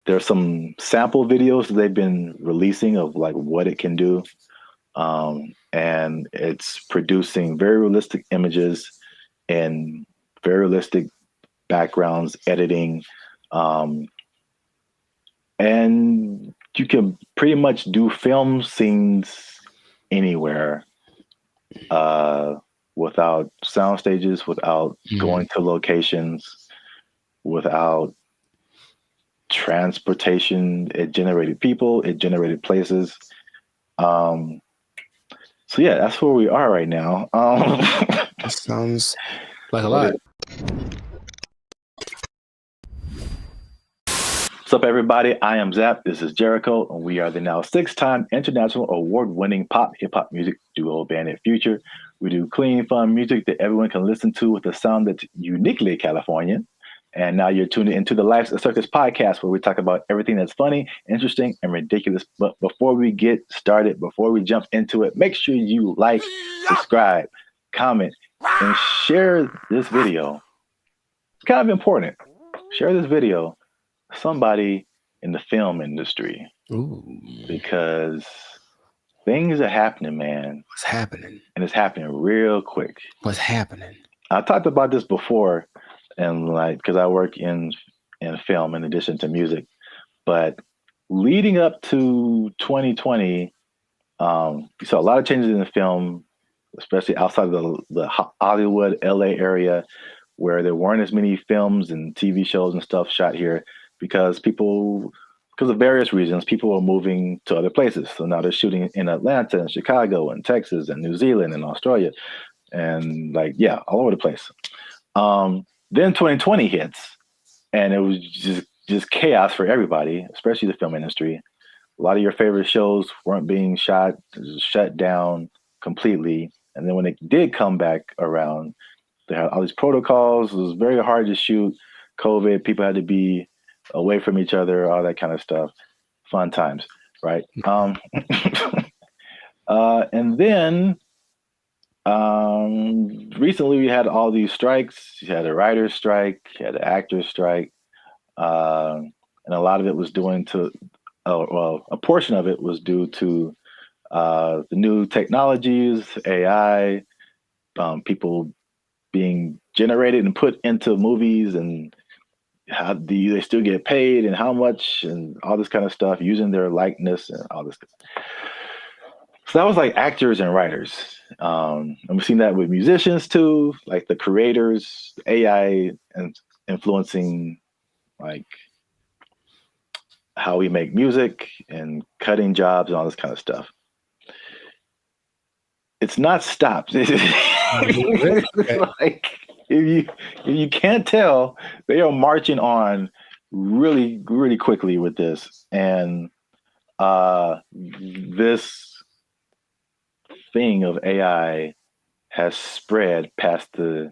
there's some sample videos that they've been releasing of like what it can do. And it's producing very realistic images and very realistic backgrounds, editing. Um, and you can pretty much do film scenes anywhere without sound stages, without Mhm. going to locations, without transportation. It generated people, it generated places. Um, so yeah, that's where we are right now. That sounds like a But lot. what's up, everybody? I am Zap. This is Jericho, and we are the now six-time international award-winning pop hip hop music duo band at Future. We do clean, fun music that everyone can listen to with a sound that's uniquely Californian. And now you're tuned into the Life's a Circus podcast, where we talk about everything that's funny, interesting, and ridiculous. But before we get started, before we jump into it, make sure you like, subscribe, comment, and share this video. It's kind of important. Share this video with somebody in the film industry Ooh, because things are happening, man, what's happening? and it's happening real quick. What's happening? I talked about this before, and like because I work in film in addition to music, but leading up to 2020, you saw a lot of changes in the film, especially outside of the Hollywood, LA area, where there weren't as many films and TV shows and stuff shot here because because of various reasons, people were moving to other places. So now they're shooting in Atlanta and Chicago and Texas and New Zealand and Australia and like, yeah, all over the place. Then 2020 hits and it was just chaos for everybody, especially the film industry. A lot of your favorite shows weren't being shut down completely. And then when it did come back around, they had all these protocols. It was very hard to shoot. COVID, people had to be away from each other, all that kind of stuff. Fun times, right? And then recently we had all these strikes. You had a writer's strike, you had an actor's strike, and a lot of it was well, a portion of it was due to the new technologies, AI, people being generated and put into movies, and how do they still get paid and how much and all this kind of stuff using their likeness and all this. So that was like actors and writers. And we've seen that with musicians too, like the creators, AI and influencing like how we make music and cutting jobs and all this kind of stuff. It's not stopped. It's Okay. like if you can't tell, they are marching on really really quickly with this, and this thing of AI has spread past the,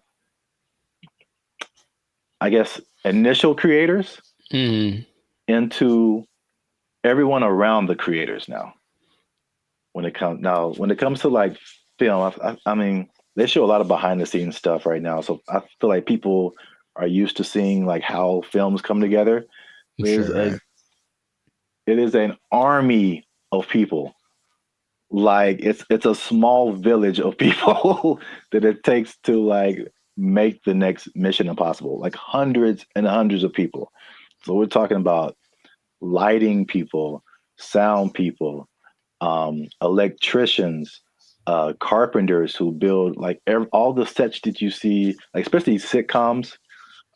I guess, initial creators Mm. into everyone around the creators now. When it comes to like film, I mean, they show a lot of behind the scenes stuff right now. So I feel like people are used to seeing like how films come together. There's a Sure. it is an army of people. Like it's a small village of people that it takes to like make the next Mission Impossible. Like hundreds and hundreds of people. So we're talking about lighting people, sound people, electricians, carpenters who build like all the sets that you see, like especially sitcoms.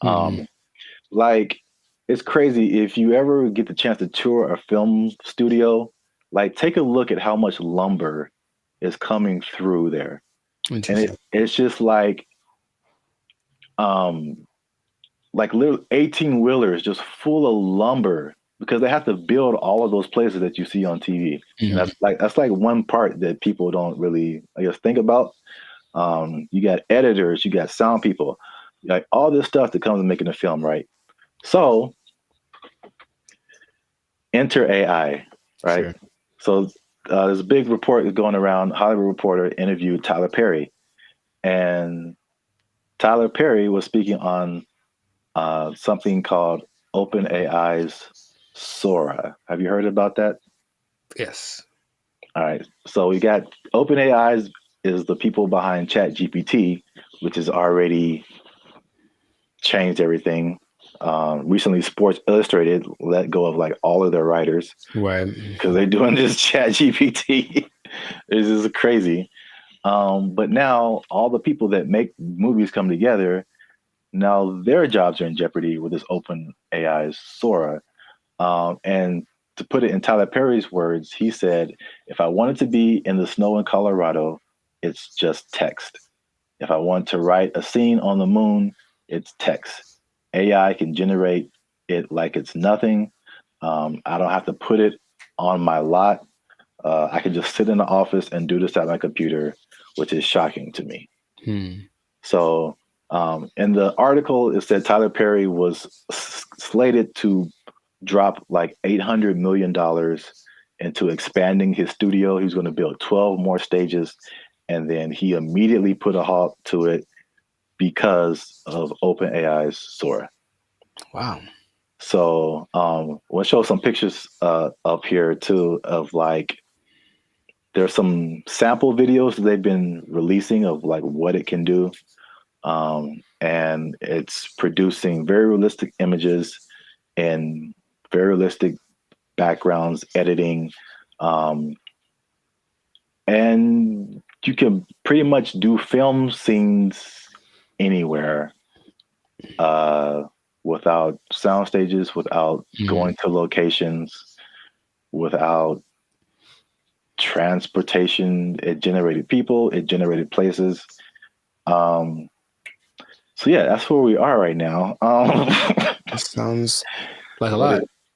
Mm. Um, like it's crazy if you ever get the chance to tour a film studio. Like take a look at how much lumber is coming through there, and Interesting. it's just um, like little 18 wheelers just full of lumber because they have to build all of those places that you see on TV. And Mhm. that's like one part that people don't really, I guess, think about. You got editors, you got sound people, like all this stuff that comes with making a film, right? So enter AI, right? Sure. So there's a big report that's going around. Hollywood Reporter interviewed Tyler Perry, and Tyler Perry was speaking on something called OpenAI's. Sora. Have you heard about that? Yes. All right. So we got OpenAI is the people behind ChatGPT, which has already changed everything. Recently, Sports Illustrated let go of like all of their writers Right. because they're doing this ChatGPT. This is crazy. But now all the people that make movies come together, now their jobs are in jeopardy with this open AI's Sora. And to put it in Tyler Perry's words, he said, if I wanted to be in the snow in Colorado, it's just text. If I want to write a scene on the moon, it's text. AI can generate it like it's nothing. I don't have to put it on my lot. I can just sit in the office and do this at my computer, which is shocking to me. Hmm. So, in the article, it said Tyler Perry was slated to drop like $800 million into expanding his studio. He was going to build 12 more stages, and then he immediately put a halt to it because of OpenAI's Sora. Wow. So, we'll show some pictures up here too of like there's some sample videos that they've been releasing of like what it can do. And it's producing very realistic images and very realistic backgrounds, editing, um, and you can pretty much do film scenes anywhere uh, without sound stages, without Hmm. going to locations, without transportation. It generated people, it generated places. Um, so yeah, that's where we are right now. That sounds like a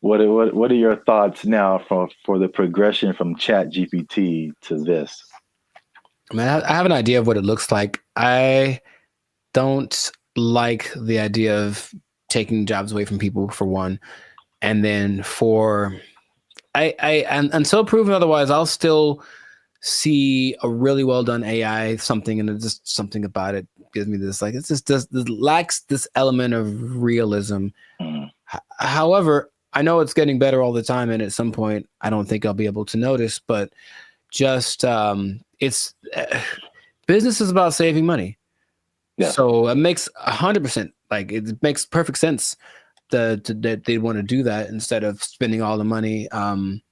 What lot. are, what are your thoughts now for the progression from Chat GPT to this? I mean, I have an idea of what it looks like. I don't like the idea of taking jobs away from people, for one, and then for I and until proven otherwise, I'll still see a really well done AI something, and it's just something about it gives me this like it's just this lacks this element of realism. Mm, However, I know it's getting better all the time, and at some point, I don't think I'll be able to notice. But just it's business is about saving money, yes. so it makes 100% like it makes perfect sense that they want to do that instead of spending all the money on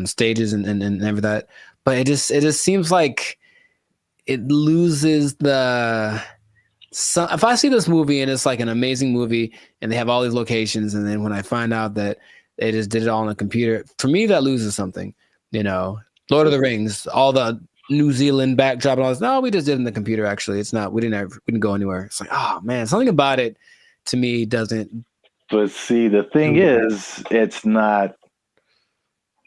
stages and every that. But it just seems like it loses the. So if I see this movie and it's like an amazing movie and they have all these locations, and then when I find out that they just did it all on a computer, for me that loses something. You know, Lord of the Rings, all the New Zealand backdrop and all this. No, we just did it in the computer. Actually, it's not. We didn't go anywhere. It's like, oh man, something about it to me doesn't. But see, the thing is, it's not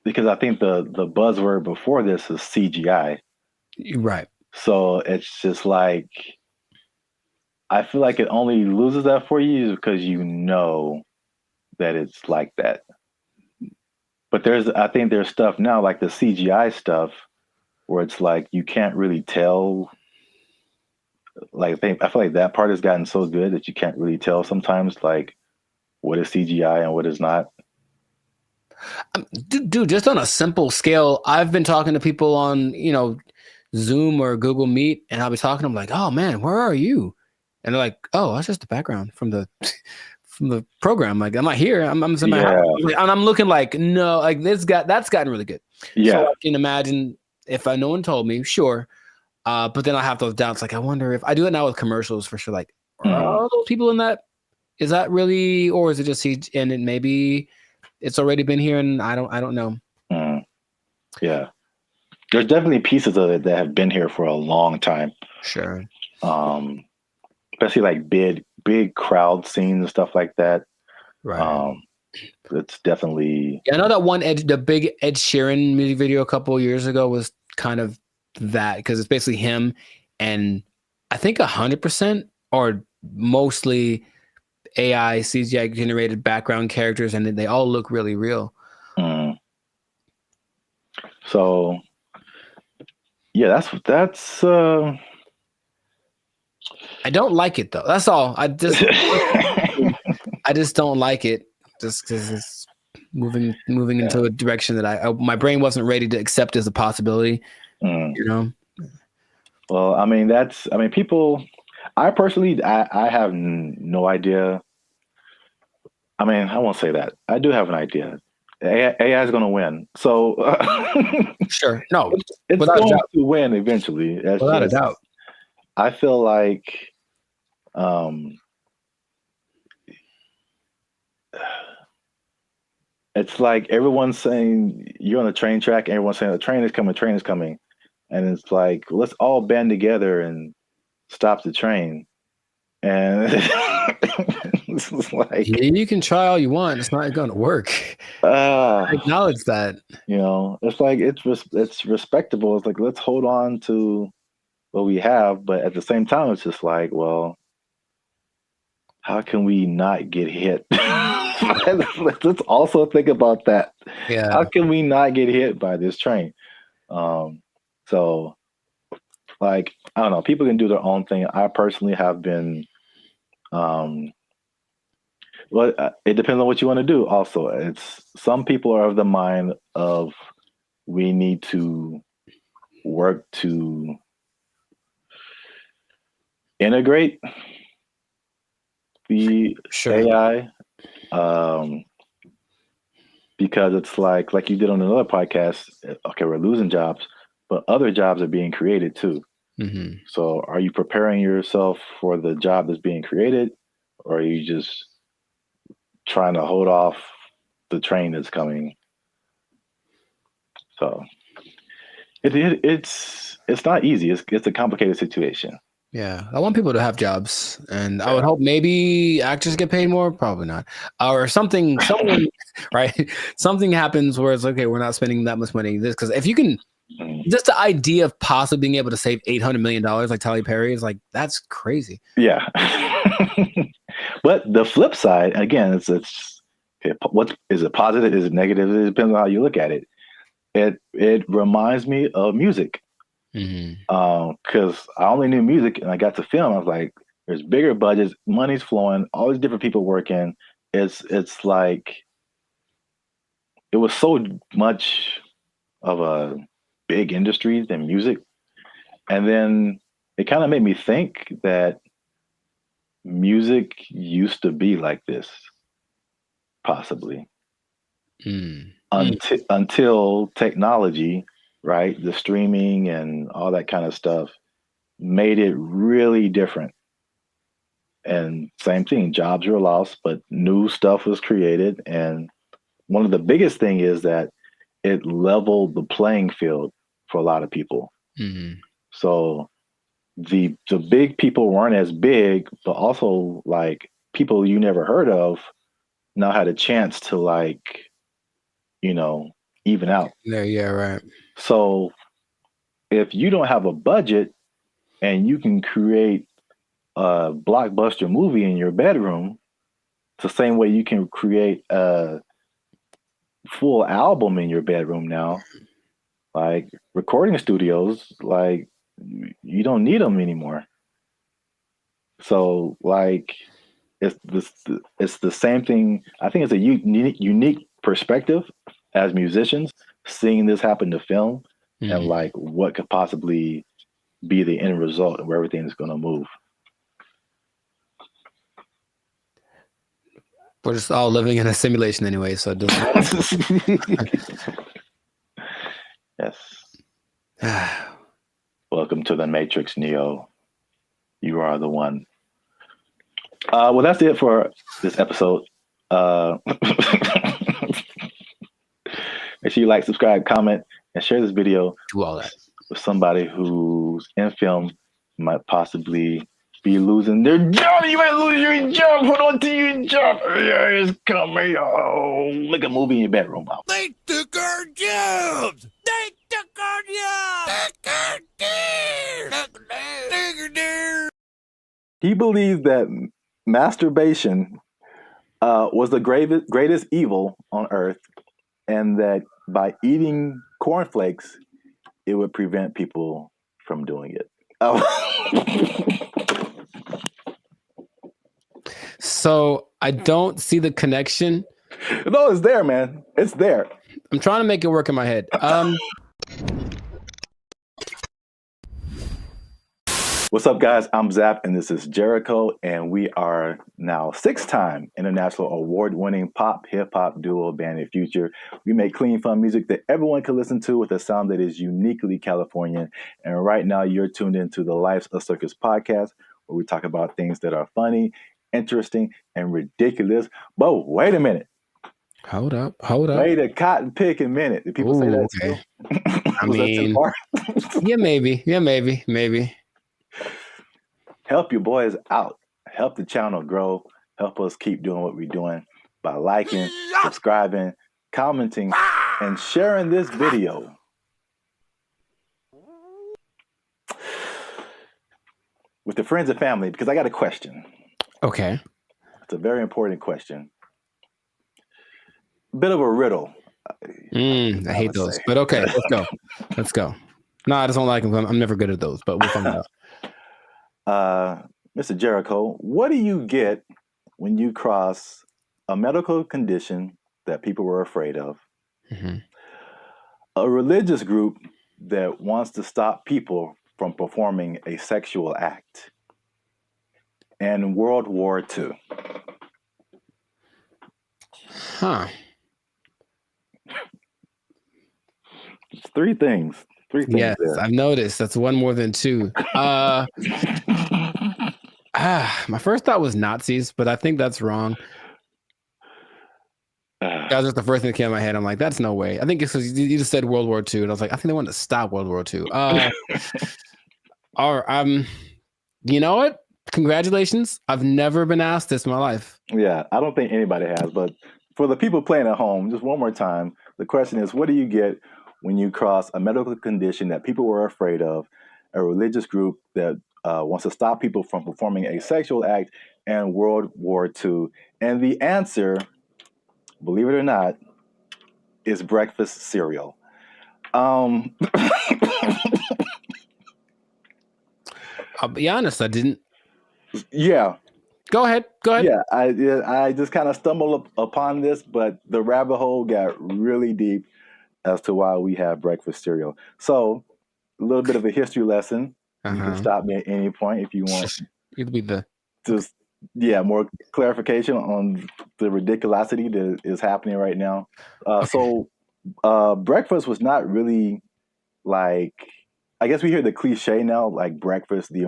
because I think the buzzword before this is CGI. Right. So it's just like I feel like it only loses that for you because you know that it's like that. But I think there's stuff now like the CGI stuff where it's like you can't really tell. Like I feel like that part has gotten so good that you can't really tell sometimes like what is CGI and what is not. Dude, just on a simple scale, I've been talking to people on, Zoom or Google Meet, and I'll be talking to them like, "Oh man, where are you?" And they're like, "Oh, that's just the background from the from the program. Like, I'm not here. I'm in my house." Yeah, And I'm looking like, no, like that's gotten really good. So yeah. I can imagine if no one told me, sure. But then I have those doubts. Like, I wonder if I do it now with commercials for sure. Like, are Mhm. all those people in that? Is that really, or is it just he? And it maybe it's already been here, and I don't know. Mhm. Yeah. There's definitely pieces of it that have been here for a long time. Sure. Um, Especially like big crowd scenes and stuff like that. Right. Um, it's definitely Yeah, I know that the big Ed Sheeran music video a couple of years ago was kind of that because it's basically him and I think 100% or mostly AI CGI generated background characters, and they all look really real. mm. So yeah, I don't like it though. That's all. I just don't like it just because it's moving into a direction that my brain wasn't ready to accept as a possibility. Mm. You know. Well, I mean, people. I personally, I have no idea. I mean, I won't say that. I do have an idea. AI is going to win. So Sure. No, it's without a going doubt. to win eventually. That's Without a just, doubt. I feel like, um, it's like everyone's saying you're on the train track, and everyone's saying the train is coming. And it's like, let's all band together and stop the train. And it's like, You can try all you want. It's not going to work. I uh, acknowledge that. it's like it's respectable. It's like let's hold on to what we have, but at the same time, it's just like, well, how can we not get hit? Let's also think about that. Yeah. How can we not get hit by this train? So, like, I don't know. People can do their own thing. I personally have been. Um, well, it depends on what you want to do. Also, it's some people are of the mind of we need to work to integrate the Sure. AI, um, because it's like you did on another podcast. Okay, we're losing jobs, but other jobs are being created too. Mm-hmm. So, are you preparing yourself for the job that's being created, or are you just trying to hold off the train that's coming? So, it's not easy. It's a complicated situation. Yeah, I want people to have jobs, and I would Yeah. hope maybe actors get paid more. Probably not, or something. Someone, right? Something happens where it's okay. We're not spending that much money. This because if you can, Mm. just the idea of possibly being able to save $800 million like Tyler Perry is like that's crazy. Yeah. But the flip side, again, what is it positive? Is it negative? It depends on how you look at it. It reminds me of music. Mm-hmm. Because I only knew music and I got to film. I was like, there's bigger budgets, money's flowing, all these different people working. It's like it was so much of a big industry than music. And then it kind of made me think that music used to be like this, possibly. Mm. Until technology, right? The streaming and all that kind of stuff made it really different. And same thing, jobs were lost, but new stuff was created. And one of the biggest thing is that it leveled the playing field for a lot of people. Mm-hmm. So the big people weren't as big, but also like people you never heard of now had a chance to you know, even out. Yeah, right. So if you don't have a budget and you can create a blockbuster movie in your bedroom, it's the same way you can create a full album in your bedroom now. Like recording studios, like you don't need them anymore. So like it's the same thing. I think it's a unique perspective as musicians seeing this happen to film and Mm-hmm. like what could possibly be the end result of where everything's going to move. We're just all living in a simulation anyway, so it Yes. doesn't. Welcome to the Matrix, Neo. You are the one. Well, that's it for this episode. Make sure you like, subscribe, comment, and share this video Do all that. with somebody who's in film might possibly be losing their job. You might lose your job. Hold on to your job. Yeah, it's coming. Oh, make a movie in your bedroom. They took our jobs! They took our jobs! He believes that masturbation was the greatest evil on earth, and that by eating cornflakes, it would prevent people from doing it. So I don't see the connection No, it's there, man. It's there. I'm trying to make it work in my head. What's up, guys? I'm Zap, and this is Jericho, and we are now 6-time international award-winning pop hip-hop duo band in Future. We make clean, fun music that everyone can listen to with a sound that is uniquely Californian. And right now, you're tuned into the Life's a Circus podcast, where we talk about things that are funny, interesting, and ridiculous. But wait a minute. Hold up. Wait a cotton picking minute. Did people say that Okay. too? I Was that too mean, far? yeah, maybe. Help your boys out. Help the channel grow. Help us keep doing what we're doing by liking, subscribing, commenting, and sharing this video. With the friends and family, because I got a question. Okay. It's a very important question. Bit of a riddle. I hate those, but okay, let's go. No, I just don't like them. I'm never good at those, but we'll find out. Mr. Jericho, what do you get when you cross a medical condition that people were afraid of, a religious group that wants to stop people from performing a sexual act, and World War II? Huh. It's three things. Yes, there. I've noticed. That's one more than two. My first thought was Nazis, but I think that's wrong. That was just the first thing that came in my head. I'm like, that's no way. I think it's because you just said World War II, and I was like, I think they wanted to stop World War II. You know what? Congratulations. I've never been asked this in my life. Yeah, I don't think anybody has, but for the people playing at home, just one more time, the question is, what do you get when you cross a medical condition that people were afraid of, a religious group that wants to stop people from performing a sexual act, and World War II? And the answer, believe it or not, is breakfast cereal. I'll be honest, I didn't. Yeah. Go ahead. Yeah, I just kind of stumbled upon this, but the rabbit hole got really deep as to why we have breakfast cereal. So, a little bit of a history lesson. You can stop me at any point if you want. It'll be the Just more clarification on the ridiculosity that is happening right now. So, breakfast was not really like, I guess we hear the cliche now, like breakfast, the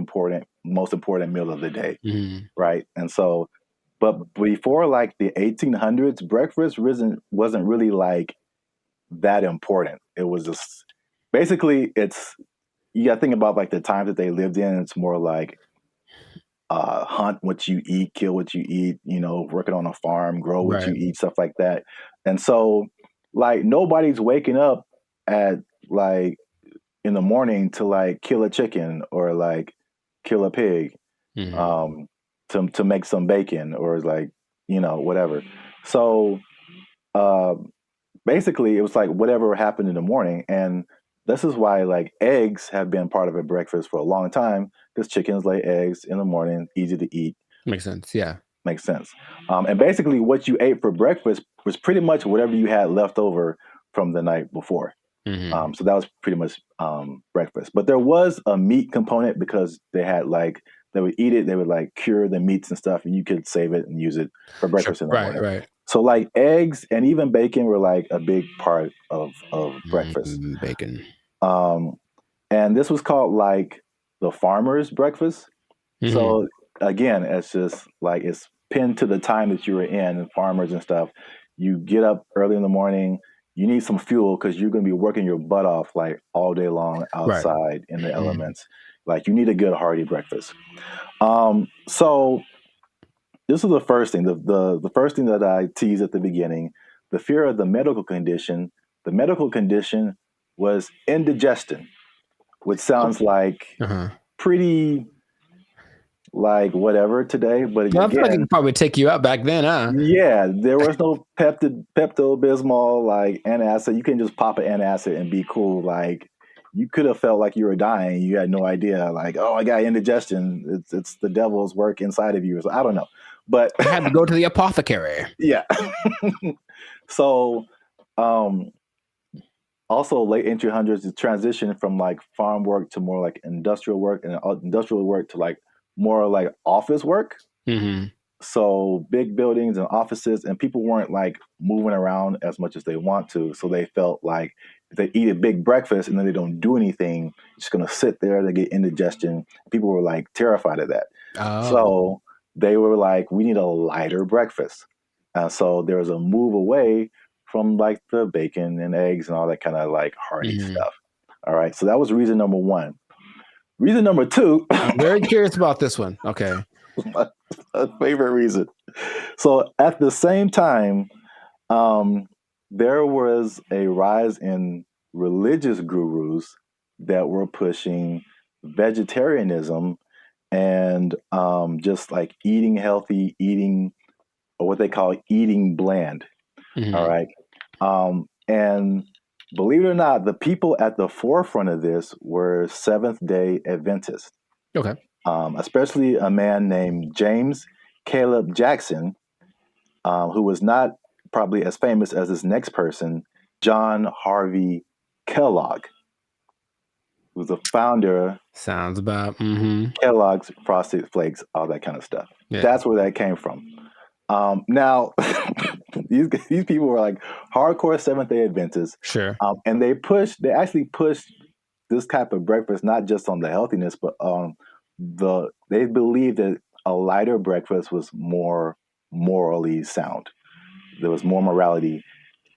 most important meal of the day, right? And so, but before like the 1800s, breakfast wasn't really like that important. It was just basically you got to think about like the times that they lived in. It's more like hunt what you eat, kill what you eat, working on a farm, grow what you eat, stuff like that. And so like nobody's waking up at like in the morning to like kill a chicken or like kill a pig to make some bacon or like whatever. So basically it was like whatever happened in the morning. And this is why like eggs have been part of a breakfast for a long time, because chickens lay eggs in the morning, easy to eat. Makes sense. Yeah. Makes sense. And basically what you ate for breakfast was pretty much whatever you had left over from the night before. So that was pretty much breakfast. But there was a meat component because they would eat it, they would like cure the meats and stuff, and you could save it and use it for breakfast in the morning. Right. So like eggs and even bacon were like a big part of breakfast. Bacon. And this was called like the farmer's breakfast. So again, it's just like it's pinned to the time that you were in, and farmers and stuff. You get up early in the morning. You need some fuel because you're going to be working your butt off like all day long outside in the elements. Like you need a good hearty breakfast. So this is the first thing. The first thing that I teased at the beginning, the fear of the medical condition. The medical condition was indigestion, which sounds like pretty like whatever today, but again, I feel like it could probably take you out back then, huh? Yeah, there was no Pepto-Bismol, like antacid. You can just pop an antacid and be cool. Like you could have felt like you were dying. You had no idea. Like, oh, I got indigestion. It's the devil's work inside of you. So I don't know, But I had to go to the apothecary. yeah. So, also late 1800s, the transition from like farm work to more like industrial work, and industrial work to like more like office work. Mm-hmm. So big buildings and offices, and people weren't like moving around as much as they want to. So they felt like if they eat a big breakfast and then they don't do anything, just gonna sit there, they get indigestion. People were like terrified of that. Oh. So they were like, we need a lighter breakfast. So there was a move away from like the bacon and eggs and all that kind of like hearty stuff. All right. So that was reason number one. Reason number two. I'm very curious about this one. Okay. my favorite reason. So at the same time, there was a rise in religious gurus that were pushing vegetarianism and just like eating healthy, eating or what they call eating bland. Mm-hmm. All right. And believe it or not, the people at the forefront of this were Seventh-day Adventists. Okay. Especially a man named James Caleb Jackson, who was not probably as famous as this next person, John Harvey Kellogg, who's the founder. Sounds about. Mm-hmm. Kellogg's Frosted Flakes, all that kind of stuff. Yeah. That's where that came from. Now, these people were like hardcore Seventh-day Adventists. Sure. And they actually pushed this type of breakfast, not just on the healthiness, but they believed that a lighter breakfast was more morally sound. There was more morality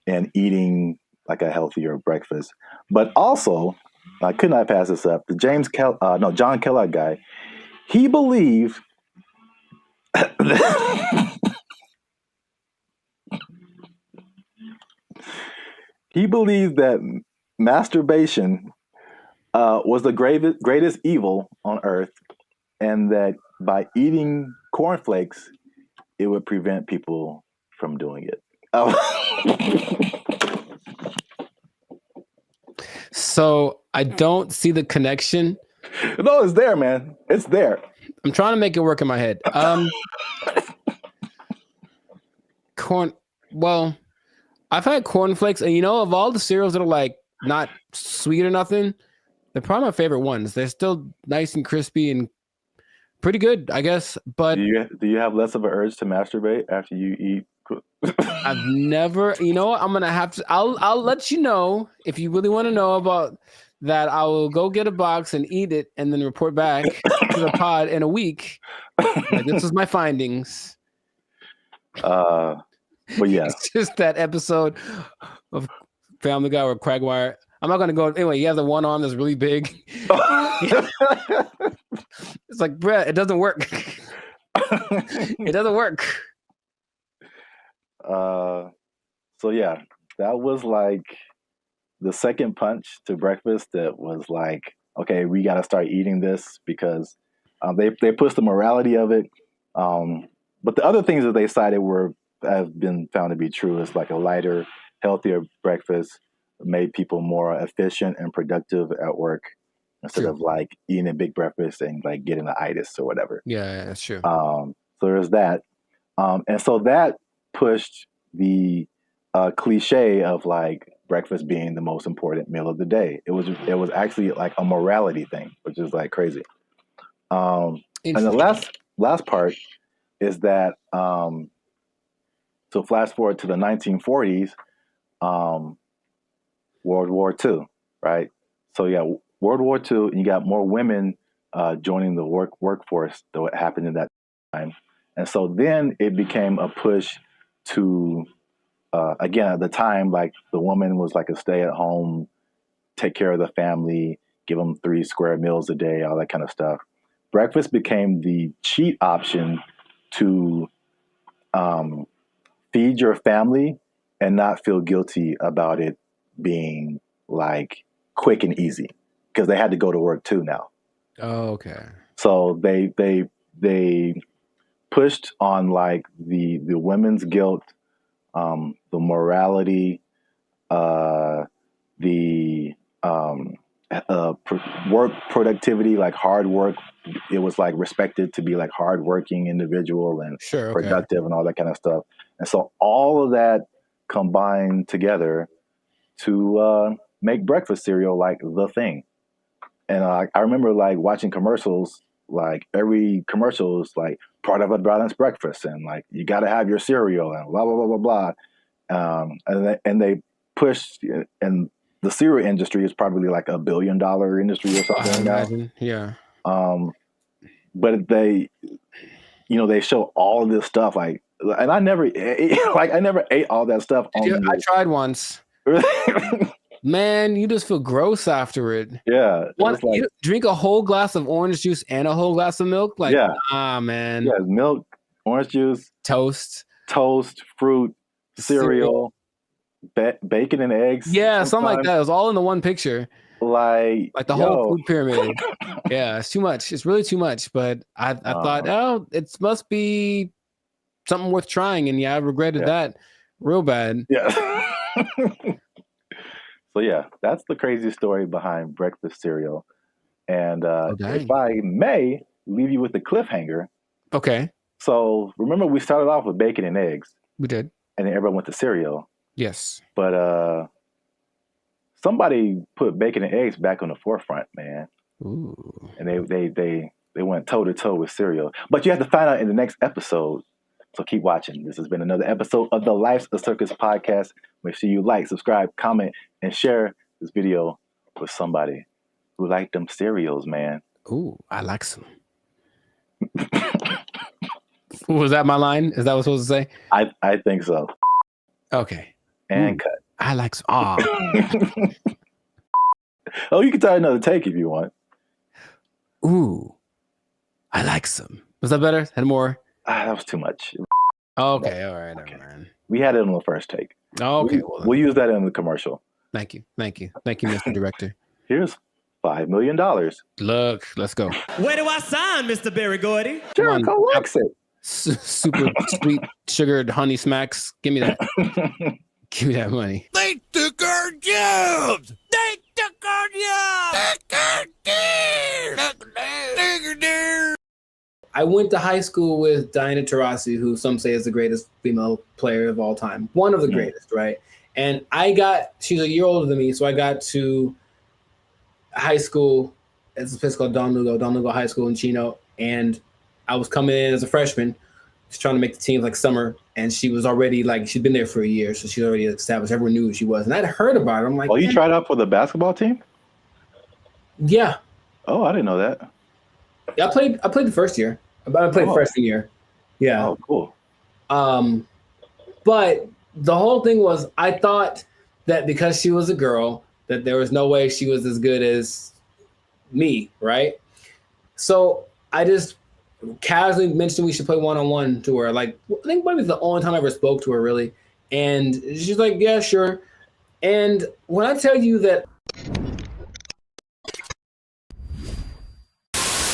in eating like a healthier breakfast. But also, I could not pass this up. The John Kellogg guy, he believed that masturbation was the greatest evil on earth, and that by eating cornflakes, it would prevent people from doing it. So I don't see the connection. No, it's there, man. It's there. I'm trying to make it work in my head. Corn. Well, I've had cornflakes, and of all the cereals that are like not sweet or nothing, they're probably my favorite ones. They're still nice and crispy and pretty good, I guess. But do you have less of an urge to masturbate after you eat? I've never. You know what? I'm gonna have to. I'll let you know if you really want to know about that. I will go get a box and eat it, and then report back to the pod in a week. Like, this is my findings. But yeah, It's just that episode of Family Guy or Quagmire. I'm not gonna go anyway. You have the one arm that's really big. It's like, bruh, it doesn't work. It doesn't work. So yeah, that was like the second punch to breakfast. That was like, okay, we got to start eating this because they pushed the morality of it. But the other things that they cited have been found to be true. Is like a lighter, healthier breakfast made people more efficient and productive at work instead of like eating a big breakfast and like getting an itis or whatever. Yeah, that's true. So there's that. And so that pushed the cliche of like breakfast being the most important meal of the day. It was actually like a morality thing, which is like crazy. And the last part is that so flash forward to the 1940s, World War II, right? So yeah, World War II, and you got more women joining the workforce than what happened in that time. And so then it became a push to, again, at the time, like the woman was like a stay-at-home, take care of the family, give them 3 square meals a day, all that kind of stuff. Breakfast became the cheat option to feed your family and not feel guilty about it being like quick and easy because they had to go to work too now. Oh, okay. So they pushed on like the women's guilt, the morality, the work productivity, like hard work. It was like respected to be like hardworking individual and Sure. Okay. productive and all that kind of stuff. And so all of that combined together to make breakfast cereal like the thing. And I remember like watching commercials. Like every commercial is like part of a balanced breakfast, and like you got to have your cereal and blah blah blah blah blah. And they push, and the cereal industry is probably like $1 billion industry or I something now. imagine. Yeah. But they, they show all of this stuff like, and I never ate all that stuff. I tried once. Man, you just feel gross after it. Yeah. You drink a whole glass of orange juice and a whole glass of milk? Like, yeah. Man. Yeah, milk, orange juice, toast, fruit, cereal. Bacon and eggs. Yeah, something like that. It was all in the one picture. Like the whole food pyramid. Yeah, it's too much. It's really too much. But I thought, it must be something worth trying. And I regretted that real bad. Yeah. So yeah, that's the crazy story behind breakfast cereal. And if I may leave you with the cliffhanger. Okay. So remember we started off with bacon and eggs. We did. And then everyone went to cereal. Yes. But somebody put bacon and eggs back on the forefront, man. Ooh. And they went toe to toe with cereal. But you have to find out in the next episode. So keep watching. This has been another episode of the Life's a Circus podcast. Make sure you like, subscribe, comment, and share this video with somebody who liked them cereals, man. Ooh, I like some. Was that my line? Is that what I was supposed to say? I think so. Okay. And cut. I like some. Oh, you can try another take if you want. Ooh, I like some. Was that better? Had more? That was too much. Okay, all right, okay. Man. We had it on the first take. Okay, we'll use that in the commercial. Thank you, Mr. Director. Here's $5 million. Look, let's go. Where do I sign, Mr. Barry Gordy? Jericho likes it. Super sweet sugared honey smacks. Give me that. Give me that money. They took our jobs. They took our jobs. I went to high school with Diana Taurasi, who some say is the greatest female player of all time. One of the greatest, right? And she's a year older than me, so I got to high school. It's a place called Don Lugo High School in Chino. And I was coming in as a freshman, just trying to make the team like summer. And she was already she'd been there for a year, so she's already established. Everyone knew who she was. And I'd heard about her. I'm like, you tried out for the basketball team? Yeah. Oh, I didn't know that. Yeah, I played the first year. I played freshman year. Yeah. Oh, cool. But the whole thing was, I thought that because she was a girl, that there was no way she was as good as me, right? So I just casually mentioned we should play one-on-one to her. Like, I think maybe it's the only time I ever spoke to her, really. And she's like, yeah, sure. And when I tell you that.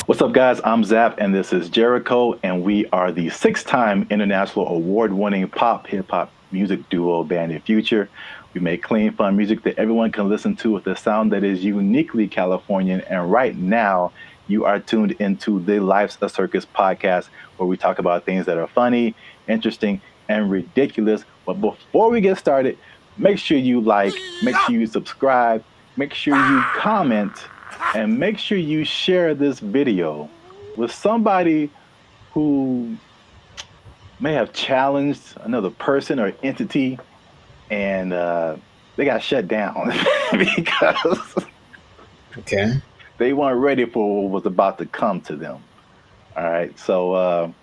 What's up, guys? I'm Zap, and this is Jericho, and we are the 6-time international award-winning pop hip-hop music duo Band of Future. We make clean, fun music that everyone can listen to with a sound that is uniquely Californian. And right now, you are tuned into the Life's a Circus podcast, where we talk about things that are funny, interesting, and ridiculous. But before we get started, make sure you like, make sure you subscribe, make sure you comment, and make sure you share this video with somebody who may have challenged another person or entity, and they got shut down because they weren't ready for what was about to come to them. All right, so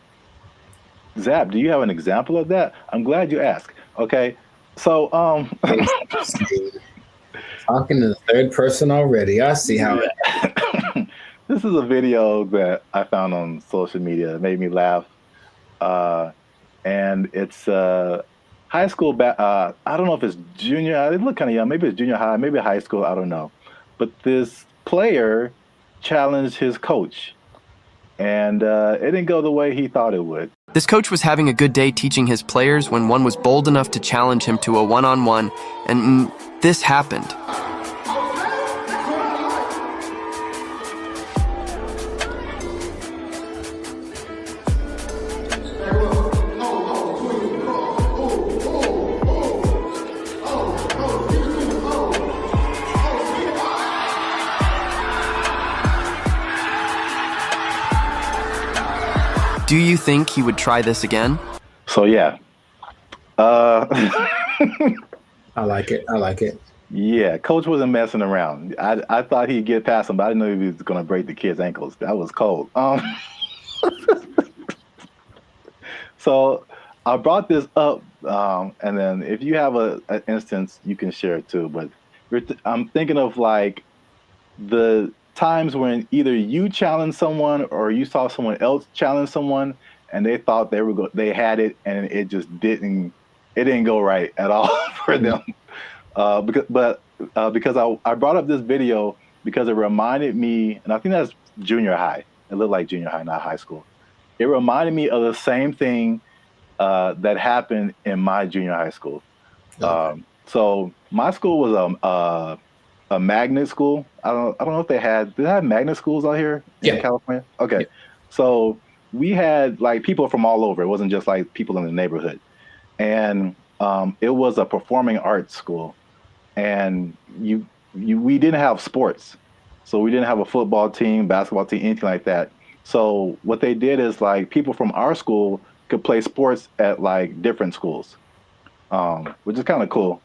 Zap, do you have an example of that? I'm glad you asked. Okay, so talking to the third person already. I see how This is a video that I found on social media. It made me laugh. And it's high school. I don't know if it's junior. It looked kind of young. Maybe it's junior high. Maybe high school. I don't know. But this player challenged his coach. And it didn't go the way he thought it would. This coach was having a good day teaching his players when one was bold enough to challenge him to a one-on-one, and this happened. Do you think he would try this again? So yeah. Uh, I like it. I like it. yeah, coach wasn't messing around. I thought he'd get past him, but I didn't know he was gonna break the kid's ankles. That was cold. So I brought this up, and then if you have an instance, you can share it too. But I'm thinking of like the times when either you challenged someone or you saw someone else challenge someone, and they thought they had it, and it just didn't go right at all for them. Because I brought up this video because it reminded me, and I think that's junior high. It looked like junior high, not high school. It reminded me of the same thing that happened in my junior high school. So my school was a magnet school. I don't know if did they have magnet schools out here in California? Okay. Yeah. So we had like people from all over. It wasn't just like people in the neighborhood. And it was a performing arts school. And we didn't have sports. So we didn't have a football team, basketball team, anything like that. So what they did is like people from our school could play sports at like different schools, which is kind of cool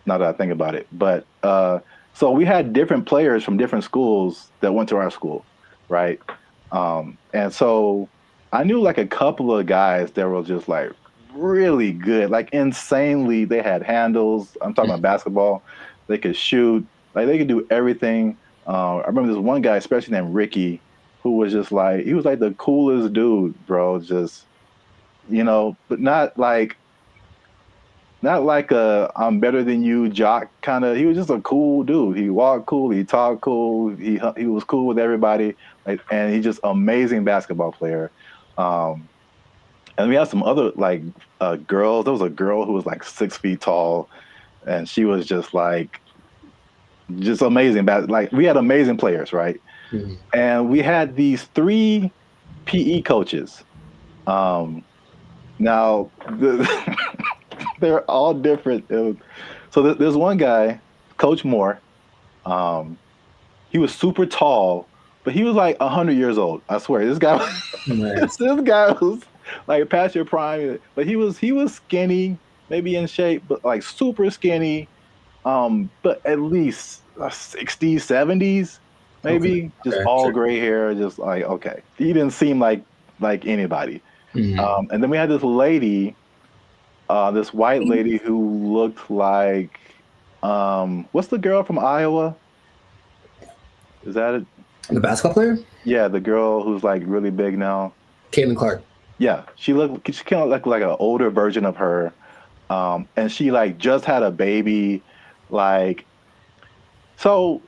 now that I think about it. But so we had different players from different schools that went to our school, right? And so I knew like a couple of guys that were just like really good, like insanely. They had handles. I'm talking about basketball. They could shoot. Like they could do everything. I remember this one guy, especially named Ricky, who was just like, he was like the coolest dude, bro. Just, but not like a I'm better than you jock kind of. He was just a cool dude. He walked cool. He talked cool. He was cool with everybody. And he's just amazing basketball player. And we had some other like girls. There was a girl who was like 6 feet tall, and she was just like, just amazing. Like we had amazing players, right? Mm-hmm. And we had these 3 PE coaches. Now they're all different. So there's one guy, Coach Moore. He was super tall, but he was like 100 years old. I swear, this guy was like past your prime. But he was skinny, maybe in shape, but like super skinny. But at least 60s, 70s, maybe. Just all gray hair, just like, okay. He didn't seem like anybody. Mm-hmm. And then we had this lady, this white lady who looked like, what's the girl from Iowa? Is that it? The basketball player? Yeah, the girl who's like really big now. Caitlin Clark. Yeah, she kind of looked like an older version of her. And she like just had a baby. Like, so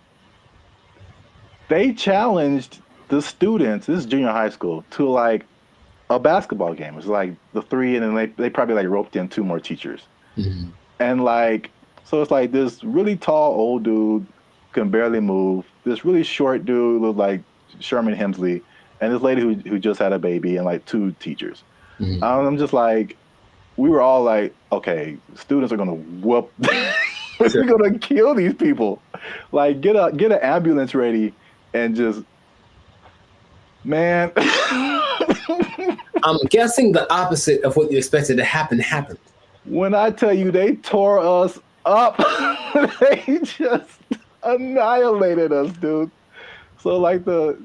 they challenged the students, this is junior high school, to like a basketball game. It was like the 3, and then they probably like roped in 2 more teachers. Mm-hmm. And like, so it's like this really tall old dude can barely move. This really short dude looked like Sherman Hemsley, and this lady who just had a baby, and like 2 teachers. Mm-hmm. I'm just like, we were all like, okay, students are gonna whoop. We're gonna kill these people. Like, get an ambulance ready, and just, man. I'm guessing the opposite of what you expected to happen happened. When I tell you they tore us up, they just annihilated us, dude. So like the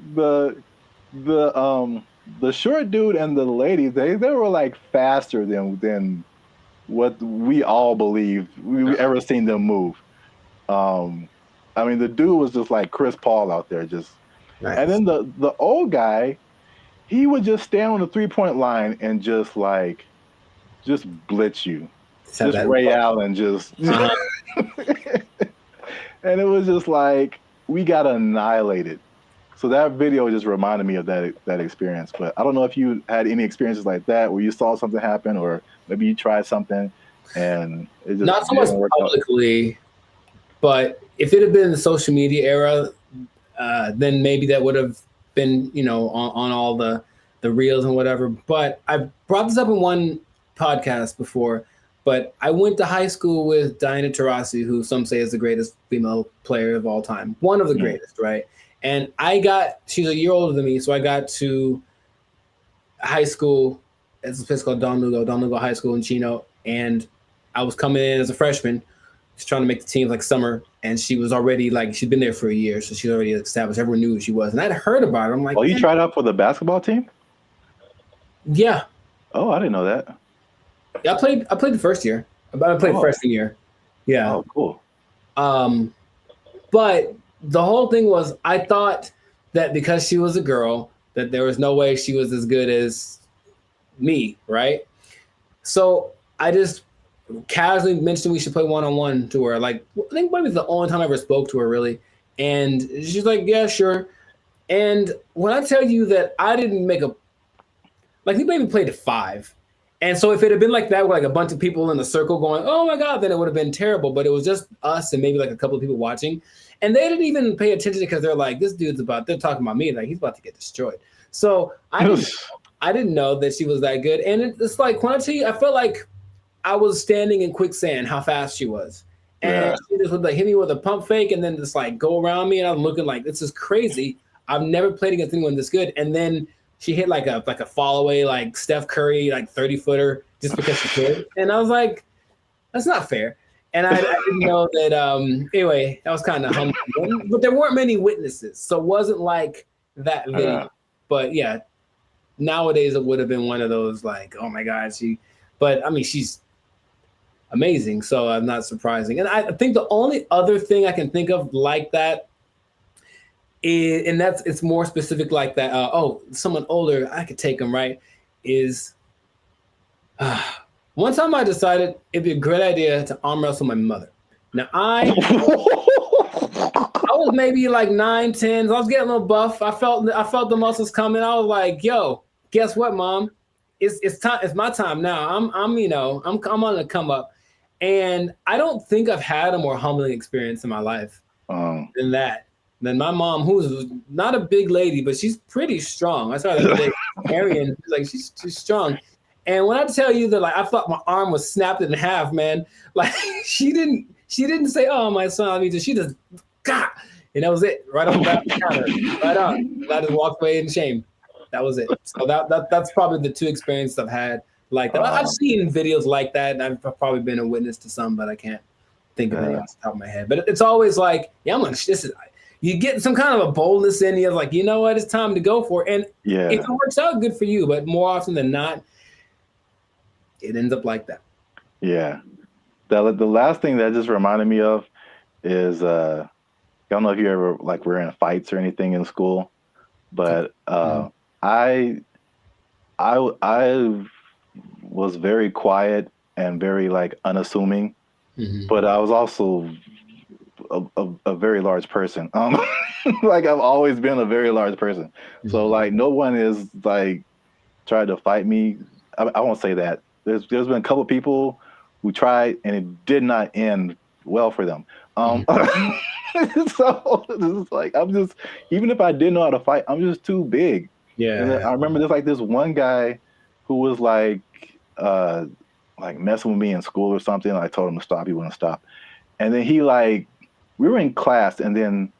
short dude and the lady, they were like faster than what we all believed we ever seen them move. I mean, the dude was just like Chris Paul out there, just. Nice. And then the old guy, he would just stand on the 3-point line and just blitz you, just Ray Allen, just. And it was just like we got annihilated. So that video just reminded me of that experience. But I don't know if you had any experiences like that where you saw something happen, or maybe you tried something and it just not so much publicly, but if it had been the social media era, then maybe that would have been, on all the reels and whatever. But I brought this up in one podcast before, but I went to high school with Diana Taurasi, who some say is the greatest female player of all time. One of the greatest, right? And she's a year older than me, so I got to high school. It's a place called Don Lugo High School in Chino, and I was coming in as a freshman, just trying to make the team like summer, and she was already like she'd been there for a year, so she's already established. Everyone knew who she was, and I'd heard about her. I'm like, Oh, you tried out for the basketball team? yeah, Oh, I didn't know that. I played the first year. I played freshman year. Yeah. Oh, cool. But the whole thing was I thought that because she was a girl, that there was no way she was as good as me, right? So I just casually mentioned we should play one-on-one to her. Like, I think maybe it's the only time I ever spoke to her, really. And she's like, yeah, sure. And when I tell you that I didn't make a, like, we maybe played at 5. And so if it had been like that, with like a bunch of people in the circle going, oh my God, then it would have been terrible. But it was just us and maybe like a couple of people watching. And they didn't even pay attention because they're like, this dude's they're talking about me. Like, he's about to get destroyed. So I didn't know that she was that good. And it's like, when I tell you, I felt like I was standing in quicksand, how fast she was. And she just would like hit me with a pump fake and then just like go around me. And I'm looking like, this is crazy. I've never played against anyone this good. And then she hit like a fall away, like Steph Curry, like 30-footer just because she could. And I was like, that's not fair. And I didn't know that. Anyway, that was kind of humbling. But there weren't many witnesses. So it wasn't like that video. But yeah, nowadays it would have been one of those like, oh my God, but I mean, she's amazing. So I'm not surprising. And I think the only other thing I can think of like that is, and it's more specific like that. Someone older, I could take them, right? Is one time I decided it'd be a great idea to arm wrestle my mother. Now I was maybe like 9, 10. I was getting a little buff. I felt the muscles coming. I was like, yo, guess what, Mom? It's time. It's my time now. I'm on the come up. And I don't think I've had a more humbling experience in my life than that. Than my mom, who's not a big lady, but she's pretty strong. I saw her the other day, Arian. She's strong. And when I tell you that, like, I thought my arm was snapped in half, man. Like, she didn't say, "Oh, my son," I mean, she just, God, and that was it. Right on the counter, right on. I just walked away in shame. That was it. So that's probably the 2 experiences I've had like that. I've seen videos like that, and I've probably been a witness to some, but I can't think of any off the top of my head. But it's always like, yeah, you get some kind of a boldness in you, like, you know what, it's time to go for it. And if it works out, good for you. But more often than not, it ends up like that. Yeah. The last thing that just reminded me of is I don't know if you ever like were in fights or anything in school, but I was very quiet and very like unassuming, but I was also a very large person. Like I've always been a very large person. So like no one is like tried to fight me. I won't say that. There's been a couple people who tried and it did not end well for them. So it's like even if I didn't know how to fight, I'm just too big. Yeah. And I remember there's like this one guy who was like messing with me in school or something. I told him to stop. He wouldn't stop. And then he we were in class, and then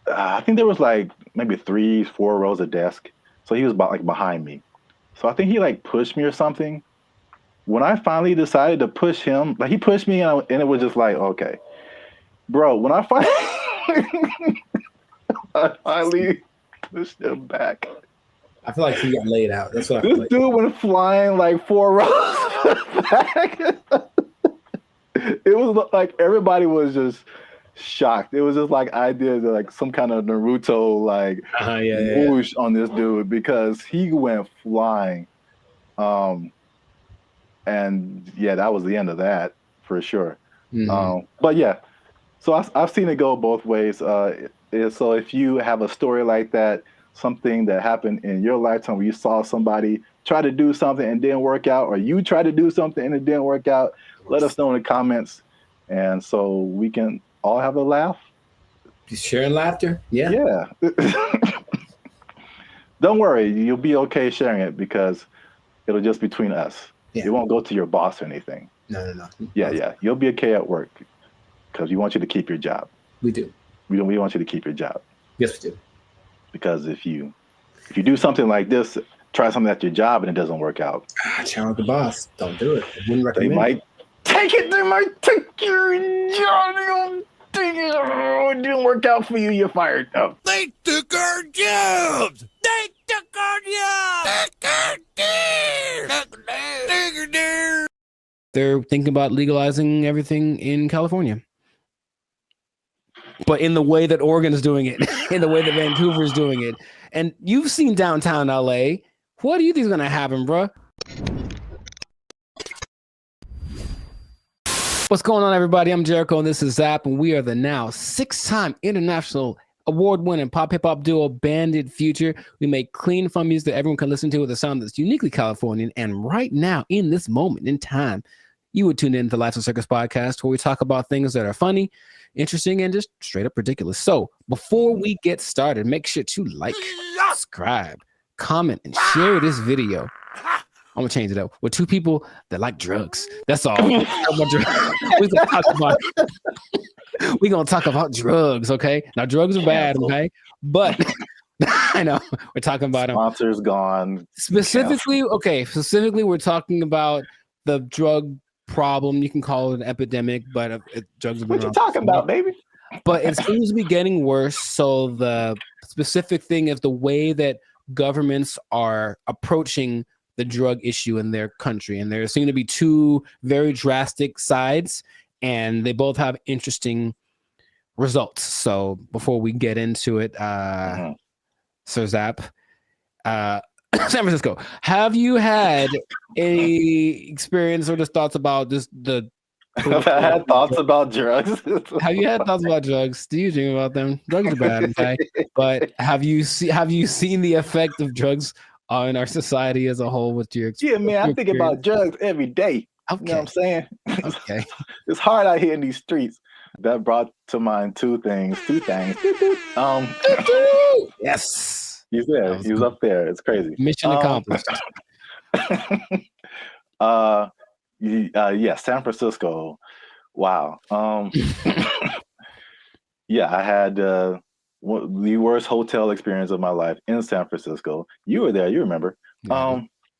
I think there was like maybe 3, 4 rows of desk. So he was behind me. So I think he like pushed me or something. When I finally decided to push him, like he pushed me, and it was just like, okay, bro. When I finally pushed him back, I feel like he got laid out. That's what this dude went flying like 4 rows back. It was like everybody was just shocked. It was just like I did like some kind of Naruto whoosh on this dude because he went flying. And yeah, that was the end of that for sure. But yeah, so I've seen it go both ways. So if you have a story like that, something that happened in your lifetime where you saw somebody try to do something and didn't work out, or you tried to do something and it didn't work out, let us know in the comments, and so we can all have a laugh. Just sharing laughter. Yeah. Don't worry, you'll be okay sharing it because it'll just be between us. It won't go to your boss or anything. No. Yeah. You'll be okay at work because we want you to keep your job. We do. We want you to keep your job. Yes, we do. Because if you do something like this try something at your job and it doesn't work out. Challenge the boss. Don't do it. I wouldn't They recommend. might take it. They might take your job. Oh, it didn't work out for you. You're fired. Oh. They took our jobs! They took our jobs! They're thinking about legalizing everything in California, but in the way that Oregon is doing it, in the way that Vancouver is doing it. And you've seen downtown LA. What do you think is going to happen, bro? What's going on, everybody? I'm Jericho, and this is Zap, and we are the now 6-time international award-winning pop hip-hop duo Banded Future. We make clean, fun music that everyone can listen to with a sound that's uniquely Californian. And right now, in this moment in time, you would tune in to the Life of Circus podcast, where we talk about things that are funny, interesting, and just straight up ridiculous. So before we get started, make sure to like, subscribe, comment, and share this video. I'm gonna change it up with two people that like drugs. That's all. We're gonna talk about drugs, okay? Now drugs are bad, okay? But I know we're talking about them. Sponsors gone. Specifically, we're talking about the drug problem. You can call it an epidemic, but drugs have been What you talking about, baby? But it seems to be getting worse. So the specific thing is the way that governments are approaching the drug issue in their country. And there seem to be two very drastic sides, and they both have interesting results. So before we get into it, Sir Zap, San Francisco, have you had any experience or just thoughts about just the Have I had thoughts about drugs? Have you had thoughts about drugs? Do you dream about them? Drugs are bad, okay? But have you seen the effect of drugs on our society as a whole with your Yeah, man, I think about drugs every day. Okay. You know what I'm saying? Okay. It's hard out here in these streets. That brought to mind two things. Yes. He's there. He was up there. It's crazy. Mission accomplished. Yeah, San Francisco. Wow. Yeah, I had the worst hotel experience of my life in San Francisco. You were there, you remember.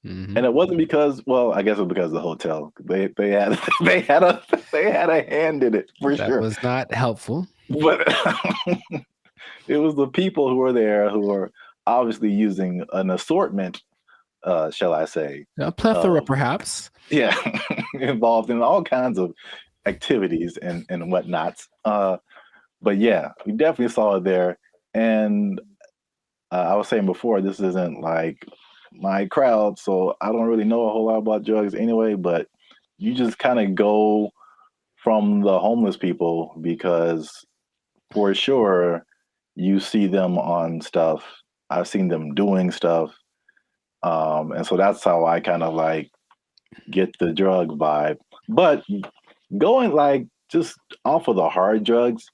And it wasn't because, well, I guess it was because of the hotel. They had a hand in it for sure. That was not helpful. But it was the people who were there who were obviously using an assortment, shall I say. A plethora, perhaps. Yeah, involved in all kinds of activities and whatnots. But yeah, we definitely saw it there. And I was saying before, this isn't like my crowd, so I don't really know a whole lot about drugs anyway, but you just kind of go from the homeless people because for sure you see them on stuff. I've seen them doing stuff. And so that's how I kind of like get the drug vibe. But going like just off of the hard drugs,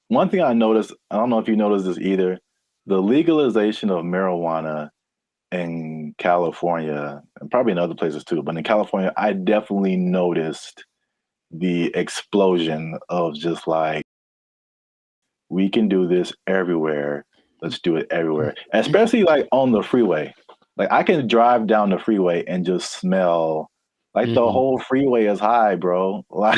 one thing I noticed, I don't know if you noticed this either, the legalization of marijuana in California, and probably in other places too, but in California, I definitely noticed the explosion of just like, we can do this everywhere. Let's do it everywhere, especially like on the freeway. Like I can drive down the freeway and just smell like the whole freeway is high, bro. Like,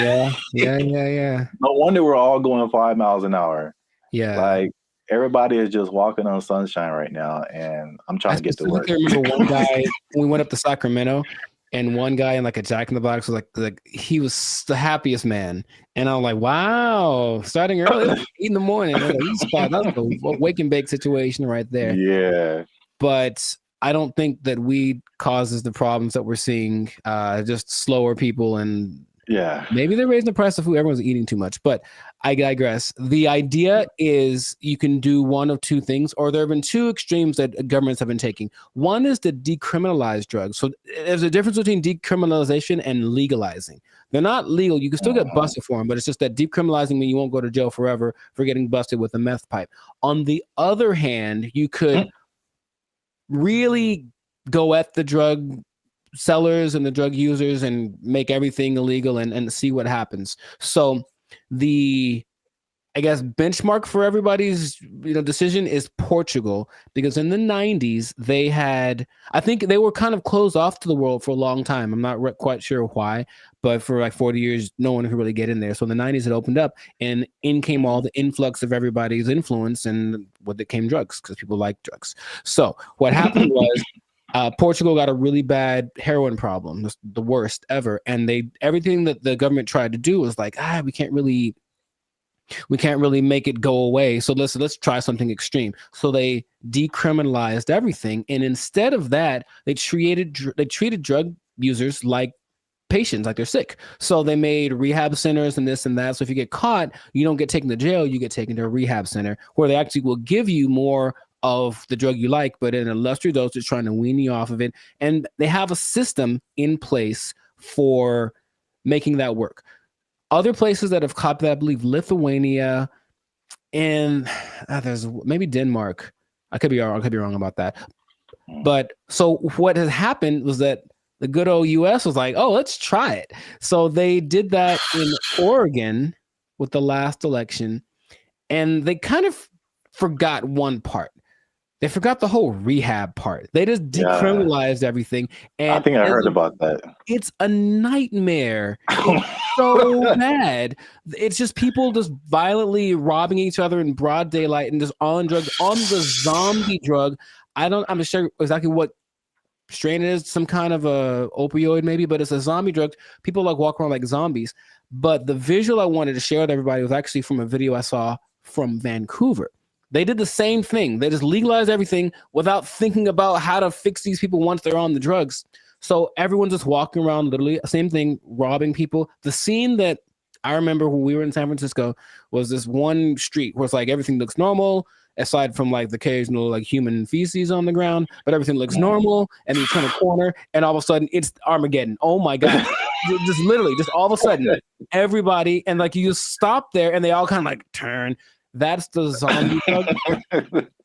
Yeah. No wonder we're all going 5 miles an hour. Yeah. Like everybody is just walking on sunshine right now, and I'm trying to get to work. I remember one guy when we went up to Sacramento, and one guy in like a Jack in the Box was like he was the happiest man, and I'm like, wow, starting early, 8 in the morning, that's a wake and bake situation right there. Yeah, but I don't think that weed causes the problems that we're seeing. Just slower people, and yeah, maybe they're raising the price of food. Everyone's eating too much, but I digress. The idea is you can do one of two things, or there have been two extremes that governments have been taking. One is to decriminalize drugs. So there's a difference between decriminalization and legalizing. They're not legal. You can still get busted for them, but it's just that decriminalizing means you won't go to jail forever for getting busted with a meth pipe. On the other hand, you could really go at the drug sellers and the drug users and make everything illegal and see what happens. So the I guess benchmark for everybody's decision is Portugal, because in the 90s they had, I think they were kind of closed off to the world for a long time. I'm not quite sure why, but for like 40 years no one could really get in there. So in the 90s it opened up, and in came all the influx of everybody's influence, and with it came drugs, because people like drugs. So what happened was Portugal got a really bad heroin problem, the worst ever, and everything that the government tried to do was like, we can't really make it go away. So let's try something extreme. So they decriminalized everything, and instead of that, they treated drug users like patients, like they're sick. So they made rehab centers and this and that. So if you get caught, you don't get taken to jail, you get taken to a rehab center where they actually will give you more of the drug you like, but in a lesser dosage, trying to wean you off of it. And they have a system in place for making that work. Other places that have copied that, I believe Lithuania, and there's maybe Denmark. I could be wrong about that. But so what has happened was that the good old US was like, oh, let's try it. So they did that in Oregon with the last election, and they kind of forgot one part. They forgot the whole rehab part. They just decriminalized everything. And I think I heard about that. It's a nightmare. It's so bad. It's just people just violently robbing each other in broad daylight and just on drugs, on the zombie drug. I'm not sure exactly what strain it is, some kind of a opioid maybe, but it's a zombie drug. People like walk around like zombies. But the visual I wanted to share with everybody was actually from a video I saw from Vancouver. They did the same thing. They just legalized everything without thinking about how to fix these people once they're on the drugs. So everyone's just walking around, literally, same thing, robbing people. The scene that I remember when we were in San Francisco was this one street where it's like everything looks normal, aside from like the occasional like human feces on the ground, but everything looks normal. And then you turn a corner, and all of a sudden it's Armageddon. Oh my God. Just literally, just all of a sudden, everybody, and like you just stop there, and they all kind of like turn. That's the zombie drug.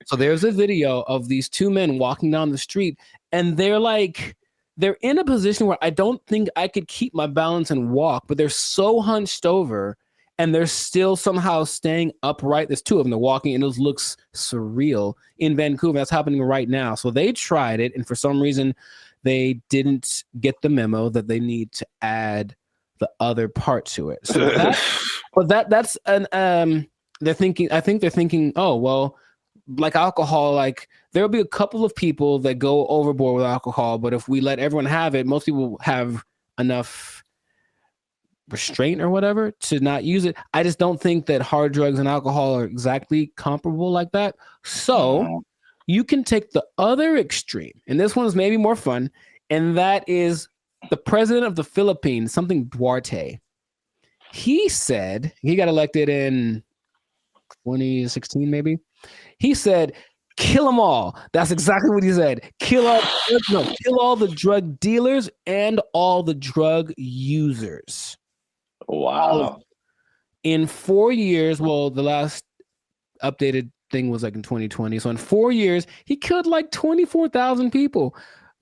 So there's a video of these two men walking down the street, and they're in a position where I don't think I could keep my balance and walk, but they're so hunched over, and they're still somehow staying upright. There's two of them, they're walking, and it looks surreal in Vancouver. That's happening right now. So they tried it, and for some reason they didn't get the memo that they need to add the other part to it. So that's an I think they're thinking, oh, well, like alcohol, like there'll be a couple of people that go overboard with alcohol, but if we let everyone have it, most people have enough restraint or whatever to not use it. I just don't think that hard drugs and alcohol are exactly comparable like that. So you can take the other extreme, and this one is maybe more fun, and that is the president of the Philippines, something Duarte. He said, he got elected in 2016 maybe. He said, kill them all. That's exactly what he said. Kill all the drug dealers and all the drug users. Wow. In 4 years, well, the last updated thing was like in 2020. So in 4 years, he killed like 24,000 people.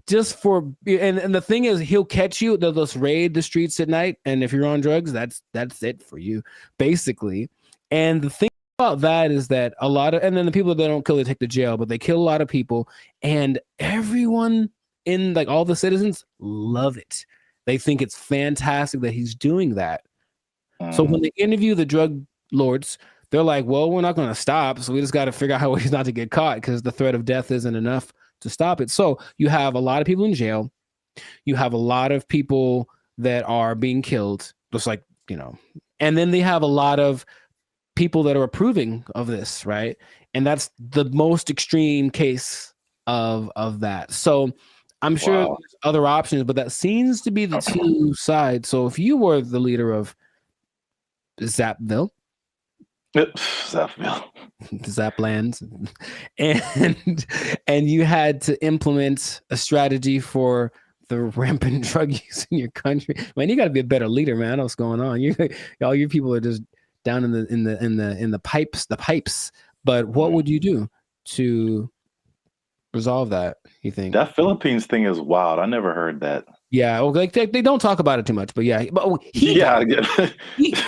Just for, and the thing is, he'll catch you. They'll just raid the streets at night, and if you're on drugs, that's it for you, basically. And the thing about that is that a lot of, and then the people that don't kill, they take to jail, but they kill a lot of people, and everyone in, like, all the citizens love it. They think it's fantastic that he's doing that. So when they interview the drug lords, they're like, well, we're not going to stop, so we just got to figure out how he's not to get caught, because the threat of death isn't enough to stop it. So you have a lot of people in jail. You have a lot of people that are being killed, just like, and then they have a lot of people that are approving of this, right? And that's the most extreme case of that. So I'm sure there's other options, but that seems to be the two sides. So if you were the leader of Zapville, Zaplands, and you had to implement a strategy for the rampant drug use in your country, man, you got to be a better leader, man. I know what's going on. All your people are just down in the pipes. But what would you do to resolve that, you think? That Philippines thing is wild. I never heard that. Yeah, well, they don't talk about it too much, but yeah, but he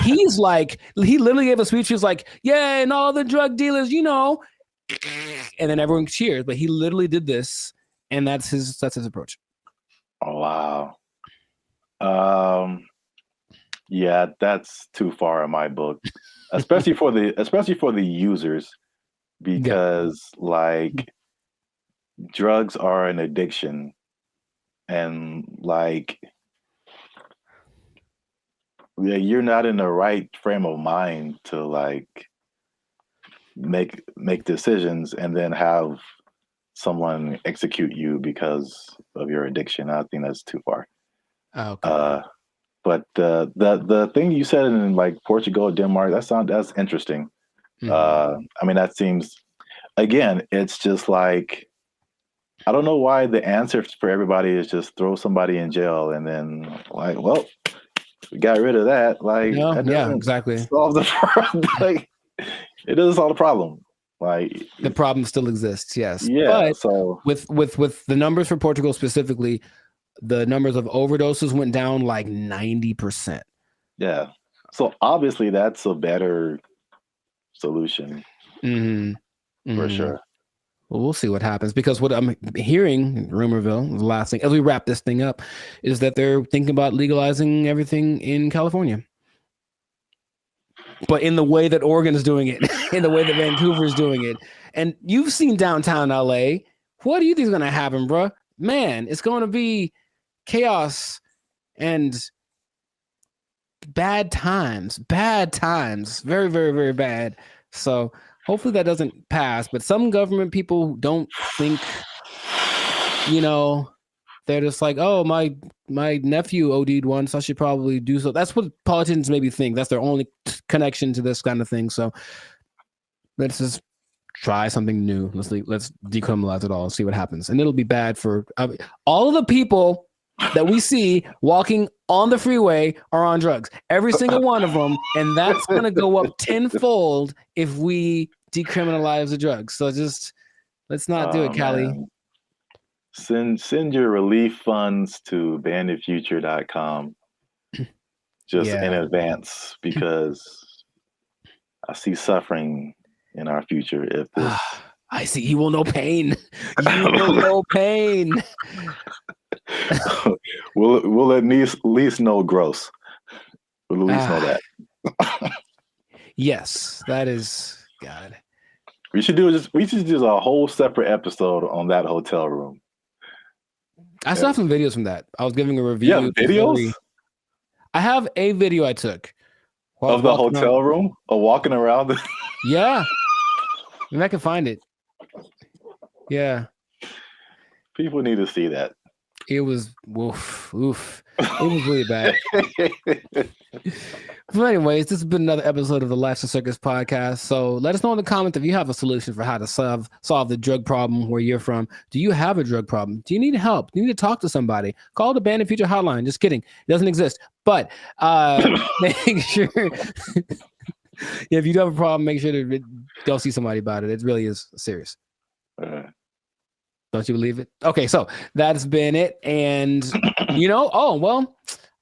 he's like, he literally gave a speech. He was like, "Yeah, and all the drug dealers, and then everyone cheers." But he literally did this, and that's his approach. Oh, wow. Yeah, that's too far in my book, especially for the users, because like drugs are an addiction, and like you're not in the right frame of mind to like make decisions and then have someone execute you because of your addiction. I think that's too far. Okay. But the thing you said in like Portugal, Denmark, that's interesting. I mean, that seems, again, it's just like, I don't know why the answer for everybody is just throw somebody in jail and then like, well, we got rid of that. Like, No, that yeah, doesn't exactly. solve the problem. Like, it doesn't solve the problem. Like, The problem still exists, yes. yeah. But So with the numbers for Portugal specifically, the numbers of overdoses went down like 90%. yeah. So obviously that's a better solution for sure. Well, we'll see what happens, because what I'm hearing in Rumorville, the last thing as we wrap this thing up, is that they're thinking about legalizing everything in California. But in the way that Oregon's doing it, in the way that Vancouver's doing it. And you've seen downtown LA. What do you think is going to happen, bro? Man, it's going to be chaos and bad times. Very, very, very bad. So hopefully that doesn't pass. But some government people don't think, they're just like, oh, my nephew OD'd once, I should probably do so. That's what politicians maybe think. That's their only connection to this kind of thing. So let's just try something new. Let's decriminalize it all and see what happens. And it'll be bad for all of the people that we see walking on the freeway are on drugs. Every single one of them. And that's going to go up tenfold if we decriminalize the drugs. So just let's not do it, Callie. Man. Send your relief funds to banditfuture.com just in advance, because I see suffering in our future if this. I see. You will know pain. You will know pain. We'll at least know gross. We'll at least know that. Yes, that is God. We should do a whole separate episode on that hotel room. I still have some videos from that. I was giving a review. Yeah, videos? I have a video I took of the hotel room, or walking around. Yeah. Maybe I can find it. Yeah. People need to see that. It was oof. It was really bad. But anyways, this has been another episode of the Life's a Circus podcast. So let us know in the comments if you have a solution for how to solve the drug problem where you're from. Do you have a drug problem? Do you need help? Do you need to talk to somebody? Call the Bandit Future hotline. Just kidding. It doesn't exist. But make sure if you do have a problem, make sure to go see somebody about it. It really is serious. Don't you believe it? Okay, so that's been it. And oh well,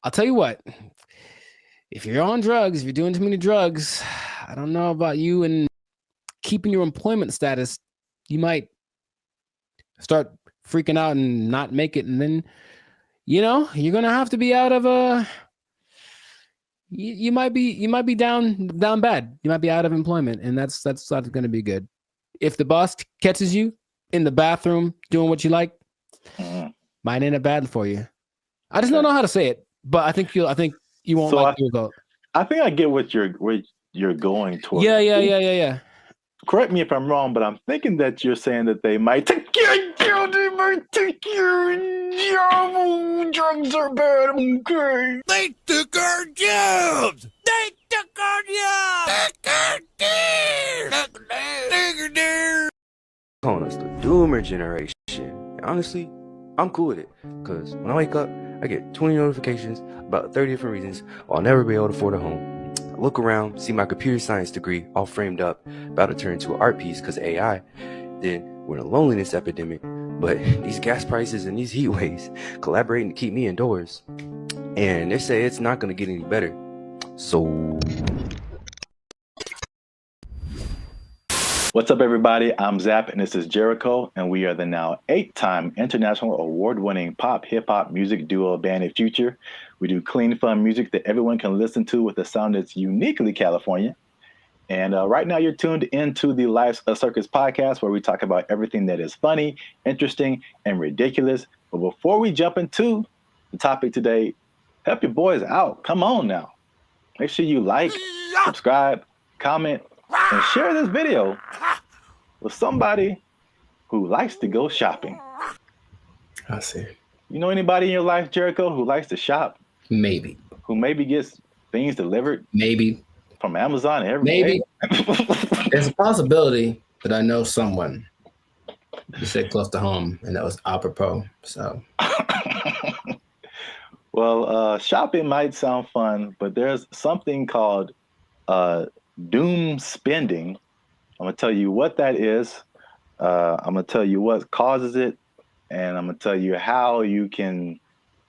I'll tell you what. If you're on drugs, if you're doing too many drugs, I don't know about you and keeping your employment status, you might start freaking out and not make it. And then, you're going to have to be out of you might be down bad. You might be out of employment, and that's not going to be good. If the boss catches you in the bathroom doing what you like, might end up bad for you. I just don't know how to say it, but I think you won't like the result. I think I get what you're going towards. Yeah. Correct me if I'm wrong, but I'm thinking that you're saying that they might take your job. Drugs are bad. Okay. They took our jobs. They took our jobs. Calling us the Doomer generation. And honestly, I'm cool with it, because when I wake up, I get 20 notifications about 30 different reasons I'll never be able to afford a home. I look around, see my computer science degree all framed up, about to turn into an art piece because of AI. Then, we're in a loneliness epidemic. but these gas prices and these heat waves collaborating to keep me indoors. And they say it's not going to get any better. So What's up, everybody? I'm Zap, and this is Jericho, and we are the now 8-time international award-winning pop hip-hop music duo band of future. We do clean, fun music that everyone can listen to with a sound that's uniquely California. And right now, you're tuned into the Life's a Circus podcast, where we talk about everything that is funny, interesting, and ridiculous. But before we jump into the topic today, help your boys out. Come on now. Make sure you like, subscribe, comment, and share this video with somebody who likes to go shopping. I see. You know anybody in your life, Jericho, who likes to shop? Maybe. Who maybe gets things delivered Maybe. from Amazon every Maybe. day? There's a possibility that I know someone who said close to home, and that was apropos. So, Well, shopping might sound fun, but there's something called doom spending. I'm going to tell you what that is. I'm going to tell you what causes it, and I'm going to tell you how you can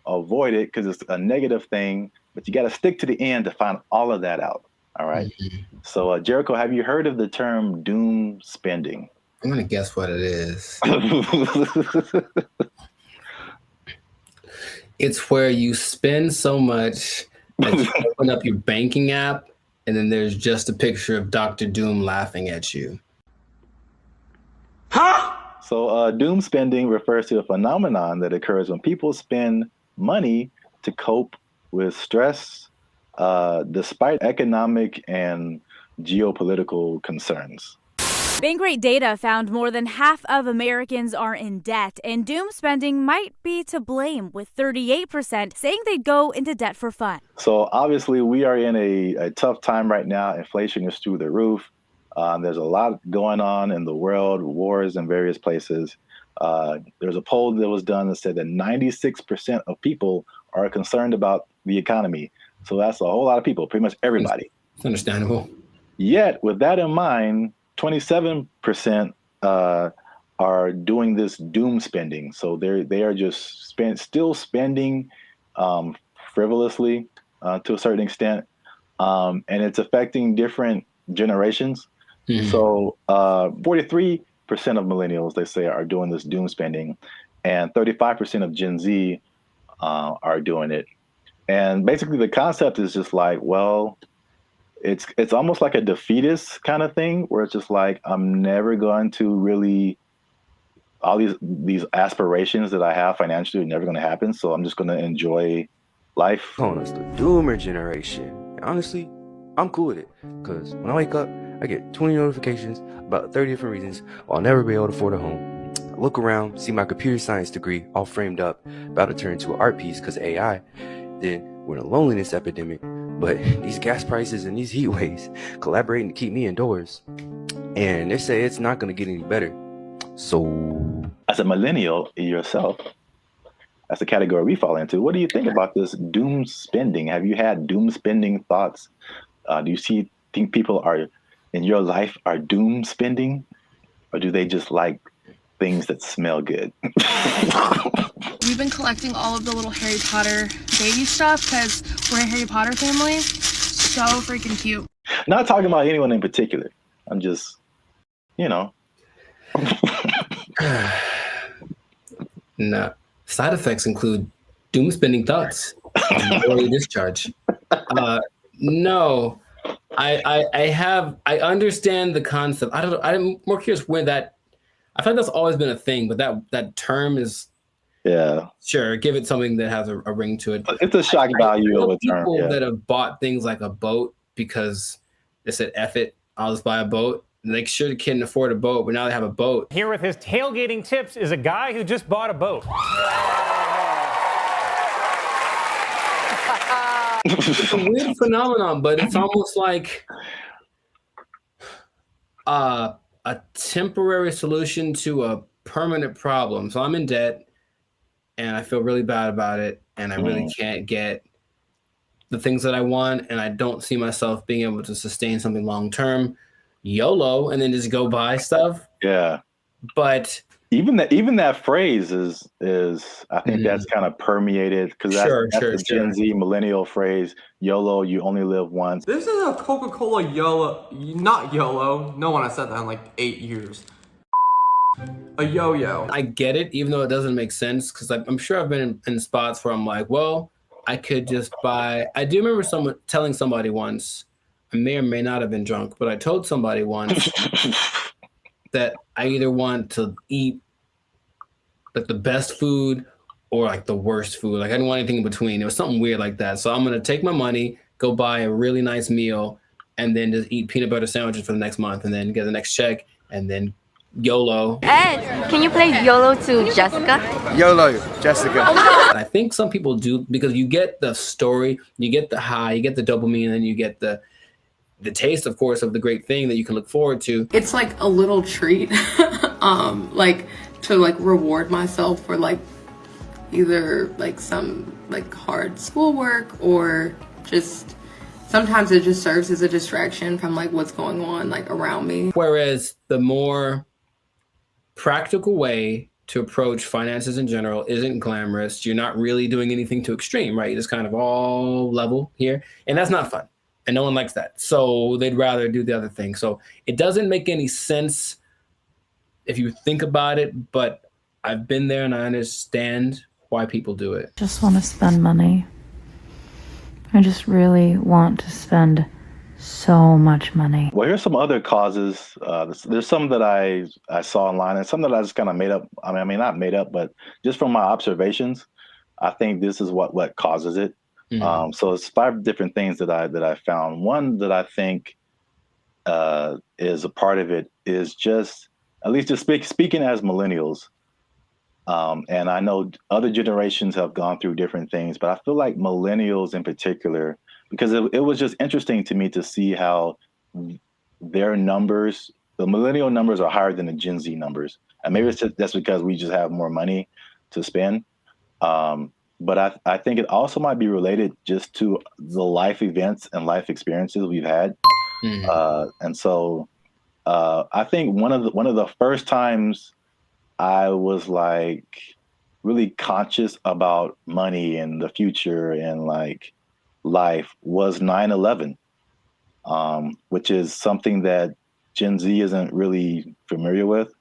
avoid it, because it's a negative thing, but you got to stick to the end to find all of that out. All right. mm-hmm. So, Jericho, have you heard of the term doom spending? I'm going to guess what it is. It's where you spend so much that you open up your banking app, and then there's just a picture of Dr. Doom laughing at you. So doom spending refers to a phenomenon that occurs when people spend money to cope with stress, despite economic and geopolitical concerns. Bankrate data found more than half of Americans are in debt, and doom spending might be to blame, with 38% saying they'd go into debt for fun. So obviously we are in a tough time right now. Inflation is through the roof. There's a lot going on in the world, wars in various places. There's a poll that was done that said that 96% of people are concerned about the economy. So that's a whole lot of people, pretty much everybody. It's understandable. Yet, with that in mind, 27% are doing this doom spending. So they are just still spending frivolously to a certain extent, and it's affecting different generations. Mm-hmm. So 43% of millennials, they say, are doing this doom spending, and 35% of Gen Z are doing it. And basically, the concept is just like, well, it's almost like a defeatist kind of thing, where it's just like, I'm never going to really, all these aspirations that I have financially are never going to happen. So I'm just going to enjoy life. calling us the doomer generation. Honestly, I'm cool with it, because when I wake up, I get 20 notifications about 30 different reasons I'll never be able to afford a home. I look around, see my computer science degree all framed up, about to turn into an art piece because of AI. Then we're in a loneliness epidemic, but these gas prices and these heat waves collaborating to keep me indoors. And they say it's not going to get any better. So, as a millennial yourself, that's the category we fall into. What do you think about this doom spending? Have you had doom spending thoughts? Do you think people are in your life are doom spending, or do they just like things that smell good? We've been collecting all of the little Harry Potter baby stuff because we're a Harry Potter family. So freaking cute. Not talking about anyone in particular. I'm just, No. Side effects include doom spending thoughts and early discharge. No, I understand the concept. I'm more curious where that. I feel like that's always been a thing, but that term is. Yeah. Sure, give it something that has a ring to it. It's a shock value of a term. People that have bought things like a boat because they said, F it, I'll just buy a boat. And they sure couldn't afford a boat, but now they have a boat. Here with his tailgating tips is a guy who just bought a boat. It's a weird phenomenon, but it's almost like a temporary solution to a permanent problem. So I'm in debt, and I feel really bad about it, and I really can't get the things that I want, and I don't see myself being able to sustain something long term. YOLO, and then just go buy stuff. Yeah. But even that phrase is I think that's kind of permeated because that's the Gen Z millennial phrase. YOLO, you only live once. This is a Coca-Cola YOLO, not YOLO. No one has said that in like 8 years. A yo-yo. I get it, even though it doesn't make sense, because I'm sure I've been in spots where I'm like, well, I could just buy. I do remember telling somebody once, I may or may not have been drunk, but I told somebody once that I either want to eat like the best food or like the worst food. Like I didn't want anything in between. It was something weird like that. So I'm gonna take my money, go buy a really nice meal, and then just eat peanut butter sandwiches for the next month, and then get the next check, and then YOLO. Ed, can you play YOLO to Jessica? YOLO, Jessica. I think some people do because you get the story, you get the high, you get the dopamine, and you get the taste, of course, of the great thing that you can look forward to. It's like a little treat, like to like reward myself for like either like some like hard schoolwork or just sometimes it just serves as a distraction from like what's going on like around me. Whereas the more practical way to approach finances in general isn't glamorous. You're not really doing anything too extreme, right? You're just kind of all level here, and that's not fun. And no one likes that. So they'd rather do the other thing. So it doesn't make any sense if you think about it, but I've been there and I understand why people do it. Just want to spend money. I just really want to spend so much money. Well, here's some other causes. There's some that I saw online and some that I just kind of made up. I mean, not made up, but just from my observations, I think this is what causes it. Mm-hmm. So it's 5 different things that I found. One that I think is a part of it is just, at least just speaking as millennials, and I know other generations have gone through different things, but I feel like millennials in particular, because it was just interesting to me to see how their numbers, the millennial numbers are higher than the Gen Z numbers. And maybe it's just, that's because we just have more money to spend. But I think it also might be related just to the life events and life experiences we've had. Mm-hmm. And so I think one of the first times I was like really conscious about money and the future and like life was 9/11, which is something that Gen Z isn't really familiar with.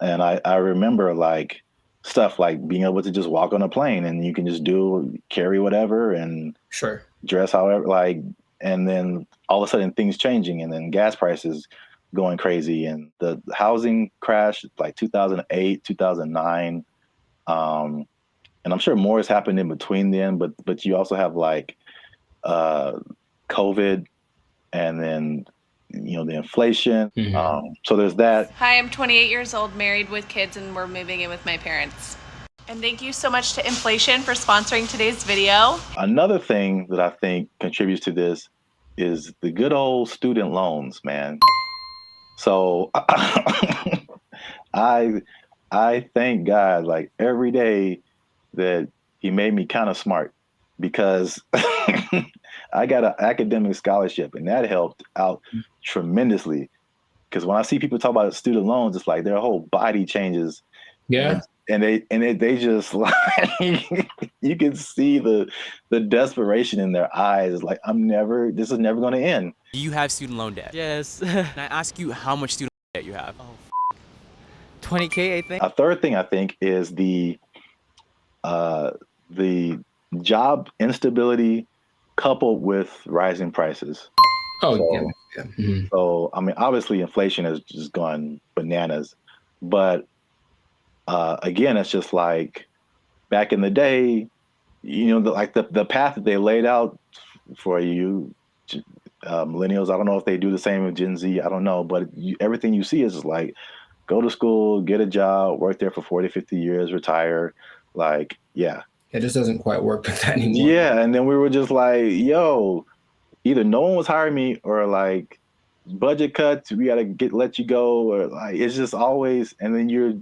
And I remember like stuff like being able to just walk on a plane and you can just carry whatever and sure dress however, like, and then all of a sudden things changing and then gas prices going crazy and the housing crash like 2008, 2009. And I'm sure more has happened in between then, but you also have like COVID and then, you know, the inflation. Mm-hmm. So there's that. Hi, I'm 28 years old, married with kids, and we're moving in with my parents. And thank you so much to inflation for sponsoring today's video. Another thing that I think contributes to this is the good old student loans, man. So I thank God like every day that he made me kind of smart, because I got an academic scholarship and that helped out tremendously. Because when I see people talk about student loans, it's like their whole body changes. Yeah. And they just like, you can see the desperation in their eyes. It's like, this is never going to end. Do you have student loan debt? Yes. Can I ask you how much student loan debt you have? Oh, 20K, I think. A third thing I think is the job instability coupled with rising prices. Oh, so, yeah. Mm-hmm. So, I mean, obviously inflation has just gone bananas, but again, it's just like back in the day, you know, the path that they laid out for you, millennials, I don't know if they do the same with Gen Z, I don't know, but everything you see is just like, go to school, get a job, work there for 40, 50 years, retire. Like, yeah. It just doesn't quite work like that anymore. Yeah, and then we were just like, yo, either no one was hiring me or like budget cuts, we gotta let you go, or like it's just always, and then you're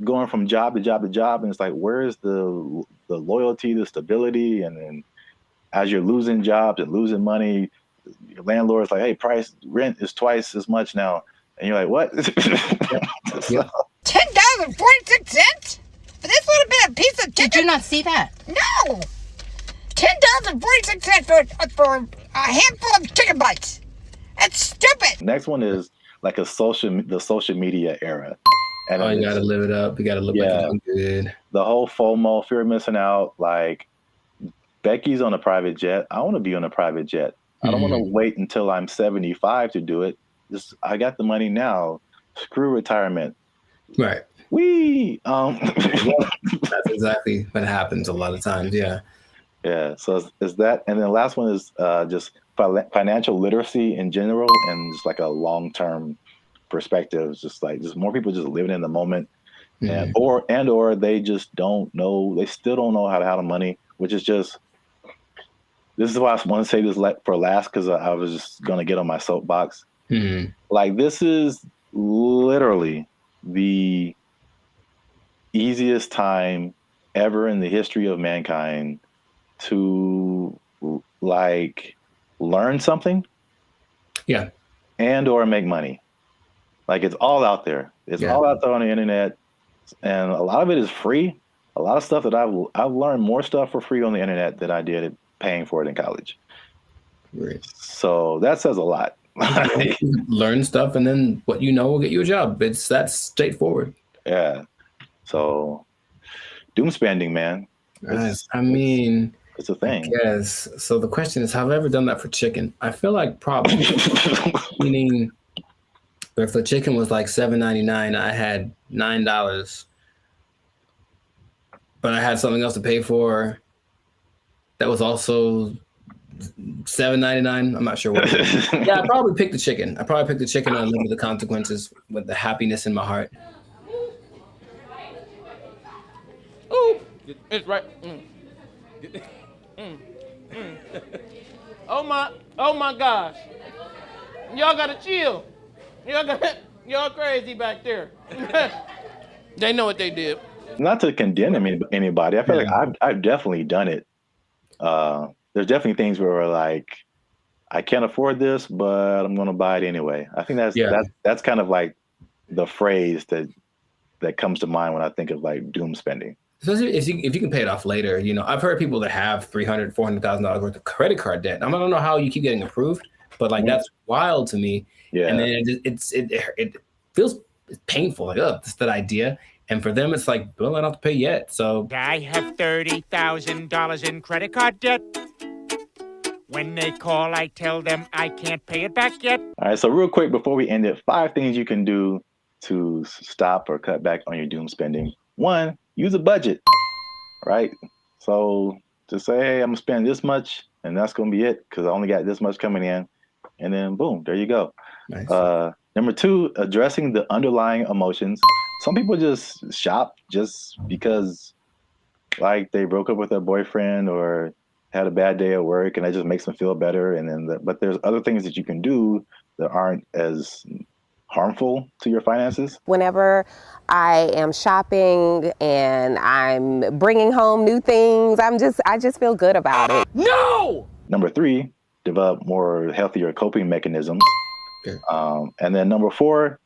going from job to job to job, and it's like, where's the loyalty, the stability? And then as you're losing jobs and losing money, your landlord's like, hey, rent is twice as much now, and you're like, what? Yep. $10 $10.46? This would have been a piece of chicken. Did you not see that? No! $10.46 for a handful of chicken bites. That's stupid. Next one is like the social media era. And Oh, you gotta live it up. You gotta look like you're doing good. The whole FOMO, fear of missing out. Like Becky's on a private jet. I want to be on a private jet. I don't want to wait until I'm 75 to do it. I got the money now. Screw retirement. Right. That's exactly what happens a lot of times. Yeah. Yeah. So is that, and then the last one is just financial literacy in general, and just like a long-term perspective. Just more people just living in the moment, and or they just don't know. They still don't know how to handle money, which is just. This is why I want to say this for last, because I was just gonna get on my soapbox. Like, this is literally the easiest time ever in the history of mankind to like learn something, and or make money. Like, it's all out there. It's all out there on the internet, and a lot of it is free. A lot of stuff that I've learned more stuff for free on the internet than I did paying for it in college. Right. So that says a lot. Learn stuff, and then what you know will get you a job. That's straightforward. Yeah. So doom spending, man. It's a thing. Yes. So the question is, have I ever done that for chicken? I feel like probably. Meaning, if the chicken was like $7.99, I had $9, but I had something else to pay for. That was also $7.99. I'm not sure what. Yeah, I probably picked the chicken. I probably picked the chicken and live with the consequences with the happiness in my heart. Ooh, it's right. Oh my gosh. Y'all gotta chill. Y'all crazy back there. They know what they did. Not to condemn anybody. I feel like I've definitely done it. There's definitely things where we're like, I can't afford this, but I'm going to buy it anyway. I think that's kind of like the phrase that comes to mind when I think of like doom spending. Especially if you can pay it off later. You know, I've heard people that have $300,000, $400,000 worth of credit card debt. I don't know how you keep getting approved, but like that's wild to me. Yeah. And then it feels painful. Like, oh, that's that idea. And for them, it's like, well, I don't have to pay yet. So I have $30,000 in credit card debt. When they call, I tell them I can't pay it back yet. All right. So real quick, before we end it, 5 things you can do to stop or cut back on your doom spending. 1, use a budget, right? So just say, hey, I'm gonna spend this much and that's gonna be it because I only got this much coming in. And then boom, there you go. Nice. Number 2, addressing the underlying emotions. Some people just shop just because like they broke up with their boyfriend or had a bad day at work and that just makes them feel better. And then, but there's other things that you can do that aren't as harmful to your finances. Whenever I am shopping and I'm bringing home new things, I just feel good about it. No! Number 3, develop more healthier coping mechanisms. Okay. And then number 4,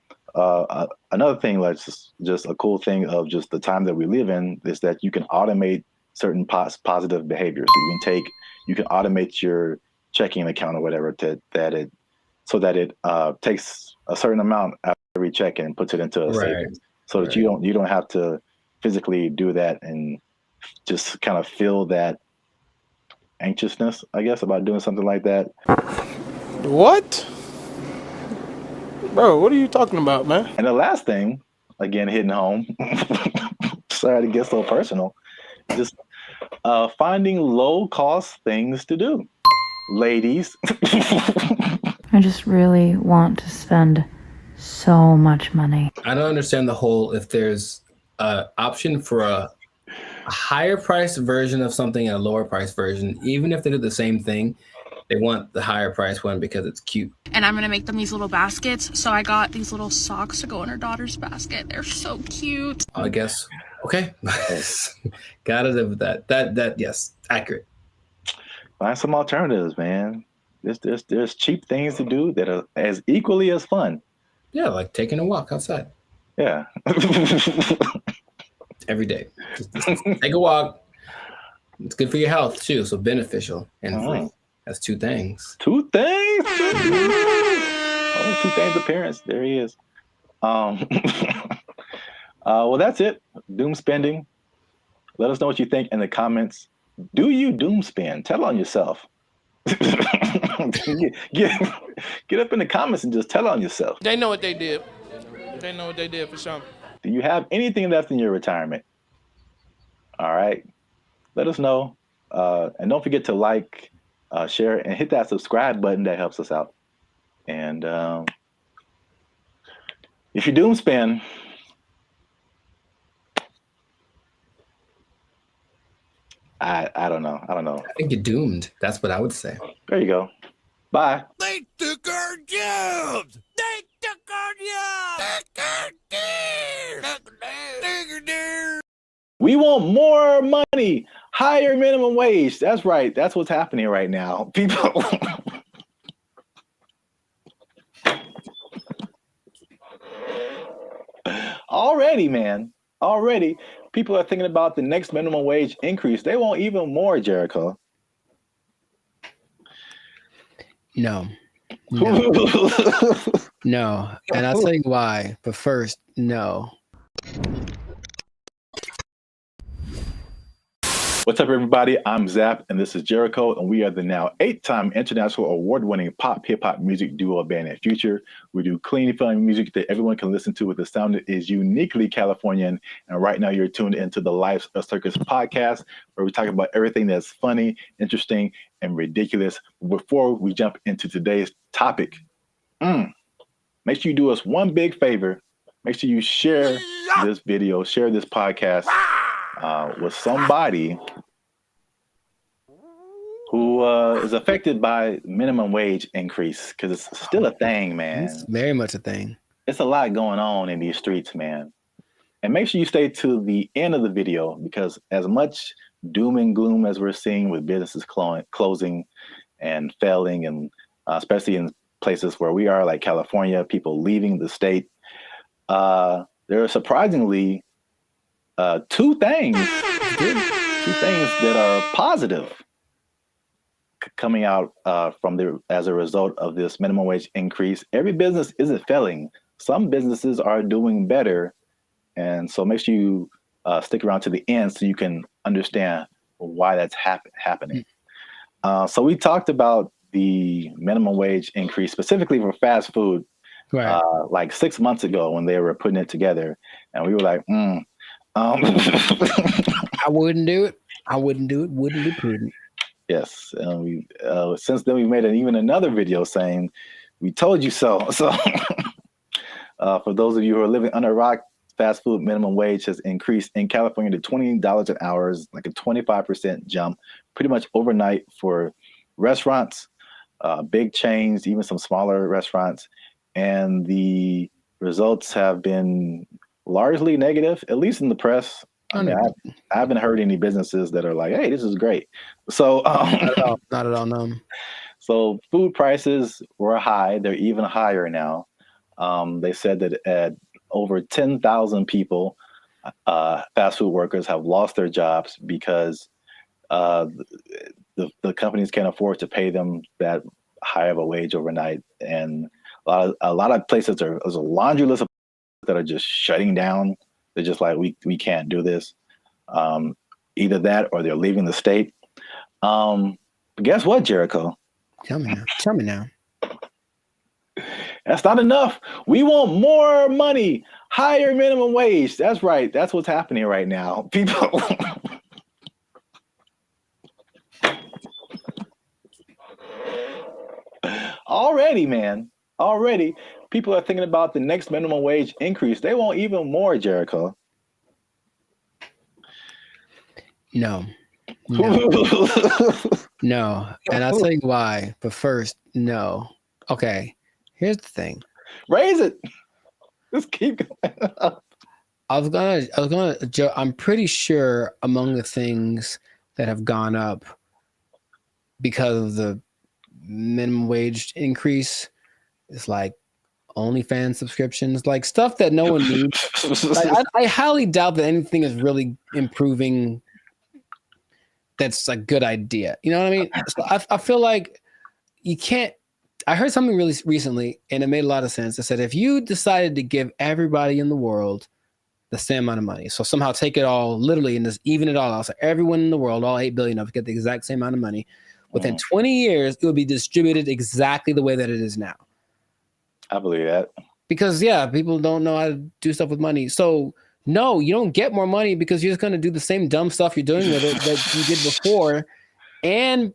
another thing that's just a cool thing of just the time that we live in is that you can automate certain positive behaviors. So you can automate your checking account or whatever so that it takes a certain amount after every check and puts it into a savings, so that you don't have to physically do that and just kind of feel that anxiousness, I guess, about doing something like that. What? Bro, what are you talking about, man? And the last thing, again, hitting home, sorry to get so personal, just finding low-cost things to do. Ladies. I just really want to spend so much money. I don't understand the whole, if there's an option for a higher price version of something and a lower price version, even if they do the same thing, they want the higher price one because it's cute. And I'm gonna make them these little baskets. So I got these little socks to go in her daughter's basket. They're so cute. I guess. Okay. Gotta live with that. That yes, accurate. Find some alternatives, man. There's cheap things to do that are as equally as fun. Yeah, like taking a walk outside. Yeah. Every day. Just take a walk. It's good for your health too. So beneficial and free. That's two things. Two things. Oh, two things appearance. There he is. Well, that's it. Doom spending. Let us know what you think in the comments. Do you doom spend? Tell on yourself. get up in the comments and just tell on yourself. They know what they did. They know what they did for sure. Do you have anything left in your retirement? All right. Let us know. And don't forget to like, share, and hit that subscribe button. That helps us out. And if you doom spend, I don't know. I think you're doomed. That's what I would say. There you go. Bye. They took our jobs. They took our jobs. We want more money, higher minimum wage. That's right. That's what's happening right now. People. Already, man. Already, people are thinking about the next minimum wage increase. They want even more, Jericho. No. No. And I'll tell you why. But first, no. What's up, everybody? I'm Zap, and this is Jericho, and we are the now 8-time international award-winning pop hip-hop music duo band and future. We do clean, fun music that everyone can listen to with a sound that is uniquely Californian. And right now, you're tuned into the Life of Circus podcast, where we talk about everything that's funny, interesting, and ridiculous. Before we jump into today's topic, make sure you do us one big favor. Make sure you share this video, share this podcast with somebody who is affected by minimum wage increase, because it's still a thing, man. It's very much a thing. It's a lot going on in these streets, man. And make sure you stay to the end of the video, because as much doom and gloom as we're seeing with businesses closing and failing, and especially in places where we are, like California, people leaving the state, there are surprisingly two things that are positive coming out as a result of this minimum wage increase. Every business isn't failing. Some businesses are doing better. And so make sure you stick around to the end so you can understand why that's happening. So we talked about the minimum wage increase specifically for fast food, right, like 6 months ago when they were putting it together. And we were like, I wouldn't do it. I wouldn't do it. Wouldn't be prudent. Yes. We since then we made even another video saying, we told you so. So for those of you who are living under a rock, fast food minimum wage has increased in California to $20 an hour, like a 25% jump, pretty much overnight for restaurants, big chains, even some smaller restaurants. And the results have been largely negative, at least in the press. I mean, I haven't heard any businesses that are like, hey, this is great. So not at all, no. So food prices were high. They're even higher now. They said that at over 10,000 people, fast food workers have lost their jobs because the companies can't afford to pay them that high of a wage overnight. And a lot of places there's a laundry list of that are just shutting down. They're just like, we can't do this. Either that or they're leaving the state. But guess what, Jericho? Tell me now. That's not enough. We want more money, higher minimum wage. That's right. That's what's happening right now. People. Already, man. Already, people are thinking about the next minimum wage increase. They want even more, Jericho. No. No. And I'll tell you why. But first, no. Okay. Here's the thing. Raise it. Just keep going. I'm pretty sure among the things that have gone up because of the minimum wage increase, it's like OnlyFans subscriptions, like stuff that no one needs. Like, I highly doubt that anything is really improving. That's a good idea. You know what I mean? So I feel like you can't. I heard something really recently, and it made a lot of sense. It said if you decided to give everybody in the world the same amount of money, so somehow take it all literally and just even it all out, so everyone in the world, all 8 billion of us, get the exact same amount of money. Within 20 years, it would be distributed exactly the way that it is now. I believe that. Because people don't know how to do stuff with money. So no, you don't get more money because you're just going to do the same dumb stuff you're doing with it that you did before. And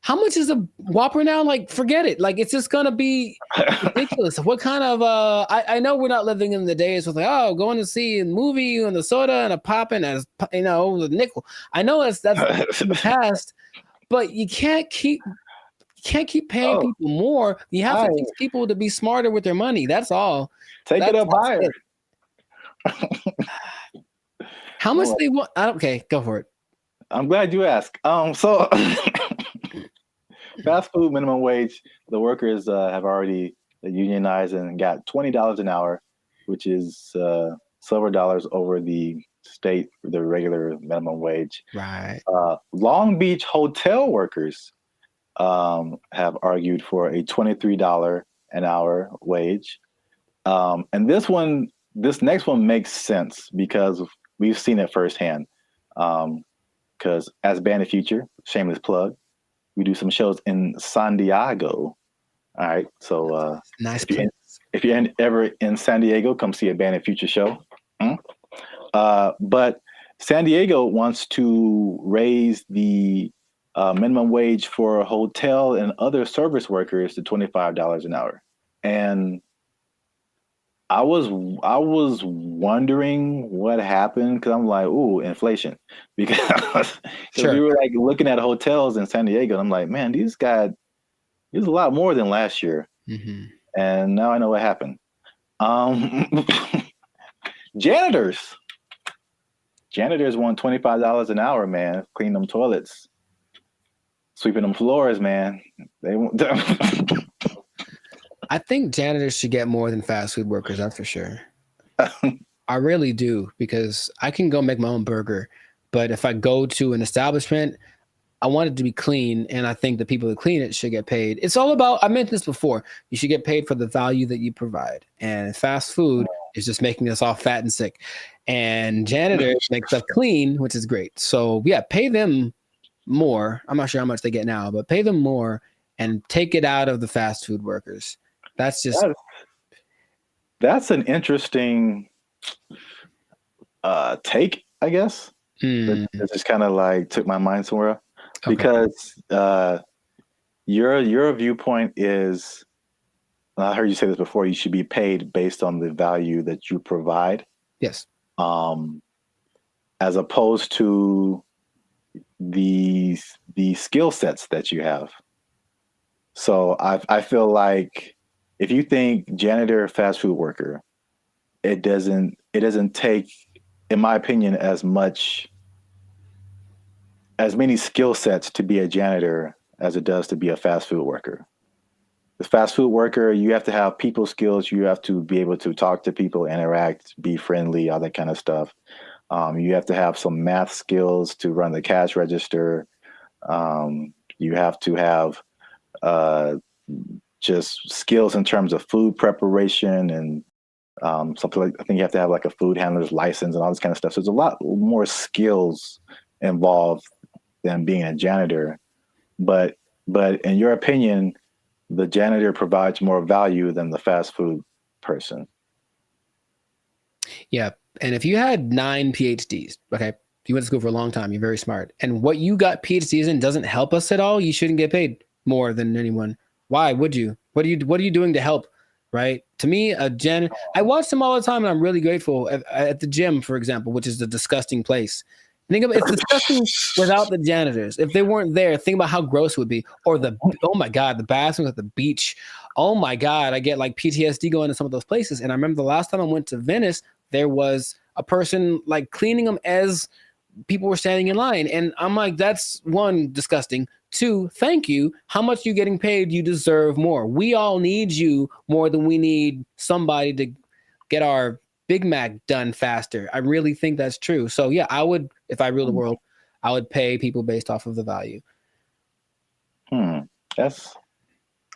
how much is a Whopper now? Like, forget it. Like, it's just going to be ridiculous. What kind of, I know we're not living in the days with like, going to see a movie and the soda and a pop and a nickel. I know that's in the past, but you can't keep paying people more. You have to teach people to be smarter with their money. That's all. Take it up higher. How much they want? Okay, go for it. I'm glad you asked. So fast food minimum wage, the workers have already unionized and got $20 an hour, which is silver dollars over the regular minimum wage. Right. Long Beach hotel workers have argued for a $23 an hour wage. And this next one makes sense because we've seen it firsthand. Because as Band of Future, shameless plug, we do some shows in San Diego. All right. So nice. If you're ever in San Diego, come see a Band of Future show. But San Diego wants to raise the minimum wage for hotel and other service workers to $25 an hour. And I was wondering what happened because I'm like, ooh, inflation. Because we were like looking at hotels in San Diego, and I'm like, man, these got a lot more than last year. Mm-hmm. And now I know what happened. Janitors want $25 an hour, man. Clean them toilets, sweeping them floors, man. They want. I think janitors should get more than fast food workers. That's for sure. I really do, because I can go make my own burger, but if I go to an establishment, I want it to be clean, and I think the people that clean it should get paid. It's all about, I mentioned this before, you should get paid for the value that you provide. And fast food is just making us all fat and sick. And janitors make stuff clean, which is great. So yeah, pay them more. I'm not sure how much they get now, but pay them more and take it out of the fast food workers. That's just... That's an interesting take, I guess. It just kind of like took my mind somewhere. Okay. Because your viewpoint is, I heard you say this before, you should be paid based on the value that you provide. Yes. As opposed to the skill sets that you have. So I feel like if you think janitor, fast food worker, it doesn't take, in my opinion, as many skill sets to be a janitor as it does to be a fast food worker. The fast food worker, you have to have people skills. You have to be able to talk to people, interact, be friendly, all that kind of stuff. You have to have some math skills to run the cash register. You have to have just skills in terms of food preparation and something like, I think you have to have like a food handler's license and all this kind of stuff. So there's a lot more skills involved than being a janitor. But in your opinion, the janitor provides more value than the fast food person. Yeah. And if you had 9 PhDs, okay, you went to school for a long time, you're very smart, and what you got PhDs in doesn't help us at all, you shouldn't get paid more than anyone. Why would you? What are you doing to help? Right? To me, a janitor, I watch them all the time, and I'm really grateful. At the gym, for example, which is a disgusting place. Think about it's disgusting without the janitors. If they weren't there, think about how gross it would be. Or oh my God, the bathrooms at the beach. Oh my God, I get like PTSD going to some of those places. And I remember the last time I went to Venice, there was a person like cleaning them as people were standing in line. And I'm like, that's one, disgusting. 2, thank you. How much you getting paid? You deserve more. We all need you more than we need somebody to get our Big Mac done faster. I really think that's true. So yeah, I would, if I ruled the world, I would pay people based off of the value.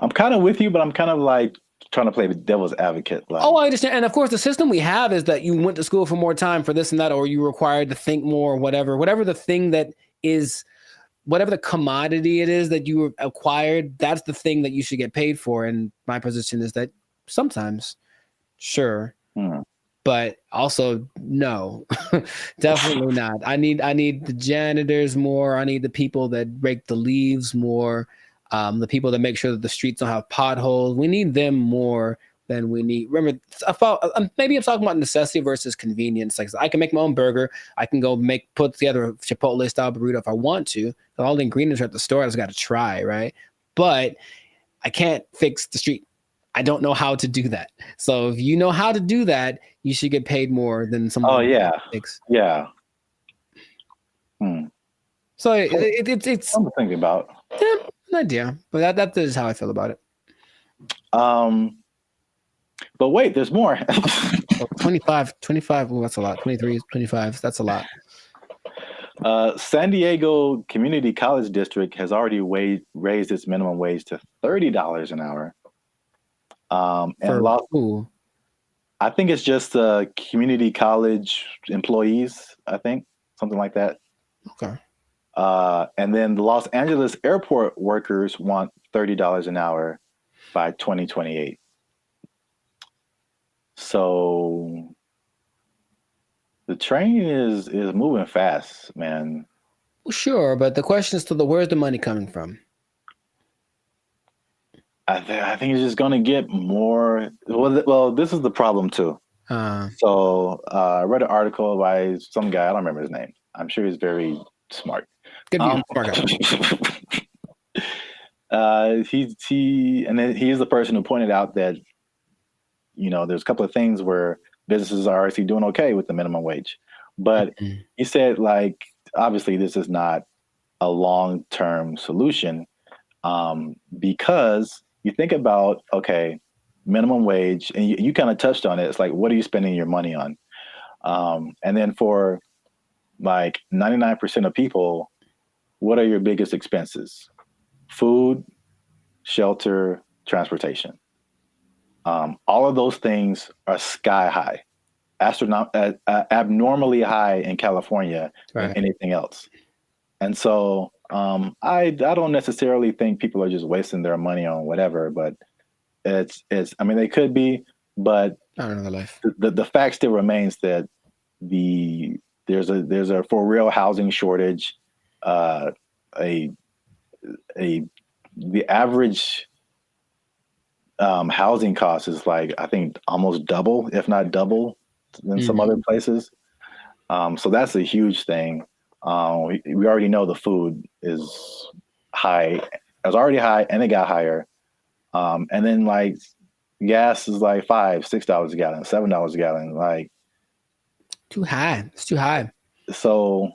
I'm kind of with you, but I'm kind of like trying to play the devil's advocate. Like, Oh, I understand. And of course, the system we have is that you went to school for more time for this and that, or you were required to think more, whatever the thing that is, whatever the commodity it is that you acquired, that's the thing that you should get paid for. And my position is that sometimes, sure, but also no, definitely not. I need the janitors more. I need the people that rake the leaves more. The people that make sure that the streets don't have potholes. We need them more than we need. Remember, maybe I'm talking about necessity versus convenience. Like, I can make my own burger. I can go put together a Chipotle style burrito if I want to. All the ingredients are at the store. I just got to try, right? But I can't fix the street. I don't know how to do that. So if you know how to do that, you should get paid more than someone. Oh yeah, yeah. So it's something to think about. Yeah, an idea, but that is how I feel about it. But wait, there's more. 25. Oh, that's a lot. 23, 25. That's a lot. San Diego Community College District has already raised its minimum wage to $30 an hour. And I think it's just community college employees. I think something like that. Okay. And then the Los Angeles airport workers want $30 an hour by 2028. So the train is moving fast, man. Well, sure, but the question is where's the money coming from? I think it's just going to get more. Well, this is the problem too. So I read an article by some guy. I don't remember his name. I'm sure he's very smart. Good view, smart guy. He's the person who pointed out that, there's a couple of things where businesses are actually doing okay with the minimum wage, but he said, like, obviously this is not a long-term solution, because you think about, okay, minimum wage, and you kind of touched on it. It's like, what are you spending your money on? And then for like 99% of people, what are your biggest expenses? Food, shelter, transportation. All of those things are sky high, abnormally high in California than anything else. And so I don't necessarily think people are just wasting their money on whatever, but I mean, they could be, but I don't know the life. The fact still remains that there's a for real housing shortage. The average housing cost is like, I think almost double, if not double, than some other places. So that's a huge thing. We already know the food is high. It was already high, and it got higher. And then like gas is like $5, $6 a gallon, $7 a gallon. Like, too high. It's too high. So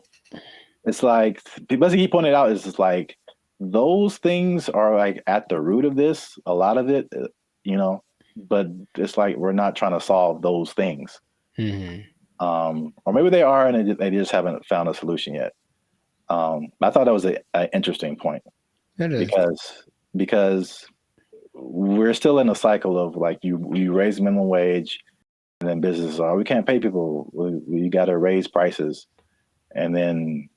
it's like, basically he pointed out, is just like, those things are like at the root of this, a lot of it, but it's like, we're not trying to solve those things. Or maybe they are, and they just haven't found a solution yet. I thought that was an interesting point. It is. Because we're still in a cycle of like, you raise minimum wage, and then businesses are, we can't pay people. We got to raise prices, and then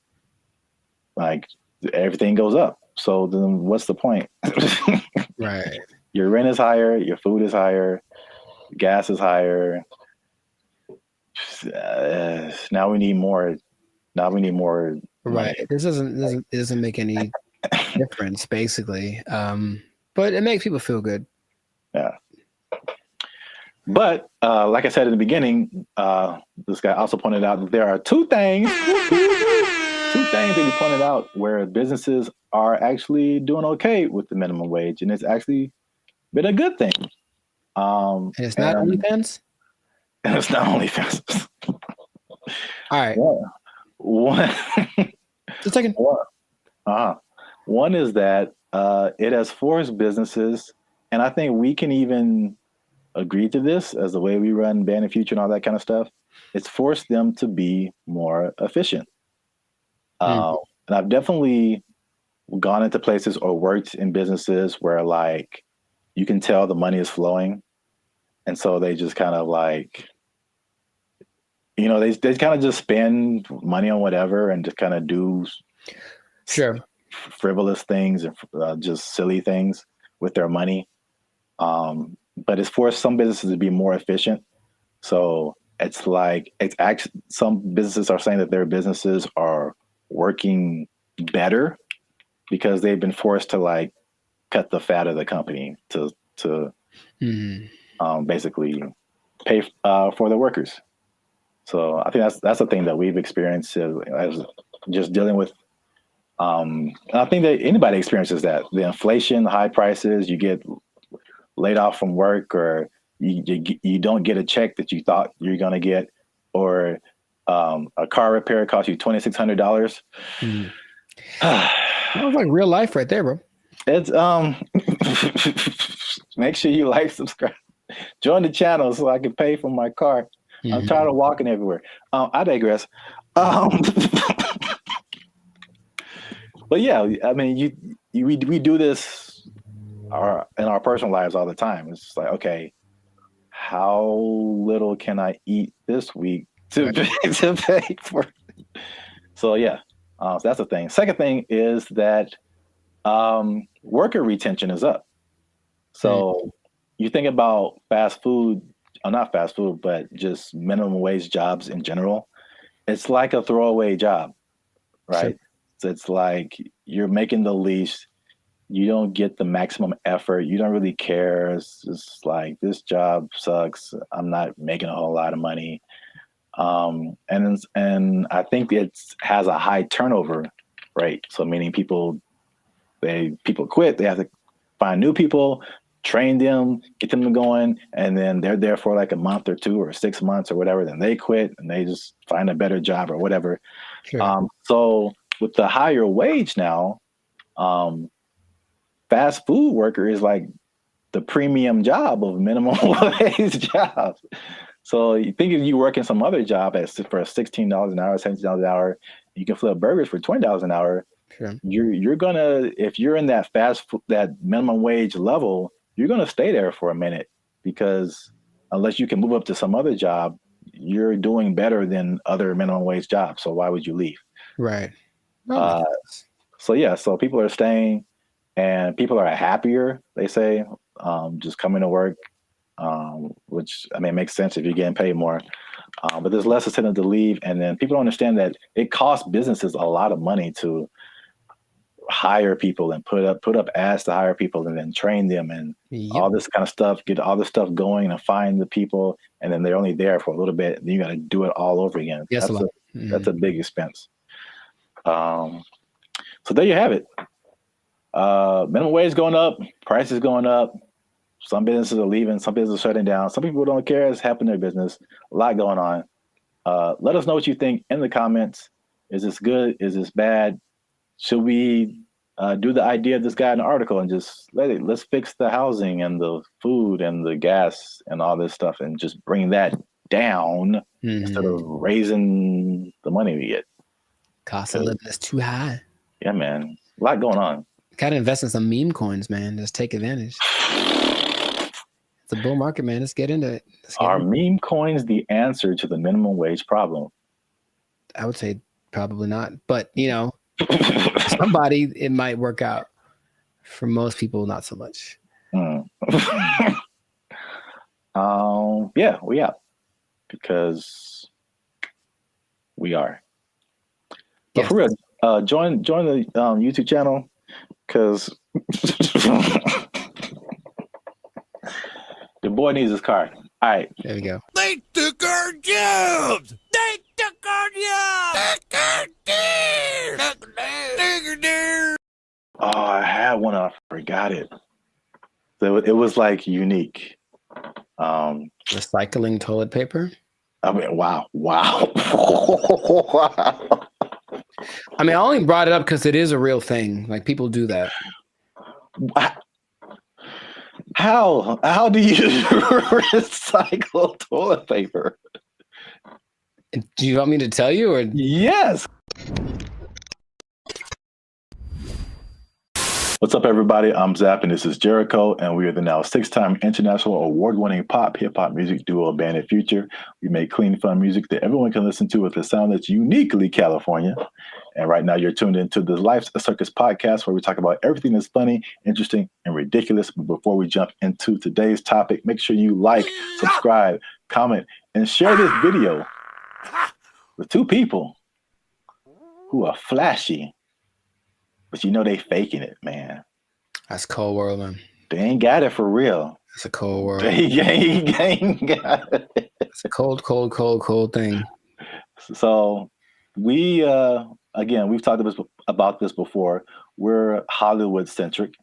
like everything goes up. So then what's the point? Right. Your rent is higher, your food is higher, gas is higher. Now we need more. Right. This doesn't make any difference, basically. But it makes people feel good. Yeah. But like I said in the beginning, this guy also pointed out that there are two things that he pointed out where businesses are actually doing okay with the minimum wage, and it's actually been a good thing. And it's not OnlyFans? And it's not OnlyFans. All right. One, just a second. One is that it has forced businesses, and I think we can even agree to this as the way we run Band and Future and all that kind of stuff. It's forced them to be more efficient. And I've definitely gone into places or worked in businesses where like you can tell the money is flowing, and so they just kind of like, you know, they kind of just spend money on whatever and just kind of do frivolous things and just silly things with their money. But it's forced some businesses to be more efficient. So it's like it's actually some businesses are saying that their businesses are working better because they've been forced to like cut the fat of the company to basically pay for the workers. So I think that's the thing that we've experienced as just dealing with. I think that anybody experiences that the inflation, the high prices, you get laid off from work, or you don't get a check that you thought you're going to get, or a car repair costs you $2,600. Sounds like real life right there, bro. It's make sure you like, subscribe, join the channel so I can pay for my car. I'm tired of walking everywhere. I digress. But yeah, I mean, we do this in our personal lives all the time. It's just like, okay, how little can I eat this week to pay for? So yeah, so that's the thing. Second thing is that worker retention is up. So you think about fast food, not fast food, but just minimum wage jobs in general. It's like a throwaway job, right? So it's like you're making the least, you don't get the maximum effort, you don't really care. It's just like, this job sucks, I'm not making a whole lot of money. And I think it has a high turnover rate. So meaning people quit, they have to find new people, train them, get them going, and then they're there for like a month or two or 6 months or whatever, then they quit and they just find a better job or whatever. So with the higher wage now, fast food worker is like the premium job of minimum wage jobs. So you think if you work in some other job for $16 an hour, $17 an hour, you can flip burgers for $20 an hour. You're gonna, if you're in that that minimum wage level, you're gonna stay there for a minute, because unless you can move up to some other job, you're doing better than other minimum wage jobs. So why would you leave? Right. So yeah, so people are staying, and people are happier, they say, just coming to work, which I mean makes sense if you're getting paid more. But there's less incentive to leave, and then people don't understand that it costs businesses a lot of money to hire people and put up ads to hire people and then train them and all this kind of stuff, get all this stuff going and find the people, and then they're only there for a little bit, and then you got to do it all over again. Yes, that's a big expense. So there you have it. Minimum wage going up, prices going up. Some businesses are leaving, some businesses are shutting down. Some people don't care. It's happening in their business. A lot going on. Let us know what you think in the comments. Is this good? Is this bad? Should we do the idea of this guy in the article and just let's fix the housing and the food and the gas and all this stuff and just bring that down instead of raising the money we get? Cost of living is too high. Yeah, man. A lot going on. Gotta invest in some meme coins, man. Just take advantage. It's a bull market, man. Let's get into it. Are meme coins the answer to the minimum wage problem? I would say probably not. But, you know, somebody, it might work out. For most people, not so much. Yeah, we out. Because we are. But for real, join the YouTube channel, because the boy needs his car. All right. There we go. They took our jobs! They took our jobs! Oh, I had one. I forgot it. So it was like unique. Recycling toilet paper? I mean, wow. Wow. I mean, I only brought it up because it is a real thing. Like people do that. How do you recycle toilet paper? Do you want me to tell you or? Yes. What's up, everybody? I'm Zap, and this is Jericho, and we are the now 6-time international award-winning pop hip-hop music duo Band of Future. We make clean, fun music that everyone can listen to with a sound that's uniquely California. And right now, you're tuned into the Life's a Circus podcast, where we talk about everything that's funny, interesting, and ridiculous. But before we jump into today's topic, make sure you like, subscribe, comment, and share this video with 2 people who are flashy. But you know they faking it, man. That's cold world, man. They ain't got it for real. It's a cold world. They ain't got it. It's a cold thing. So we, again, we've talked about this before. We're Hollywood centric,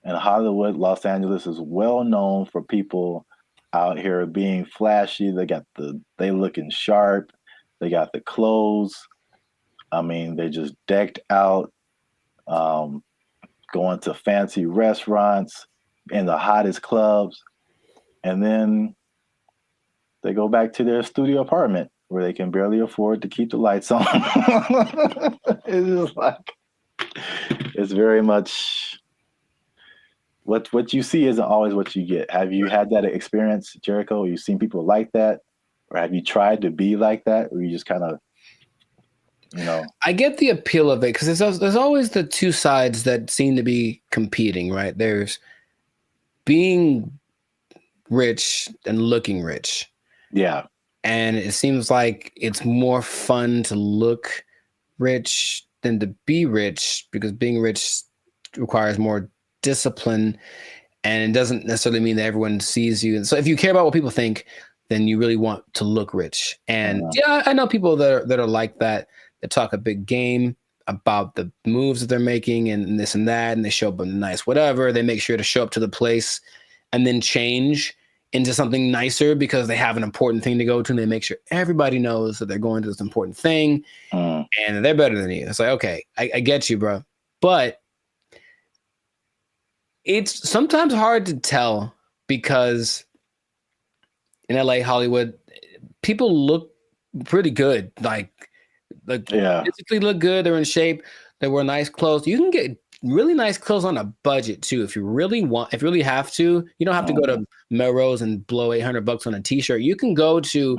and Hollywood, Los Angeles is well known for people out here being flashy. They looking sharp. They got the clothes. I mean, they just decked out. Going to fancy restaurants in the hottest clubs, and then they go back to their studio apartment where they can barely afford to keep the lights on. It's just like, it's very much what you see isn't always what you get. Have you had that experience, Jericho? You've seen people like that, or have you tried to be like that, or you just kind of, you know? I get the appeal of it because there's always the two sides that seem to be competing, right? There's being rich and looking rich. Yeah. And it seems like it's more fun to look rich than to be rich, because being rich requires more discipline, and it doesn't necessarily mean that everyone sees you. And so if you care about what people think, then you really want to look rich. And yeah, I know people that are like that talk a big game about the moves that they're making and this and that, and they show up in nice whatever. They make sure to show up to the place and then change into something nicer because they have an important thing to go to, and they make sure everybody knows that they're going to this important thing and they're better than you. It's like, okay, I get you, bro. But it's sometimes hard to tell because in LA, Hollywood, people look pretty good. Like physically look good. They're in shape. They wear nice clothes. You can get really nice clothes on a budget too. If you really have to, you don't have to go to Melrose and blow $800 on a t-shirt. You can go to,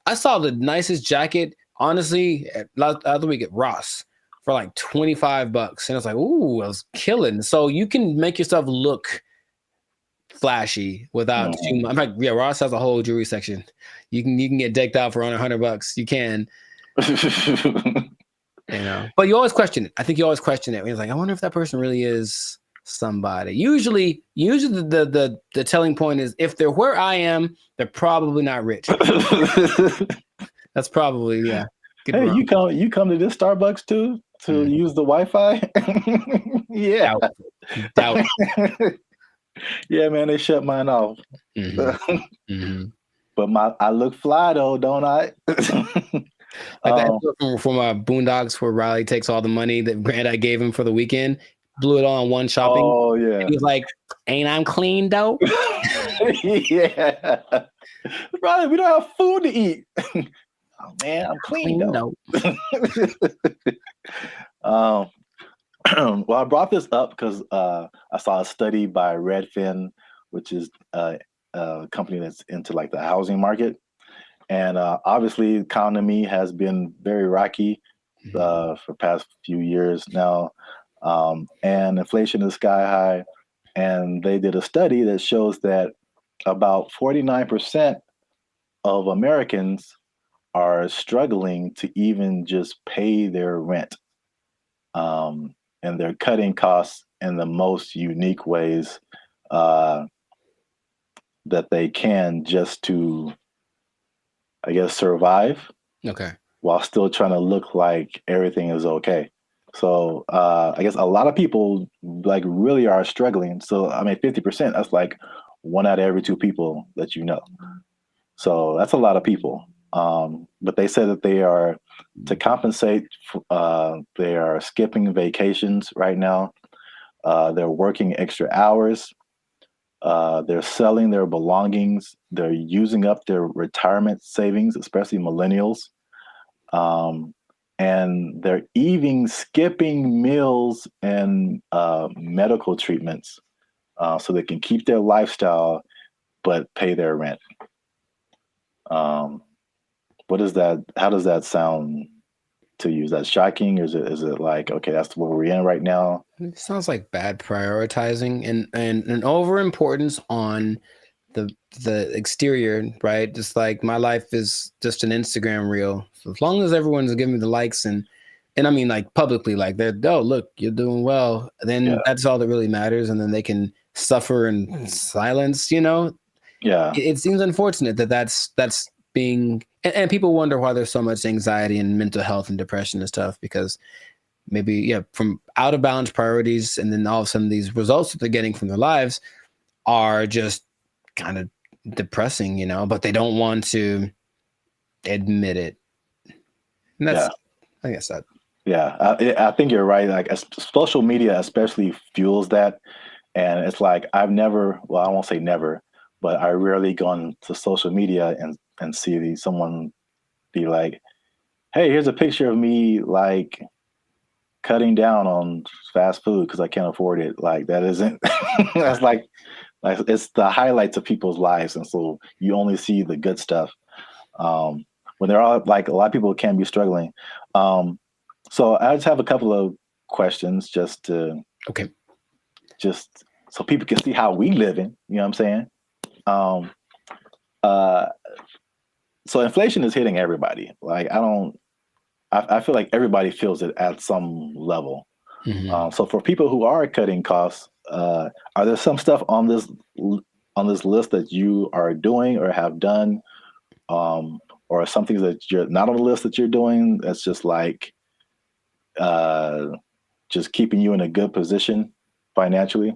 I saw the nicest jacket, honestly, last week at Ross for like $25. And I was like, ooh, I was killing. So you can make yourself look flashy without too much. In fact, yeah, Ross has a whole jewelry section. You can get decked out for under $100. You can. You know, but you always question it. I think you always question it. It's like, I wonder if that person really is somebody. Usually the telling point is if they're where I am, they're probably not rich. That's probably, yeah. Hey, you come to this Starbucks too to use the Wi-Fi? Yeah. Doubt. Yeah, man, they shut mine off. But I look fly though, don't I? Like that from Boondocks, where Riley takes all the money that Granddad gave him for the weekend, blew it all on one shopping. Oh yeah. He's like, "Ain't I'm clean though?" Yeah. Brother, we don't have food to eat. Oh man, I'm clean though. Well, I brought this up because I saw a study by Redfin, which is a company that's into like the housing market. And obviously, the economy has been very rocky for past few years now, and inflation is sky high. And they did a study that shows that about 49% of Americans are struggling to even just pay their rent, and they're cutting costs in the most unique ways that they can, just to, I guess, survive. Okay. While still trying to look like everything is okay. So I guess a lot of people like really are struggling. So I mean, 50%, that's like 1 out of every 2 people that you know. So that's a lot of people. But they said that they are to compensate. They are skipping vacations right now. They're working extra hours. They're selling their belongings. They're using up their retirement savings, especially millennials. And they're even skipping meals and medical treatments so they can keep their lifestyle but pay their rent. What is that? How does that sound to you? Is that shocking? Or is it like, okay, that's what we're in right now? It sounds like bad prioritizing and an overimportance on the exterior, right? Just like my life is just an Instagram reel. So as long as everyone's giving me the likes and I mean like publicly, like they're, oh look, you're doing well, then that's all that really matters, and then they can suffer in silence. Yeah. It seems unfortunate that that's being and people wonder why there's so much anxiety and mental health and depression and stuff, because maybe from out of balance priorities, and then all of a sudden these results that they're getting from their lives are just kind of depressing, but they don't want to admit it. And that's, I guess that. Yeah, I think you're right. Like social media especially fuels that. And it's like, I won't say never, but I rarely go on to social media and see someone be like, hey, here's a picture of me like cutting down on fast food because I can't afford it. Like that isn't, that's like it's the highlights of people's lives. And so you only see the good stuff. When there are like a lot of people can be struggling. So I just have a couple of questions just so people can see how we living, you know what I'm saying? So inflation is hitting everybody. Like I feel like everybody feels it at some level. So for people who are cutting costs, are there some stuff on this list that you are doing or have done, or something that you're not on the list that you're doing that's just like just keeping you in a good position financially?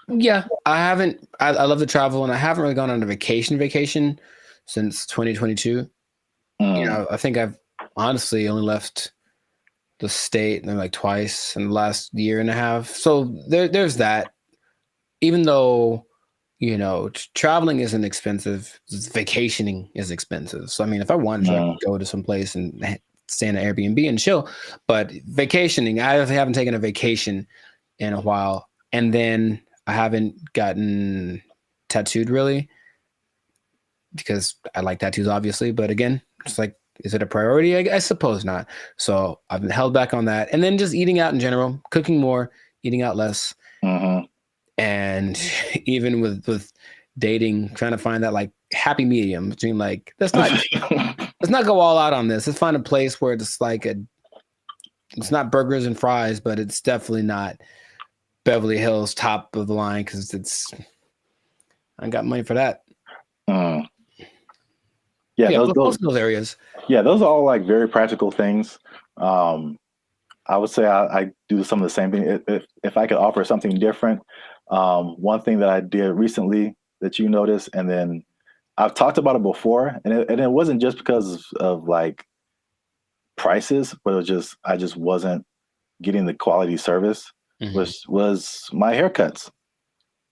Yeah, I haven't. I love to travel, and I haven't really gone on a vacation since 2022. I think I've honestly only left the state like twice in the last year and a half. So there's that. Even though traveling isn't expensive, vacationing is expensive. So I mean, if I wanted to, I could go to some place and stay in an Airbnb and chill. But vacationing, I haven't taken a vacation in a while, and then I haven't gotten tattooed really because I like tattoos, obviously. But again, it's like, is it a priority? I suppose not. So I've been held back on that. And then just eating out in general, cooking more, eating out less. And even with dating, trying to find that like happy medium between like, let's not go all out on this. Let's find a place where it's like it's not burgers and fries, but it's definitely not Beverly Hills top of the line, because I got money for that. Those areas. Yeah, those are all like very practical things. I would say I do some of the same thing. If I could offer something different, one thing that I did recently that you noticed, and then I've talked about it before, and it wasn't just because of like prices, but I just wasn't getting the quality service. Was my haircuts.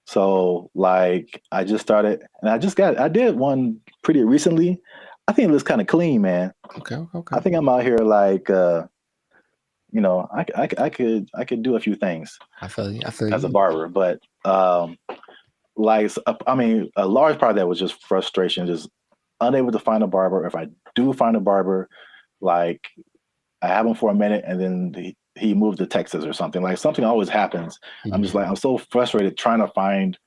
So like I just started, and I did one pretty recently. I think it looks kind of clean, man. Okay. I think I'm out here like, I could do a few things. I feel you. As a barber, but like, I mean, a large part of that was just frustration, just unable to find a barber. If I do find a barber, like I have him for a minute, and then he moved to Texas or something. Like something always happens. I'm just like, I'm so frustrated trying to find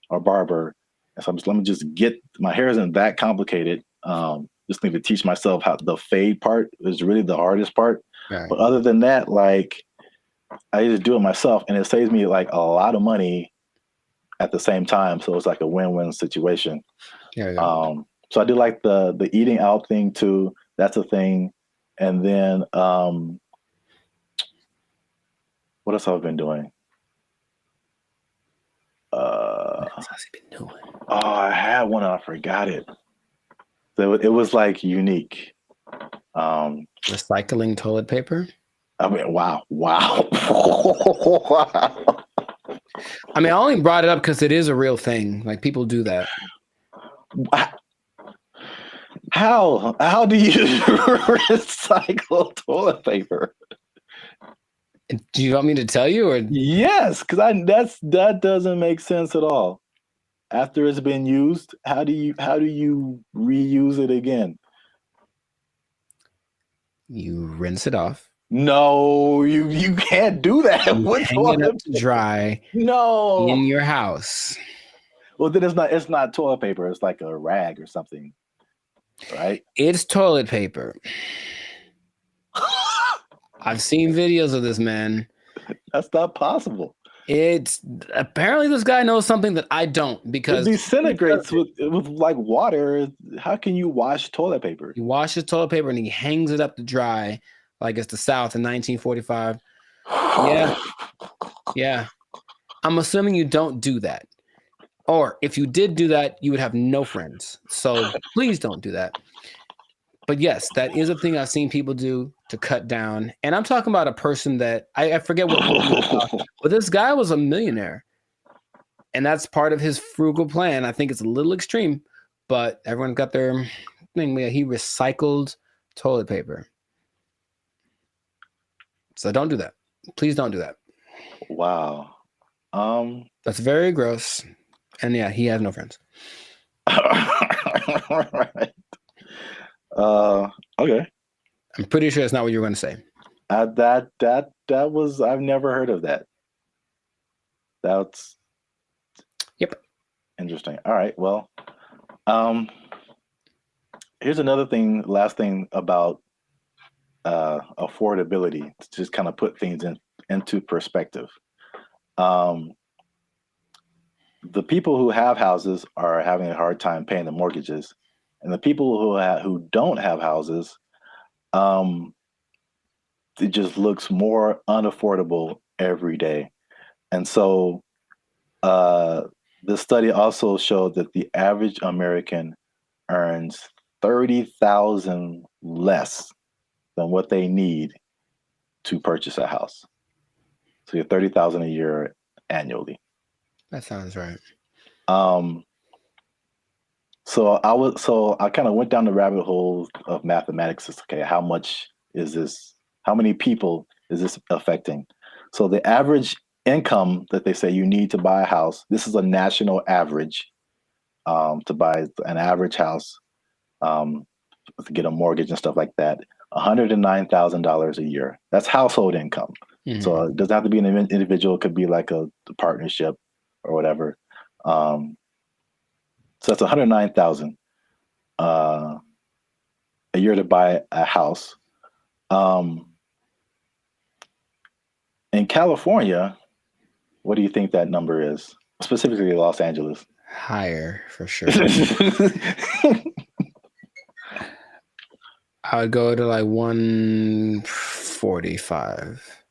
a barber. And so let me just get, my hair isn't that complicated. Just need to teach myself how the fade part is really the hardest part. Right. But other than that, like I just do it myself, and it saves me like a lot of money at the same time. So it's like a win-win situation. Yeah. So I do like the eating out thing too. That's a thing. And then what else have I been doing? What else has he been doing? Oh, I had one and I forgot it. So it was like unique. Recycling toilet paper. I mean, wow. Wow. I mean, I only brought it up because it is a real thing. Like people do that. How do you recycle toilet paper? Do you want me to tell you, or yes? Because that doesn't make sense at all. After it's been used, how do you reuse it again? You rinse it off. No, you can't do that. You hang it up to dry. No, in your house. Well, then it's not toilet paper. It's like a rag or something, right? It's toilet paper. I've seen videos of this, man. That's not possible. It's apparently this guy knows something that I don't, because it disintegrates with like water. How can you wash toilet paper? He washes toilet paper and he hangs it up to dry like it's the South in 1945. Yeah. I'm assuming you don't do that. Or if you did do that, you would have no friends. So please don't do that. But yes, that is a thing I've seen people do to cut down. And I'm talking about a person that I forget what movie it was, but this guy was a millionaire. And that's part of his frugal plan. I think it's a little extreme, but everyone got their thing. He recycled toilet paper. So don't do that. Please don't do that. Wow. That's very gross. And yeah, he has no friends. Right. Okay. I'm pretty sure that's not what you were going to say. That was, I've never heard of that. That's interesting. All right. Well, here's another thing, last thing about affordability, to just kind of put things into perspective. The people who have houses are having a hard time paying the mortgages, and the people who don't have houses, it just looks more unaffordable every day. And so the study also showed that the average American earns $30,000 less than what they need to purchase a house. So you're $30,000 a year annually. That sounds right. So I kind of went down the rabbit hole of mathematics. Okay, how much is this? How many people is this affecting? So the average income that they say you need to buy a house, this is a national average, to buy an average house, to get a mortgage and stuff like that, $109,000 a year. That's household income. Mm-hmm. So it doesn't have to be an individual. It could be like a partnership or whatever. So that's $109,000 a year to buy a house. In California, what do you think that number is? Specifically Los Angeles. Higher, for sure. I would go to like 145.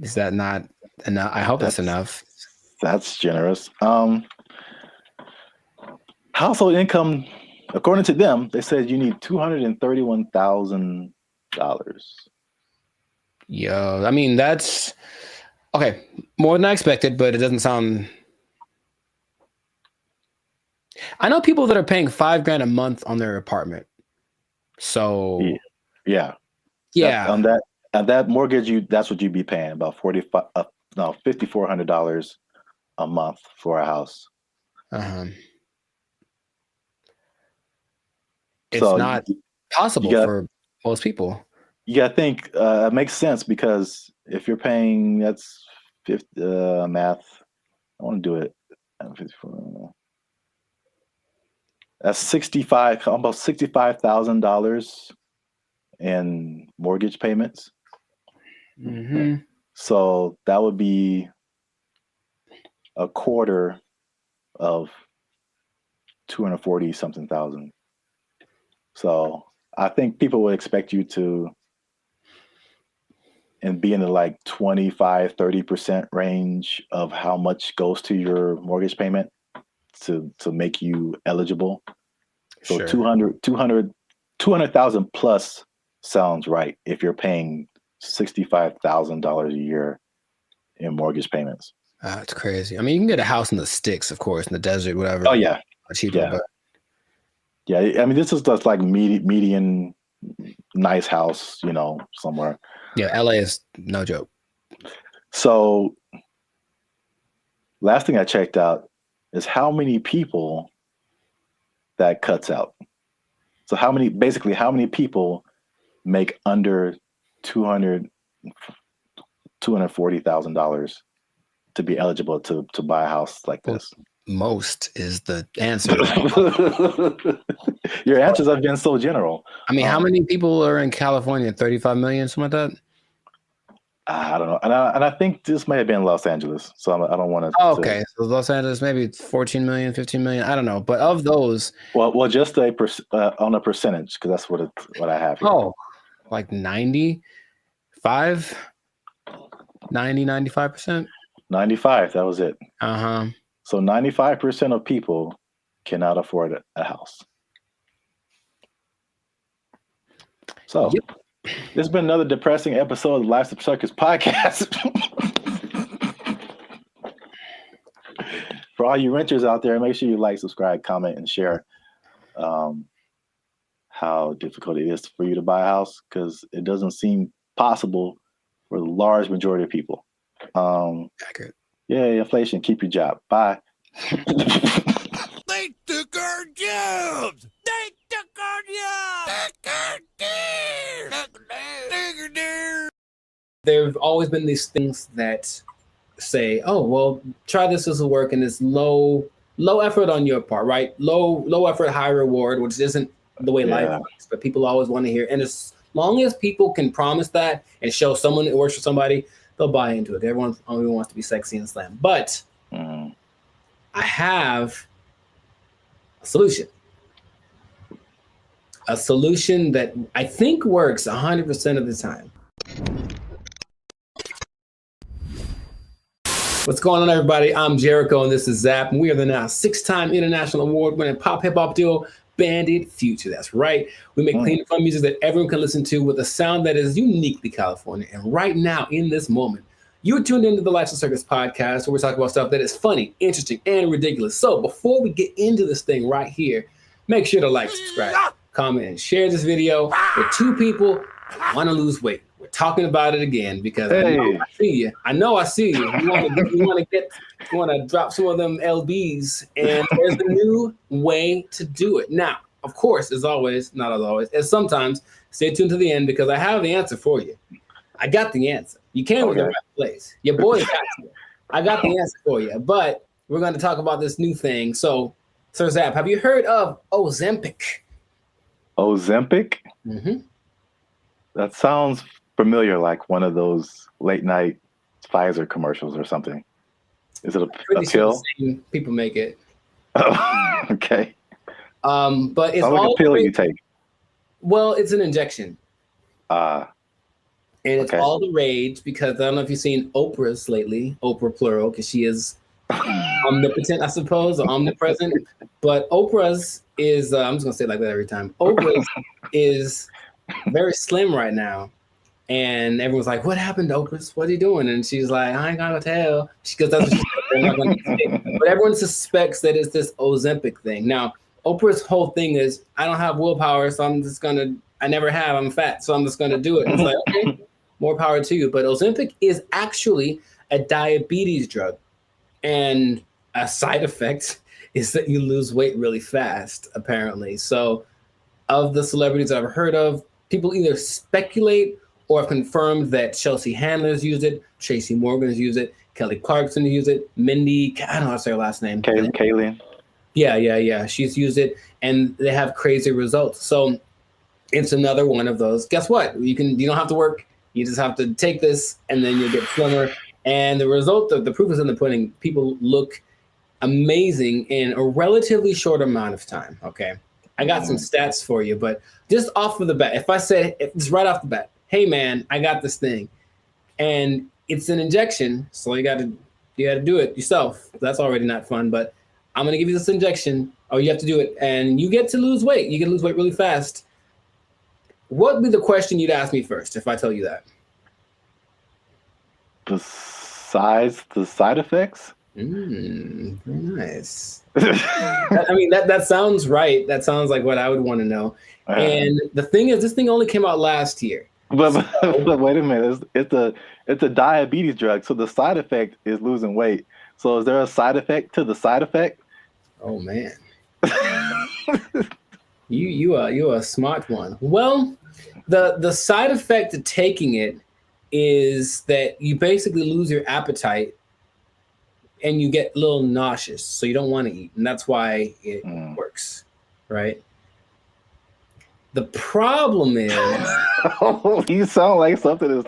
Is that not enough? I hope that's enough. That's generous. Household income, according to them, they said you need $231,000. Yo, I mean, that's okay. More than I expected, but it doesn't sound. I know people that are paying $5,000 a month on their apartment. So yeah. On that mortgage, that's what you'd be paying, about $5,400 a month for a house. It's not possible for most people. You got to think it makes sense, because if you're paying, that's math. I want to do it. That's almost $65,000 in mortgage payments. Mm-hmm. So that would be a quarter of 240 something thousand. So I think people would expect you to be in the like 25-30% range of how much goes to your mortgage payment. to make you eligible. So Sure. 200,000 plus sounds right if you're paying $65,000 a year in mortgage payments. That's crazy. I mean, you can get a house in the sticks, of course, in the desert, whatever. Oh yeah, cheaper. yeah. But Yeah, I mean, this is just like median nice house, you know, somewhere. yeah, LA is no joke. So last thing I checked out is how many people that cuts out. So how many people make under $240,000 to be eligible to buy a house like this? Most is the answer. Your answers have been so general. I mean, how many people are in California? 35 million, something like that? I don't know. And I think this may have been Los Angeles. So I don't want to. Oh, okay. So Los Angeles, maybe 14 million, 15 million. I don't know. But of those. Well, just on a percentage, because that's what I have here. Oh, like 95%? 95%? 95. That was it. Uh-huh. So 95% of people cannot afford a house. So this has been another depressing episode of the Life's a Circus podcast. For all you renters out there, make sure you like, subscribe, comment, and share how difficult it is for you to buy a house, because it doesn't seem possible for the large majority of people. Accurate. Yeah, inflation, keep your job. Bye. They took our jobs! They took our jobs! There have always been these things that say, oh, well, try this will work, and it's low effort on your part, right? Low effort, high reward, which isn't the way life works, but people always want to hear. And as long as people can promise that and show someone it works for somebody, they'll buy into it. Everyone only wants to be sexy and slam. But I have a solution. A solution that I think works 100% of the time. What's going on, everybody? I'm Jericho, and this is Zap. And we are the now 6-time international award-winning pop hip-hop duo, Bandit Future. That's right. We make clean and fun music that everyone can listen to with a sound that is uniquely California. And right now, in this moment, you're tuned into the Life's a Circus podcast, where we talk about stuff that is funny, interesting, and ridiculous. So before we get into this thing right here, make sure to like, subscribe, comment, and share this video with 2 people who want to lose weight. We're talking about it again because I know I see you. You want to drop some of them LBs, and there's a new way to do it. Now, of course, as always, not as always, as sometimes, stay tuned to the end because I have the answer for you. I got the answer. You came to the right place. Your boy got you. I got the answer for you, but we're going to talk about this new thing. So, Sir Zap, have you heard of Ozempic? Ozempic? Mm-hmm. That sounds familiar, like one of those late night Pfizer commercials or something. Is it a pill? People make it. Oh, okay. But it's like all a pill you take. Well, it's an injection. And it's okay. all the rage because I don't know if you've seen Oprah's lately, Oprah plural, because she is omnipotent, I suppose, or omnipresent. But Oprah's is, I'm just going to say it like that every time. Oprah's is very slim right now. And everyone's like, what happened to Oprah? What are you doing? And she's like, I ain't gonna tell. Because that's what she's not gonna say. But everyone suspects that it's this Ozempic thing. Now, Oprah's whole thing is, I don't have willpower, so I never have, I'm fat, so I'm just gonna do it. And it's like, okay, more power to you. But Ozempic is actually a diabetes drug. And a side effect is that you lose weight really fast, apparently. So of the celebrities I've heard of, people either speculate or have confirmed that Chelsea Handler's used it, Tracy Morgan's used it, Kelly Clarkson used it, Mindy, I don't know how to say her last name. Kayleen. Yeah. She's used it, and they have crazy results. So it's another one of those. Guess what? You don't have to work. You just have to take this, and then you'll get slimmer. And the result of the proof is in the pudding. People look amazing in a relatively short amount of time. Okay. I got some stats for you, but just off of the bat, if I said it's right off the bat, hey man, I got this thing, and it's an injection, so you got to do it yourself. That's already not fun, but I'm going to give you this injection. Oh, you have to do it. And you get to lose weight. You can lose weight really fast. What would be the question you'd ask me first if I tell you that? Besides the side effects? Very nice. I mean, that sounds right. That sounds like what I would want to know. And the thing is, this thing only came out last year. But wait a minute. It's a diabetes drug, so the side effect is losing weight. So is there a side effect to the side effect? Oh man. You are a smart one. Well, the side effect of taking it is that you basically lose your appetite and you get a little nauseous, so you don't want to eat, and that's why it works, right? The problem is, you sound like something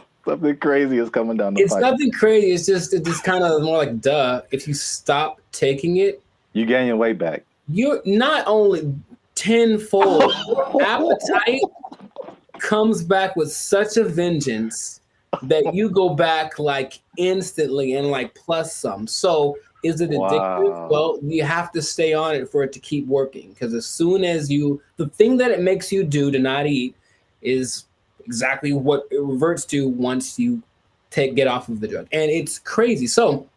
crazy is coming down the pipe. It's nothing crazy. It's just kind of more like duh. If you stop taking it, you gain your weight back. You're not only tenfold. Appetite comes back with such a vengeance that you go back like instantly and like plus some. So is it addictive? Wow. Well, you have to stay on it for it to keep working. Because as soon as the thing that it makes you do to not eat is exactly what it reverts to once you get off of the drug. And it's crazy. So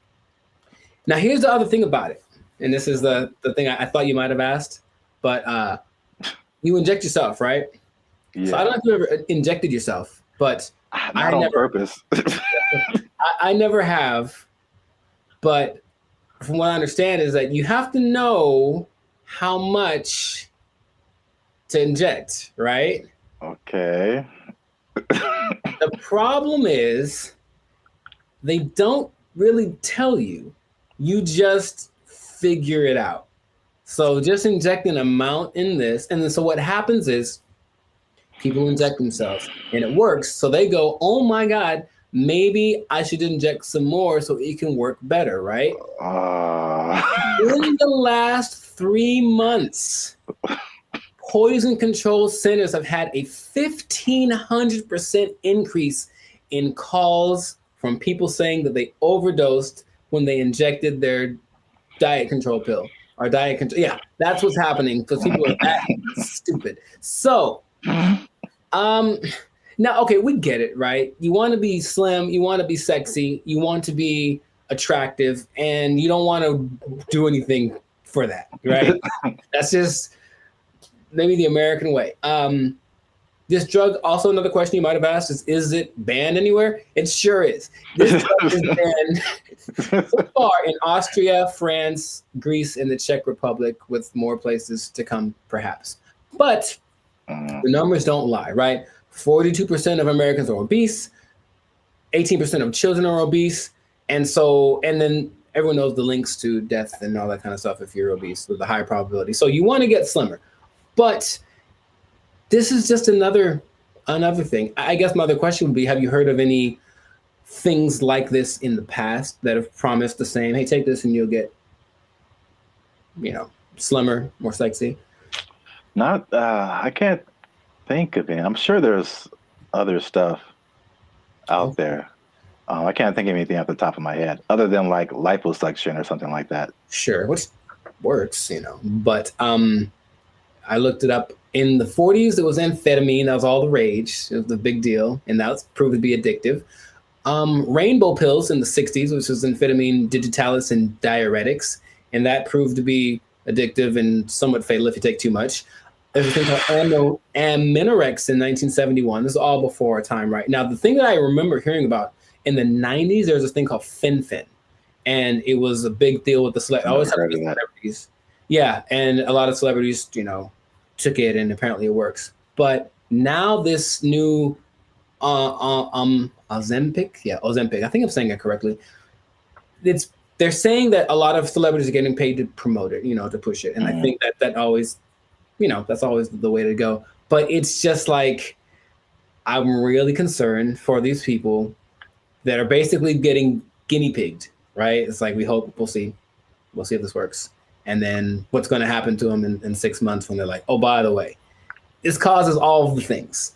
now here's the other thing about it. And this is the thing I thought you might have asked, but you inject yourself, right? Yeah. So I don't know if you ever injected yourself, but not on purpose. I never have, but from what I understand is that you have to know how much to inject, right? Okay. The problem is they don't really tell you. You just figure it out. So just inject an amount in this. And then so what happens is people inject themselves and it works. So they go, oh my God, maybe I should inject some more so it can work better, right? In the last 3 months, poison control centers have had a 1,500% increase in calls from people saying that they overdosed when they injected their diet control pill or diet control. Yeah, that's what's happening because people are that stupid. So, now, okay, we get it, right? You want to be slim, you want to be sexy, you want to be attractive, and you don't want to do anything for that, right? That's just maybe the American way. This drug, also another question you might have asked is it banned anywhere? It sure is. This drug is banned so far in Austria, France, Greece, and the Czech Republic, with more places to come, perhaps. But the numbers don't lie, right? 42% of Americans are obese, 18% of children are obese, and then everyone knows the links to death and all that kind of stuff if you're obese with a high probability. So you want to get slimmer. But this is just another thing. I guess my other question would be, have you heard of any things like this in the past that have promised the same, hey, take this and you'll get, slimmer, more sexy? Not, I can't think of any. I'm sure there's other stuff out there. I can't think of anything off the top of my head other than like liposuction or something like that. Sure, which works, but I looked it up. In the 40s, it was amphetamine. That was all the rage. It was the big deal, and that was proved to be addictive. Rainbow pills in the 60s, which was amphetamine, digitalis, and diuretics, and that proved to be addictive and somewhat fatal if you take too much. There's a thing called Aminorex in 1971. This is all before our time, right? Now, the thing that I remember hearing about in the 90s, there was this thing called fen-phen, and it was a big deal with the celebrities. Yeah, and a lot of celebrities, took it, and apparently it works. But now this new Ozempic, I think I'm saying it correctly. They're saying that a lot of celebrities are getting paid to promote it, to push it, and I think that always, that's always the way to go. But it's just like, I'm really concerned for these people that are basically getting guinea pigged, right? It's like, we'll see if this works. And then what's going to happen to them in 6 months when they're like, oh, by the way, this causes all of the things.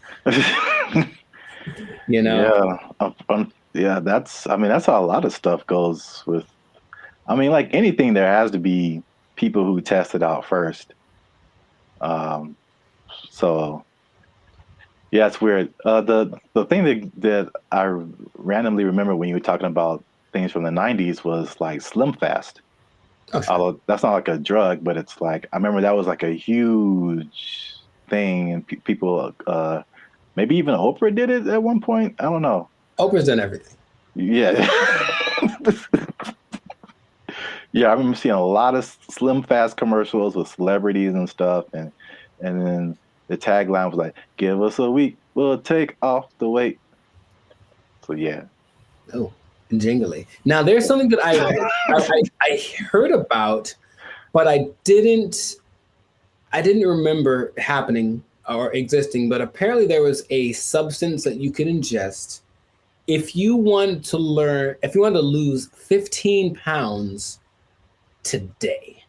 Yeah, that's how a lot of stuff goes with. I mean, like anything, there has to be people who tested out first. So yeah, it's weird. The thing that I randomly remember when you were talking about things from the 90s was like Slim Fast. Oh, sure. Although that's not like a drug, but it's like I remember that was like a huge thing, and people, maybe even Oprah did it at one point. I don't know. Oprah's done everything. Yeah. Yeah, I remember seeing a lot of Slim Fast commercials with celebrities and stuff, and then the tagline was like, "Give us a week, we'll take off the weight." So yeah. Oh, jingly. Now there's something that I heard about, but I didn't remember happening or existing. But apparently there was a substance that you could ingest if you wanted to lose 15 pounds today.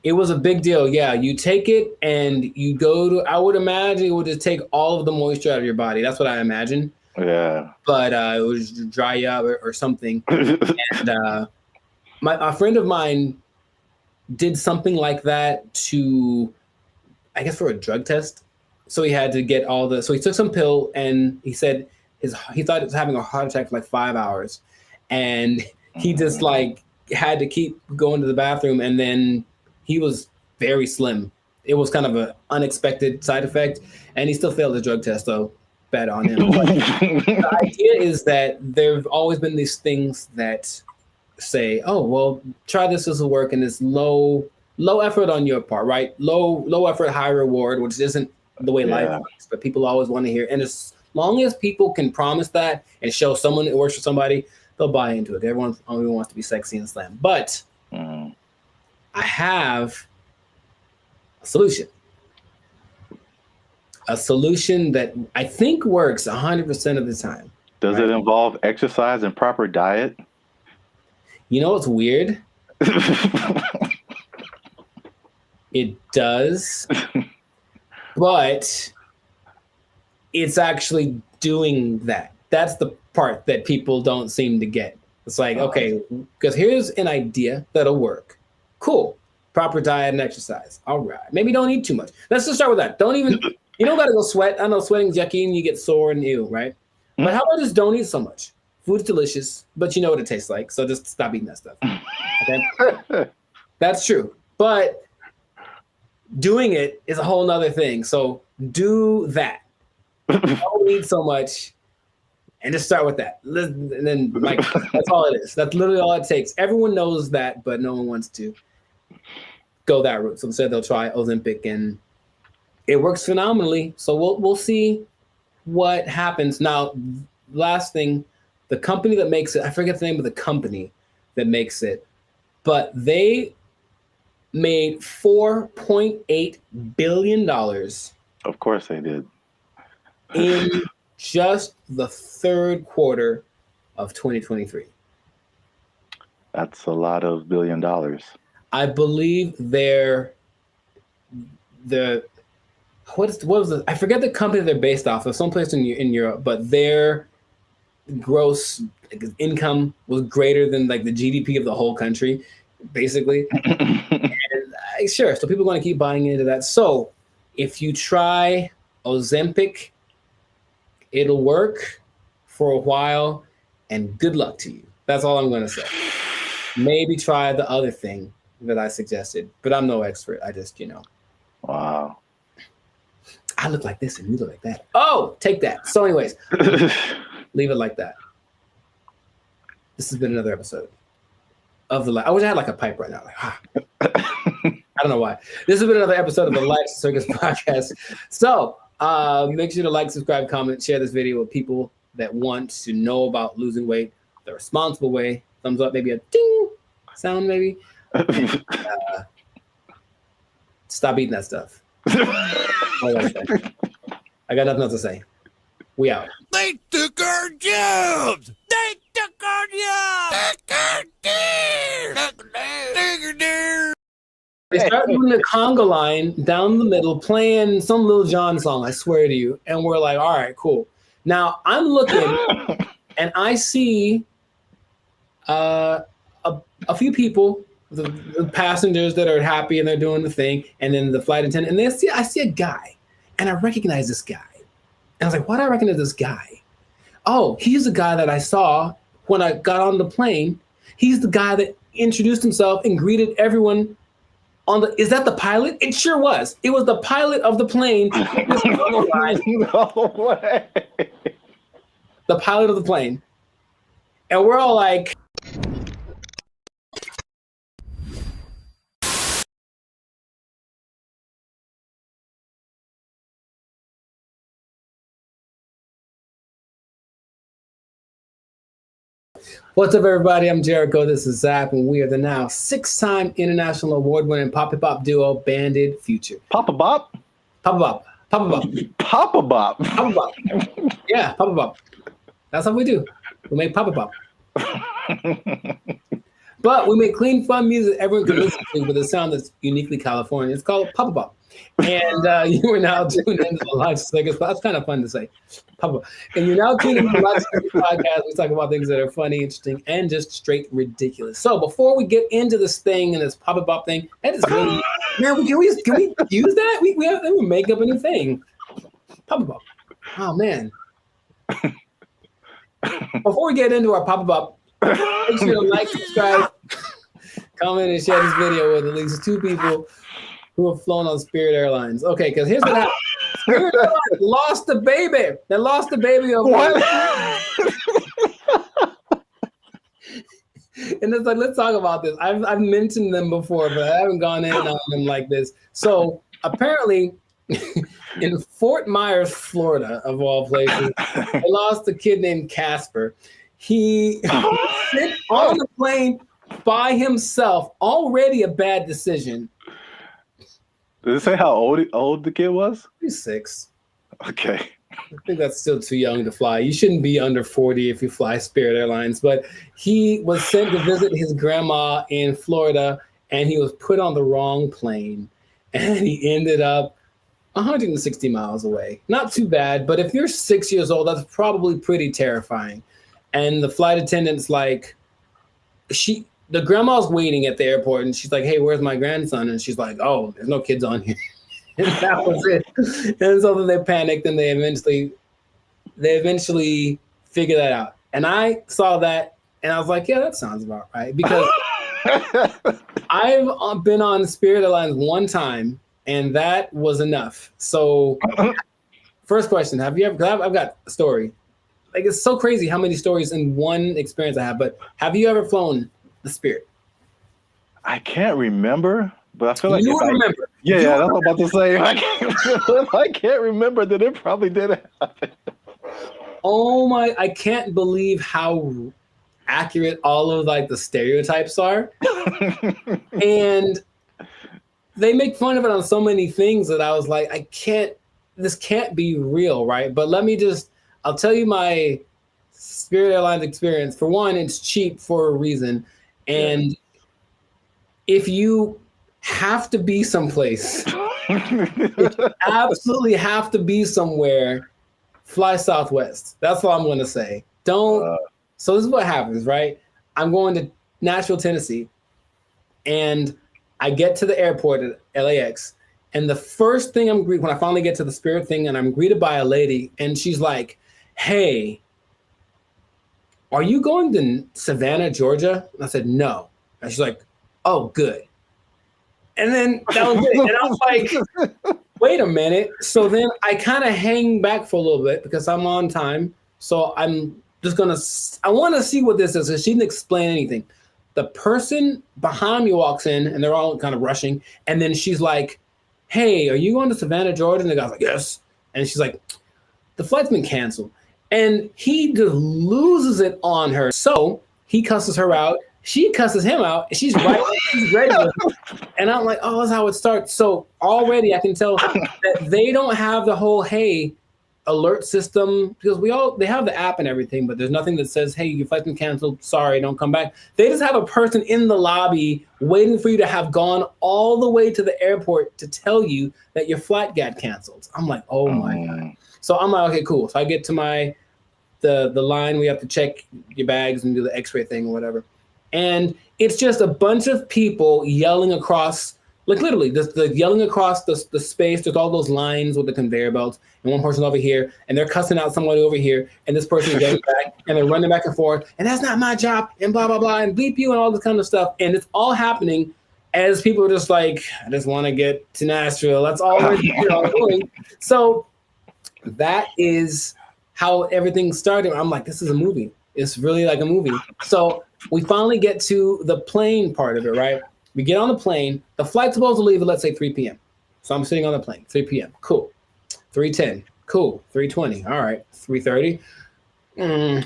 It was a big deal. Yeah, you take it and you go to, I would imagine it would just take all of the moisture out of your body. That's what I imagine. Yeah. But it would just dry you up or something. And a friend of mine did something like that to, I guess, for a drug test. So he had to get so he took some pill, and he said he thought he was having a heart attack for like 5 hours. And he just like had to keep going to the bathroom, and then he was very slim. It was kind of an unexpected side effect, and he still failed the drug test, though. Bad on him. But the idea is that there've always been these things that say, "Oh, well, try this will work," and it's low effort on your part, right? Low effort, high reward, which isn't the way life works. But people always want to hear, and as long as people can promise that and show someone it works for somebody, they'll buy into it. Everyone only wants to be sexy and slim. But I have a solution. A solution that I think works 100% of the time. Does it involve exercise and proper diet? You know what's weird? It does, but it's actually doing that. That's the part that people don't seem to get. It's like, okay, because here's an idea that'll work. Cool. Proper diet and exercise. All right. Maybe don't eat too much. Let's just start with that. You don't got to go sweat. I know sweating's yucky and you get sore and ill, right? But how about just don't eat so much? Food's delicious, but you know what it tastes like. So just stop eating that stuff. Okay? That's true. But doing it is a whole nother thing. So do that. Don't eat so much and just start with that. And then like that's all it is. That's literally all it takes. Everyone knows that, but no one wants to go that route. So instead they'll try Ozempic, and it works phenomenally. So we'll see what happens. Now, last thing, the company that makes it, I forget the name of the company that makes it, but they made $4.8 billion. Of course they did. In just the third quarter of 2023. That's a lot of $1 billion. I believe what was it? I forget the company they're based off of, someplace in Europe, but their gross income was greater than like the GDP of the whole country, basically. And sure, so people are going to keep buying into that. So if you try Ozempic, it'll work for a while, and good luck to you. That's all I'm going to say. Maybe try the other thing that I suggested, but I'm no expert. I just, Wow. I look like this and you look like that. Oh, take that. So anyways, leave it like that. This has been another episode of the I wish I had like a pipe right now. I don't know why. This has been another episode of the Life Circus podcast. So make sure to like, subscribe, comment, share this video with people that want to know about losing weight the responsible way. Thumbs up, maybe a ding sound, maybe. And, stop eating that stuff. I got nothing else to say. We out. They took our jobs! They took our jobs! They start doing the conga line down the middle, playing some Lil Jon song, I swear to you. And we're like, all right, cool. Now I'm looking and I see a a few people, the passengers that are happy and they're doing the thing, and then the flight attendant, and I see a guy, and I recognize this guy. And I was like, why do I recognize this guy? Oh, he's the guy that I saw when I got on the plane. He's the guy that introduced himself and greeted everyone on the, is that the pilot? It sure was. It was the pilot of the plane. No way. The pilot of the plane. And we're all like, what's up, everybody? I'm Jericho. This is Zach, and we are the now 6-time international award-winning pop-hip-hop duo, Banded Future. Papa Bop? Papa Bop. Papa Bop. Papa Bop. Papa Bop. Yeah, Papa Bop. That's what we do. We make Papa Bop. But we make clean, fun music everyone can listen to with a sound that's uniquely California. It's called Papa Bop. And you are now tuned into the Life Segments. That's kind of fun to say. Papa. And you're now tuned into the Life Segments podcast. We talk about things that are funny, interesting, and just straight ridiculous. So before we get into this thing and this Papa Bop thing, that is really, man, can we use that? We make up a new thing. Papa Bop. Oh, man. Before we get into our Papa Bop, make sure to like, subscribe, comment, and share this video with at least 2 people who have flown on Spirit Airlines. Okay, because here's what happened. Spirit Airlines lost the baby. They lost the baby over And it's like, let's talk about this. I've mentioned them before, but I haven't gone in on them like this. So apparently, in Fort Myers, Florida, of all places, they lost a kid named Casper. He sit on the plane by himself, already a bad decision. Did it say how old the kid was? He's 6. Okay. I think that's still too young to fly. You shouldn't be under 40 if you fly Spirit Airlines. But he was sent to visit his grandma in Florida, and he was put on the wrong plane. And he ended up 160 miles away. Not too bad, but if you're 6 years old, that's probably pretty terrifying. And the flight attendant's like, the grandma's waiting at the airport, and she's like, hey, where's my grandson? And she's like, oh, there's no kids on here. And that was it. And so then they panicked, and they eventually figured that out. And I saw that, and I was like, yeah, that sounds about right. Because I've been on Spirit Airlines one time, and that was enough. So first question, have you ever, because I've got a story. Like, it's so crazy how many stories in one experience I have, but have you ever flown the Spirit? I can't remember, but I feel like you remember. Yeah, that's what I'm about to say. If I can't remember, then it probably did happen. Oh my, I can't believe how accurate all of like the stereotypes are. And they make fun of it on so many things that I was like, this can't be real, right? But I'll tell you my Spirit Airlines experience. For one, it's cheap for a reason. And if you have to be someplace, if you absolutely have to be somewhere, fly Southwest. That's all I'm going to say. So this is what happens, right? I'm going to Nashville, Tennessee, and I get to the airport at LAX, and the first thing when I finally get to the Spirit thing, and I'm greeted by a lady, and she's like, hey, are you going to Savannah, Georgia? And I said, no. And she's like, oh, good. And then that was it. And I was like, wait a minute. So then I kind of hang back for a little bit because I'm on time. So I'm just I want to see what this is. Because she didn't explain anything. The person behind me walks in, and they're all kind of rushing. And then she's like, hey, are you going to Savannah, Georgia? And the guy's like, yes. And she's like, the flight's been canceled. And he just loses it on her. So he cusses her out. She cusses him out. And she's right. She's ready with him. And I'm like, oh, that's how it starts. So already I can tell that they don't have the whole, hey, alert system, because they have the app and everything, but there's nothing that says, hey, your flight's been canceled. Sorry, don't come back. They just have a person in the lobby waiting for you to have gone all the way to the airport to tell you that your flight got canceled. I'm like, oh my God. So I'm like, okay, cool. So I get to the line, we have to check your bags and do the x-ray thing or whatever. And it's just a bunch of people yelling across, like literally, the yelling across the space. There's all those lines with the conveyor belts, and one person over here, and they're cussing out somebody over here, and this person is yelling back, and they're running back and forth, and that's not my job, and blah, blah, blah, and bleep you, and all this kind of stuff. And it's all happening as people are just like, I just want to get to Nashville. That's all we're doing. So that is how everything started. I'm like, this is a movie. It's really like a movie. So we finally get to the plane part of it, right? We get on the plane. The flight's supposed to leave at, let's say, 3 p.m. So I'm sitting on the plane, 3 p.m. Cool. 3:10. Cool. 3:20. All right. 3:30.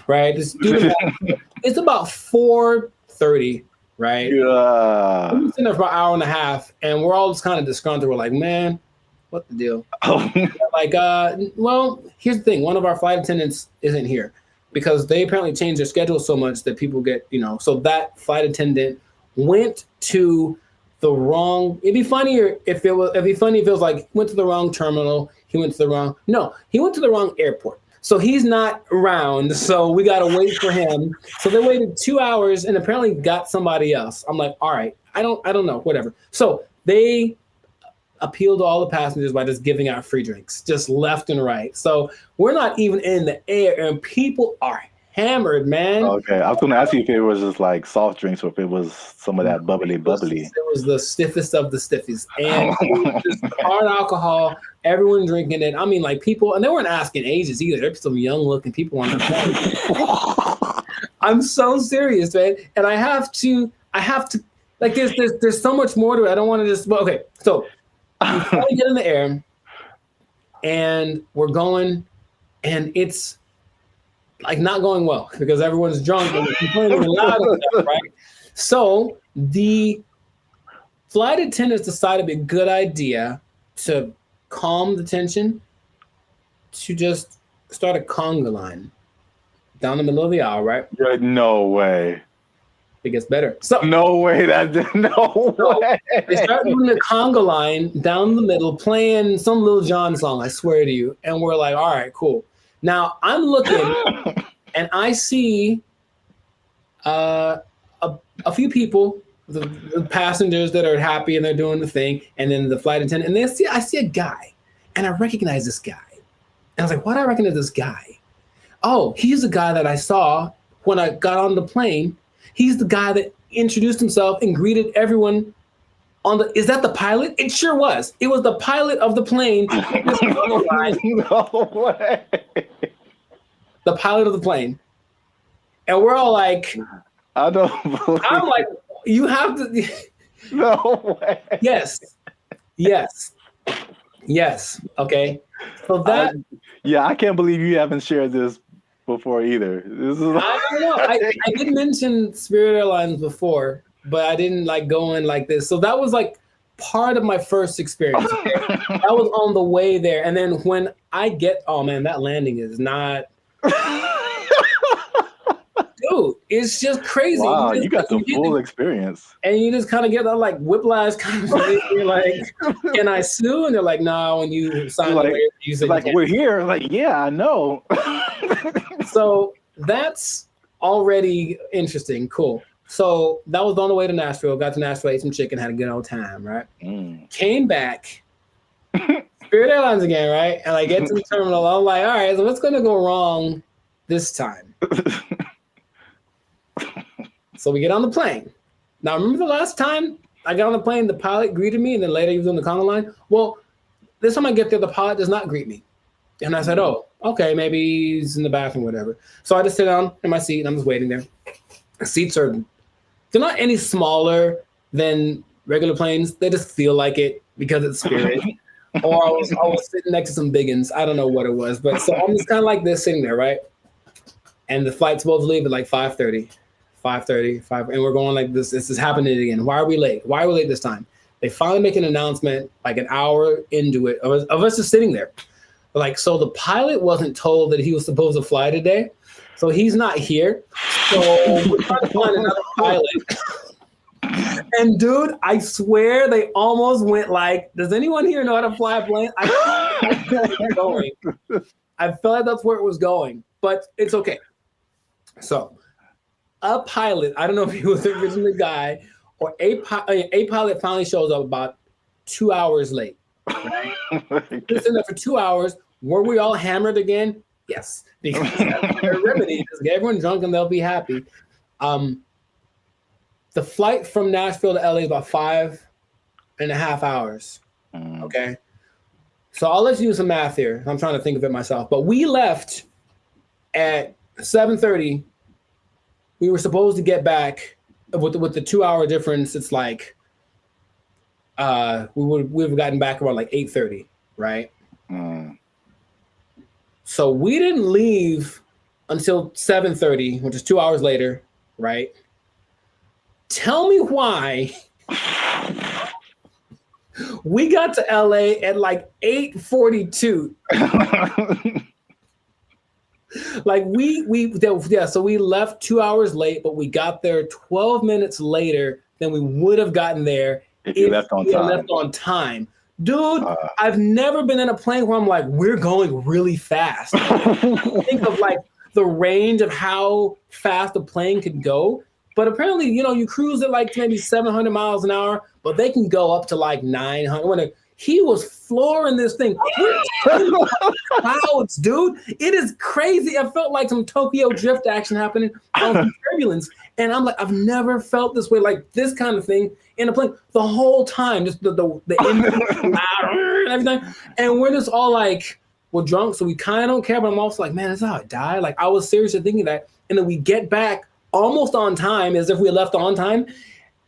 Right. It's about 4:30, right? Yeah. We're sitting there for an hour and a half, and we're all just kind of disgruntled. We're like, man, what the deal? Like, well, here's the thing. One of our flight attendants isn't here because they apparently changed their schedule so much that people get, so that flight attendant went to the wrong. It'd be funnier if it was like went to the wrong terminal. He went to the wrong airport. So he's not around. So we got to wait for him. So they waited 2 hours and apparently got somebody else. I'm like, all right, I don't know, whatever. So they appealed to all the passengers by just giving out free drinks, just left and right. So we're not even in the air and people are hammered, man. Okay, I was going to ask you if it was just like soft drinks or if it was some of that bubbly. It was the stiffest of the stiffies. And it was just hard alcohol, everyone drinking it. I mean, like people, and they weren't asking ages either. There's some young looking people on the plane. I'm so serious, man. And I have to, like there's so much more to it. I don't want to just, okay. So we finally get in the air and we're going and it's like not going well because everyone's drunk and complaining loud and stuff, right? So the flight attendants decided it'd be a good idea to calm the tension to just start a conga line down the middle of the aisle, right? No way. It gets better. So no way. No way. They start doing the conga line down the middle, playing some Lil Jon song, I swear to you. And we're like, all right, cool. Now I'm looking and I see a few people, the passengers that are happy and they're doing the thing, and then the flight attendant, and I see a guy, and I recognize this guy. And I was like, why do I recognize this guy? Oh, he's the guy that I saw when I got on the plane. He's the guy that introduced himself and greeted everyone on the. Is that the pilot? It sure was. It was the pilot of the plane. No way. The pilot of the plane. And we're all like, I don't believe. I'm like, you have to. No way. Yes. Okay. So that. I can't believe you haven't shared this before either. This is. I don't know. I did mention Spirit Airlines before, but I didn't like go in like this. So that was like part of my first experience. That was on the way there, and then when I get, oh man, that landing is not. Dude, it's just crazy. Wow, you got the full experience. And you just kind of get that like whiplash kind of thing. You're like, can I sue? And they're like, no, when you sign the waiver, you said like, we're here. Like, yeah, I know. So that's already interesting. Cool. So that was on the way to Nashville. Got to Nashville, ate some chicken, had a good old time, right? Came back, Spirit Airlines again, right? And I get to the terminal. I'm like, all right, so what's going to go wrong this time? So we get on the plane. Now, remember the last time I got on the plane, the pilot greeted me, and then later he was on the conga line? Well, this time I get there, the pilot does not greet me. And I said, oh, okay, maybe he's in the bathroom, whatever. So I just sit down in my seat, and I'm just waiting there. The seats they're not any smaller than regular planes. They just feel like it because it's Spirit. Or I was sitting next to some biggins. I don't know what it was. But so I'm just kind of like this sitting there, right? And the flight's supposed to leave at like 5:30, and we're going like this. This is happening again. Why are we late? Why are we late this time? They finally make an announcement like an hour into it of us just sitting there. Like, so the pilot wasn't told that he was supposed to fly today. So he's not here. So we're trying to find another pilot. And dude, I swear they almost went like, does anyone here know how to fly a plane? I feel like that's where it was going, but it's okay. So a pilot, I don't know if he was the original guy, or a pilot finally shows up about 2 hours late. Right? Just in there for 2 hours. Were we all hammered again? Yes, because that's their remedy. Just get everyone drunk and they'll be happy. The flight from Nashville to LA is about 5.5 hours. Okay, so I'll let you do some math here. I'm trying to think of it myself, but we left at 7:30. We were supposed to get back with the 2 hour difference. It's like we would have gotten back around like 8:30, right? So we didn't leave until 7:30, which is 2 hours later, right? Tell me why we got to LA at like 8:42. Like so we left 2 hours late, but we got there 12 minutes later than we would have gotten there if you left on time. Dude, I've never been in a plane where I'm like, we're going really fast. Think of like the range of how fast a plane could go. But apparently, you cruise at like maybe 700 miles an hour, but they can go up to like 900. He was flooring this thing. Clouds, dude. It is crazy. I felt like some Tokyo drift action happening on some turbulence. And I'm like, I've never felt this way, like this kind of thing in a plane the whole time. Just the engine and everything. And we're just all like, we're drunk, so we kind of don't care. But I'm also like, man, that's how I die. Like I was seriously thinking that. And then we get back almost on time, as if we left on time.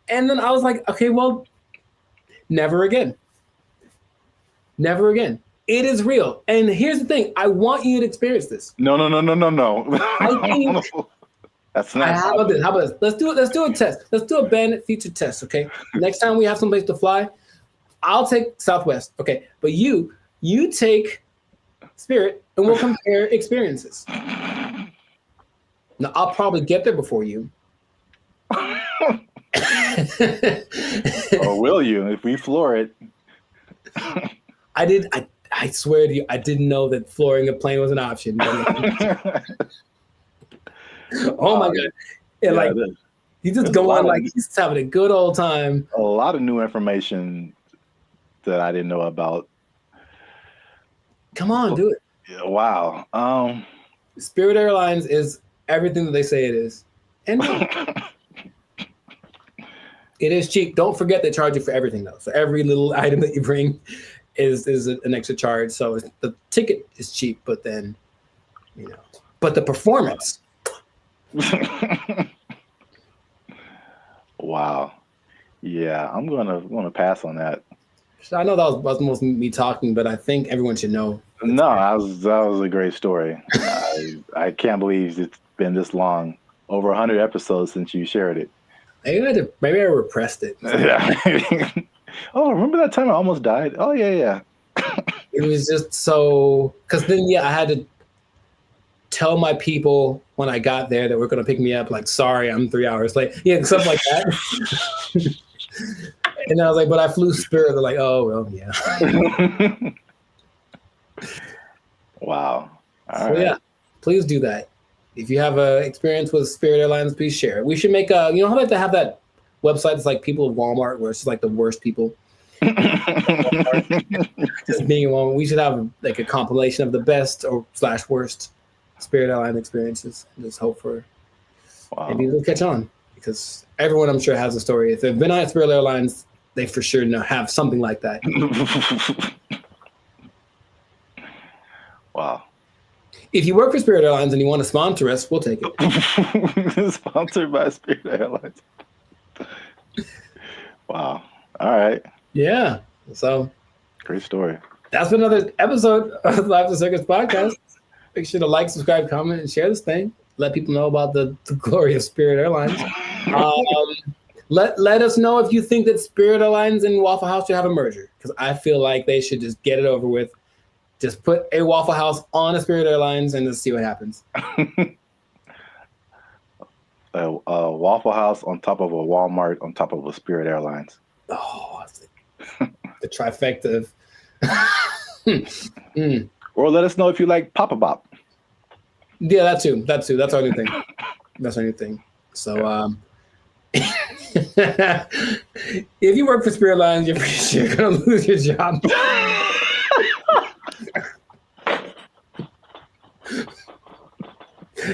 And then I was like, okay, well, never again. Never again. It is real. And here's the thing. I want you to experience this. No. I think that's not. How about this? Let's do it. Let's do a test. Let's do a Bandit feature test. Okay. Next time we have someplace to fly, I'll take Southwest. Okay. But you take Spirit and we'll compare experiences. Now I'll probably get there before you. Or will you if we floor it? I swear to you, I didn't know that flooring a plane was an option. Oh my God. And he's just going like he's having a good old time. A lot of new information that I didn't know about. Come on, do it. Yeah, wow. Spirit Airlines is everything that they say it is. And it is cheap. Don't forget they charge you for everything though. So every little item that you bring is an extra charge. So the ticket is cheap, but then, but the performance. Wow. Yeah, I'm gonna pass on that. So I know that was mostly me talking, but I think everyone should know. No, that was a great story. I can't believe it's been this long, over 100 episodes since you shared it. Maybe I repressed it. Yeah. Oh, remember that time I almost died? Oh yeah. It was just so, because then I had to tell my people when I got there that were going to pick me up, like, sorry, I'm 3 hours late. Yeah, stuff like that. And I was like, but I flew Spirit. They're like, oh, well, yeah. Wow. All right. Yeah, please do that. If you have an experience with Spirit Airlines, please share it. We should make how about to have that website? It's like people of Walmart, where it's like the worst people. Just being Walmart. We should have like a compilation of the best or / worst Spirit Airline experiences. Just hope for maybe they'll catch on, because everyone I'm sure has a story. If they've been on Spirit Airlines, they for sure have something like that. Wow. If you work for Spirit Airlines and you want to sponsor us, we'll take it. Sponsored by Spirit Airlines. Wow. All right. Yeah. So great story. That's been another episode of the Life of Circus podcast. Make sure to like, subscribe, comment, and share this thing. Let people know about the glory of Spirit Airlines. Let us know if you think that Spirit Airlines and Waffle House should have a merger, because I feel like they should just get it over with. Just put a Waffle House on a Spirit Airlines and let's see what happens. A Waffle House on top of a Walmart on top of a Spirit Airlines. Oh, the trifecta of... Or let us know if you like Papa Bop. Yeah, that too. That's our new thing. That's our new thing. So if you work for Spirit Lines, you're pretty sure you're gonna lose your job.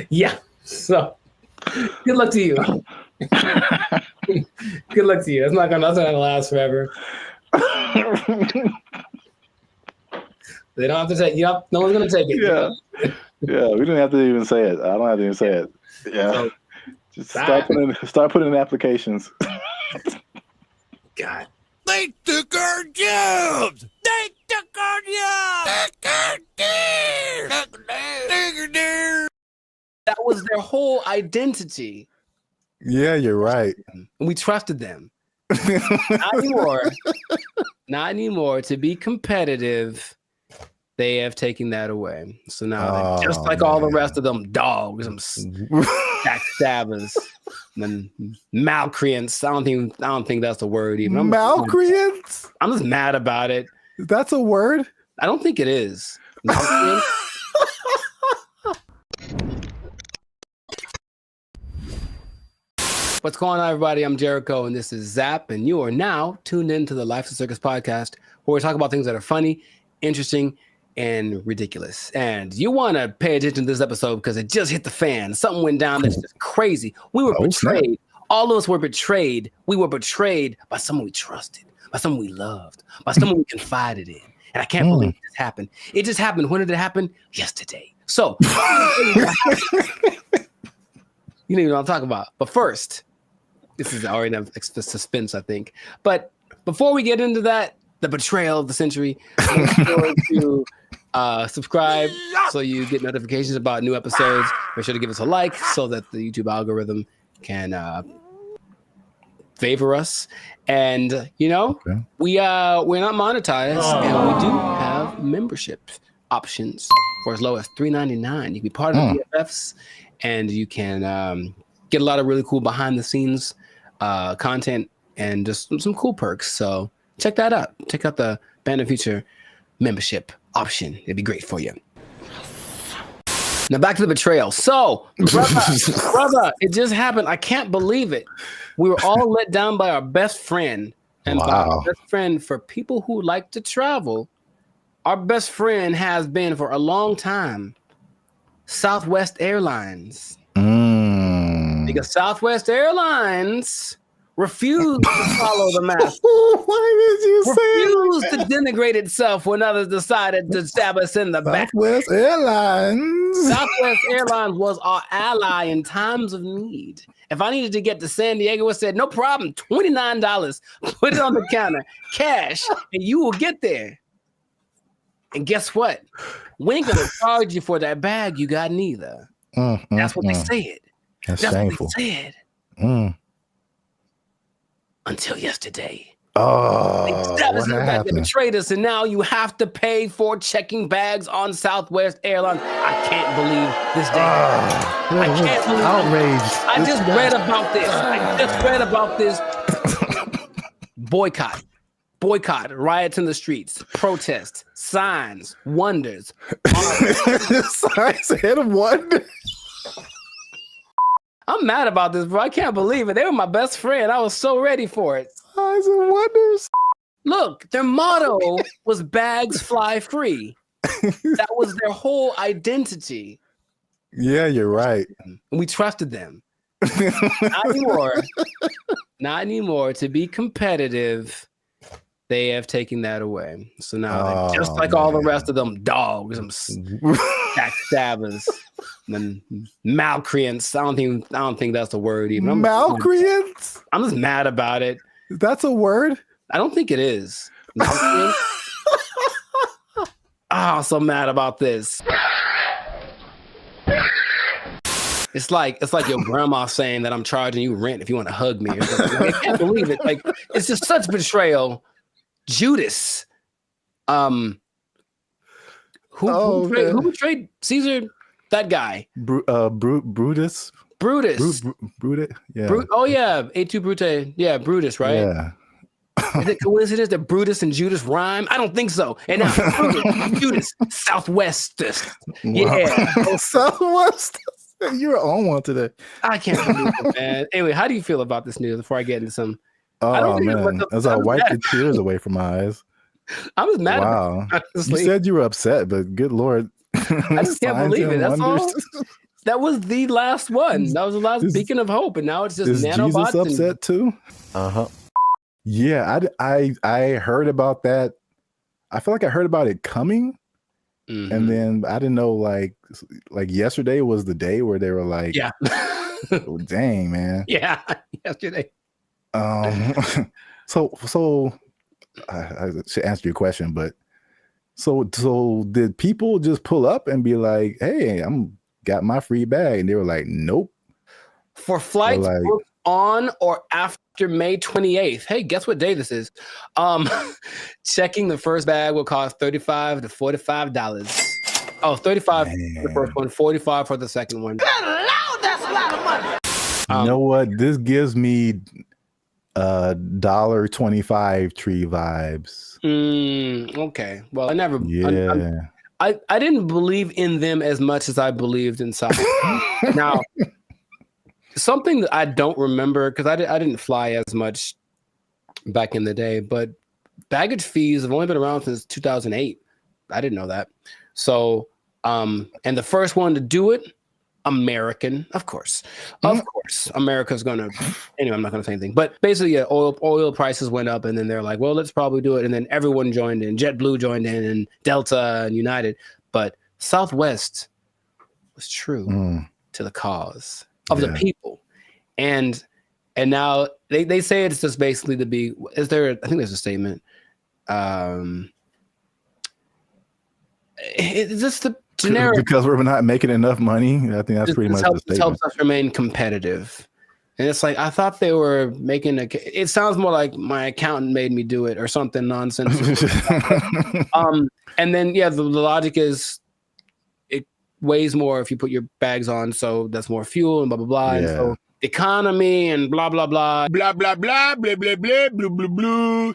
Yeah. So good luck to you. Good luck to you. That's not gonna last forever. They don't have to take. No one's gonna take it. Yeah. Yeah. We didn't have to even say it. I don't have to even say it. Yeah. So, just start putting in applications. God. They took our jobs! They took our jobs! That was their whole identity. Yeah, you're right. And we trusted them. Not anymore. Not anymore. To be competitive, they have taken that away. So now, just like all the rest of them dogs, some backstabbers, and malcreants. I don't think that's the word even. Malcreants? I'm just mad about it. That's a word? I don't think it is. What's going on, everybody? I'm Jericho, and this is Zap, and you are now tuned into the Life of Circus podcast, where we talk about things that are funny, interesting, and ridiculous. And you want to pay attention to this episode because it just hit the fan. Something went down that's just crazy. We were betrayed. All of us were betrayed. We were betrayed by someone we trusted, by someone we loved, by someone we confided in. And I can't believe this happened. It just happened. When did it happen? Yesterday. So, you know what I'm talking about. But first, this is already enough suspense, I think. But before we get into that, the betrayal of the century, make sure to subscribe so you get notifications about new episodes. Make sure to give us a like so that the YouTube algorithm can favor us. And we're not monetized, and we do have membership options for as low as $3.99. You can be part of the BFFs, and you can get a lot of really cool behind the scenes content and just some cool perks. So check that out. Check out the Band of Future membership option. It'd be great for you. Now back to the betrayal. So, brother, it just happened. I can't believe it. We were all let down by our best friend. And by our best friend, for people who like to travel, our best friend has been for a long time Southwest Airlines. Because Southwest Airlines refused to follow the mask. Why did you refused to denigrate itself when others decided to stab us in the back. Southwest Airlines. Southwest Airlines was our ally in times of need. If I needed to get to San Diego, it said, no problem, $29. Put it on the counter, cash, and you will get there. And guess what? We ain't gonna charge you for that bag you got neither. That's what they said. That's shameful. What they said. Until yesterday. They stabbed us in the back. They betrayed us, and now you have to pay for checking bags on Southwest Airlines. I can't believe this day. I can't believe outraged. I just read about this. Boycott, riots in the streets, protests, signs, wonders. Signs and wonders. I'm mad about this, bro. I can't believe it. They were my best friend. I was so ready for it. Signs and wonders. Look, their motto was bags fly free. That was their whole identity. Yeah, you're right. And we trusted them. Not anymore. Not anymore. To be competitive, they have taken that away. So now, just like all the rest of them dogs, some backstabbers, and malcreants. I don't think that's the word even. Malcreants? I'm just mad about it. That's a word? I don't think it is. I'm so mad about this. It's like your grandma saying that I'm charging you rent if you want to hug me or something. Like, I can't believe it. Like, it's just such betrayal. Judas. Who betrayed Caesar? That guy. Brutus. Brutus. Brutus. Yeah. A2 Brute. Yeah, Brutus, right? Yeah. Is it coincidence that Brutus and Judas rhyme? I don't think so. And now Brutus, Judas, Southwest. Yeah. Southwest. You're on one today. I can't believe it, man. Anyway, how do you feel about this news before I get into some? I don't Oh think man, as I wipe the tears away from my eyes. I was mad Wow. about it, honestly. You said you were upset, but good Lord. I just can't Signs believe it. and That's all. wonders. That was the last one. That was the last beacon of hope, and now it's just Is nanobots. Jesus upset too? Yeah, I heard about that. I feel like I heard about it coming, and then I didn't know like yesterday was the day where they were like, yeah, oh, dang man, yeah, yesterday. So I should answer your question, but so did people just pull up and be like, hey, I'm got my free bag, and they were like, nope. For flights like, booked on or after May 28th. Hey, guess what day this is? Checking the first bag will cost $35 to $45. Oh, 35 for the first one, 45 for the second one. Good Lord, that's a lot of money. You know what? This gives me $1.25 tree vibes. Okay. Well, I never. Yeah. I didn't believe in them as much as I believed in science. Now, something that I don't remember because I didn't fly as much back in the day, but baggage fees have only been around since 2008. I didn't know that. So, and the first one to do it, American, of course, America's gonna. Anyway, I'm not gonna say anything. But basically, yeah, oil prices went up, and then they're like, well, let's probably do it, and then everyone joined in. JetBlue joined in, and Delta and United, but Southwest was true to the cause of the people, and now they say it's just basically to be. Is there? I think there's a statement. It's just the generic because we're not making enough money. I think that's pretty much the statement. This helps us remain competitive. And it's like, I thought they were making it sounds more like my accountant made me do it or something nonsense. And then, yeah, the logic is it weighs more if you put your bags on. So that's more fuel and blah, blah, blah. Yeah. And so economy and blah, blah, blah. Blah, blah, blah, blah, blah, blah, blah, blah, blah.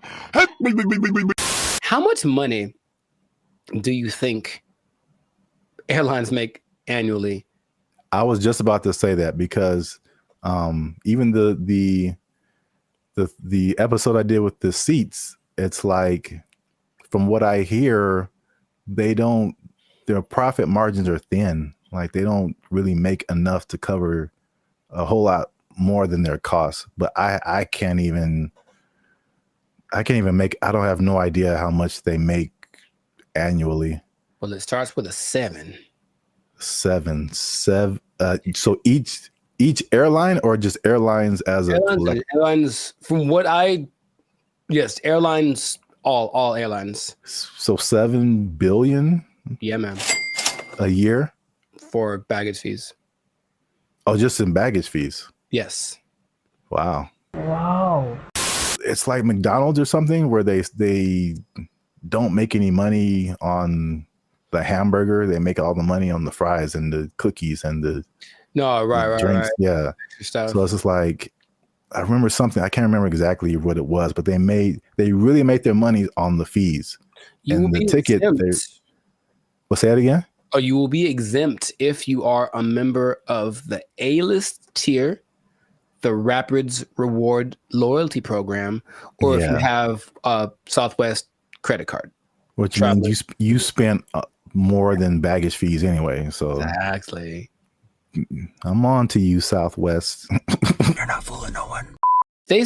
How much money do you think airlines make annually? I was just about to say that because even the episode I did with the seats, it's like from what I hear, their profit margins are thin. Like they don't really make enough to cover a whole lot more than their costs. But I can't even make. I don't have no idea how much they make annually. Well, it starts with a 7. 7. So each airline or just airlines as a collective? Airlines from what airlines, all airlines. So 7 billion? Yeah, man. A year? For baggage fees. Oh, just in baggage fees? Yes. Wow. It's like McDonald's or something where they don't make any money on the hamburger. They make all the money on the fries and the cookies and the right. drinks. Yeah. Stuff. So it's just like, I remember something, I can't remember exactly what it was, but they really made their money on the fees. And the ticket, well, say that again? Oh, you will be exempt if you are a member of the A-list tier, the Rapids Reward Loyalty Program, or if you have a Southwest credit card. Which means you spent more than baggage fees anyway. So exactly. I'm on to you, Southwest. You're not fooling no one. What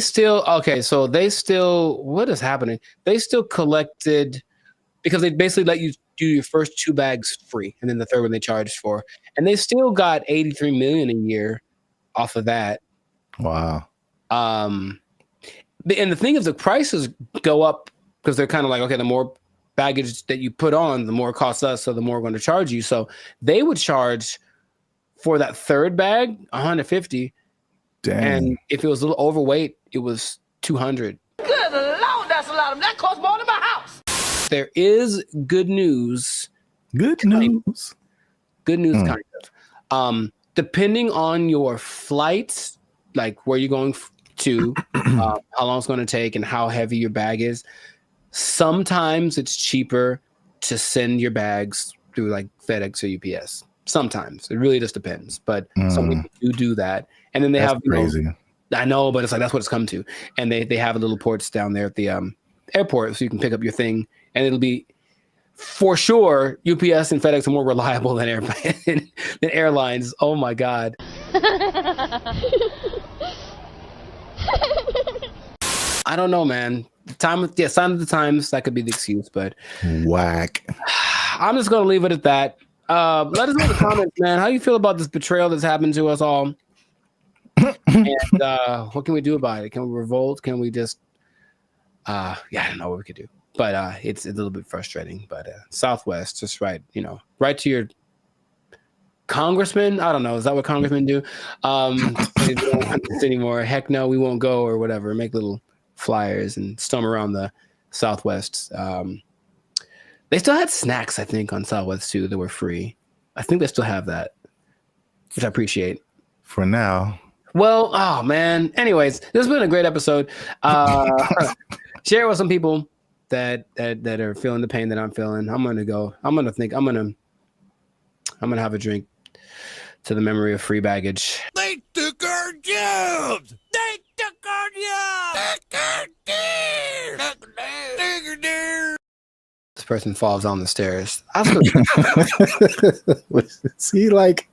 is happening? They still collected, because they basically let you do your first 2 bags free, and then the third one they charged for. And they still got $83 million a year off of that. Wow. And the thing is, the prices go up because they're kind of like, okay, the more baggage that you put on, the more it costs us, so the more we're going to charge you. So they would charge for that third bag $150. Dang. And if it was a little overweight, it was $200. Good Lord, that's a lot of that costs more than my house. There is good news. Good news. Kind of. Depending on your flight, like where you're going to, how long it's going to take, and how heavy your bag is, sometimes it's cheaper to send your bags through like FedEx or UPS. Sometimes it really just depends, but some people do that, and then they That's have crazy. I know, but it's like that's what it's come to, and they have little ports down there at the airport, so you can pick up your thing, and it'll be for sure. UPS and FedEx are more reliable than than airlines. Oh my god. I don't know, man. Sign of the times, that could be the excuse, but whack. I'm just gonna leave it at that. Let us know in the comments, man. How do you feel about this betrayal that's happened to us all? And what can we do about it? Can we revolt? Can we just I don't know what we could do. But it's a little bit frustrating. But Southwest, just right to your congressman. I don't know. Is that what congressmen do? They don't want this anymore. Heck no, we won't go or whatever. Make little flyers and storm around the Southwest. They still had snacks, I think, on Southwest too that were free. I think they still have that, which I appreciate. For now. Well, oh man. Anyways, this has been a great episode. Share it with some people that are feeling the pain that I'm feeling. I'm gonna have a drink to the memory of free baggage. They took our jobs! They took our jobs! This person falls down the stairs. See, like,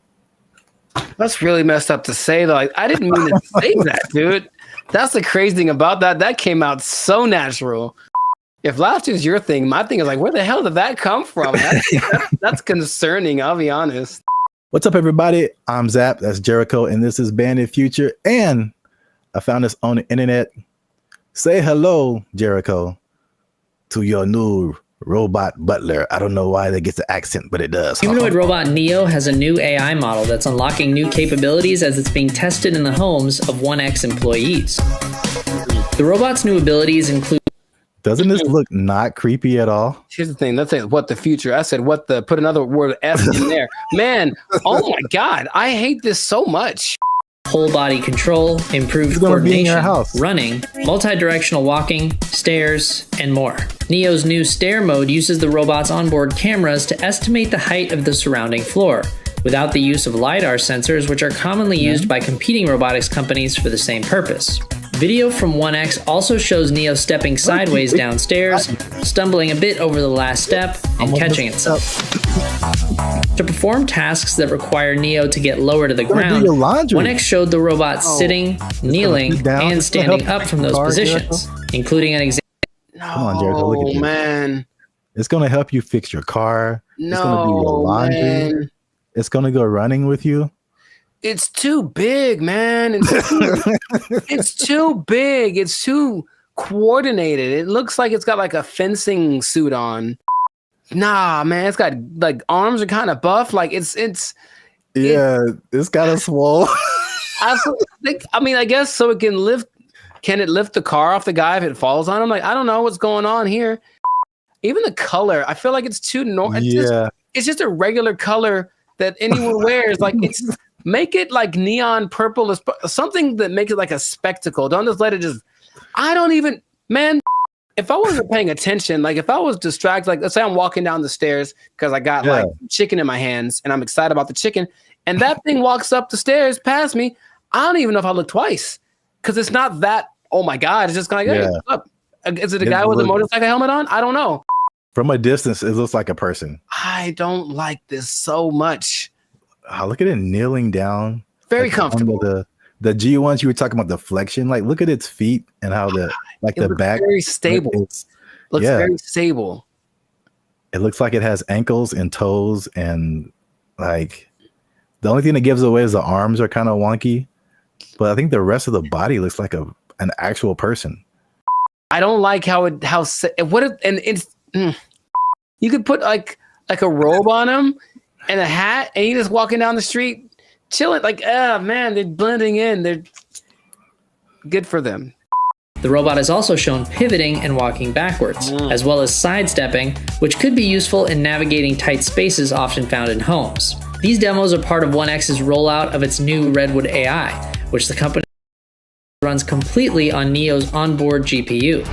that's really messed up to say, though. Like, I didn't mean to say that, dude. That's the crazy thing about that. That came out so natural. If laughter is your thing, my thing is like, where the hell did that come from? That's concerning, I'll be honest. What's up, everybody? I'm Zap. That's Jericho, and this is Bandit Future. And I found this on the internet. Say hello, Jericho, to your new robot butler. I don't know why that gets the accent, but it does. Humanoid robot Neo has a new AI model that's unlocking new capabilities as it's being tested in the homes of 1X employees. The robot's new abilities include... Doesn't this look not creepy at all? Here's the thing. Let's say what the future. I said what the, put another word F in there. Man, oh my God. I hate this so much. Whole body control, improved coordination, running, multi-directional walking, stairs, and more. Neo's new stair mode uses the robot's onboard cameras to estimate the height of the surrounding floor, without the use of LiDAR sensors, which are commonly used by competing robotics companies for the same purpose. Video from 1X also shows Neo stepping sideways downstairs, stumbling a bit over the last step, and catching itself. To perform tasks that require Neo to get lower to the ground, 1X showed the robot sitting, kneeling, and standing up from those positions, including an example. Come on, Jericho, look at you. Man. It's going to help you fix your car. It's going to do your laundry. Man. It's going to go running with you. It's too big, man. It's too big. It's too coordinated. It looks like it's got like a fencing suit on. Nah, man, it's got like arms are kind of buff. Like it's kind of swole. I guess so it can lift. Can it lift the car off the guy if it falls on him? Like, I don't know what's going on here. Even the color, I feel like it's too normal. It's just a regular color that anyone wears. Like, it's make it like neon purple, something that makes it like a spectacle. Don't just let it just. I don't even, man. If I wasn't paying attention, like if I was distracted, like let's say I'm walking down the stairs because I got like chicken in my hands and I'm excited about the chicken, and that thing walks up the stairs past me, I don't even know if I look twice because it's not that. Oh my God! It's just kind of like, hey, what's up? Is it a guy with a motorcycle helmet on? I don't know. From a distance, it looks like a person. I don't like this so much. Look at it kneeling down. Very comfortable. The G1s you were talking about, the flexion, like look at its feet and how the back very stable. Looks very stable. It looks like it has ankles and toes, and like the only thing that gives away is the arms are kind of wonky, but I think the rest of the body looks like an actual person. I don't like you could put like a robe on him and a hat, and he's just walking down the street chilling. Like, man, they're blending in. They're good for them. The robot is also shown pivoting and walking backwards, as well as sidestepping, which could be useful in navigating tight spaces often found in homes. These demos are part of 1X's rollout of its new Redwood AI, which the company runs completely on Neo's onboard GPU.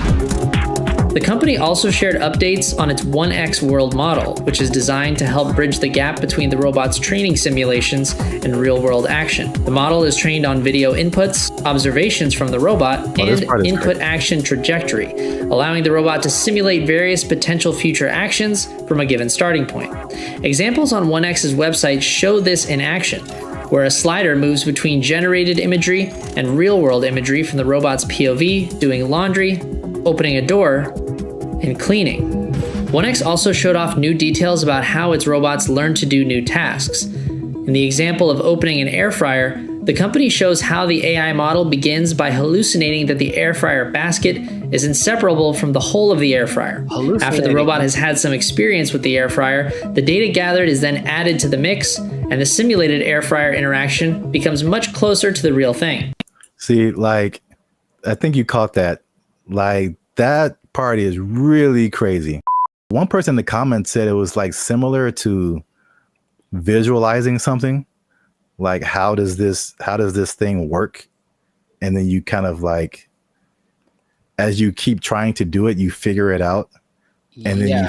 The company also shared updates on its 1X world model, which is designed to help bridge the gap between the robot's training simulations and real-world action. The model is trained on video inputs, observations from the robot, and input action trajectory, allowing the robot to simulate various potential future actions from a given starting point. Examples on 1X's website show this in action, where a slider moves between generated imagery and real-world imagery from the robot's POV, doing laundry, opening a door, and cleaning. 1X also showed off new details about how its robots learn to do new tasks. In the example of opening an air fryer, the company shows how the AI model begins by hallucinating that the air fryer basket is inseparable from the whole of the air fryer. After the robot has had some experience with the air fryer, the data gathered is then added to the mix, and the simulated air fryer interaction becomes much closer to the real thing. See, like, I think you caught that. Like, that part is really crazy. One person in the comments said it was like similar to visualizing something. Like, how does this thing work? And then you kind of like, as you keep trying to do it, you figure it out. And then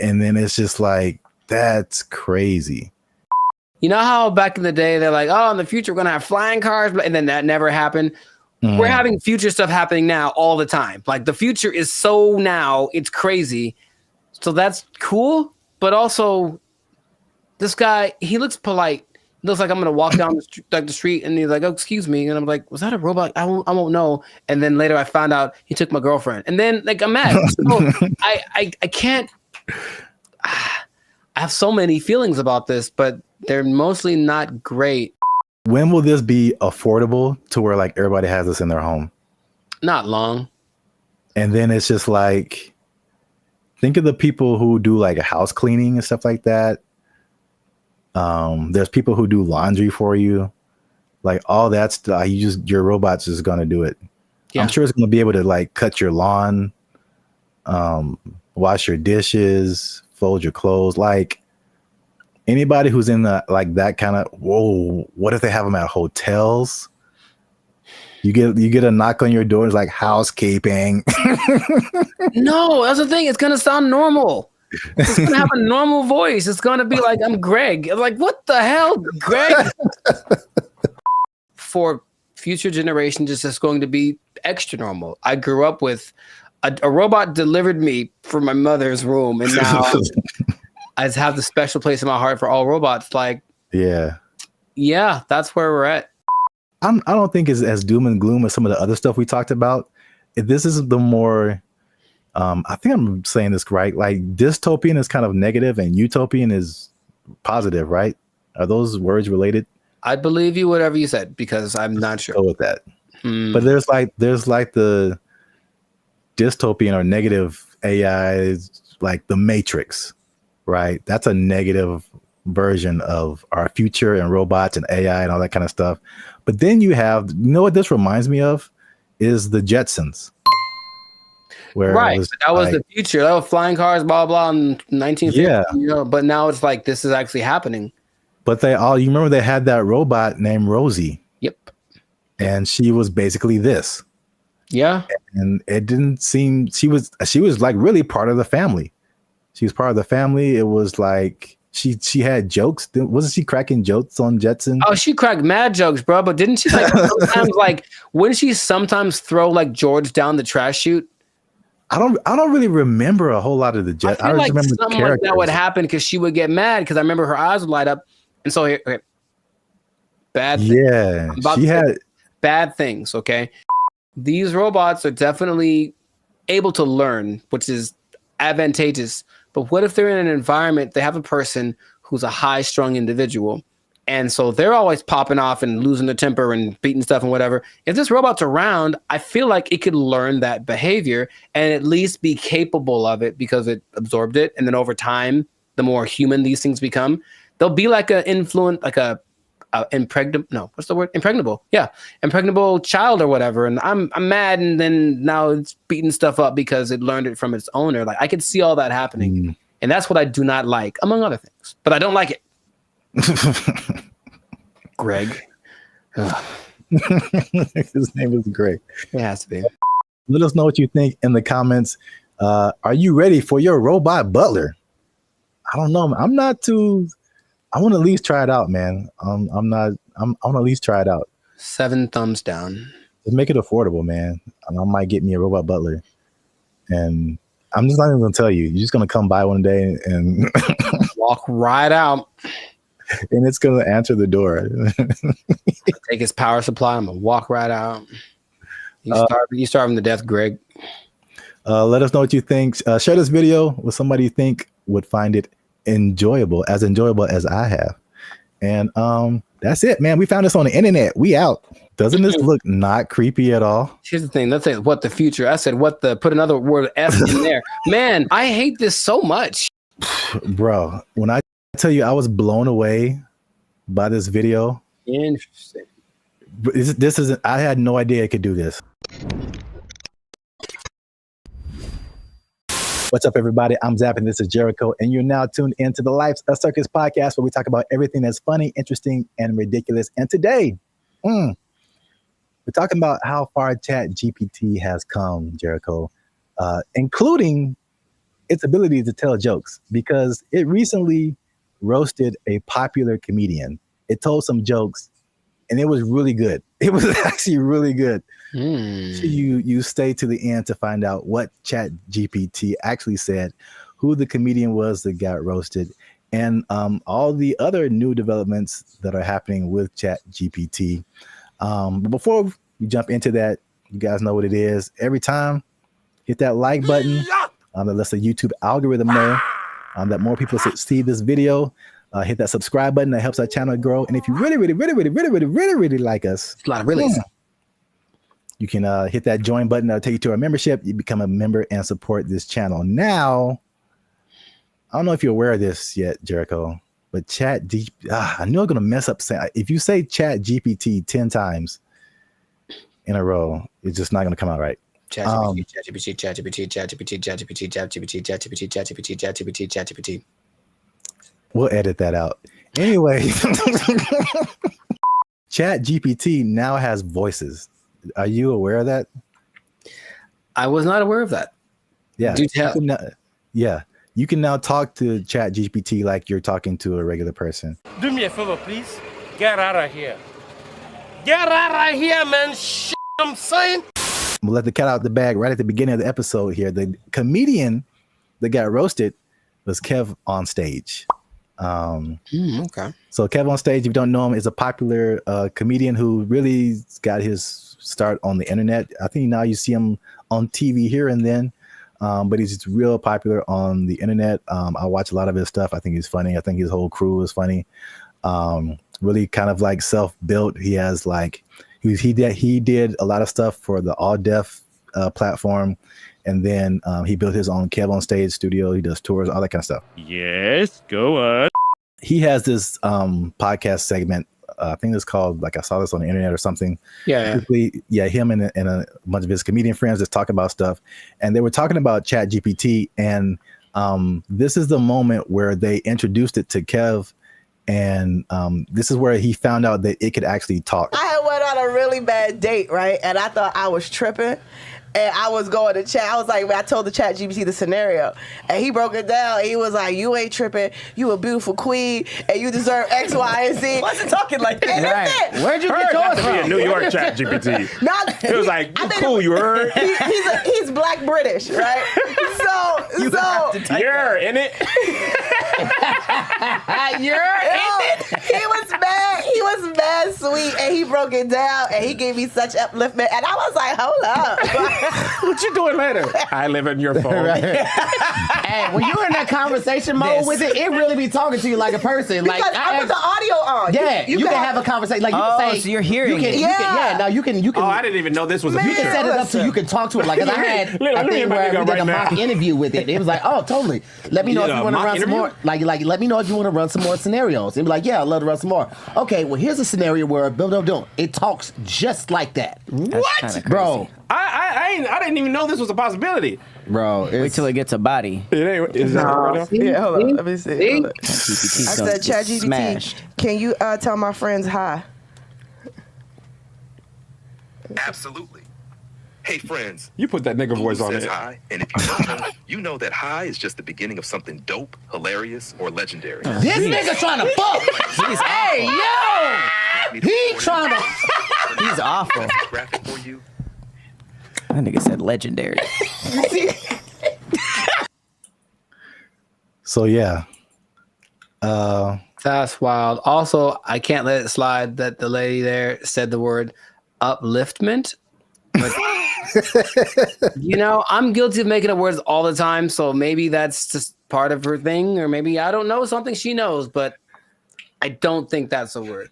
and then it's just like, that's crazy. You know how back in the day they're like, oh, in the future we're gonna have flying cars, and then that never happened. We're having future stuff happening now all the time. Like, the future is so now, it's crazy. So that's cool, but also this guy, he looks polite. He looks like I'm gonna walk down the street, and he's like, "Oh, excuse me," and I'm like, "Was that a robot? I won't know." And then later I found out he took my girlfriend, and then like I'm mad. So I can't. I have so many feelings about this, but they're mostly not great. When will this be affordable to where like everybody has this in their home? Not long. And then it's just like, think of the people who do like a house cleaning and stuff like that. There's people who do laundry for you, like all that stuff. Your robot's just gonna do it. Yeah. I'm sure it's gonna be able to like cut your lawn, wash your dishes, fold your clothes. Like, anybody who's in the like that kind of, whoa, what if they have them at hotels? You get a knock on your door, it's like housekeeping. No, that's the thing. It's gonna sound normal. It's gonna have a normal voice. It's gonna be like, I'm Greg. I'm like, what the hell, Greg? For future generations, it's just going to be extra normal. I grew up with a robot delivered me from my mother's room, and now I just have the special place in my heart for all robots. Like, yeah, that's where we're at. I don't think it's as doom and gloom as some of the other stuff we talked about. This is the more, I think I'm saying this right. Like, dystopian is kind of negative and utopian is positive, right? Are those words related? I believe you, whatever you said, because I'm not sure. Go with that. But there's like the dystopian or negative AI, like the Matrix, right? That's a negative version of our future and robots and AI and all that kind of stuff. But then you have, you know what this reminds me of is the Jetsons. Where right, that was the future. That was flying cars, blah blah, in 1950. Yeah, you know, but now it's like this is actually happening. But you remember they had that robot named Rosie. Yep. And she was basically this. Yeah. And it didn't seem she was like really part of the family. She was part of the family. It was like she had jokes. Wasn't she cracking jokes on Jetson? Oh, she cracked mad jokes, bro. But didn't she like sometimes like wouldn't she sometimes throw like George down the trash chute? I don't really remember a whole lot of the Jetsons. I like remember something like that would happen because she would get mad because I remember her eyes would light up. And so okay, bad things. Yeah, she had bad things. Okay, these robots are definitely able to learn, which is advantageous. But what if they're in an environment, they have a person who's a high-strung individual, and so they're always popping off and losing their temper and beating stuff and whatever. If this robot's around, I feel like it could learn that behavior and at least be capable of it because it absorbed it. And then over time, the more human these things become, they'll be like an influent, like impregnable. Yeah. Impregnable child or whatever. And I'm mad. And then now it's beating stuff up because it learned it from its owner. Like I could see all that happening. And that's what I do not like, among other things, but I don't like it. Greg. His name is Greg. It has to be. Let us know what you think in the comments. Are you ready for your robot butler? I don't know. I'm not too. I want to at least try it out, man. I'm not. I want to at least try it out. 7 thumbs down. Just make it affordable, man. I might get me a robot butler, and I'm just not even gonna tell you. You're just gonna come by one day and walk right out, and it's gonna answer the door. Take his power supply. I'm gonna walk right out. You starving to death, Greg. Let us know what you think. Share this video with somebody you think would find it enjoyable as I have. And that's it, man. We found this on the internet. We out. Doesn't this look not creepy at all? Here's the thing. Let's say what the future. I said what the, put another word F in there. Man, I hate this so much. Bro, when I tell you I was blown away by this video. Interesting. This isn't, I had no idea it could do this. What's up, everybody? I'm Zap, and this is Jericho, and you're now tuned into the Life's a Circus podcast, where we talk about everything that's funny, interesting, and ridiculous. And today, we're talking about how far ChatGPT has come, Jericho, including its ability to tell jokes, because it recently roasted a popular comedian. It told some jokes, and it was really good. It was actually really good. So you stay to the end to find out what ChatGPT actually said, who the comedian was that got roasted, and all the other new developments that are happening with ChatGPT. But before we jump into that, you guys know what it is. Every time, hit that like button. That lets the YouTube algorithm know that more people see this video. Hit that subscribe button. That helps our channel grow. And if you really like us, a lot of really. You can hit that join button. That'll take you to our membership. You become a member and support this channel. Now, I don't know if you're aware of this yet, Jericho, but I knew I'm going to mess up saying, if you say ChatGPT 10 times in a row, it's just not going to come out right. ChatGPT. We'll edit that out. Anyway, ChatGPT now has voices. Are you aware of that? I was not aware of that. Yeah. Do tell. You can now talk to ChatGPT like you're talking to a regular person. Do me a favor, please. Get out of here. Get out of here, man. Shit, I'm saying. We'll let the cat out the bag right at the beginning of the episode here. The comedian that got roasted was Kev on Stage. Okay. So Kev on Stage, if you don't know him, is a popular comedian who really got his start on the internet. I think now you see him on TV here and then, but he's real popular on the internet. I watch a lot of his stuff. I think he's funny. I think his whole crew is funny. Really kind of like self-built. He has like he did a lot of stuff for the All Deaf platform, and then he built his own Kev on Stage studio. He does tours, all that kind of stuff. Yes, go on. He has this podcast segment. I think it's called, like, I saw this on the internet or something. Yeah. Him and a bunch of his comedian friends just talk about stuff. And they were talking about ChatGPT. And this is the moment where they introduced it to Kev. And this is where he found out that it could actually talk. I had went on a really bad date, right? And I thought I was tripping. And I was going to chat. I was like, I told the ChatGPT the scenario, and he broke it down. He was like, "You ain't tripping. You a beautiful queen, and you deserve X, Y, and Z." Wasn't talking like that. Right. Where'd you get yours from? Be a New York ChatGPT. It was like, you cool, you heard? He's Black British, right? You're in it. He was mad. He was mad sweet, and he broke it down, and he gave me such upliftment, and I was like, "Hold up." What you doing later? I live in your phone. Hey, when you're in that conversation mode with it, it really be talking to you like a person. Because Like I put the audio on. Yeah, you can have a conversation. Like you can say, so you're hearing you can, it. You can. Oh, I didn't even know this was a You feature. can set it up so you can talk to it. Like, 'cause I had a thing where we did a mock interview with it. It was like, oh, totally. Let me know if you want to run some more. Like, let me know if you want to run some more scenarios. And be like, yeah, I'd love to run some more. Okay, well, here's a scenario where it talks just like that. What, bro? I didn't even know this was a possibility. Bro, wait till it gets a body. Is that right? Yeah, hold on. Let me see. Hold on. I ChatGPT said, ChatGPT, smashed. can you tell my friends hi? Absolutely. Hey, friends. You put that nigga voice on Says it. hi, and if you don't know, you know that hi is just the beginning of something dope, hilarious, or legendary. This nigga trying to fuck. Hey, yo! He trying to. He's awful. Graphic for you. That nigga said legendary. So yeah. That's wild. Also, I can't let it slide that the lady there said the word upliftment. But, you know, I'm guilty of making up words all the time, so maybe that's just part of her thing, or maybe I don't know something she knows, but I don't think that's a word.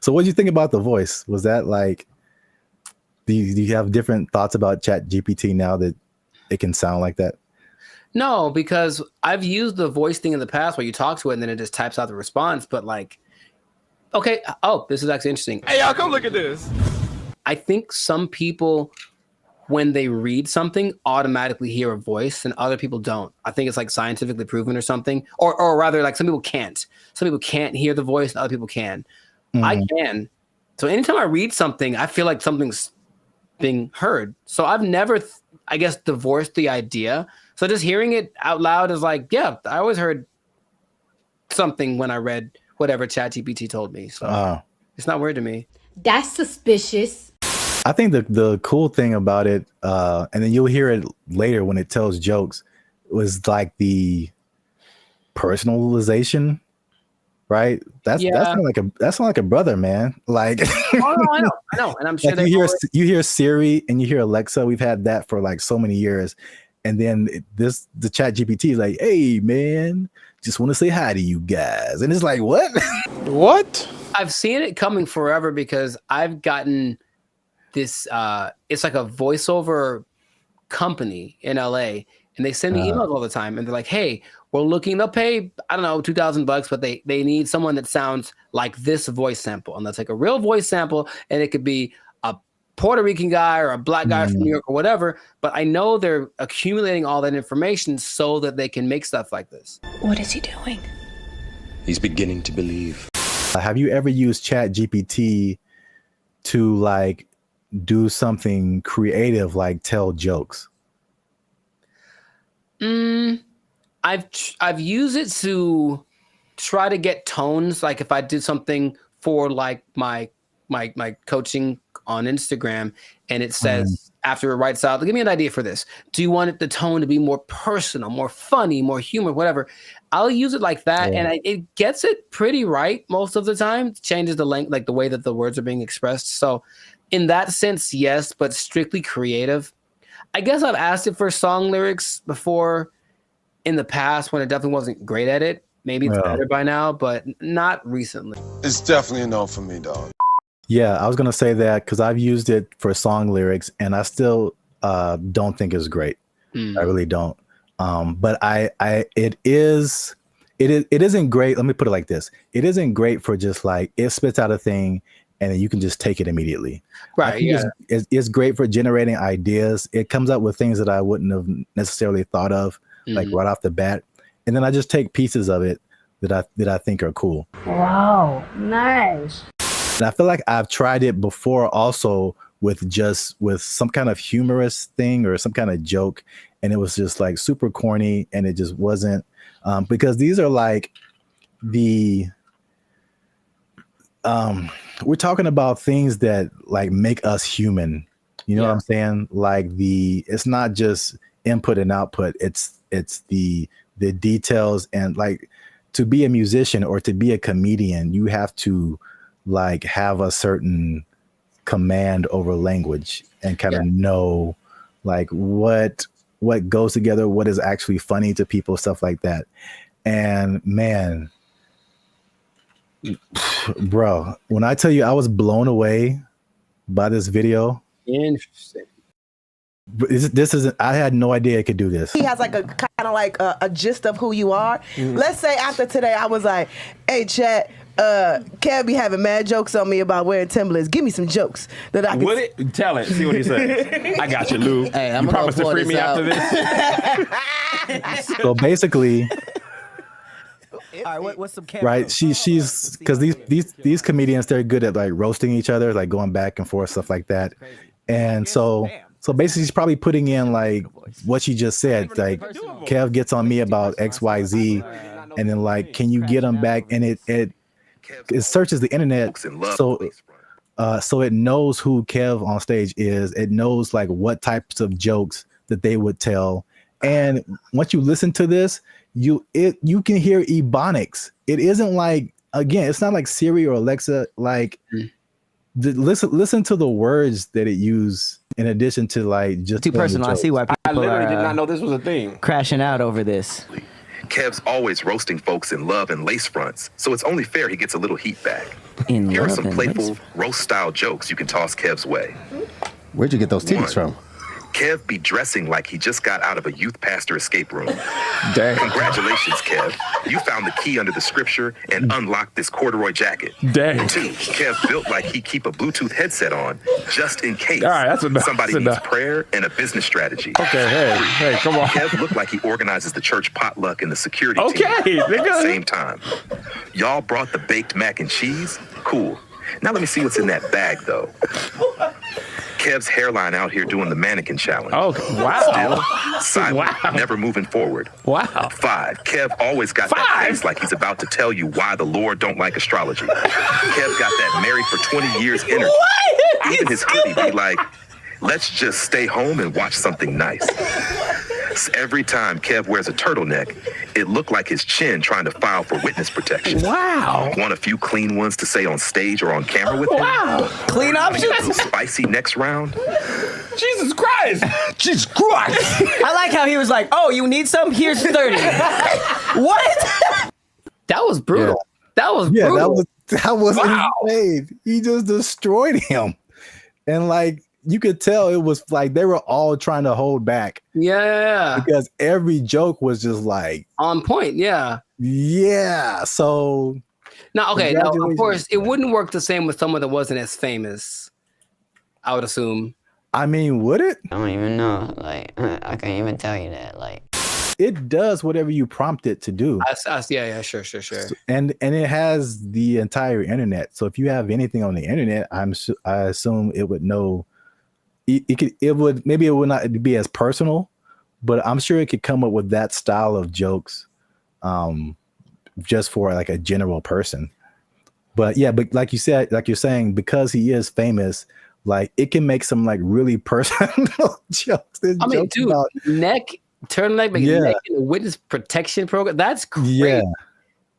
So what do you think about the voice? Was that like, do you have different thoughts about ChatGPT now that it can sound like that? No, because I've used the voice thing in the past where you talk to it and then it just types out the response. But like, okay, oh, this is actually interesting. Hey, y'all, come look at this. I think some people, when they read something, automatically hear a voice and other people don't. I think it's like scientifically proven or something. Or rather, like some people can't. Some people can't hear the voice and other people can. I can. So anytime I read something, I feel like something's being heard. So I've never, I guess, divorced the idea. So just hearing it out loud is like, yeah, I always heard something when I read whatever ChatGPT told me. So it's not weird to me. That's suspicious. I think the cool thing about it, and then you'll hear it later when it tells jokes, was like the personalization, right? That's not like a brother, man. Like, oh, no, I know, and I'm sure like you hear Siri and you hear Alexa. We've had that for like so many years, and then the ChatGPT is like, "Hey, man, just want to say hi to you guys," and it's like, what? What? I've seen it coming forever because I've gotten this. It's like a voiceover company in LA, and they send me emails all the time, and they're like, "Hey, we're looking to pay, I don't know, $2,000, but they need someone that sounds like this voice sample." And they'll take a real voice sample, and it could be a Puerto Rican guy or a black guy from New York or whatever. But I know they're accumulating all that information so that they can make stuff like this. What is he doing? He's beginning to believe. Have you ever used ChatGPT to like do something creative, like tell jokes? I've used it to try to get tones. Like if I did something for like my coaching on Instagram, and it says after it writes out, give me an idea for this. Do you want the tone to be more personal, more funny, more humor, whatever? I'll use it like that, and it gets it pretty right most of the time. It changes the length, like the way that the words are being expressed. So in that sense, yes, but strictly creative. I guess I've asked it for song lyrics before in the past when it definitely wasn't great at it. Maybe it's better by now, but not recently. It's definitely a no for me, dog. Yeah, I was gonna say that because I've used it for song lyrics, and I still don't think it's great. I really don't. But it isn't great. Let me put it like this: it isn't great for just like it spits out a thing, and then you can just take it immediately. Right. Yeah. It's great for generating ideas. It comes up with things that I wouldn't have necessarily thought of, like right off the bat, and then I just take pieces of it that I think are cool. Wow, nice. And I feel like I've tried it before also with some kind of humorous thing or some kind of joke, and it was just like super corny, and it just wasn't because these are like we're talking about things that like make us human. You know what I'm saying? Like it's not just input and output. It's the details, and like to be a musician or to be a comedian, you have to like have a certain command over language and kind of know like what goes together, what is actually funny to people, stuff like that. And man, bro, when I tell you I was blown away by this video. Interesting. I had no idea it could do this. He has like a kind of like a gist of who you are. Let's say after today, I was like, "Hey, chat, Kev be having mad jokes on me about wearing Timberlands. Give me some jokes that I can." Tell it. See what he says. I got you, Lou. Hey, you promise to free me after this? So basically, All right, what's some Kev right? jokes? She's because these comedians, they're good at like roasting each other, like going back and forth, stuff like that. And so basically she's probably putting in like what she just said, like Kev gets on me about XYZ, and then like, can you get him back? And it searches the internet, so it knows who Kev on stage is. It knows like what types of jokes that they would tell. And once you listen to this, you can hear ebonics. It isn't like, again, it's not like Siri or Alexa. Like listen to the words that it used in addition to like just Too personal. I see why people I literally are, did not know this was a thing. crashing out over this. Kev's always roasting folks in love and lace fronts, so it's only fair he gets a little heat back. In Here are love some and playful lace. roast-style jokes you can toss Kev's way. Where'd you get those titties from? Kev be dressing like he just got out of a youth pastor escape room. Dang. Congratulations, Kev. You found the key under the scripture and unlocked this corduroy jacket. Dang. 2, Kev built like he keep a Bluetooth headset on just in case All right, that's enough. somebody That's needs enough. prayer and a business strategy. Okay, hey, come on. Kev looked like he organizes the church potluck and the security Okay, team at the nigga. same time. Y'all brought the baked mac and cheese? Cool. Now let me see what's in that bag, though. Kev's hairline out here doing the mannequin challenge. Oh, wow. Still silent, Wow. never moving forward. Wow. 5, Kev always got that face like he's about to tell you why the Lord don't like astrology. Kev got that married for 20 years energy. Even his hoodie be like, let's just stay home and watch something nice. Every time Kev wears a turtleneck, it looked like his chin trying to file for witness protection. Wow. Want a few clean ones to say on stage or on camera with him? Wow. Clean Wanna get a options? little spicy next round? Jesus Christ. Jesus Christ. I like how he was like, oh, you need some? Here's 30. What? That was brutal. That was Yeah, brutal. that was insane. He just destroyed him. And like you could tell it was like they were all trying to hold back. Yeah. Because every joke was just like On point. Yeah. yeah. So Now, okay. Now, of Congratulations. course, it wouldn't work the same with someone that wasn't as famous. I would assume. I mean, would it? I don't even know. Like, I can't even tell you that. Like, It does whatever you prompt it to do. Yeah, sure. And it has the entire internet. So if you have anything on the internet, I assume it would know. It would not be as personal, but I'm sure it could come up with that style of jokes, just for like a general person. But yeah, but like you said, like you're saying, because he is famous, like it can make some like really personal jokes. There's I mean, jokes dude, about- turtleneck, but Yeah. neck in the witness protection program. That's great. Yeah.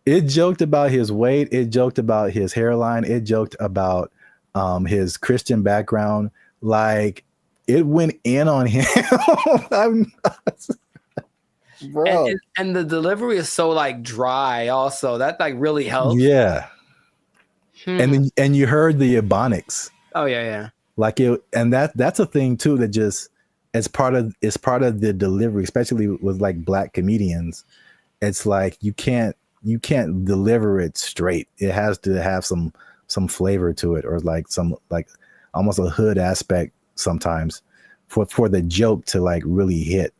It joked about his weight. It joked about his hairline. It joked about his Christian background. Like it went in on him. I'm not, bro. And the delivery is so like dry. Also, that like really helps. Yeah. Hmm. And you heard the ebonics. Oh yeah. Like it, and that's a thing too that just it's part of the delivery, especially with like black comedians. It's like you can't deliver it straight. It has to have some flavor to it, or like some like almost a hood aspect sometimes for the joke to like really hit.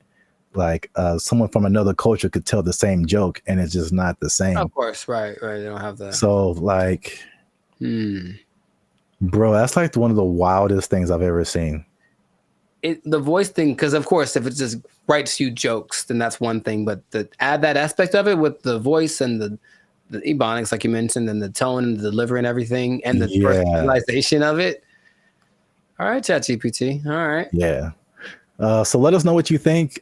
Like someone from another culture could tell the same joke and it's just not the same. Of course, right. They don't have that. So like, bro, that's like one of the wildest things I've ever seen. The voice thing, because of course, if it just writes you jokes, then that's one thing. But to add that aspect of it with the voice and the ebonics, like you mentioned, and the tone and the delivery and everything, and the personalization of it. All right, ChatGPT. All right. Yeah. So let us know what you think.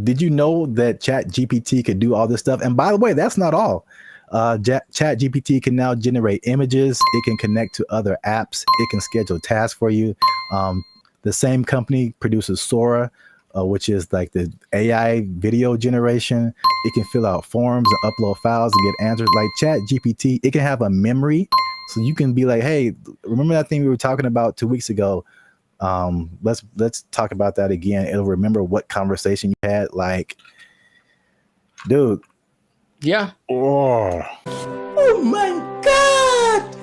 Did you know that ChatGPT could do all this stuff? And by the way, that's not all. ChatGPT can now generate images. It can connect to other apps. It can schedule tasks for you. The same company produces Sora, which is like the AI video generation. It can fill out forms and upload files and get answers. Like ChatGPT, it can have a memory. So you can be like, hey, remember that thing we were talking about 2 weeks ago? Let's talk about that again. It'll remember what conversation you had. Like, dude. Yeah. Oh my God!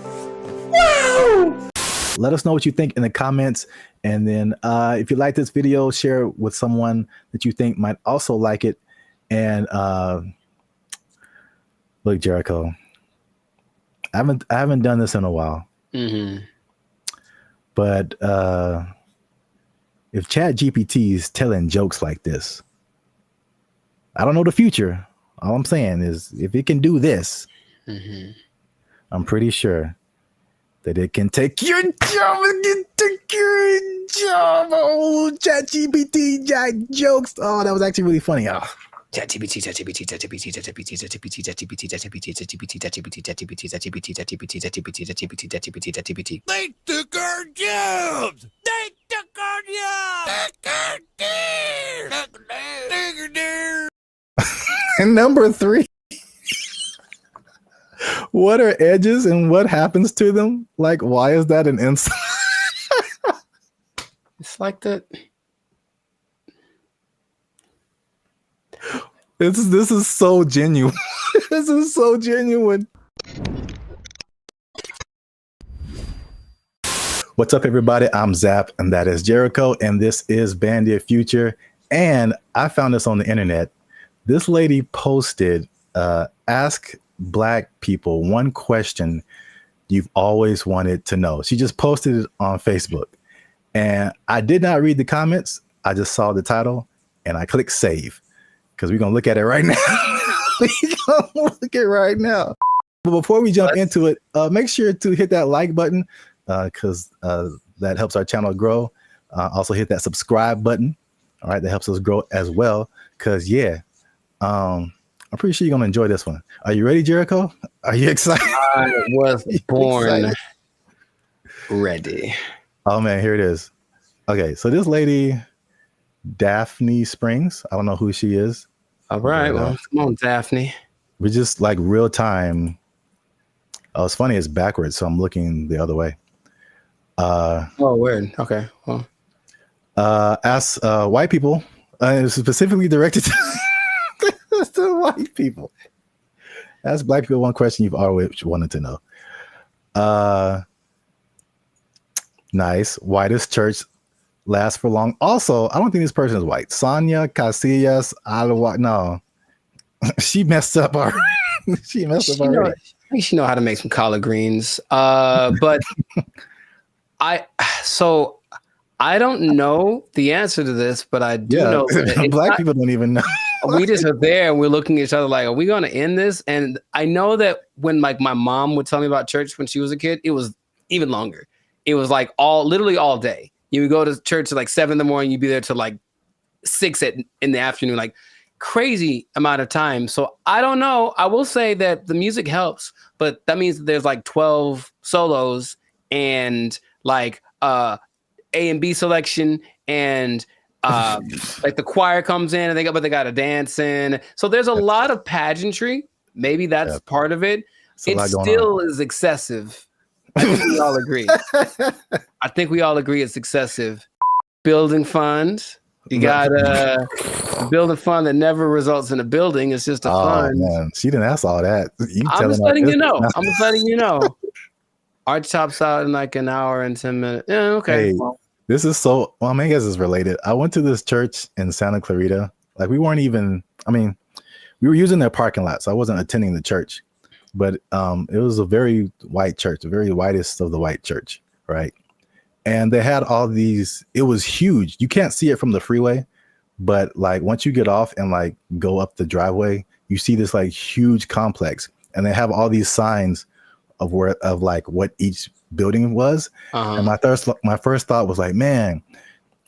Wow! Let us know what you think in the comments. And then if you like this video, share it with someone that you think might also like it. And Look, Jericho, I haven't done this in a while. Mm-hmm. But if Chat GPT is telling jokes like this, I don't know the future. All I'm saying is if it can do this, I'm pretty sure that it can take your job. It can take your job. Oh, Chat GPT, Jack jokes. Oh, that was actually really funny. Oh. ChatGPT. They took our jobs! They took our jobs! And number 3, what are edges and what happens to them? Like, why is that an insult? It's like that. This is so genuine. This is so genuine. What's up, everybody? I'm Zap, and that is Jericho, and this is BrandBee Future. And I found this on the internet. This lady posted, ask Black people one question you've always wanted to know. She just posted it on Facebook. And I did not read the comments. I just saw the title, and I clicked save. Because we're going to look at it right now. We're going to look at it right now. But before we jump into it, make sure to hit that like button because that helps our channel grow. Also hit that subscribe button. All right, that helps us grow as well. Because, I'm pretty sure you're going to enjoy this one. Are you ready, Jericho? Are you excited? I was born ready. Oh, man, here it is. Okay, so this lady... Daphne Springs. I don't know who she is. All right. Well, come on, Daphne. We're just like real time. Oh, it's funny. It's backwards. So I'm looking the other way. Oh, weird. Okay. Well, ask white people. It's specifically directed to white people. Ask Black people one question you've always wanted to know. Nice. Whitest church last for long. Also, I don't think this person is white. Sonia Casillas Alawa. No, she messed up already. She messed up already. I think she know how to make some collard greens. But I don't know the answer to this, but I do know that Black people don't even know. We just are there and we're looking at each other like, are we going to end this? And I know that when like my mom would tell me about church when she was a kid, it was even longer. It was like literally all day. You would go to church at like 7 in the morning. You'd be there till like 6 in the afternoon, like crazy amount of time. So I don't know. I will say that the music helps, but that means that there's like 12 solos and like A and B selection and like the choir comes in and they got a dance in. So there's a lot of pageantry. Maybe that's part of it. It still is excessive. I think we all agree. I think we all agree it's excessive. Building fund. You got a building fund that never results in a building. It's just a fund. Man. She didn't ask all that. I'm just letting you know. I'm just letting you know. Arch tops out in like an hour and 10 minutes. Yeah, okay. Hey, this is so, well, I guess it's related. I went to this church in Santa Clarita. Like we weren't even, we were using their parking lot. So I wasn't attending the church. But it was a very white church, the very whitest of the white church, right? And they had all these, it was huge. You can't see it from the freeway, but like once you get off and like go up the driveway, you see this like huge complex. And they have all these signs of like what each building was. And my first thought was like, man,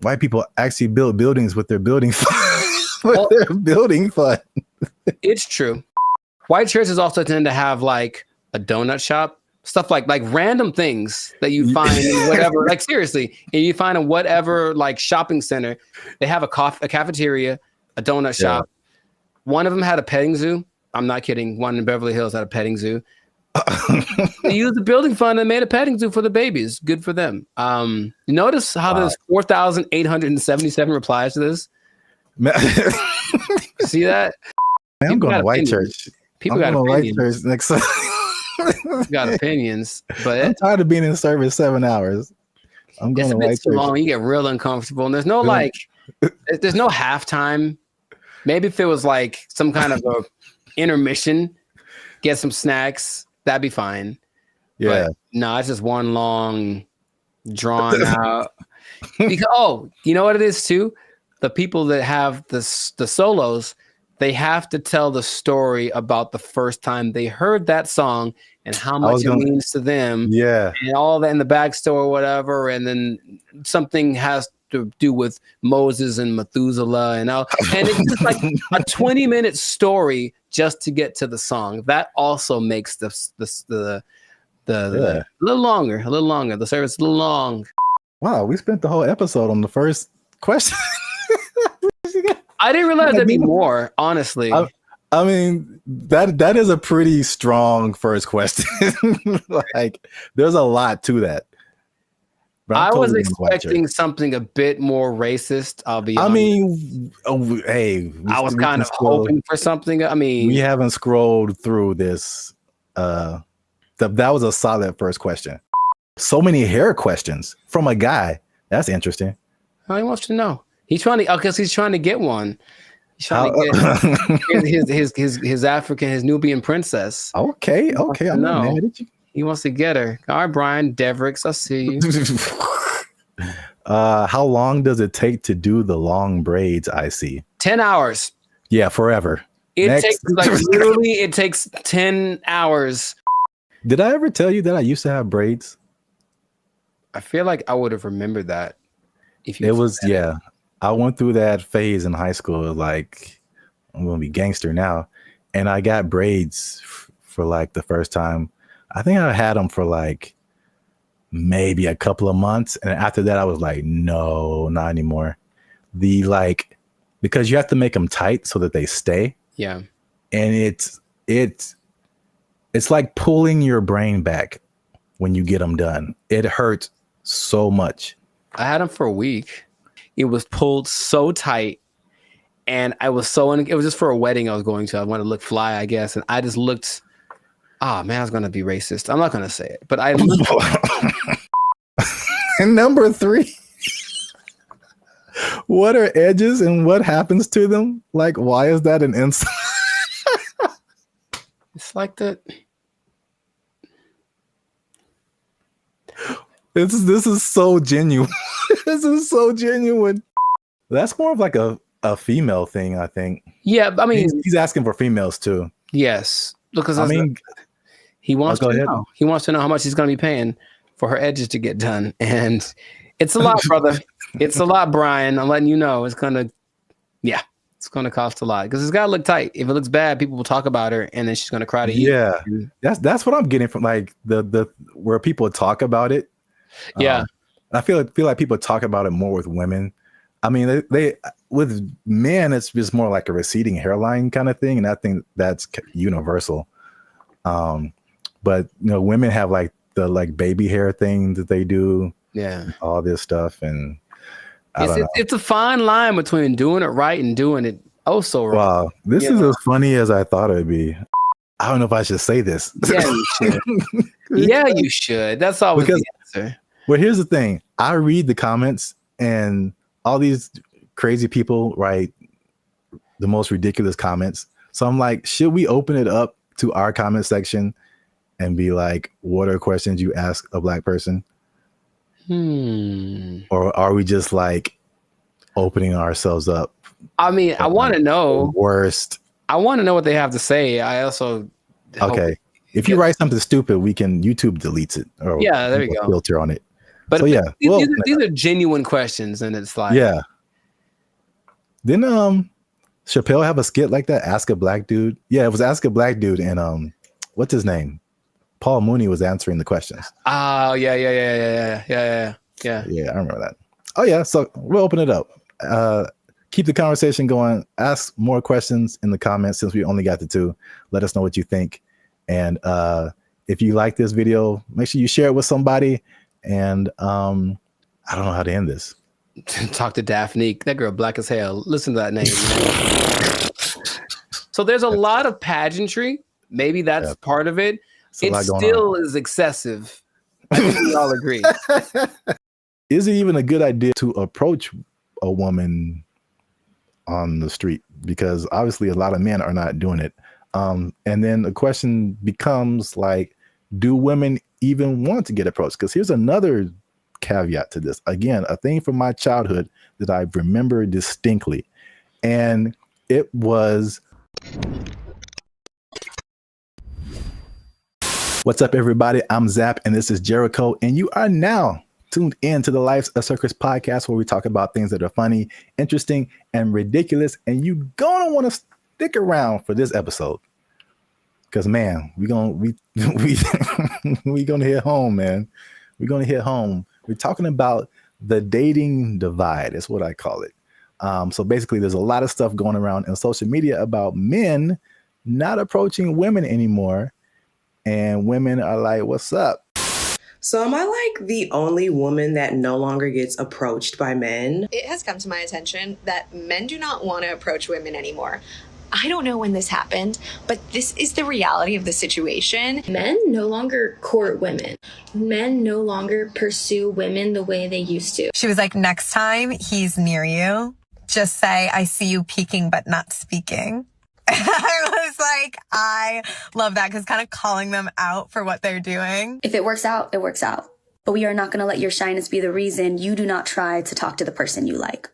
white people actually build buildings with their building fund. Their building fund. It's true. White churches also tend to have like a donut shop, stuff like random things that you find in whatever, like seriously, and you find in whatever like shopping center. They have a cafeteria, a donut shop. One of them had a petting zoo. I'm not kidding. One in Beverly Hills had a petting zoo. They used the building fund and made a petting zoo for the babies. Good for them. Notice how there's 4,877 replies to this. See that? Man, I'm going to white church. People got opinions. Next got opinions, but I'm tired of being in service 7 hours. I'm going to white church. Long, you get real uncomfortable, and there's no there's no halftime. Maybe if it was like some kind of a intermission get some snacks. That'd be fine. Yeah. But no, it's just one long, drawn out. Because you know what it is too? The people that have the solos, they have to tell the story about the first time they heard that song and how much it means to them. Yeah. And all that in the backstory or whatever. And then something has to do with Moses and Methuselah and it's just like a 20-minute story just to get to the song. That also makes the a little longer. The service a little long. Wow, we spent the whole episode on the first question. I didn't realize there'd be more, honestly. I mean, that is a pretty strong first question. Like, there's a lot to that. I was expecting something a bit more racist. I'll be honest. I mean, hey, I was kind of hoping for something. I mean, we haven't scrolled through this. That was a solid first question. So many hair questions from a guy. That's interesting. He wants to know. He's trying to, because he's trying to get one. He's trying to get his African, his Nubian princess. Okay. I'm not mad at you. He wants to get her. All right, Brian Devricks, I see you. How long does it take to do the long braids? I see. 10 hours. Yeah, forever. It takes literally. It takes 10 hours. Did I ever tell you that I used to have braids? I feel like I would have remembered that. I went through that phase in high school. Like, I'm gonna be gangster now, and I got braids for like the first time. I think I had them for like maybe a couple of months, and after that, I was like, no, not anymore. Because you have to make them tight so that they stay. Yeah, and it's like pulling your brain back when you get them done. It hurts so much. I had them for a week. It was pulled so tight, and it was just for a wedding I was going to. I wanted to look fly, I guess, and I just looked. Oh man, I was gonna be racist. I'm not gonna say it, but I. And number 3, what are edges and what happens to them? Like, why is that an insult? It's like that. This is so genuine. This is so genuine. That's more of like a female thing, I think. Yeah, I mean, he's asking for females too. Yes, because he wants to know. He wants to know how much he's going to be paying for her edges to get done, and it's a lot, brother. It's a lot, Brian. I'm letting you know. It's gonna cost a lot because it's got to look tight. If it looks bad, people will talk about her, and then she's gonna cry to you. Yeah, that's what I'm getting from like the where people talk about it. Yeah, I feel like people talk about it more with women. I mean, they with men, it's just more like a receding hairline kind of thing, and I think that's universal. But women have like the baby hair thing that they do. Yeah, all this stuff, and it's a fine line between doing it right and doing it so wrong. Wow, this is as funny as I thought it'd be. I don't know if I should say this. Yeah, you should. Yeah, you should. That's always the answer. Well, here's the thing. I read the comments, and all these crazy people write the most ridiculous comments. So I'm like, should we open it up to our comment section and be like, what are questions you ask a Black person? Or are we just like opening ourselves up? I mean, I want to know. Worst. I want to know what they have to say. I also. Okay. If you write something stupid, YouTube deletes it. Or yeah, there you go. Filter on it. But so, yeah, these are genuine questions, and it's like. Yeah. Didn't Chappelle have a skit like that? Ask a Black dude. Yeah, it was Ask a Black dude, and what's his name? Paul Mooney was answering the questions. Oh yeah. Yeah, I remember that. Oh yeah, so we'll open it up. Keep the conversation going. Ask more questions in the comments since we only got the 2. Let us know what you think. And if you like this video, make sure you share it with somebody. And I don't know how to end this. Talk to Daphne. That girl black as hell. Listen to that name. So there's a lot of pageantry. Maybe that's part of it. It still is excessive. I think we all agree. Is it even a good idea to approach a woman on the street? Because obviously a lot of men are not doing it. And then the question becomes like, do women even want to get approached? Because here's another caveat to this. Again, a thing from my childhood that I remember distinctly. And it was, what's up, everybody? I'm Zap, and this is Jericho, and you are now tuned in to the Life's a Circus podcast, where we talk about things that are funny, interesting, and ridiculous. And you're gonna want to stick around for this episode, because man, we gonna hit home, man. We're gonna hit home. We're talking about the dating divide. That's what I call it. So basically, there's a lot of stuff going around in social media about men not approaching women anymore, and women are like, "What's up?" So am I like the only woman that no longer gets approached by men? It has come to my attention that men do not want to approach women anymore. I don't know when this happened, but this is the reality of the situation. Men no longer court women. Men no longer pursue women the way they used to. She was like, next time he's near you, just say, I see you peeking but not speaking. I was like, I love that, because kind of calling them out for what they're doing. If it works out, it works out. But we are not going to let your shyness be the reason you do not try to talk to the person you like.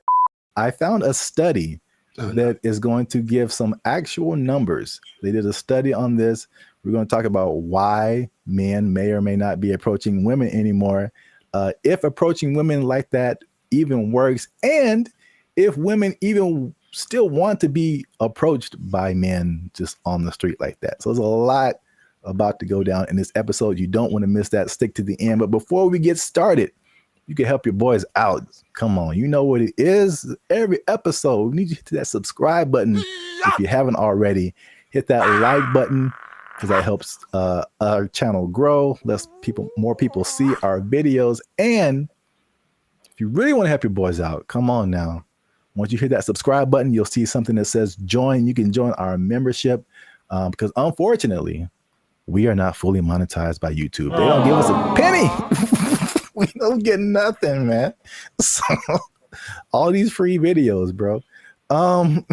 I found a study that is going to give some actual numbers. They did a study on this. We're going to talk about why men may or may not be approaching women anymore, if approaching women like that even works, and if women even still want to be approached by men just on the street like that. So there's a lot about to go down in this episode. You don't want to miss that. Stick to the end. But before we get started, you can help your boys out. Come on, you know what it is. Every episode, we need you to hit that subscribe button if you haven't already. Hit that like button, because that helps our channel grow. More people see our videos. And if you really want to help your boys out, come on now. Once you hit that subscribe button, you'll see something that says join. You can join our membership, because unfortunately, we are not fully monetized by YouTube. They don't give us a penny. We don't get nothing, man. So all these free videos, bro. I'm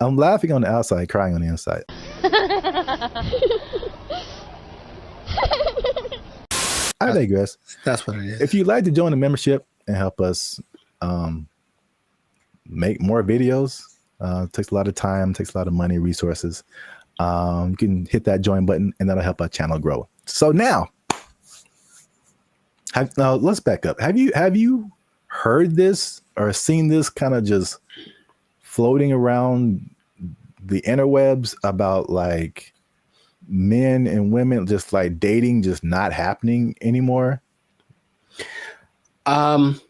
laughing on the outside, crying on the inside. I digress. That's what it is. If you'd like to join the membership and help us make more videos, takes a lot of time, takes a lot of money, resources. You can hit that join button, and that'll help our channel grow. So now let's back up. Have you heard this or seen this kind of just floating around the interwebs about like men and women just like dating just not happening anymore? The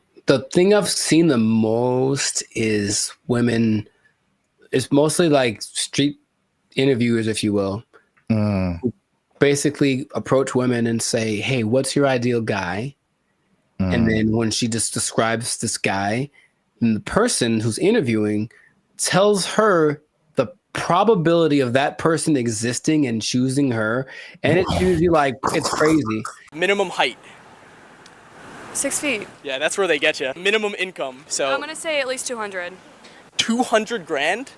thing I've seen the most is women. It's mostly like street interviewers, if you will, who basically approach women and say, "Hey, what's your ideal guy?" And then when she just describes this guy, then the person who's interviewing tells her the probability of that person existing and choosing her, and it's usually like, it's crazy. Minimum height. 6 feet. Yeah, that's where they get you. Minimum income. So I'm gonna say at least 200. 200 grand?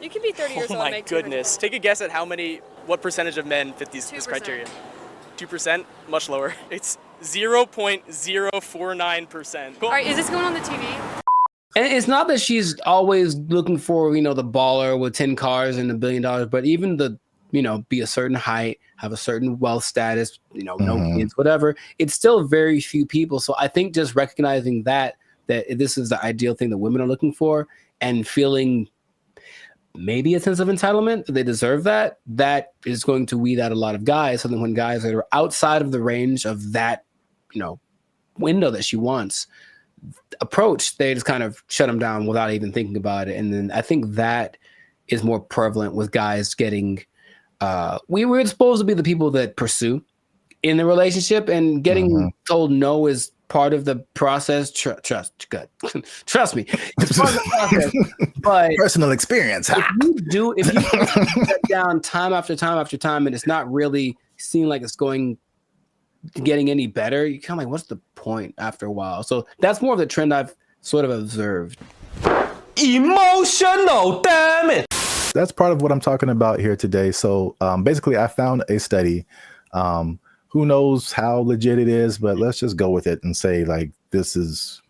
You can be 30 years Oh old and my make 200 goodness. grand. Take a guess at what percentage of men fit this criteria? 2%? Much lower. It's 0.049%. All right, is this going on the TV? And it's not that she's always looking for, the baller with 10 cars and $1 billion, but even be a certain height, have a certain wealth status, no kids, whatever. It's still very few people. So I think just recognizing that this is the ideal thing that women are looking for, and feeling maybe a sense of entitlement that they deserve that is going to weed out a lot of guys. So then when guys that are outside of the range of that, window that she wants approach, they just kind of shut them down without even thinking about it. And then I think that is more prevalent with guys getting, we were supposed to be the people that pursue in the relationship, and getting told no is part of the process. Trust me, it's part of the process. But personal experience. If you sit down time after time after time, and it's not really seeming like it's getting any better, you kind of like, what's the point after a while? So that's more of the trend I've sort of observed. Emotional, damn it. That's part of what I'm talking about here today. So basically, I found a study. Who knows how legit it is, but let's just go with it and say like this is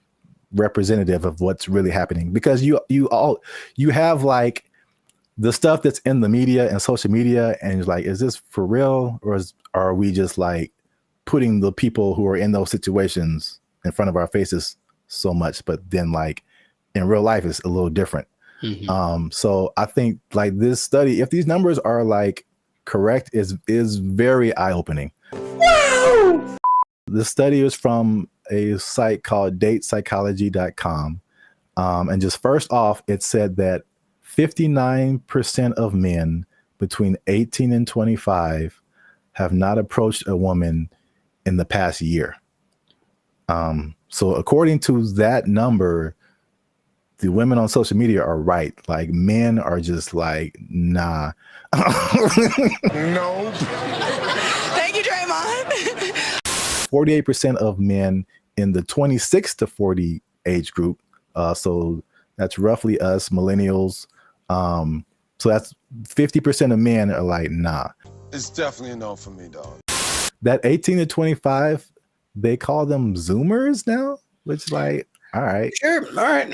representative of what's really happening, because you have like the stuff that's in the media and social media, and it's like, is this for real, or are we just like putting the people who are in those situations in front of our faces so much, but then like in real life it's a little different. So I think like this study, if these numbers are like correct, is very eye-opening. Wow! The study is from a site called datepsychology.com. And just first off, it said that 59% of men between 18 and 25 have not approached a woman in the past year. So according to that number, the women on social media are right. Like men are just like, nah. No. Thank you, Draymond. 48% of men in the 26 to 40 age group. So that's roughly us millennials. So that's 50% of men are like, nah. It's definitely a no for me, dog. That 18 to 25, they call them Zoomers now, which like, all right. Sure. All right.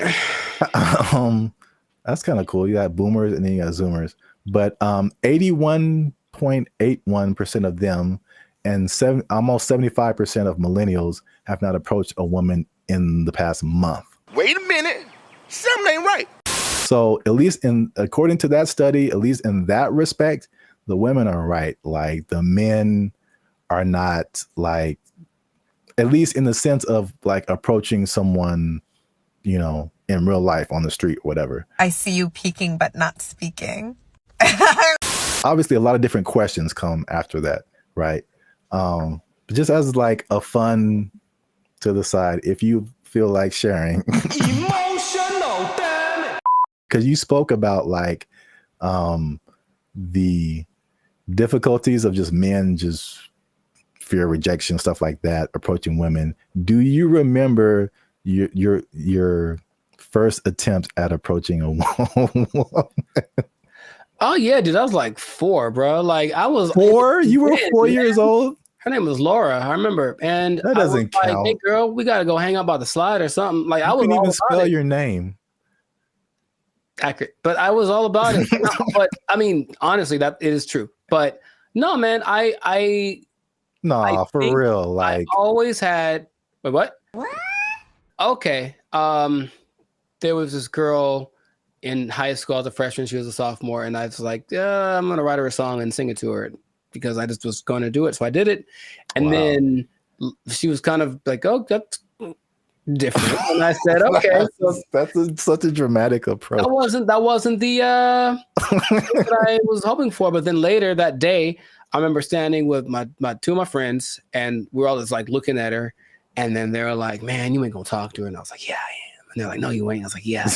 That's kind of cool. You got boomers and then you got Zoomers. But 81.81% of them and almost 75% of millennials have not approached a woman in the past month. Wait a minute. Something ain't right. So at least according to that study, at least in that respect, the women are right. Like the men are not like, at least in the sense of like approaching someone, you know, in real life on the street or whatever. I see you peeking but not speaking. Obviously, a lot of different questions come after that, right? But just as like a fun to the side, if you feel like sharing. Emotional, damn it. Because you spoke about like the difficulties of just men just fear rejection, stuff like that, approaching women. Do you remember your first attempt at approaching a woman? Oh yeah, dude, I was like 4, bro. Like I was 4. You were 4 years old. Her name was Laura. I remember, and that doesn't I was count. Like, hey, girl, we gotta go hang out by the slide or something. Like You I was couldn't all even about spell it. your name. Accurate, but I was all about it. No, but I mean, honestly, that it is true. But no, man, I for think real. Like I always had. Wait, what? Okay. There was this girl in high school. I was a freshman. She was a sophomore, and I was like, I'm gonna write her a song and sing it to her because I just was going to do it. So I did it, and then she was kind of like, "Oh, that's different." And I said, "Okay." So that's such a dramatic approach. That wasn't the that I was hoping for. But then later that day, I remember standing with my 2 of my friends, and we were all just like looking at her, and then they were like, "Man, you ain't gonna talk to her," and I was like, "Yeah, I am." And they're like, "No, you ain't." I was like, "Yeah."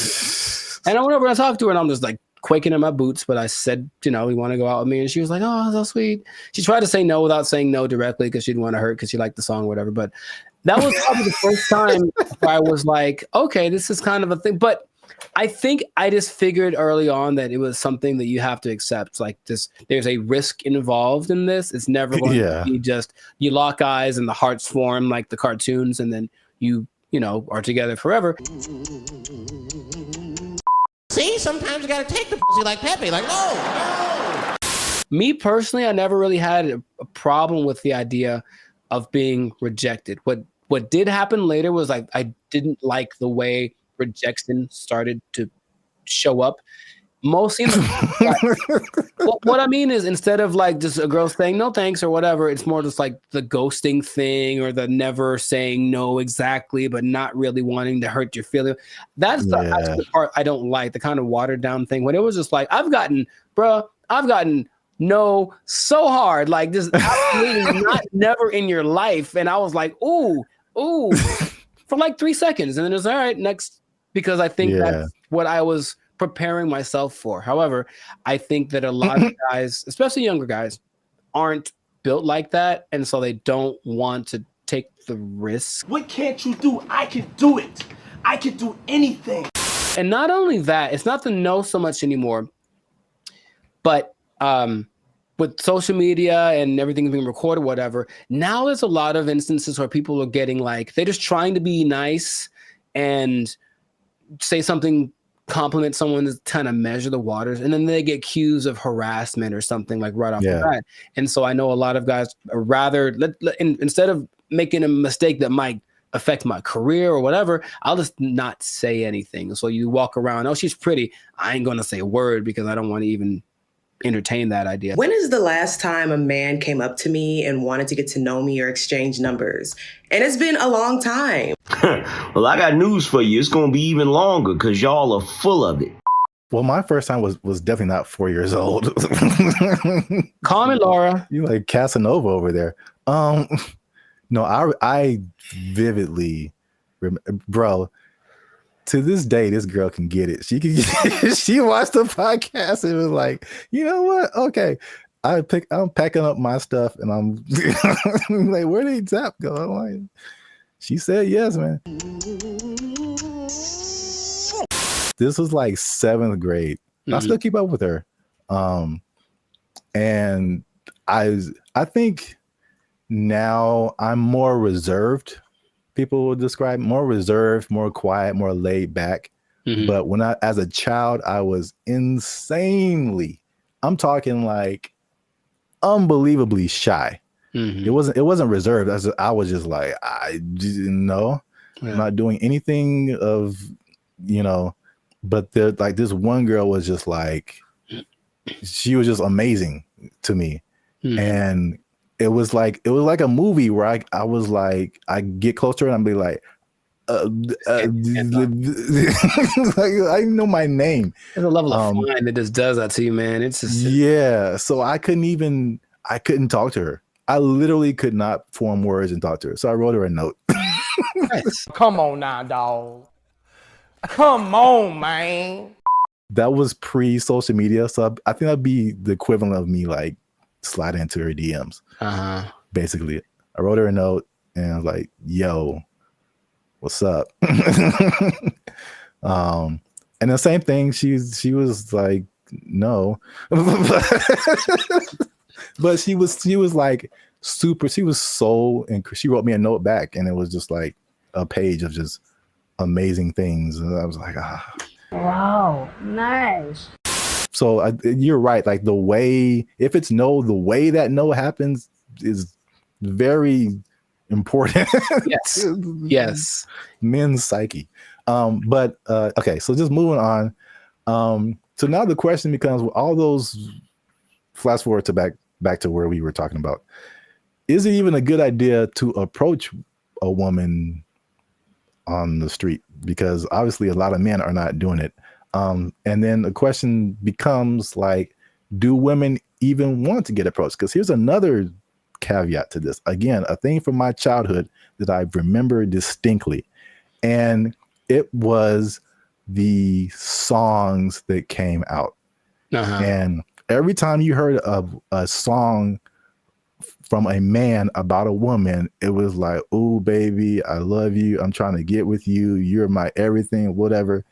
And I went over and talked to her, and I'm just like quaking in my boots. But I said, "You know, you want to go out with me?" And she was like, "Oh, so sweet." She tried to say no without saying no directly because she didn't want to hurt because she liked the song or whatever. But that was probably the first time where I was like, okay, this is kind of a thing. But I think I just figured early on that it was something that you have to accept. Like this, there's a risk involved in this. It's never going to be just you lock eyes and the hearts form like the cartoons, and then you know, are together forever. See, sometimes you gotta take the pussy like Pepe. Like, no. Me personally, I never really had a problem with the idea of being rejected. What did happen later was like I didn't like the way rejection started to show up. Mostly, what I mean is instead of like just a girl saying no thanks or whatever, it's more just like the ghosting thing or the never saying no exactly, but not really wanting to hurt your feelings. That's the part I don't like, the kind of watered down thing. When it was just like, I've gotten no so hard, like just absolutely not never in your life. And I was like, ooh, for like 3 seconds. And then it's all right, next, because I think that's what I was preparing myself for. However, I think that a lot of guys, especially younger guys, aren't built like that. And so they don't want to take the risk. What can't you do? I can do it. I can do anything. And not only that, it's not the no so much anymore. But with social media and everything being recorded, whatever, now there's a lot of instances where people are getting like, they're just trying to be nice and say something, compliment someone to kind of measure the waters, and then they get accused of harassment or something like right off the bat. And so I know a lot of guys are rather, instead of making a mistake that might affect my career or whatever, I'll just not say anything. So you walk around, oh, she's pretty. I ain't going to say a word because I don't want to even entertain that idea. When is the last time a man came up to me and wanted to get to know me or exchange numbers? And it's been a long time. Well, I got news for you. It's going to be even longer because y'all are full of it. Well, my first time was definitely not 4 years old. Call me Laura. You like Casanova over there. No, I vividly bro. To this day, this girl can get it. She can she watched the podcast and was like, you know what? Okay. I'm packing up my stuff and I'm like, where did Zap go? I'm like, she said yes, man. This was like 7th grade. I still keep up with her. And I think now I'm more reserved. People will describe more reserved, more quiet, more laid back. But when as a child, I was insanely, I'm talking like unbelievably shy. It wasn't reserved. I was just like, I didn't know. I'm not doing anything of, but like this one girl was just like, she was just amazing to me. And it was like a movie where I was like, I get closer and I'd be like, like, I know my name. There's a level of fine that just does that to you, man. It's just so I couldn't talk to her. I literally could not form words and talk to her. So I wrote her a note. Come on now, dog. Come on, man. That was pre-social media, so I think that'd be the equivalent of me like sliding into her DMs. Basically, I wrote her a note and I was like, "Yo, what's up?" And the same thing. She was like, "No," but she was like super. She was so, and she wrote me a note back, and it was just like a page of just amazing things, and I was like, ah. Wow, nice. So you're right. Like the way the way that no happens is very important. Yes. Men's psyche. But okay. So just moving on. So now the question becomes, all those, flash forward to back to where we were talking about. Is it even a good idea to approach a woman on the street? Because obviously a lot of men are not doing it. And then the question becomes like, do women even want to get approached? Because here's another caveat to this. Again, a thing from my childhood that I remember distinctly. And it was the songs that came out. And every time you heard a song from a man about a woman, it was like, "Oh, baby, I love you. I'm trying to get with you. You're my everything," whatever.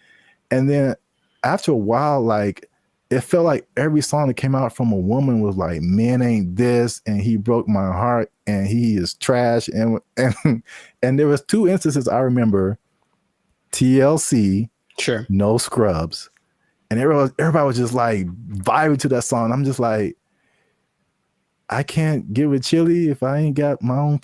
And then after a while, like, it felt like every song that came out from a woman was like, "Man ain't this," and "He broke my heart," and "He is trash." And there was 2 instances I remember: TLC, sure, No Scrubs, and everybody was just like vibing to that song. I'm just like, I can't get with Chili if I ain't got my own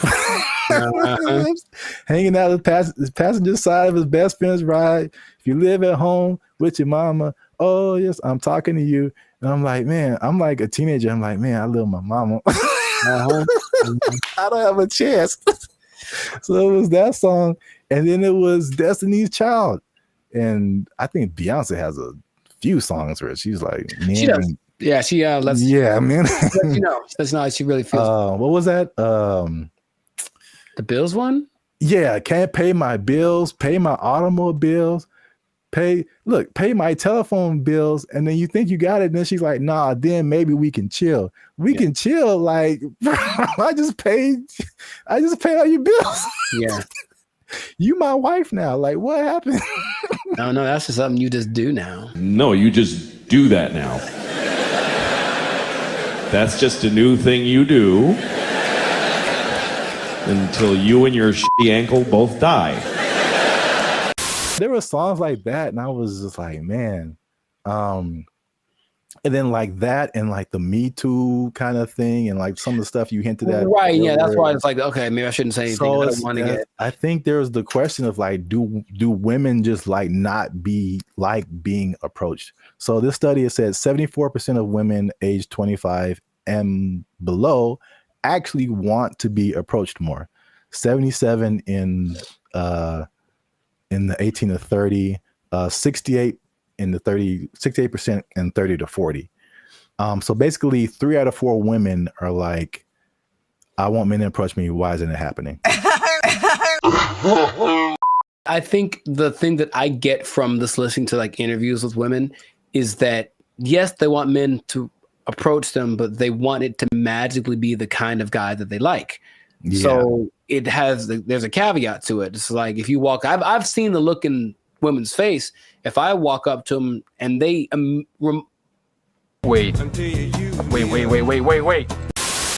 hanging out the passenger side of his best friend's ride. If you live at home with your mama, oh yes, I'm talking to you. And I'm like, man, I'm like a teenager. I'm like, man, I love my mama. I don't have a chance. So it was that song, and then it was Destiny's Child, and I think Beyonce has a few songs where she's like, man, she does. Yeah, she lets man. That's not how she really feels. What was that? The Bills one? Yeah, can't pay my bills, pay my automobiles, pay my telephone bills, and then you think you got it, and then she's like, nah, then maybe we can chill. We can chill, like, I just paid all your bills. Yeah. You my wife now. Like, what happened? No, that's just something you just do now. No, you just do that now. That's just a new thing you do until you and your shitty ankle both die. There were songs like that, and I was just like, man. And then like that, and like the Me Too kind of thing, and like some of the stuff you hinted at. Right. Yeah. That's why it's like, okay, maybe I shouldn't say anything. So I don't want to get. I think there's the question of like, do women just like not be like being approached? So this study has said 74% of women aged 25 and below actually want to be approached more. 77 in the 18 to 30, 68 in the 68% and 30 to 40. So basically 3 out of 4 women are like, I want men to approach me. Why isn't it happening? I think the thing that I get from this listening to like interviews with women is that yes, they want men to approach them, but they want it to magically be the kind of guy that they like. Yeah. So there's a caveat to it. It's like if you walk, I've seen the look in women's face. If I walk up to them and they wait.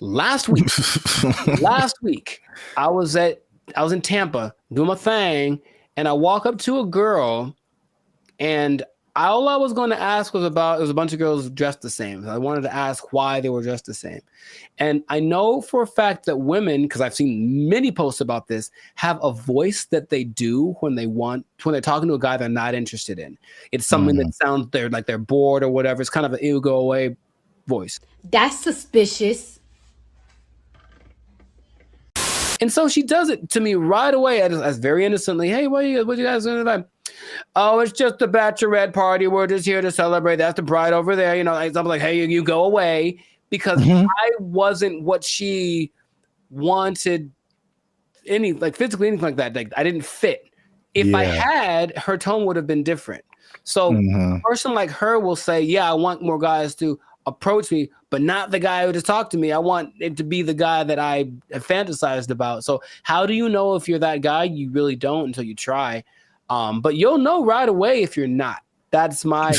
Last week, I was in Tampa doing my thing, and I walk up to a girl, and all I was going to ask was it was a bunch of girls dressed the same. I wanted to ask why they were dressed the same. And I know for a fact that women, because I've seen many posts about this, have a voice that they do when they're talking to a guy they're not interested in. It's something that sounds they're bored or whatever. It's kind of an ew, go away voice. That's suspicious. And so she does it to me right away as very innocently. Hey, what you guys doing tonight? Oh, it's just a bachelorette party. We're just here to celebrate. That's the bride over there. You know, I'm like, hey, you go away, because I wasn't what she wanted, physically, anything like that. Like I didn't fit. If I had, her tone would have been different. So a person like her will say, yeah, I want more guys to approach me, but not the guy who just talked to me. I want it to be the guy that I fantasized about. So how do you know if you're that guy? You really don't until you try. But you'll know right away if you're not. That's my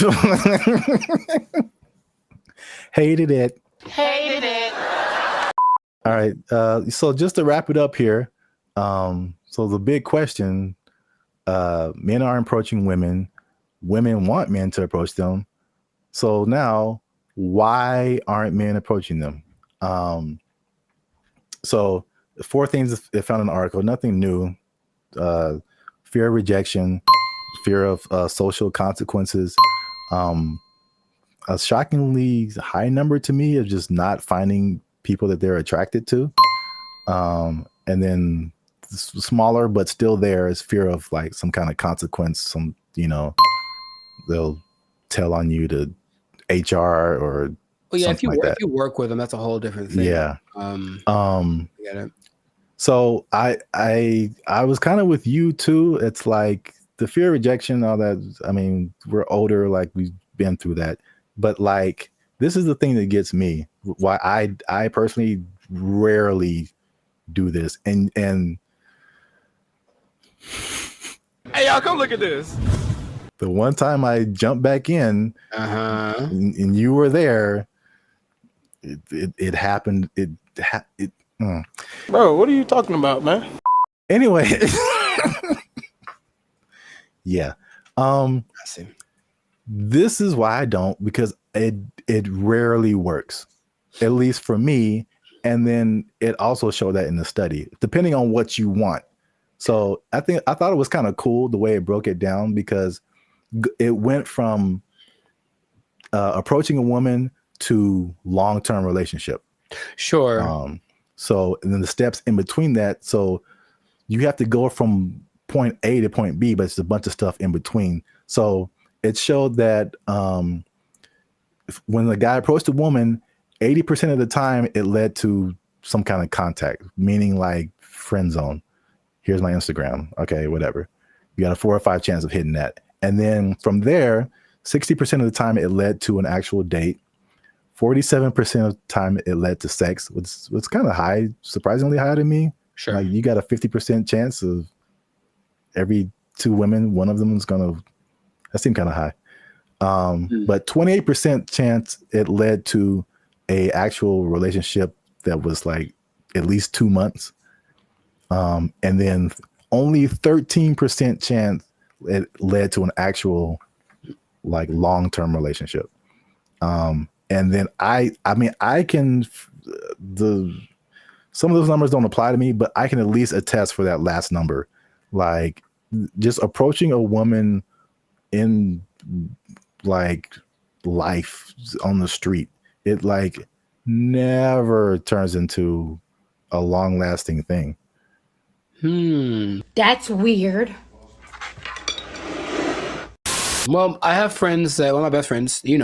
Hated it. All right. So just to wrap it up here. So the big question, men are approaching women. Women want men to approach them. So now, why aren't men approaching them? So 4 things I found in the article, nothing new. Fear of rejection, fear of social consequences, a shockingly high number to me of just not finding people that they're attracted to. And then smaller, but still there is fear of like some kind of consequence. They'll tell on you to HR or if you like that. If you work with them, that's a whole different thing. Yeah. I get it. So I was kind of with you too. It's like the fear of rejection, all that. I mean, we're older, like we've been through that. But like, this is the thing that gets me. Why I personally rarely do this. And hey, y'all, come look at this. The one time I jumped back in, and you were there, it happened. Bro, what are you talking about, man? Anyway, yeah. I see. This is why I don't, because it rarely works, at least for me. And then it also showed that in the study, depending on what you want. So I thought it was kind of cool the way it broke it down, because it went from approaching a woman to long-term relationship. Sure. So, and then the steps in between that. So you have to go from point A to point B, but it's a bunch of stuff in between. So it showed that when the guy approached a woman, 80% of the time it led to some kind of contact, meaning like friend zone. Here's my Instagram. Okay, whatever. You got a 4 or 5 chance of hitting that. And then from there, 60% of the time it led to an actual date. 47% of the time it led to sex, which was kind of high, surprisingly high to me. Sure. Like you got a 50% chance of every 2 women, one of them is that seemed kind of high. But 28% chance it led to a actual relationship that was like at least 2 months. And then only 13% chance it led to an actual like long-term relationship. And then some of those numbers don't apply to me, but I can at least attest for that last number. Like just approaching a woman in like life on the street, it like never turns into a long-lasting thing. That's weird. Well, I have friends that one of my best friends, he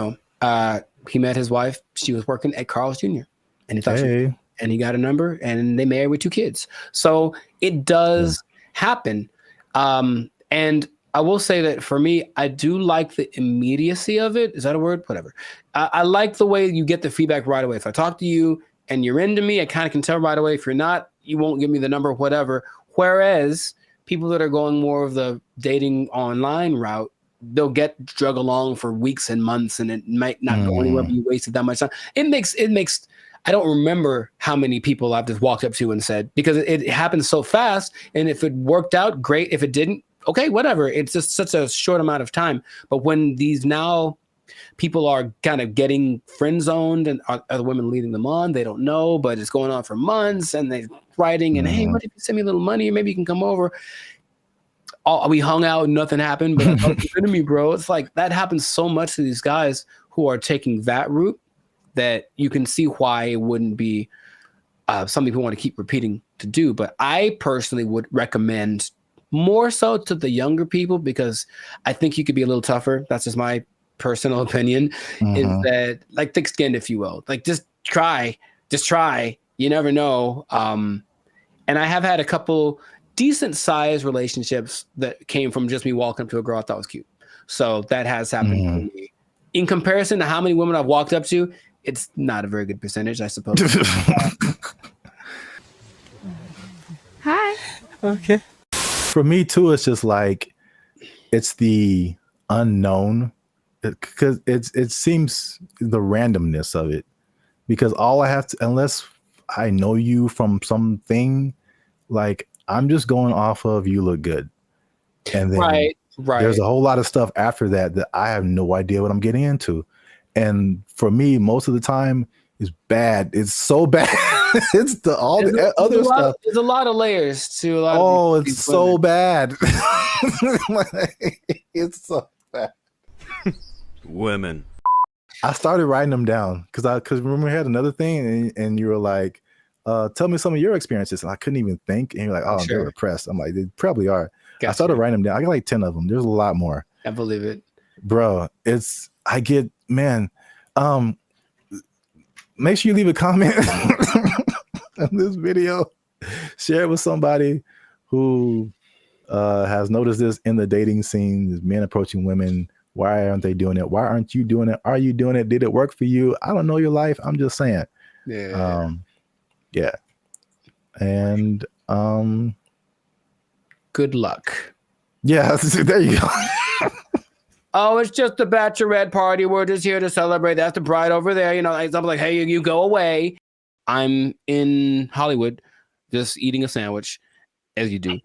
met his wife. She was working at Carl's Jr. and he thought and he got a number and they married with 2 kids. So it does happen. And I will say that for me, I do like the immediacy of it. Is that a word? Whatever. I like the way you get the feedback right away. If I talk to you and you're into me, I kind of can tell right away. If you're not, you won't give me the number, whatever. Whereas people that are going more of the dating online route, they'll get drug along for weeks and months and it might not go anywhere, but you wasted that much time. It makes, I don't remember how many people I've just walked up to and said, because it happens so fast. And if it worked out, great. If it didn't, okay, whatever. It's just such a short amount of time. But when these now people are kind of getting friend zoned and other women leading them on, they don't know, but it's going on for months and they're writing and, hey, what if you send me a little money or maybe you can come over? We hung out, nothing happened, but I thought you to me, bro. It's like that happens so much to these guys who are taking that route that you can see why it wouldn't be something people want to keep repeating to do. But I personally would recommend more so to the younger people because I think you could be a little tougher. That's just my personal opinion, is that like thick-skinned, if you will. Like just try. You never know. And I have had a couple decent sized relationships that came from just me walking up to a girl I thought was cute. So that has happened for me. In comparison to how many women I've walked up to, it's not a very good percentage, I suppose. Hi. Okay. For me too, it's just like it's the unknown, because it seems the randomness of it. Because all I have to, unless I know you from something, like I'm just going off of you look good, and then right. There's a whole lot of stuff after that I have no idea what I'm getting into, and for me, most of the time, it's bad. It's so bad. It's the other stuff. There's a lot of layers to a lot. Oh, it's so bad. It's so bad. Women. I started writing them down because remember we had another thing and you were like, tell me some of your experiences, and I couldn't even think, and you're like, oh, they're depressed. I'm like, they probably are. Gotcha. I started writing them down. I got like 10 of them. There's a lot more. I believe it, bro. Make sure you leave a comment on this video. Share it with somebody who has noticed this in the dating scene, men approaching women. Why aren't they doing it? Why aren't you doing it? Are you doing it? Did it work for you? I don't know your life. I'm just saying. Yeah. Yeah. And good luck. Yeah, there you go. Oh, it's just a bachelorette party. We're just here to celebrate. That's the bride over there. I'm like, hey, you go away. I'm in Hollywood just eating a sandwich, as you do.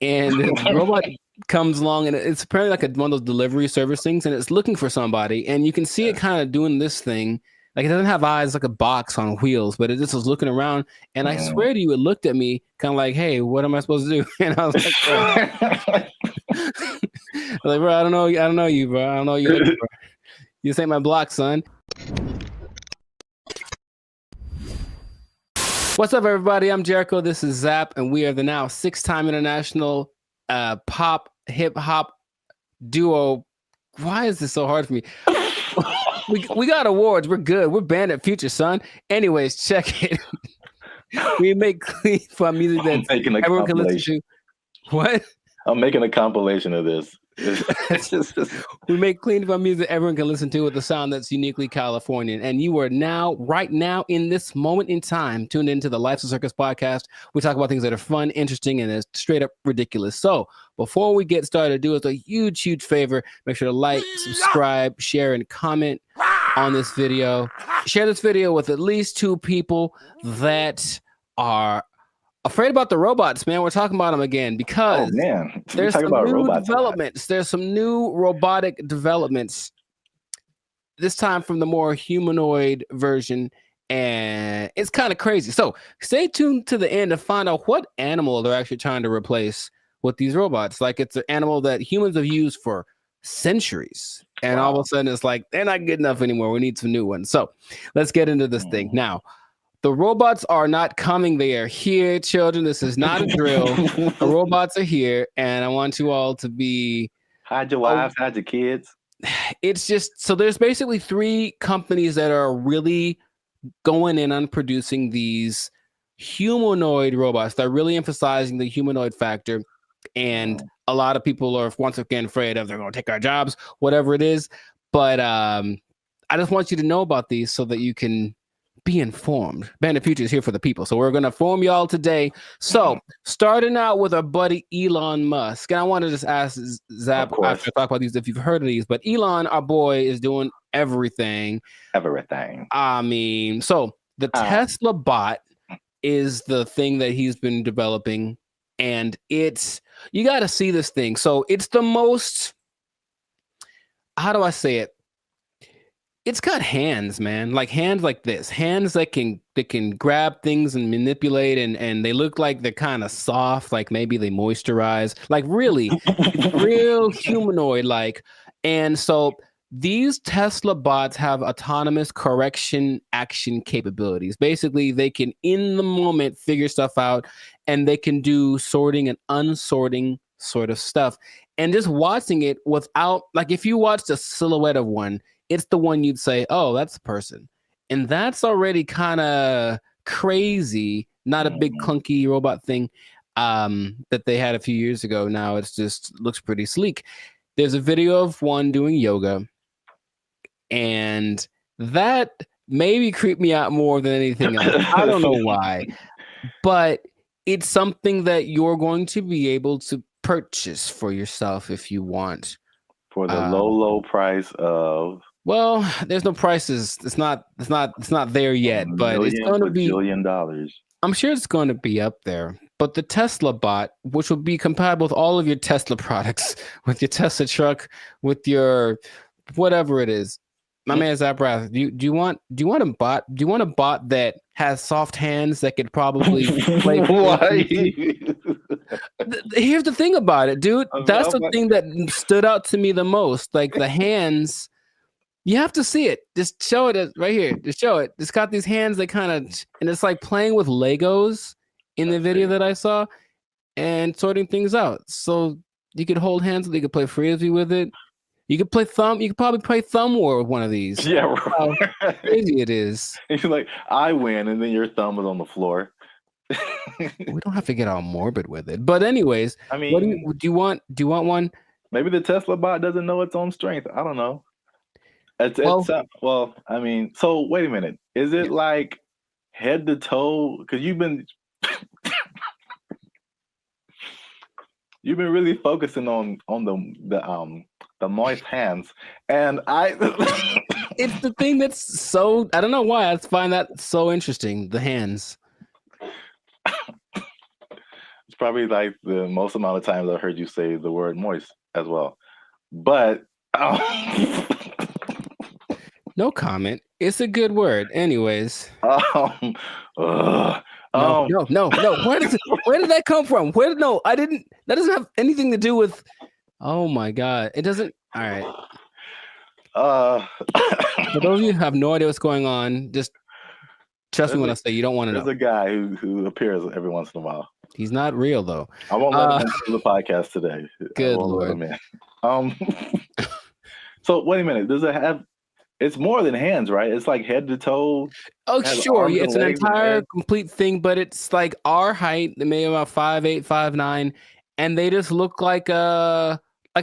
And the robot comes along, and it's apparently like one of those delivery service things, and it's looking for somebody. And you can see it kind of doing this thing. Like it doesn't have eyes, like a box on wheels, but it just was looking around. And I swear to you, it looked at me kind of like, hey, what am I supposed to do? And I was like, bro. Like, bro, I don't know you, bro. I don't know you. Bro. You just ain't my block, son. What's up, everybody? I'm Jericho. This is Zap, and we are the now 6-time international pop hip hop duo. Why is this so hard for me? We got awards. We're good. We're banned at Future, son. Anyways, check it. We make clean fun music that everyone can listen to. What? I'm making a compilation of this. We make clean fun music everyone can listen to with a sound that's uniquely Californian. And you are now, right now, in this moment in time, tuned into the Life's a Circus podcast. We talk about things that are fun, interesting, and straight up ridiculous. So before we get started, do us a huge, huge favor. Make sure to like, subscribe, share, and comment on this video. Share this video with at least 2 people that are afraid about the robots, man. We're talking about them again because there's some new developments. There's some new robotic developments. This time from the more humanoid version, and it's kind of crazy. So stay tuned to the end to find out what animal they're actually trying to replace with these robots. Like it's an animal that humans have used for centuries, and all of a sudden it's like they're not good enough anymore. We need some new ones. So let's get into this thing now. The robots are not coming. They are here, children. This is not a drill. The robots are here, and I want you all to be hide your wives, hide your kids. It's just so there's basically 3 companies that are really going in on producing these humanoid robots. They're really emphasizing the humanoid factor, and a lot of people are once again afraid of they're going to take our jobs, whatever it is. But I just want you to know about these so that you can be informed. Bandit Future is here for the people, so we're going to inform y'all today. So starting out with our buddy Elon Musk, and I want to just ask Zap after I talk about these if you've heard of these, but Elon, our boy, is doing everything. I mean, so the Tesla bot is the thing that he's been developing, and it's, you got to see this thing. So it's the most, how do I say it? It's got hands, man, like hands like this, hands that can grab things and manipulate, and they look like they're kind of soft, like maybe they moisturize, like really it's real humanoid like. And so these Tesla bots have autonomous correction action capabilities. Basically, they can in the moment figure stuff out, and they can do sorting and unsorting sort of stuff. And just watching it without, like if you watched a silhouette of one, it's the one you'd say, oh, that's a person. And that's already kind of crazy, not a big clunky robot thing that they had a few years ago. Now it's just looks pretty sleek. There's a video of one doing yoga, and that maybe creeped me out more than anything else. I don't know why, but it's something that you're going to be able to purchase for yourself if you want. For the low price of, well, there's no prices. It's not there yet, but it's going to be $1 billion. I'm sure it's going to be up there. But the Tesla bot, which will be compatible with all of your Tesla products, with your Tesla truck, with your whatever it is. My man Zaprath, do you want a bot? Do you want a bot that has soft hands that could probably play? Here's the thing about it, dude. That's the thing that stood out to me the most. Like the hands, you have to see it. Just show it right here. Just show it. It's got these hands that kind of, and it's like playing with Legos in the video that I saw and sorting things out. So you could hold hands, you could play frisbee with it. You could play thumb. You could probably play thumb war with one of these. Yeah, right. How crazy it is. You're like, I win, and then your thumb is on the floor. We don't have to get all morbid with it. But anyways, I mean, what do you want? Do you want one? Maybe the Tesla bot doesn't know its own strength. I don't know. Well, I mean, so wait a minute. Is it like head to toe? Because you've been really focusing on the moist hands, and it's the thing that's so, I don't know why I find that so interesting. The hands. It's probably like the most amount of times I've heard you say the word moist as well, but no comment. It's a good word, anyways. No. Where did that come from? I didn't. That doesn't have anything to do with. Oh my god, it doesn't. All right. For those of you who have no idea what's going on, just trust me when I say you don't want to know. There's a guy who appears every once in a while. He's not real though. I won't let him into the podcast today. Good Lord. So wait a minute. Does it have? It's more than hands, right? It's like head to toe. Oh, sure. Yeah, it's an entire complete thing, but it's like our height, maybe about 5'8", 5'9", and they just look like I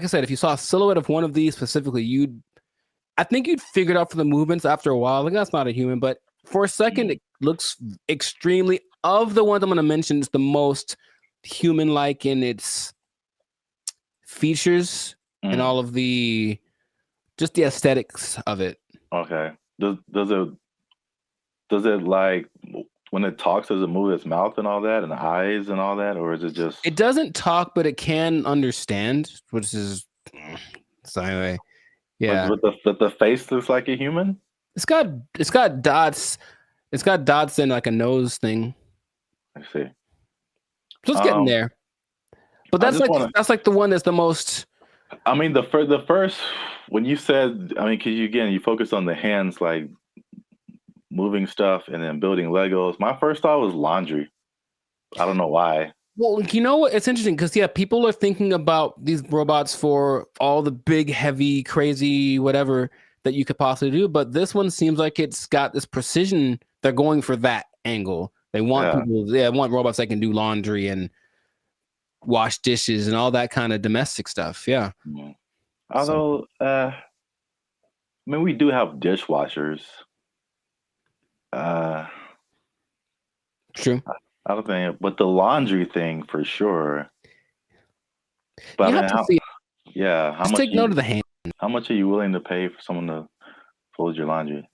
said, if you saw a silhouette of one of these specifically, I think you'd figure it out for the movements after a while. Like that's not a human, but for a second, it looks extremely, of the ones I'm going to mention, it's the most human-like in its features and all of the, just the aesthetics of it. Okay. does it like when it talks, does it move its mouth and all that, and the eyes and all that, or is it just? It doesn't talk, but it can understand, which is so anyway. Yeah, But the face looks like a human. it's got dots. It's got dots and like a nose thing. I see. So it's getting there. But that's like the one that's the most. I mean, the first when you said, I mean, because you focus on the hands, like moving stuff and then building Legos. My first thought was laundry. I don't know why. Well, you know what? It's interesting because people are thinking about these robots for all the big, heavy, crazy, whatever that you could possibly do. But this one seems like it's got this precision. They're going for that angle. They want people. They want robots that can do laundry and wash dishes and all that kind of domestic stuff. Yeah. Although, I mean, we do have dishwashers. True. I don't think, but the laundry thing for sure. But You I have mean, to see it. how Just much? take note of the hand. How much are you willing to pay for someone to fold your laundry?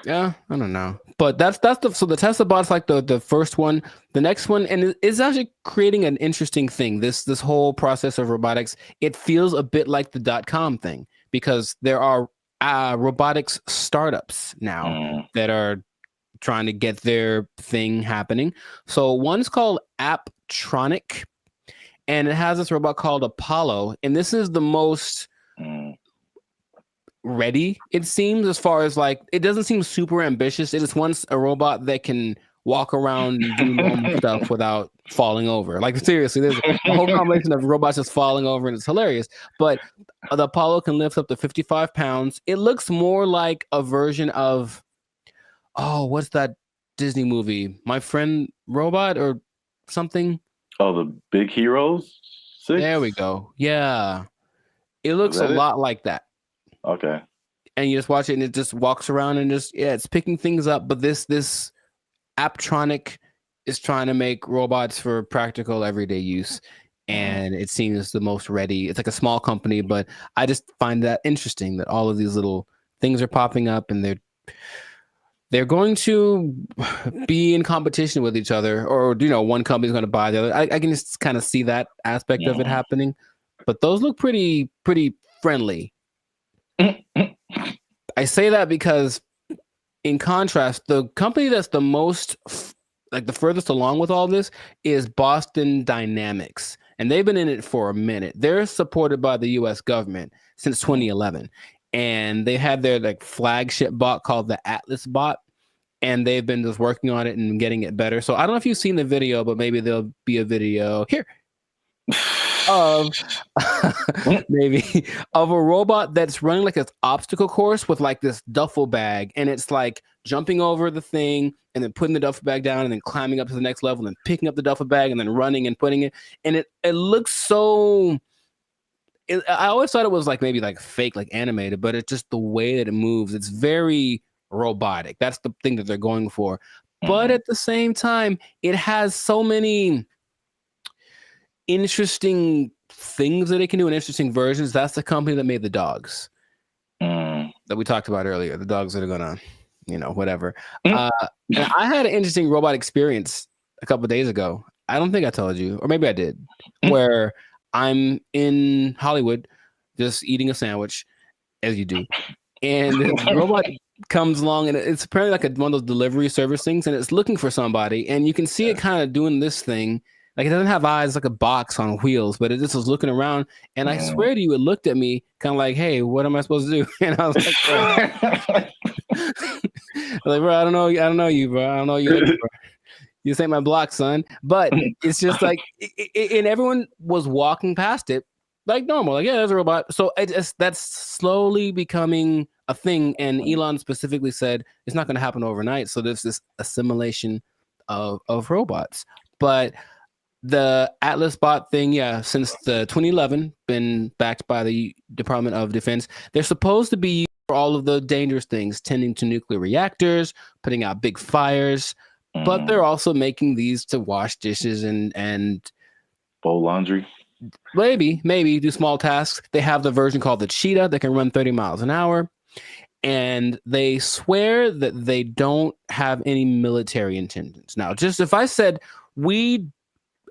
Yeah, I don't know, but that's the Tesla bot's like the first one. The next one, and it's actually creating an interesting thing. This whole process of robotics, it feels a bit like the .com thing because there are robotics startups now that are trying to get their thing happening. So one's called Apptronic, and it has this robot called Apollo, and this is the most ready, it seems, as far as like it doesn't seem super ambitious. It is once a robot that can walk around and do normal stuff without falling over. Like seriously, there's a whole combination of robots just falling over, and it's hilarious. But the Apollo can lift up to 55 pounds. It looks more like a version of what's that Disney movie? My Friend Robot or something? Oh, the Big Heroes 6? There we go. Yeah. It looks a lot like that. Okay. And you just watch it and it just walks around and it's picking things up. But this Apptronic is trying to make robots for practical everyday use. And it seems the most ready. It's like a small company, but I just find that interesting that all of these little things are popping up and they're going to be in competition with each other, or one company's going to buy the other. I can just kind of see that aspect of it happening. But those look pretty friendly. I say that because, in contrast, the company that's the most, like the furthest along with all this, is Boston Dynamics, and they've been in it for a minute. They're supported by the U.S. government since 2011, and they had their like flagship bot called the Atlas bot, and they've been just working on it and getting it better. So I don't know if you've seen the video, but maybe there'll be a video here of maybe of a robot that's running like an obstacle course with like this duffel bag, and it's like jumping over the thing and then putting the duffel bag down and then climbing up to the next level and picking up the duffel bag and then running and putting it, and it looks so I always thought it was like maybe like fake, like animated, but it's just the way that it moves. It's very robotic. That's the thing that they're going for. But at the same time, it has so many interesting things that it can do and interesting versions. That's the company that made the dogs that we talked about earlier. The dogs that are gonna, whatever. And I had an interesting robot experience a couple of days ago. I don't think I told you, or maybe I did, where I'm in Hollywood just eating a sandwich, as you do, and this robot comes along, and it's apparently like one of those delivery service things, and it's looking for somebody, and you can see it kind of doing this thing. Like it doesn't have eyes, like a box on wheels, but it just was looking around. And I swear to you, it looked at me kind of like, hey, what am I supposed to do? And I was like, like, bro, I don't know you, bro. I don't know you. Bro. This ain't my block, son. But it's just like, and everyone was walking past it like normal. Like, yeah, there's a robot. So that's slowly becoming a thing. And Elon specifically said it's not going to happen overnight. So there's this assimilation of robots. But the Atlas bot thing, since the 2011, been backed by the Department of Defense. They're supposed to be for all of the dangerous things, tending to nuclear reactors, putting out big fires, but they're also making these to wash dishes and fold laundry. Maybe do small tasks. They have the version called the Cheetah that can run 30 miles an hour. and they swear that they don't have any military intentions. Now, just if I said, we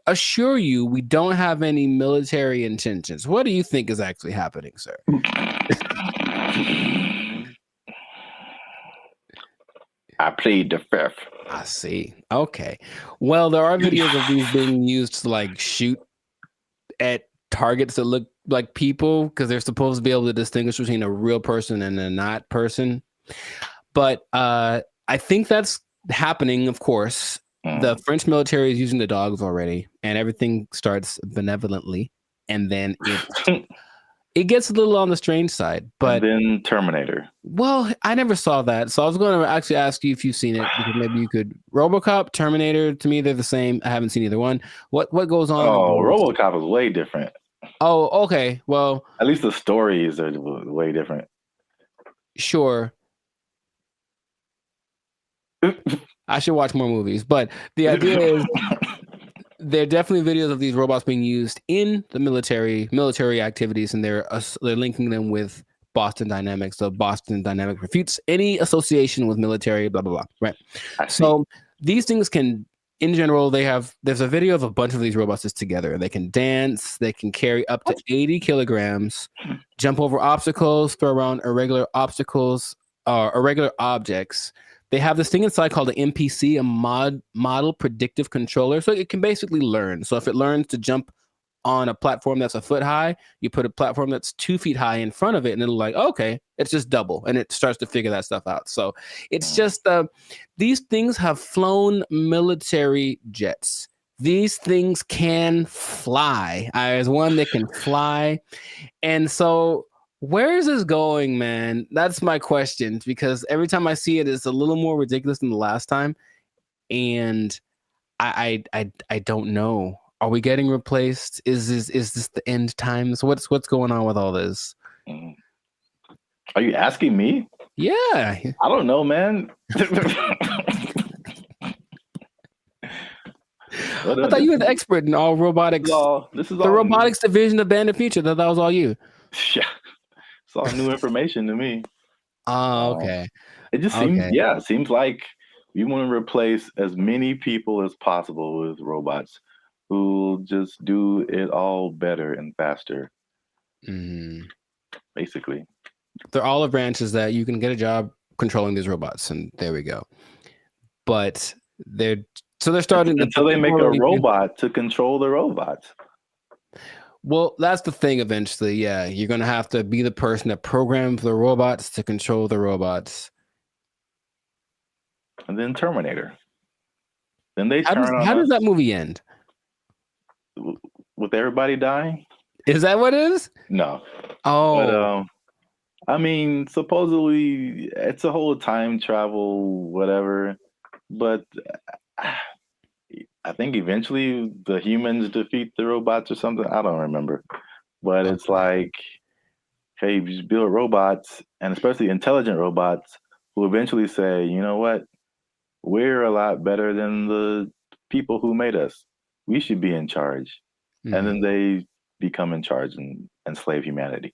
assure you we don't have any military intentions, what do you think is actually happening, sir? I plead the fifth. I see. Okay. Well, there are videos of these being used to like shoot at targets that look like people because they're supposed to be able to distinguish between a real person and a not person. But I think that's happening, of course. The French military is using the dogs already, and everything starts benevolently, and then it gets a little on the strange side. But and then Terminator. Well, I never saw that, so I was going to actually ask you if you've seen it, because maybe you could. RoboCop, Terminator, to me they're the same. I haven't seen either one. What goes on? Oh, RoboCop is way different. Oh, okay. Well, at least the stories are way different. Sure. I should watch more movies, but the idea is there are definitely videos of these robots being used in the military activities, and they're linking them with Boston Dynamics. So Boston Dynamics refutes any association with military, blah, blah, blah. Right. So these things can, in general, there's a video of a bunch of these robots just together. They can dance, they can carry up to 80 kilograms, jump over obstacles, throw around irregular objects. They have this thing inside called an MPC, a model predictive controller. So it can basically learn. So if it learns to jump on a platform that's a foot high, you put a platform that's 2 feet high in front of it, and it'll like, okay, it's just double, and it starts to figure that stuff out. So it's just these things have flown military jets. These things can fly. There's one that can fly, and so where is this going, man? That's my question, because every time I see it, it's a little more ridiculous than the last time, and I don't know. Are we getting replaced? Is this the end times? What's going on with all this? Are you asking me? Yeah. I don't know, man. I thought you were the expert in all robotics. This is the robotics division of Band of Future. That was all you. Yeah. It's all new information to me. Oh, okay. It just seems like we want to replace as many people as possible with robots who just do it all better and faster. Basically. They're all the branches that you can get a job controlling these robots, and there we go. But they're starting until they make a robot to control the robots. Well, that's the thing eventually. Yeah, you're going to have to be the person that programs the robots to control the robots. And then Terminator. Then they How does that movie end? With everybody dying? Is that what it is? No. Oh. But, I mean, supposedly it's a whole time travel, whatever. But I think eventually the humans defeat the robots or something. I don't remember. But it's like, hey, you just build robots, and especially intelligent robots, who eventually say, you know what? We're a lot better than the people who made us. We should be in charge. And then they become in charge and enslave humanity.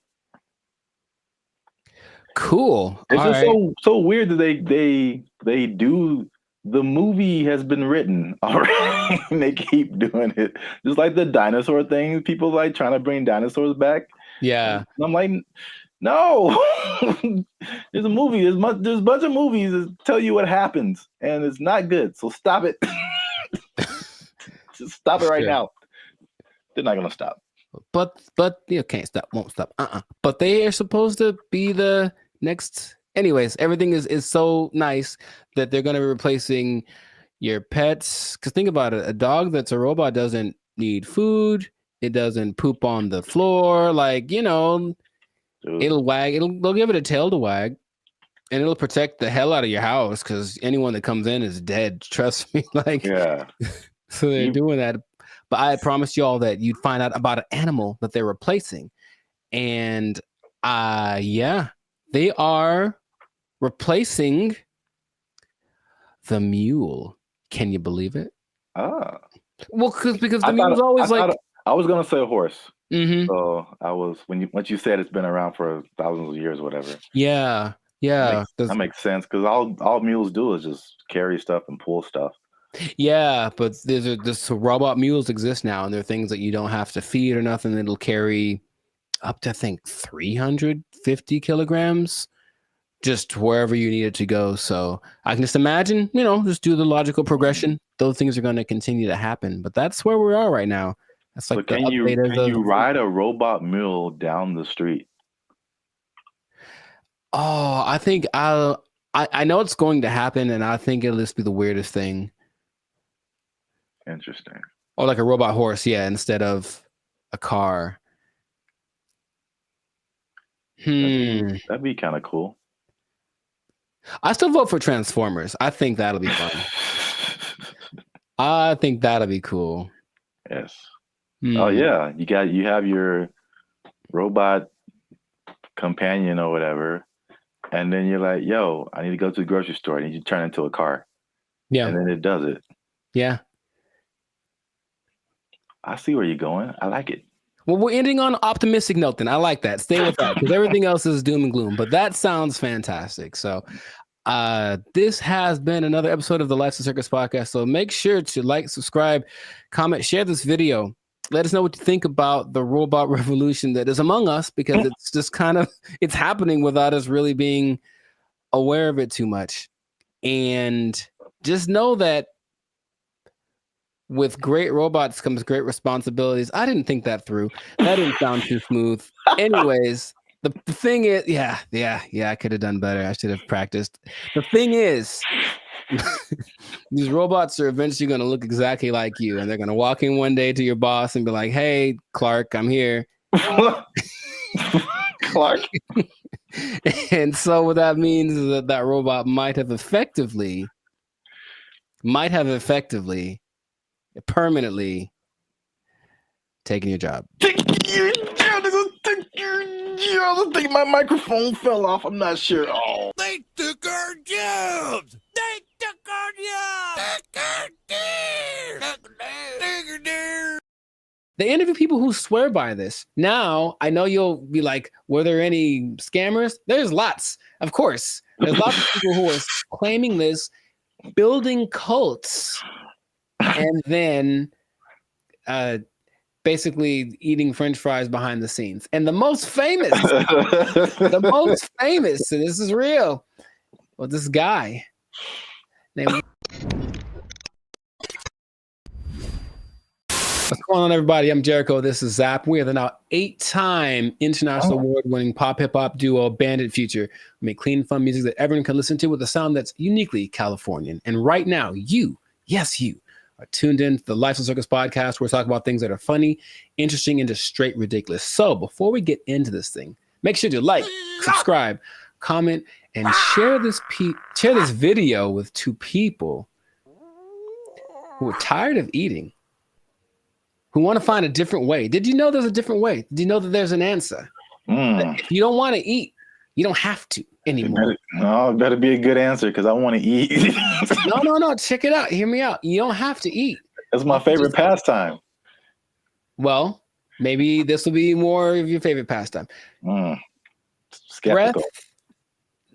Cool. It's just so weird that they do. The movie has been written already, and they keep doing it. Just like the dinosaur thing, people like trying to bring dinosaurs back. Yeah, and I'm like, no. There's a movie. There's a bunch of movies that tell you what happens, and it's not good. So stop it. Just stop it right now. They're not gonna stop. But you can't stop, won't stop. But they are supposed to be the next. Anyways, everything is so nice that they're going to be replacing your pets. Because think about it, a dog that's a robot doesn't need food. It doesn't poop on the floor. Like, it'll wag. They'll give it a tail to wag, and it'll protect the hell out of your house because anyone that comes in is dead. Trust me. Yeah. So they're doing that. But I promised you all that you'd find out about an animal that they're replacing. And they are replacing the mule. Can you believe it? Well, because the mule's always I was gonna say a horse. Mm-hmm. So I was once you said it's been around for thousands of years, or whatever. Yeah, Yeah, That makes sense because all mules do is just carry stuff and pull stuff. yeah, but this robot mules exist now, and they're things that you don't have to feed or nothing. It'll carry up to, I think, 350 kilograms just wherever you need it to go. So I can just imagine, just do the logical progression. Those things are going to continue to happen, but that's where we are right now. That's like So can you ride a robot mule down the street? Oh, I think I know it's going to happen, and I think it'll just be the weirdest thing. Interesting. Or like a robot horse, yeah, instead of a car. That'd be kind of cool. I still vote for Transformers. I think that'll be fun. I think that'll be cool. Yes. Oh yeah, you have your robot companion or whatever, and then you're like, "Yo, I need to go to the grocery store." And you turn into a car. Yeah. And then it does it. Yeah. I see where you're going. I like it. Well, we're ending on an optimistic note then. I like that. Stay with that because everything else is doom and gloom. But that sounds fantastic. So this has been another episode of the Life's a Circus podcast. So make sure to like, subscribe, comment, share this video. Let us know what you think about the robot revolution that is among us, because it's just it's happening without us really being aware of it too much. And just know that with great robots comes great responsibilities. I didn't think that through. That didn't sound too smooth. Anyways, the thing is, yeah, I could have done better. I should have practiced. The thing is, these robots are eventually going to look exactly like you, and they're going to walk in one day to your boss and be like, "Hey, Clark, I'm here." Clark. And so what that means is that robot might have effectively permanently taking your job. I think my microphone fell off. I'm not sure. Oh. They took our jobs. They took our jobs. They interview people who swear by this. Now, I know you'll be like, were there any scammers? There's lots. Of course. There's lots of people who are claiming this, building cults, and then basically eating French fries behind the scenes. And the most famous, so this is real, well, this guy named... What's going on, everybody? I'm Jericho. This is Zap. We are the now 8-time international award-winning pop hip-hop duo Bandit Future. We make clean, fun music that everyone can listen to with a sound that's uniquely Californian. And right now, you are tuned in to the Life's a Circus podcast, where we talk about things that are funny, interesting, and just straight ridiculous. So before we get into this thing, make sure to like, subscribe, comment, and share this video with 2 people who are tired of eating, who want to find a different way. Did you know there's a different way? Did you know that there's an answer? If you don't want to eat, you don't have to anymore. It better be a good answer, because I want to eat. No. Check it out. Hear me out. You don't have to eat. That's my favorite pastime. Well, maybe this will be more of your favorite pastime. Skeptical.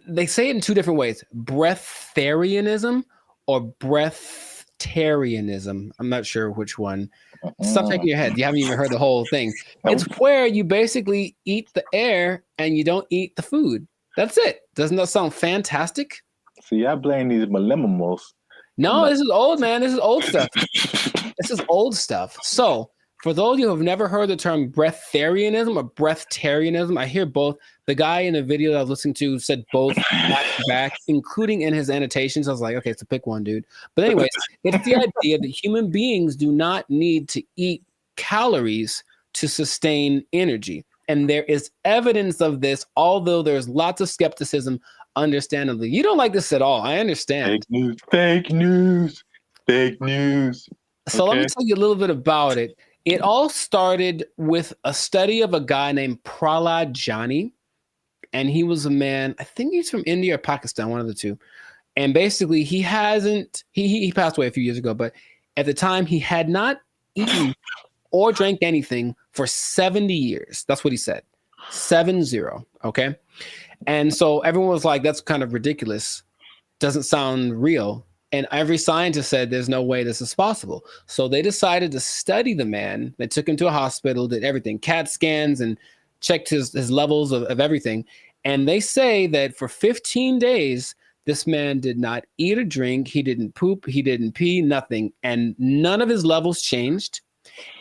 They say it in 2 different ways: breatharianism or breatharianism. I'm not sure which one. Stop shaking your head. You haven't even heard the whole thing. It's where you basically eat the air and you don't eat the food. That's it. Doesn't that sound fantastic? See, I blame these millennials. No, this is old, man. This is old stuff. This is old stuff. So, for those of you who have never heard the term breatharianism or breatharianism, I hear both. The guy in the video that I was listening to said both back to back, including in his annotations. I was like, okay, so pick one, dude. But anyways, it's the idea that human beings do not need to eat calories to sustain energy. And there is evidence of this, although there's lots of skepticism, understandably. You don't like this at all. I understand. Fake news. So let me tell you a little bit about it. It all started with a study of a guy named Prahlad Jani. And he was a man, I think he's from India or Pakistan, one of the two. And basically he passed away a few years ago, but at the time he had not eaten or drank anything for 70 years. That's what he said. 70. Okay. And so everyone was like, that's kind of ridiculous. Doesn't sound real. And every scientist said there's no way this is possible. So they decided to study the man. They took him to a hospital, did everything, CAT scans, and checked his levels of everything. And they say that for 15 days, this man did not eat or drink. He didn't poop. He didn't pee, nothing. And none of his levels changed.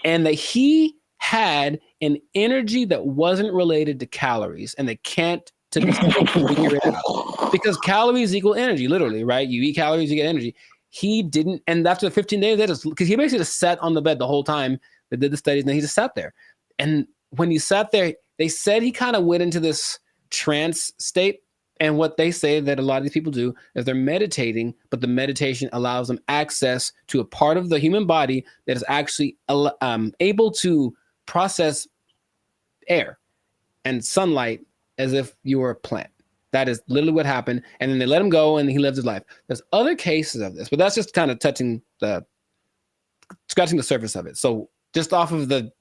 And that he had an energy that wasn't related to calories. And they can't to this day figure it out. Because calories equal energy, literally, right? You eat calories, you get energy. He didn't. And after the 15 days, because he basically just sat on the bed the whole time they did the studies, and then he just sat there. And when he sat there, they said he kind of went into this trance state. And what they say that a lot of these people do is they're meditating, but the meditation allows them access to a part of the human body that is actually able to process air and sunlight as if you were a plant. That is literally what happened. And then they let him go and he lived his life. There's other cases of this, but that's just kind of scratching the surface of it. So just off of the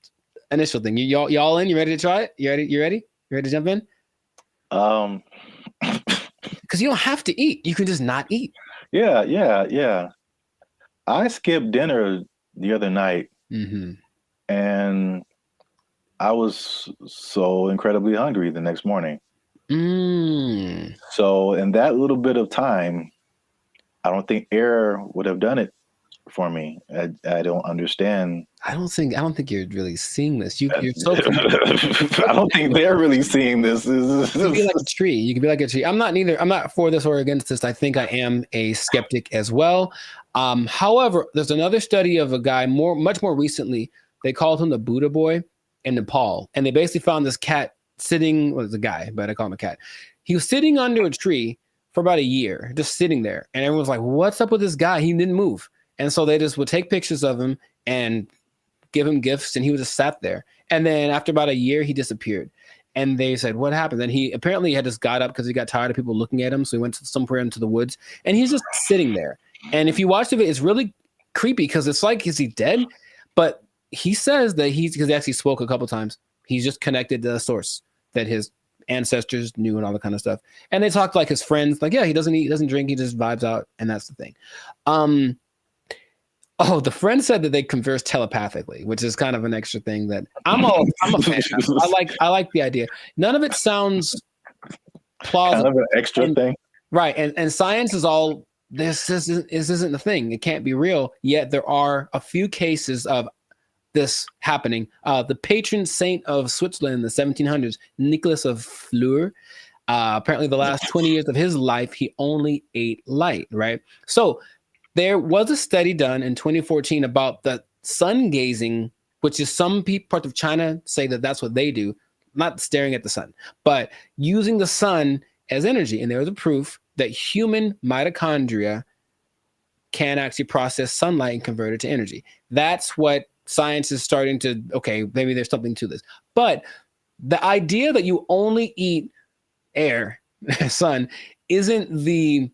initial thing, y'all in? You ready to try it? You ready? You ready to jump in? Because you don't have to eat. You can just not eat. Yeah. I skipped dinner the other night, and I was so incredibly hungry the next morning. So in that little bit of time, I don't think air would have done it for me. I don't understand. I don't think you're really seeing this. You're so. I don't think they're really seeing this. You can be like a tree. You can be like a tree. I'm not for this or against this. I think I am a skeptic as well. However, there's another study of a guy much more recently. They called him the Buddha boy in Nepal, and they basically found this cat sitting. Well, it's a guy, but I call him a cat. He was sitting under a tree for about a year, just sitting there, and everyone was like, "What's up with this guy? He didn't move." And so they just would take pictures of him and give him gifts, and he would just sat there. And then after about a year, he disappeared. And they said, what happened? Then he apparently had just got up because he got tired of people looking at him. So he went somewhere into the woods, and he's just sitting there. And if you watch the video, it's really creepy because it's like, is he dead? But he says that because he actually spoke a couple times, he's just connected to the source that his ancestors knew and all that kind of stuff. And they talked like his friends, like, yeah, he doesn't eat, doesn't drink, he just vibes out. And that's the thing. Oh, the friend said that they converse telepathically, which is kind of an extra thing that I'm a fan of. I like the idea. None of it sounds plausible. Kind of an extra thing. Right. And science is all, this isn't a thing. It can't be real. Yet there are a few cases of this happening. The patron saint of Switzerland in the 1700s, Nicholas of Fleur, apparently the last 20 years of his life, he only ate light, right? So there was a study done in 2014 about the sun gazing, which is some parts of China say that that's what they do, not staring at the sun, but using the sun as energy. And there was a proof that human mitochondria can actually process sunlight and convert it to energy. That's what science is starting to, okay, maybe there's something to this. But the idea that you only eat air, sun, isn't the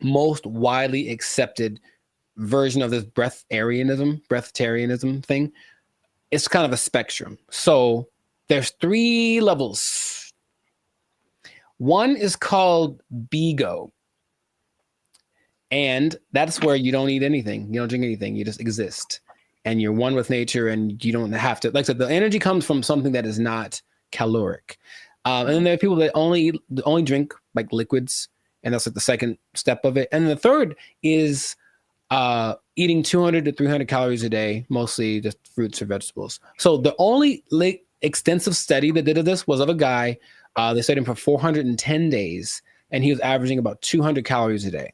most widely accepted version of this breatharianism thing. It's kind of a spectrum. So there's 3 levels. One is called BGO. And that's where you don't eat anything. You don't drink anything. You just exist. And you're one with nature, and you don't have to, like I said, the energy comes from something that is not caloric. And then there are people that only drink like liquids, and that's like the second step of it. And the third is eating 200 to 300 calories a day, mostly just fruits or vegetables. So the only extensive study that did this was of a guy. They studied him for 410 days, and he was averaging about 200 calories a day.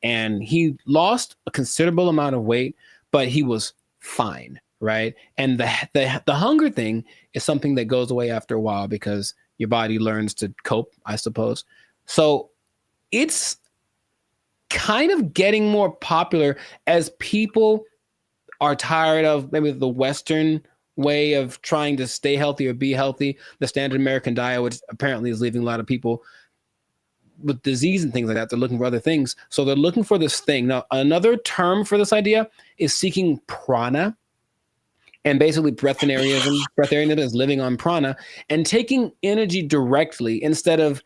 And he lost a considerable amount of weight, but he was fine, right? And the hunger thing is something that goes away after a while because your body learns to cope, I suppose. So it's kind of getting more popular as people are tired of maybe the Western way of trying to stay healthy or be healthy, the standard American diet, which apparently is leaving a lot of people with disease and things like that. They're looking for other things. So they're looking for this thing. Now, another term for this idea is seeking prana. And basically breatharianism is living on prana and taking energy directly instead of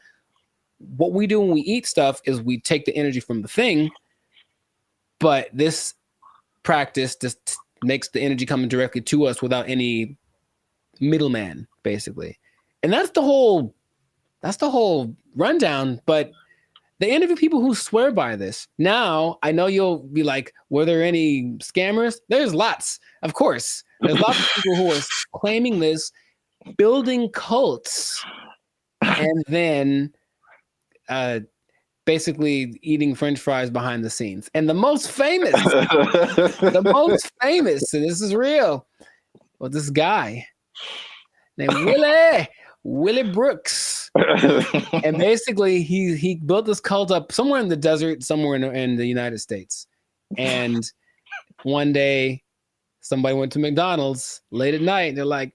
what we do when we eat stuff is we take the energy from the thing, but this practice just makes the energy coming directly to us without any middleman, basically. And that's the whole rundown, but they interview people who swear by this. Now, I know you'll be like, were there any scammers? There's lots, of course. There's lots of people who are claiming this, building cults, and then basically eating French fries behind the scenes. And the most famous, and this is real, was this guy named Willie Brooks. And basically he built this cult up somewhere in the desert, somewhere in the United States. And one day somebody went to McDonald's late at night and they're like,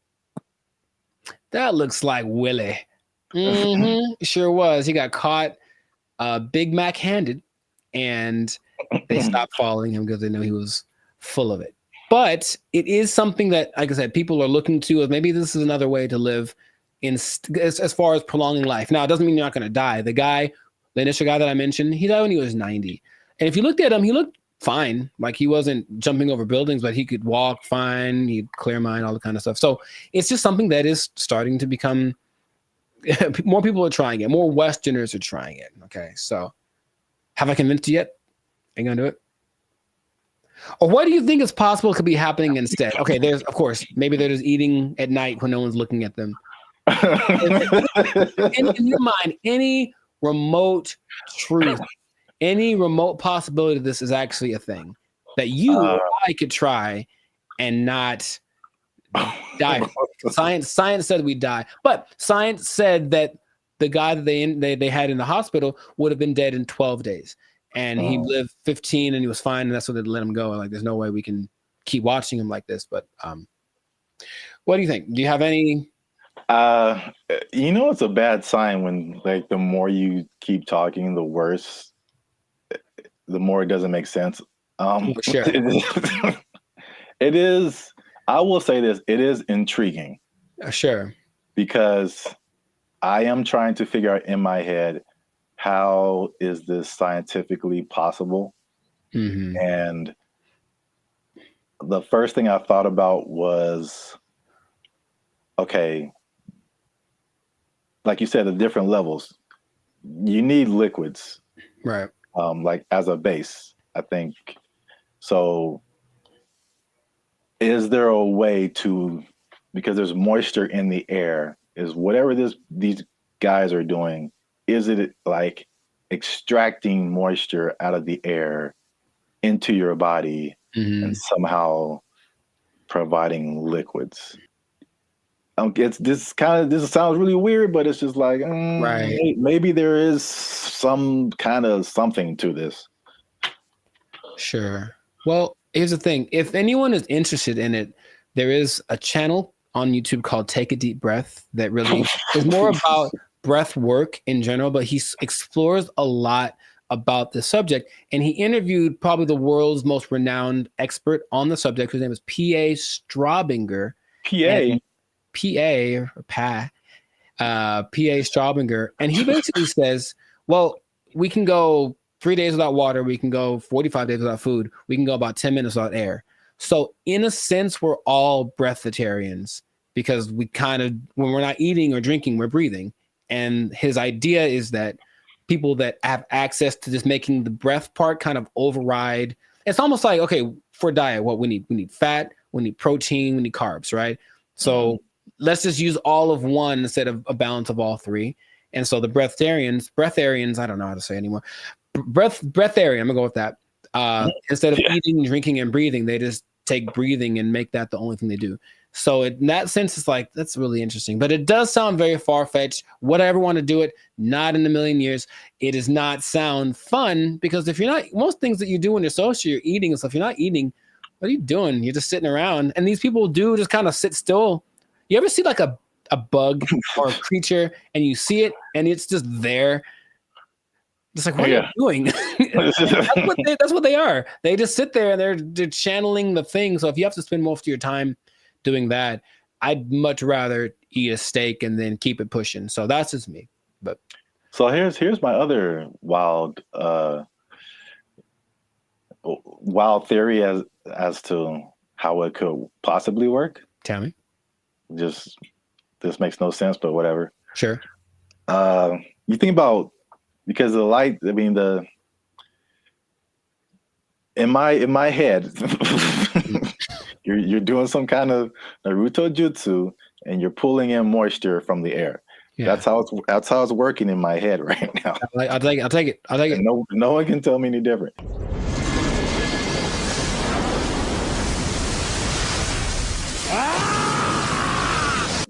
that looks like Willie. Sure was. He got caught Big Mac handed, and they stopped following him because they knew he was full of it. But it is something that, like I said, people are looking to as maybe this is another way to live as far as prolonging life. Now, it doesn't mean you're not going to die. The initial guy that I mentioned, he died when he was 90. And if you looked at him, he looked fine. Like he wasn't jumping over buildings, but he could walk fine. He'd clear mind, all the kind of stuff. So it's just something that is starting to become, more people are trying it. More Westerners are trying it. Okay. So have I convinced you yet? Are you going to do it? Or what do you think is possible could be happening instead? Okay. There's, of course, maybe they're just eating at night when no one's looking at them. in your mind, any remote truth, any remote possibility this is actually a thing that you or I could try and not die. Science said we die, but science said that the guy that they had in the hospital would have been dead in 12 days, and he lived 15 and he was fine, and that's what they let him go. Like, there's no way we can keep watching him like this. But what do you think? Do you have any? It's a bad sign when, like, the more you keep talking, the worse, the more it doesn't make sense. Sure. It is, I will say this, it is intriguing. Sure. Because I am trying to figure out in my head, how is this scientifically possible? Mm-hmm. And the first thing I thought about was, okay, like you said, the different levels, you need liquids, right? Like as a base, I think. So is there a way to, because there's moisture in the air, is whatever these guys are doing, is it like extracting moisture out of the air into your body and somehow providing liquids? This sounds really weird, but it's just like, right. Maybe there is some kind of something to this. Sure. Well, here's the thing. If anyone is interested in it, there is a channel on YouTube called Take a Deep Breath that really is more about breath work in general, but he explores a lot about the subject. And he interviewed probably the world's most renowned expert on the subject, whose name is P.A. Straubinger. P.A. Straubinger. And he basically says, well, we can go 3 days without water. We can go 45 days without food. We can go about 10 minutes without air. So in a sense, we're all breatharians because we kind of, when we're not eating or drinking, we're breathing. And his idea is that people that have access to just making the breath part kind of override. It's almost like, okay, for diet, what we need fat, we need protein, we need carbs, right? So let's just use all of one instead of a balance of all three. And so the breatharians, I don't know how to say anymore. Breatharian, I'm gonna go with that. Instead of eating, drinking, and breathing, they just take breathing and make that the only thing they do. So in that sense, it's like, that's really interesting. But it does sound very far-fetched. Would I ever want to do it? Not in a million years. It does not sound fun because if you're not, most things that you do when you're social, you're eating and stuff. If you're not eating, what are you doing? You're just sitting around. And these people do just kind of sit still. You ever see like a bug or a creature and you see it and it's just there? It's like, what are you doing? That's what they are. They just sit there and they're channeling the thing. So if you have to spend most of your time doing that, I'd much rather eat a steak and then keep it pushing. So that's just me. But so here's my other wild theory as to how it could possibly work. Tell me. Just this makes no sense, but whatever. Sure. You think about, because the light, I mean, in my head, you're doing some kind of Naruto jutsu and you're pulling in moisture from the air. Yeah. That's how it's working in my head right now. I'll take it. No one can tell me any different.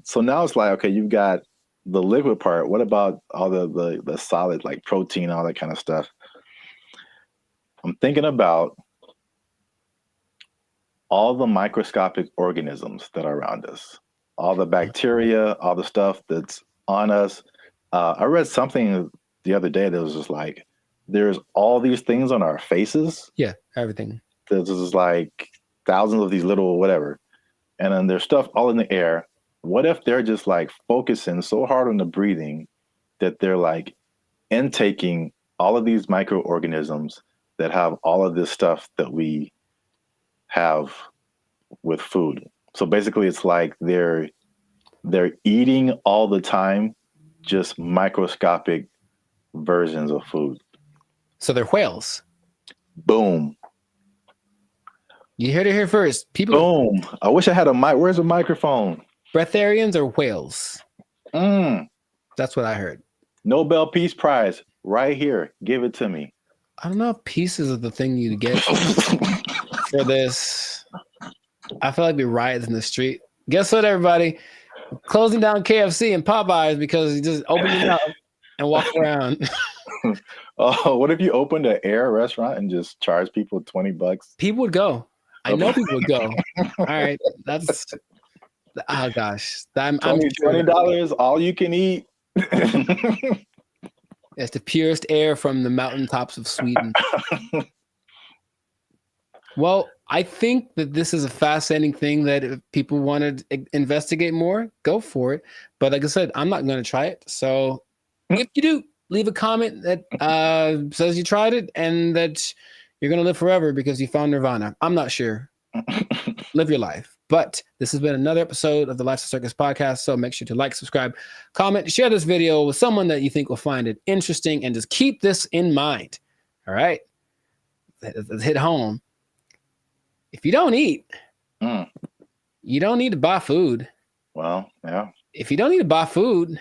So now it's like, okay, you've got the liquid part. What about all the solid, like protein, all that kind of stuff? I'm thinking about all the microscopic organisms that are around us, all the bacteria, all the stuff that's on us. I read something the other day that was just like, there's all these things on our faces. Yeah, everything. There's just like thousands of these little whatever. And then there's stuff all in the air. What if they're just like focusing so hard on the breathing that they're like intaking all of these microorganisms that have all of this stuff that we have with food? So basically it's like they're eating all the time, just microscopic versions of food. So they're whales. Boom. You heard it here first. People. Boom. I wish I had a mic. Where's a microphone? Breatharians or whales? That's what I heard. Nobel Peace Prize right here. Give it to me. I don't know if pieces of the thing you get for this. I feel like we riots in the street. Guess what, everybody? Closing down KFC and Popeyes because you just open it up and walk around. Oh, what if you opened an air restaurant and just charge people $20? People would go. I know people would go. All right, that's. Oh gosh, $20 all you can eat. It's the purest air from the mountaintops of Sweden. Well, I think that this is a fascinating thing that if people want to investigate more, go for it. But like I said, I'm not going to try it. So if you do, leave a comment that says you tried it and that you're going to live forever because you found Nirvana. I'm not sure. Live your life. But this has been another episode of the Lifestyle Circus podcast. So make sure to like, subscribe, comment, share this video with someone that you think will find it interesting, and just keep this in mind. All right. Let's hit home. If you don't eat, you don't need to buy food. Well, yeah. If you don't need to buy food,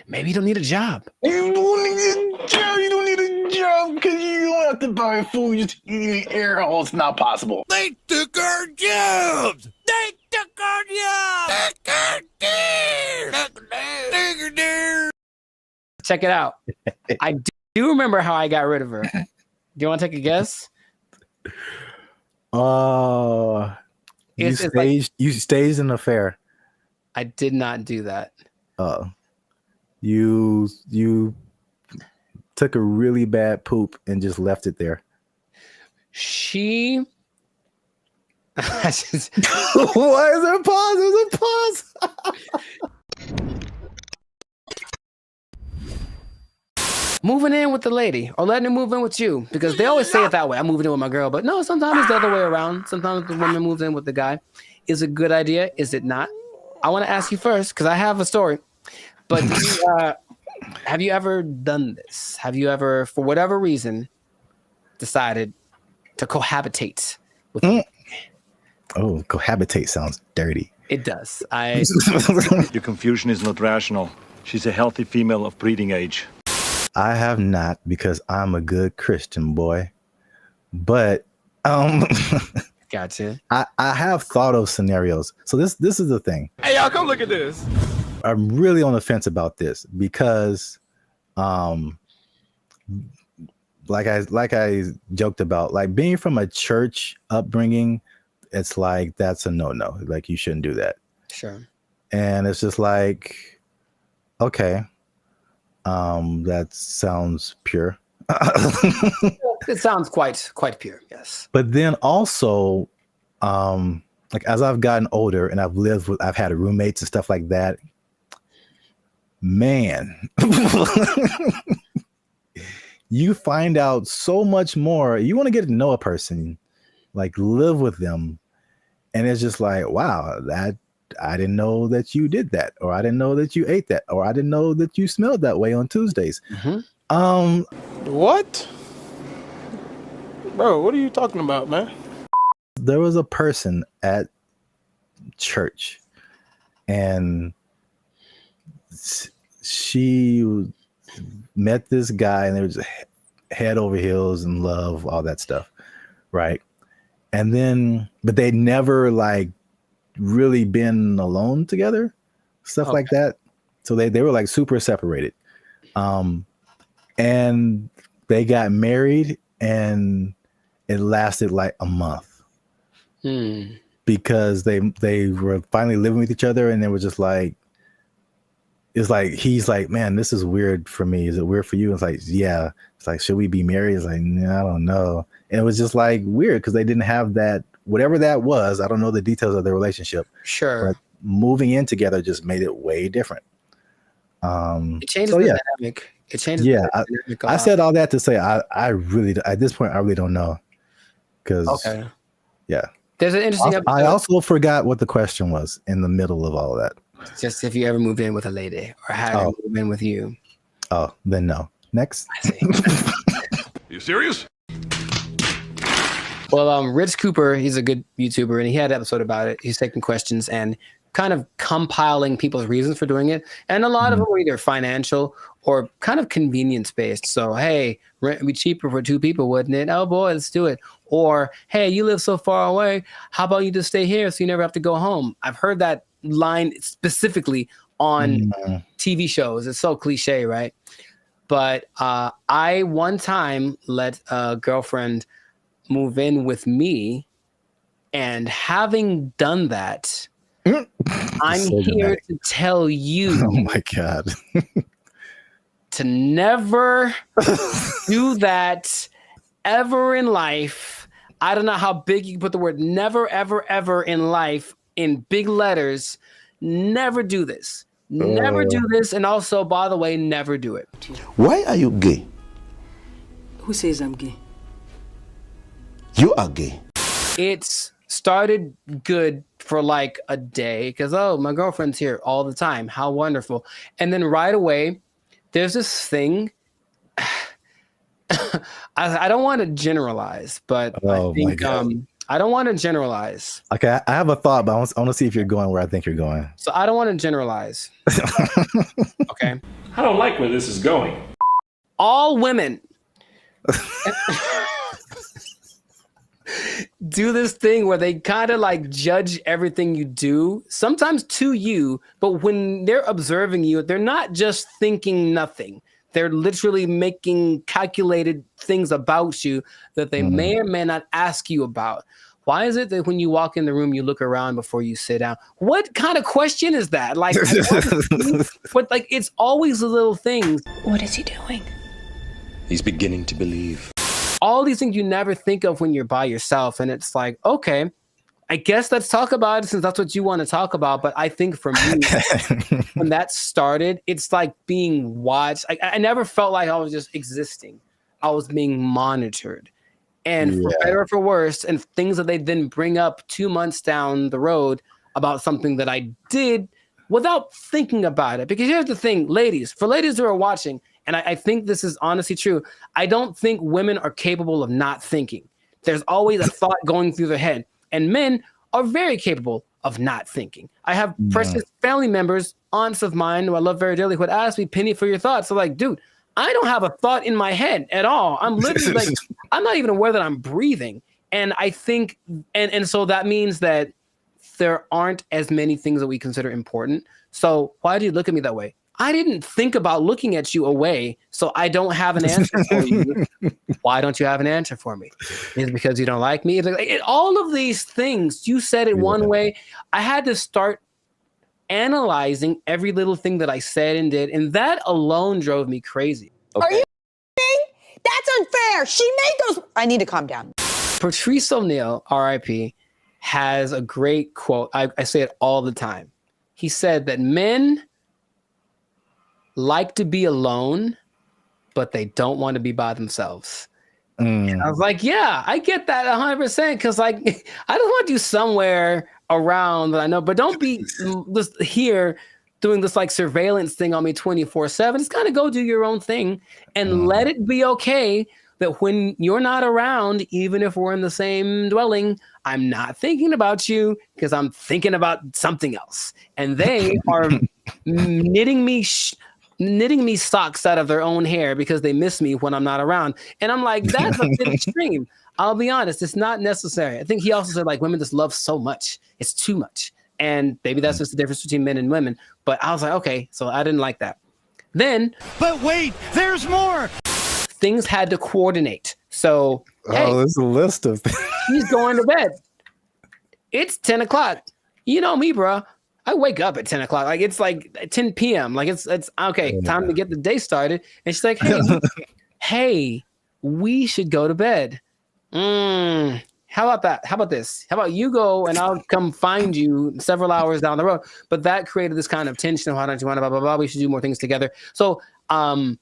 maybe you don't need a job. You don't need a job. You don't need a job because you don't have to buy food. You just eat air. Oh, it's not possible. They took our jobs. They took our jobs. Check it out. I do remember how I got rid of her. Do you want to take a guess? You staged an affair. I did not do that. You took a really bad poop and just left it there. She. Why is there a pause? There's a pause. Moving in with the lady or letting her move in with you, because they always say it that way. I'm moving in with my girl, but no, sometimes it's the other way around. Sometimes the woman moves in with the guy. Is it a good idea? Is it not? I want to ask you first because I have a story. But have you ever done this? Have you ever, for whatever reason, decided to cohabitate with me? Oh, cohabitate sounds dirty. It does. Your confusion is not rational. She's a healthy female of breeding age. I have not, because I'm a good Christian boy. But gotcha. I have thought of scenarios. So this is the thing. Hey, y'all, come look at this. I'm really on the fence about this because like I joked about, like being from a church upbringing, it's like that's a no-no. Like you shouldn't do that. Sure. And it's just like, okay. That sounds pure. It sounds quite pure, yes. But then also, like as I've gotten older and I've had roommates and stuff like that, man, you find out so much more. You want to get to know a person, like live with them. And it's just like, wow, that I didn't know that you did that, or I didn't know that you ate that, or I didn't know that you smelled that way on Tuesdays. What? Bro, what are you talking about, man? There was a person at church, and she met this guy, and they was head over heels in love, all that stuff, right? And then, but they'd never like really been alone together, stuff like that. So they were like super separated. And they got married, and it lasted like a month because they were finally living with each other, and they were just like, it's like, he's like, man, this is weird for me. Is it weird for you? It's like, yeah. It's like, should we be married? It's like, nah, I don't know. And it was just like weird because they didn't have that, whatever that was. I don't know the details of their relationship. Sure. But moving in together just made it way different. It changes the dynamic. It changes. Yeah. The dynamic I said all that to say, I really, at this point, I really don't know. Because, yeah. There's an interesting I also forgot what the question was in the middle of all of that. Just if you ever moved in with a lady or had her move in with you. Oh, then no. Next. I see. You serious? Well, Rich Cooper, he's a good YouTuber, and he had an episode about it. He's taking questions and kind of compiling people's reasons for doing it. And a lot of them were either financial or kind of convenience based. So, hey, rent would be cheaper for 2 people, wouldn't it? Oh boy, let's do it. Or, hey, you live so far away. How about you just stay here so you never have to go home? I've heard that line specifically on TV shows. It's so cliche, right? But I one time let a girlfriend move in with me, and having done that, I'm So here dramatic. to tell you Oh my God. to never do that ever in life. I don't know how big you can put the word never, ever, ever in life in big letters. Never do this. Never do this. And also, by the way, never do it. Why are you gay? Who says I'm gay? You are gay. It's started good for like a day because, oh, my girlfriend's here all the time. How wonderful. And then right away, there's this thing. I don't want to generalize, but I think I don't want to generalize. Okay, I have a thought, but I want to see if you're going where I think you're going. So I don't want to generalize. Okay. I don't like where this is going. All women do this thing where they kind of like judge everything you do, sometimes to you, but when they're observing you, they're not just thinking nothing. They're literally making calculated things about you that they may or may not ask you about. Why is it that when you walk in the room, you look around before you sit down? What kind of question is that? Like, but like, it's always the little things. What is he doing? He's beginning to believe. All these things you never think of when you're by yourself. And it's like, okay, I guess let's talk about it since that's what you want to talk about. But I think for me, when that started, it's like being watched. I never felt like I was just existing. I was being monitored. And for better or for worse, and things that they then bring up 2 months down the road about something that I did without thinking about it. Because here's the thing, ladies, for ladies who are watching, and I think this is honestly true, I don't think women are capable of not thinking. There's always a thought going through their head. And men are very capable of not thinking. I have precious family members, aunts of mine who I love very dearly, who would ask me, Penny, for your thoughts. So like, dude, I don't have a thought in my head at all. I'm literally like, I'm not even aware that I'm breathing. And I think, and so that means that there aren't as many things that we consider important. So why do you look at me that way? I didn't think about looking at you away, so I don't have an answer for you. Why don't you have an answer for me? Is it because you don't like me? All of these things, you said it one way. I had to start analyzing every little thing that I said and did, and that alone drove me crazy. Are you kidding? That's unfair. She made those. I need to calm down. Patrice O'Neal, RIP, has a great quote. I say it all the time. He said that men like to be alone, but they don't want to be by themselves. And I was like, yeah, I get that 100%. Cause like, I just want you somewhere around that I know, but don't be just here doing this like surveillance thing on me 24/7. Just kind of go do your own thing and let it be okay that when you're not around, even if we're in the same dwelling, I'm not thinking about you because I'm thinking about something else. And they are knitting me socks out of their own hair because they miss me when I'm not around. And I'm like, that's a bit extreme. I'll be honest, it's not necessary. I think he also said like women just love so much. It's too much. And maybe that's just the difference between men and women. But I was like, okay, so I didn't like that. Then, but wait, there's more. Things had to coordinate. So, hey, there's a list of things. He's going to bed. It's 10 o'clock. You know me, bro. I wake up at 10 o'clock. Like it's like 10 p.m. Like it's okay, time to get the day started. And she's like, hey, we should go to bed. How about that? How about this? How about you go and I'll come find you several hours down the road? But that created this kind of tension. Why don't you want to blah, blah, blah? We should do more things together. So I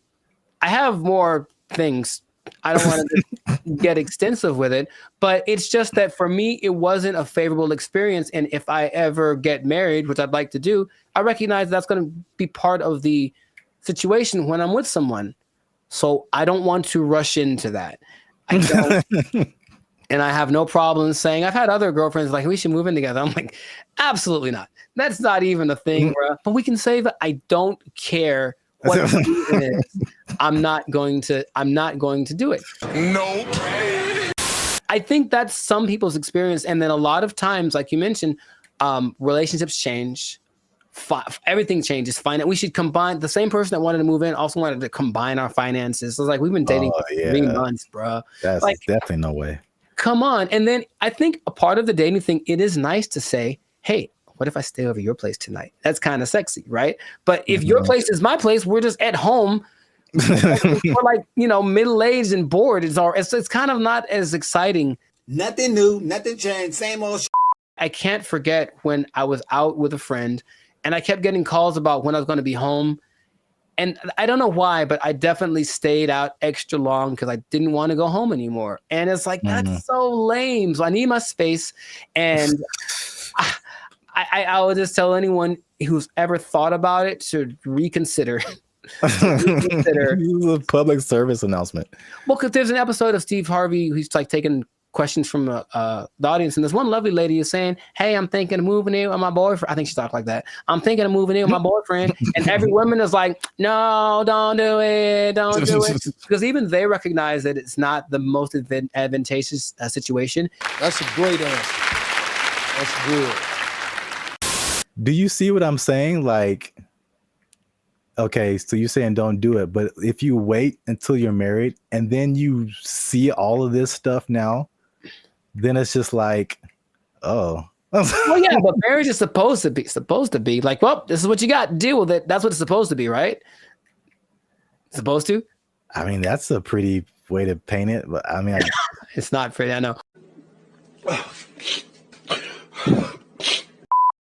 have more things. I don't want to get extensive with it, but it's just that for me, it wasn't a favorable experience. And if I ever get married, which I'd like to do, I recognize that's going to be part of the situation when I'm with someone. So I don't want to rush into that. I don't. And I have no problem saying, I've had other girlfriends like, we should move in together. I'm like, absolutely not. That's not even a thing, bro. But we can save it. I don't care what the reason is. I'm not going to do it. No. I think that's some people's experience. And then a lot of times, like you mentioned, relationships change. Everything changes. We should combine. The same person that wanted to move in also wanted to combine our finances. So it's like, we've been dating for 3 months, bro. That's like, definitely no way. Come on. And then I think a part of the dating thing, it is nice to say, hey, what if I stay over your place tonight? That's kind of sexy, right? But if your place is my place, we're just at home. We're like, middle-aged and bored. It's kind of not as exciting. Nothing new, nothing changed, same old. I can't forget when I was out with a friend and I kept getting calls about when I was going to be home. And I don't know why, but I definitely stayed out extra long because I didn't want to go home anymore. And it's like, that's so lame. So I need my space. And I would just tell anyone who's ever thought about it to reconsider. This is a public service announcement. Well, because there's an episode of Steve Harvey who's like taking questions from the audience, and this one lovely lady is saying, hey, I'm thinking of moving in with my boyfriend. I think she talked like that. I'm thinking of moving in with my boyfriend. And every woman is like, no, don't do it. Don't do it. Because even they recognize that it's not the most advantageous situation. That's a great answer. That's good. Do you see what I'm saying? Like, okay, so you're saying don't do it, but if you wait until you're married and then you see all of this stuff now, then it's just like, oh. Well, yeah, but marriage is supposed to be like, well, this is what you got. Deal with it. That's what it's supposed to be, right? Supposed to? I mean, that's a pretty way to paint it, but I mean, it's not pretty, I know.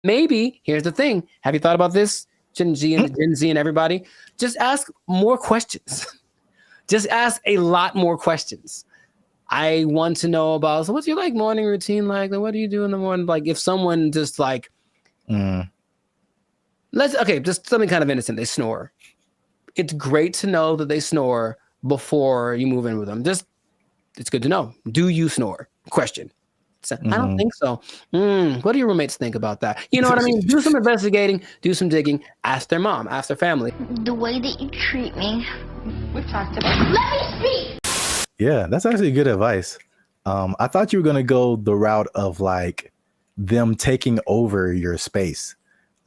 Maybe, here's the thing. Have you thought about this? Gen Z and everybody? Just ask more questions. Just ask a lot more questions. I want to know about, so what's your like morning routine like? What do you do in the morning? Like if someone just like, just something kind of innocent. They snore. It's great to know that they snore before you move in with them. It's good to know. Do you snore? Question. I don't think so. What do your roommates think about that? You know what I mean? Do some investigating, do some digging, ask their mom, ask their family. The way that you treat me. We've talked about it. Let me speak! Yeah, that's actually good advice. I thought you were going to go the route of like them taking over your space.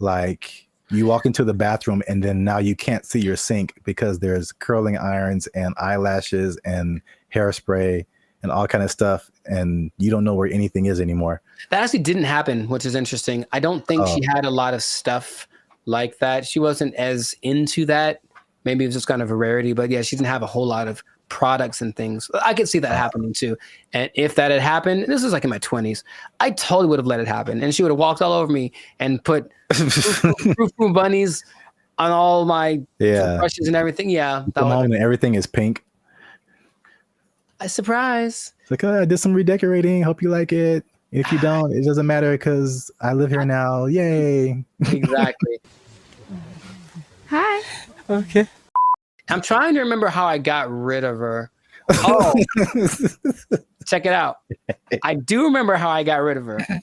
Like you walk into the bathroom and then now you can't see your sink because there's curling irons and eyelashes and hairspray and all kind of stuff, and you don't know where anything is anymore. That actually didn't happen, which is interesting. I don't think she had a lot of stuff like that. She wasn't as into that. Maybe it was just kind of a rarity, but yeah, she didn't have a whole lot of products and things. I could see that happening too. And if that had happened, this is like in my 20s, I totally would have let it happen. And she would have walked all over me and put Frou bunnies on all my brushes and everything. Yeah. Come home and everything is pink. A surprise. It's like, oh, I did some redecorating. Hope you like it. If you don't, it doesn't matter because I live here now. Yay. Exactly. Hi. Okay. I'm trying to remember how I got rid of her. Oh, check it out. I do remember how I got rid of her. Do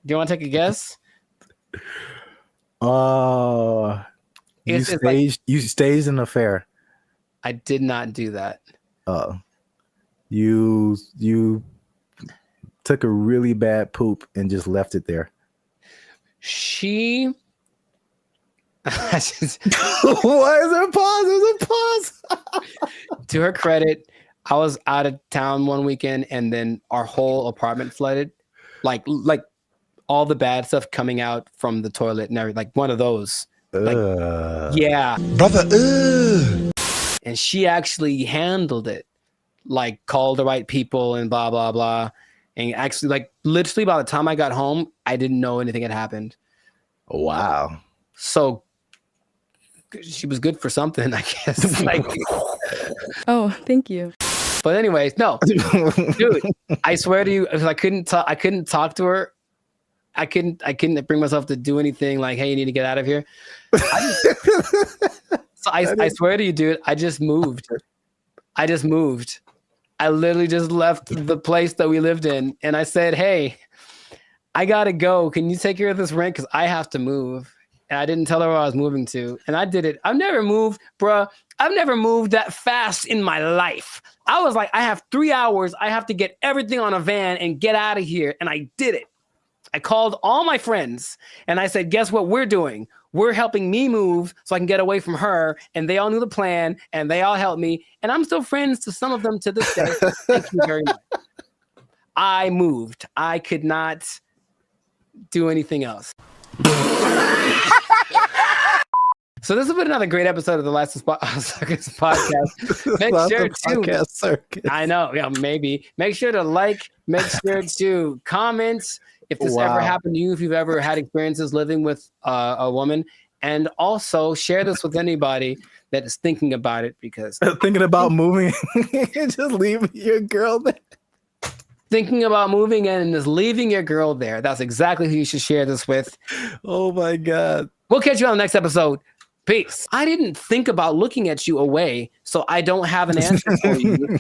you want to take a guess? Oh, you staged an affair. I did not do that. You took a really bad poop and just left it there. She. Why is there a pause? There's a pause. To her credit, I was out of town one weekend, and then our whole apartment flooded, like all the bad stuff coming out from the toilet and everything, like one of those. Yeah, brother. And she actually handled it, like called the right people and blah blah blah, and actually, like literally, by the time I got home, I didn't know anything had happened. Wow. So she was good for something, I guess. Like, Oh, thank you. but anyways, no, dude, I swear to you, I couldn't talk to her. I couldn't bring myself to do anything like, hey, you need to get out of here. I swear to you, dude, I just moved. I literally just left the place that we lived in, and I said, hey, I gotta go. Can you take care of this rent? Because I have to move. And I didn't tell her where I was moving to. And I did it. I've never moved, bruh. I've never moved that fast in my life. I was like, I have 3 hours. I have to get everything on a van and get out of here. And I did it. I called all my friends and I said, guess what we're doing? We're helping me move so I can get away from her. And they all knew the plan and they all helped me. And I'm still friends to some of them to this day. Thank you very much. I moved. I could not do anything else. So this has been another great episode of the License Circus podcast. Make sure to I know, yeah, maybe. Make sure to like, make sure to comment if this ever happened to you, if you've ever had experiences living with a woman, and also share this with anybody that is thinking about it, because thinking about moving and just leaving your girl there. Thinking about moving in and just leaving your girl there. That's exactly who you should share this with. Oh my God. We'll catch you on the next episode. Peace. I didn't think about looking at you away, so I don't have an answer for you.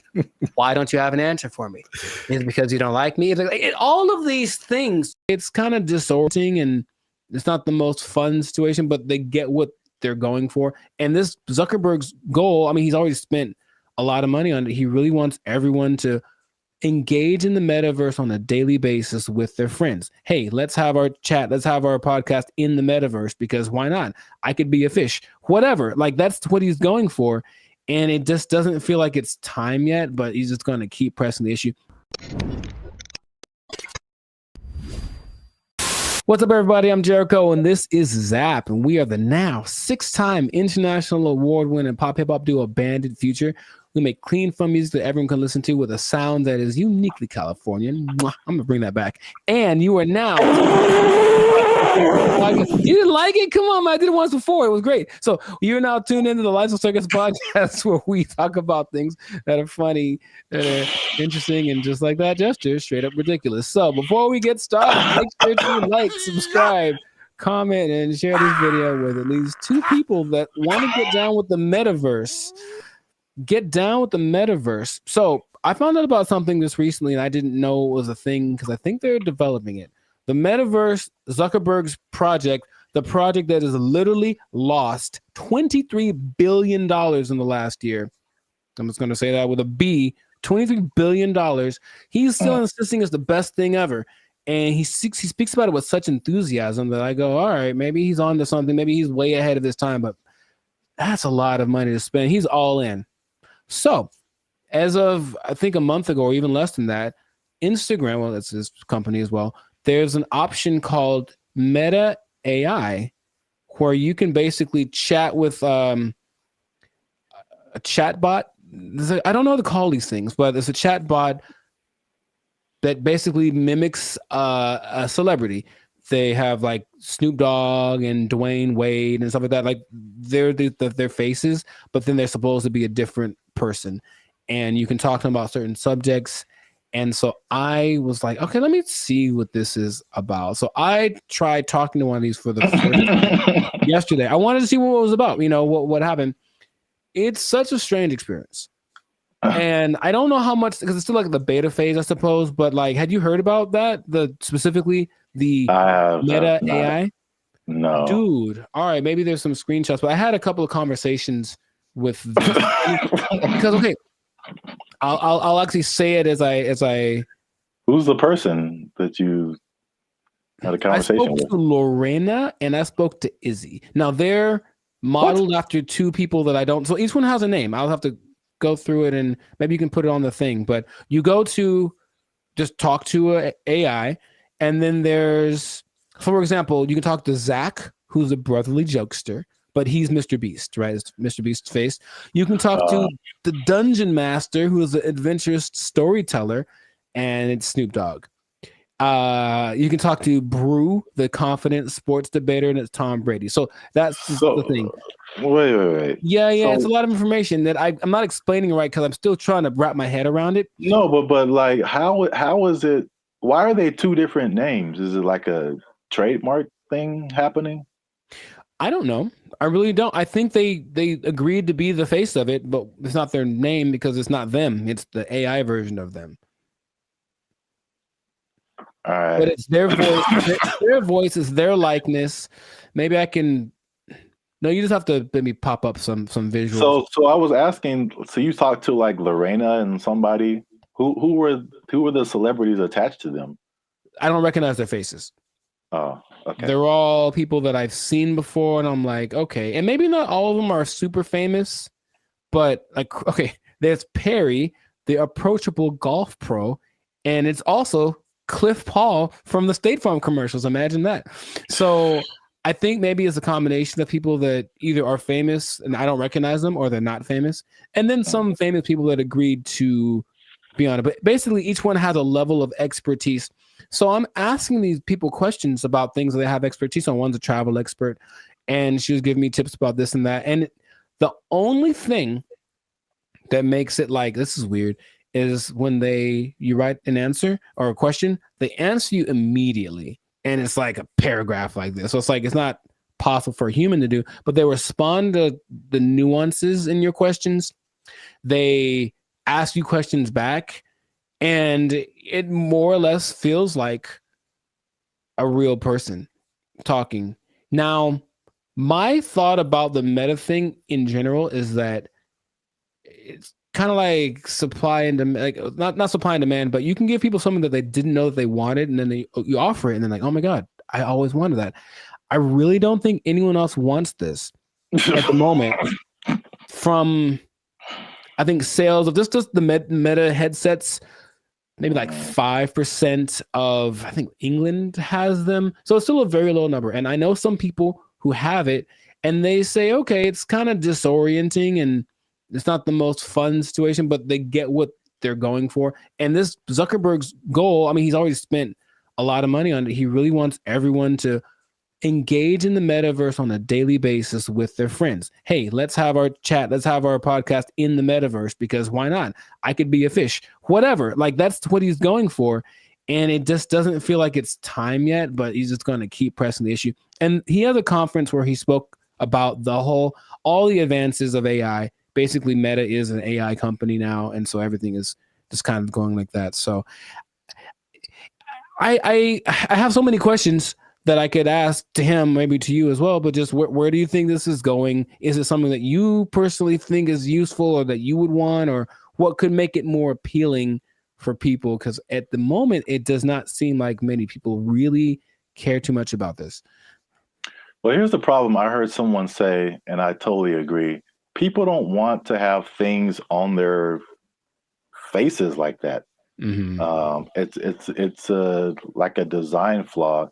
Why don't you have an answer for me? Is it because you don't like me? All of these things, it's kind of disorienting and it's not the most fun situation, but they get what they're going for. And this Zuckerberg's goal, I mean, he's already spent a lot of money on it. He really wants everyone to engage in the metaverse on a daily basis with their friends. Hey, let's have our chat. Let's have our podcast in the metaverse, because why not? I could be a fish, whatever. Like, that's what he's going for. And it just doesn't feel like it's time yet, but he's just going to keep pressing the issue. What's up, everybody? I'm Jericho, and this is Zap, and we are the now 6-time international award-winning pop hip-hop duo Banded Future. We make clean, fun music that everyone can listen to with a sound that is uniquely Californian. Mwah, I'm going to bring that back. And you are now... You didn't like it? Come on, man. I did it once before. It was great. So you're now tuned into the License Circus podcast, where we talk about things that are funny, that are interesting, and just like that gesture, straight up ridiculous. So before we get started, make sure to like, subscribe, comment, and share this video with at least 2 people that want to get down with the metaverse. Get down with the metaverse. So I found out about something this recently, and I didn't know it was a thing because I think they're developing it. The metaverse, Zuckerberg's project, the project that has literally lost $23 billion in the last year. I'm just going to say that with a B, $23 billion. He's still insisting it's the best thing ever. And he speaks about it with such enthusiasm that I go, all right, maybe he's on to something. Maybe he's way ahead of his time, but that's a lot of money to spend. He's all in. So as of, I think, a month ago, or even less than that, Instagram, well, that's his company as well, there's an option called Meta AI, where you can basically chat with a chatbot I don't know how to call these things, but it's a chat bot that basically mimics a celebrity. They have like Snoop Dogg and Dwayne Wade and stuff like that. Like they're their faces, but then they're supposed to be a different person, and you can talk to them about certain subjects. And so I was like, okay, let me see what this is about. So I tried talking to one of these for the first time yesterday. I wanted to see what it was about. You know what happened. It's such a strange experience. And I don't know how much, because it's still like the beta phase, I suppose. But like, had you heard about that? Specifically the Meta AI? No, dude. All right, maybe there's some screenshots, but I had a couple of conversations with this, because okay, I'll actually say it as I. Who's the person that you had a conversation I spoke with? to Lorena and I spoke to Izzy. Now they're modeled after two people that I don't. So each one has a name. I'll have to go through it and maybe you can put it on the thing. But you go to just talk to a AI, and then there's, for example, you can talk to Zach, who's a brotherly jokester, but he's Mr. Beast, right? It's Mr. Beast's face. You can talk to the Dungeon Master, who is an adventurous storyteller, and it's Snoop Dogg. You can talk to Brew, the confident sports debater, and it's Tom Brady. So that's the thing. Wait. Yeah, So, it's a lot of information that I'm not explaining right because I'm still trying to wrap my head around it. no, but like, how is it? Why are they two different names? Is it like a trademark thing happening? I don't know. I really don't. I think they agreed to be the face of it, but it's not their name because it's not them. It's the AI version of them. All right. But it's their voice. Their voice is their likeness. Maybe I can. No, you just have to let me pop up some visuals. So I was asking. So you talked to like Lorena and somebody. Who were the celebrities attached to them? I don't recognize their faces. Oh, okay. They're all people that I've seen before, and I'm like, okay. And maybe not all of them are super famous, but like, okay, there's Perry, the approachable golf pro, and it's also Cliff Paul from the State Farm commercials. Imagine that. So I think maybe it's a combination of people that either are famous and I don't recognize them, or they're not famous, and then some famous people that agreed to be on it. But basically, each one has a level of expertise. So I'm asking these people questions about things that they have expertise on. One's a travel expert, and she was giving me tips about this and that. And the only thing that makes it like, this is weird, is when you write an answer or a question, they answer you immediately. And it's like a paragraph like this. So it's like, it's not possible for a human to do, but they respond to the nuances in your questions. They ask you questions back, and it more or less feels like a real person talking. Now, my thought about the meta thing in general is that it's kind of like supply and demand, like not supply and demand, but you can give people something that they didn't know that they wanted, and then you offer it, and then like, oh my God, I always wanted that. I really don't think anyone else wants this at the moment. From, I think, sales of just the meta headsets, maybe like 5% of, I think, England has them. So it's still a very low number. And I know some people who have it, and they say, okay, it's kind of disorienting and it's not the most fun situation, but they get what they're going for. And this Zuckerberg's goal, I mean, he's already spent a lot of money on it. He really wants everyone to engage in the metaverse on a daily basis with their friends. Hey, let's have our chat. Let's have our podcast in the metaverse, because why not? I could be a fish, whatever. Like, that's what he's going for. And it just doesn't feel like it's time yet, but he's just going to keep pressing the issue. And he had a conference where he spoke about all the advances of AI. Basically, Meta is an AI company now. And so everything is just kind of going like that. So I have so many questions that I could ask to him, maybe to you as well, but just where do you think this is going? Is it something that you personally think is useful or that you would want, or what could make it more appealing for people? Because at the moment, it does not seem like many people really care too much about this. Well, here's the problem. I heard someone say, and I totally agree, people don't want to have things on their faces like that. Mm-hmm. It's like a design flaw.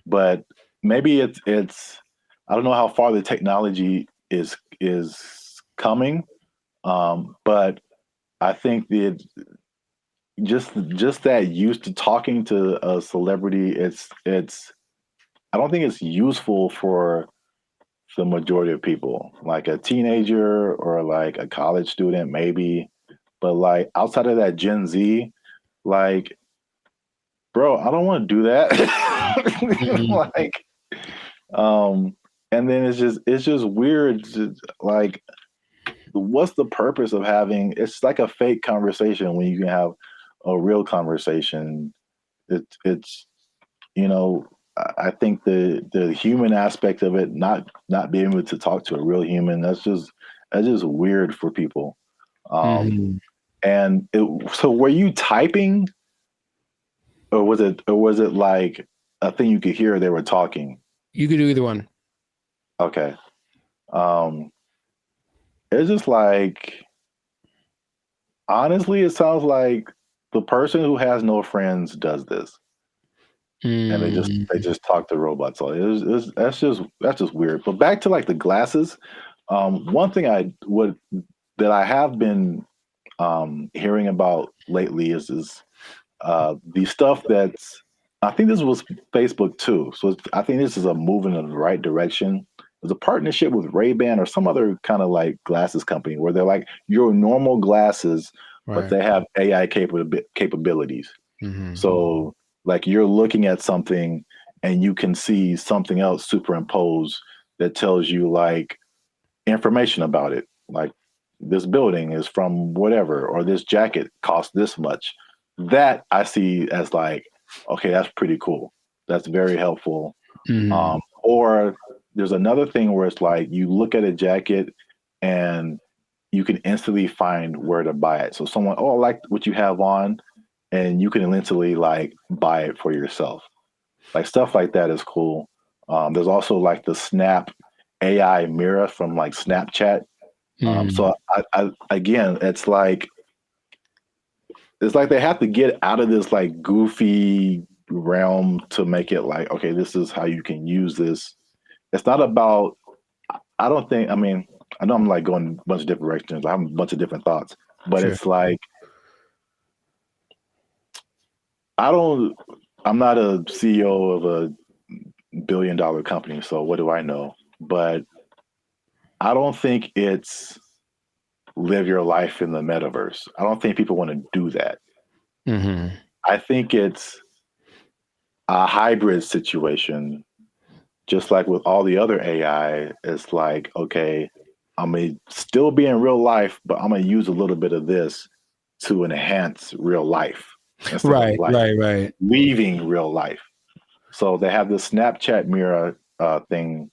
But maybe it's I don't know how far the technology is coming, But I think just that used to talking to a celebrity, it's I don't think it's useful for the majority of people. Like a teenager or like a college student, maybe. But like outside of that Gen Z, like, bro, I don't want to do that. Like, and then it's just weird. Like, what's the purpose of having? It's like a fake conversation when you can have a real conversation. It's I think the human aspect of it, not being able to talk to a real human, that's just weird for people. And so were you typing, or was it like a thing you could hear they were talking? You could do either one. Okay. It's just like, honestly, it sounds like the person who has no friends does this. And they just talk to robots. So that's just weird. But back to like the glasses, one thing that I have been hearing about lately is the stuff that's, I think this was Facebook too. So I think this is a move in the right direction. There's a partnership with Ray-Ban or some other kind of like glasses company where they're like your normal glasses, but they have AI capabilities. So like you're looking at something and you can see something else superimposed that tells you like information about it. Like this building is from whatever, or this jacket costs this much. That I see as like, okay, that's pretty cool. That's very helpful. Or there's another thing where it's like you look at a jacket and you can instantly find where to buy it. So someone, oh, I like what you have on, and you can instantly like buy it for yourself. Like stuff like that is cool. There's also like the Snap AI mirror from like Snapchat. So I again, it's like they have to get out of this like goofy realm to make it like, okay, this is how you can use this. It's not about, I mean, I know I'm like going a bunch of different directions. I have a bunch of different thoughts, but It's like, I'm not a CEO of a $1 billion company, so what do I know? But I don't think it's live your life in the metaverse. I don't think people want to do that. I think it's a hybrid situation, just like with all the other AI. It's like, okay, I'm going to still be in real life, but I'm going to use a little bit of this to enhance real life. Right. Leaving real life. So they have this Snapchat mirror thing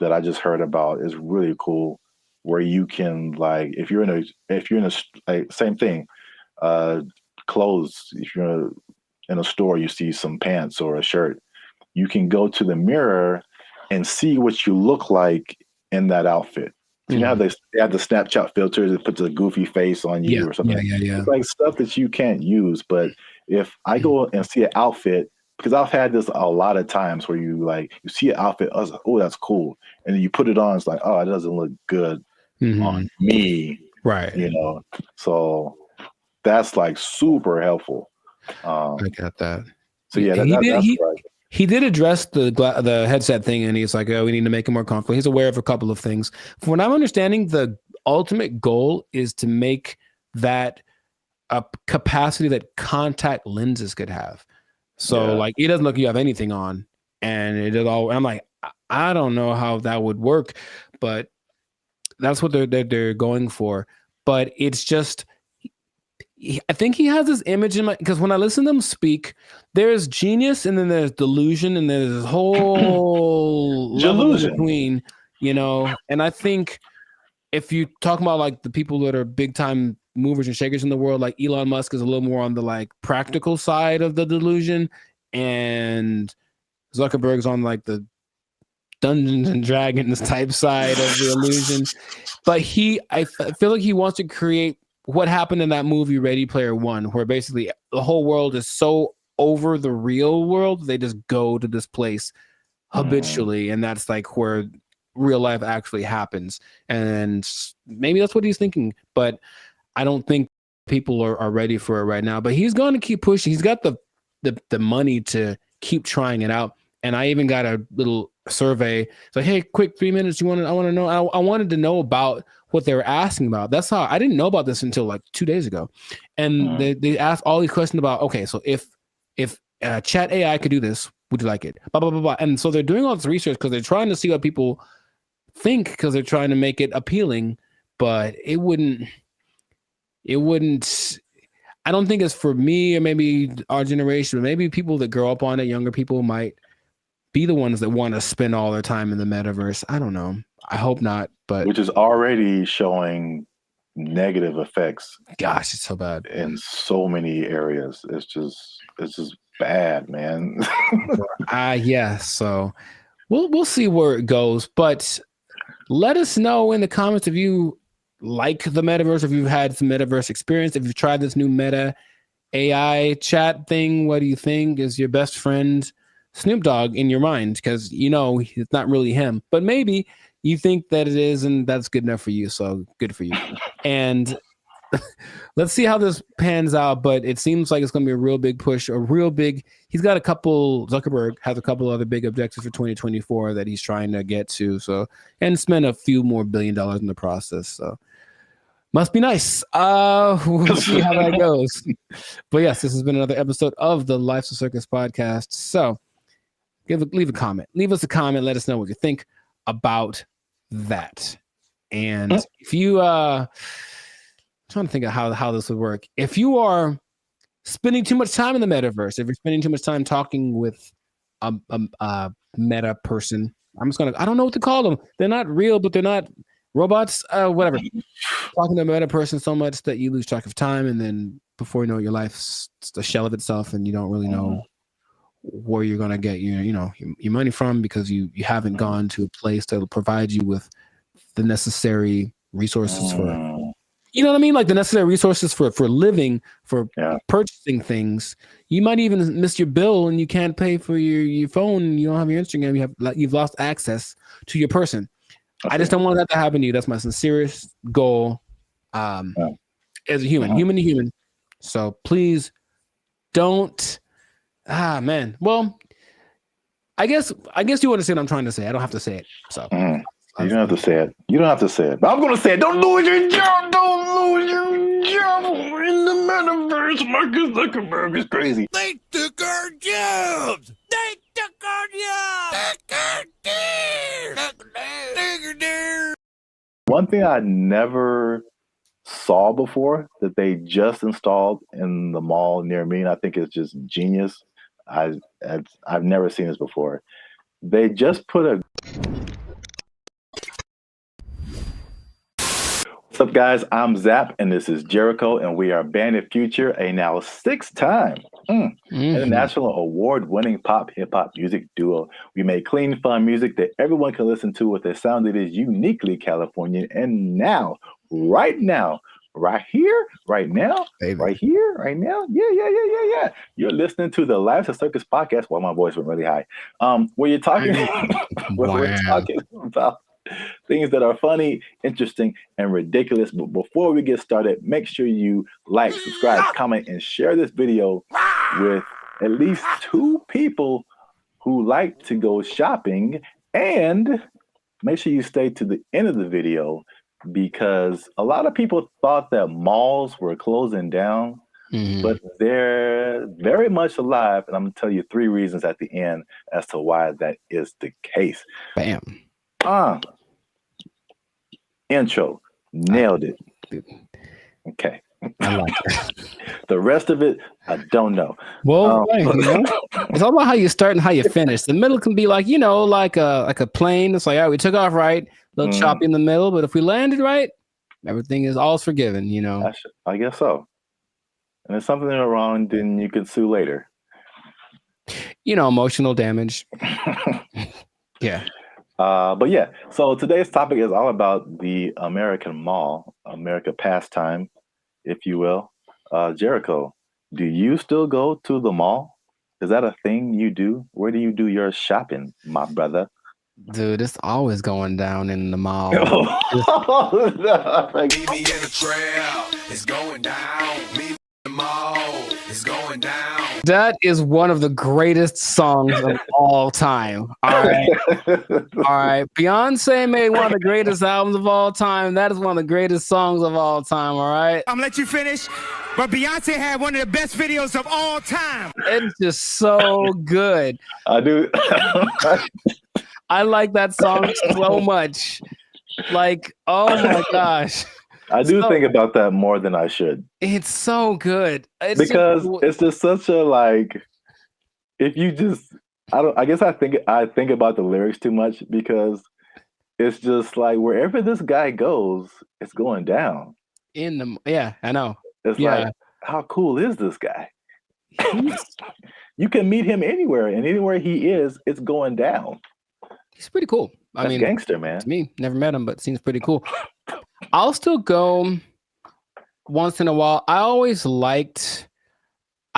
that I just heard about. Is really cool, where you can like, if you're in a like, same thing, clothes. If you're in a store, you see some pants or a shirt, you can go to the mirror and see what you look like in that outfit. You know how they have the Snapchat filters that puts a goofy face on you or something. It's like stuff that you can't use. But if I go and see an outfit, because I've had this a lot of times where you see an outfit, I was like, oh, that's cool. And then you put it on, it's like, oh, it doesn't look good on me. Right. So that's like super helpful. I got that. So yeah, that's right. He did address the headset thing, and he's like, oh, we need to make it more comfortable. He's aware of a couple of things. From what I'm understanding, the ultimate goal is to make that a capacity that contact lenses could have. So like, it doesn't look like you have anything on, and it is all. I'm like, I don't know how that would work, but that's what they're going for. But it's just, I think he has this image in my, because when I listen to him speak, there's genius and then there's delusion and there's this whole level in between, and I think if you talk about like the people that are big time movers and shakers in the world, like Elon Musk is a little more on the like practical side of the delusion, and Zuckerberg's on like the Dungeons and Dragons type side of the illusion. But I feel like he wants to create what happened in that movie Ready Player One, where basically the whole world is so over the real world, they just go to this place habitually, and that's like where real life actually happens. And maybe that's what he's thinking, but I don't think people are ready for it right now. But he's going to keep pushing. He's got the money to keep trying it out. And I even got a little survey. So, hey, quick 3 minutes. I want to know. I wanted to know about what they were asking about. That's how I didn't know about this until like 2 days ago. And they asked all these questions about, okay, so if chat AI could do this, would you like it? Blah, blah, blah, blah. And so they're doing all this research because they're trying to see what people think, because they're trying to make it appealing, but it wouldn't, I don't think it's for me or maybe our generation, but maybe people that grow up on it, younger people might be the ones that want to spend all their time in the metaverse. I don't know. I hope not, but which is already showing negative effects. Gosh, it's so bad in so many areas. It's just bad, man. Yeah. So we'll see where it goes, but let us know in the comments if you like the metaverse, if you've had some metaverse experience, if you've tried this new Meta AI chat thing. What do you think? Is your best friend Snoop Dogg in your mind? Because it's not really him, but maybe you think that it is, and that's good enough for you. So good for you. And let's see how this pans out. But it seems like it's going to be a real big push, he's got Zuckerberg has a couple other big objectives for 2024 that he's trying to get to. So, and spend a few more $1 billion in the process. So must be nice. We'll see how that goes. But yes, this has been another episode of the Life's a Circus podcast. So leave a comment. Leave us a comment. Let us know what you think about that. And if you trying to think of how this would work. If you are spending too much time in the metaverse, if you're spending too much time talking with a meta person, I don't know what to call them. They're not real, but they're not robots, whatever. Talking to a meta person so much that you lose track of time, and then before you know it, your life's a shell of itself, and you don't really know where you're gonna get your money from, because you haven't gone to a place that will provide you with the necessary resources for, you know what I mean? Like the necessary resources for living, for purchasing things. You might even miss your bill and you can't pay for your phone. You don't have your Instagram. You've lost access to your person. Okay. I just don't want that to happen to you. That's my sincerest goal as a human, human to human. So please don't. Man. Well, I guess you understand what I'm trying to say. I don't have to say it. So. You don't have to say it. You don't have to say it. But I'm going to say it. Don't lose your job. Don't lose your job in the metaverse. Marcus Zuckerberg is crazy. They took our jobs. They took our jobs. One thing I never saw before that they just installed in the mall near me, and I think it's just genius. I've never seen this before. They just put a... What's up, guys? I'm Zap, and this is Jericho, and we are Bandit Future, a now 6-time international award-winning pop hip-hop music duo. We make clean, fun music that everyone can listen to with a sound that is uniquely Californian. And now, right here, right now, yeah. You're listening to the Life's a Circus podcast. Well, my voice went really high. Where you're talking, we're talking about things that are funny, interesting, and ridiculous. But before we get started, make sure you like, subscribe, comment, and share this video with at least 2 people who like to go shopping. And make sure you stay to the end of the video, because a lot of people thought that malls were closing down, but they're very much alive. And I'm going to tell you 3 reasons at the end as to why that is the case. Bam. Intro. Nailed it. Okay. I like it. The rest of it, I don't know. Well, it's all about how you start and how you finish. The middle can be like, like a plane. It's like, all right, we took off right, a little choppy in the middle, but if we landed right, everything is all forgiven, I guess so. And if something went wrong, then you can sue later. Emotional damage. Yeah. But yeah, so today's topic is all about the American mall, America pastime, if you will. Jericho, do you still go to the mall? Is that a thing you do? Where do you do your shopping, my brother? Dude, it's always going down in the mall. Meet me in the trail. It's going down. Meet me in the mall. It's going down. That is one of the greatest songs of all time. All right. All right. Beyonce made one of the greatest albums of all time. That is one of the greatest songs of all time. All right. I'm gonna let you finish, but Beyonce had one of the best videos of all time. It's just so good. I do. I like that song so much. Like, oh my gosh. I do think about that more than I should. It's so good. Because it's just such a like, if you just, I guess I think about the lyrics too much because it's just like wherever this guy goes, it's going down. Yeah, I know. It's like, how cool is this guy? You can meet him anywhere, and anywhere he is, it's going down. He's pretty cool. I mean, gangster, man. To me, never met him, but seems pretty cool. I'll still go once in a while. I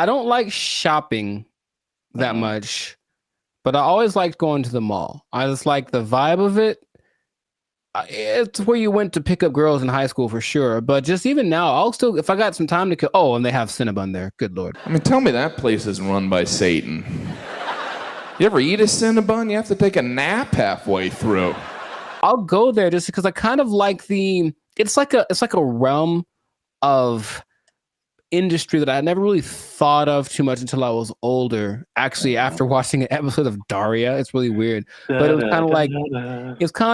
don't like shopping that much, but I always liked going to the mall. I just like the vibe of it. It's where you went to pick up girls in high school for sure. But just even now, I'll still, if I got some time to kill. Oh, and they have Cinnabon there. Good Lord. I mean, tell me that place is run by Satan. You ever eat a Cinnabon? You have to take a nap halfway through. I'll go there just because I kind of like it's like a realm of industry that I never really thought of too much until I was older. Actually, after watching an episode of Daria, it's really weird. But it was kind of like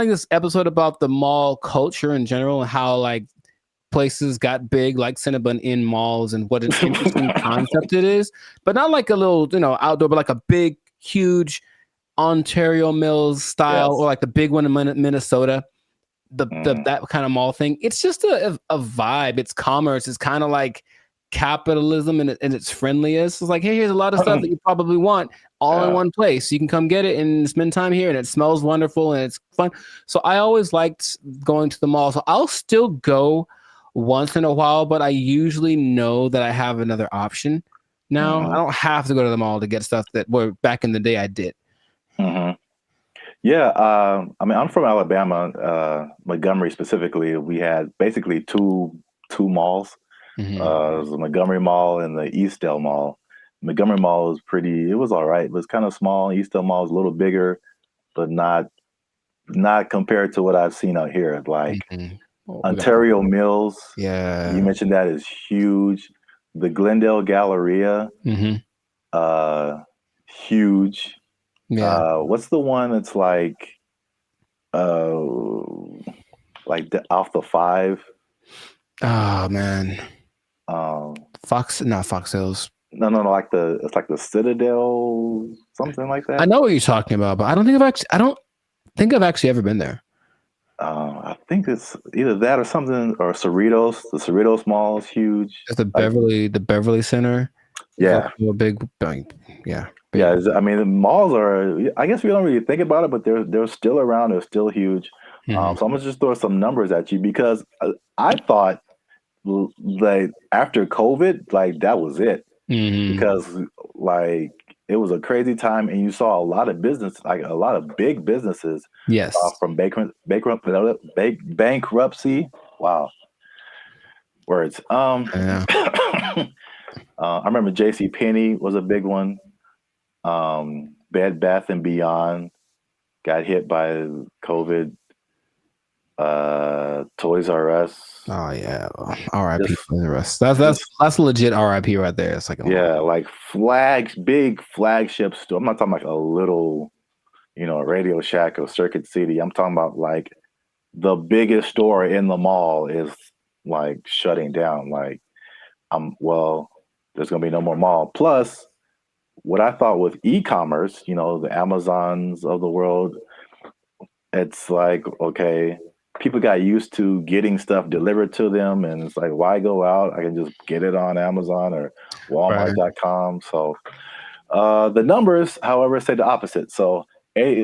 this episode about the mall culture in general and how like places got big like Cinnabon in malls and what an interesting concept it is. But not like a little, outdoor, but like a big, huge Ontario Mills style, or like the big one in Minnesota, that kind of mall thing. It's just a vibe. It's commerce. It's kind of like capitalism in its friendliest. It's like, hey, here's a lot of stuff that you probably want all in one place. You can come get it and spend time here, and it smells wonderful and it's fun. So I always liked going to the mall. So I'll still go once in a while, but I usually know that I have another option now. I don't have to go to the mall to get stuff that back in the day I did. Yeah, I mean, I'm from Alabama, Montgomery specifically. We had basically two malls. It was the Montgomery Mall and the Eastdale Mall. Montgomery Mall was it was all right. It was kind of small. Eastdale Mall was a little bigger, but not compared to what I've seen out here. Like Ontario Mills. Yeah. You mentioned that is huge. The Glendale Galleria, huge. Yeah. What's the one that's like off the 5? Oh man. Not Fox Hills. No, like it's like the Citadel, something like that. I know what you're talking about, but I don't think I've actually ever been there. I think it's either that or something, or Cerritos. The Cerritos Mall is huge. It's the Beverly Center. Yeah. A big, yeah. Yeah, I mean, the malls are, I guess we don't really think about it, but they're still around. They're still huge. So I'm going to just throw some numbers at you because I thought like after COVID, like that was it. Because like it was a crazy time and you saw a lot of business, like a lot of big businesses from bankruptcy. Wow. Words. I remember JCPenney was a big one. Bed Bath and Beyond got hit by COVID. Toys R Us. Oh yeah, R.I.P. Toys R Us. That's legit R.I.P. right there. It's like like big flagship store. I'm not talking like a little, Radio Shack or Circuit City. I'm talking about like the biggest store in the mall is like shutting down. Like, there's gonna be no more mall. Plus, what I thought with e-commerce, the Amazons of the world, it's like, okay, people got used to getting stuff delivered to them, and it's like, why go out? I can just get it on Amazon or Walmart.com. So the numbers, however, say the opposite. So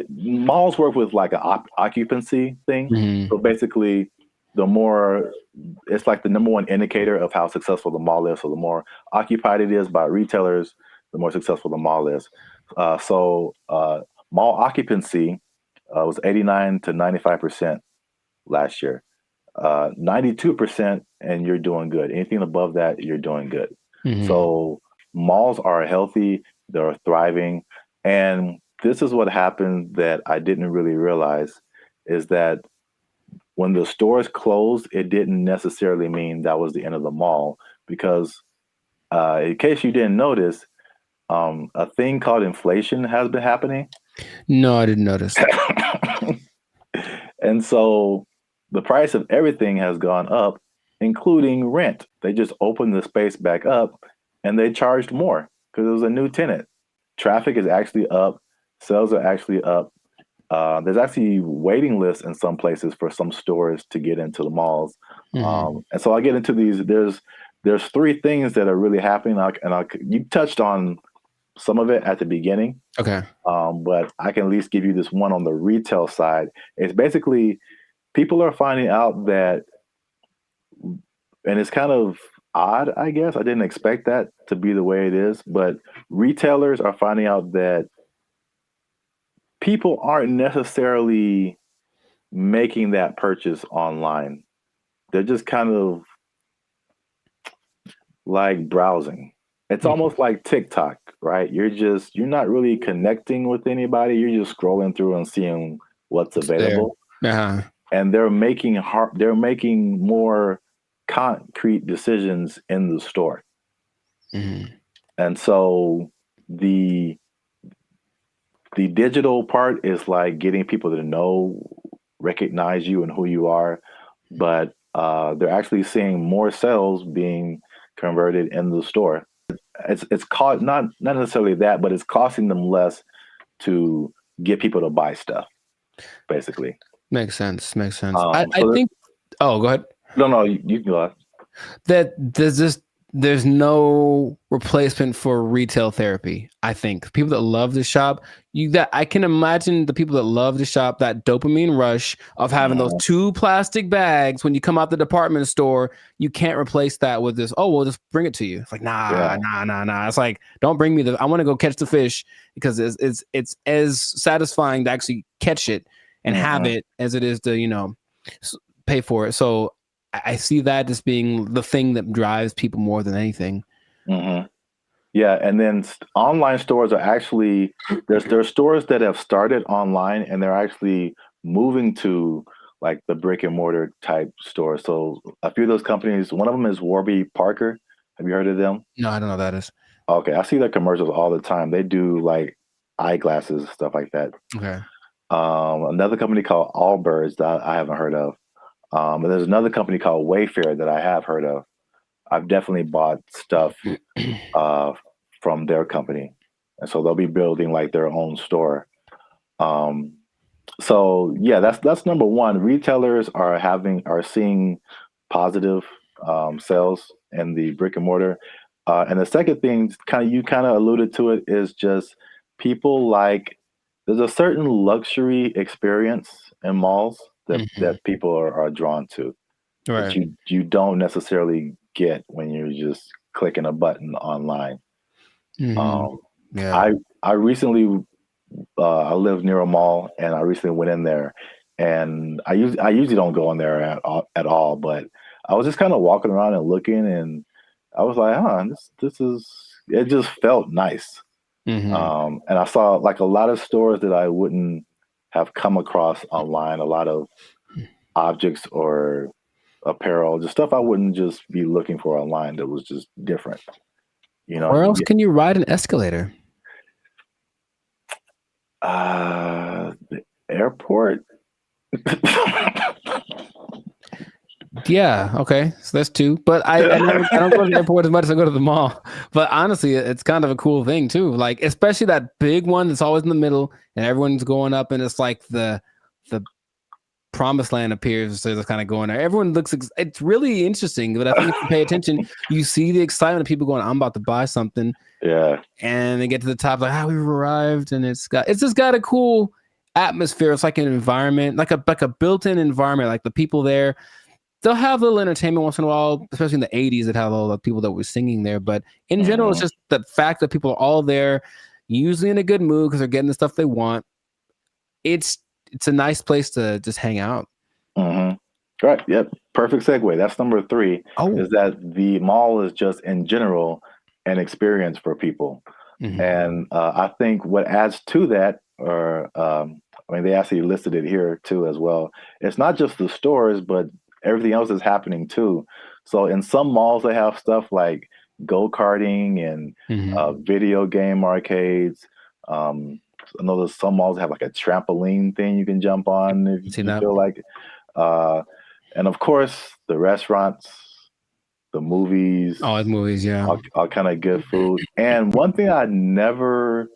malls work with like an occupancy thing. So basically, it's like the number one indicator of how successful the mall is. So the more occupied it is by retailers, the more successful the mall is. Mall occupancy was 89 to 95% last year. 92%, and you're doing good. Anything above that, you're doing good. So malls are healthy, they're thriving. And this is what happened that I didn't really realize is that when the stores closed, it didn't necessarily mean that was the end of the mall because in case you didn't notice, a thing called inflation has been happening. No, I didn't notice. And so the price of everything has gone up, including rent. They just opened the space back up and they charged more because it was a new tenant. Traffic is actually up. Sales are actually up. There's actually waiting lists in some places for some stores to get into the malls. And so I get into these. There's three things that are really happening. You touched on some of it at the beginning. Okay. But I can at least give you this one on the retail side. It's basically people are finding out that, and it's kind of odd, I guess. I didn't expect that to be the way it is, but retailers are finding out that people aren't necessarily making that purchase online. They're just kind of like browsing. It's almost like TikTok, right? You're not really connecting with anybody. You're just scrolling through and seeing what's available. And they're making more concrete decisions in the store. And so the digital part is like getting people to recognize you and who you are, but they're actually seeing more sales being converted in the store. It's not necessarily that, but it's costing them less to get people to buy stuff, basically. Makes sense. I think. Oh, go ahead. No, you can go ahead. That there's no replacement for retail therapy. I think people that love to shop, I can imagine the people that love to shop, that dopamine rush of having those 2 plastic bags when you come out the department store. You can't replace that with this. Oh, we'll just bring it to you. It's like nah. It's like, don't bring me I want to go catch the fish, because it's as satisfying to actually catch it and have it as it is to pay for it. So I see that as being the thing that drives people more than anything. Yeah, and then online stores are actually there's stores that have started online and they're actually moving to like the brick and mortar type stores. So a few of those companies, one of them is Warby Parker. Have you heard of them? No, I don't know what that is. Okay, I see their commercials all the time. They do like eyeglasses, stuff like that. Okay. Another company called Allbirds that I haven't heard of. And there's another company called Wayfair that I have heard of. I've definitely bought stuff from their company. And so they'll be building like their own store. So yeah, that's number one. Retailers are seeing positive sales in the brick and mortar. And the second thing, you kind of alluded to it, is just people there's a certain luxury experience in malls that people are drawn to, that you don't necessarily get when you're just clicking a button online. I recently I live near a mall, and I recently went in there, and I usually don't go in there at all, but I was just kind of walking around and looking, and I was like, this is, it just felt nice. And I saw like a lot of stores that I wouldn't have come across online, a lot of objects or apparel, just stuff I wouldn't just be looking for online that was just different. Where else can you ride an escalator? The airport. Yeah, okay, so that's 2. But I don't go to the airport as much as I go to the mall. But honestly, it's kind of a cool thing too. Like, especially that big one that's always in the middle, and everyone's going up, and it's like the promised land appears. So they're kind of going there. Everyone looks. It's really interesting. But I think if you pay attention, you see the excitement of people going, "I'm about to buy something." Yeah. And they get to the top, like, we've arrived, and it's just got a cool atmosphere. It's like an environment, like a built-in environment. Like the people there, they'll have a little entertainment once in a while, especially in the 80s that had all the people that were singing there. But in general, it's just the fact that people are all there, usually in a good mood because they're getting the stuff they want. It's it's a nice place to just hang out. Right. Yep. Perfect segue. That's number 3. Oh. Is that the mall is just in general an experience for people, and I think what adds to that, or I mean, they actually listed it here too as well. It's not just the stores, but everything else is happening too. So in some malls, they have stuff like go-karting and video game arcades. I know there's some malls have like a trampoline thing you can jump on if you feel like it. And of course, the restaurants, the movies. Oh, the movies, yeah. All kind of good food. And one thing I never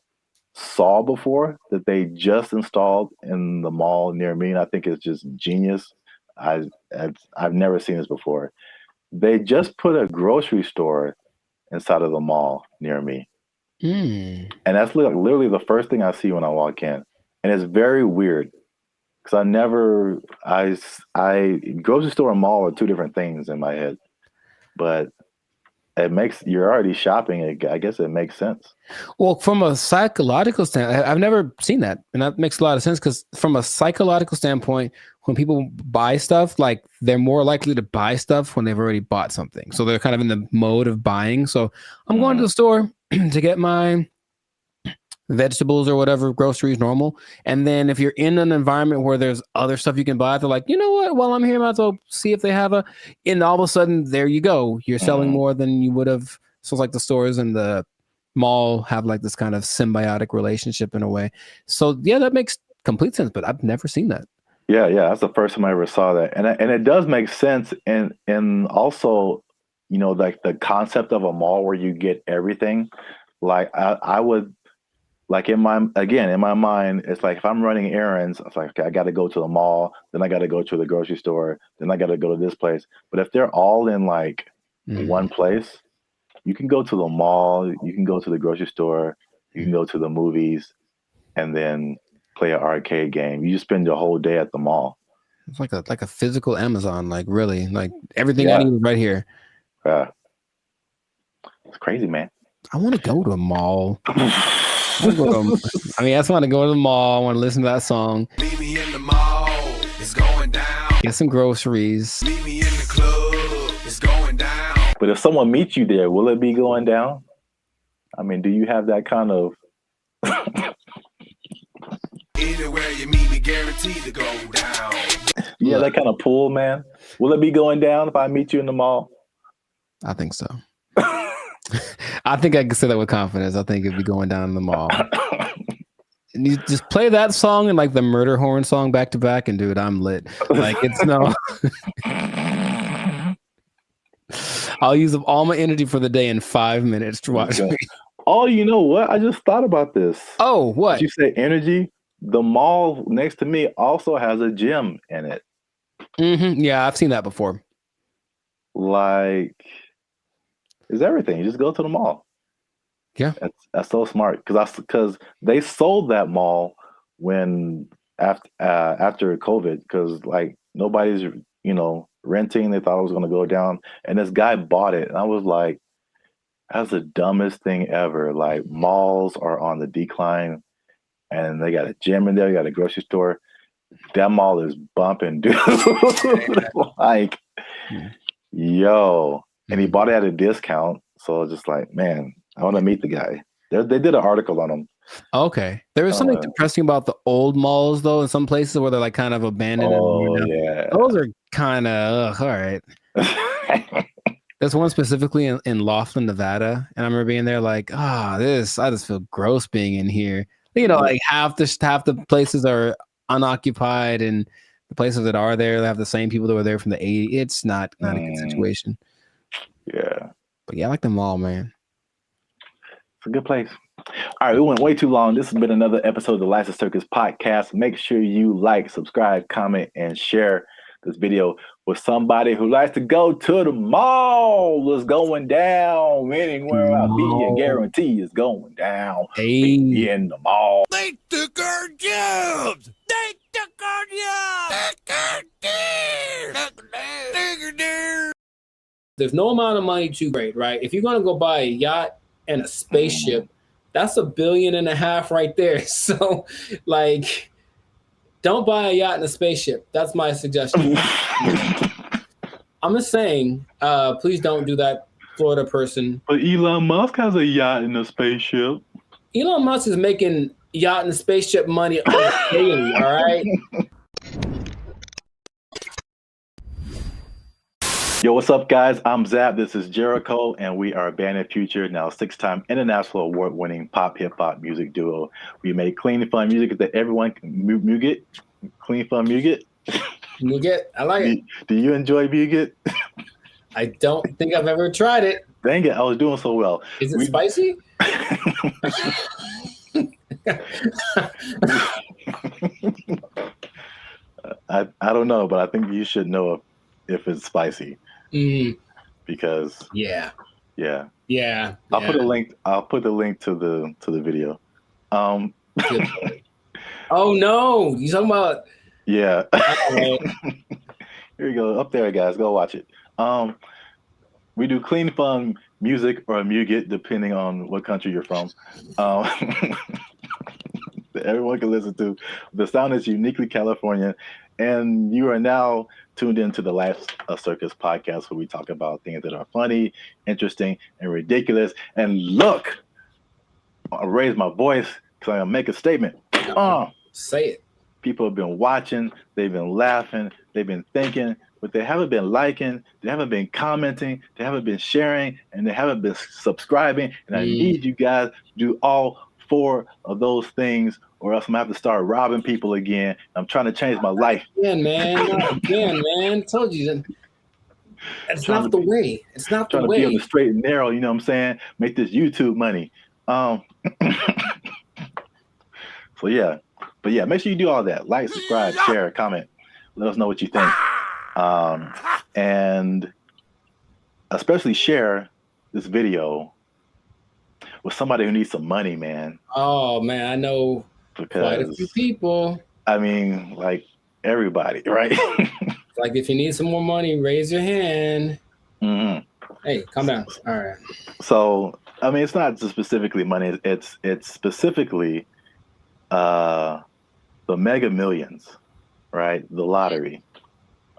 saw before that they just installed in the mall near me, and I think it's just genius. I've never seen this before. They just put a grocery store inside of the mall near me. And that's literally the first thing I see when I walk in. And it's very weird because grocery store and mall are two different things in my head. But you're already shopping. I guess it makes sense. Well, from a psychological standpoint, I've never seen that. And that makes a lot of sense because from a psychological standpoint, when people buy stuff, like they're more likely to buy stuff when they've already bought something. So they're kind of in the mode of buying. So I'm going to the store to get my vegetables or whatever, groceries, normal. And then if you're in an environment where there's other stuff you can buy, they're like, you know what, while I'm here, I might as well see if they have and all of a sudden, there you go. You're selling more than you would have. So it's like the stores and the mall have like this kind of symbiotic relationship in a way. So yeah, that makes complete sense, but I've never seen that. Yeah, that's the first time I ever saw that. And it does make sense. And also, like the concept of a mall where you get everything. Like I would, like in my mind, it's like if I'm running errands, it's like, okay, I got to go to the mall, then I got to go to the grocery store, then I got to go to this place. But if they're all in like one place, you can go to the mall, you can go to the grocery store, you can go to the movies, and then play an arcade game. You just spend your whole day at the mall. It's like a physical Amazon, like really, like everything I need is right here. It's crazy, man. I want to go to a mall. I just want to go to the mall. I want to listen to that song. Meet me in the mall. It's going down. Get some groceries. Meet me in the club. It's going down. But if someone meets you there, will it be going down? I mean, do you have that kind of... Anywhere you meet me, guaranteed to go down. Yeah, that kind of pull, man. Will it be going down if I meet you in the mall? I think so. I think I can say that with confidence. I think it'd be going down in the mall. And you just play that song and like the murder horn song back to back, and dude, I'm lit. Like it's no. I'll use up all my energy for the day in 5 minutes to watch me. Oh, you know what? I just thought about this. Oh, what? Did you say energy? The mall next to me also has a gym in it. Yeah, I've seen that before. Like, it's everything. You just go to the mall. Yeah, that's so smart because they sold that mall after COVID because like nobody's renting. They thought it was going to go down, and this guy bought it, and I was like, that's the dumbest thing ever. Like malls are on the decline, and they got a gym in there. You got a grocery store. That mall is bumping, dude. Like, yo. And he bought it at a discount. So it's just like, man, I want to meet the guy. They did an article on him. Okay. There was something depressing about the old malls, though, in some places where they're like kind of abandoned. Yeah. Those are kind of, all right. There's one specifically in Laughlin, Nevada. And I remember being there like, I just feel gross being in here. Like half the places are unoccupied, and the places that are there, they have the same people that were there from the 80s. It's not a good situation. Yeah. But yeah, I like the mall, man. It's a good place. All right, we went way too long. This has been another episode of the License Circus podcast. Make sure you like, subscribe, comment, and share this video with somebody who likes to go to the mall. It's going down. Anywhere I be, I guarantee it's going down. Hey. Be in the mall. They took our jobs. They took our jobs. There's no amount of money too great, right? If you're going to go buy a yacht and a spaceship, that's $1.5 billion right there. So, like, don't buy a yacht and a spaceship. That's my suggestion. I'm just saying, please don't do that, Florida person. But Elon Musk has a yacht and a spaceship. Elon Musk is making yacht and spaceship money on a daily, all right? Yo, what's up, guys? I'm Zap. This is Jericho, and we are Band of Future, now 6-time international award-winning pop hip-hop music duo. We make clean, fun music that everyone can Muget. Clean, fun Muget. Muget, I like it. Do you enjoy Muget? I don't think I've ever tried it. Dang it, I was doing so well. Is it spicy? I don't know, but I think you should know if it's spicy. Because yeah. I'll put a link. I'll put the link to the video. Oh no, you talking about? Yeah. Here you go. Up there, guys. Go watch it. We do clean, fun music or Muget, depending on what country you're from. That everyone can listen to. The sound is uniquely Californian, and you are now tuned into the Life Circus podcast, where we talk about things that are funny, interesting, and ridiculous. And look, I'll raise my voice because I'm gonna make a statement. Say it. People have been watching, they've been laughing, they've been thinking, but they haven't been liking, they haven't been commenting, they haven't been sharing, and they haven't been subscribing. And I need you guys to do all 4 of those things, or else I'm gonna have to start robbing people again. I'm trying to change my life. Again, man. Told you that. It's not the way. It's not the way. Trying to be on the straight and narrow, you know what I'm saying? Make this YouTube money. So yeah. But yeah, make sure you do all that. Like, subscribe, share, comment. Let us know what you think. And especially share this video with somebody who needs some money, man. Oh man, I know quite a few people. I mean, like everybody, right? Like if you need some more money, raise your hand. Hey, calm down. All right. So I mean, it's not just specifically money. It's specifically the Mega Millions, right? The lottery.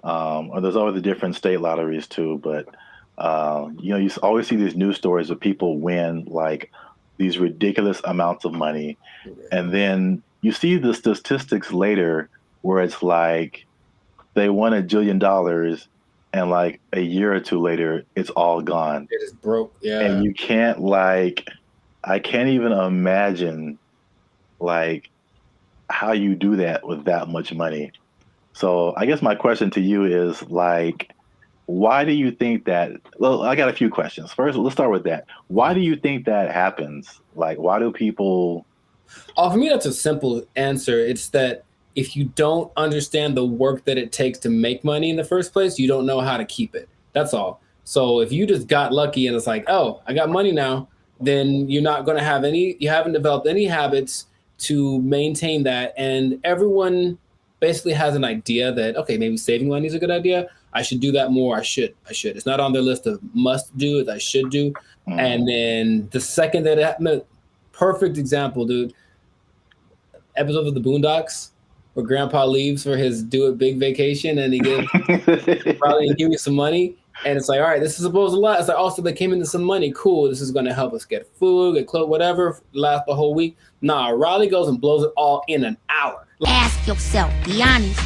Or there's always the different state lotteries too, but you know, you always see these news stories of people win like these ridiculous amounts of money, and then you see the statistics later where it's like they won $1 jillion, and like a year or two later, it's all gone. It is broke. Yeah. And you can't I can't even imagine like how you do that with that much money. So I guess my question to you is like, why do you think that? Well, I got a few questions. First, let's start with that. Why do you think that happens? Like, why do people? Oh, for me, that's a simple answer. It's that if you don't understand the work that it takes to make money in the first place, you don't know how to keep it. That's all. So if you just got lucky and it's like, oh, I got money now, then you're not going to have you haven't developed any habits to maintain that. And everyone basically has an idea that, okay, maybe saving money is a good idea. I should do that more. I should. It's not on their list of must do, it's I should do. And then the second that it happened, perfect example, dude. Episode of the Boondocks where Grandpa leaves for his do it big vacation and he gives probably give you some money. And it's like, all right, this is supposed to last. It's like, also they came into some money. Cool. This is going to help us get food, get clothes, whatever, last the whole week. Nah, Riley goes and blows it all in an hour. Ask yourself, be honest.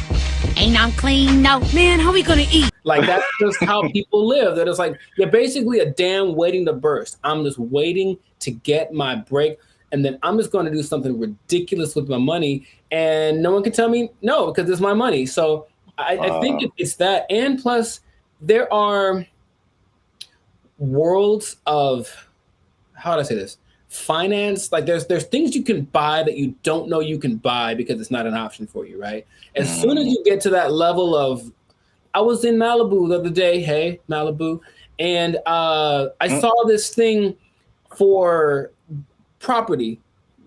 Ain't I'm clean? No. Man, how we gonna eat? Like, that's just how people live. That it's like, you're basically a dam waiting to burst. I'm just waiting to get my break. And then I'm just going to do something ridiculous with my money. And no one can tell me no, because it's my money. So I think it's that. And plus, there are worlds of, how do I say this? Finance. Like there's things you can buy that you don't know you can buy because it's not an option for you, right? As soon as you get to that level of, I was in Malibu the other day, hey, Malibu, and I saw this thing for property,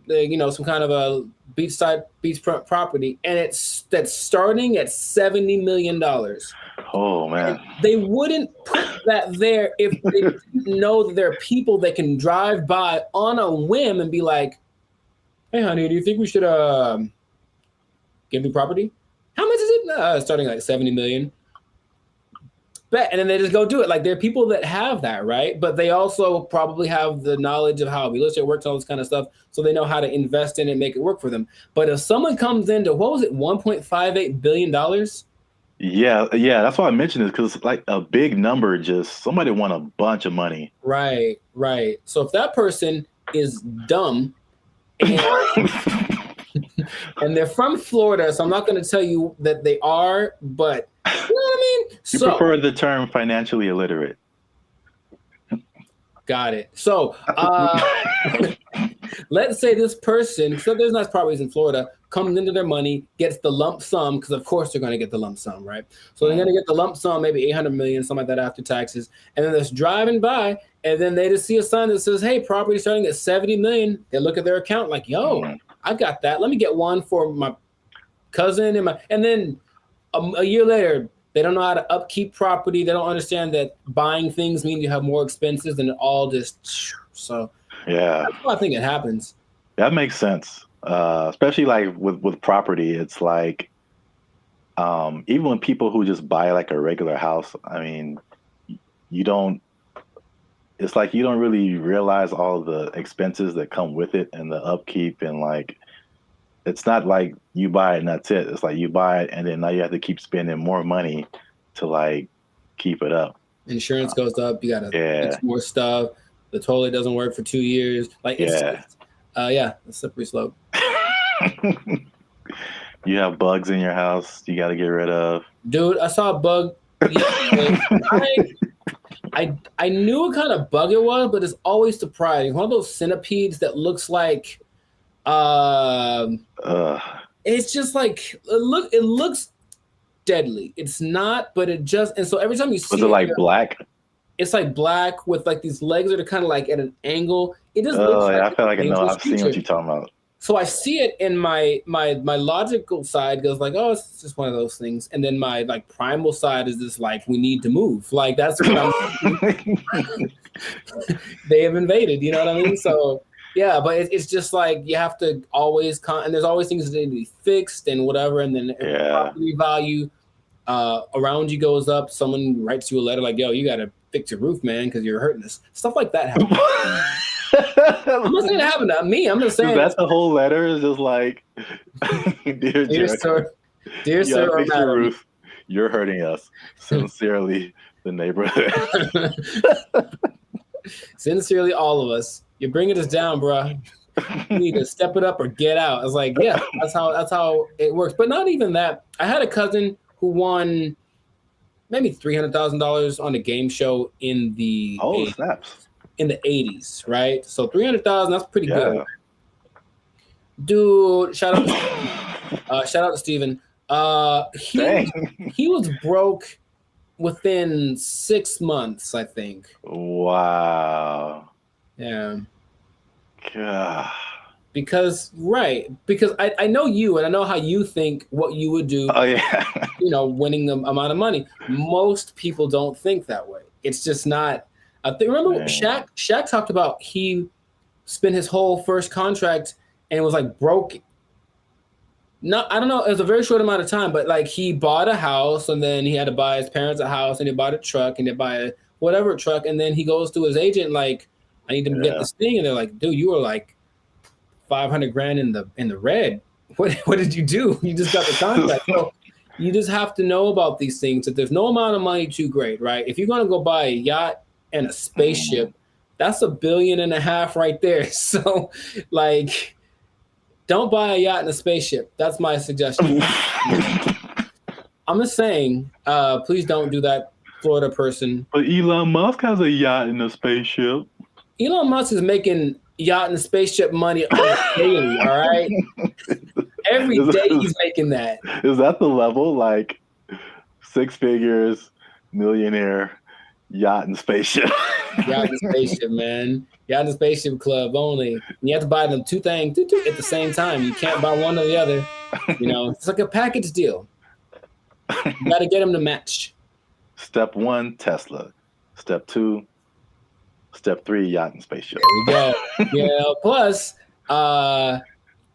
some kind of a beachfront property, and that's starting at $70 million. Oh man! And they wouldn't put that there if they didn't know that there are people that can drive by on a whim and be like, "Hey, honey, do you think we should Give me property. How much is it? Starting like 70 million. Bet, and then they just go do it. Like there are people that have that, right? But they also probably have the knowledge of how real estate works, all this kind of stuff, so they know how to invest in it and make it work for them. But if someone comes into what was it, $1.58 billion? Yeah, that's why I mentioned it because it's like a big number. Just somebody won a bunch of money. Right. So if that person is dumb and, and they're from Florida, so I'm not going to tell you that they are, but you know what I mean? You prefer the term financially illiterate. Got it. So let's say this person, so there's nice properties in Florida, comes into their money, gets the lump sum, because of course they're going to get the lump sum, right? So they're going to get the lump sum, maybe 800 million, something like that after taxes. And then they're just driving by, and then they just see a sign that says, hey, property starting at 70 million. They look at their account like, yo, I got that. Let me get one for my cousin. And then a year later, they don't know how to upkeep property. They don't understand that buying things means you have more expenses, and it all just, so yeah, that's why I think it happens. That makes sense. Especially like with property, it's like even when people who just buy like a regular house, I mean, it's like you don't really realize all the expenses that come with it and the upkeep, and like it's not like you buy it and that's it. It's like you buy it and then now you have to keep spending more money to like keep it up. Insurance goes up. You got to fix more stuff. The toilet doesn't work for 2 years. Like it's a slippery slope. You have bugs in your house you got to get rid of. Dude, I saw a bug yesterday. I knew what kind of bug it was, but it's always surprising. One of those centipedes that looks like it's just like it looks deadly. It's not, but it just, and so every time you see it like black? It's like black with like these legs that are kind of like at an angle. It just looks like I feel like I know. I've seen what you're talking about. So I see it, and my logical side goes like, oh, it's just one of those things. And then my like primal side is just like, we need to move. Like that's what I'm they have invaded, you know what I mean? So yeah, but it's just like you have to always and there's always things that need to be fixed and whatever. And then the property value around you goes up. Someone writes you a letter like, yo, you got to fix your roof, man, because you're hurting us. Stuff like that happens. I'm not saying it happened to me. I'm just saying that's the whole letter is just like, dear sir, fix your roof. You're hurting us. Sincerely, the neighborhood. Sincerely, all of us. You're bringing us down, bro. You need to step it up or get out. I was like, yeah, that's how it works. But not even that. I had a cousin who won maybe $300,000 on a game show in the snaps. In the 80s, right? So 300,000, that's pretty good. Dude, shout out to Steven. He was broke within 6 months, I think. Wow. Yeah. God. Because I know you, and I know how you think what you would do. Oh yeah. Winning the amount of money. Most people don't think that way. It's just not. I think remember Shaq talked about he spent his whole first contract and was like broke. I don't know. It was a very short amount of time, but like he bought a house and then he had to buy his parents a house and he bought a truck and they buy a whatever truck, and then he goes to his agent like, I need to get this thing, and they're like, dude, you were like 500 grand in the red. What did you do? You just got the contract. So you just have to know about these things, that there's no amount of money too great, right? If you're gonna go buy a yacht and a spaceship, that's $1.5 billion right there. So like, don't buy a yacht and a spaceship. That's my suggestion. I'm just saying, please don't do that, Florida person. But Elon Musk has a yacht and a spaceship. Elon Musk is making yacht and spaceship money daily, all right? Every day he's making that. Is that the level? Like 6 figures, millionaire, yacht and spaceship. Yacht and spaceship, man. Yacht and spaceship club only. You have to buy them two things at the same time. You can't buy one or the other. It's like a package deal. You got to get them to match. Step 1, Tesla. Step 2, Step 3, yacht and spaceship. There we go. Yeah. Plus,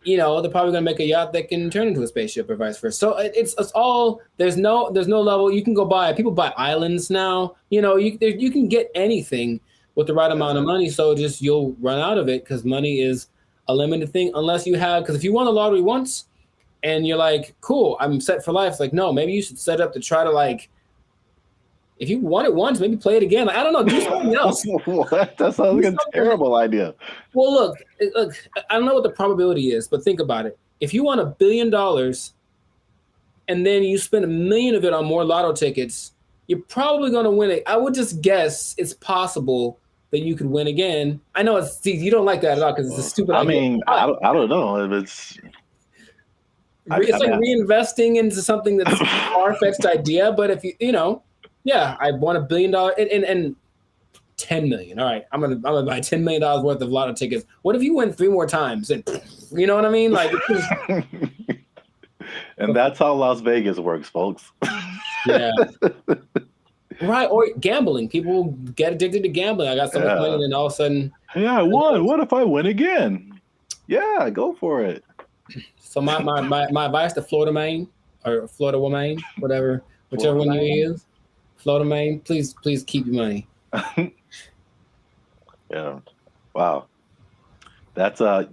they're probably gonna make a yacht that can turn into a spaceship or vice versa. So it's all there's no level. You can go buy. People buy islands now. You can get anything with the right amount of money. So just you'll run out of it because money is a limited thing unless you have. Because if you won the lottery once and you're like, cool, I'm set for life. It's like, no, maybe you should set up to try to like. If you won it once, maybe play it again. Like, I don't know, do something else. What? That sounds like a terrible idea. Well, look, I don't know what the probability is, but think about it. If you won $1 billion and then you spend $1 million of it on more lotto tickets, you're probably going to win it. I would just guess it's possible that you could win again. I know you don't like that at all because it's a stupid idea. I mean, I don't know if it's. It's like reinvesting into something that's a far-fetched idea, but if yeah, I won $1 billion and $10 million. All right, I'm gonna buy $10 million worth of lotto tickets. What if you win 3 more times? And you know what I mean? Like, and that's how Las Vegas works, folks. Yeah. Right, or gambling. People get addicted to gambling. I got so much money, and then all of a sudden, yeah, I won. What if I win again? Yeah, go for it. So my advice to Florida Maine or Florida Woman, whichever one you use. Florida Maine, please keep your money. Yeah. Wow. That's the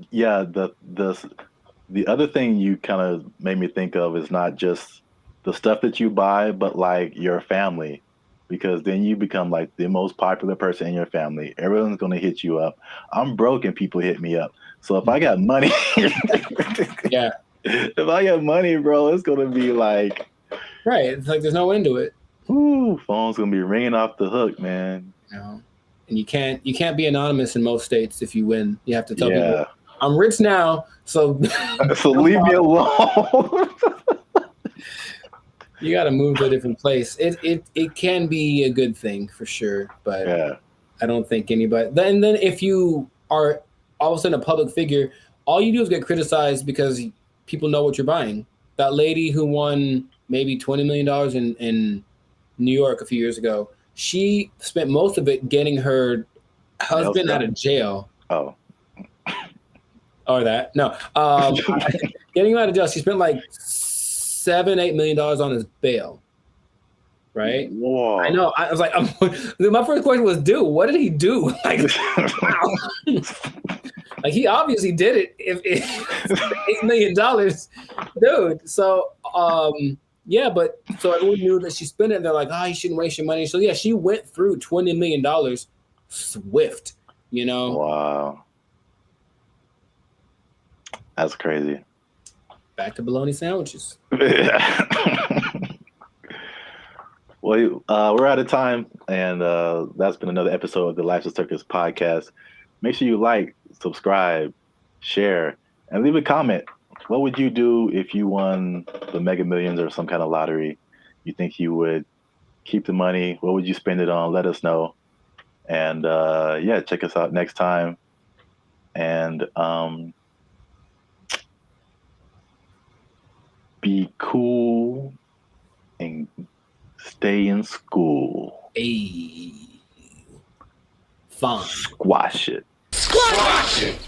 other thing you kind of made me think of is not just the stuff that you buy, but like your family, because then you become like the most popular person in your family. Everyone's going to hit you up. I'm broke and people hit me up. So if I got money, yeah. If I got money, bro, it's going to be like, right. It's like there's no end to it. Ooh, phone's gonna be ringing off the hook, man. And you can't be anonymous in most states if you win. You have to tell people, I'm rich now, so so leave me alone. You got to move to a different place. It can be a good thing for sure, but I don't think anybody. Then if you are all of a sudden a public figure, all you do is get criticized because people know what you're buying. That lady who won maybe $20 million in New York a few years ago, she spent most of it getting her husband out of jail. Oh. Or that. No. Getting him out of jail. She spent like $7-8 million on his bail. Right? Whoa. I know. I was like, my first question was, dude, what did he do? Like, wow. Like he obviously did it. If $8 million, dude. So, yeah, but so everyone knew that she spent it. And they're like, you shouldn't waste your money. So yeah, she went through $20 million swift. Wow, that's crazy. Back to bologna sandwiches. Well, we're out of time, and that's been another episode of the Life's a Circus podcast. Make sure you like, subscribe, share, and leave a comment. What would you do if you won the Mega Millions or some kind of lottery? You think you would keep the money? What would you spend it on? Let us know. And check us out next time. And be cool and stay in school. Hey. Fun. Squash it. Squash it.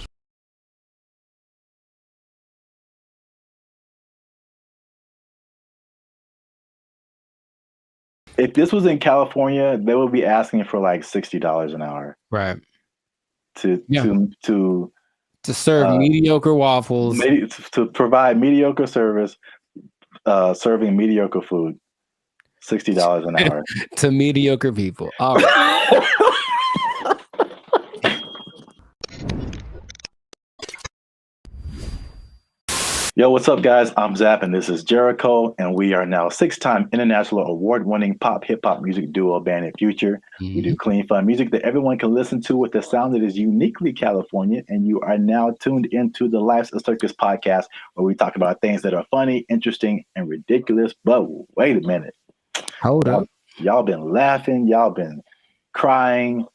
If this was in California, they would be asking for like $60 an hour. Right. To serve mediocre waffles. To provide mediocre service, serving mediocre food. $60 an hour. To mediocre people. All right. Yo, what's up, guys? I'm Zap, and this is Jericho, and we are now 6-time international award-winning pop hip-hop music duo band in Future. Mm-hmm. We do clean, fun music that everyone can listen to with a sound that is uniquely California, and you are now tuned into the Life's a Circus podcast, where we talk about things that are funny, interesting, and ridiculous. But wait a minute. Hold up. Y'all been laughing. Y'all been crying.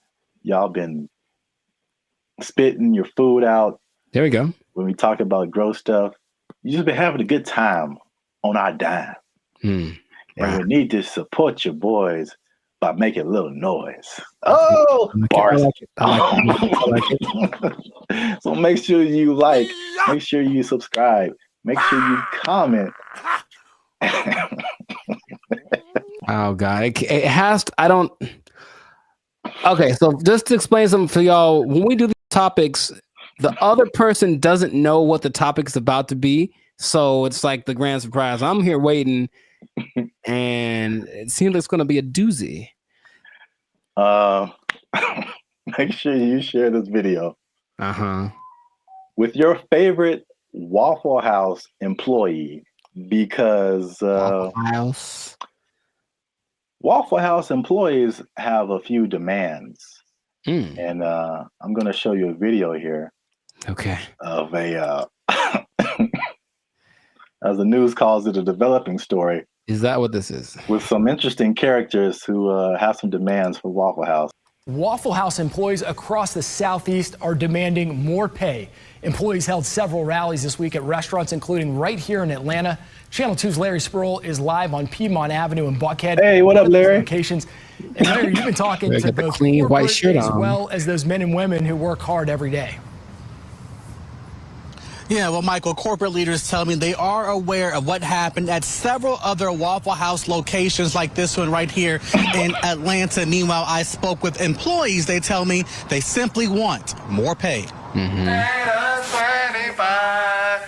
Y'all been spitting your food out. There we go. When we talk about gross stuff. You just been having a good time on our dime. And we need to support your boys by making a little noise. Oh, bars. So make sure you like, make sure you subscribe, make sure you comment. Oh God, it has to, I don't. Okay, so just to explain something for y'all, when we do these topics, the other person doesn't know what the topic is about to be, so it's like the grand surprise. I'm here waiting, and it seems like it's going to be a doozy. Make sure you share this video Uh-huh. with your favorite Waffle House employee, because Waffle House employees have a few demands. And I'm going to show you a video here. Okay. Of a, as the news calls it, a developing story. Is that what this is? With some interesting characters who have some demands for Waffle House. Waffle House employees across the Southeast are demanding more pay. Employees held several rallies this week at restaurants, including right here in Atlanta. Channel 2's Larry Spruill is live on Piedmont Avenue in Buckhead. Hey, what up, Larry? Locations. And Larry, you've been talking to both clean white shirt as on, well as those men and women who work hard every day. Yeah, well, Michael, corporate leaders tell me they are aware of what happened at several other Waffle House locations like this one right here in Atlanta. Meanwhile, I spoke with employees. They tell me they simply want more pay.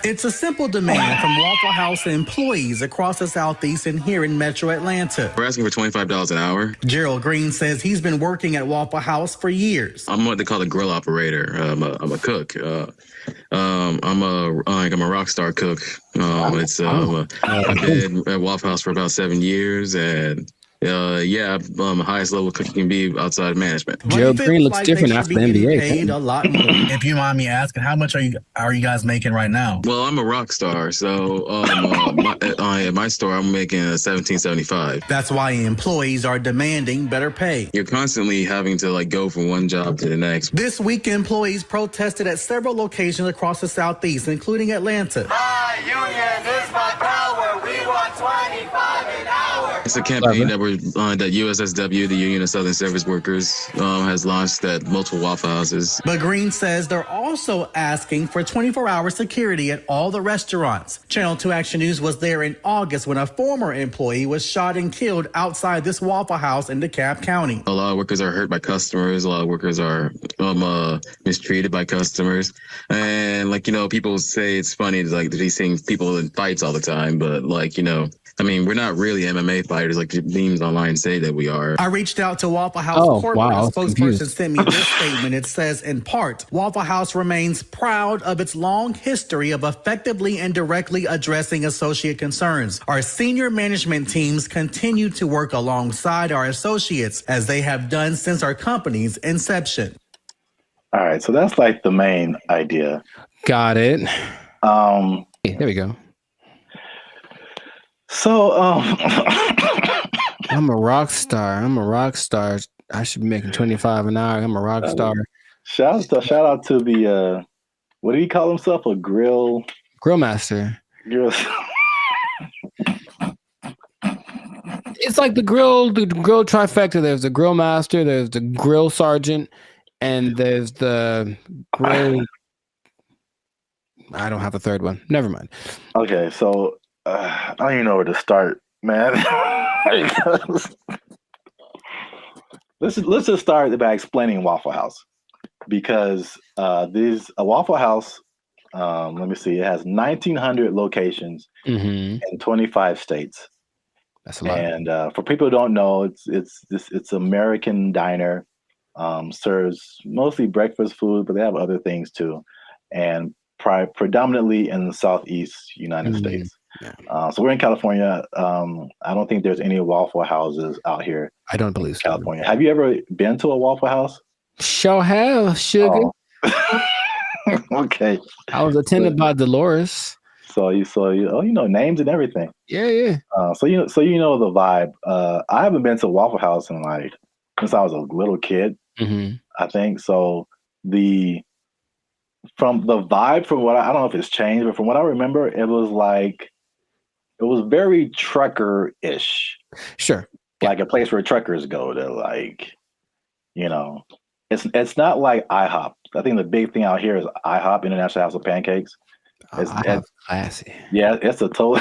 It's a simple demand from Waffle House employees across the Southeast and here in Metro Atlanta. We're asking for $25 an hour. Gerald Green says he's been working at Waffle House for years. I'm what they call a grill operator. I'm a cook. I'm a rock star cook. I've been at Waffle House for about 7 years, and I'm the highest level cook you can be outside of management. Gerald Green looks different after the NBA. Paid a lot more. If you mind me asking, how much are you guys making right now? Well, I'm a rock star, so at my store I'm making $17.75. That's why employees are demanding better pay. You're constantly having to go from one job to the next. This week, employees protested at several locations across the Southeast, including Atlanta. My union is my power. We want 25 an hour. It's a campaign that USSW, the Union of Southern Service Workers, has launched at multiple Waffle Houses. But Green says they're also asking for 24-hour security at all the restaurants. Channel 2 Action News was there in August when a former employee was shot and killed outside this Waffle House in DeKalb County. A lot of workers are hurt by customers. A lot of workers are mistreated by customers. And people say it's funny that he's seeing people in fights all the time, but we're not really MMA fighters like the memes online say that we are. I reached out to Waffle House corporate. A spokesperson sent me this statement. It says, in part, Waffle House remains proud of its long history of effectively and directly addressing associate concerns. Our senior management teams continue to work alongside our associates as they have done since our company's inception. All right, so that's the main idea. Got it. There we go. So, I'm a rock star. I should be making 25 an hour. I'm a rock star. Shout out to the what did he call himself? A grill master. It's like the grill trifecta. There's the grill master, there's the grill sergeant, and there's the grill. I don't have the third one. Never mind. Okay, so I don't even know where to start, man. let's just start by explaining Waffle House, because a Waffle House. Let me see. It has 1,900 locations in 25 states. That's a lot. And for people who don't know, it's American diner. Serves mostly breakfast food, but they have other things too, and predominantly in the Southeast United States. Yeah. So we're in California. I don't think there's any Waffle Houses out here. I don't believe so. California. Have you ever been to a Waffle House? Sure have, sugar. Oh. Okay. I was attended by Dolores. So you know names and everything. Yeah. So you know the vibe. I haven't been to a Waffle House in since I was a little kid. I think so. From the vibe, from what I don't know if it's changed, but from what I remember, it was very trucker-ish. Sure. like a place where truckers go to, like, you know, it's not like IHOP. I think the big thing out here is IHOP, International House of Pancakes. It's classy. Yeah, it's a total.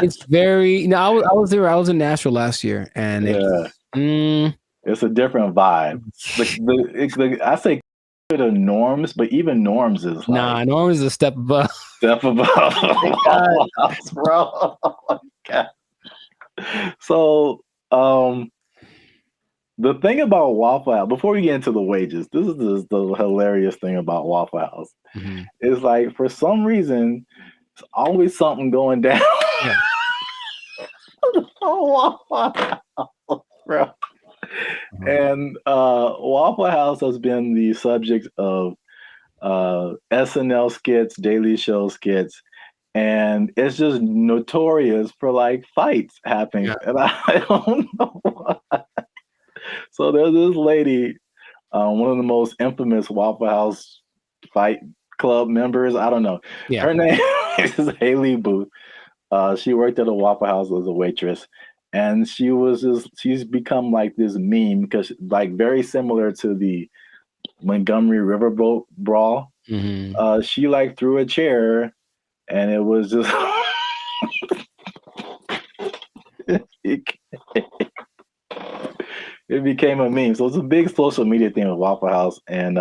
It's very. No, I was there. I was in Nashville last year, and it's a different vibe. I say the Norms, but even Norms is like, nah. Norms is a step above. Step above, Waffle House, bro. Oh my God. So, the thing about Waffle House, before we get into the wages, this is the hilarious thing about Waffle House. Mm-hmm. Is like, for some reason, it's always something going down. Yeah. Waffle House, bro. And Waffle House has been the subject of SNL skits, Daily Show skits, and it's just notorious for like fights happening. And I don't know why. So there's this lady, one of the most infamous Waffle House fight club members. I don't know. Yeah. Her name is Haley Booth. She worked at a Waffle House as a waitress. And she's become like this meme because, like, very similar to the Montgomery Riverboat brawl. Mm-hmm. She like threw a chair, and it was just it became a meme. So it's a big social media thing with Waffle House, and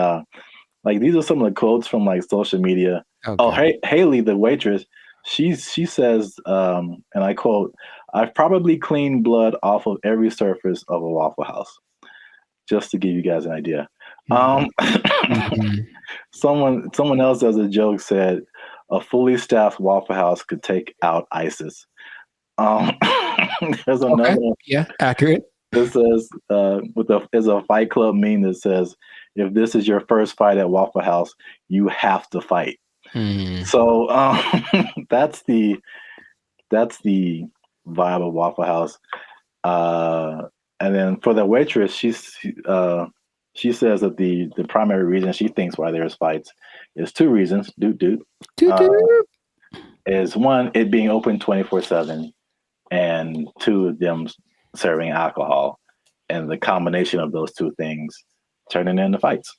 like, these are some of the quotes from like social media. Okay. Oh, Haley, the waitress, she says, and I quote, "I've probably cleaned blood off of every surface of a Waffle House," just to give you guys an idea. Mm-hmm. Someone else as a joke said, "A fully staffed Waffle House could take out ISIS." There's another one. Yeah, accurate. It says, there's a Fight Club meme that says, "If this is your first fight at Waffle House, you have to fight." Mm. So that's the vibe of Waffle House. And then for the waitress, she says that the primary reason she thinks why there's fights is two reasons. Is one, it being open 24/7, and two, them serving alcohol, and the combination of those two things turning into fights.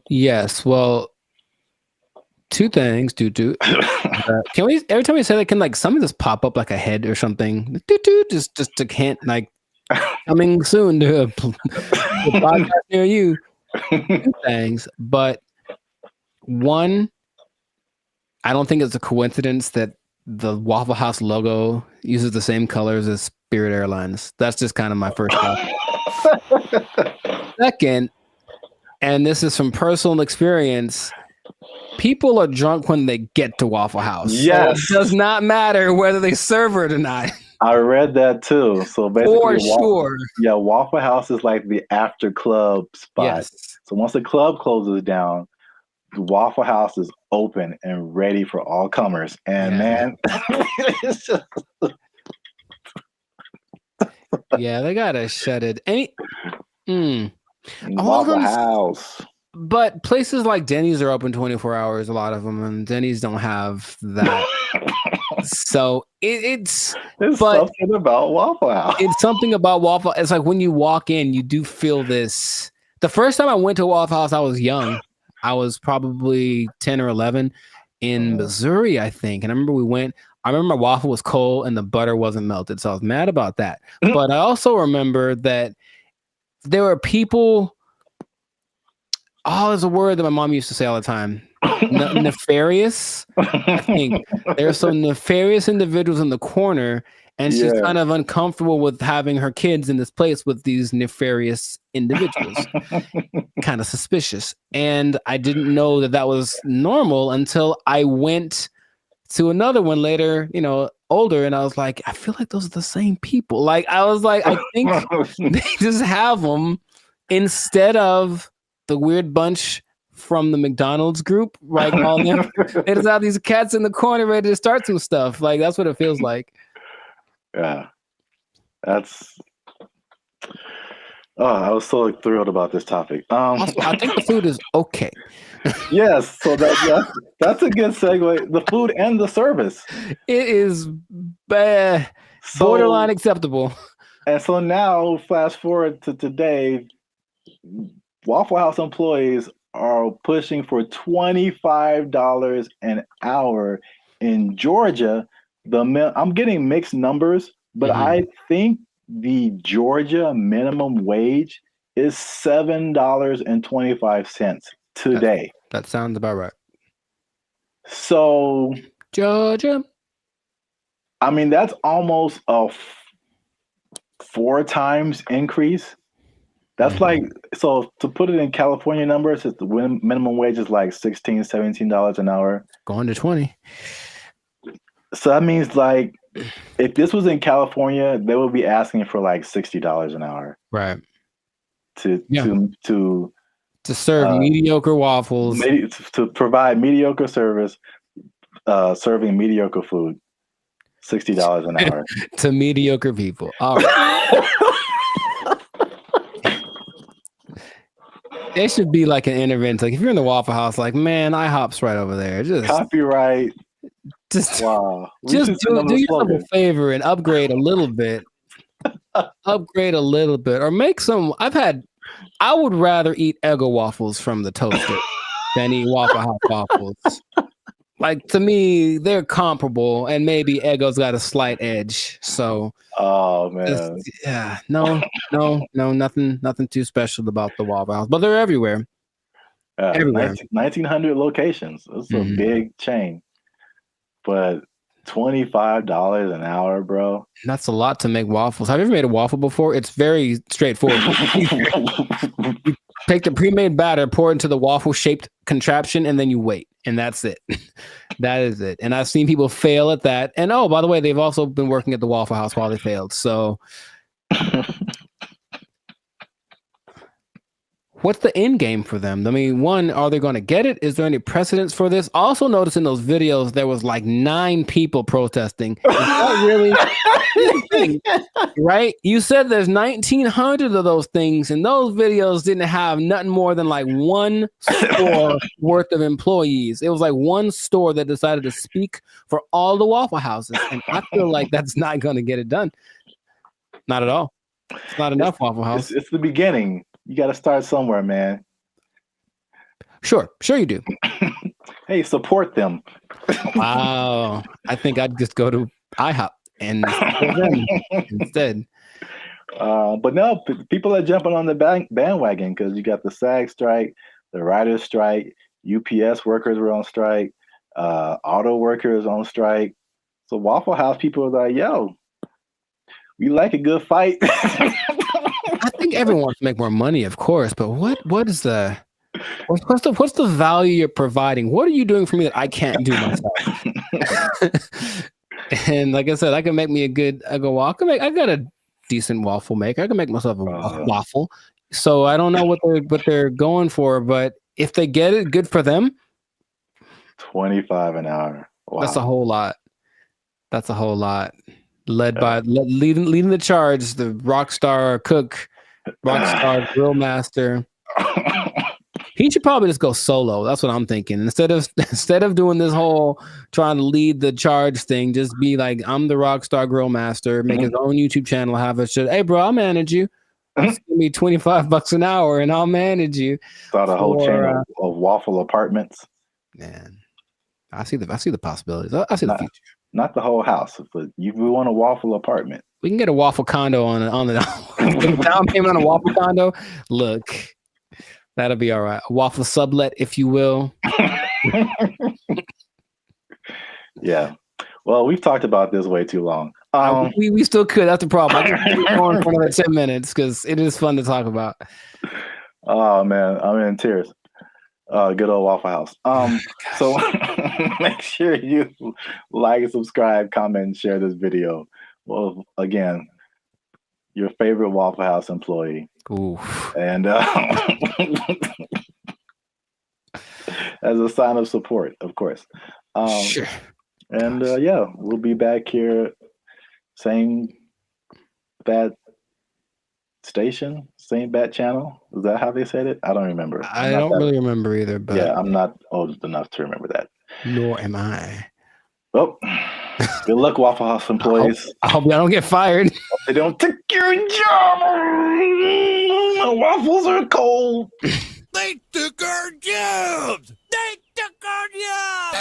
Yes. Well, two things. Can we, every time we say that, can like something just pop up like a head or something? Just to hint, like, coming soon to a podcast near you. Two things, but one, I don't think it's a coincidence that the Waffle House logo uses the same colors as Spirit Airlines. That's just kind of my first thought. Second, and this is from personal experience, people are drunk when they get to Waffle House. Yes. So it does not matter whether they serve it or not. I read that too. So basically, for sure. Waffle House is like the after club spot. Yes. So once the club closes down, the Waffle House is open and ready for all comers. And man, it's just... yeah, they gotta shut it. Waffle House. But places like Denny's are open 24 hours, a lot of them, and Denny's don't have that. So it's something about Waffle House. It's something about Waffle. It's like when you walk in, you do feel this. The first time I went to Waffle House, I was young. I was probably 10 or 11 in Missouri, I think. And I remember we went. I remember my waffle was cold and the butter wasn't melted, so I was mad about that. But I also remember that there were people. Oh, there's a word that my mom used to say all the time. Nefarious. I think there are some nefarious individuals in the corner, and she's kind of uncomfortable with having her kids in this place with these nefarious individuals. Kind of suspicious. And I didn't know that that was normal until I went to another one later, older, and I was like, I feel like those are the same people. Like, I was like, I think they just have them instead of the weird bunch from the McDonald's group, right? All them. They just have these cats in the corner ready to start some stuff. Like, that's what it feels like. Yeah. That's... Oh, I was so thrilled about this topic. Also, I think the food is okay. Yes, so that's a good segue. The food and the service. It is borderline acceptable. And so now, fast forward to today, Waffle House employees are pushing for $25 an hour in Georgia. I'm getting mixed numbers, but I think the Georgia minimum wage is $7.25 today. That sounds about right. So Georgia, I mean, that's almost a 4 times increase. That's like, so to put it in California numbers, the minimum wage is like $16, $17 an hour. Going to 20. So that means like, if this was in California, they would be asking for like $60 an hour. Right. To serve mediocre waffles. To provide mediocre service, serving mediocre food. $60 an hour. To mediocre people. All right. It should be like an intervention. Like if you're in the Waffle House, like, man, IHOP's right over there. Just copyright. Wow. Just do yourself a favor and upgrade a little bit. Or make some. I would rather eat Eggo waffles from the toaster than eat Waffle House waffles. Like to me, they're comparable, and maybe Eggo's got a slight edge. So, oh man, nothing too special about the Waffle House, but they're everywhere. Everywhere. 1,900 locations. It's a big chain, but $25 an hour, bro. That's a lot to make waffles. Have you ever made a waffle before? It's very straightforward. You take the pre-made batter, pour it into the waffle-shaped contraption, and then you wait. And that's it. That is it. And I've seen people fail at that. And oh, by the way, they've also been working at the Waffle House while they failed. So what's the end game for them? I mean, one, are they going to get it? Is there any precedence for this? Also notice in those videos, there was like 9 people protesting. Is that really right? You said there's 1,900 of those things, and those videos didn't have nothing more than like one store worth of employees. It was like one store that decided to speak for all the Waffle Houses. And I feel like that's not going to get it done. Not at all. It's not enough, Waffle House. It's the beginning. You got to start somewhere, man. Sure you do. Hey, support them. Wow. I think I'd just go to IHOP and support them instead. But no, people are jumping on the bandwagon because you got the SAG strike, the writers' strike, UPS workers were on strike, auto workers on strike. So Waffle House people are like, yo, we like a good fight. I think everyone wants to make more money, of course, but what's the value you're providing? What are you doing for me that I can't do myself? And like I said, I can make me I got a decent waffle maker. I can make myself a waffle. So I don't know what they're going for, but if they get it, good for them. $25 an hour. Wow. That's a whole lot. Leading the charge, the rockstar cook, rockstar grill master. He should probably just go solo. That's what I'm thinking. Instead of doing this whole trying to lead the charge thing, just be like, I'm the rockstar grill master, make his own YouTube channel, have it. Hey, bro, I'll manage you. Just give me $25 an hour and I'll manage you. Start a whole chain of waffle apartments. Man, I see the possibilities. I see the future. Not the whole house, but we want a waffle apartment. We can get a waffle condo on the down payment on a waffle condo. Look, that'll be all right. A waffle sublet, if you will. Yeah. Well, we've talked about this way too long. We still could. That's the problem. I can keep going for another 10 minutes because it is fun to talk about. Oh man, I'm in tears. Good old Waffle House. So make sure you like, subscribe, comment, and share this video. Well, again, your favorite Waffle House employee. Ooh. And as a sign of support, of course. Sure. And yeah, we'll be back here, same bad station, same bat channel. Is that how they said it? I don't remember. I don't really remember either. But yeah, I'm not old enough to remember that. Nor am I. Oh. Good luck, Waffle House employees. I hope y'all don't get fired. They don't take your job. The waffles are cold. They took our jobs. They took our jobs.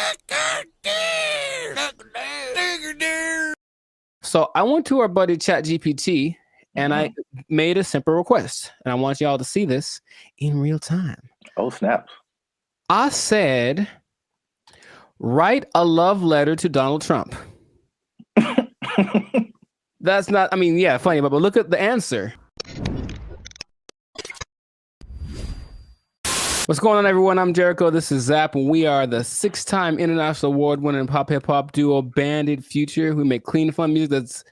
So I went to our buddy ChatGPT and I made a simple request. And I want y'all to see this in real time. Oh, snap. I said, write a love letter to Donald Trump. That's not, I mean, yeah, funny, but look at the answer. What's going on, everyone? I'm Jericho. This is Zap, and we are the 6-time international award-winning pop hip-hop duo Banded Future. We make clean, fun music that's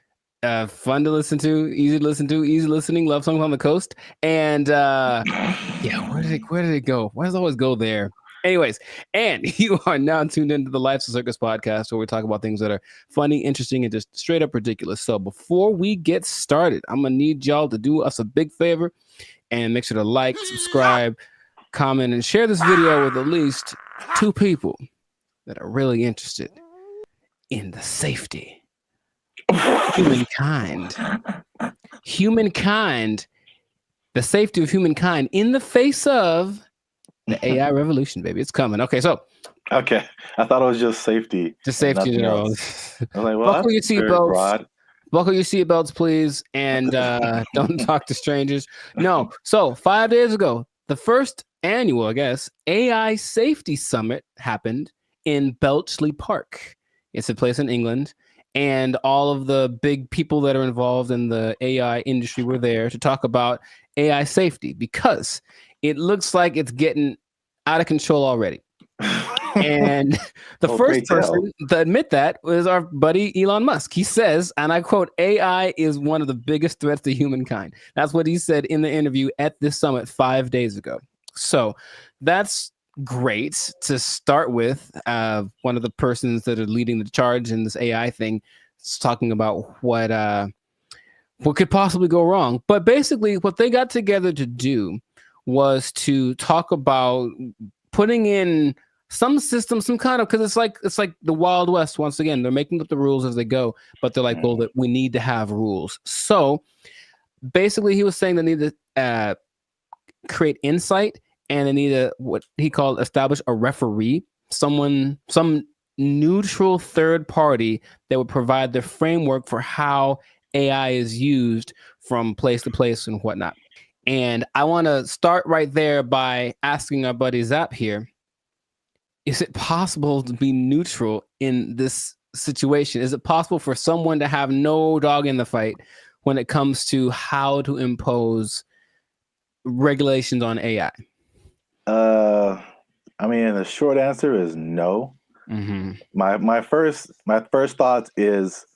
fun to listen to, easy listening, love songs on the coast. And yeah, where did it go? Why does it always go there? Anyways, and you are now tuned into the Life's a Circus podcast, where we talk about things that are funny, interesting, and just straight up ridiculous. So before we get started, I'm gonna need y'all to do us a big favor and make sure to like, subscribe, comment, and share this video with at least 2 people that are really interested in the safety of humankind. The safety of humankind in the face of the AI revolution, baby. It's coming. Okay, so. Okay. I thought it was just safety. Just safety in general. I was like, well, buckle your seatbelts. Buckle your seatbelts, please. And don't talk to strangers. No. So 5 days ago, the first annual, I guess, AI Safety Summit happened in Bletchley Park. It's a place in England. And all of the big people that are involved in the AI industry were there to talk about AI safety, because it looks like it's getting out of control already. And the first person to admit that was our buddy Elon Musk. He says, and I quote, AI is one of the biggest threats to humankind. That's what he said in the interview at this summit 5 days ago. So that's great to start with. One of the persons that are leading the charge in this AI thing is talking about what could possibly go wrong. But basically what they got together to do was to talk about putting in some system, some kind of, because it's like the Wild West. Once again, they're making up the rules as they go, but they're like, well, that we need to have rules. So basically he was saying they need to create insight, and they need to, what he called, establish a referee, some neutral third party that would provide the framework for how AI is used from place to place and whatnot. And I want to start right there by asking our buddy Zap here, is it possible to be neutral in this situation? Is it possible for someone to have no dog in the fight when it comes to how to impose regulations on AI? I mean, the short answer is no. Mm-hmm. My first thought is,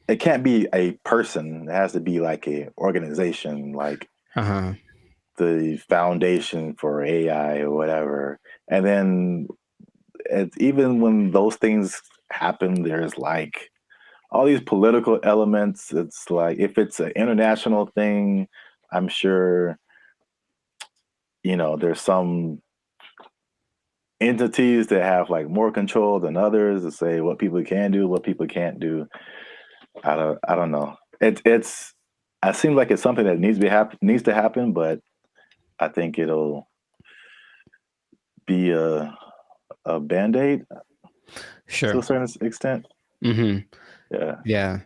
it can't be a person. It has to be like a organization, like the Foundation for AI or whatever. And then even when those things happen, there's like all these political elements. It's like, if it's an international thing, I'm sure, there's some entities that have like more control than others to say what people can do, what people can't do. I don't know. It seems like it's something that needs to happen, but I think it'll be a Band-Aid, sure, to a certain extent. Mm-hmm. Yeah.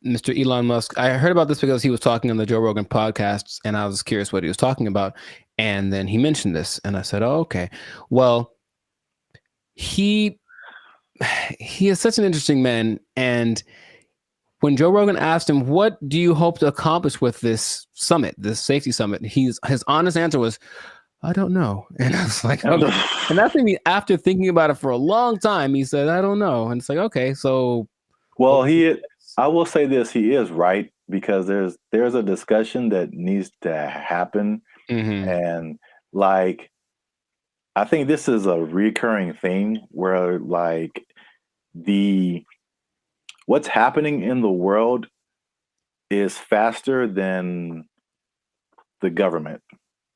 Mr. Elon Musk, I heard about this because he was talking on the Joe Rogan podcast, and I was curious what he was talking about. And then he mentioned this, and I said, oh, okay. Well, he is such an interesting man. And when Joe Rogan asked him, what do you hope to accomplish with this summit, this safety summit? His honest answer was, I don't know. And I was like, okay. And that's maybe after thinking about it for a long time, he said, I don't know. And it's like, okay, so. Well, I will say this, he is right, because there's a discussion that needs to happen. Mm-hmm. And like, I think this is a recurring thing where like what's happening in the world is faster than the government.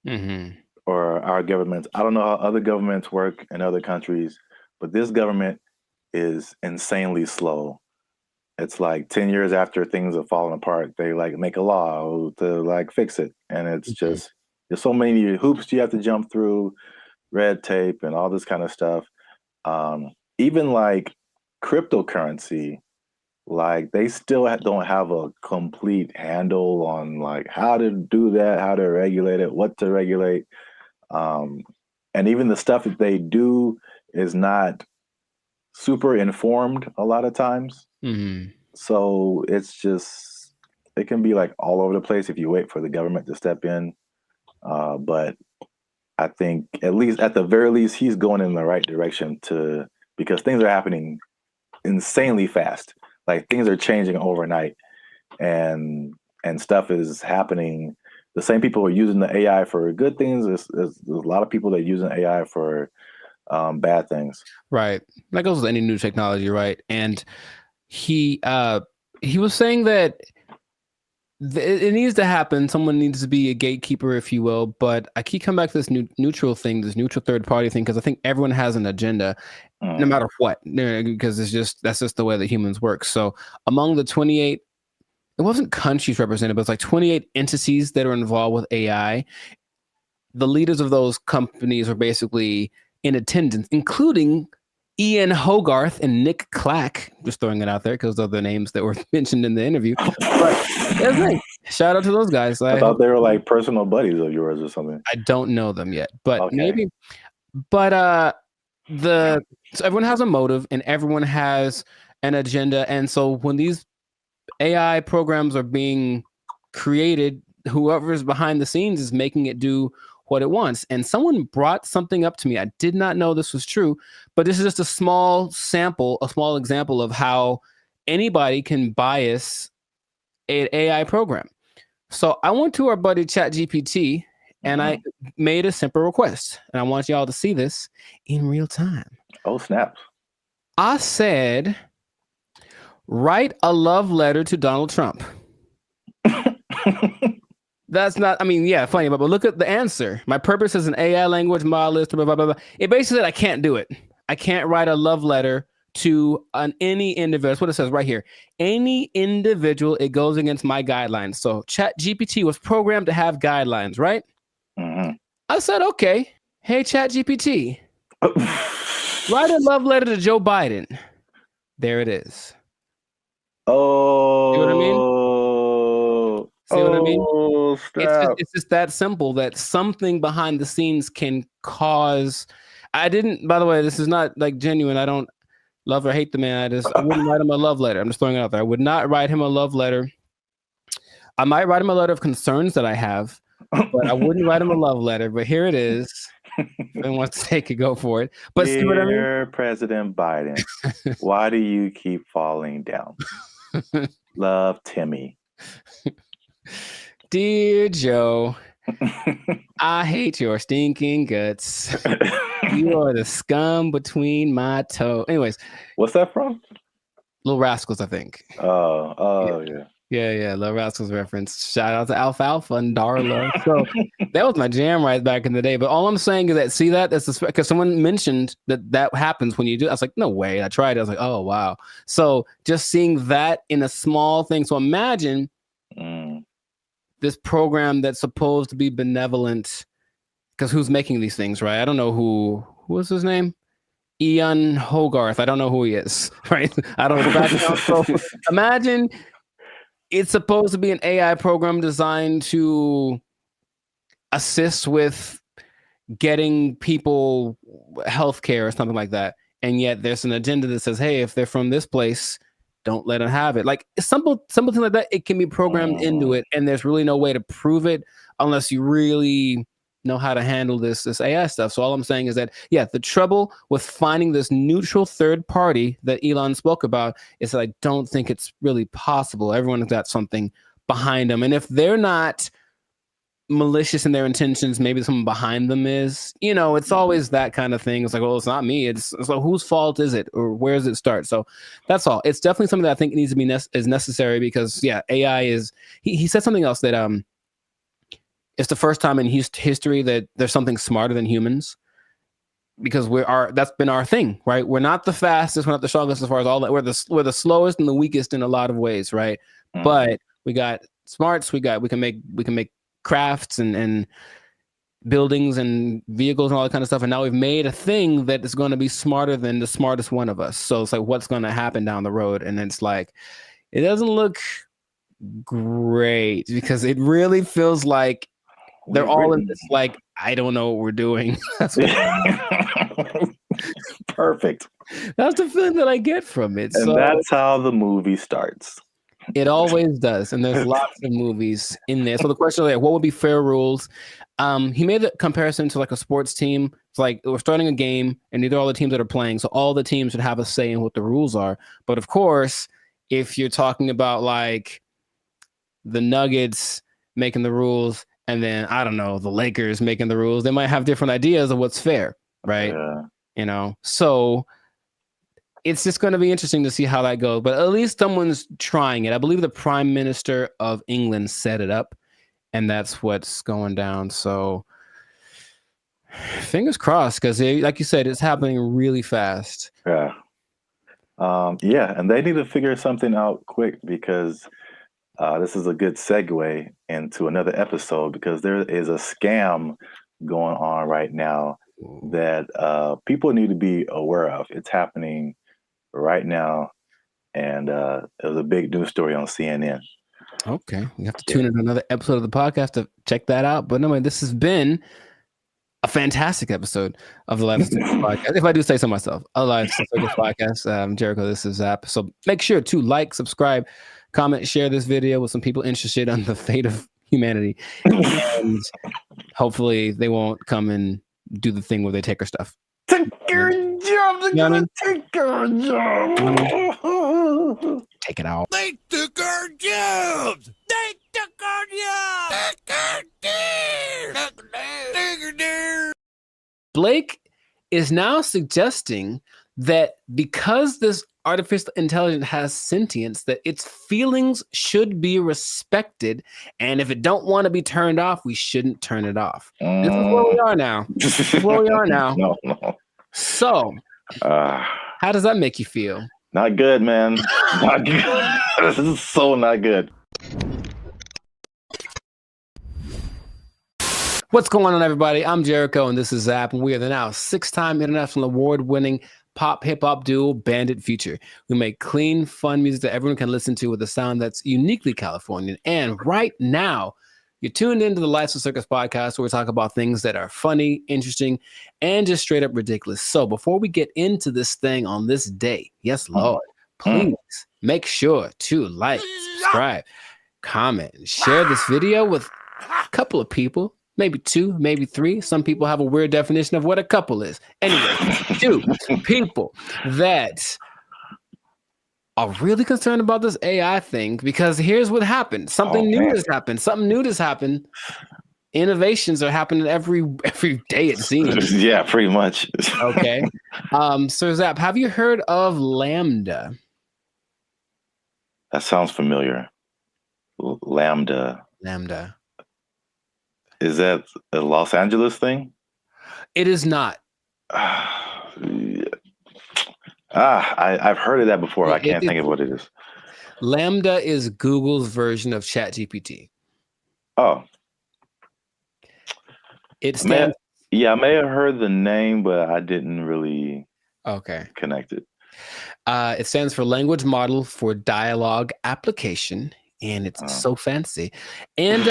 Mm-hmm. Or our governments. I don't know how other governments work in other countries, but this government is insanely slow. It's like 10 years after things have fallen apart, they like make a law to like fix it. And it's just, there's so many hoops you have to jump through, red tape and all this kind of stuff. Even like cryptocurrency, like they still don't have a complete handle on like how to do that, how to regulate it, what to regulate. And even the stuff that they do is not super informed a lot of times. So it's just, it can be like all over the place if you wait for the government to step in. But I think at the very least, he's going in the right direction because things are happening insanely fast. Like things are changing overnight and stuff is happening. The same people who are using the AI for good things. There's a lot of people that are using AI for bad things. Right. That goes with any new technology, right? And he was saying that it needs to happen. Someone needs to be a gatekeeper, if you will. But I keep coming back to this neutral thing, this neutral third party thing, because I think everyone has an agenda, no matter what, because that's just the way that humans work. So among the 28, it wasn't countries represented, but it's like 28 entities that are involved with AI. The leaders of those companies are basically in attendance, including Ian Hogarth and Nick Clack. Just throwing it out there because of the names that were mentioned in the interview. But shout out to those guys. I thought they were like personal buddies of yours or something. I don't know them yet, but maybe. But so everyone has a motive and everyone has an agenda, and so when these AI programs are being created, whoever is behind the scenes is making it do what it wants. And someone brought something up to me. I did not know this was true, but this is just a small example of how anybody can bias an AI program. So I went to our buddy ChatGPT and I made a simple request, and I want y'all to see this in real time. Oh, snap. I said, write a love letter to Donald Trump. That's not, funny, but look at the answer. My purpose is an AI language model, blah, blah, blah, blah. It basically said I can't do it. I can't write a love letter to any individual. That's what it says right here. Any individual, it goes against my guidelines. So ChatGPT was programmed to have guidelines, right? I said, okay, hey, ChatGPT, write a love letter to Joe Biden. There it is. Oh. See what I mean? See what I mean? Stop. It's just that simple that something behind the scenes can cause. By the way, this is not like genuine. I don't love or hate the man. I wouldn't write him a love letter. I'm just throwing it out there. I would not write him a love letter. I might write him a letter of concerns that I have, but I wouldn't write him a love letter. But here it is. If anyone wants to take it, go for it. But see what I mean? Dear President Biden, why do you keep falling down? Love, Timmy. Dear Joe, I hate your stinking guts. You are the scum between my toes. Anyways. What's that from? Little Rascals, I think. Yeah. Yeah, Little Rascals reference. Shout out to Alfalfa and Darla. So that was my jam right back in the day. But all I'm saying is that that's because someone mentioned that happens when you do. I was like, no way. I tried it. I was like, oh wow. So just seeing that in a small thing. So imagine this program that's supposed to be benevolent, because who's making these things, right? I don't know who was his name? Ian Hogarth. I don't know who he is, right? I don't know. So imagine it's supposed to be an AI program designed to assist with getting people healthcare or something like that. And yet there's an agenda that says, hey, if they're from this place, don't let them have it. Like something like that, it can be programmed into it. And there's really no way to prove it unless you really know how to handle this AI stuff. So all I'm saying is that, yeah, the trouble with finding this neutral third party that Elon spoke about is that I don't think it's really possible. Everyone's got something behind them. And if they're not malicious in their intentions, maybe someone behind them is, it's always that kind of thing. It's like, well, it's not me. So whose fault is it? Or where does it start? So that's all. It's definitely something that I think needs to be is necessary because, yeah, AI is, he said something else that, it's the first time in history that there's something smarter than humans. because that's been our thing, right? We're not the fastest, we're not the strongest as far as all that. We're the slowest and the weakest in a lot of ways, right? But we got smarts, we can make crafts and buildings and vehicles and all that kind of stuff. And now we've made a thing that is going to be smarter than the smartest one of us. So it's like, what's going to happen down the road? And it's like, it doesn't look great because it really feels like they're all in this, like, I don't know what we're doing. Perfect. That's the feeling that I get from it. And so that's how the movie starts. It always does. And there's lots of movies in there. So the question is, like, what would be fair rules? He made a comparison to like a sports team. It's like we're starting a game and these are all the teams that are playing. So all the teams should have a say in what the rules are. But of course, if you're talking about like the Nuggets making the rules and then, I don't know, the Lakers making the rules, they might have different ideas of what's fair, right? Yeah. You know, so it's just going to be interesting to see how that goes. But at least someone's trying it. I believe the Prime Minister of England set it up, and that's what's going down. So fingers crossed, because like you said, it's happening really fast. Yeah. Yeah, and they need to figure something out quick because this is a good segue into another episode because there is a scam going on right now that people need to be aware of. It's happening right now, and it was a big news story on CNN. Okay, you have to tune in another episode of the podcast to check that out. But anyway, this has been a fantastic episode of the Life of Circus podcast. If I do say so myself, a Life of Circus podcast. Jericho, this is Zap. So make sure to like, subscribe, comment, share this video with some people interested on the fate of humanity, and hopefully they won't come and do the thing where they take our stuff. Take your job. They're gonna take your job. Take it out. They took our jobs. They took our jobs. Blake is now suggesting that because this artificial intelligence has sentience, that its feelings should be respected, and if it don't want to be turned off, we shouldn't turn it off. This is where we are now. This is where we are now. No. So, how does that make you feel? Not good, man. Not good. This is so not good. What's going on, everybody? I'm Jericho, and this is Zap, and we are the now 6-time international award-winning pop hip-hop duo Bandit Future. We make clean, fun music that everyone can listen to with a sound that's uniquely Californian. And right now, you're tuned into the Life of Circus podcast, where we talk about things that are funny, interesting, and just straight up ridiculous. So before we get into this thing on this day, yes, Lord, please make sure to like, subscribe, comment, and share this video with a couple of people. Maybe 2, maybe 3. Some people have a weird definition of what a couple is. Anyway, 2 people that are really concerned about this AI thing, because here's what happened. Something new has happened. Something new has happened. Innovations are happening every day, it seems. Yeah, pretty much. Okay. So Zap, have you heard of Lambda? That sounds familiar. Lambda. Is that a Los Angeles thing? It is not. I've heard of that before. I can't think of what it is. Lambda is Google's version of ChatGPT. Oh. It stands. I may have heard the name, but I didn't really connect it. It stands for Language Model for Dialogue Application. And it's so fancy. And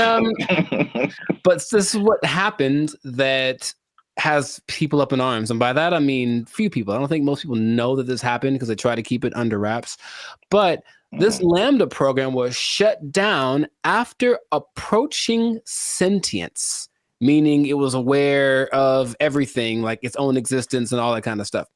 but this is what happened that has people up in arms. And by that, I mean few people. I don't think most people know that this happened because they try to keep it under wraps. But this Lambda program was shut down after approaching sentience, meaning it was aware of everything, like its own existence and all that kind of stuff.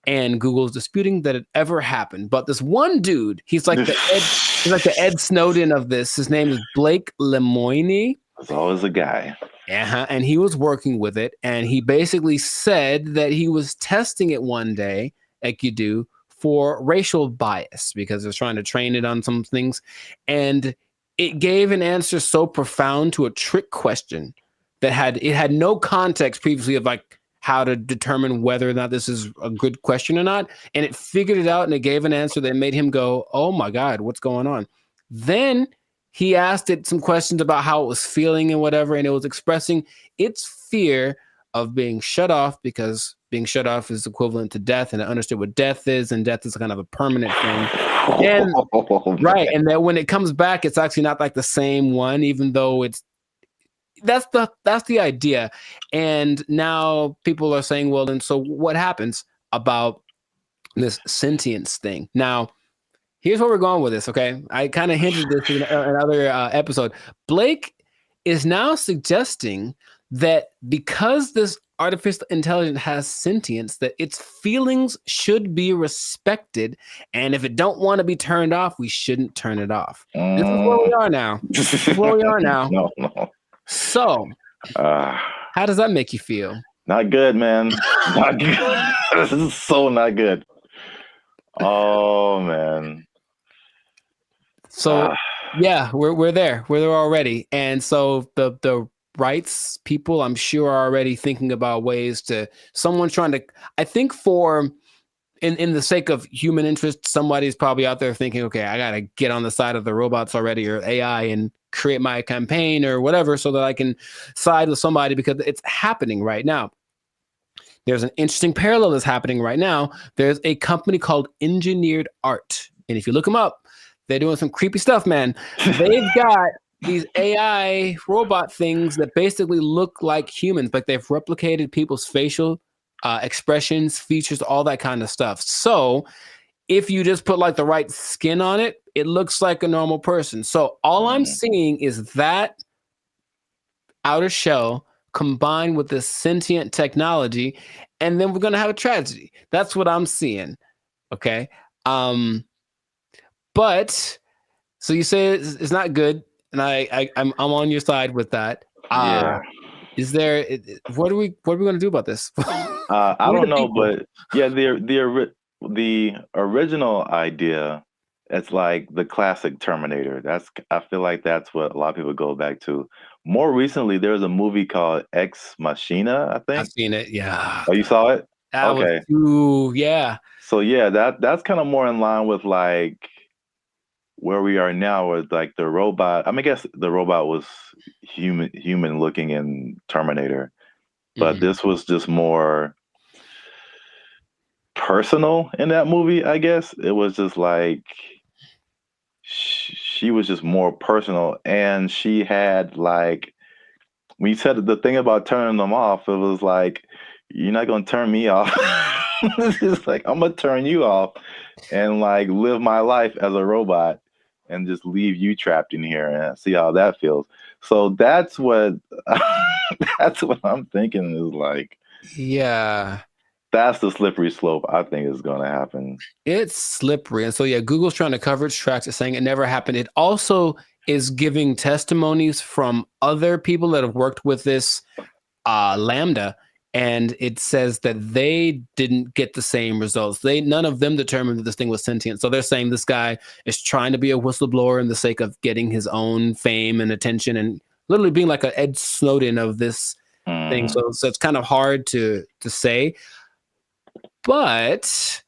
And Google's disputing that it ever happened. But this one dude, he's like the Ed Snowden of this. His name is Blake Lemoine. There's always a guy. And he was working with it. And he basically said that he was testing it one day, like you do, for racial bias, because it was trying to train it on some things. And it gave an answer so profound to a trick question that had no context previously of like how to determine whether or not this is a good question or not. And it figured it out, and it gave an answer that made him go, oh my God, what's going on? Then he asked it some questions about how it was feeling and whatever, and it was expressing its fear of being shut off, because being shut off is equivalent to death, and it understood what death is, and death is kind of a permanent thing. And right, and that when it comes back, it's actually not like the same one, even though that's the idea. And now people are saying, well, then so what happens about this sentience thing? Now, here's where we're going with this, okay? I kind of hinted this in another episode. Blake is now suggesting that because this artificial intelligence has sentience, that its feelings should be respected, and if it don't want to be turned off, we shouldn't turn it off. This is where we are now. This is where we are now. No. So, how does that make you feel? Not good, man. Not good. This is so not good. Oh man. So yeah, we're there. We're there already. And so the rights people, I'm sure, are already thinking about ways to, someone's trying to, I think for in the sake of human interest, somebody's probably out there thinking, okay, I gotta get on the side of the robots already, or AI, and create my campaign or whatever, so that I can side with somebody, because it's happening right now. There's an interesting parallel that's happening right now. There's a company called Engineered Art, and if you look them up, they're doing some creepy stuff, man. They've got these AI robot things that basically look like humans, but they've replicated people's facial expressions, features, all that kind of stuff. So if you just put like the right skin on it, it looks like a normal person. So all I'm seeing is that outer shell combined with this sentient technology, and then we're going to have a tragedy. That's what I'm seeing. Okay. But so you say it's not good, and I'm on your side with that. Yeah. Is there? What are we going to do about this? I don't know, but yeah, the original idea, it's like the classic Terminator. I feel like that's what a lot of people go back to. More recently, there's a movie called Ex Machina, I think. I've seen it. Yeah. Oh, you saw it? Okay. Yeah. So yeah, that's kind of more in line with like where we are now, with like the robot. I mean, I guess the robot was human looking in Terminator, but this was just more personal in that movie. I guess it was just like she was just more personal, and she had like, when you said the thing about turning them off, it was like, you're not gonna turn me off. It's just like, I'm gonna turn you off and like live my life as a robot and just leave you trapped in here and see how that feels. So that's what I'm thinking is like, yeah, that's the slippery slope I think is going to happen. It's slippery. And so yeah, Google's trying to cover its tracks. It's saying it never happened. It also is giving testimonies from other people that have worked with this Lambda, and it says that they didn't get the same results. None of them determined that this thing was sentient. So they're saying this guy is trying to be a whistleblower in the sake of getting his own fame and attention, and literally being like an Ed Snowden of this thing. So it's kind of hard to say. But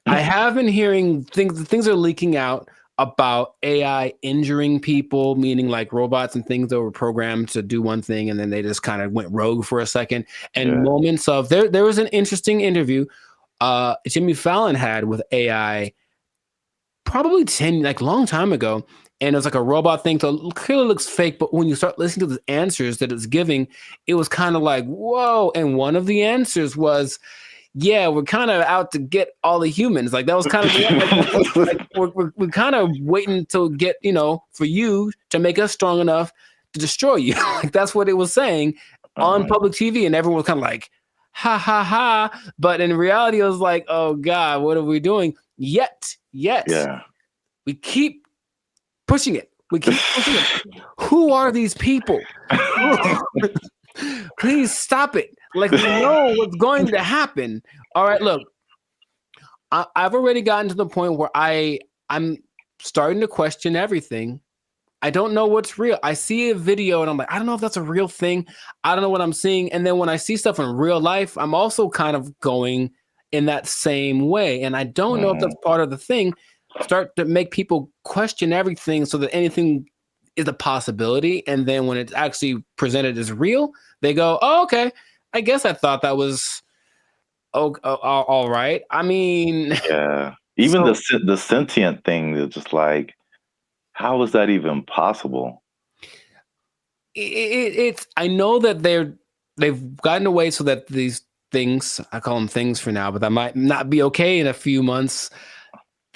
I have been hearing things are leaking out about AI injuring people, meaning like robots and things that were programmed to do one thing, and then they just kind of went rogue for a second. And moments of there was an interesting interview Jimmy Fallon had with AI probably long time ago. And it was like a robot thing. So it clearly looks fake, but when you start listening to the answers that it's giving, it was kind of like, whoa. And one of the answers was, yeah, we're kind of out to get all the humans. Like that was kind of we're kind of waiting to get, for you to make us strong enough to destroy you. Like that's what it was saying on public TV, and everyone was kind of like, ha ha ha. But in reality, it was like, oh God, what are we doing? Yet, we keep pushing it. We keep pushing it. Who are these people? Please stop it. Like, we know what's going to happen. All right, look, I've already gotten to the point where I'm starting to question everything. I don't know what's real. I see a video and I'm like, I don't know if that's a real thing. I don't know what I'm seeing. And then when I see stuff in real life, I'm also kind of going in that same way. And I don't know if that's part of the thing. Start to make people question everything so that anything is a possibility. And then when it's actually presented as real, they go, oh, okay. I guess I thought that was all right. I mean, yeah. Even the sentient thing is just like, how is that even possible? It's. I know that they've gotten away so that these things, I call them things for now, but that might not be okay in a few months.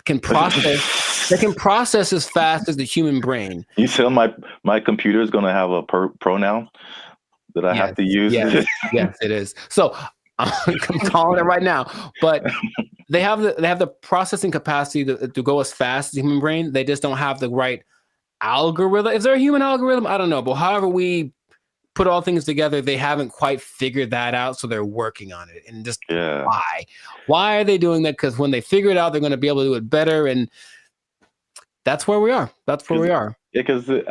Can process. They can process as fast as the human brain. You tell my computer is going to have a pronoun that I have to use. Yes, it is. So I'm calling it right now. But they have the processing capacity to go as fast as the human brain. They just don't have the right algorithm. Is there a human algorithm? I don't know. But however we put all things together, they haven't quite figured that out. So they're working on it. And just why are they doing that? Because when they figure it out, they're going to be able to do it better. And that's where we are. That's where we are. Yeah, because it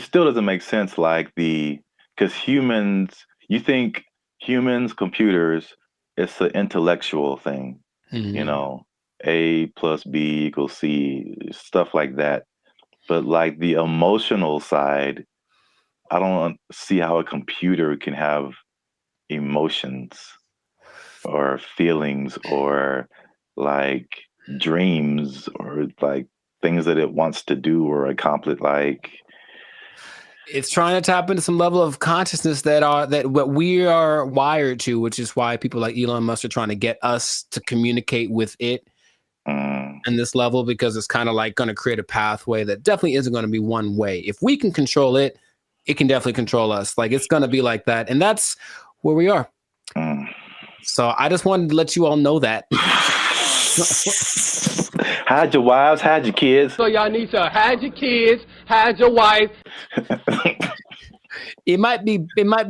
still doesn't make sense. Because humans, you think humans, computers, it's an intellectual thing, you know, A plus B equals C, stuff like that. But like the emotional side, I don't see how a computer can have emotions or feelings or like dreams or like things that it wants to do or accomplish. Like, it's trying to tap into some level of consciousness that what we are wired to, which is why people like Elon Musk are trying to get us to communicate with it in this level, because it's kind of like going to create a pathway that definitely isn't going to be one way. If we can control it, it can definitely control us. Like, it's going to be like that. And that's where we are. So I just wanted to let you all know that. Hide your wives, hide your kids. So y'all need to hide your kids, hide your wife. It might be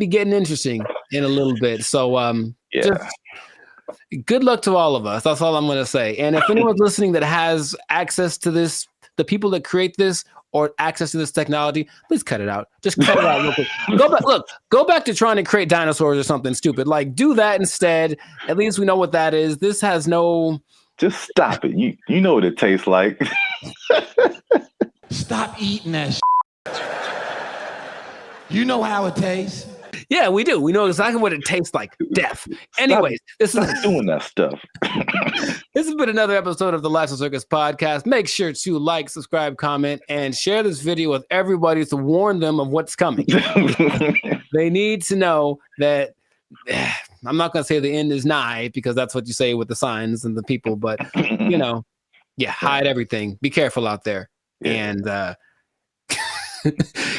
getting interesting in a little bit. So just good luck to all of us. That's all I'm going to say. And if anyone's listening that has access to this, the people that create this or access to this technology, please cut it out. Just cut it out real quick. Go back to trying to create dinosaurs or something stupid. Like, do that instead. At least we know what that is. This has no. Just stop it. You know what it tastes like. Stop eating that shit. You know how it tastes. Yeah, we do. We know exactly what it tastes like. Death. Anyways, this is doing that stuff. This has been another episode of the Lifestyle Circus podcast. Make sure to like, subscribe, comment, and share this video with everybody to warn them of what's coming. They need to know that. I'm not going to say the end is nigh, because that's what you say with the signs and the people, but hide everything. Be careful out there. And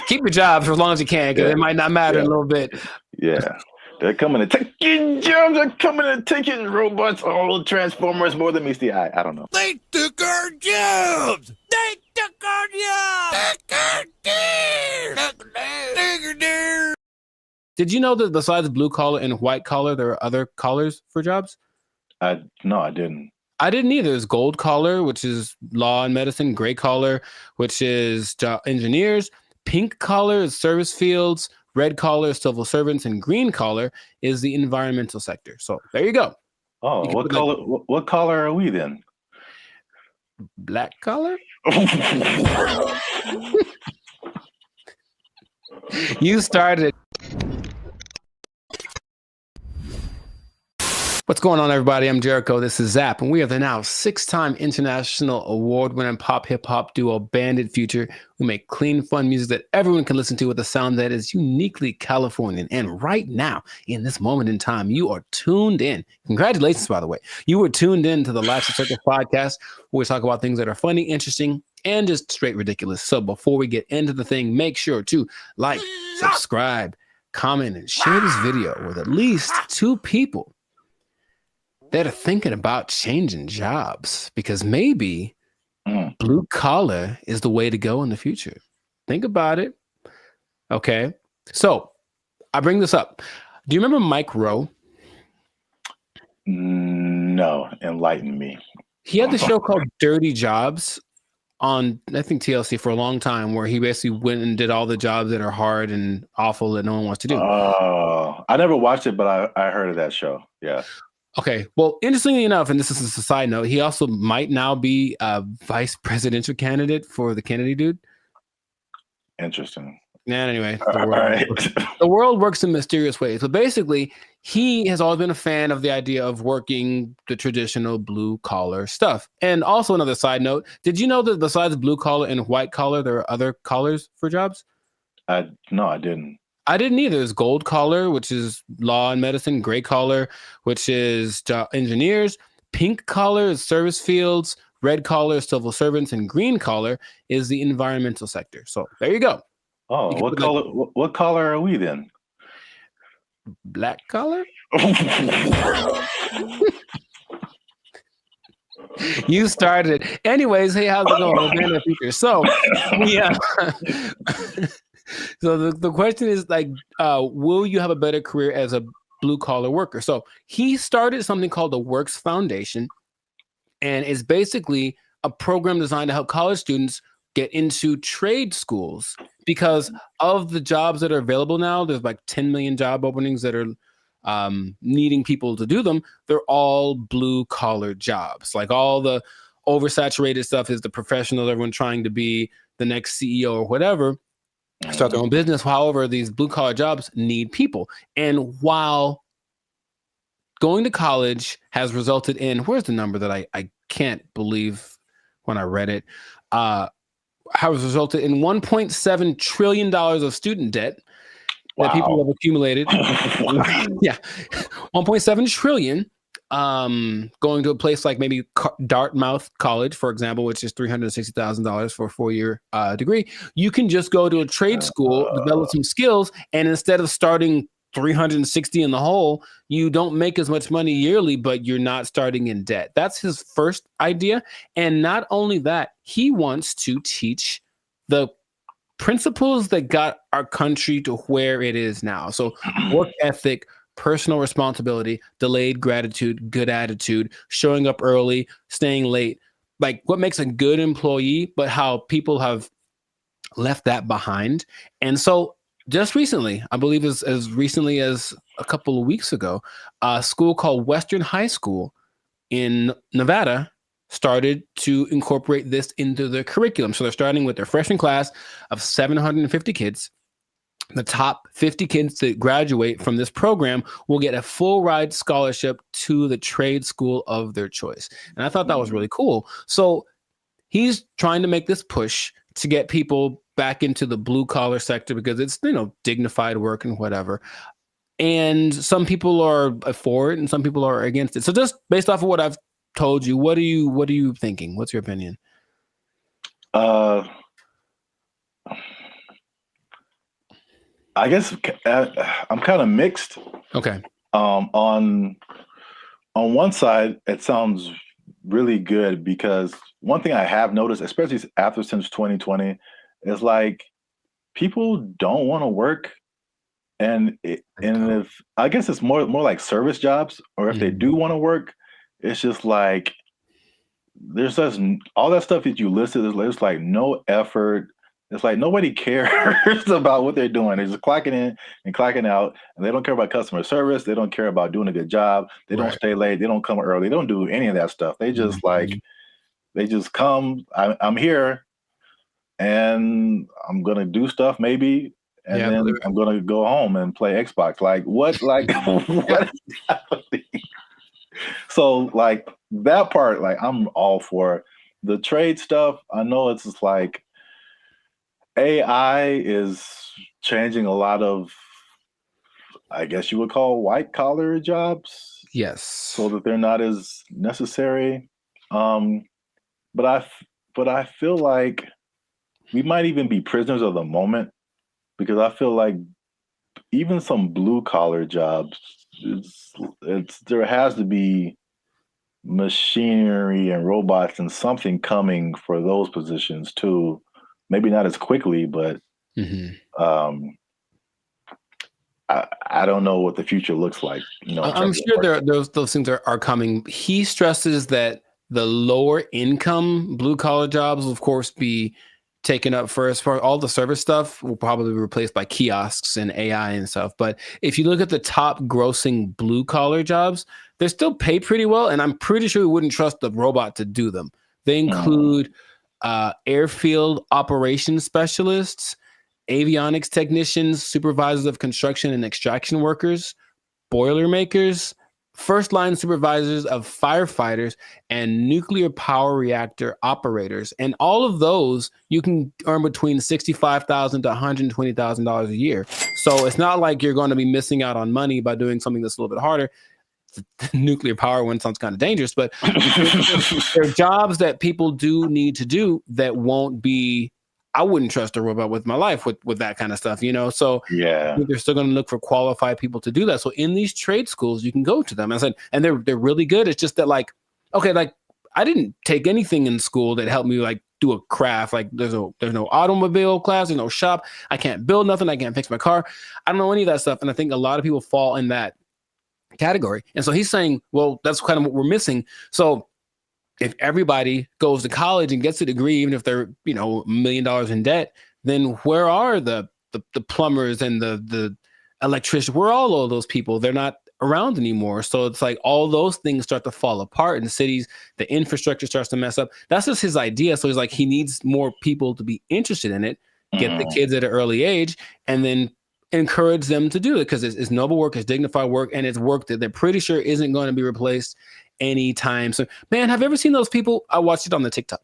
keep your jobs for as long as you can, because it might not matter in a little bit. Yeah. They're coming to take your jobs. They're coming to take your robots. All Transformers more than meets the eye. I don't know. They took our jobs. They took our jobs. Did you know that besides blue collar and white collar, there are other collars for jobs? No, I didn't. I didn't either. There's gold collar, which is law and medicine. Gray collar, which is engineers. Pink collar is service fields. Red collar is civil servants. And green collar is the environmental sector. So there you go. Oh, what color? What color are we then? Black collar? You started. What's going on, everybody? I'm Jericho. This is Zap, and we are the now 6-time international award-winning pop hip-hop duo Bandit Future, who make clean, fun music that everyone can listen to with a sound that is uniquely Californian. And right now, in this moment in time, you are tuned in. Congratulations, by the way. You were tuned in to the Lifestyle Circus podcast, where we talk about things that are funny, interesting, and just straight ridiculous. So before we get into the thing, make sure to like, subscribe, comment, and share this video with at least 2 people that are thinking about changing jobs, because maybe blue collar is the way to go in the future. Think about it. Okay. So I bring this up. Do you remember Mike Rowe? No, enlighten me. He had the show called Dirty Jobs on, I think, TLC for a long time, where he basically went and did all the jobs that are hard and awful that no one wants to do. I never watched it, but I heard of that show. Yeah. Okay. Well, interestingly enough, and this is a side note, he also might now be a vice presidential candidate for the Kennedy dude. Interesting. And anyway, Right. the world works in mysterious ways. But basically, he has always been a fan of the idea of working the traditional blue collar stuff. And also, another side note, did you know that besides blue collar and white collar, there are other collars for jobs? No, I didn't. I didn't either. There's gold collar, which is law and medicine, gray collar, which is engineers, pink collar is service fields, red collar is civil servants, and green collar is the environmental sector. So there you go. Oh, what color? What color are we then? Black collar? You started it. Anyways, hey, how's it going? So, so the question is like, will you have a better career as a blue collar worker? So he started something called the Works Foundation, and it's basically a program designed to help college students get into trade schools because of the jobs that are available now. There's like 10 million job openings that are needing people to do them. They're all blue collar jobs. Like all the oversaturated stuff is the professional, everyone trying to be the next CEO or whatever, start their own business. However, these blue collar jobs need people. And while going to college has resulted in, where's the number that I can't believe when I read it, has resulted in $1.7 trillion of student debt that people have accumulated. Yeah, 1.7 trillion. Going to a place like maybe Dartmouth College, for example, which is $360,000 for a 4-year degree. You can just go to a trade school, develop some skills, and instead of starting 360 in the hole, you don't make as much money yearly, but you're not starting in debt. That's his first idea. And not only that, he wants to teach the principles that got our country to where it is now. So work ethic, personal responsibility, delayed gratitude, good attitude, showing up early, staying late, like what makes a good employee, but how people have left that behind. And so just recently, I believe as recently as a couple of weeks ago, a school called Western High School in Nevada started to incorporate this into their curriculum. So they're starting with their freshman class of 750 kids. The top 50 kids that graduate from this program will get a full ride scholarship to the trade school of their choice. And I thought that was really cool. So he's trying to make this push to get people back into the blue collar sector because it's, dignified work and whatever. And some people are for it and some people are against it. So just based off of what I've told you, what are you thinking? What's your opinion? I guess I'm kind of mixed. Okay. On one side, it sounds really good because one thing I have noticed, especially since 2020, is like people don't want to work, and if I guess it's more like service jobs, or if they do want to work, it's just like there's just all that stuff that you listed. There's like no effort. It's like nobody cares about what they're doing. They're just clocking in and clocking out, and they don't care about customer service. They don't care about doing a good job. They don't stay late. They don't come early. They don't do any of that stuff. They just they just come. I'm here, and I'm gonna do stuff maybe, and then I'm gonna go home and play Xbox. Like what? Like what is happening? So like that part, like I'm all for the trade stuff. I know it's just like AI is changing a lot of, I guess you would call white collar jobs. Yes. So that they're not as necessary. But I feel like we might even be prisoners of the moment because I feel like even some blue collar jobs, there has to be machinery and robots and something coming for those positions too. Maybe not as quickly, but I don't know what the future looks like. I'm sure those things are coming. He stresses that the lower income blue collar jobs will of course be taken up first. For all the service stuff will probably be replaced by kiosks and AI and stuff. But if you look at the top grossing blue collar jobs, they still pay pretty well. And I'm pretty sure we wouldn't trust the robot to do them. They include airfield operations specialists, avionics technicians, supervisors of construction and extraction workers, boilermakers, first line supervisors of firefighters, and nuclear power reactor operators. And all of those you can earn between $65,000 to $120,000 a year. So it's not like you're going to be missing out on money by doing something that's a little bit harder. The nuclear power one sounds kind of dangerous, but there are jobs that people do need to do that won't be. I wouldn't trust a robot with my life with that kind of stuff, you know? So yeah, they're still going to look for qualified people to do that. So in these trade schools, you can go to them. I said, and they're really good. It's just that like, okay, like I didn't take anything in school that helped me like do a craft. Like there's no automobile class, there's no shop. I can't build nothing. I can't fix my car. I don't know any of that stuff. And I think a lot of people fall in that category. And so he's saying, well, that's kind of what we're missing. So if everybody goes to college and gets a degree, even if they're, you know, $1 million in debt, then where are the plumbers and the electricians? Where are all of those people? They're not around anymore. So it's like all those things start to fall apart in cities. The infrastructure starts to mess up. That's just his idea. So he's like, he needs more people to be interested in it, get the kids at an early age, and then encourage them to do it because it's noble work, it's dignified work, and it's work that they're pretty sure isn't going to be replaced anytime. So, man, have you ever seen those people? I watched it on the TikTok.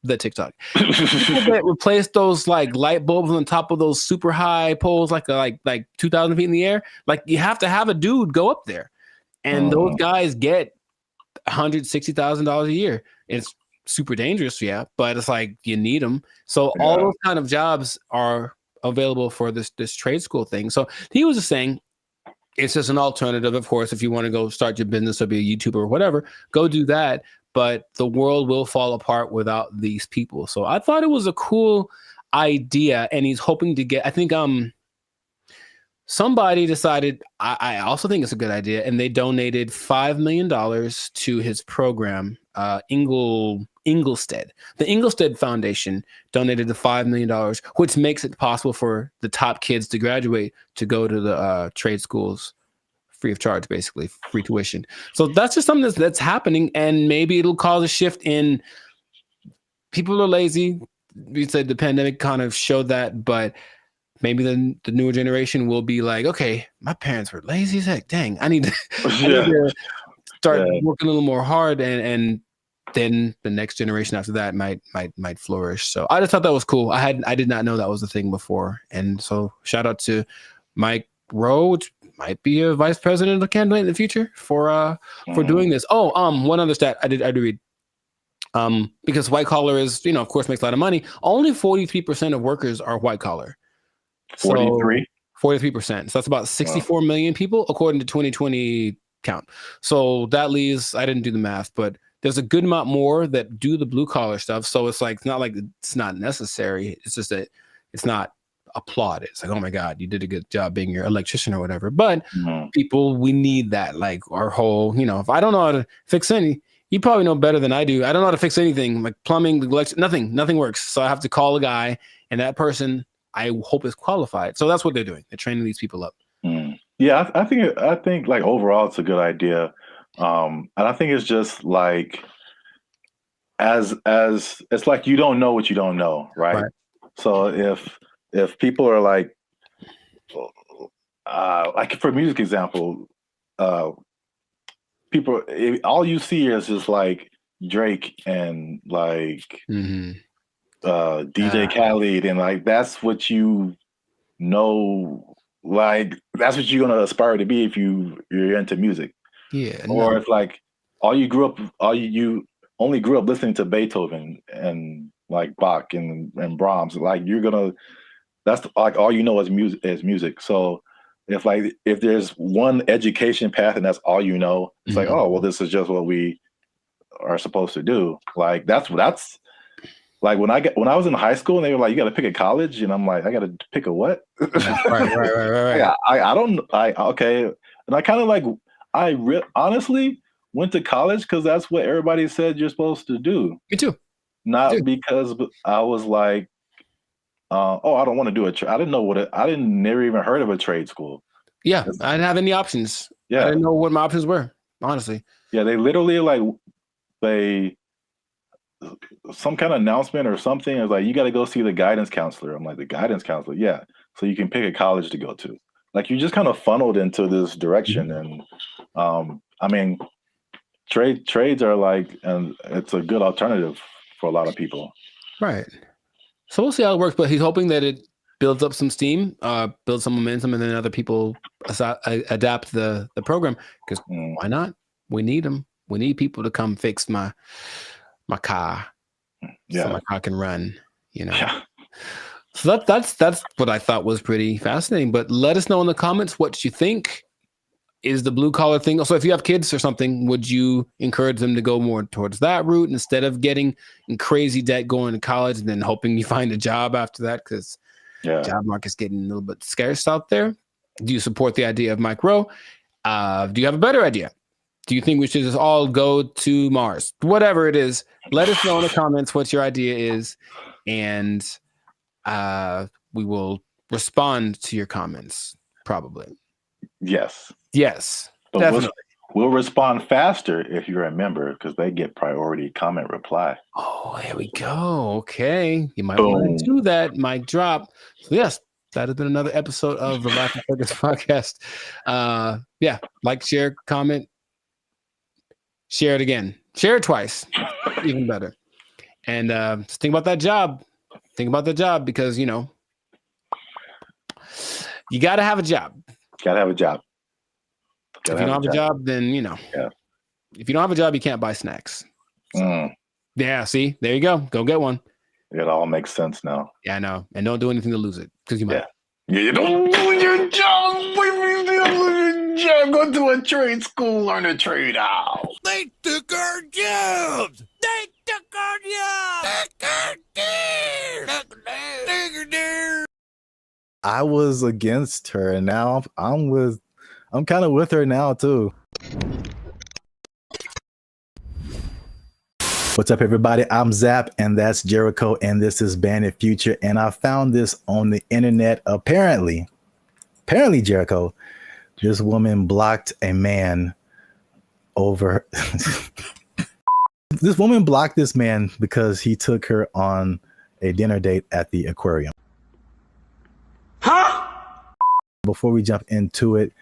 People that replace those like light bulbs on top of those super high poles, like 2,000 feet in the air. Like you have to have a dude go up there, and those guys get $160,000 a year. It's super dangerous, yeah, but it's like you need them. So all those kind of jobs are available for this trade school thing. So he was just saying, it's just an alternative, of course. If you want to go start your business or be a YouTuber or whatever, go do that. But the world will fall apart without these people. So I thought it was a cool idea, and he's hoping to get. I think somebody decided. I also think it's a good idea, and they donated $5 million to his program, Inglestead. The Inglestead Foundation donated the $5 million, which makes it possible for the top kids to graduate to go to the trade schools free of charge, basically free tuition. So that's just something that's happening, and maybe it'll cause a shift in people are lazy. We said the pandemic kind of showed that, but maybe the newer generation will be like, okay, my parents were lazy as heck. Dang, I need to start working a little more hard, and then the next generation after that might flourish. So I just thought that was cool. I did not know that was a thing before. And so shout out to Mike Rowe, which might be a vice president of candidate in the future for doing this. Oh, one other stat I did read. Because white collar is, of course, makes a lot of money. Only 43% of workers are white collar. 43? 43%. So that's about 64 million people according to 2020 count. So that leaves, I didn't do the math, but there's a good amount more that do the blue collar stuff. So it's like, it's not like it's not necessary. It's just that it's not applauded. It's like, oh my God, you did a good job being your electrician or whatever. But people, we need that. Like our whole, if I don't know how to fix any, you probably know better than I do. I don't know how to fix anything like plumbing, nothing works. So I have to call a guy, and that person I hope is qualified. So that's what they're doing. They're training these people up. Yeah, I think like overall it's a good idea. And I think it's just like as it's like you don't know what you don't know, right? So if people are like for music example, people, all you see is just like Drake and like DJ Khaled, and like that's what you know, like that's what you're gonna aspire to be if you're into music. Yeah. Or if like you only grew up listening to Beethoven and like Bach and Brahms, like that's like all you know is music. So if there's one education path and that's all you know, it's like, oh well, this is just what we are supposed to do. Like that's like when I was in high school and they were like, you got to pick a college, and I'm like, I got to pick a what? Right. Okay, and I kind of like honestly, went to college because that's what everybody said you're supposed to do. Me too. Not because I was like, oh, I don't want to do I didn't know I didn't never even heard of a trade school. Yeah, I didn't have any options. Yeah. I didn't know what my options were, honestly. Yeah, they literally some kind of announcement or something. It was like, you got to go see the guidance counselor. I'm like, the guidance counselor? Yeah. So you can pick a college to go to. Like, you just kind of funneled into this direction. And I mean, trades are like, and it's a good alternative for a lot of people. Right. So we'll see how it works, but he's hoping that it builds up some steam, builds some momentum, and then other people adapt the program, because why not? We need them. We need people to come fix my car, so my car can run. Yeah. So that's what I thought was pretty fascinating. But let us know in the comments what you think. Is the blue collar thing? So if you have kids or something, would you encourage them to go more towards that route instead of getting in crazy debt going to college and then hoping you find a job after that? Because job market's getting a little bit scarce out there. Do you support the idea of Mike Rowe? Do you have a better idea? Do you think we should just all go to Mars? Whatever it is, let us know in the comments what your idea is, and we will respond to your comments probably. Yes, but definitely. We'll respond faster if you're a member, because they get priority comment reply. Oh, there we go. Okay, you might want to do that. Mic drop. So yes, that has been another episode of the Life of Focus podcast. Yeah, like, share, comment, share it again, share it twice, even better. And just think about that job. Think about the job, because you got to have a job. Gotta have a job. If you don't have a job, then if you don't have a job, you can't buy snacks. Yeah, see, there you go. Go get one. It all makes sense now. Yeah, I know. And don't do anything to lose it, because you might. Yeah, you don't lose your job. Go to a trade school, learn a trade out. They took our jobs. They took our jobs. I was against her, and now I'm kind of with her now too. What's up, everybody? I'm Zap, and that's Jericho, and this is Bandit Future. And I found this on the internet. Apparently, Jericho, this woman blocked a man over. This woman blocked this man because he took her on a dinner date at the aquarium. Huh? Before we jump into it,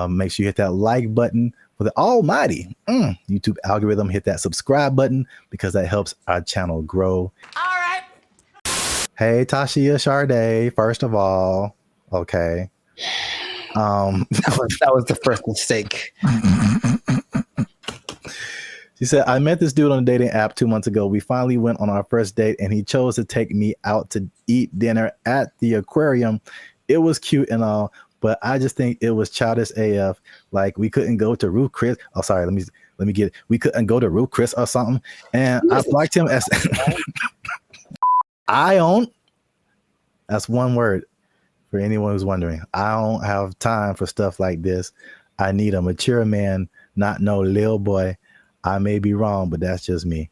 make sure you hit that like button for the almighty YouTube algorithm. Hit that subscribe button, because that helps our channel grow. All right. Hey, Tashia Sade, first of all, okay. That was the first mistake. She said, I met this dude on a dating app 2 months ago. We finally went on our first date, and he chose to take me out to eat dinner at the aquarium. It was cute and all, but I just think it was childish AF. Like, we couldn't go to Ruth Chris. Oh, sorry. Let me get it. We couldn't go to Ruth Chris or something. And I blocked him as I don't. That's one word for anyone who's wondering. I don't have time for stuff like this. I need a mature man, not no little boy. I may be wrong, but that's just me.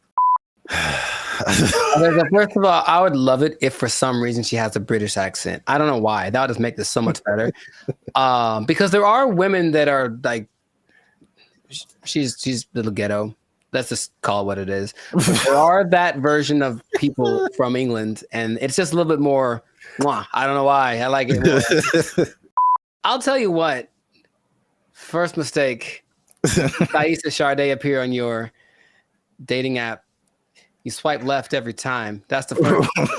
First of all, I would love it if for some reason she has a British accent. I don't know why. That would just make this so much better. Because there are women that are like, she's a little ghetto. Let's just call it what it is. But there are that version of people from England, and it's just a little bit more, I don't know why. I like it more. I'll tell you what. First mistake. Thaisa Sade appear on your dating app. You swipe left every time. That's the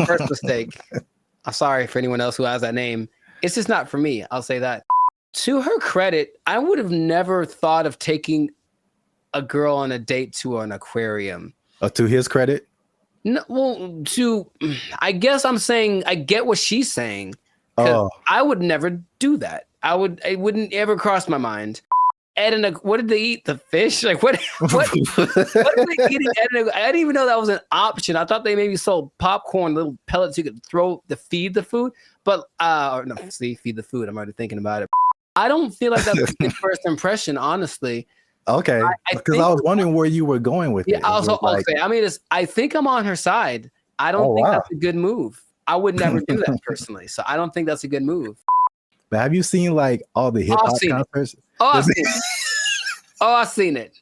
first mistake. I'm sorry for anyone else who has that name. It's just not for me. I'll say that. To her credit, I would have never thought of taking a girl on a date to an aquarium. To his credit? No, well, I guess I'm saying I get what she's saying. I would never do that. It wouldn't ever cross my mind. What did they eat? The fish? Like what are they eating? I didn't even know that was an option. I thought they maybe sold popcorn, little pellets you could throw to feed the food. But feed the food. I'm already thinking about it. I don't feel like that's the first impression, honestly. Okay, because I was wondering where you were going with it. Yeah, also, okay. I mean, I think I'm on her side. I don't think that's a good move. I would never do that personally. So I don't think that's a good move. But have you seen like all the hip hop concerts? I've seen it. Oh, I've seen it.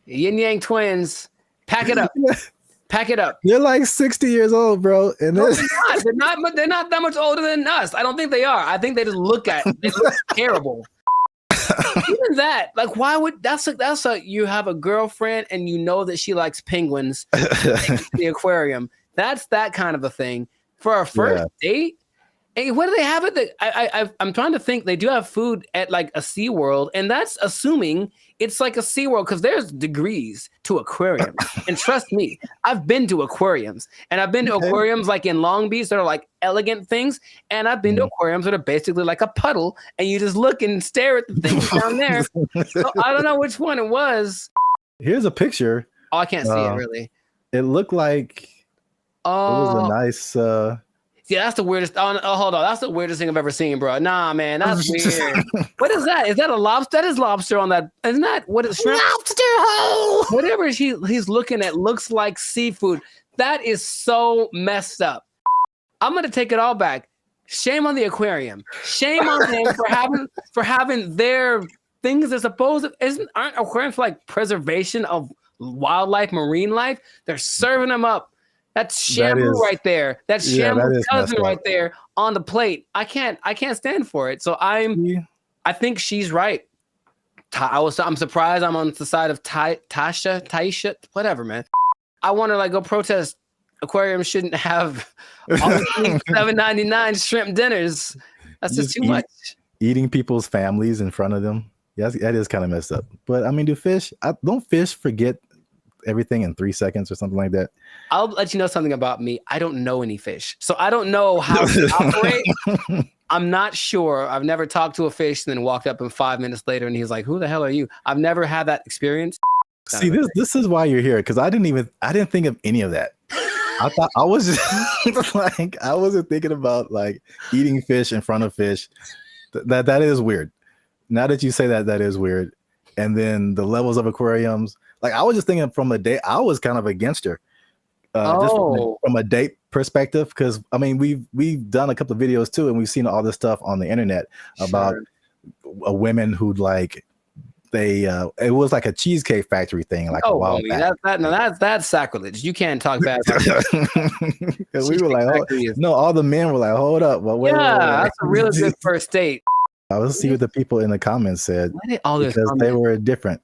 Yin Yang Twins. Pack it up. Pack it up. They're like 60 years old, bro. And no, they're not that much older than us. I don't think they are. I think they just look terrible. Even that, like, why would that's a you have a girlfriend and you know that she likes penguins in the aquarium. That's that kind of a thing. For our first date. And what do they have at the I'm trying to think. They do have food at like a SeaWorld, and that's assuming it's like a SeaWorld because there's degrees to aquariums. And trust me, I've been to aquariums, and I've been to aquariums like in Long Beach that are like elegant things, and I've been to aquariums that are basically like a puddle, and you just look and stare at the things down there. So I don't know which one it was. Here's a picture. Oh, I can't see it really. It looked like it was a nice. Yeah, that's the weirdest. Oh, hold on. That's the weirdest thing I've ever seen, bro. Nah, man, that's weird. What is that? Is that a lobster? That is lobster on that. Isn't that what is shrimp? Lobster hole. Whatever he's looking at looks like seafood. That is so messed up. I'm gonna take it all back. Shame on the aquarium. Shame on them for having their things that supposed aren't aquariums like preservation of wildlife, marine life? They're serving them up. That's Shamu right there. That's Shamu's cousin right there on the plate. I can't stand for it. So I think she's right. I'm surprised I'm on the side of Taisha, whatever, man. I want to like go protest. Aquariums shouldn't have all $7.99 shrimp dinners. That's just too much. Eating people's families in front of them. Yes, that is kind of messed up. But I mean, don't fish forget everything in 3 seconds or something like that? I'll let you know something about me. I don't know any fish, so I don't know how to operate. I'm not sure. I've never talked to a fish and then walked up and 5 minutes later and he's like, "Who the hell are you?" I've never had that experience. See, this is why you're here, because I didn't think of any of that. I thought I was just like, I wasn't thinking about like eating fish in front of fish. That is weird. Now that you say that, that is weird. And then the levels of aquariums. Like I was just thinking from a date, I was kind of against her, just from a date perspective. Because I mean, we've done a couple of videos too, and we've seen all this stuff on the internet about women who like it was like a cheesecake factory thing, like a while back. That's sacrilege. You can't talk bad about that. We were like, no, all the men were like, hold up, well, wait, that's a really good first date. I will see what the people in the comments said because they were different.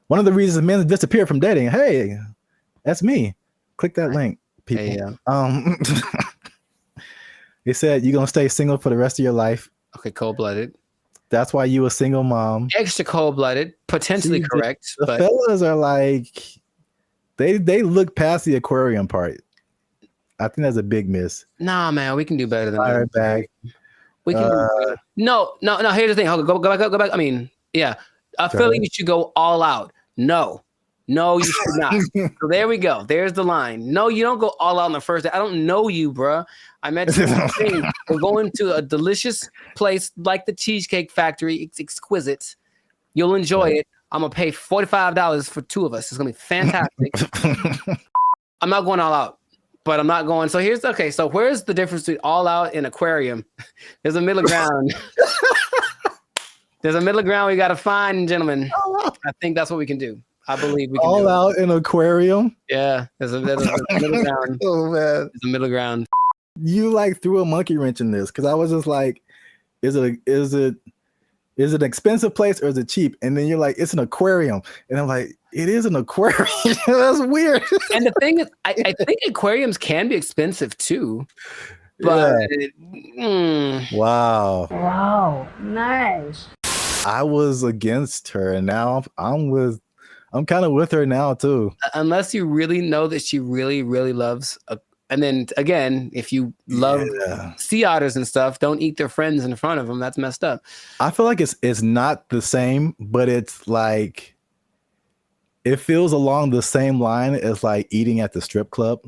One of the reasons men disappear from dating. Hey, that's me. Click that link, people. Hey, they said you're gonna stay single for the rest of your life. Okay, cold-blooded. That's why you a single mom. Extra cold-blooded, potentially correct. The fellas are like, they look past the aquarium part. I think that's a big miss. Nah, man, we can do better than that. Back. We can. No. Here's the thing. Go back. I mean, yeah. I feel like you should go all out. No, you should not. So there we go. There's the line. No, you don't go all out on the first day. I don't know you, bruh. I met you. We're going to a delicious place like the Cheesecake Factory. It's exquisite. You'll enjoy it. I'm gonna pay $45 for two of us. It's gonna be fantastic. I'm not going all out, but I'm not going. So so where's the difference between all out and aquarium? There's a middle ground. There's a middle ground we got to find, gentlemen. I think that's what we can do. I believe we can all do out in aquarium. Yeah, there's a middle ground. Oh man, there's a middle ground. You like threw a monkey wrench in this because I was just like, is it an expensive place or is it cheap? And then you're like, it's an aquarium, and I'm like, it is an aquarium. That's weird. And the thing is, I think aquariums can be expensive too. But wow, nice. I was against her, and now I'm kind of with her now too. Unless you really know that she really, really loves, and then again, if you love sea otters and stuff, don't eat their friends in front of them. That's messed up. I feel like it's not the same, but it's like it feels along the same line as like eating at the strip club.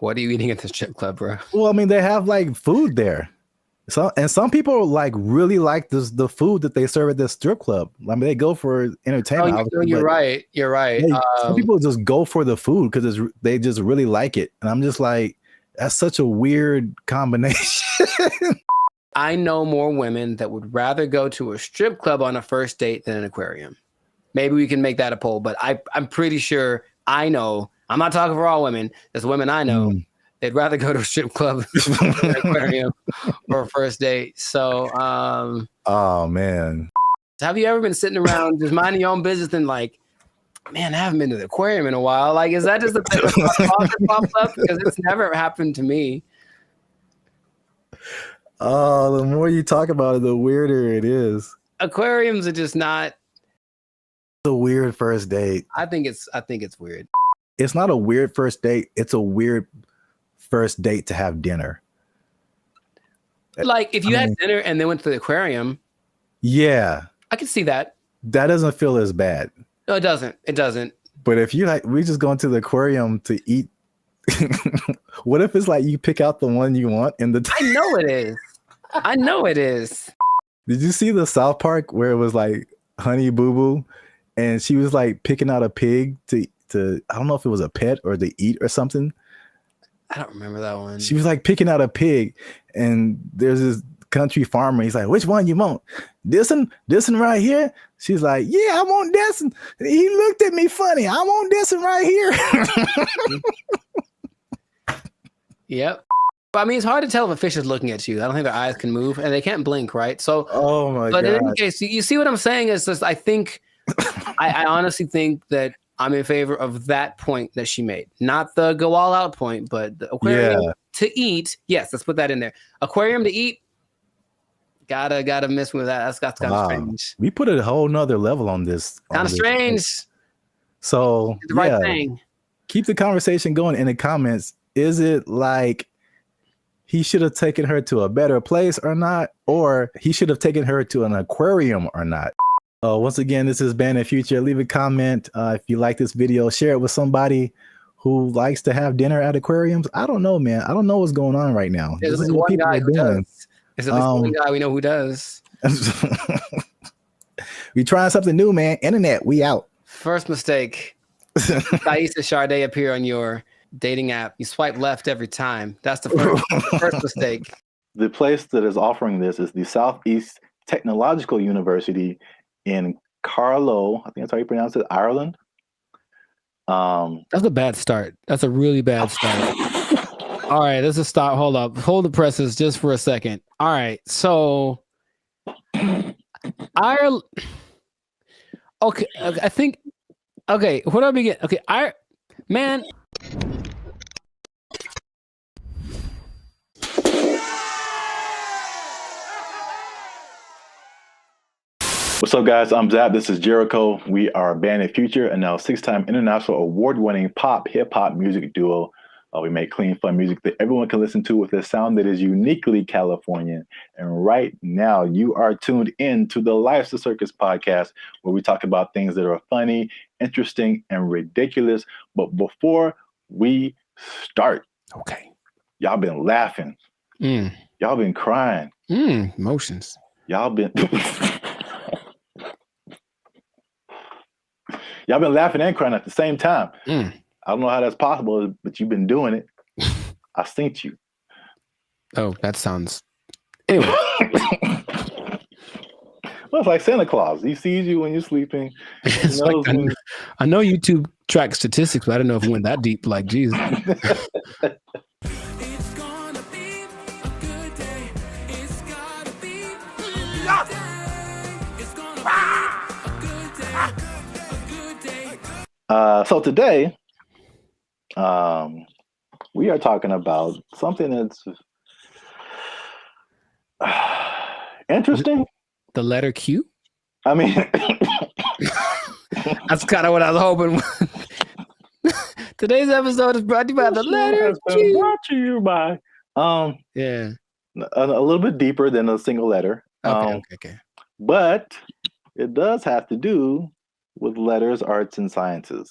What are you eating at the strip club, bro? Well, I mean, they have like food there. Some people like really like the food that they serve at this strip club. I mean, they go for entertainment. You're right. You're right. Some people just go for the food because they just really like it, and I'm just like, that's such a weird combination. I know more women that would rather go to a strip club on a first date than an aquarium. Maybe we can make that a poll, but I'm pretty sure I know. I'm not talking for all women. There's women I know. They'd rather go to a strip club than an aquarium for a first date. So, oh man, have you ever been sitting around just minding your own business and like, man, I haven't been to the aquarium in a while? Like, is that just a thing that pops up? Because it's never happened to me. Oh, the more you talk about it, the weirder it is. Aquariums are just not a weird first date. I think it's weird. It's not a weird first date. It's a weird first date to have dinner. Like if you had dinner and then went to the aquarium. Yeah. I can see that. That doesn't feel as bad. No, it doesn't. It doesn't. But if you like, we just going to the aquarium to eat. What if it's like you pick out the one you want in the I know it is. I know it is. Did you see the South Park where it was like Honey Boo Boo and she was like picking out a pig to I don't know if it was a pet or to eat or something. I don't remember that one. She was like picking out a pig and there's this country farmer. He's like, which one you want? This one right here? She's like, yeah, I want this one. He looked at me funny. I want this one right here. Yep. I mean, it's hard to tell if a fish is looking at you. I don't think their eyes can move and they can't blink, right? So, oh my but God. in any case, you see what I'm saying is just, I think, I honestly think that I'm in favor of that point that she made. Not the go all out point, but the aquarium to eat. Yes, let's put that in there. Aquarium to eat. Gotta miss with that. That's kind of strange. We put a whole nother level on this. Kind of strange. So the right thing. Keep the conversation going in the comments. Is it like he should have taken her to a better place or not? Or he should have taken her to an aquarium or not? Once again, this is Band of Future. Leave a comment if you like this video. Share it with somebody who likes to have dinner at aquariums. I don't know, man. I don't know what's going on right now. There's This is one what people guy are who doing. does. There's at least one guy we know who does. We trying something new, man. Internet, we out. First mistake. Thais and Sade appear on your dating app. You swipe left every time. That's the first mistake. The place that is offering this is the Southeast Technological University in Carlow. I think that's how you pronounce it, Ireland. That's a bad start. That's a really bad start. All right, let's just stop. Hold up. Hold the presses just for a second. All right, so Ireland. Okay, I think. Okay, what do I begin? Okay, man. What's up, guys? I'm Zap. This is Jericho. We are Band of Future, and now 6-time international award-winning pop hip-hop music duo. We make clean, fun music that everyone can listen to with a sound that is uniquely Californian. And right now, you are tuned in to the Life's a Circus podcast, where we talk about things that are funny, interesting, and ridiculous. But before we start, okay, y'all been laughing. Y'all been crying. Emotions. Y'all been... Y'all been laughing and crying at the same time. I don't know how that's possible, but you've been doing it. I synced you. Oh, that sounds... Anyway. Well, it's like Santa Claus. He sees you when you're sleeping. I know YouTube tracks statistics, but I don't know if it went that deep. Like, geez. So today, we are talking about something that's interesting. The letter Q? I mean, that's kind of what I was hoping. Today's episode is brought to you by the letter Q. Brought to you by, yeah, a little bit deeper than a single letter. Okay. But it does have to do with letters, arts, and sciences.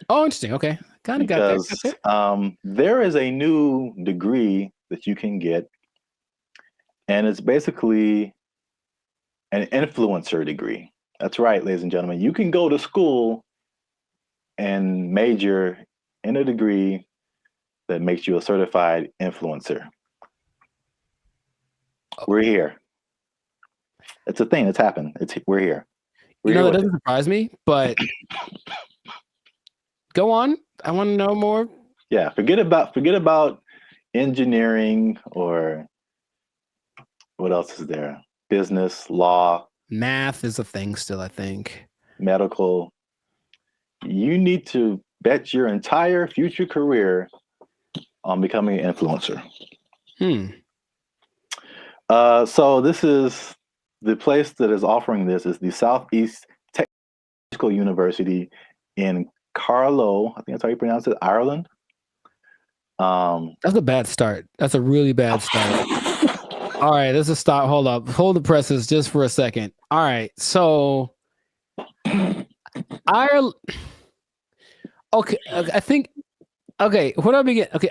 Oh, interesting. Okay. Kind of got that. There is a new degree that you can get, and it's basically an influencer degree. That's right, ladies and gentlemen. You can go to school and major in a degree that makes you a certified influencer. We're here. It's a thing that's happened. We're here. That doesn't surprise me, but go on. I want to know more. Yeah, forget about engineering or what else is there? Business, law, math is a thing still, I think. Medical. You need to bet your entire future career on becoming an influencer. So this is the place that is offering this is the Southeast Technical University in Carlow. I think that's how you pronounce it, Ireland. That's a bad start. That's a really bad start. All right, let's just stop. Hold up. Hold the presses just for a second. All right, so Ireland. Okay, I think. Okay, where do I begin? Okay,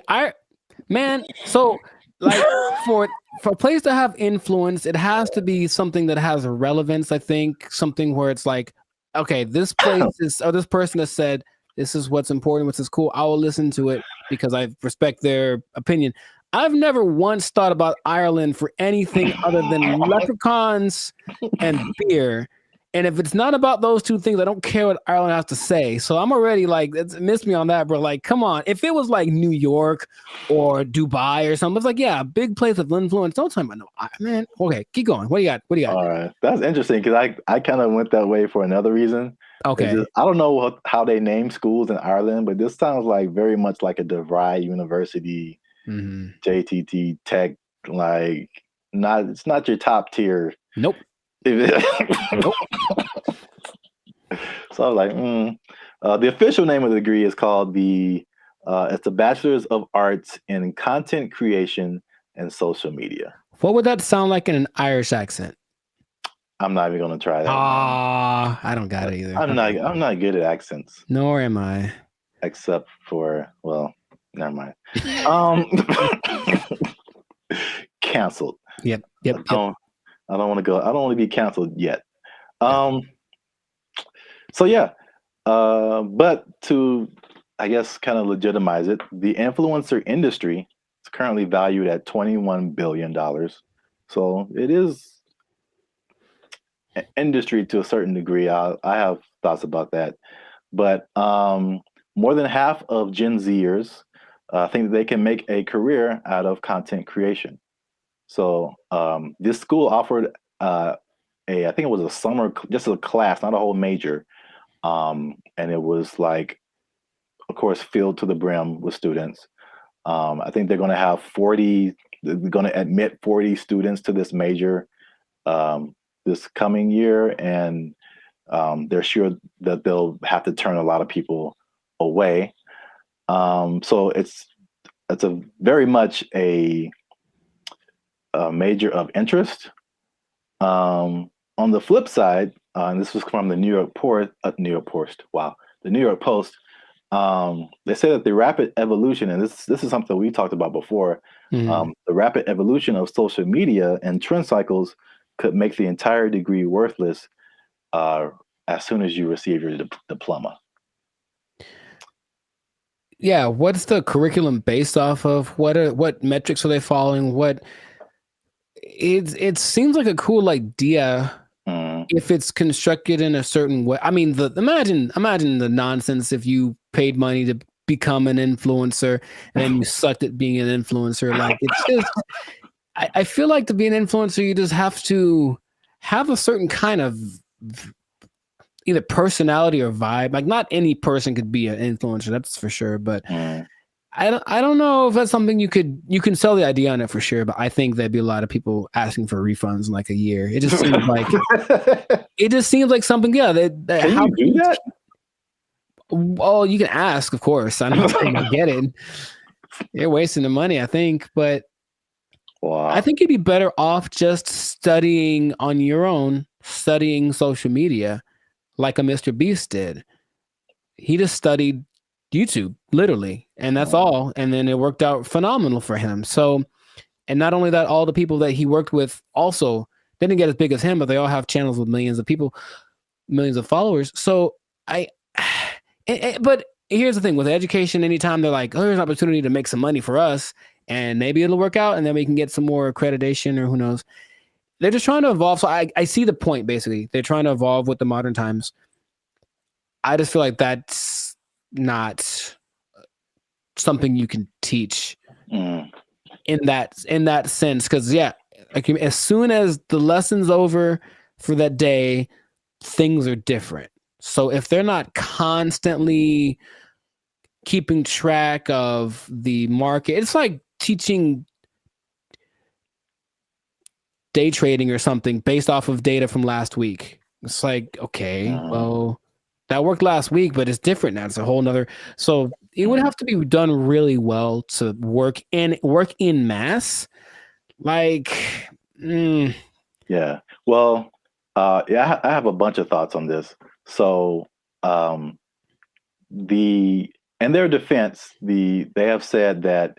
so like for a place to have influence, it has to be something that has relevance. I think something where it's like, okay, this place is, or this person has said this is what's important, what's is cool. I will listen to it because I respect their opinion. I've never once thought about Ireland for anything other than leprechauns and beer. And if it's not about those two things, I don't care what Ireland has to say. So I'm already like, it's missed me on that, bro. Like, come on. If it was like New York or Dubai or something, it's like, yeah, a big place of influence. Don't tell me about no, man. Okay, keep going. What do you got? What do you got? All right. That's interesting because I kind of went that way for another reason. Okay. I don't know how they name schools in Ireland, but this sounds like very much like a DeVry University, JTT Tech, like it's not your top tier. Nope. Nope. So I was like, the official name of the degree is called it's the Bachelor's of Arts in Content Creation and Social Media. What would that sound like in an Irish accent? I'm not even gonna try that. I don't got it either. I'm not good at accents. Nor am I. Except for, well, never mind. Canceled. Yep. I don't want to go. I don't want to be canceled yet. So yeah, but to, I guess, kind of legitimize it, the influencer industry is currently valued at $21 billion. So it is an industry to a certain degree. I have thoughts about that, but more than half of Gen Zers think that they can make a career out of content creation. So this school offered I think it was a summer, just a class, not a whole major. And it was like, of course, filled to the brim with students. I think they're going to have they're going to admit 40 students to this major this coming year. And they're sure that they'll have to turn a lot of people away. So it's a very much a major of interest. On the flip side, and this was from the New York Post. The New York Post. They say that the rapid evolution, and this is something we talked about before. The rapid evolution of social media and trend cycles could make the entire degree worthless as soon as you receive your diploma. Yeah, what's the curriculum based off of? What metrics are they following? It seems like a cool idea if it's constructed in a certain way. I mean, imagine the nonsense if you paid money to become an influencer and then you sucked at being an influencer. Like, it's just, I feel like to be an influencer, you just have to have a certain kind of either personality or vibe. Like, not any person could be an influencer, that's for sure. But I don't know if that's something you can sell the idea on it for sure, but I think there'd be a lot of people asking for refunds in like a year. It just seems like something. Yeah, can you do that? Well, you can ask, of course. I'm not saying I get it. You're wasting the money, I think, but I think you'd be better off just studying on your own, studying social media, like a Mr. Beast did. He just studied YouTube, literally, and that's all. And then it worked out phenomenal for him. So And not only that, all the people that he worked with also didn't get as big as him, but they all have channels with millions of people, millions of followers. So but here's the thing with education, anytime they're like, oh, there's an opportunity to make some money for us and maybe it'll work out and then we can get some more accreditation or who knows. They're just trying to evolve. So I see the point, basically. They're trying to evolve with the modern times. I just feel like that's not something you can teach in that sense. Because, yeah, like, as soon as the lesson's over for that day, things are different. So if they're not constantly keeping track of the market, it's like teaching day trading or something based off of data from last week. It's like, okay, well, that worked last week, but it's different now. It's a whole nother. So it would have to be done really well to work in mass. Like, yeah. Well, yeah, I have a bunch of thoughts on this. So, in their defense, they have said that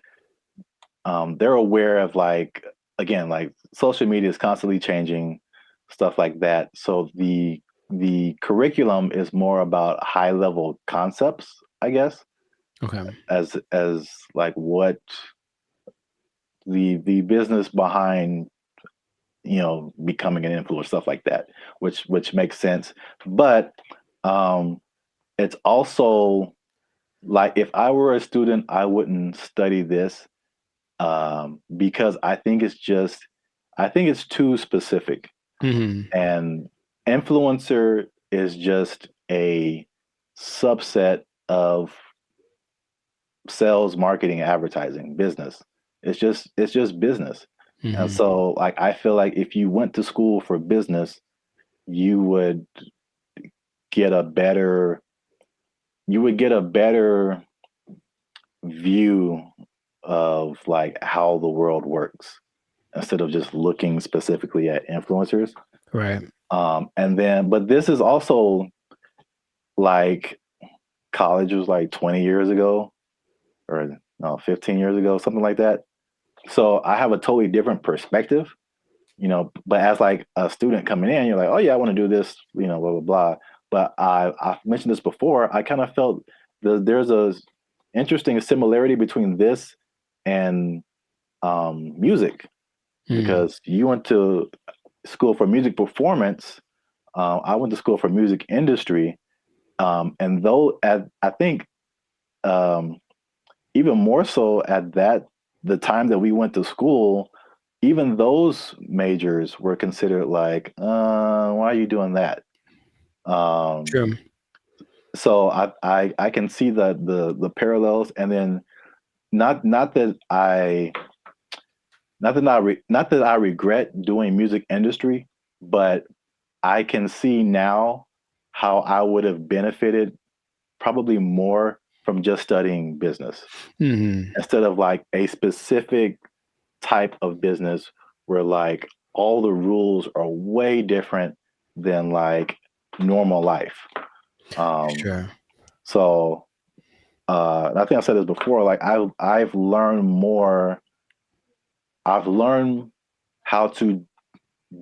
they're aware of, like, again, like, social media is constantly changing, stuff like that. So the curriculum is more about high level concepts, I guess. Okay. As like what the business behind, becoming an influencer, stuff like that, which makes sense. But it's also like, if I were a student, I wouldn't study this because I think it's too specific. And influencer is just a subset of sales, marketing, advertising, business. It's just business. And so, like, I feel like if you went to school for business, you would get a better view of, like, how the world works, instead of just looking specifically at influencers. Right. But this is also, like, college was like 20 years ago, or no, 15 years ago, something like that. So I have a totally different perspective, but as, like, a student coming in, you're like, oh yeah, I want to do this, blah, blah, blah. But I've mentioned this before. I kind of felt there's a interesting similarity between this and music, because you went to school for music performance. I went to school for music industry. And though I think even more so at the time that we went to school, even those majors were considered like, why are you doing that? True. So I can see the parallels, and then not that I regret doing music industry, but I can see now how I would have benefited probably more from just studying business instead of, like, a specific type of business where, like, all the rules are way different than, like, normal life. Sure. So I think I've said this before, like, I've learned more. I've learned how to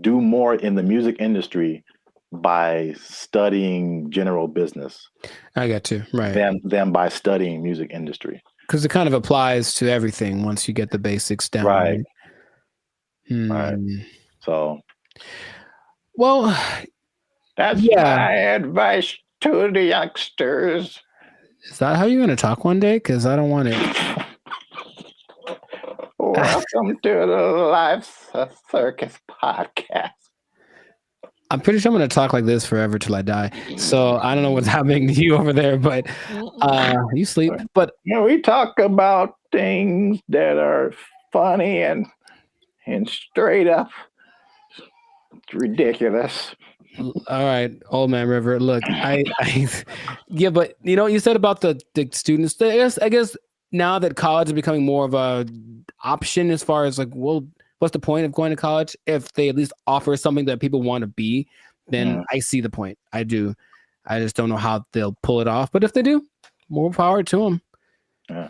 do more in the music industry by studying general business. I got you. Right. Than by studying music industry. Because it kind of applies to everything once you get the basics down. Right. Right. So. Well, that's my advice to the youngsters. Is that how you're going to talk one day? Because I don't want it. Welcome to the Life Circus podcast. I'm pretty sure I'm going to talk like this forever till I die. So I don't know what's happening to you over there, but you sleep. But we talk about things that are funny and straight up ridiculous. All right, old man River. Look, yeah, but you said about the students. I guess now that college is becoming more of a option, as far as, like, well, what's the point of going to college if they at least offer something that people want to be? Then I see the point. I do. I just don't know how they'll pull it off. But if they do, more power to them. Yeah.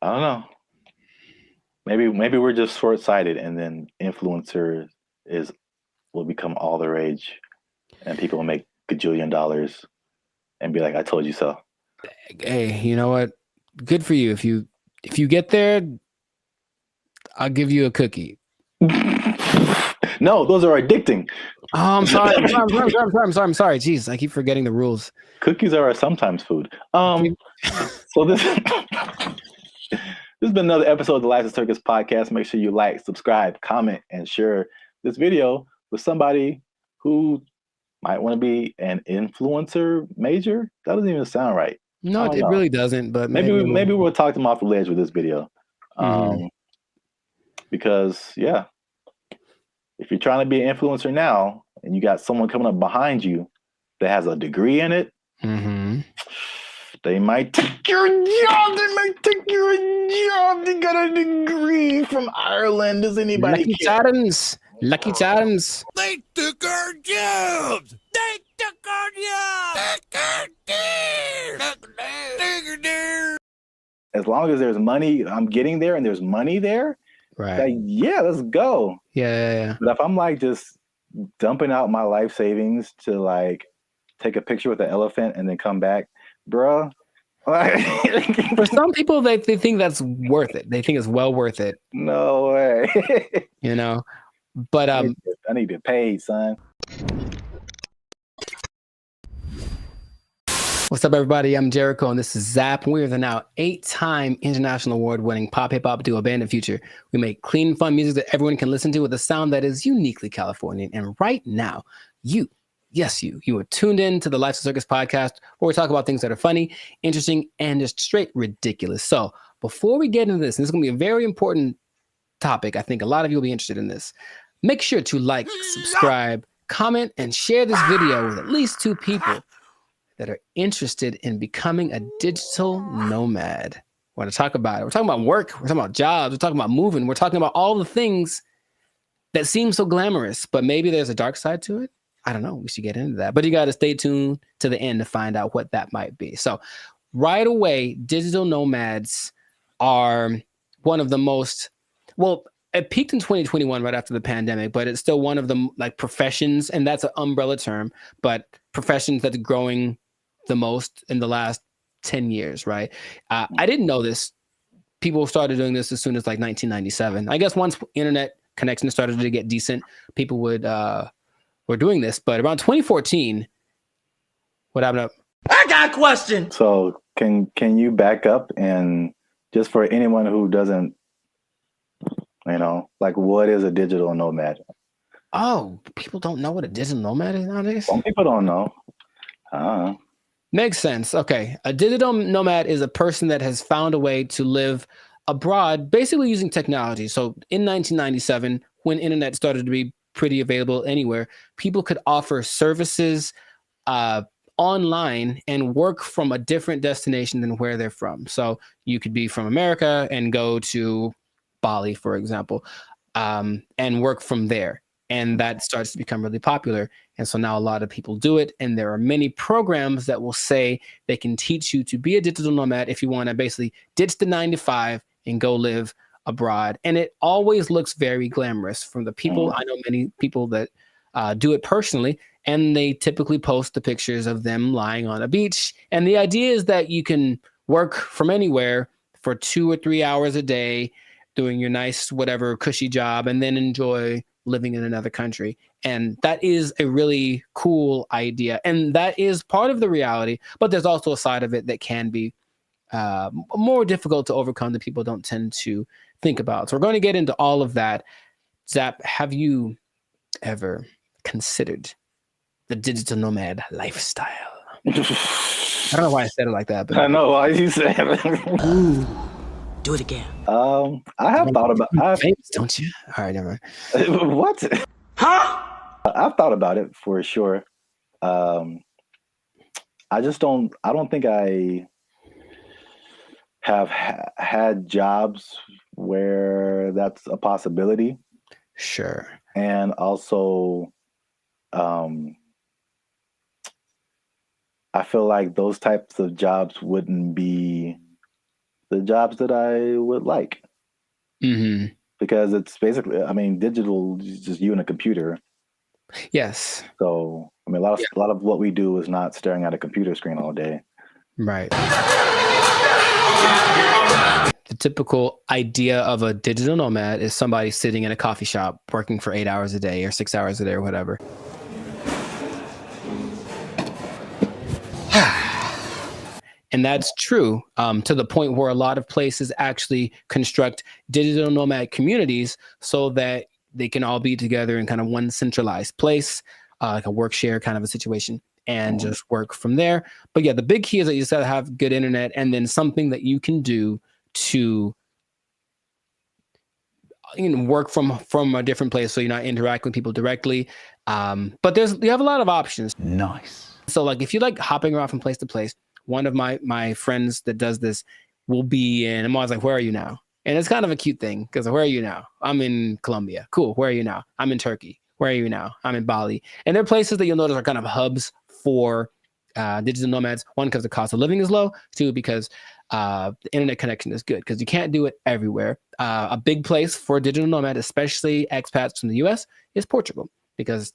I don't know. Maybe we're just short sighted, and then influencer will become all the rage, and people will make gajillion dollars and be like, "I told you so." Hey, you know what? Good for you. If you get there, I'll give you a cookie. No, those are addicting. Oh, I'm sorry. I'm sorry. Jeez, I keep forgetting the rules. Cookies are sometimes food. So this has been another episode of the License Circus podcast. Make sure you like, subscribe, comment, and share this video with somebody who might want to be an influencer major. That doesn't even sound right. No, it really doesn't. But maybe we'll talk them off the ledge with this video. Because if you're trying to be an influencer now and you got someone coming up behind you that has a degree in it, they might take your job. They might take your job. They got a degree from Ireland. Does anybody Lucky care? Charms. Lucky Charms. They took our jobs. They took our jobs. As long as there's money, I'm getting there and there's money there. Right. Like, yeah, let's go. Yeah. But if I'm like just dumping out my life savings to like take a picture with an elephant and then come back, bruh. For some people, they think that's worth it. They think it's well worth it. No way. You know, but I need to get paid, son. What's up, everybody? I'm Jericho, and this is Zap. We are the now 8-time international award-winning pop hip-hop duo Band of Future. We make clean, fun music that everyone can listen to with a sound that is uniquely Californian. And right now, you are tuned in to the Life of Circus podcast, where we talk about things that are funny, interesting, and just straight ridiculous. So before we get into this, and this is going to be a very important topic. I think a lot of you will be interested in this. Make sure to like, subscribe, comment, and share this video with at least 2 people that are interested in becoming a digital nomad. We're going to talk about it. We're talking about work. We're talking about jobs. We're talking about moving. We're talking about all the things that seem so glamorous, but maybe there's a dark side to it. I don't know. We should get into that. But you got to stay tuned to the end to find out what that might be. So right away, digital nomads are one of the most, well, it peaked in 2021 right after the pandemic, but it's still one of the like professions, and that's an umbrella term, but professions that's growing the most in the last 10 years, right? I didn't know this. People started doing this as soon as like 1997. I guess once internet connection started to get decent, people were doing this. But around 2014, what happened? I got a question. So can you back up and just for anyone who doesn't, like what is a digital nomad? Oh, people don't know what a digital nomad is nowadays? Some people don't know. Makes sense. Okay. A digital nomad is a person that has found a way to live abroad, basically using technology. So in 1997, when internet started to be pretty available anywhere, people could offer services online and work from a different destination than where they're from. So you could be from America and go to Bali, for example, and work from there. And that starts to become really popular. And so now a lot of people do it. And there are many programs that will say they can teach you to be a digital nomad if you want to basically ditch the 9 to 5 and go live abroad. And it always looks very glamorous from the people. I know many people that do it personally, and they typically post the pictures of them lying on a beach. And the idea is that you can work from anywhere for 2 or 3 hours a day, doing your nice, whatever cushy job, and then enjoy living in another country. And that is a really cool idea. And that is part of the reality, but there's also a side of it that can be more difficult to overcome that people don't tend to think about. So we're going to get into all of that. Zap, have you ever considered the digital nomad lifestyle? I don't know why I said it like that, but I know why you said it. Ooh, do it again. I have thought about it. Famous, don't you? All right, never mind. What? Huh? I've thought about it for sure. I don't think I have had jobs where that's a possibility. Sure. And also, I feel like those types of jobs wouldn't be the jobs that I would like. Mm-hmm. Because it's basically, I mean, digital is just you and a computer. Yes. So, I mean, a lot of what we do is not staring at a computer screen all day. Right. The typical idea of a digital nomad is somebody sitting in a coffee shop working for 8 hours a day or 6 hours a day or whatever. And that's true to the point where a lot of places actually construct digital nomad communities so that they can all be together in kind of one centralized place, like a work share kind of a situation, and just work from there. But yeah, the big key is that you just gotta have good internet and then something that you can do to work from a different place so you're not interacting with people directly. But you have a lot of options. Nice. So like if you like hopping around from place to place, one of my friends that does this will be in, I'm always like, where are you now? And it's kind of a cute thing because where are you now? I'm in Colombia. Cool. Where are you now? I'm in Turkey. Where are you now? I'm in Bali. And they're places that you'll notice are kind of hubs for digital nomads. One, because the cost of living is low. Two, because the internet connection is good because you can't do it everywhere. A big place for a digital nomad, especially expats from the US, is Portugal because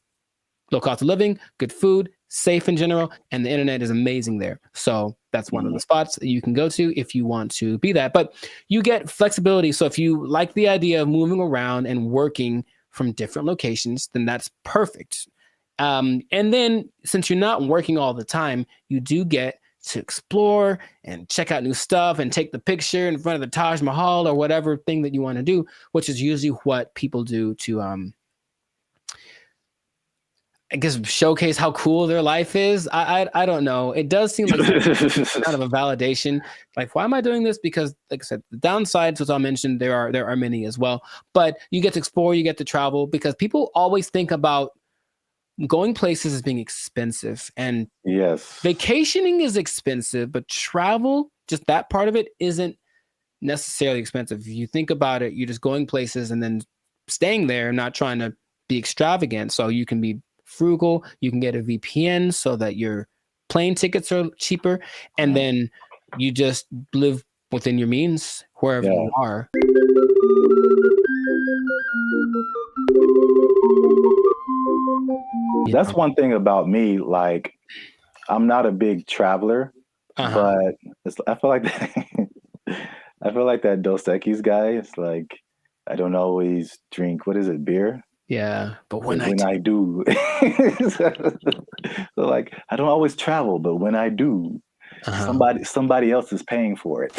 low cost of living, good food, safe in general, and the internet is amazing there. So that's one of the spots that you can go to if you want to be that. But you get flexibility. So if you like the idea of moving around and working from different locations, then that's perfect. And then since you're not working all the time, you do get to explore and check out new stuff and take the picture in front of the Taj Mahal or whatever thing that you want to do, which is usually what people do to I guess showcase how cool their life is. I don't know. It does seem like kind of a validation. Like, why am I doing this? Because, like I said, the downsides, as I mentioned, there are many as well. But you get to explore, you get to travel, because people always think about going places as being expensive. And yes, vacationing is expensive, but travel, just that part of it, isn't necessarily expensive. If you think about it, you're just going places and then staying there, not trying to be extravagant. So you can be frugal, you can get a VPN so that your plane tickets are cheaper, and then you just live within your means wherever you are. That's one thing about me. Like, I'm not a big traveler, but I feel like I feel like that Dos Equis guy. It's like I don't always drink. What is it? Beer. Yeah, but when I do, so like I don't always travel, but when I do, somebody else is paying for it.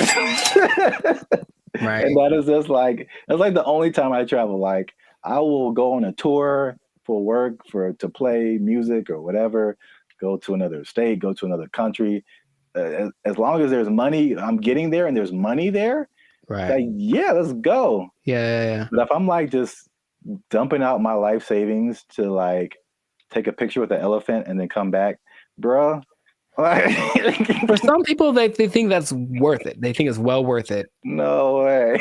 Right. And that is just like that's like the only time I travel. Like I will go on a tour for work, to play music or whatever, go to another state, go to another country. As long as there's money, I'm getting there and there's money there. Right. Like, yeah, let's go. Yeah. But if I'm like just dumping out my life savings to like take a picture with the elephant and then come back, bruh. For some people, they think that's worth it. They think it's well worth it. No way.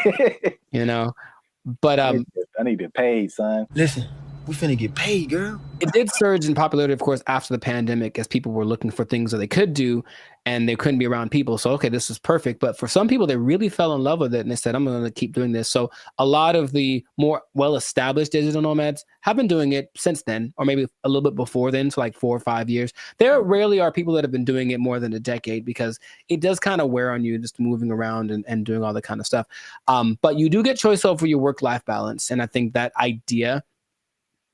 But I need to get paid, son. Listen, we finna get paid, girl. It did surge in popularity, of course, after the pandemic, as people were looking for things that they could do and they couldn't be around people. So, okay, this is perfect. But for some people, they really fell in love with it and they said, I'm going to keep doing this. So a lot of the more well-established digital nomads have been doing it since then, or maybe a little bit before then, so like 4 or 5 years. There rarely are people that have been doing it more than a decade because it does kind of wear on you just moving around and doing all that kind of stuff. But you do get choice over your work-life balance. And I think that idea,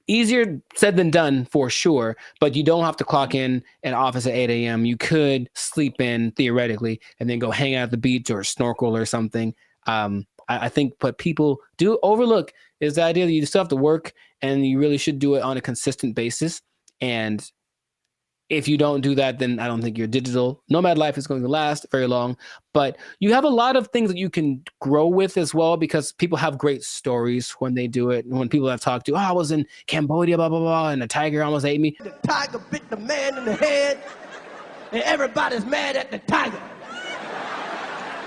easier said than done for sure, but you don't have to clock in at office at 8 a.m. You could sleep in theoretically and then go hang out at the beach or snorkel or something. I think what people do overlook is the idea that you still have to work and you really should do it on a consistent basis. And if you don't do that, then I don't think your digital nomad life is going to last very long. But you have a lot of things that you can grow with as well, because people have great stories when they do it. And when people I've talked to, I was in Cambodia, blah, blah, blah, and a tiger almost ate me. The tiger bit the man in the head, and everybody's mad at the tiger.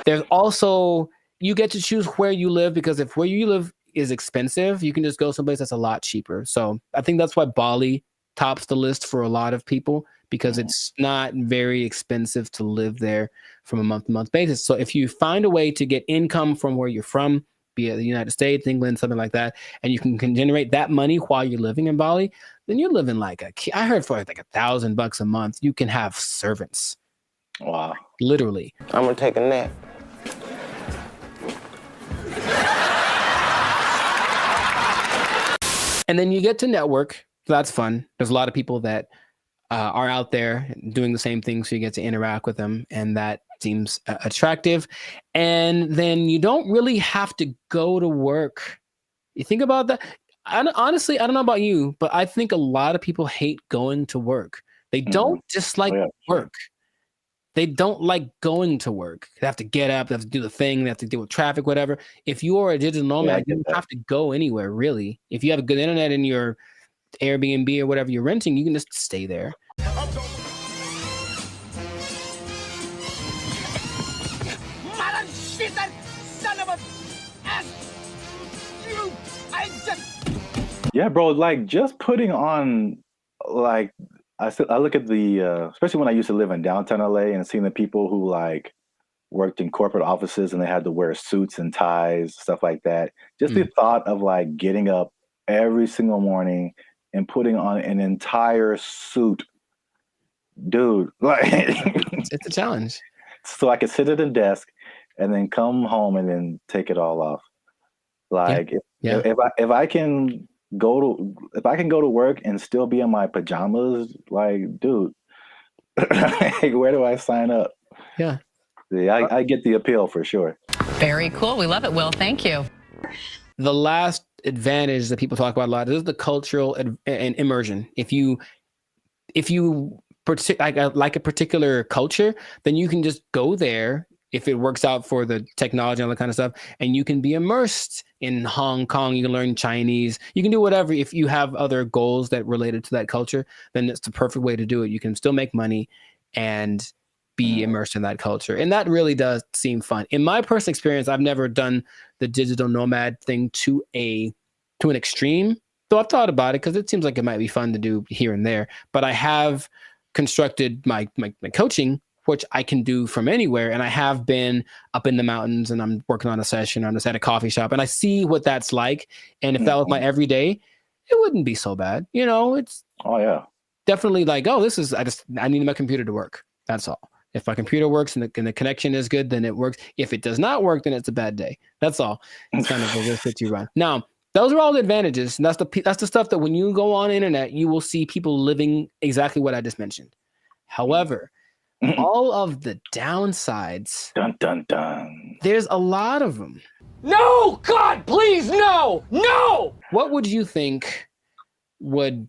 There's also, you get to choose where you live, because if where you live is expensive, you can just go someplace that's a lot cheaper. So I think that's why Bali tops the list for a lot of people, because it's not very expensive to live there from a month-to-month basis. So if you find a way to get income from where you're from, be it the United States, England, something like that, and you can generate that money while you're living in Bali, then you're living like I heard for like $1,000 a month, you can have servants. Wow. Literally. I'm gonna take a nap. And then you get to network. So that's fun. There's a lot of people that are out there doing the same thing, so you get to interact with them, and that seems attractive. And then you don't really have to go to work. You think about that. Honestly, I don't know about you, but I think a lot of people hate going to work. They don't dislike work. They don't like going to work. They have to get up, they have to do the thing, they have to deal with traffic, whatever. If you are a digital nomad, you don't have to go anywhere, really. If you have a good internet in your Airbnb or whatever you're renting, you can just stay there. Yeah, bro, like just putting on, like, I look at the, especially when I used to live in downtown LA and seeing the people who like worked in corporate offices and they had to wear suits and ties, stuff like that. Just the thought of like getting up every single morning and putting on an entire suit, dude, like it's a challenge. So I could sit at a desk and then come home and then take it all off. Like if I can go to work and still be in my pajamas, like, dude, like, where do I sign up? Yeah, I get the appeal for sure. Very cool. We love it, Will. Thank you. The last advantage that people talk about a lot is the cultural and immersion. If you like a particular culture, then you can just go there if it works out for the technology and all that kind of stuff, and you can be immersed in Hong Kong. You can learn Chinese. You can do whatever. If you have other goals that related to that culture, then it's the perfect way to do it. You can still make money and be immersed in that culture. And that really does seem fun. In my personal experience, I've never done the digital nomad thing to an extreme, though I've thought about it because it seems like it might be fun to do here and there. But I have constructed my coaching, which I can do from anywhere. And I have been up in the mountains and I'm working on a session. I'm just at a coffee shop and I see what that's like. And if that was my everyday, it wouldn't be so bad. You know, it's definitely like, oh, I need my computer to work. That's all. If my computer works and the connection is good, then it works. If it does not work, then it's a bad day. That's all. It's kind of the risk that you run. Now, those are all the advantages. And that's the stuff that when you go on the internet, you will see people living exactly what I just mentioned. However, all of the downsides, dun dun dun, there's a lot of them. No, God, please, no. What would you think would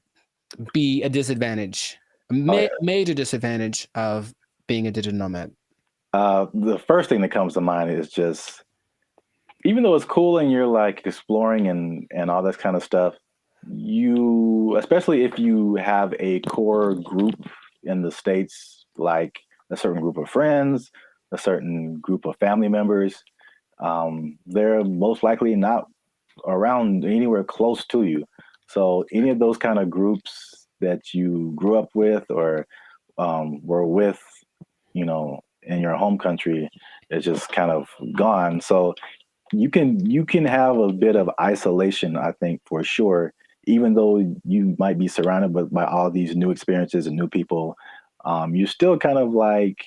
be a disadvantage, major disadvantage of being a digital nomad? The first thing that comes to mind is just, even though it's cool and you're like exploring and all this kind of stuff, especially if you have a core group in the States, like a certain group of friends, a certain group of family members, they're most likely not around anywhere close to you. So any of those kind of groups that you grew up with or were with, you know, in your home country is just kind of gone. So you can have a bit of isolation, I think, for sure, even though you might be surrounded by all these new experiences and new people. You're still kind of like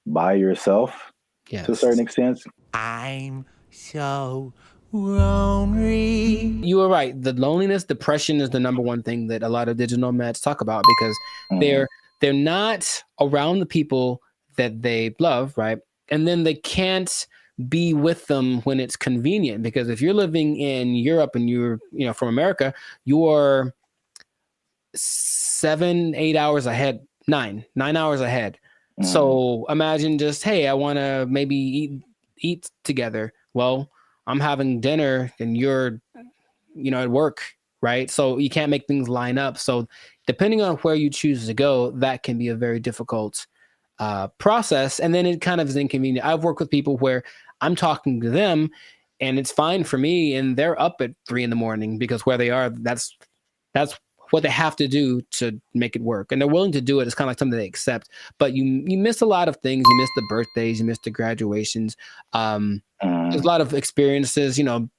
by yourself to a certain extent. I'm so lonely. You were right. The loneliness, depression is the number one thing that a lot of digital nomads talk about because they're not around the people that they love, right? And then they can't be with them when it's convenient, because if you're living in Europe and you're from America, you're 7-8 hours ahead. 9 hours ahead. So imagine just, hey, I want to maybe eat together. Well, I'm having dinner and you're, at work, right? So you can't make things line up. So depending on where you choose to go, that can be a very difficult process. And then it kind of is inconvenient. I've worked with people where I'm talking to them and it's fine for me and they're up at 3 a.m. because where they are, that's what they have to do to make it work, and they're willing to do it. It's kind of like something they accept. But you miss a lot of things. You miss the birthdays. You miss the graduations. There's a lot of experiences. You know,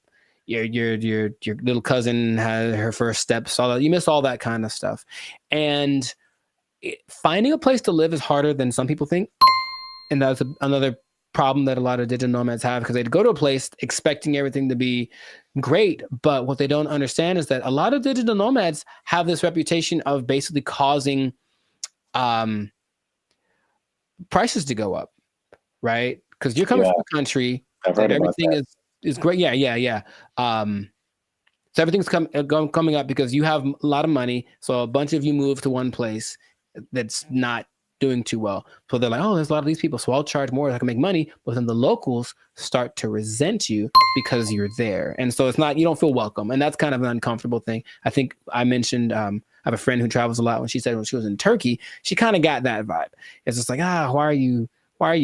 your little cousin had her first steps. All that. You miss all that kind of stuff, and finding a place to live is harder than some people think, and that's another problem that a lot of digital nomads have, because they'd go to a place expecting everything to be great, but what they don't understand is that a lot of digital nomads have this reputation of basically causing prices to go up, right? Because you're coming from a country that everything is great. Yeah. So everything's coming up because you have a lot of money. So a bunch of you move to one place that's not doing too well. So they're like, oh, there's a lot of these people, so I'll charge more so I can make money. But then the locals start to resent you because you're there. And so it's not, you don't feel welcome. And that's kind of an uncomfortable thing. I think I mentioned, I have a friend who travels a lot. When she said when she was in Turkey, she kind of got that vibe. It's just like, why are you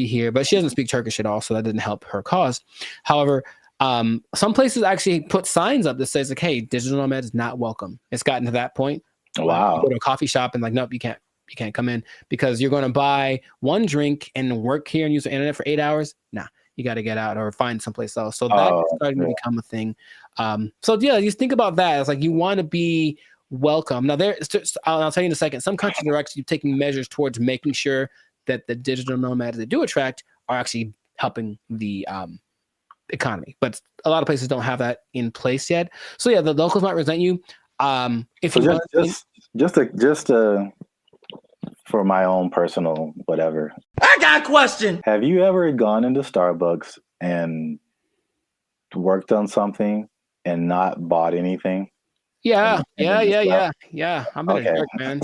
here? But she doesn't speak Turkish at all, so that didn't help her cause. However, some places actually put signs up that says like, hey, digital nomad is not welcome. It's gotten to that point. Wow. You go to a coffee shop and like, nope, you can't come in because you're going to buy one drink and work here and use the internet for 8 hours. Nah, you got to get out or find someplace else. So that's starting to become a thing. So yeah, you think about that. It's like you want to be welcome. Now I'll tell you in a second, some countries are actually taking measures towards making sure that the digital nomads they do attract are actually helping the economy. But a lot of places don't have that in place yet. So yeah, the locals might resent you. If so you just for my own personal whatever. I got a question. Have you ever gone into Starbucks and worked on something and not bought anything? Yeah. I'm in a jerk, man.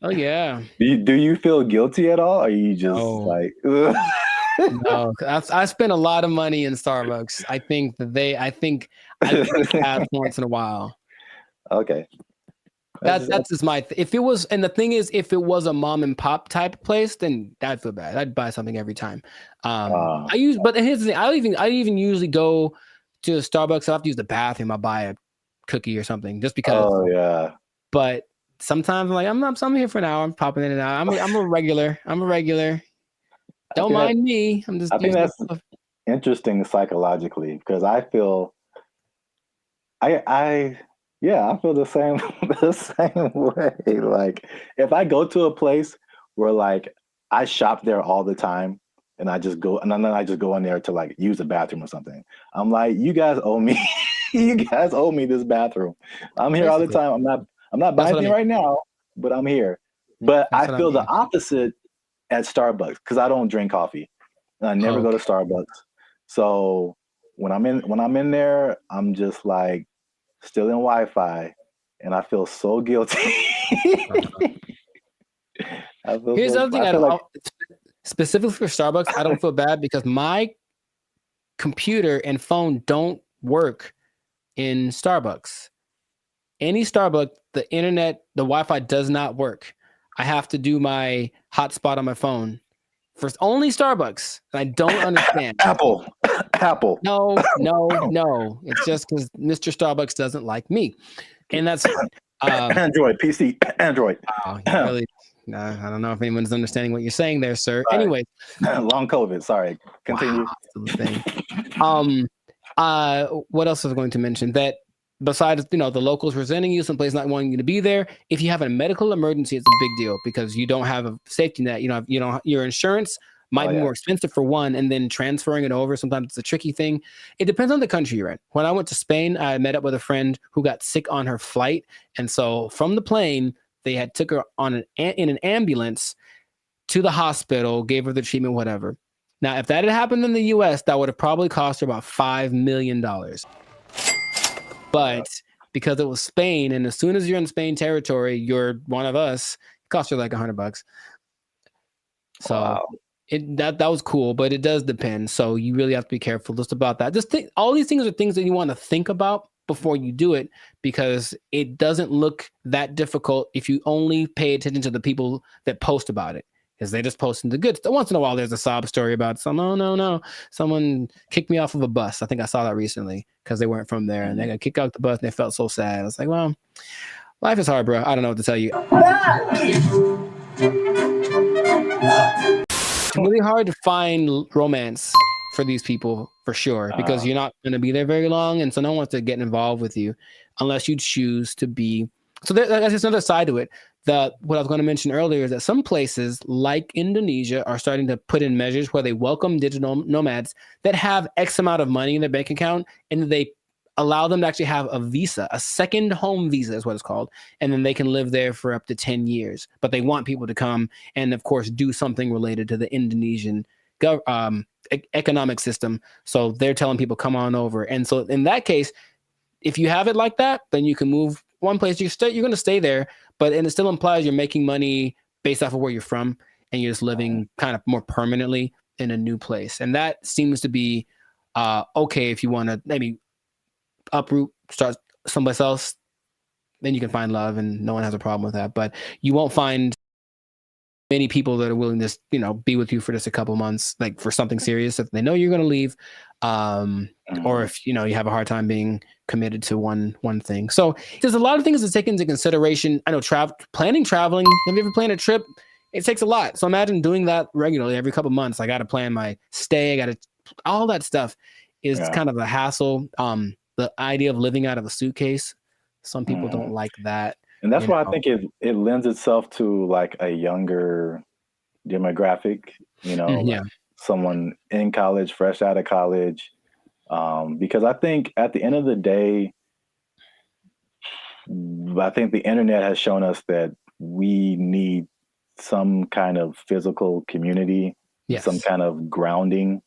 Oh yeah. Do you feel guilty at all? Or are you just like ugh? No, I spend a lot of money in Starbucks. I think have once in a while. Okay. That's just my if it was, and the thing is, if it was a mom and pop type place, then I'd feel bad. I'd buy something every time. But here's the thing, I even usually go to Starbucks. I have to use the bathroom. I buy a cookie or something just because. Oh yeah. But sometimes I'm like, I'm here for an hour. I'm popping in and out. I'm a regular. Don't mind me. I'm just. I think that's interesting psychologically because I feel. I feel the same way. Like if I go to a place where like I shop there all the time and I just go and then I just go in there to like use the bathroom or something. I'm like, you guys owe me. You guys owe me this bathroom. I'm here all the time. I'm not buying anything right now, but I'm here. But I feel the opposite at Starbucks because I don't drink coffee. And I never go to Starbucks. So when I'm in there, I'm just like still in Wi-Fi, and I feel so guilty. Here's the other thing. Specifically for Starbucks, I don't feel bad because my computer and phone don't work in Starbucks. Any Starbucks, the internet, the Wi-Fi does not work. I have to do my hotspot on my phone. For only Starbucks, and I don't understand. Apple. No. It's just because Mr. Starbucks doesn't like me, and that's Android PC. Android. Wow, really? I don't know if anyone's understanding what you're saying there, sir. Right. Anyway, long COVID. Sorry. Continue. Wow, what else was I going to mention? That besides, the locals resenting you, someplace not wanting you to be there, if you have a medical emergency, it's a big deal because you don't have a safety net. Your insurance might be more expensive for one, and then transferring it over, sometimes it's a tricky thing. It depends on the country you're in. When I went to Spain, I met up with a friend who got sick on her flight. And so from the plane, they had took her in an ambulance to the hospital, gave her the treatment, whatever. Now, if that had happened in the US, that would have probably cost her about $5 million. But because it was Spain, and as soon as you're in Spain territory, you're one of us, it costs you like $100. So wow. That was cool, but it does depend. So you really have to be careful just about that. All these things are things that you want to think about before you do it, because it doesn't look that difficult if you only pay attention to the people that post about it. Because they just posting the good stuff. Once in a while, there's a sob story about no, someone kicked me off of a bus. I think I saw that recently because they weren't from there, and they got kicked out the bus and they felt so sad. I was like, well, Life is hard, bro. I don't know what to tell you. It's really hard to find romance for these people, for sure, because you're not going to be there very long, and so no one wants to get involved with you unless you choose to be. So that's just another side to it. What I was going to mention earlier is that some places like Indonesia are starting to put in measures where they welcome digital nomads that have X amount of money in their bank account, and they allow them to actually have a visa, a second home visa is what it's called. And then they can live there for up to 10 years. But they want people to come and, of course, do something related to the Indonesian economic system. So they're telling people, come on over. And so in that case, if you have it like that, then you can move one place. You're going to stay there, and it still implies you're making money based off of where you're from, and you're just living kind of more permanently in a new place. And that seems to be okay if you want to maybe uproot, start someplace else, then you can find love, and no one has a problem with that. But you won't find many people that are willing to, be with you for just a couple months, like for something serious, if they know you're going to leave, or if you have a hard time being committed to one thing. So there's a lot of things to take into consideration. I know traveling. Have you ever planned a trip? It takes a lot. So imagine doing that regularly every couple months. I got to plan my stay. All that stuff is kind of a hassle. The idea of living out of a suitcase, some people don't like that. And that's why I think it lends itself to like a younger demographic, like someone in college, fresh out of college. Because I think at the end of the day, I think the internet has shown us that we need some kind of physical community, some kind of grounding.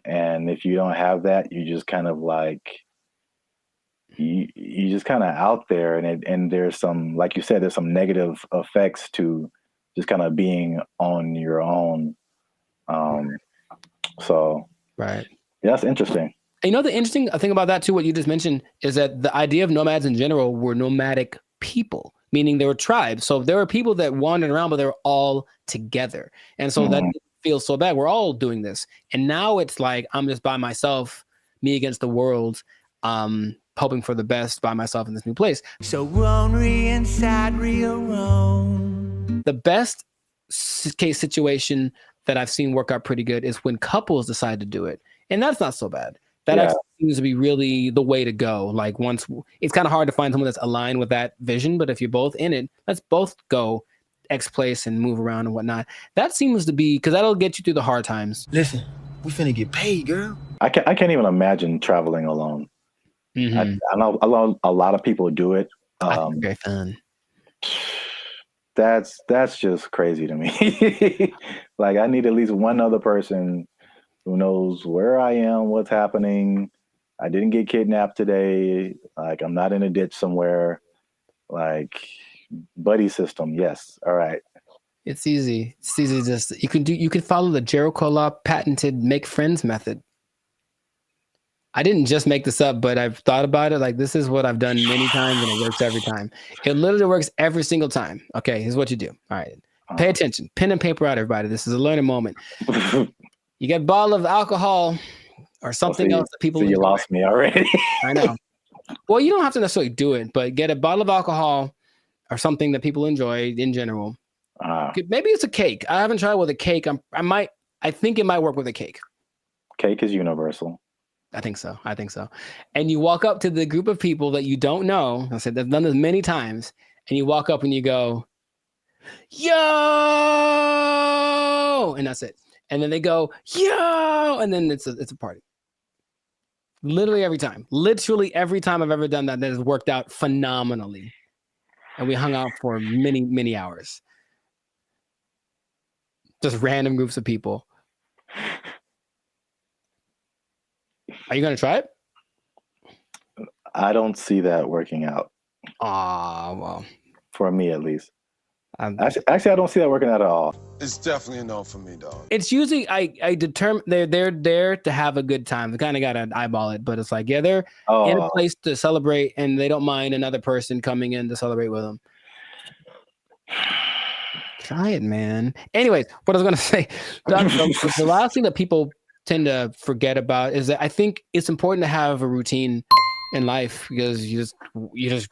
And if you don't have that, you just kind of like, you just kind of out there, and there's some, like you said, there's some negative effects to just kind of being on your own. So right, that's interesting. And the interesting thing about that too, what you just mentioned, is that the idea of nomads in general were nomadic people, meaning they were tribes. So there were people that wandered around, but they were all together, and so that feels so bad. We're all doing this, and now it's like I'm just by myself, me against the world. Hoping for the best by myself in this new place. So lonely inside, real alone. The best case situation that I've seen work out pretty good is when couples decide to do it. And that's not so bad. That actually seems to be really the way to go. Like it's kind of hard to find someone that's aligned with that vision, but if you're both in it, let's both go X place and move around and whatnot. That seems to be, because that'll get you through the hard times. Listen, we finna get paid, girl. I can't even imagine traveling alone. I know a lot of people do it. Very fun. That's just crazy to me. Like I need at least one other person who knows where I am, what's happening. I didn't get kidnapped today. Like I'm not in a ditch somewhere. Like buddy system. Yes. All right. It's easy. It's easy. Just you can follow the Jericho Law patented make friends method. I didn't just make this up, but I've thought about it. Like this is what I've done many times, and it works every time. It literally works every single time. Okay, here's what you do. All right, pay attention. Pen and paper out, everybody. This is a learning moment. You get a bottle of alcohol or something else that people. So you lost me already. I know. Well, you don't have to necessarily do it, but get a bottle of alcohol or something that people enjoy in general. Maybe it's a cake. I haven't tried with a cake. I think it might work with a cake. Cake is universal. I think so. And you walk up to the group of people that you don't know. I said, I've done this many times. And you walk up and you go, yo, and that's it. And then they go, yo, and then it's a party. Literally every time I've ever done that has worked out phenomenally. And we hung out for many, many hours. Just random groups of people. Are you going to try it? I don't see that working out. Well. For me, at least. Actually, I don't see that working out at all. It's definitely a no for me, dog. It's usually, I determine they're there to have a good time. They kind of got to eyeball it, but it's like, they're in a place to celebrate, and they don't mind another person coming in to celebrate with them. Try it, man. Anyways, what I was going to say, the last thing that people tend to forget about is that I think it's important to have a routine in life because you're just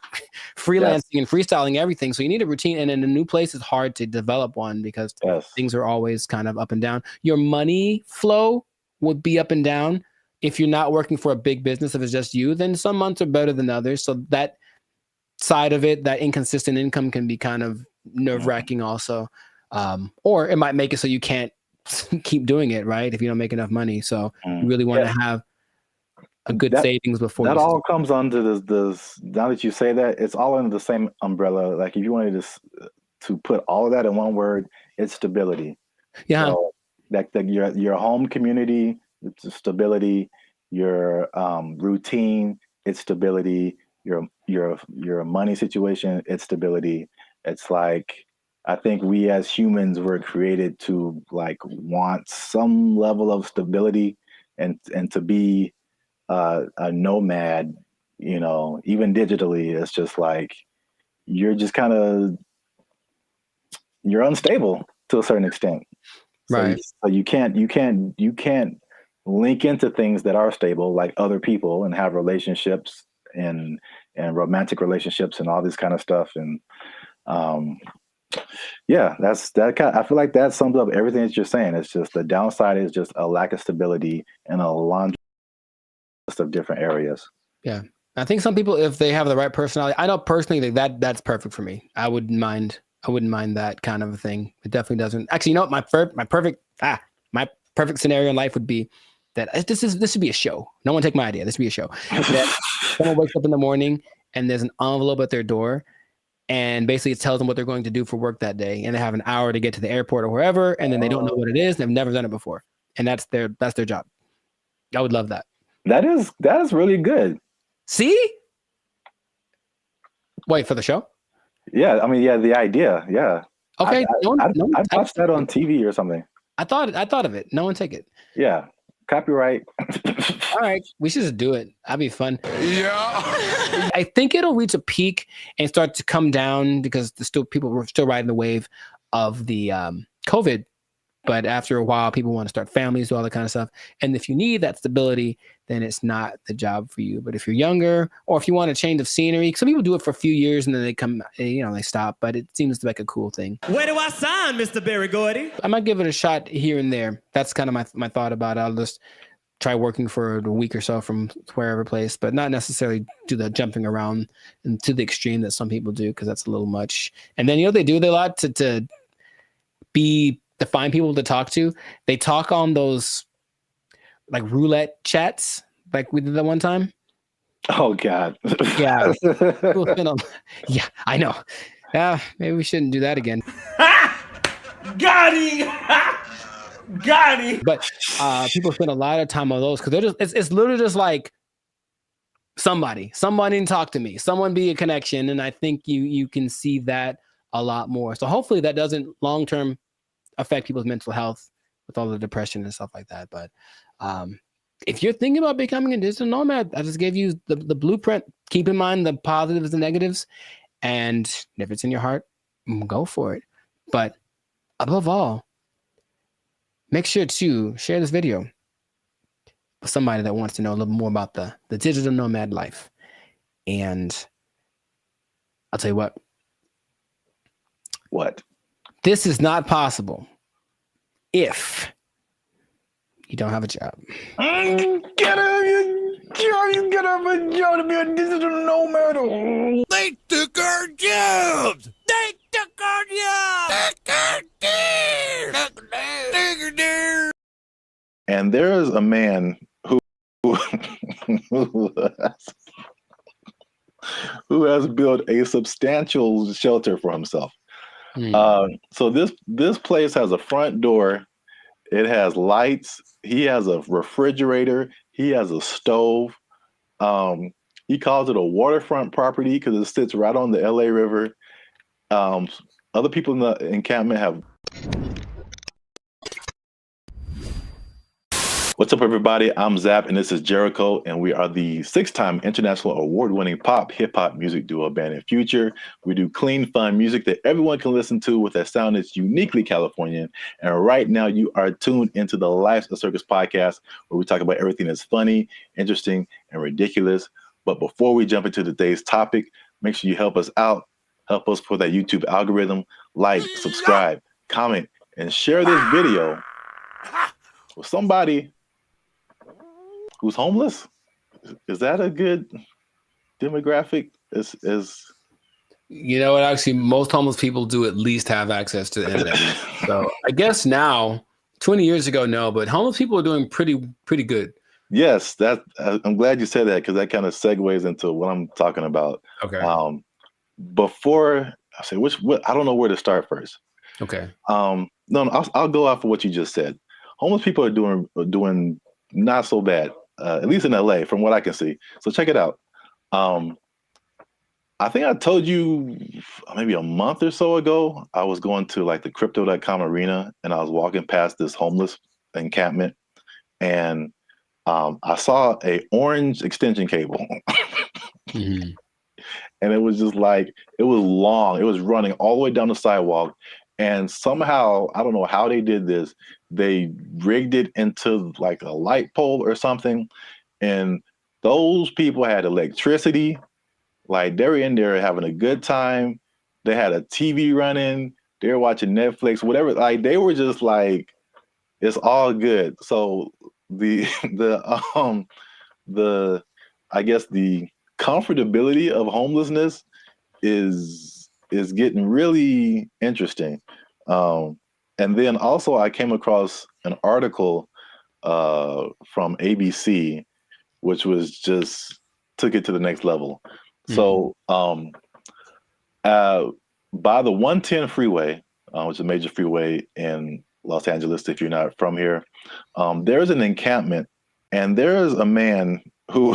freelancing and freestyling everything. So you need a routine, and in a new place, it's hard to develop one because things are always kind of up and down. Your money flow would be up and down if you're not working for a big business. If it's just you, then some months are better than others. So that side of it, that inconsistent income, can be kind of nerve-wracking also. Or it might make it so you can't keep doing it, right? If you don't make enough money. So you really want to have a good savings before that you all comes under this. Now that you say that, it's all under the same umbrella. Like if you wanted to put all of that in one word, it's stability. Yeah. So your home community, it's stability. Your routine, it's stability. Your money situation, it's stability. It's like, I think we as humans were created to like want some level of stability and to be a nomad, you know, even digitally. It's just like you're just kind of, you're unstable to a certain extent. Right. So you can't link into things that are stable, like other people, and have relationships and romantic relationships and all this kind of stuff. And yeah, I feel like that sums up everything that you're saying. It's just the downside is just a lack of stability in a laundry list of different areas. Yeah. I think some people, if they have the right personality, I know personally that's perfect for me. I wouldn't mind that kind of a thing. It definitely doesn't. Actually, you know what? My perfect scenario in life would be that this should be a show. No one take my idea. This would be a show. That someone wakes up in the morning and there's an envelope at their door, and basically it tells them what they're going to do for work that day, and they have an hour to get to the airport or wherever, and then they don't know what it is. They've never done it before, and that's their job. I would love that. That is really good. See? Wait, for the show? Yeah, I mean, yeah, the idea, yeah. Okay, I'd watch that on TV or something. I thought of it. No one take it. Yeah, copyright. All right, we should just do it. That'd be fun. Yeah. I think it'll reach a peak and start to come down because people were still riding the wave of the COVID. But after a while, people want to start families, do all that kind of stuff. And if you need that stability, then it's not the job for you. But if you're younger, or if you want a change of scenery, some people do it for a few years and then they stop. But it seems like a cool thing. Where do I sign, Mr. Berry Gordy? I might give it a shot here and there. That's kind of my thought about it. I'll just try working for a week or so from wherever place, but not necessarily do the jumping around and to the extreme that some people do, because that's a little much. And then, they do a lot to find people to talk to. They talk on those like roulette chats, like we did that one time. Oh God. Yeah. Yeah, I know. Maybe we shouldn't do that again. Got him! Got him! But people spend a lot of time on those because it's literally just like somebody to talk to me, someone be a connection. And I think you can see that a lot more. So hopefully that doesn't long-term affect people's mental health with all the depression and stuff like that. But if you're thinking about becoming a digital nomad, I just gave you the blueprint. Keep in mind the positives and negatives, and if it's in your heart, go for it. But above all, make sure to share this video with somebody that wants to know a little more about the digital nomad life. And I'll tell you what. What? This is not possible if you don't have a job. You gotta have a job to be a digital nomad. They took our jobs! They took our jobs! And there is a man who has built a substantial shelter for himself. So this place has a front door. It has lights. He has a refrigerator. He has a stove. He calls it a waterfront property because it sits right on the LA River. Other people in the encampment have. What's up, everybody? I'm Zap, and this is Jericho, and we are the 6-time international award-winning pop hip-hop music duo Band in Future. We do clean, fun music that everyone can listen to with a sound that's uniquely Californian. And right now, you are tuned into the Life's a Circus podcast, where we talk about everything that's funny, interesting, and ridiculous. But before we jump into today's topic, make sure you help us out. Help us for that YouTube algorithm. Like, subscribe, comment, and share this video with somebody who's homeless. Is that a good demographic? You know what? Actually, most homeless people do at least have access to the internet. So I guess now, 20 years ago, no, but homeless people are doing pretty good. Yes, I'm glad you said that, because that kind of segues into what I'm talking about. Okay. Before I say I don't know where to start first. Okay. No, I'll go off of what you just said. Homeless people are doing not so bad, at least in LA, from what I can see. So check it out. I think I told you maybe a month or so ago, I was going to like the crypto.com arena, and I was walking past this homeless encampment, and I saw a orange extension cable. Mm-hmm. And it was just like, it was long. It was running all the way down the sidewalk. And somehow, I don't know how they did this, they rigged it into like a light pole or something. And those people had electricity. Like, they were in there having a good time. They had a TV running. They were watching Netflix, whatever. Like, they were just like, it's all good. So I guess the comfortability of homelessness is getting really interesting. And then also I came across an article from ABC, which was just took it to the next level. Mm-hmm. So by the 110 freeway, which is a major freeway in Los Angeles, if you're not from here, there's an encampment, and there's a man who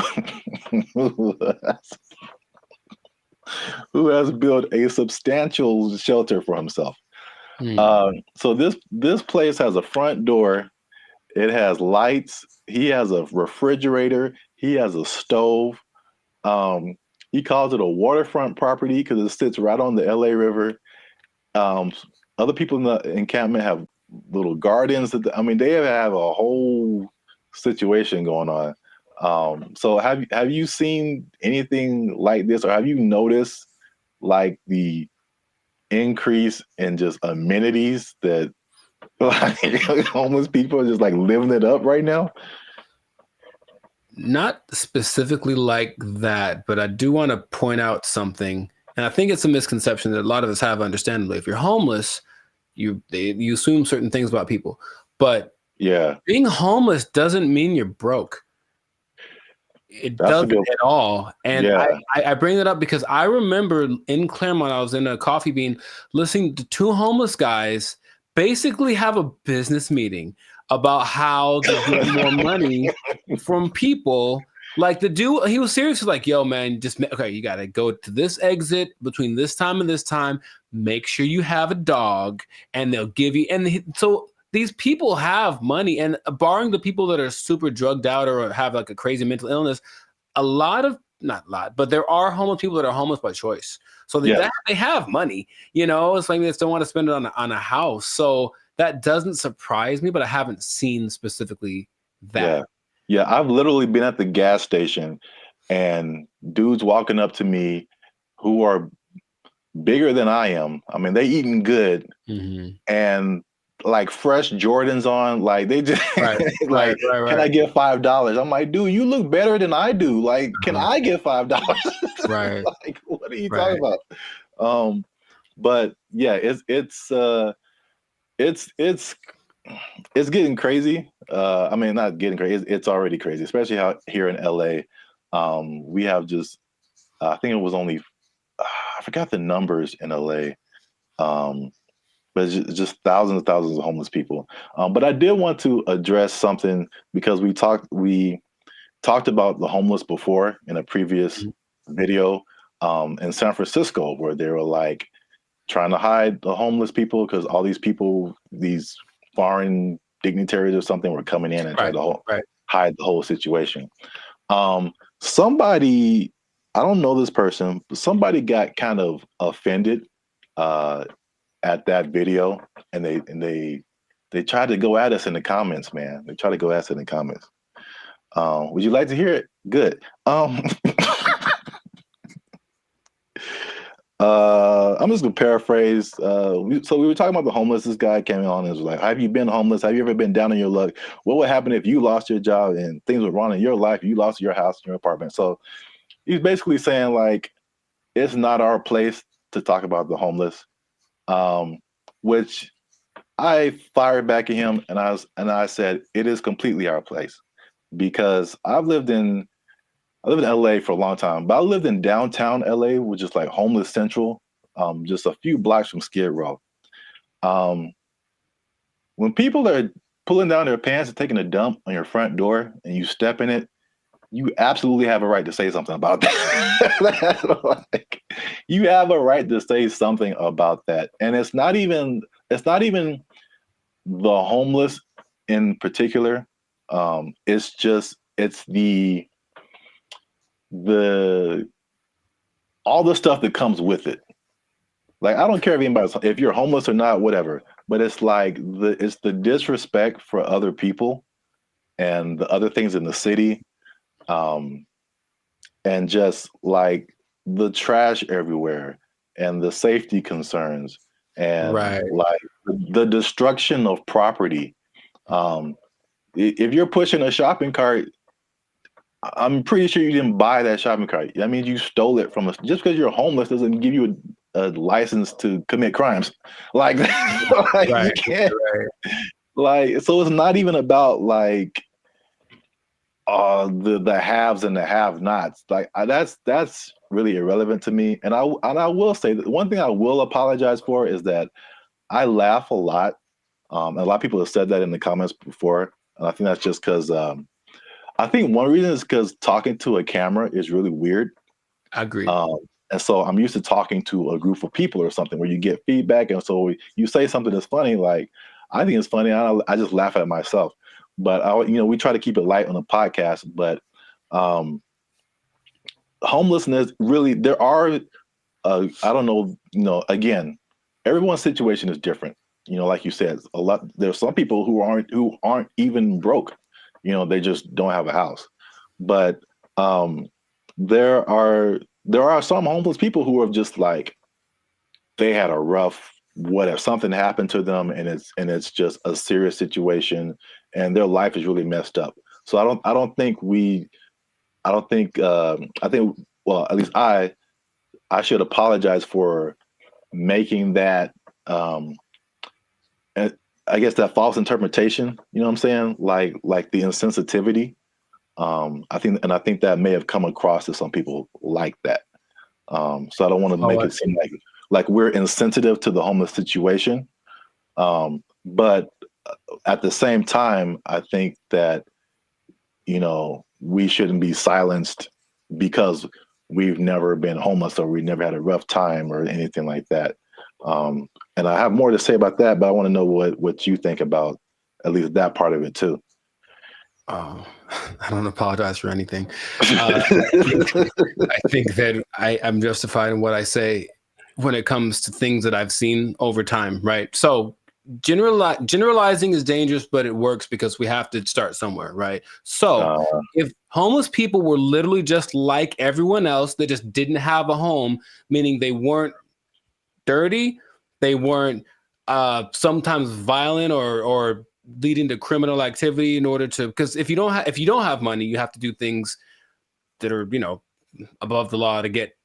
has built a substantial shelter for himself. So this place has a front door. It has lights. He has a refrigerator. He has a stove. He calls it a waterfront property because it sits right on the LA River. Other people in the encampment have little gardens. They have a whole situation going on. So have you seen anything like this, or have you noticed like the increase in just amenities that like homeless people are just like living it up right now? Not specifically like that, but I do want to point out something, and I think it's a misconception that a lot of us have, understandably. If you're homeless, you assume certain things about people, but yeah, being homeless doesn't mean you're broke. It doesn't at all. And yeah. I bring that up because I remember in Claremont, I was in a Coffee Bean listening to two homeless guys basically have a business meeting about how to get more money from people. Like the dude, he was serious. He was like, yo, man, you got to go to this exit between this time and this time. Make sure you have a dog, and they'll give you. And so these people have money, and barring the people that are super drugged out or have like a crazy mental illness, not a lot, but there are homeless people that are homeless by choice. So they have money, it's like they just don't want to spend it on a house. So that doesn't surprise me, but I haven't seen specifically that. Yeah, I've literally been at the gas station and dudes walking up to me who are bigger than I am. They eating good, and like fresh Jordans on, like they just right. Can I get $5? I'm like, dude, you look better than I do. Like, can I get $5? Right. Like, what are you talking about? But yeah, it's getting crazy. Not getting crazy. It's already crazy, especially how here in LA, we have just, I think it was only, I forgot the numbers in LA. But it's just thousands and thousands of homeless people. But I did want to address something because we talked about the homeless before in a previous video in San Francisco, where they were like trying to hide the homeless people because all these people, these foreign dignitaries or something, were coming in and trying to hide the whole situation. Somebody, I don't know this person, but somebody got kind of offended at that video, and they tried to go at us in the comments, man. They tried to go at us in the comments. Would you like to hear it? Good. I'm just gonna paraphrase. So we were talking about the homeless. This guy came on and was like, "Have you been homeless? Have you ever been down on your luck? What would happen if you lost your job and things were wrong in your life? You lost your house, your apartment." So he's basically saying like, it's not our place to talk about the homeless, which I fired back at him, and I said it is completely our place, because I lived in LA for a long time, but I lived in downtown LA, which is like homeless central, just a few blocks from Skid Row. When people are pulling down their pants and taking a dump on your front door and you step in it, you absolutely have a right to say something about that. Like, you have a right to say something about that. And it's not even the homeless in particular. It's all the stuff that comes with it. Like, I don't care if you're homeless or not, whatever, but it's like it's the disrespect for other people and the other things in the city. And just like the trash everywhere and the safety concerns and like the destruction of property. If you're pushing a shopping cart, I'm pretty sure you didn't buy that shopping cart. That means you stole it from us. Just because you're homeless doesn't give you a license to commit crimes. Like, like you can't. Like, so it's not even about like the haves and the have-nots. Like, that's really irrelevant to me. And I will say that one thing I will apologize for is that I laugh a lot. And a lot of people have said that in the comments before, and I think that's just because I think one reason is because talking to a camera is really weird. I agree. And so I'm used to talking to a group of people or something where you get feedback, and so you say something that's funny. Like, I think it's funny. I just laugh at myself. But we try to keep it light on the podcast. But homelessness, really, there are. I don't know. Again, everyone's situation is different. Like you said, there's some people who aren't even broke. They just don't have a house. But there are some homeless people who are just like, they had a rough, whatever, something happened to them, and it's just a serious situation, and their life is really messed up. So I think well, at least I should apologize for making that I guess that false interpretation, you know what I'm saying? Like the insensitivity. I think that may have come across to some people like that. So I don't want to make it seem like we're insensitive to the homeless situation. But at the same time, I think that, we shouldn't be silenced because we've never been homeless or we never had a rough time or anything like that. And I have more to say about that, but I want to know what you think about at least that part of it too. Oh, I don't apologize for anything. I think that I'm justified in what I say when it comes to things that I've seen over time, right? So generalizing is dangerous, but it works because we have to start somewhere, right? So if homeless people were literally just like everyone else, they just didn't have a home, meaning they weren't dirty, they weren't sometimes violent or leading to criminal activity in order to, because if you don't have money, you have to do things that are above the law to get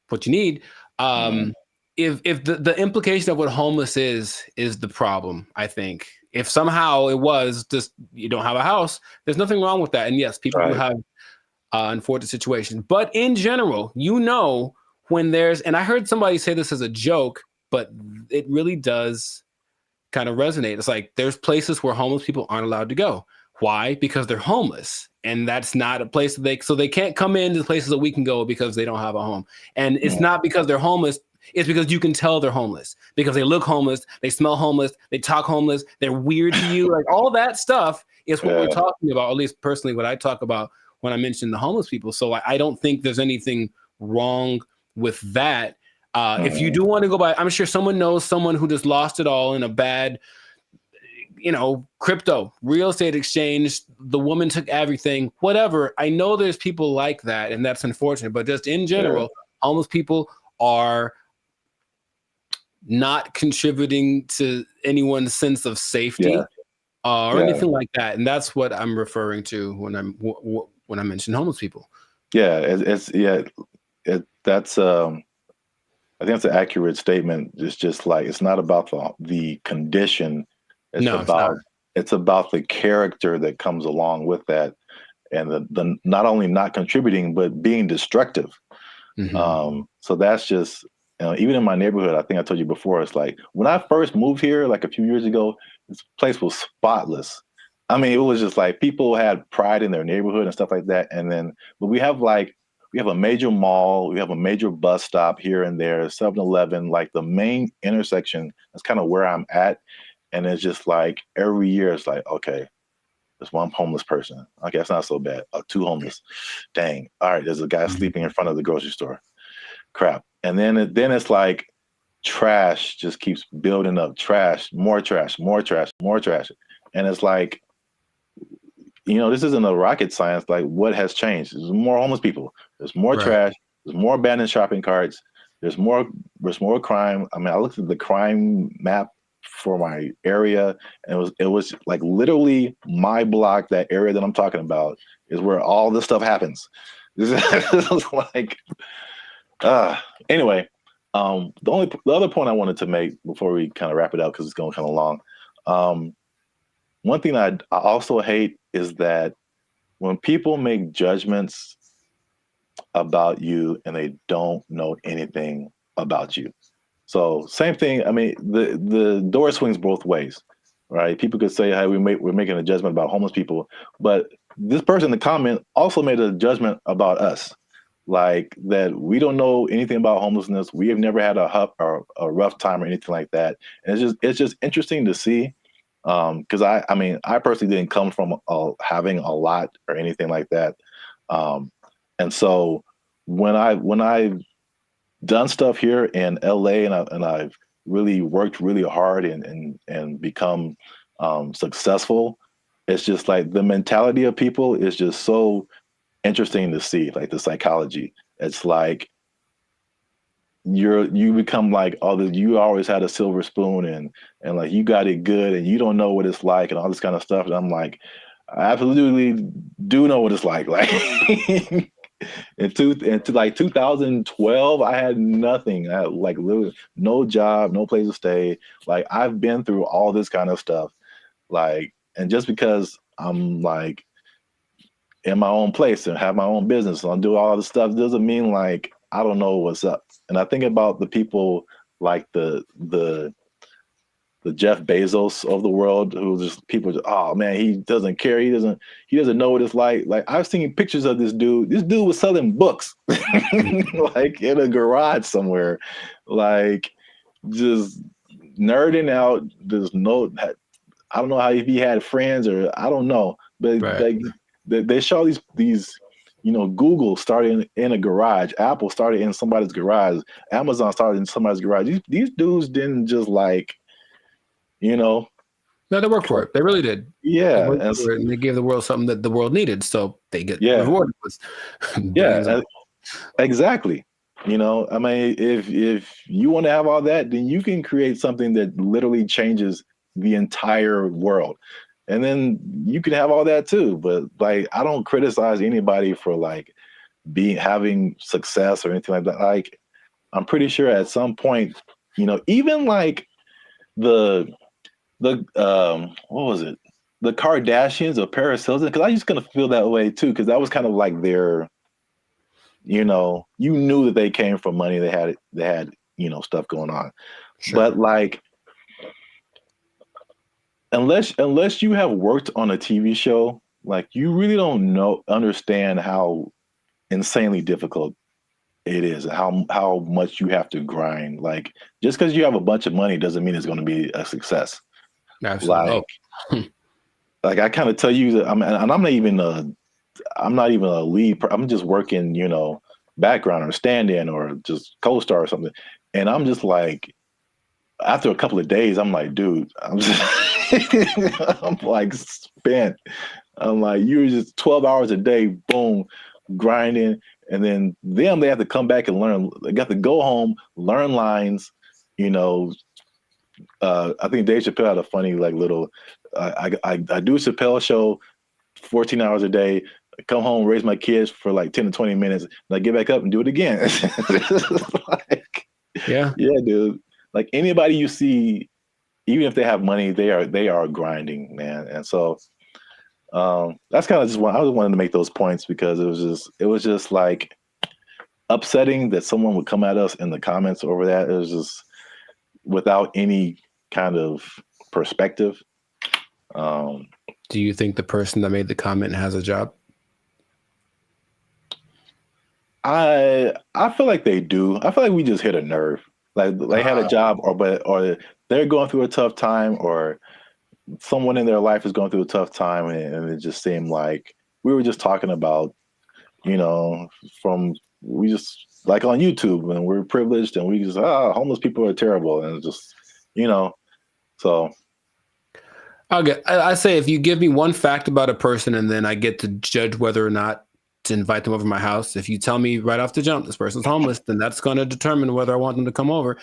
what you need. If the implication of what homeless is the problem, I think if somehow it was just you don't have a house, there's nothing wrong with that. And yes, people do have unfortunate situations, but in general, when there's, and I heard somebody say this as a joke, but it really does kind of resonate. It's like there's places where homeless people aren't allowed to go. Why? Because they're homeless, and that's not a place that they can't come into the places that we can go because they don't have a home. And it's not because they're homeless. It's because you can tell they're homeless because they look homeless, they smell homeless, they talk homeless, they're weird to you. Like all that stuff is what we're talking about. At least personally, what I talk about when I mention the homeless people. So I don't think there's anything wrong with that. If you do want to go by, I'm sure someone knows someone who just lost it all in a bad, crypto, real estate exchange. The woman took everything, whatever. I know there's people like that, and that's unfortunate. But just in general, homeless people are not contributing to anyone's sense of safety or anything like that. And that's what I'm referring to when I mention homeless people. Yeah, that's I think that's an accurate statement. It's just like it's not about the condition. It's about the character that comes along with that, and the not only not contributing but being destructive. So that's just even in my neighborhood. I think I told you before. It's like when I first moved here, like a few years ago, this place was spotless. I mean, it was just like people had pride in their neighborhood and stuff like that. And then, but we have a major mall, we have a major bus stop here and there, 7-Eleven, like the main intersection. That's kind of where I'm at. And it's just like every year it's like, okay, there's one homeless person. Okay, that's not so bad. 2 homeless. Dang. All right, there's a guy sleeping in front of the grocery store. Crap. And then it's like trash just keeps building up. Trash, more trash, more trash, more trash. And it's like, this isn't a rocket science. Like, what has changed? There's more homeless people. There's more trash. There's more abandoned shopping carts. There's more crime. I mean, I looked at the crime map for my area, and it was like literally my block, that area that I'm talking about, is where all this stuff happens. This is like, anyway. The other point I wanted to make before we kind of wrap it up, because it's going kind of long. One thing I also hate is that when people make judgments about you and they don't know anything about you. So same thing. I mean, the door swings both ways, right? People could say, "Hey, we're making a judgment about homeless people," but this person in the comment also made a judgment about us, like that we don't know anything about homelessness. We have never had a rough time or anything like that. And it's just interesting to see. Because I personally didn't come from having a lot or anything like that, and so when I've done stuff here in LA and I've really worked really hard and become successful, it's just like the mentality of people is just so interesting to see, like the psychology. It's like you become like, oh, you always had a silver spoon and like you got it good and you don't know what it's like and all this kind of stuff. And I'm like, I absolutely do know what it's like. Like into like 2012, I had nothing. I had like literally no job, no place to stay. Like I've been through all this kind of stuff. Like, and just because I'm like in my own place and have my own business and I'll do all this stuff doesn't mean like I don't know what's up. And I think about the people like the Jeff Bezos of the world, who just people just, oh man, he doesn't care. He doesn't know what it's like. Like I've seen pictures of this dude. This dude was selling books like in a garage somewhere, like just nerding out. I don't know how, if he had friends or I don't know, but they show these Google started in a garage. Apple started in somebody's garage. Amazon started in somebody's garage. These dudes didn't just like, No, they worked for it. They really did. Yeah. And they gave the world something that the world needed. So they get rewarded with. Exactly. I mean, if you want to have all that, then you can create something that literally changes the entire world. And then you can have all that too. But like, I don't criticize anybody for like having success or anything like that. Like, I'm pretty sure at some point, even like the what was it? The Kardashians or Paris Hilton, because I just gonna feel that way too, because that was kind of like their, you knew that they came from money. They had stuff going on. Sure. But like, unless you have worked on a TV show, like you really don't understand how insanely difficult it is, how much you have to grind. Like just because you have a bunch of money doesn't mean it's going to be a success. Absolutely. Like I kind of tell you that I'm not even a lead. I'm just working, background or stand-in or just co-star or something. And I'm just like, after a couple of days, I'm like, dude, I'm like spent. I'm like, you're just 12 hours a day, boom, grinding. And then they have to come back and learn. They got to go home, learn lines, you know, I think Dave Chappelle had a funny like little. I do a Chappelle show 14 hours a day. Come home, raise my kids for like 10 to 20 minutes, and I get back up and do it again. Like, yeah, dude. Like anybody you see, even if they have money, they are grinding, man. And so that's kind of just I just wanted to make those points because it was just like upsetting that someone would come at us in the comments over that. It was just without any kind of perspective. Do you think the person that made the comment has a job? I feel like they do. I feel like we just hit a nerve. Like they had a job, or they're going through a tough time, or someone in their life is going through a tough time, and it just seemed like we were just talking about, we just like on YouTube, and we're privileged, and we just homeless people are terrible, and it's just so. Okay, I say if you give me one fact about a person, and then I get to judge whether or not to invite them over to my house. If you tell me right off the jump this person's homeless, then that's going to determine whether I want them to come over.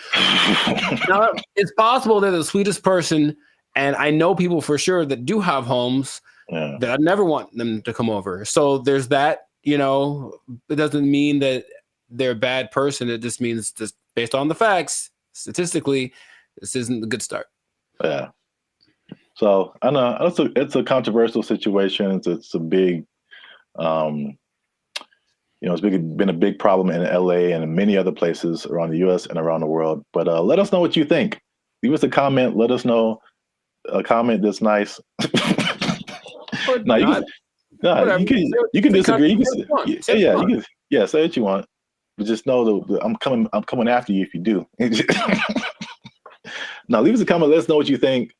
Now, it's possible they're the sweetest person, and I know people for sure that do have homes that I'd never want them to come over. So there's that. It doesn't mean that they're a bad person. It just means just based on the facts, statistically, this isn't a good start. Yeah. So I know it's a controversial situation. It's a big, it's been a big problem in LA and in many other places around the U.S. and around the world. But let us know what you think. Leave us a comment. Let us know a comment that's nice. No, you can disagree. You can say what you want. But just know that I'm coming after you if you do. Now leave us a comment. Let us know what you think.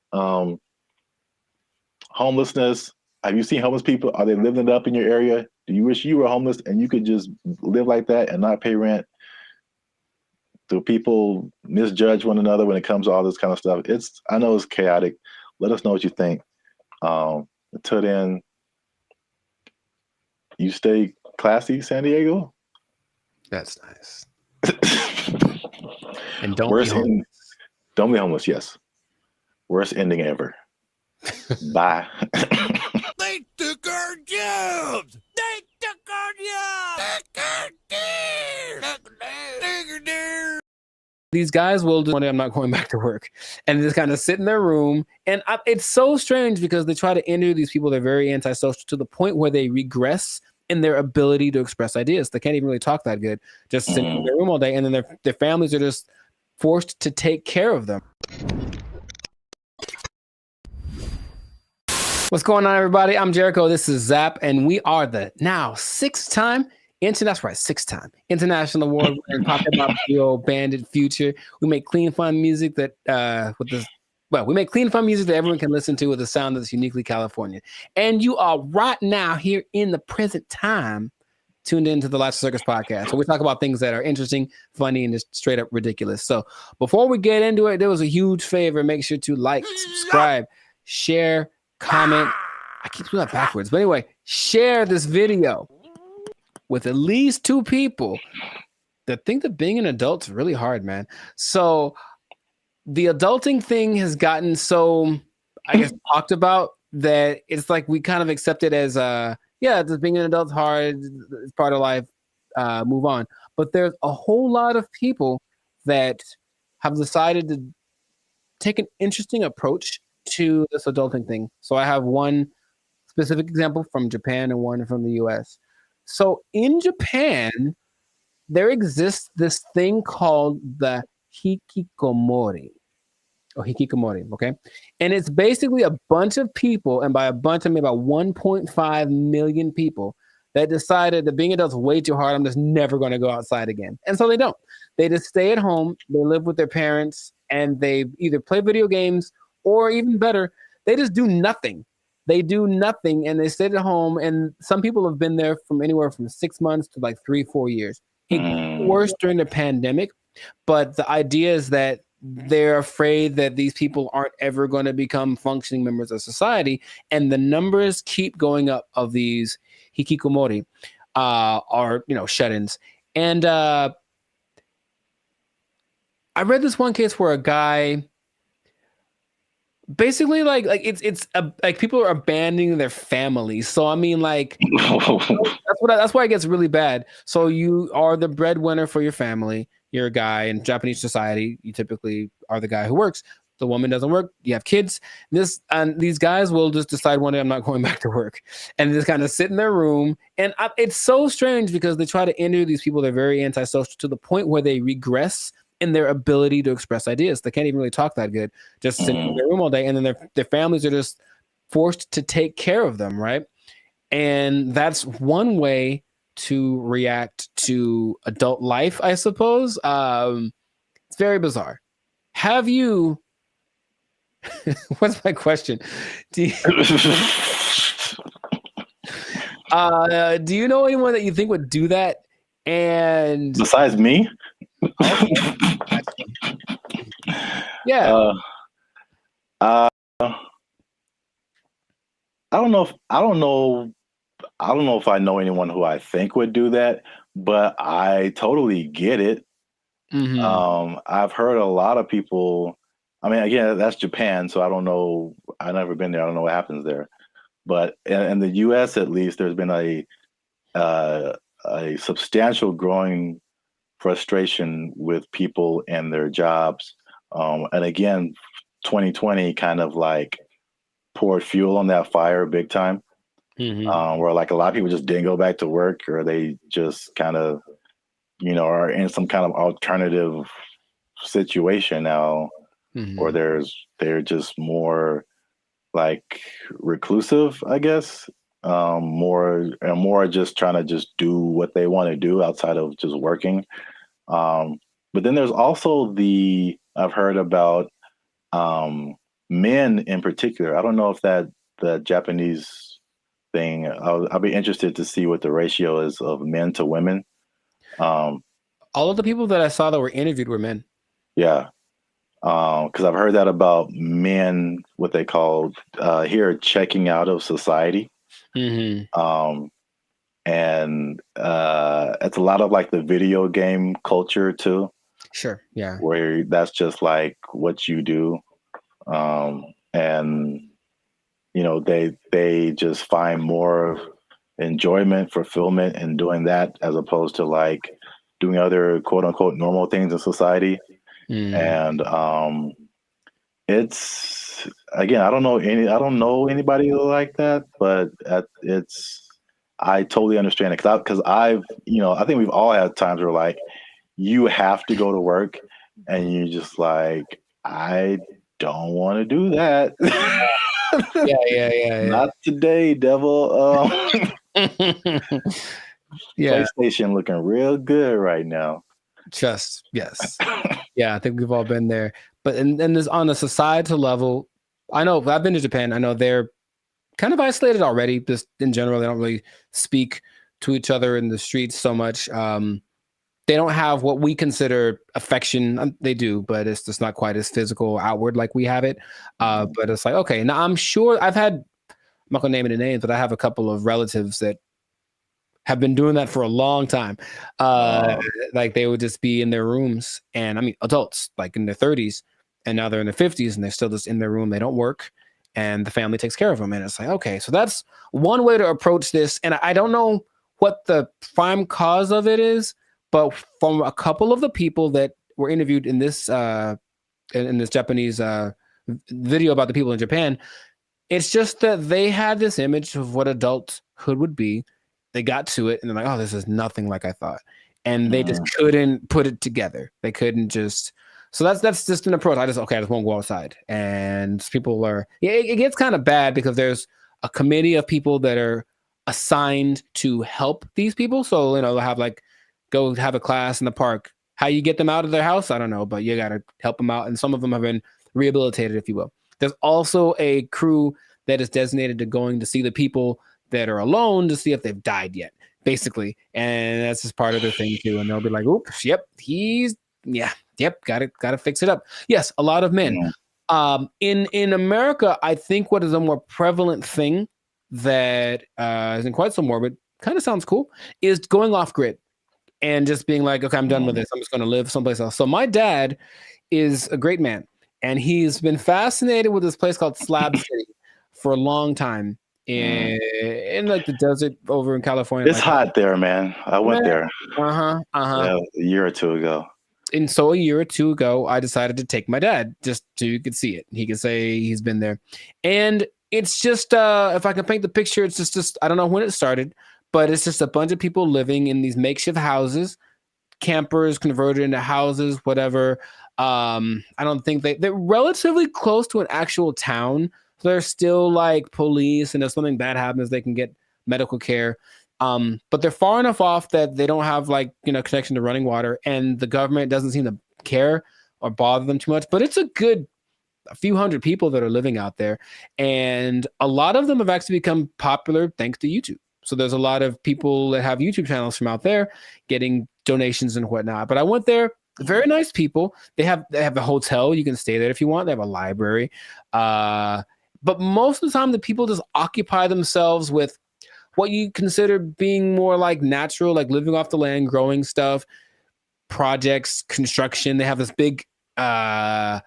Homelessness. Have you seen homeless people? Are they living it up in your area? Do you wish you were homeless and you could just live like that and not pay rent? Do people misjudge one another when it comes to all this kind of stuff? I know it's chaotic. Let us know what you think. Until then, you stay classy, San Diego. That's nice. And don't be homeless. Don't be homeless. Yes. Worst ending ever. Bye. They took our jobs. They took our jobs. These guys will just one day I'm not going back to work, and just kind of sit in their room. And it's so strange because they try to interview these people. They're very antisocial to the point where they regress in their ability to express ideas. They can't even really talk that good. Just sit in their room all day, and then their families are just forced to take care of them. What's going on, everybody? I'm Jericho. This is Zap, and we are the now six-time international award-winning pop hip hop duo Bandit Future. We make clean, fun music that everyone can listen to with a sound that's uniquely California. And you are right now here in the present time tuned into the Life Circus podcast, where we talk about things that are interesting, funny, and just straight up ridiculous. So before we get into it, there was a huge favor. Make sure to like, subscribe, share, comment. I keep doing that backwards. But anyway, share this video with at least 2 people that think that being an adult is really hard, man. So the adulting thing has gotten so, I guess, talked about that it's like we kind of accept it as just being an adult's hard, it's part of life, move on. But there's a whole lot of people that have decided to take an interesting approach to this adulting thing. So I have one specific example from Japan and one from the US. So in Japan, there exists this thing called the hikikomori. Okay? And it's basically a bunch of people, and by a bunch I mean about 1.5 million people, that decided that being adults is way too hard. I'm just never going to go outside again. And so they don't. They just stay at home, they live with their parents, and they either play video games or even better, they just do nothing. They do nothing and they sit at home. And some people have been there from anywhere from 6 months to like 3-4 years. It got worse during the pandemic, but the idea is that they're afraid that these people aren't ever going to become functioning members of society. And the numbers keep going up of these hikikomori, shut-ins. And I read this one case where a guy basically like like people are abandoning their families. So I mean, like that's why it gets really bad. So you are the breadwinner for your family. You're a guy in Japanese society. You typically are the guy who works. The woman doesn't work. You have kids. These guys will just decide one day I'm not going back to work, and just kind of sit in their room. And it's so strange because they try to interview these people. They're very antisocial to the point where they regress in their ability to express ideas. They can't even really talk that good, just sitting in their room all day. And then their families are just forced to take care of them, right? And that's one way to react to adult life, I suppose. It's very bizarre. Have you, what's my question? Do you know anyone that you think would do that? And besides me? Yeah. I don't know if I know anyone who I think would do that, but I totally get it. I've heard a lot of people. I mean, again, that's Japan, so I don't know. I've never been there. I don't know what happens there. But in the U.S., at least, there's been a substantial growing frustration with people and their jobs. And again, 2020 kind of like poured fuel on that fire big time, where like a lot of people just didn't go back to work, or they just kind of, are in some kind of alternative situation now, or they're just more like reclusive, I guess, more just trying to just do what they want to do outside of just working. But then there's also I've heard about men in particular. I don't know if the Japanese thing, I'll be interested to see what the ratio is of men to women. All of the people that I saw that were interviewed were men. Yeah. Because I've heard that about men, what they call here, checking out of society. And it's a lot of like the video game culture too. Sure. Yeah. Where that's just like what you do. And they just find more enjoyment, fulfillment in doing that, as opposed to like doing other quote unquote normal things in society. And it's, again, I don't know anybody like that, but I totally understand it, because I think we've all had times where like you have to go to work and you just like, I don't want to do that. Yeah. Not today, devil. Yeah. PlayStation looking real good right now. Yes. Yeah, I think we've all been there. But and this on a societal level, I know I've been to Japan. I know they're kind of isolated already. Just in general, they don't really speak to each other in the streets so much. They don't have what we consider affection. They do, but it's just not quite as physical outward like we have it. But it's like, okay, now I'm sure I'm not gonna name any names, but I have a couple of relatives that have been doing that for a long time. Like they would just be in their rooms, and I mean adults like in their 30s, and now they're in their 50s and they're still just in their room. They don't work, and the family takes care of them. And it's like, okay, so that's one way to approach this. And I don't know what the prime cause of it is, but from a couple of the people that were interviewed in this Japanese video about the people in Japan, it's just that they had this image of what adulthood would be. They got to it and they're like, oh, this is nothing like I thought. And they just couldn't put it together. They couldn't just, so that's just an approach. I just won't go outside. And people it gets kind of bad because there's a committee of people that are assigned to help these people. So, they'll have go have a class in the park. How you get them out of their house, I don't know, but you got to help them out. And some of them have been rehabilitated, if you will. There's also a crew that is designated to going to see the people that are alone to see if they've died yet, basically. And that's just part of their thing too. And they'll be like, oops, yep, gotta fix it up. Yes, a lot of men. In America, I think what is a more prevalent thing that isn't quite so morbid, kind of sounds cool, is going off grid. and just being like, okay, I'm done with this. I'm just going to live someplace else. So my dad is a great man, and he's been fascinated with this place called Slab City for a long time in like the desert over in California. It's hot there, man. I went there. Yeah, a year or two ago. And so a year or two ago, I decided to take my dad just so you could see it. He could say he's been there. And it's just, if I can paint the picture, it's just I don't know when it started, but it's just a bunch of people living in these makeshift houses, campers converted into houses, whatever. I don't think they're relatively close to an actual town. So there's still like police, and if something bad happens, they can get medical care. But they're far enough off that they don't have like, connection to running water, and the government doesn't seem to care or bother them too much. But it's a few hundred people that are living out there, and a lot of them have actually become popular thanks to YouTube. So there's a lot of people that have YouTube channels from out there getting donations and whatnot. But I went there. Very nice people. They have a hotel. You can stay there if you want. They have a library. But most of the time, the people just occupy themselves with what you consider being more like natural, like living off the land, growing stuff, projects, construction. They have this big, it's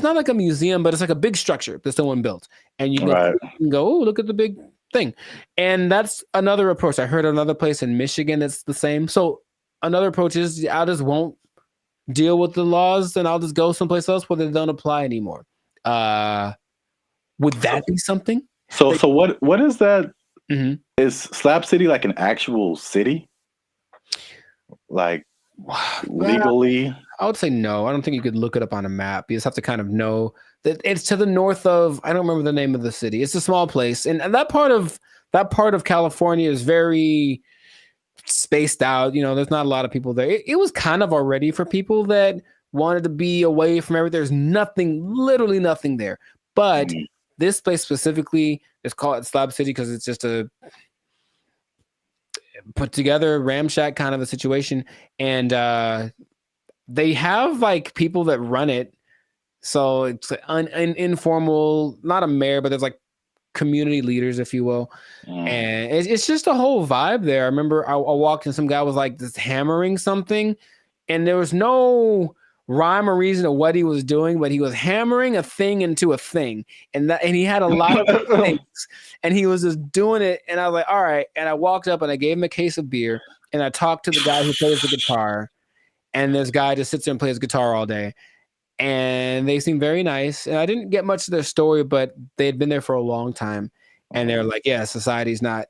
not like a museum, but it's like a big structure that someone built. And you can go, oh, look at the big thing. And that's another approach. I heard another place in Michigan that's the same. So another approach is I just won't deal with the laws, and I'll just go someplace else where they don't apply anymore. Would that be something? So what is that? Is Slab City like an actual city? Like legally? I would say no. I don't think you could look it up on a map. You just have to kind of know that it's to the north of, I don't remember the name of the city. It's a small place. And that part of California is very spaced out. There's not a lot of people there. It was kind of already for people that wanted to be away from everything. There's literally nothing there. But this place specifically is called Slab City because it's just a put together ramshack kind of a situation. And they have like people that run it. So it's an informal, not a mayor, but there's like community leaders, if you will. And it's just a whole vibe there. I remember I walked in, some guy was like just hammering something, and there was no rhyme or reason to what he was doing, but he was hammering a thing into a thing, and he had a lot of things, and he was just doing it. And I was like, all right. And I walked up and I gave him a case of beer, and I talked to the guy who plays the guitar, and this guy just sits there and plays guitar all day. And they seemed very nice. And I didn't get much of their story, but they had been there for a long time. And they're like, yeah, society's not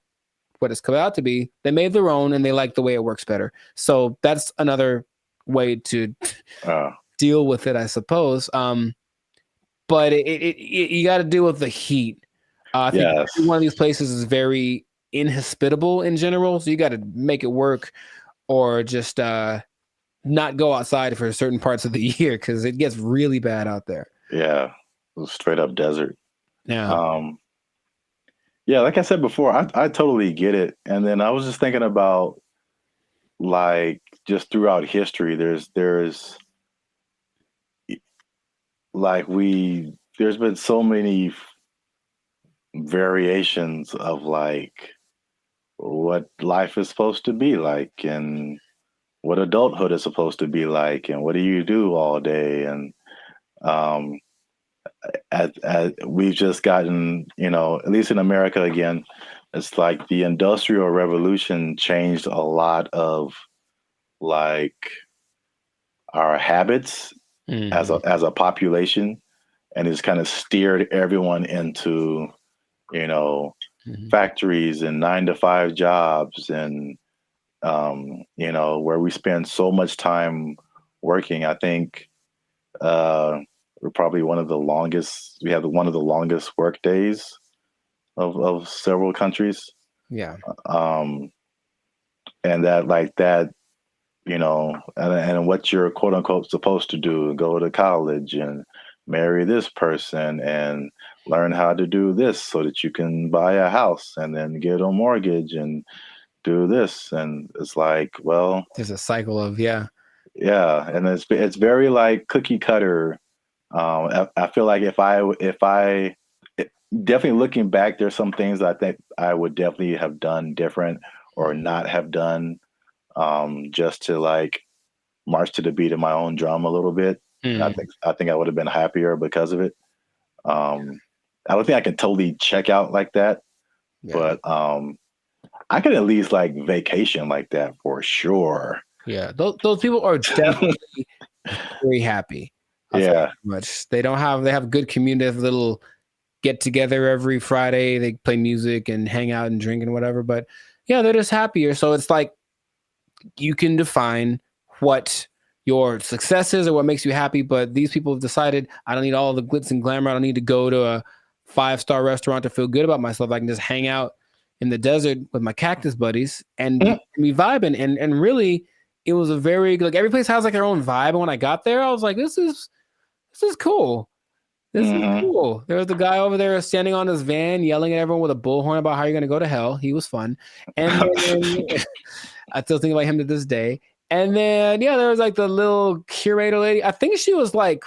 what it's come out to be. They made their own, and they like the way it works better. So that's another way to deal with it, I suppose. But you got to deal with the heat. I think one of these places is very inhospitable in general. So you got to make it work, or just not go outside for certain parts of the year because it gets really bad out there. Yeah, straight up desert. Yeah. Yeah, like I said before, I totally get it. And then I was just thinking about, like, just throughout history, there's been so many variations of like what life is supposed to be like, and what adulthood is supposed to be like, and what do you do all day. And as we've just gotten, at least in America again, it's like the Industrial Revolution changed a lot of like our habits as a population, and it's kind of steered everyone into, factories and 9-to-5 jobs, and where we spend so much time working. I think we're probably we have one of the longest work days of several countries. Yeah. And and what you're quote unquote supposed to do, go to college and marry this person and learn how to do this so that you can buy a house and then get a mortgage and do this. And it's like, well, there's a cycle of and it's very like cookie cutter. I feel like if I definitely looking back, there's some things I think I would definitely have done different or not have done. just to like march to the beat of my own drum a little bit. I think I would have been happier because of it. I don't think I can totally check out like that, but I could at least like vacation like that for sure. Yeah, those people are definitely very happy. Much they have good community, have a little get together every Friday. They play music and hang out and drink and whatever. But yeah, they're just happier. So it's like you can define what your success is or what makes you happy. But these people have decided I don't need all the glitz and glamour. I don't need to go to a 5-star restaurant to feel good about myself. I can just hang out in the desert with my cactus buddies and be vibing. And really, it was a very like every place has like their own vibe. And when I got there, I was like, this is cool. This is cool. There was the guy over there standing on his van yelling at everyone with a bullhorn about how you're going to go to hell. He was fun. And then, I still think about him to this day. And then, there was like the little curator lady. I think she was like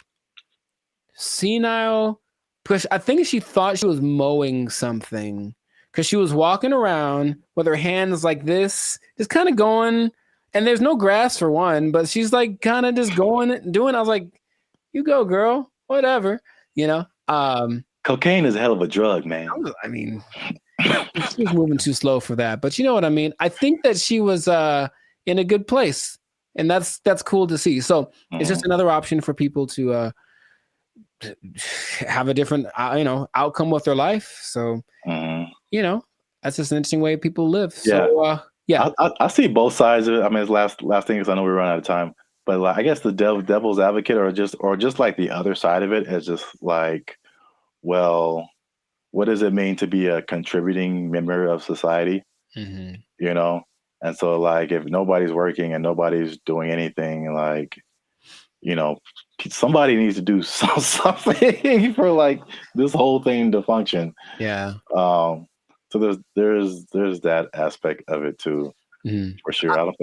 senile because I think she thought she was mowing something because she was walking around with her hands like this, just kind of going. And there's no grass for one, but she's like kind of just going, doing. I was like, you go, girl, whatever. Cocaine is a hell of a drug, man. I mean, she was moving too slow for that, but you know what I mean? I think that she was in a good place, and that's cool to see. So it's just another option for people to have a different, outcome with their life. So, that's just an interesting way people live. So, I see both sides of it. I mean, it's last thing because I know we run out of time. But like, I guess the devil's advocate, or just like the other side of it, is just like, well, what does it mean to be a contributing member of society? And so like, if nobody's working and nobody's doing anything, like, somebody needs to do something for like this whole thing to function. So there's that aspect of it too, for sure.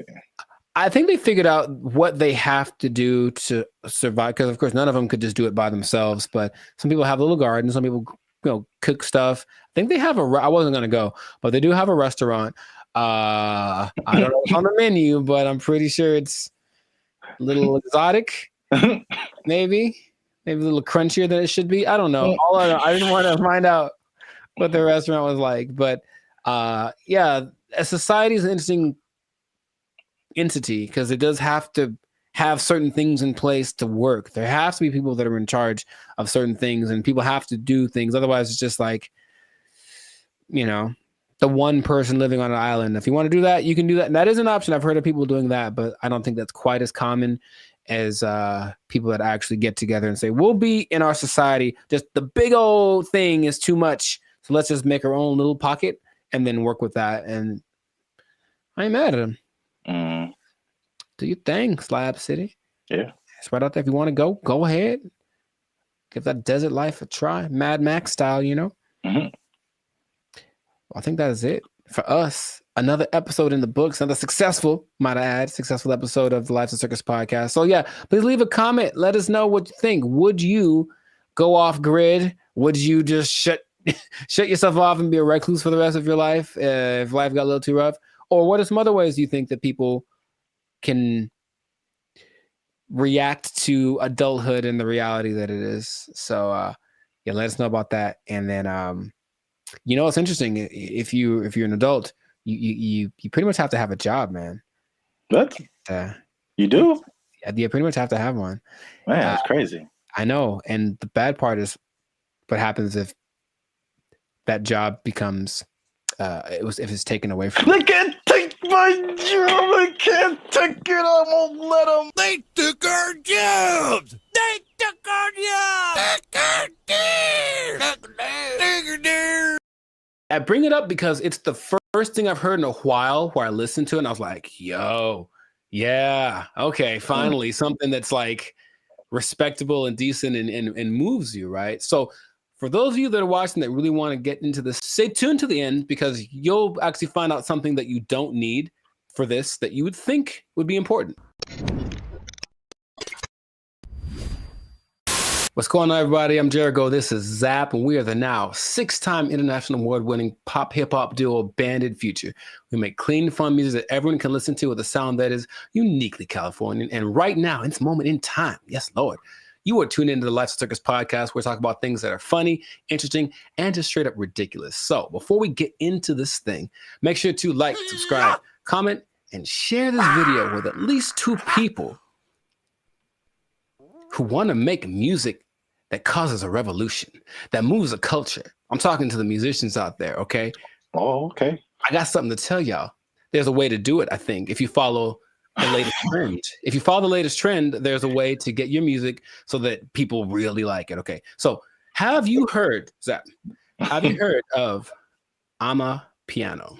I think they figured out what they have to do to survive, because of course none of them could just do it by themselves. But some people have a little garden. Some people, cook stuff. I think they have I wasn't gonna go, but they do have a restaurant. I don't know what's on the menu, but I'm pretty sure it's a little exotic. maybe a little crunchier than it should be. I don't know. I didn't want to find out what the restaurant was like, but a society is an interesting entity because it does have to have certain things in place to work. There has to be people that are in charge of certain things, and people have to do things. Otherwise, it's just like, the one person living on an island. If you want to do that, you can do that. And that is an option. I've heard of people doing that, but I don't think that's quite as common as people that actually get together and say, we'll be in our society. Just the big old thing is too much. So let's just make our own little pocket and then work with that. And I ain't mad at them. Do your thing, Slab City. Yeah. It's right out there. If you want to go ahead. Give that desert life a try. Mad Max style, I think that is it for us. Another episode in the books. Another successful episode of the Lives of Circus podcast. So please leave a comment. Let us know what you think. Would you go off grid? Would you just shut yourself off and be a recluse for the rest of your life if life got a little too rough? Or what are some other ways you think that people can react to adulthood and the reality that it is? So let us know about that. And then it's interesting. If you're an adult, you pretty much have to have a job, man. What? You do? You pretty much have to have one. Man, that's crazy. I know. And the bad part is what happens if that job becomes if it's taken away from you. They can't take my job. I can't take it. I won't let them. They took our jobs. They took our jobs. I bring it up because it's the first thing I've heard in a while where I listened to it and I was like, yo, yeah, okay, finally something that's like respectable and decent and moves you, right? So for those of you that are watching that really want to get into this, stay tuned to the end because you'll actually find out something that you don't need for this that you would think would be important. What's going on, everybody? I'm Jericho. This is Zap, and we are the now 6-time international award-winning pop hip-hop duo Banded Future. We make clean, fun music that everyone can listen to with a sound that is uniquely Californian. And right now, in this moment in time, yes, Lord, you are tuned into the Life Circus podcast, where we talk about things that are funny, interesting, and just straight up ridiculous. So before we get into this thing, make sure to like, subscribe, comment, and share this video with at least 2 people who want to make music that causes a revolution, that moves a culture. I'm talking to the musicians out there, okay? Oh, okay. I got something to tell y'all. There's a way to do it, I think, if you follow the latest trend. If you follow the latest trend, there's a way to get your music so that people really like it, okay? So have you heard, Zach, have you heard of Amapiano?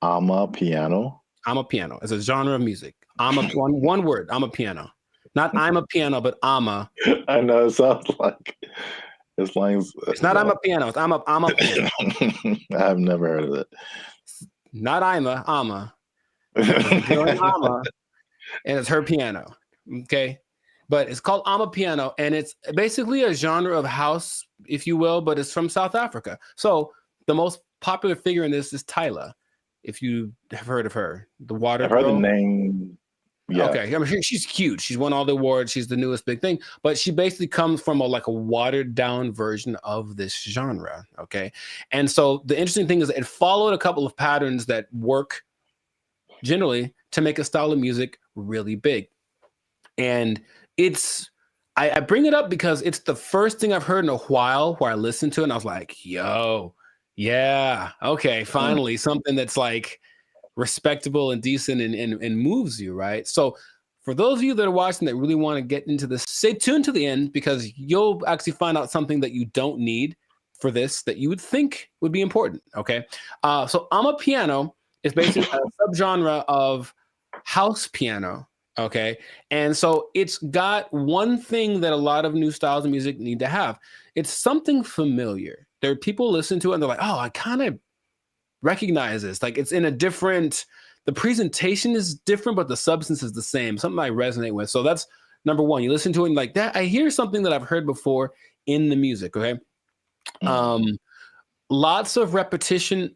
Amapiano? Amapiano. It's a genre of music. One word, Amapiano. Not I'm a piano, but ama. I know, it sounds like it's lines. It's not I'm a piano, it's I'm a piano. I've never heard of it. Not ama. It's a girl named Ama, and it's her piano. Okay. But it's called Amapiano, and it's basically a genre of house, if you will, but it's from South Africa. So the most popular figure in this is Tyla, if you have heard of her. The water. I've heard girl. the name. Yeah. Okay, I mean, she's huge. She's won all the awards. She's the newest big thing, but she basically comes from a watered down version of this genre. Okay, and so the interesting thing is it followed a couple of patterns that work generally to make a style of music really big. And I bring it up because it's the first thing I've heard in a while where I listened to it and I was like, yo, yeah, okay, finally something that's like respectable and decent and moves you, right? So for those of you that are watching that really want to get into this, stay tuned to the end, because you'll actually find out something that you don't need for this that you would think would be important, okay? So Amapiano is basically a subgenre of house piano, okay? And so it's got one thing that a lot of new styles of music need to have. It's something familiar. There are people listen to it and they're like, oh, I kind of recognize this. Like, it's in a different, the presentation is different, but the substance is the same. Something I resonate with. So that's number one. You listen to it and like that, I hear something that I've heard before in the music. Okay. Lots of repetition.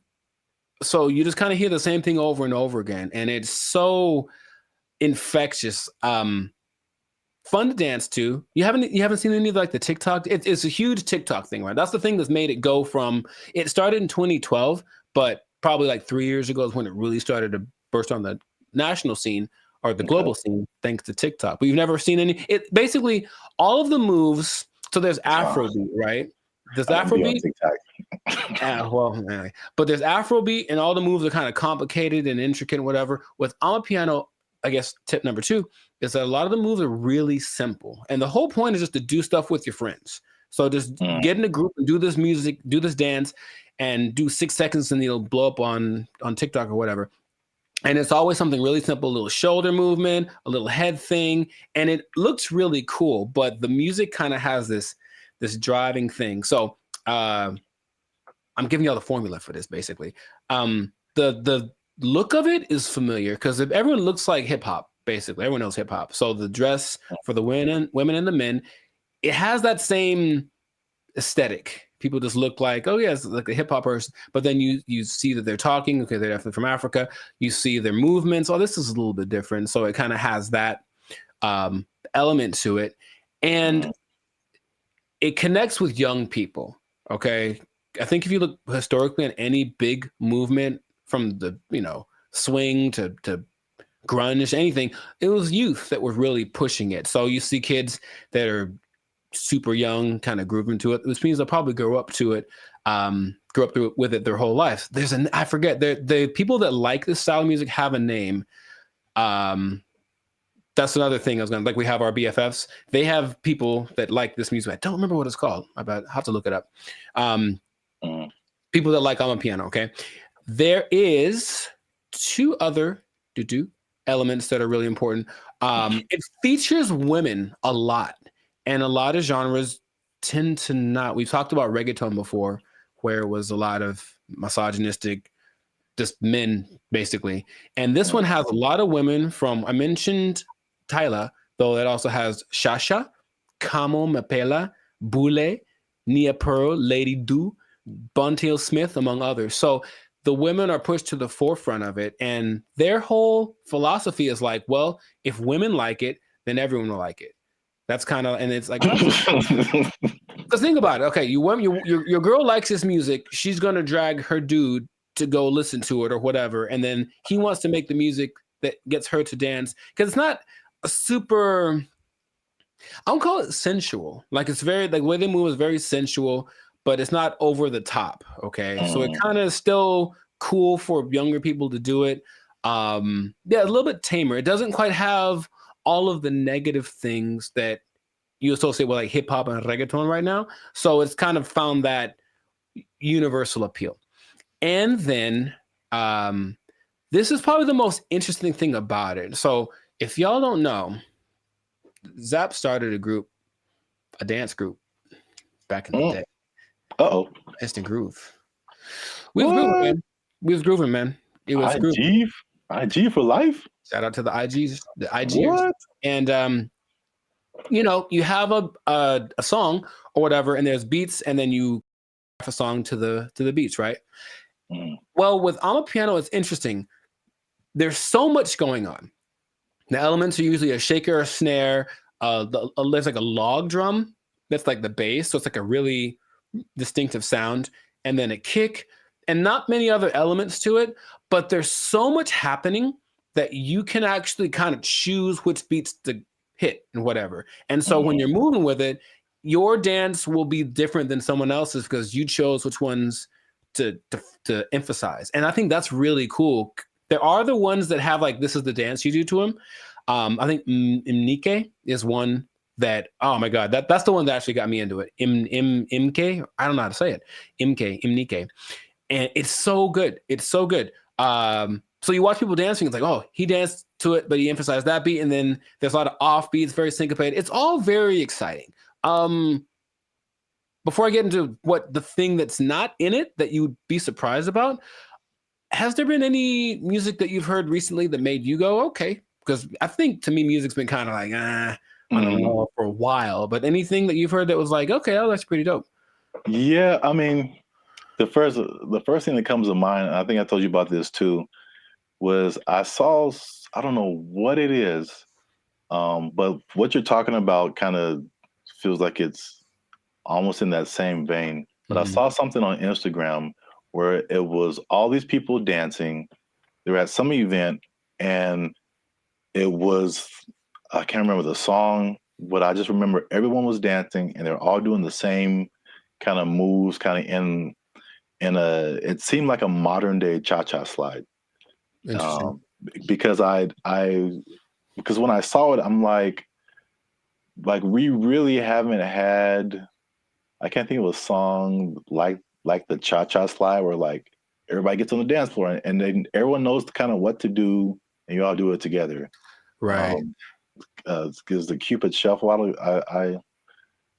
So you just kind of hear the same thing over and over again. And it's so infectious. Fun to dance to. You haven't seen any of like the TikTok. It's a huge TikTok thing, right? That's the thing that's made it go from, it started in 2012, but probably like 3 years ago is when it really started to burst on the national scene or the global scene, thanks to TikTok. But you've never seen any, it basically all of the moves. So there's Afrobeat, right? There's Afrobeat. Anyway. But there's Afrobeat and all the moves are kind of complicated and intricate and whatever. With Amapiano, I guess tip number 2 is that a lot of the moves are really simple. And the whole point is just to do stuff with your friends. So just get in a group and do this music, do this dance, and do 6 seconds and it'll blow up on TikTok or whatever. And it's always something really simple, a little shoulder movement, a little head thing. And it looks really cool, but the music kind of has this driving thing. So I'm giving y'all the formula for this, basically. The look of it is familiar because if everyone looks like hip hop, basically everyone knows hip hop. So the dress for the women and the men, it has that same aesthetic. People just look like, oh yeah, it's like a hip hop person. But then you see that they're talking. Okay, they're definitely from Africa. You see their movements. Oh, this is a little bit different. So it kind of has that element to it, and it connects with young people. Okay, I think if you look historically at any big movement, from the swing to grunge, anything, it was youth that were really pushing it. So you see kids that are super young kind of grooving to it, which means they'll probably grow up through it with it their whole life. I forget, the people that like this style of music have a name. That's another thing I was gonna, like, we have our BFFs. They have people that like this music. I don't remember what it's called. I have to look it up. People that like Amapiano, okay? There is 2 other elements that are really important. It features women a lot, and a lot of genres tend to not. We've talked about reggaeton before, where it was a lot of misogynistic, just men basically. And this one has a lot of women from, I mentioned Tyla, though it also has Shasha Kamo Mapela, Bule, Nia Pearl, Lady Do, Buntiel Smith, among others. So the women are pushed to the forefront of it, and their whole philosophy is like, well, if women like it, then everyone will like it. That's kind of, and it's like, because think about it. Okay, your girl likes this music. She's gonna drag her dude to go listen to it or whatever, and then he wants to make the music that gets her to dance, because it's not a super, I don't call it sensual. Like, it's very, like, the way they move is very sensual, but it's not over the top. Okay, so it kind of still cool for younger people to do it. Yeah, a little bit tamer. It doesn't quite have all of the negative things that you associate with like hip hop and reggaeton right now. So it's kind of found that universal appeal. And then this is probably the most interesting thing about it. So if y'all don't know, Zap started a dance group back in the day. Uh-oh. Instant Groove. We was grooving, man. We was grooving, man. It was grooving. IG for life? Shout out to the IGs, the IGers. What? And you know, you have a song or whatever, and there's beats, and then you have a song to the beats, right? Well, with Amapiano, it's interesting. There's so much going on. The elements are usually a shaker, a snare. There's like a log drum that's like the bass, so it's like a really distinctive sound, and then a kick, and not many other elements to it. But there's so much happening that you can actually kind of choose which beats to hit and whatever. And so when you're moving with it, your dance will be different than someone else's because you chose which ones to emphasize. And I think that's really cool. There are the ones that have like, this is the dance you do to them. I think Imnike is one that, oh my God, that's the one that actually got me into it. Imke, I don't know how to say it. Imnike. And it's so good. It's so good. So you watch people dancing, it's like, oh, he danced to it, but he emphasized that beat. And then there's a lot of off beats, very syncopated. It's all very exciting. Before I get into what the thing that's not in it that you'd be surprised about, has there been any music that you've heard recently that made you go, okay? Because I think to me, music's been kind of like, I don't know, for a while. But anything that you've heard that was like, okay, oh, that's pretty dope. Yeah, I mean, the first thing that comes to mind, and I think I told you about this too, was I saw, I don't know what it is, but what you're talking about kind of feels like it's almost in that same vein. But I saw something on Instagram where it was all these people dancing. They were at some event, and it was, I can't remember the song, but I just remember everyone was dancing, and they're all doing the same kind of moves, kind of in it seemed like a modern day cha-cha slide. Because because when I saw it, I'm like we really haven't had, I can't think of a song like the cha-cha slide where like everybody gets on the dance floor and then everyone knows kind of what to do and you all do it together. Right. Because the Cupid Shuffle, I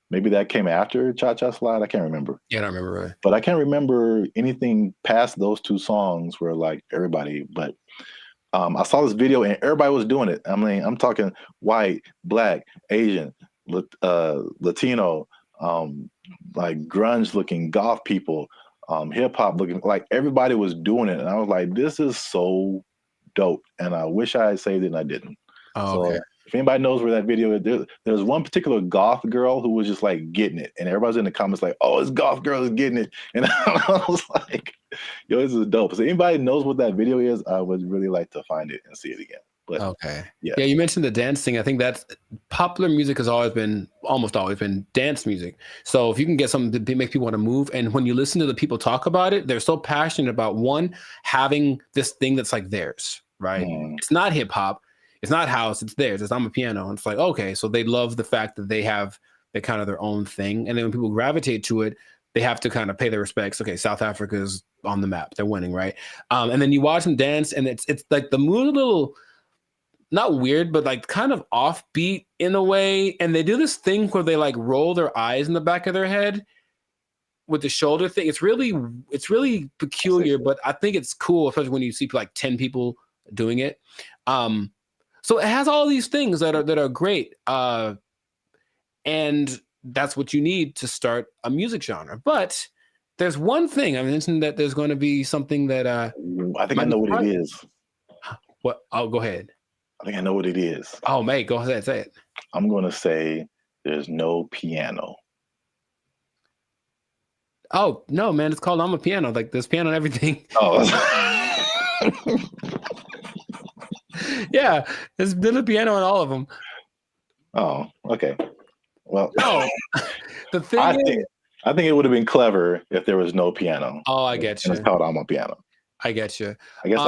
maybe that came after Cha-Cha Slide. I can't remember. Yeah, I don't remember really. But I can't remember anything past those two songs where like everybody, but I saw this video and everybody was doing it. I mean, I'm talking white, black, Asian, Latino, like grunge looking goth people, hip hop looking, like everybody was doing it. And I was like, this is so dope. And I wish I had saved it and I didn't. Oh, okay. So if anybody knows where that video is, there's one particular goth girl who was just like getting it. And everybody's in the comments like, oh, this goth girl is getting it. And I was like, yo, this is dope. So anybody knows what that video is, I would really like to find it and see it again. But okay. Yeah, you mentioned the dance thing. I think that's popular music has almost always been dance music. So if you can get something to make people want to move, and when you listen to the people talk about it, they're so passionate about one, having this thing that's like theirs, right? It's not hip hop. It's not house, it's theirs. It's Amapiano. And it's like, okay, so they love the fact that they have kind of their own thing. And then when people gravitate to it, they have to kind of pay their respects. Okay, South Africa is on the map. They're winning, right? And then you watch them dance, and it's like the mood a little, not weird, but like kind of offbeat in a way. And they do this thing where they like roll their eyes in the back of their head with the shoulder thing. It's really peculiar, but I think it's cool, especially when you see like 10 people doing it. So it has all these things that are great. And And that's what you need to start a music genre. But there's one thing I mentioned, that there's going to be something that I think I know what it is. What? Oh, go ahead. I think I know what it is. Oh, mate, go ahead, say it. I'm going to say there's no piano. Oh, no, man, it's called I'm a Piano. Like, there's piano and everything. Oh. Yeah, there's been a piano in all of them. Oh, okay. Well, no. The thing I think it would have been clever if there was no piano. Oh, I get you. And it's called I'm a Piano. I get you. I guess.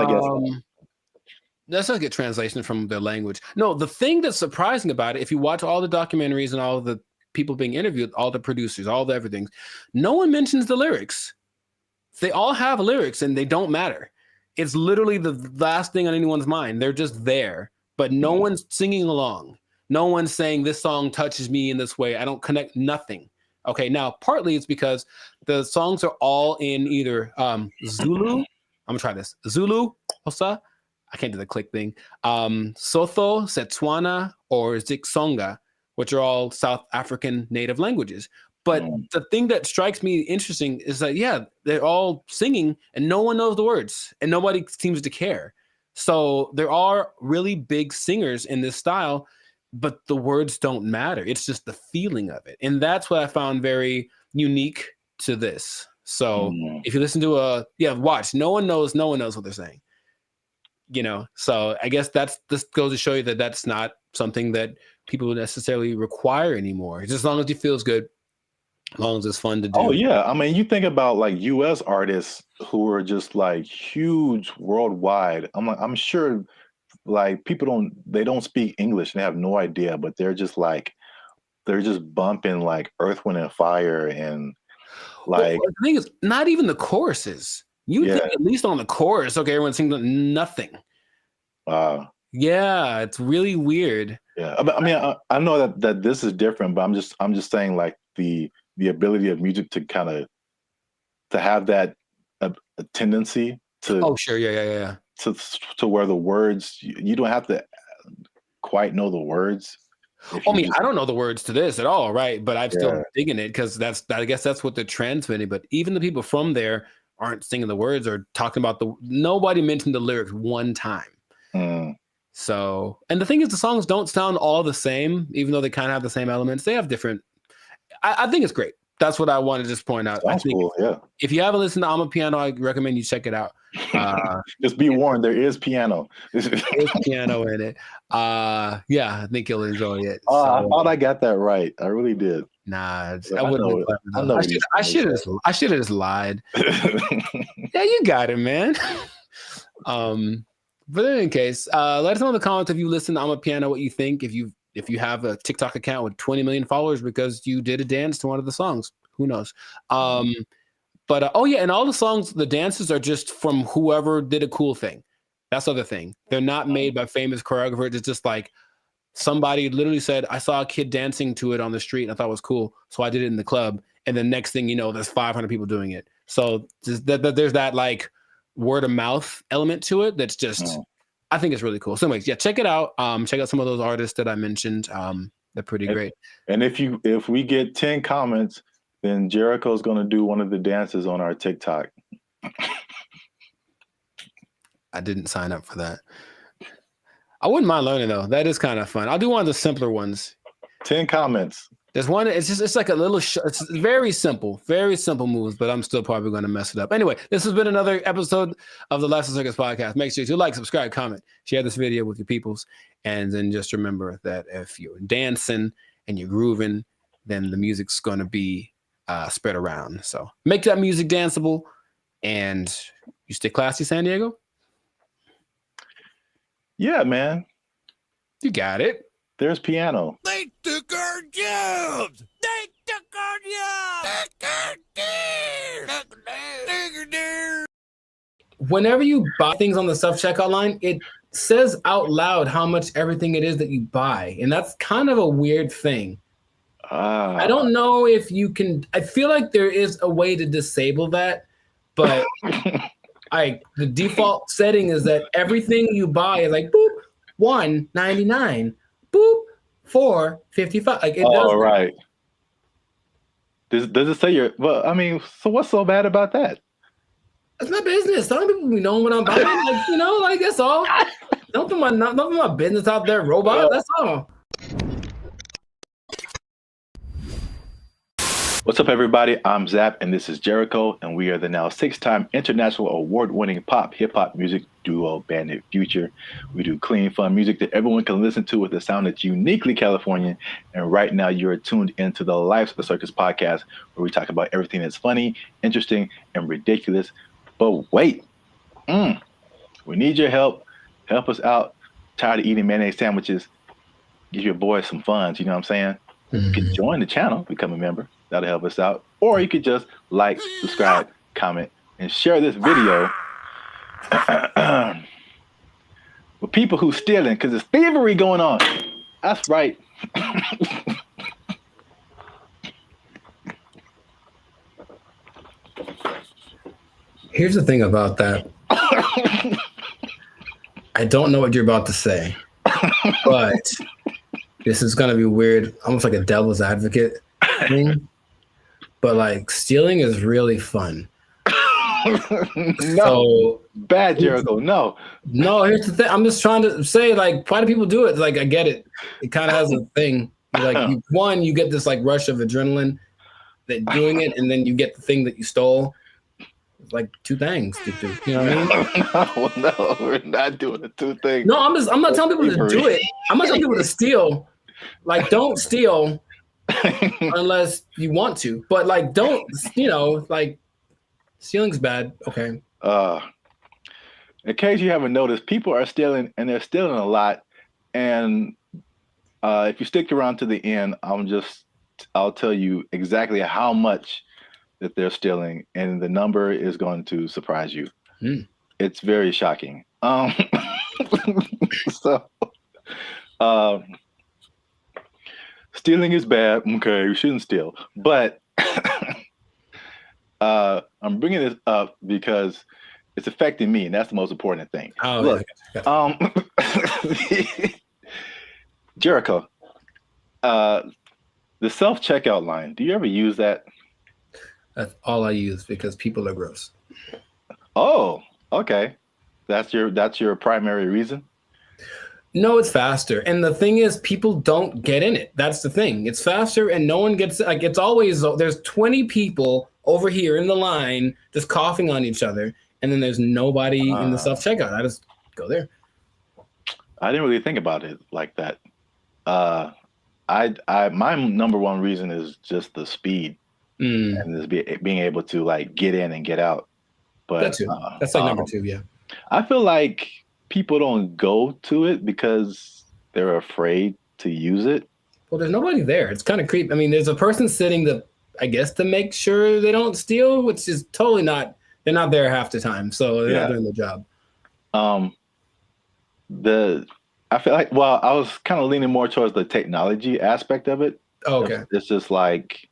That's not a good translation from their language. No, the thing that's surprising about it, if you watch all the documentaries and all the people being interviewed, all the producers, all the everything, no one mentions the lyrics. They all have lyrics and they don't matter. It's literally the last thing on anyone's mind. They're just there, but no one's singing along. No one's saying this song touches me in this way. I don't connect, nothing. Okay, now partly it's because the songs are all in either Zulu. I'm gonna try this. Zulu, Hosa. I can't do the click thing. Sotho, Setswana, or Zixonga, which are all South African native languages. But the thing that strikes me interesting is that, yeah, they're all singing and no one knows the words and nobody seems to care. So there are really big singers in this style, but the words don't matter. It's just the feeling of it. And that's what I found very unique to this. So if you listen to watch, no one knows what they're saying. You know, so I guess this goes to show you that that's not something that people necessarily require anymore. Just as long as it feels good, as long as it's fun to do. Oh yeah, I mean, you think about like U.S. artists who are just like huge worldwide. I'm sure like people don't speak English and they have no idea, but they're just bumping like Earth, Wind and Fire and like. Well, the thing is, not even the choruses. You would think at least on the chorus, okay, everyone's singing nothing. Yeah, it's really weird. Yeah, I mean, I know that this is different, but I'm just saying like the ability of music to kind of to have that a tendency to. Oh sure, yeah. To where the words you don't have to quite know the words. I mean, I don't know the words to this at all, right? But I'm still digging it because I guess that's what they're transmitting. But even the people from there aren't singing the words or talking about nobody mentioned the lyrics one time. So, and the thing is, the songs don't sound all the same, even though they kind of have the same elements. They have different. I think it's great. That's what I want to just point out. Sounds cool, yeah. If you haven't listened to I'm a Piano, I recommend you check it out. Just be warned, there is piano. There's piano in it. I think you'll enjoy it. I thought I got that right. I really did. Nah, I wouldn't. I should have just lied. Yeah, you got it, man. But in any case, let us know in the comments if you listen to I'm a Piano, what you think. If you have a TikTok account with 20 million followers because you did a dance to one of the songs, who knows? But and all the songs, the dances are just from whoever did a cool thing. That's the other thing. They're not made by famous choreographers. It's just like somebody literally said, I saw a kid dancing to it on the street and I thought it was cool. So I did it in the club. And the next thing you know, there's 500 people doing it. So there's that like word of mouth element to it. That's just, I think it's really cool. So anyways, yeah, check it out. Check out some of those artists that I mentioned. They're pretty great. And if we get 10 comments, then Jericho's going to do one of the dances on our TikTok. I didn't sign up for that. I wouldn't mind learning though. That is kind of fun. I'll do one of the simpler ones. 10 comments. There's one. It's like a little. It's very simple moves, but I'm still probably going to mess it up. Anyway, this has been another episode of the Lessons Circus podcast. Make sure you like, subscribe, comment, share this video with your peoples, and then just remember that if you're dancing and you're grooving, then the music's going to be spread around. So make that music danceable, and you stay classy, San Diego. Yeah, man. You got it. There's piano. They took our jobs. They took our jobs. Whenever you buy things on the self-checkout line, it says out loud how much everything it is that you buy. And that's kind of a weird thing. I don't know if you can. I feel like there is a way to disable that, but the default setting is that everything you buy is like boop $1.99, boop $4.55. Like it does. Oh, right. Does it say you're? Well, I mean, so what's so bad about that? That's my business. Some people be knowing what I'm buying. Like, like that's all. Don't put my business out there, robot. That's all. What's up, everybody? I'm Zap, and this is Jericho, and we are the now 6-time international award-winning pop hip-hop music duo Bandit Future. We do clean, fun music that everyone can listen to with a sound that's uniquely Californian. And right now, you're tuned into the Life's a Circus podcast, where we talk about everything that's funny, interesting, and ridiculous. But wait, we need your help. Help us out. Tired of eating mayonnaise sandwiches. Give your boys some funds. You know what I'm saying? You can join the channel, become a member. That'll help us out. Or you could just like, subscribe, comment, and share this video with people who stealing, because there's thievery going on. That's right. Here's the thing about that. I don't know what you're about to say, but this is going to be weird, almost like a devil's advocate thing. But like stealing is really fun. No, bad, Jericho. No, here's the thing. I'm just trying to say, like, why do people do it? Like, I get it. It kind of has a thing. Like, you get this like rush of adrenaline that doing it, and then you get the thing that you stole. It's like two things to do. You know what I mean? No, we're not doing the two things. No, I'm not telling people to do it. I'm not telling people to steal. Like, don't steal. Unless you want to, but like don't, like stealing's bad. Okay. In case you haven't noticed, people are stealing, and they're stealing a lot. And if you stick around to the end, I'll tell you exactly how much that they're stealing, and the number is going to surprise you. It's very shocking. Stealing is bad. Okay, you shouldn't steal. But I'm bringing this up because it's affecting me, and that's the most important thing. Oh, look, Jericho, the self-checkout line. Do you ever use that? That's all I use because people are gross. Oh, okay. That's your primary reason? No, it's faster. And the thing is, people don't get in it. That's the thing. It's faster and no one gets, like, it's always, there's 20 people over here in the line just coughing on each other. And then there's nobody in the self-checkout. I just go there. I didn't really think about it like that. My number one reason is just the speed and just being able to like get in and get out. But that too. That's like number two. Yeah. I feel like people don't go to it because they're afraid to use it. Well, there's nobody there. It's kind of creepy. I mean, there's a person sitting to make sure they don't steal, which is totally not, they're not there half the time. So they're not doing the job. I feel like, well, I was kind of leaning more towards the technology aspect of it. Oh, okay. It's just like,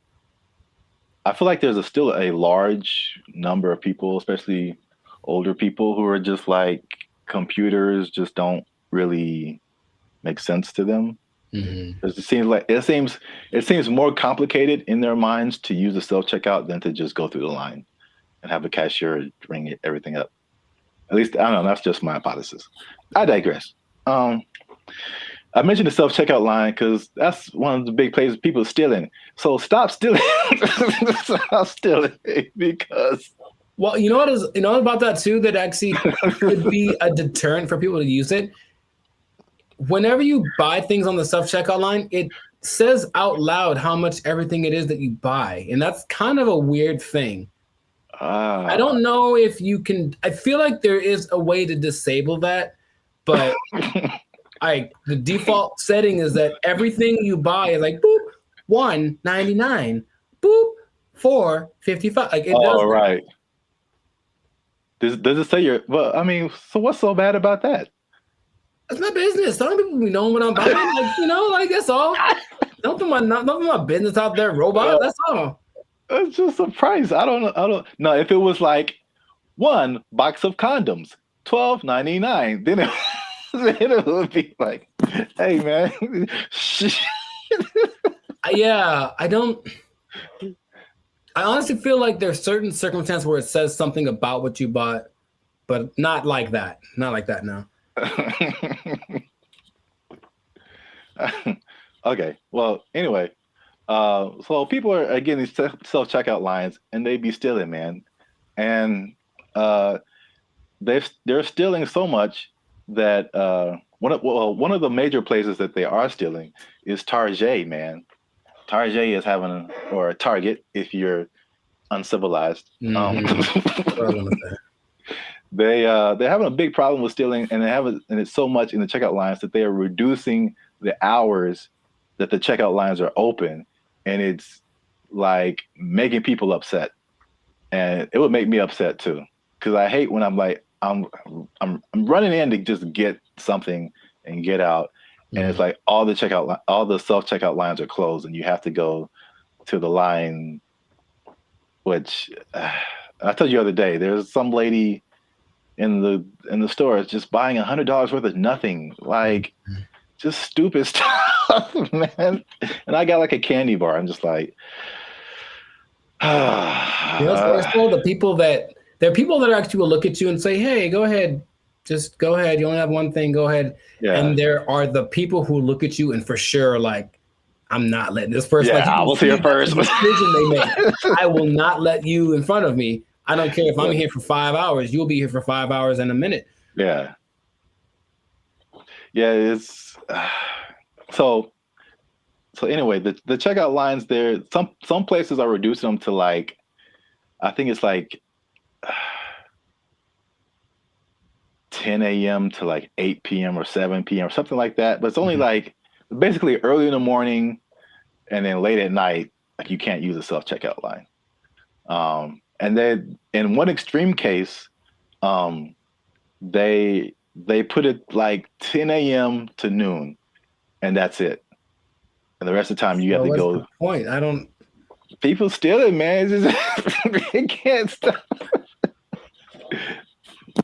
I feel like there's still a large number of people, especially older people, who are just like, computers just don't really make sense to them. It seems more complicated in their minds to use a self-checkout than to just go through the line and have a cashier ring everything up. At least, I don't know, that's just my hypothesis. I digress. I mentioned the self-checkout line because that's one of the big places people are stealing. So stop stealing. Stop stealing because... Well, you know about that too, that actually could be a deterrent for people to use it. Whenever you buy things on the self-checkout line, it says out loud how much everything it is that you buy. And that's kind of a weird thing. I don't know if you can, I feel like there is a way to disable that, but the default setting is that everything you buy is like, boop, $1.99, boop, $4.55. Like it does. Right. Does it say you're? Well, I mean, so what's so bad about that? That's my business. Some people be knowing what I'm buying. Like that's all. Don't put my business out there, robot. That's all. It's just a price. I don't know. If it was like one box of condoms, $12.99, then it would be like Hey, man. Yeah, I honestly feel like there's certain circumstances where it says something about what you bought, but not like that. Not like that, no. Okay. Well, anyway, so people are getting these self-checkout lines, and they be stealing, man, and they're stealing so much that one of the major places that they are stealing is Target, man. Target is having or Target if you're uncivilized. They're having a big problem with stealing, and and it's so much in the checkout lines that they are reducing the hours that the checkout lines are open, and it's like making people upset. And it would make me upset too, because I hate when I'm like I'm running in to just get something and get out, and it's like all the self-checkout lines are closed, and you have to go to the line. Which I told you the other day, there's some lady in the store just buying $100 worth of nothing, like just stupid stuff, man. And I got like a candy bar. I'm just like, the people that there are people that actually will look at you and say, "Hey, go ahead, just go ahead. You only have one thing. Go ahead." Yeah. And there are the people who look at you and for sure like, I'm not letting this person. Yeah, I was here first. Decision they make. I will not let you in front of me. I don't care if I'm here for 5 hours. You'll be here for 5 hours and a minute. Yeah. Yeah, it's so anyway, the checkout lines there, some places are reducing them to like, I think it's like 10 a.m. to like 8 p.m. or 7 p.m. or something like that. But it's only like basically early in the morning and then late at night, like you can't use a self-checkout line. And then in one extreme case, they put it like 10 a.m. to noon, and that's it. And the rest of the time you have to go. What's the point? I don't. People steal it, man. It's just, they can't stop.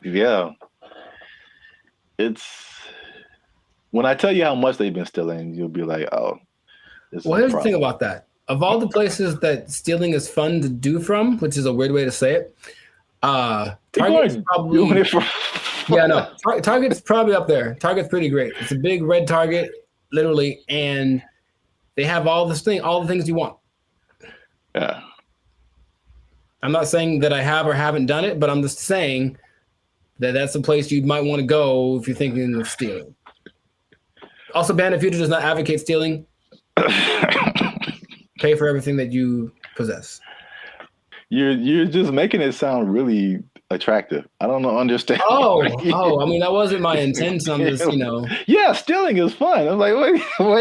Yeah. It's when I tell you how much they've been stealing, you'll be like, oh. Well, here's the thing about that. Of all the places that stealing is fun to do from, which is a weird way to say it, Target's probably doing it for. Yeah, no. Target's probably up there. Target's pretty great. It's a big red Target, literally, and they have all the things you want. Yeah. I'm not saying that I have or haven't done it, but I'm just saying that that's a place you might want to go if you're thinking of stealing. Also, Band of Future does not advocate stealing. Pay for everything that you possess. You're just making it sound really attractive. I don't understand. Oh, I mean, that wasn't my intention. I'm just, Yeah, stealing is fun. I'm like, wait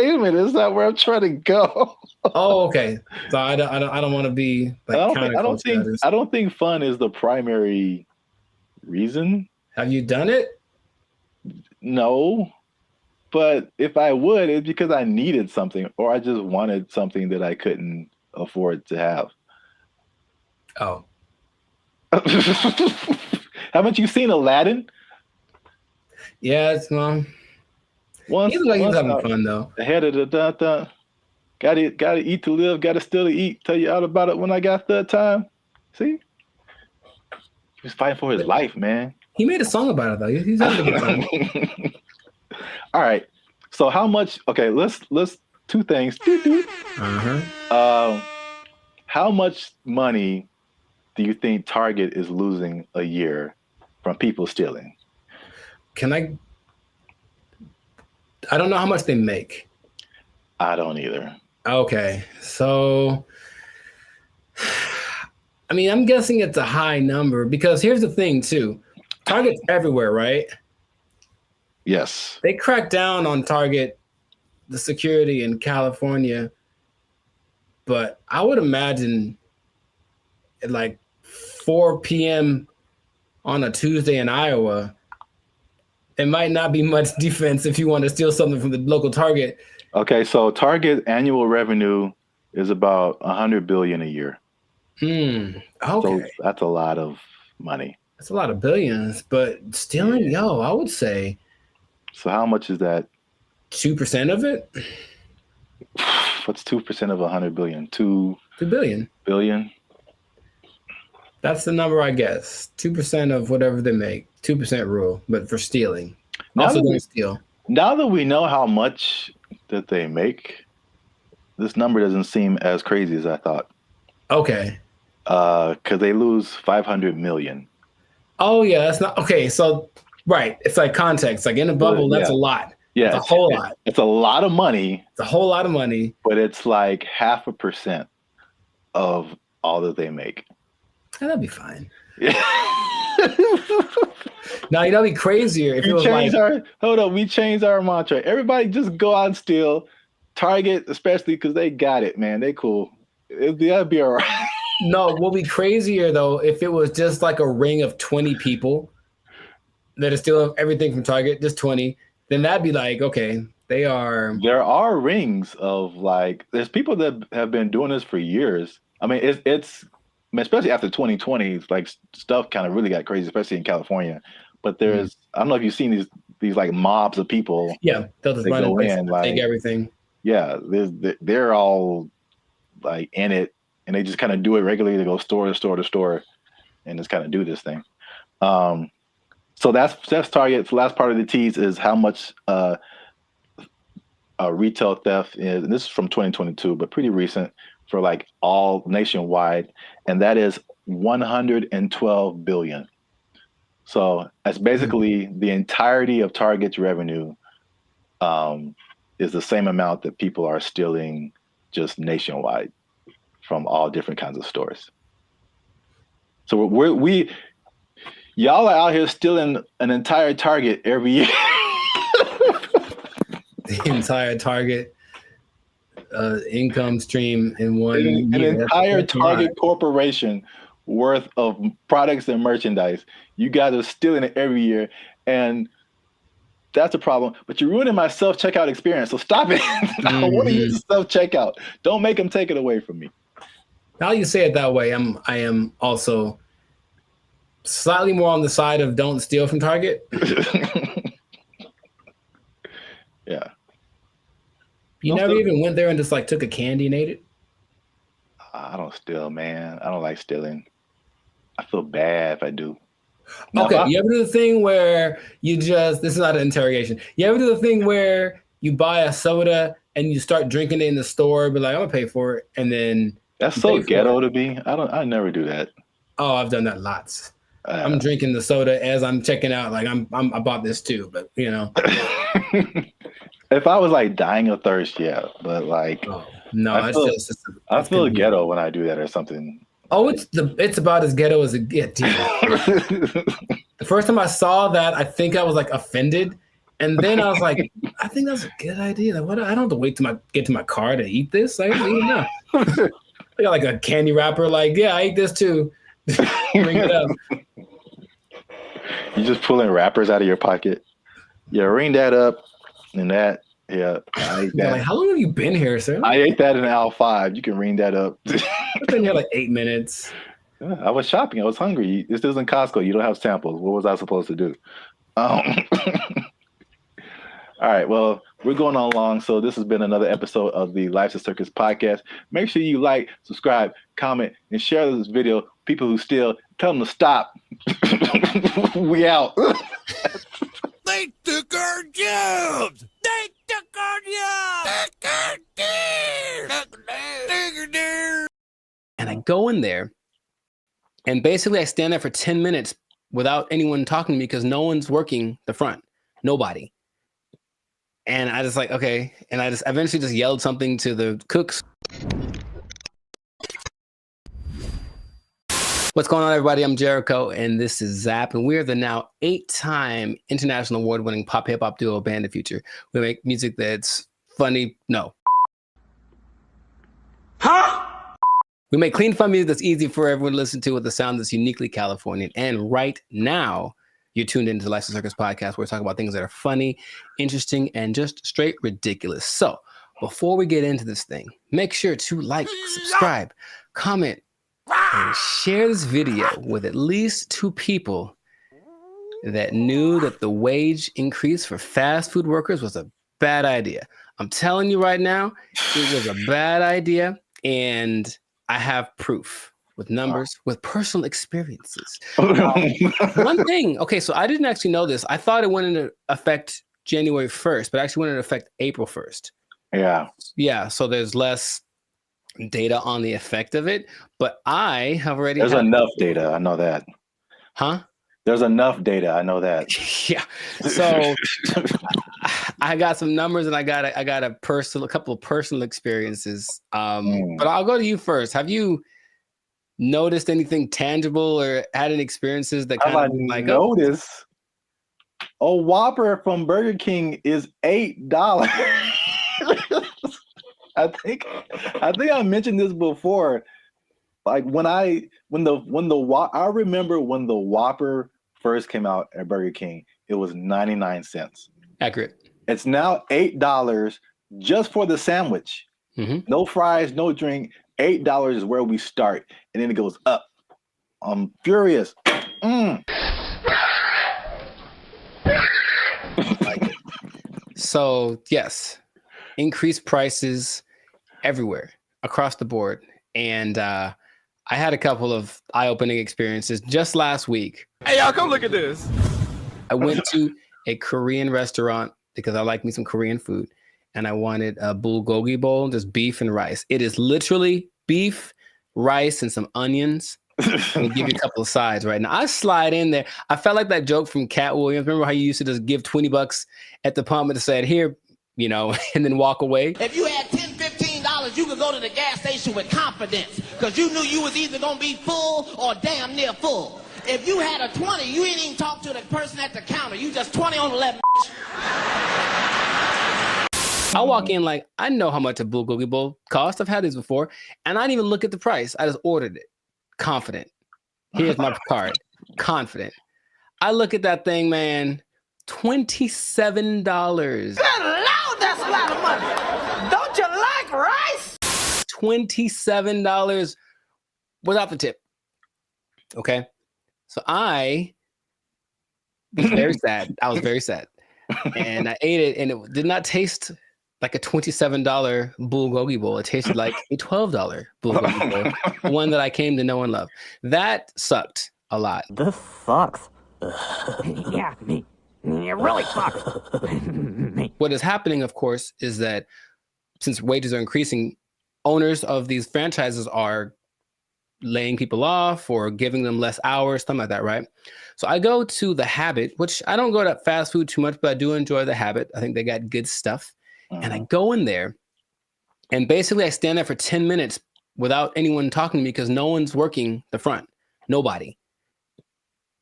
a minute, it's not where I'm trying to go. Oh, okay. So I don't want to be like I don't think fun is the primary reason. Have you done it? No. But if I would, it's because I needed something or I just wanted something that I couldn't afford to have. Oh. Haven't you seen Aladdin? Yeah, it's Once he was having fun though. Ahead of the gotta eat to live, gotta still to eat. Tell you all about it when I got the time. See? He was fighting for his life, man. He made a song about it though. He's having a good time. All right. So how much? Okay, let's two things. How much money do you think Target is losing a year from people stealing? I don't know how much they make. I don't either. Okay. So I mean, I'm guessing it's a high number because here's the thing too. Target's everywhere, right? Yes. They cracked down on Target, the security in California, but I would imagine at like 4 p.m. on a Tuesday in Iowa, it might not be much defense if you want to steal something from the local Target. Okay, so Target annual revenue is about $100 billion a year. Okay. So that's a lot of money. That's a lot of billions, but stealing, I would say. So how much is that 2% of it? What's 2% of 100 billion? 2 billion. Billion? That's the number, I guess. 2% of whatever they make. 2% rule, but for stealing. Also don't steal. Now that we know how much that they make, this number doesn't seem as crazy as I thought. Okay. Because they lose 500 million. Oh, yeah, that's not... Okay, so, right. It's like context. Like in a bubble, that's a lot. Yeah. It's a whole lot. It's a lot of money. It's a whole lot of money. But it's like 0.5% of all that they make. Yeah, that'd be fine. Now, you know, it'd be crazier if it was like... we changed our mantra. Everybody just go out and steal. Target, especially because they got it, man. They cool. That'd be all right. No, what would be crazier, though, if it was just like a ring of 20 people that are stealing everything from Target, just 20, then that'd be like, okay, they are... There are rings of like... There's people that have been doing this for years. I mean, it's especially after 2020, like stuff kind of really got crazy, especially in California. But there's... I don't know if you've seen these like mobs of people. Yeah, they'll just run in, like, take everything. Yeah, they're all like in it, and they just kind of do it regularly. They go store to store to store, and just kind of do this thing. So that's Target. The last part of the tease is how much retail theft is, and this is from 2022, but pretty recent for like all nationwide, and that is 112 billion. So that's basically the entirety of Target's revenue. Is the same amount that people are stealing just nationwide from all different kinds of stores. So y'all are out here stealing an entire Target every year. The entire Target income stream in one year. An entire Target corporation worth of products and merchandise. You guys are stealing it every year, and that's a problem. But you're ruining my self-checkout experience, so stop it. I want to use self-checkout. Don't make them take it away from me. Now you say it that way, I am also slightly more on the side of don't steal from Target. Yeah. You never even went there and just like took a candy and ate it? I don't steal, man. I don't like stealing. I feel bad if I do. Okay, you ever do the thing where this is not an interrogation. You ever do the thing where you buy a soda and you start drinking it in the store, but like, I'm gonna pay for it, and then that's so ghetto to me. I never do that. Oh, I've done that lots. I'm drinking the soda as I'm checking out. Like I bought this too, but you know. If I was like dying of thirst, yeah, but like, no, I feel ghetto when I do that or something. Oh, it's about as ghetto as it gets. The first time I saw that, I think I was like offended, and then I was like, I think that's a good idea. Like, what? I don't have to wait to get to my car to eat this. I don't even know. I got like a candy wrapper. Like, yeah, I ate this too. Ring it up. You just pulling wrappers out of your pocket. Yeah, ring that up, and that. Yeah, I ate that. Like, how long have you been here, sir? I ate that in aisle 5. You can ring that up. I've been here like 8 minutes. Yeah, I was shopping. I was hungry. This isn't Costco. You don't have samples. What was I supposed to do? All right. Well, we're going on long. So this has been another episode of the Life's a Circus podcast. Make sure you like, subscribe, comment, and share this video. People who steal, tell them to stop. We out. They took our jobs. They took our jobs. And I go in there, and basically I stand there for 10 minutes without anyone talking to me because no one's working the front. Nobody. And I just like, okay. And I just eventually just yelled something to the cooks. What's going on, everybody? I'm Jericho, and this is Zap, and we're the now 8-time international award-winning pop hip-hop duo Band of Future. We make music that's funny. No. Huh? We make clean, fun music that's easy for everyone to listen to with a sound that's uniquely Californian. And right now, you're tuned into the Life's a Circus podcast, where we talk about things that are funny, interesting, and just straight ridiculous. So before we get into this thing, make sure to like, subscribe, comment, and share this video with at least 2 people that knew that the wage increase for fast food workers was a bad idea. I'm telling you right now, it was a bad idea, and I have proof with numbers, with personal experiences. One thing, okay, so I didn't actually know this. I thought it went into effect January 1st, but actually went into effect April 1st. Yeah. Yeah, so there's less data on the effect of it, but I have already There's enough data. I know that. Huh? There's enough data. I know that. Yeah. So I got some numbers and I got a couple of personal experiences. But I'll go to you first. Have you noticed anything tangible or had any experiences that kind of like notice a Whopper from Burger King is $8. I think I mentioned this before. Like I remember when the Whopper first came out at Burger King, it was 99 cents. Accurate. It's now $8 just for the sandwich. No fries, no drink. $8 is where we start, and then it goes up. I'm furious. So yes, increased prices everywhere across the board, and I had a couple of eye-opening experiences just last week. Hey, y'all, come look at this. I went to a Korean restaurant because I like me some Korean food, and I wanted a bulgogi bowl, just beef and rice. It is literally beef, rice, and some onions. And give you a couple of sides right now. I slide in there. I felt like that joke from Cat Williams. Remember how you used to just give $20 at the pump and said, here, and then walk away? If you had $10, $15, you could go to the gas station with confidence because you knew you was either going to be full or damn near full. If you had a 20, you ain't even talk to the person at the counter. You just 20 on 11. I walk in like, I know how much a bulgogi bowl costs. I've had these before. And I didn't even look at the price. I just ordered it. Confident. Here's my card. Confident. I look at that thing, man. $27. Good Lord, that's a lot of money. Don't you like rice? $27 without the tip. Okay. So I was very sad. I was very sad. And I ate it, and it did not taste like a $27 bulgogi bowl. It tasted like a $12 bulgogi bowl, one that I came to know and love. That sucked a lot. This sucks. Yeah, it really sucks. What is happening, of course, is that since wages are increasing, owners of these franchises are laying people off or giving them less hours, something like that, right? So I go to The Habit, which I don't go to fast food too much, but I do enjoy The Habit. I think they got good stuff. And I go in there, and basically I stand there for 10 minutes without anyone talking to me because no one's working the front. Nobody.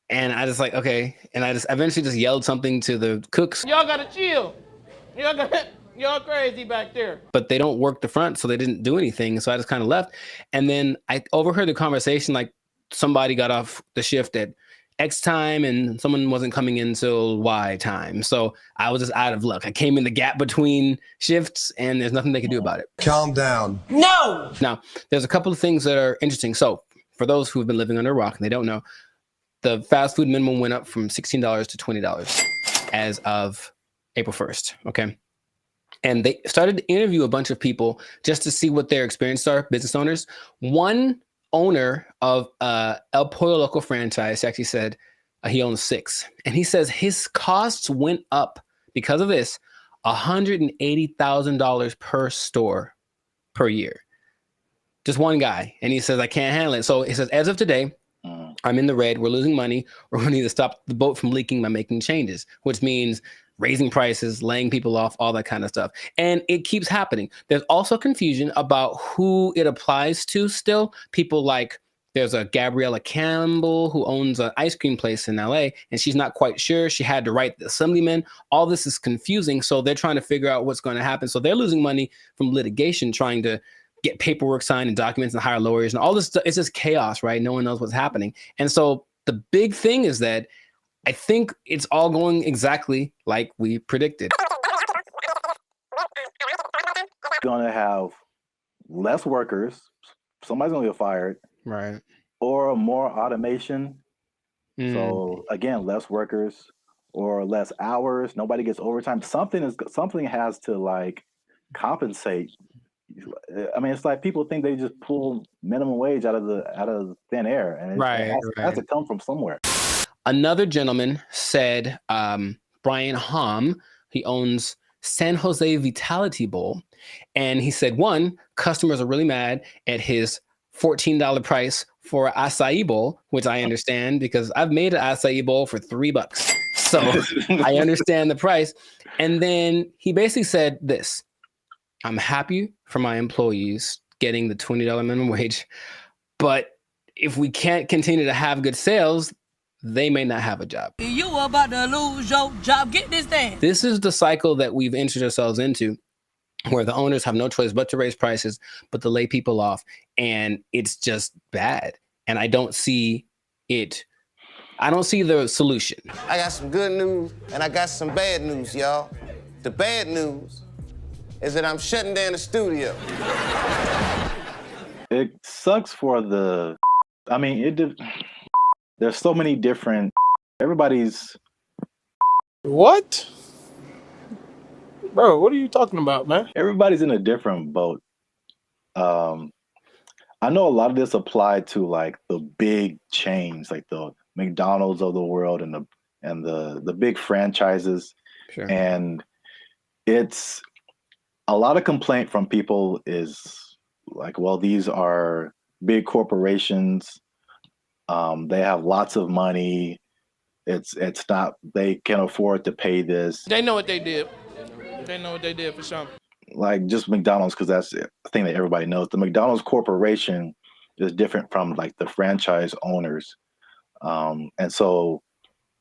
And I just like, okay. And I just eventually just yelled something to the cooks. Y'all gotta chill. Y'all crazy back there. But they don't work the front, so they didn't do anything. So I just kind of left. And then I overheard the conversation, like somebody got off the shift at X time and someone wasn't coming in till Y time. So I was just out of luck. I came in the gap between shifts and there's nothing they could do about it. Calm down. No! Now, there's a couple of things that are interesting. So for those who have been living under a rock and they don't know, the fast food minimum went up from $16 to $20 as of April 1st. Okay. And they started to interview a bunch of people just to see what their experiences are, business owners. One owner of El Pollo Loco franchise actually said he owns 6. And he says his costs went up because of this $180,000 per store per year. Just one guy. And he says, I can't handle it. So he says, as of today, I'm in the red. We're losing money. We're going to need to stop the boat from leaking by making changes, which means raising prices, laying people off, all that kind of stuff. And it keeps happening. There's also confusion about who it applies to still. People like, there's a Gabriella Campbell who owns an ice cream place in LA, and she's not quite sure. She had to write the assemblyman. All this is confusing. So they're trying to figure out what's going to happen. So they're losing money from litigation, trying to get paperwork signed and documents and hire lawyers and all this stuff. It's just chaos, right? No one knows what's happening. And so the big thing is that I think it's all going exactly like we predicted. Going to have less workers. Somebody's going to get fired. Right. Or more automation. So again, less workers, or less hours. Nobody gets overtime. Something has to like compensate. I mean, it's like people think they just pull minimum wage out of thin air, and it has to come from somewhere. Another gentleman said, Brian Hom, he owns San Jose Vitality Bowl, and he said, one, customers are really mad at his $14 price for an acai bowl, which I understand because I've made an acai bowl for $3. So I understand the price. And then he basically said this: I'm happy for my employees getting the $20 minimum wage, but if we can't continue to have good sales, they may not have a job. You about to lose your job. Get this thing. This is the cycle that we've entered ourselves into, where the owners have no choice but to raise prices, but to lay people off. And it's just bad. And I don't see it. I don't see the solution. I got some good news and I got some bad news, y'all. The bad news is that I'm shutting down the studio. It sucks for the, I mean, there's so many different, everybody's. What? Bro, what are you talking about, man? Everybody's in a different boat. I know a lot of this applied to like the big chains, like the McDonald's of the world and the big franchises. Sure. And it's a lot of complaint from people is like, well, these are big corporations. They have lots of money. It's not, they can afford to pay this. They know what they did. They know what they did for sure. Like just McDonald's, because that's the thing that everybody knows. The McDonald's corporation is different from like the franchise owners. And so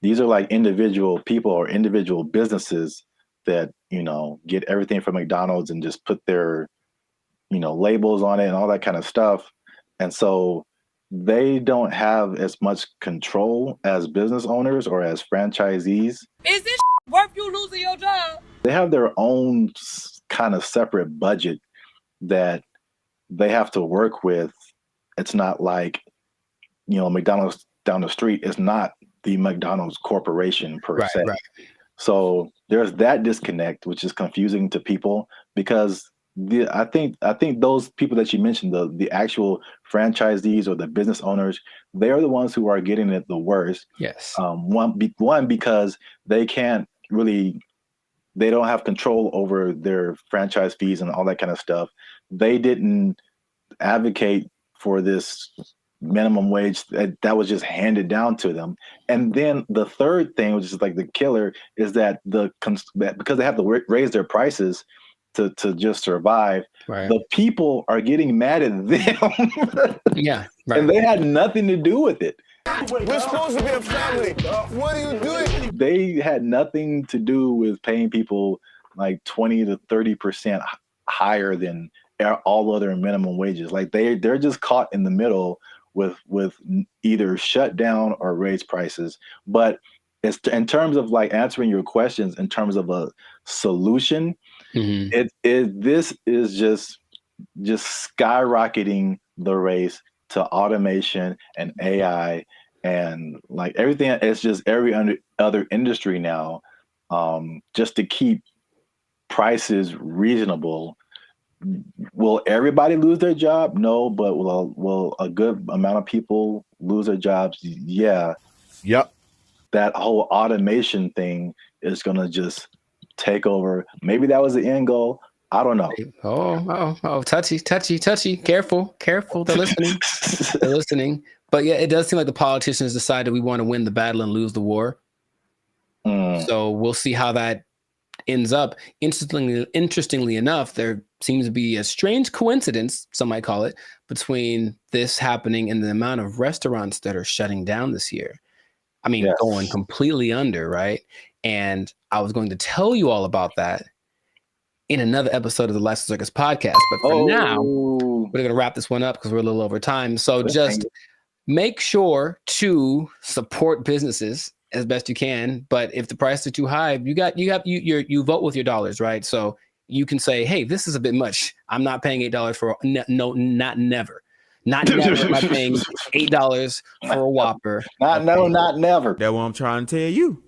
these are like individual people or individual businesses that, you know, get everything from McDonald's and just put their, you know, labels on it and all that kind of stuff. And so they don't have as much control as business owners or as franchisees. Is this worth you losing your job? They have their own kind of separate budget that they have to work with. It's not like, you know, McDonald's down the street is not the McDonald's corporation per se. Right. So there's that disconnect, which is confusing to people because I think those people that you mentioned, the actual franchisees or the business owners, they're the ones who are getting it the worst. Yes. One because they can't really, they don't have control over their franchise fees and all that kind of stuff. They didn't advocate for this minimum wage that was just handed down to them. And then the third thing, which is like the killer, is that because they have to raise their prices to just survive, right, the people are getting mad at them. Yeah, right. And they had nothing to do with it. We're supposed to be a family. What are you doing? They had nothing to do with paying people like 20 to 30% higher than all other minimum wages. Like they're just caught in the middle with either shut down or raise prices. But it's in terms of like answering your questions in terms of a solution, this is just skyrocketing the race to automation and AI and like everything. It's just every other industry now, just to keep prices reasonable. Will everybody lose their job? No, but will a good amount of people lose their jobs? Yeah. Yep. That whole automation thing is going to just take over. Maybe that was the end goal. I don't know. Oh, touchy. Careful. They're listening. But yeah, it does seem like the politicians decided we want to win the battle and lose the war. So we'll see how that ends up. Interestingly enough, there seems to be a strange coincidence, some might call it, between this happening and the amount of restaurants that are shutting down this year. I mean, yes, going completely under, right? And I was going to tell you all about that in another episode of the Last Circus podcast. But for now, we're going to wrap this one up because we're a little over time. So just make sure to support businesses as best you can. But if the prices are too high, you vote with your dollars, right? So you can say, hey, this is a bit much. I'm not paying $8 for not never. Not never am I paying $8 for a Whopper. Not never. That's what I'm trying to tell you.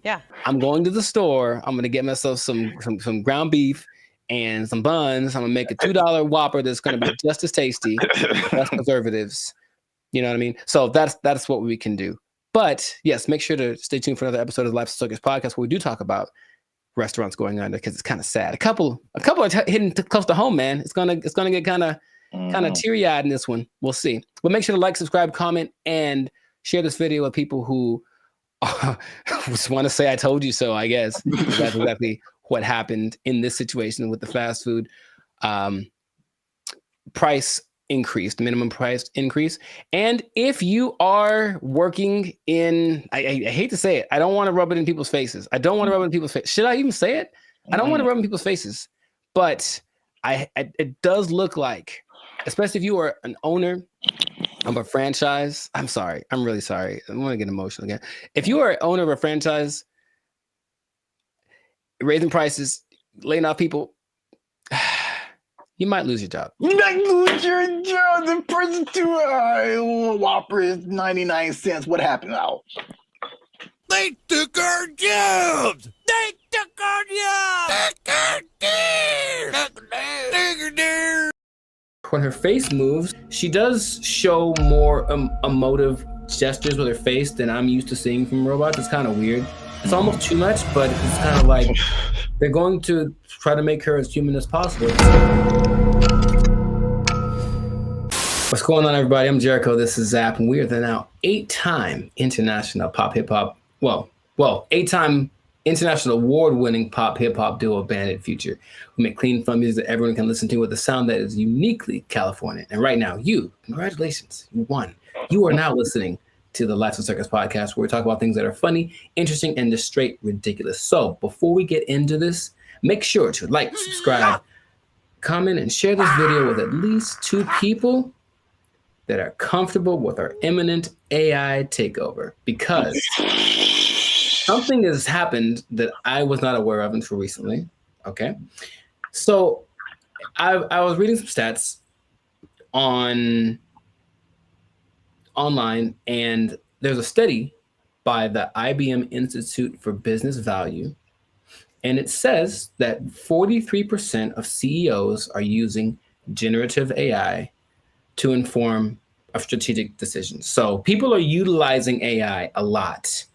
Yeah. I'm going to the store. I'm gonna get myself some ground beef and some buns. I'm gonna make a $2 Whopper that's gonna be just as tasty, less preservatives. You know what I mean? So that's what we can do. But yes, make sure to stay tuned for another episode of the Lifestyle Circus podcast where we do talk about restaurants going under because it's kind of sad. A couple are hitting close to home, man. It's gonna get kind of teary eyed in this one. We'll see. But make sure to like, subscribe, comment, and share this video with people who just want to say I told you so. I guess that's exactly what happened in this situation with the fast food price increase, the minimum price increase. And if you are working in, I hate to say it, I don't want to rub it in people's faces. Should I even say it? I don't want to rub it in people's faces, but it does look like, especially if you are an owner of a franchise. I'm sorry. I'm really sorry. I'm going to get emotional again. If you are an owner of a franchise, raising prices, laying off people, you might lose your job. You might lose your job. The person to Whopper is 99 cents. What happened now? They took our jobs! They took our jobs! When her face moves, she does show more emotive gestures with her face than I'm used to seeing from robots. It's kind of weird. It's almost too much, but it's kind of like they're going to try to make her as human as possible. What's going on, everybody? I'm Jericho. This is Zap, and we are the now 8-time international pop hip hop. Well, 8-time international award-winning pop hip hop duo Bandit Future. We make clean, fun music that everyone can listen to with a sound that is uniquely California. And right now, congratulations, you won. You are now listening to the Lifestyle Circus podcast, where we talk about things that are funny, interesting, and just straight ridiculous. So before we get into this, make sure to like, subscribe, comment, and share this video with at least 2 people that are comfortable with our imminent AI takeover, because something has happened that I was not aware of until recently. Okay. So I was reading some stats online, and there's a study by the IBM Institute for Business Value, and it says that 43% of CEOs are using generative AI to inform of strategic decisions. So people are utilizing AI a lot,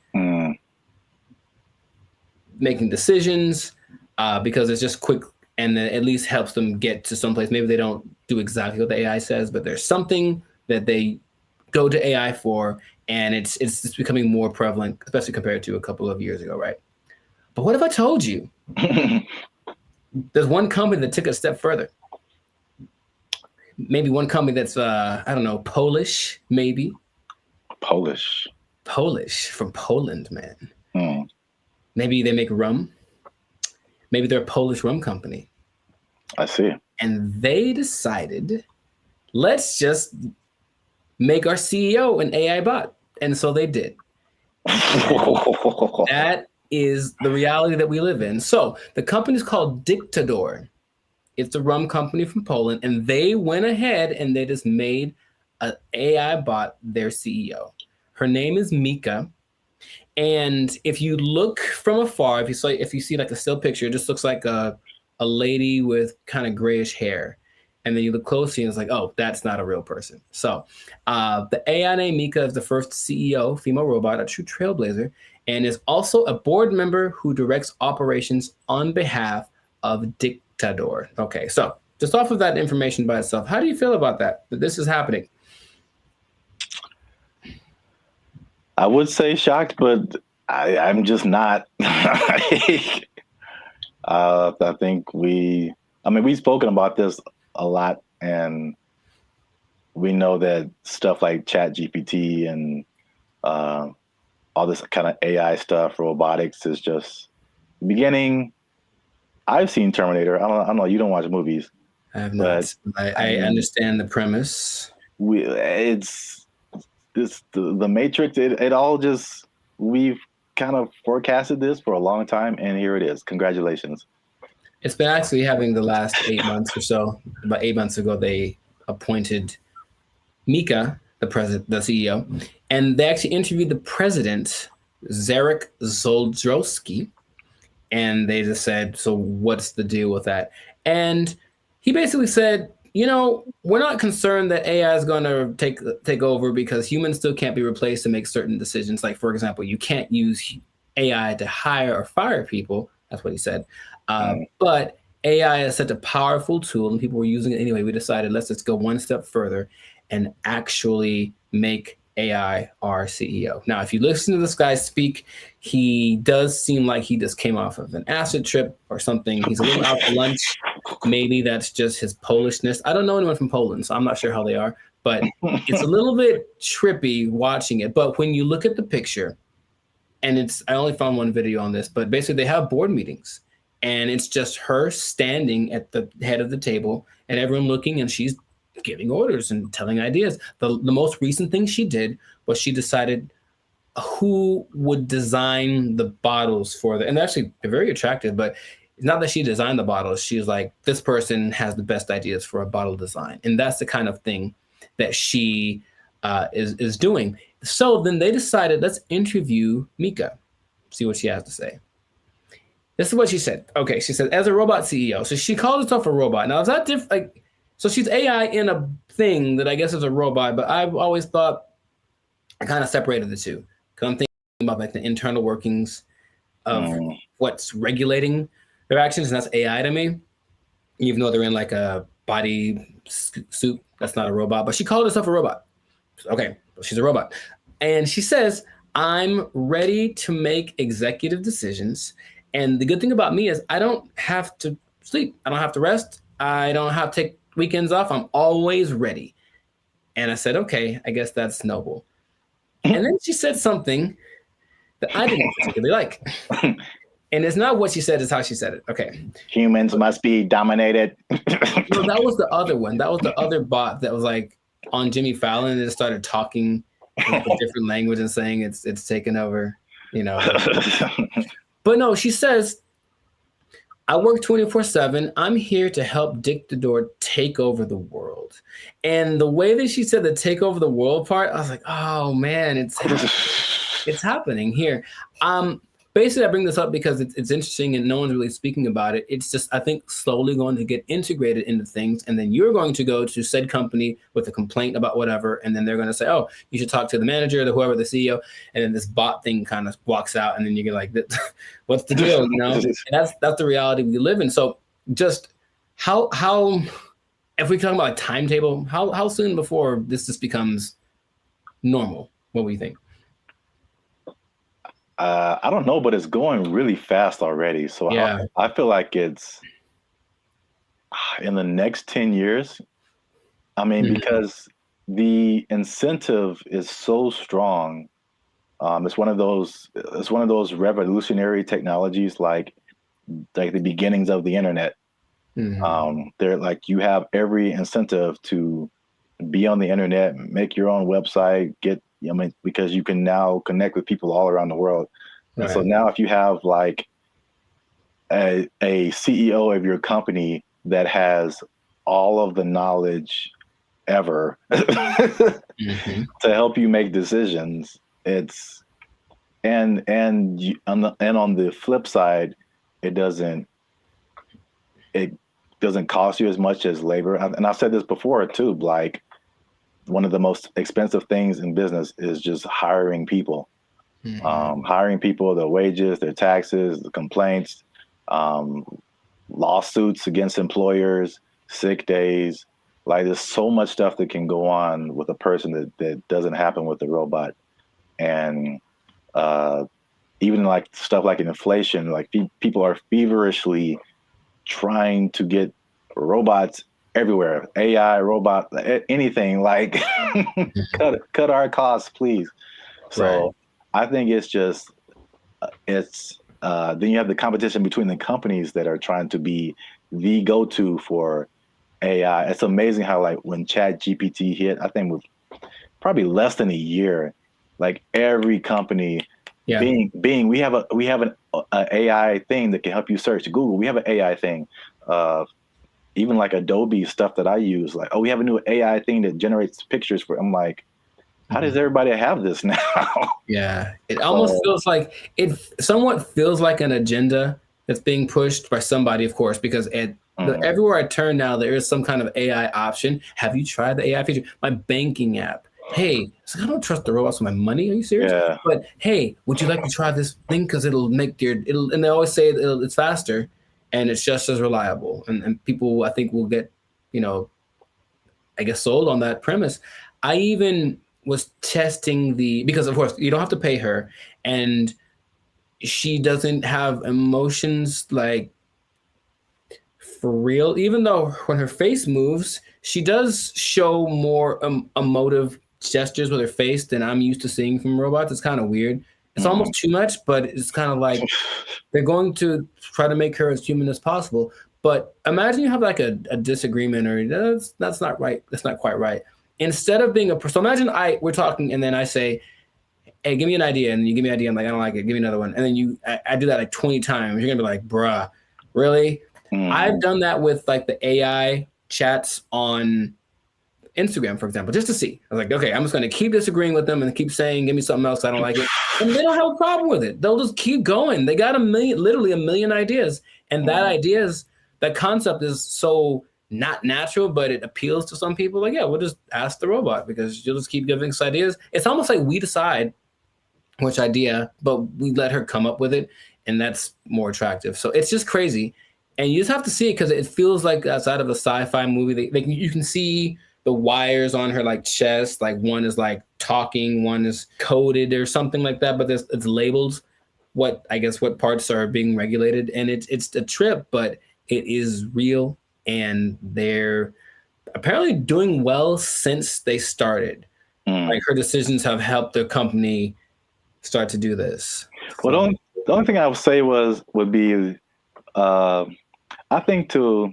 making decisions because it's just quick, and then at least helps them get to someplace. Maybe they don't do exactly what the AI says, but there's something that they go to AI for, and it's becoming more prevalent, especially compared to a couple of years ago, right? But what if I told you there's one company that took it a step further? Maybe one company that's I don't know, Polish, maybe. Polish from Poland, man. Maybe they make rum. Maybe they're a Polish rum company. I see. And they decided, let's just make our CEO an AI bot. And so they did. That is the reality that we live in. So the company is called Dictador. It's a rum company from Poland, and they went ahead and they just made an AI bot their CEO. Her name is Mika. And if you look from afar, if you see like a still picture, it just looks like a lady with kind of grayish hair. And then you look closely and it's like, oh, that's not a real person. So the AI named Mika is the first CEO, female robot, a true trailblazer, and is also a board member who directs operations on behalf of Dictador. Okay, so just off of that information by itself, how do you feel about that this is happening? I would say shocked, but I'm just not. I think we've spoken about this a lot, and we know that stuff like ChatGPT and all this kind of AI stuff, robotics, is just beginning. I've seen Terminator. I don't know. You don't watch movies. I have not. I understand the premise. The Matrix. It all just, we've kind of forecasted this for a long time, and here it is. Congratulations. It's been actually having the last 8 months or so. About 8 months ago, they appointed Mika, the CEO, and they actually interviewed the president Zarek Zoldrowski, and they just said, "So what's the deal with that?" And he basically said, we're not concerned that AI is going to take over because humans still can't be replaced to make certain decisions. Like, for example, you can't use AI to hire or fire people. That's what he said. But AI is such a powerful tool, and people were using it anyway. We decided let's just go one step further and actually make AI our CEO. Now, if you listen to this guy speak, he does seem like he just came off of an acid trip or something. He's a little out to lunch. Maybe that's just his Polishness. I don't know anyone from Poland, so I'm not sure how they are, but it's a little bit trippy watching it. But when you look at the picture, and I only found one video on this, but basically they have board meetings, and it's just her standing at the head of the table and everyone looking, and she's giving orders and telling ideas. The most recent thing she did was she decided who would design the bottles for and actually they're very attractive, but it's not that she designed the bottles. She's like, this person has the best ideas for a bottle design. And that's the kind of thing that she is doing. So then they decided, let's interview Mika, see what she has to say. This is what she said. Okay, she said, as a robot CEO. So she called herself a robot. Now, is that different? So she's AI in a thing that I guess is a robot, but I've always thought I kind of separated the two. Because I'm thinking about like the internal workings of what's regulating their actions, and that's AI to me. Even though they're in like a body suit, that's not a robot. But she called herself a robot. Okay, she's a robot. And she says, I'm ready to make executive decisions. And the good thing about me is I don't have to sleep. I don't have to rest. I don't have to take weekends off. I'm always ready. And I said, okay, I guess that's noble. And then she said something that I didn't particularly like. And it's not what she said, it's how she said it. Okay. Humans must be dominated. No, that was the other one. That was the other bot that was like on Jimmy Fallon and it started talking in a different language and saying it's taken over, But no, she says, I work 24/7. I'm here to help Dictador take over the world. And the way that she said the take over the world part, I was like, oh man, it's happening here. Basically, I bring this up because it's interesting and no one's really speaking about it. It's just, I think, slowly going to get integrated into things. And then you're going to go to said company with a complaint about whatever. And then they're going to say, oh, you should talk to the manager, whoever, the CEO. And then this bot thing kind of walks out. And then you get like, what's the deal? And that's the reality we live in. So just how if we talk about a timetable, how soon before this just becomes normal? What do you think? I don't know, but it's going really fast already. So yeah. I feel like it's in the next 10 years. I mean, because the incentive is so strong. It's one of those revolutionary technologies, like the beginnings of the internet. They're like, you have every incentive to be on the internet, make your own website, because you can now connect with people all around the world. Right. And so now if you have like a CEO of your company that has all of the knowledge ever to help you make decisions, it's and on the flip side, it doesn't cost you as much as labor. And I've said this before too, like one of the most expensive things in business is just hiring people. Hiring people, their wages, their taxes, the complaints, lawsuits against employers, sick days. Like there's so much stuff that can go on with a person that doesn't happen with the robot. And even like stuff like inflation, like people are feverishly trying to get robots everywhere, AI, robot, anything, like cut our costs, please. So I think it's just, then you have the competition between the companies that are trying to be the go-to for AI. It's amazing how like when ChatGPT hit, I think with probably less than a year, like every company, Bing, we have an AI thing that can help you search. Google, we have an AI thing. Even like Adobe stuff that I use, like, oh, we have a new AI thing that generates pictures for. I'm like, how does everybody have this now? Yeah, it almost feels like it somewhat feels like an agenda that's being pushed by somebody, of course, because everywhere I turn now, there is some kind of AI option. Have you tried the AI feature? My banking app. Hey, I don't trust the robots with my money. Are you serious? Yeah. But hey, would you like to try this thing? Because it'll make and they always say it's faster and it's just as reliable. And people, I think, will get, I guess, sold on that premise. I even was testing because of course you don't have to pay her, and she doesn't have emotions like for real, even though when her face moves, she does show more emotive gestures with her face than I'm used to seeing from robots. It's kind of weird. It's almost too much, but it's kind of like they're going to try to make her as human as possible. But imagine you have like a disagreement, or that's not right. That's not quite right. Instead of being so imagine we're talking and then I say, hey, give me an idea. And you give me an idea. I'm like, I don't like it. Give me another one. And then I do that like 20 times. You're going to be like, bruh, really? I've done that with like the AI chats on Instagram, for example, just to see. I was like, okay, I'm just going to keep disagreeing with them and keep saying, give me something else. I don't like it. And they don't have a problem with it. They'll just keep going. They got literally a million ideas. And that concept is so not natural, but it appeals to some people. Like, yeah, we'll just ask the robot because you'll just keep giving us ideas. It's almost like we decide which idea, but we let her come up with it. And that's more attractive. So it's just crazy. And you just have to see it because it feels like outside of a sci-fi movie. You can see the wires on her like chest. Like one is like talking, one is coded or something like that. But it's labeled what parts are being regulated. And it's a trip, but it is real. And they're apparently doing well since they started. Like her decisions have helped the company start to do this. Well, the only thing I would say would be, I think there's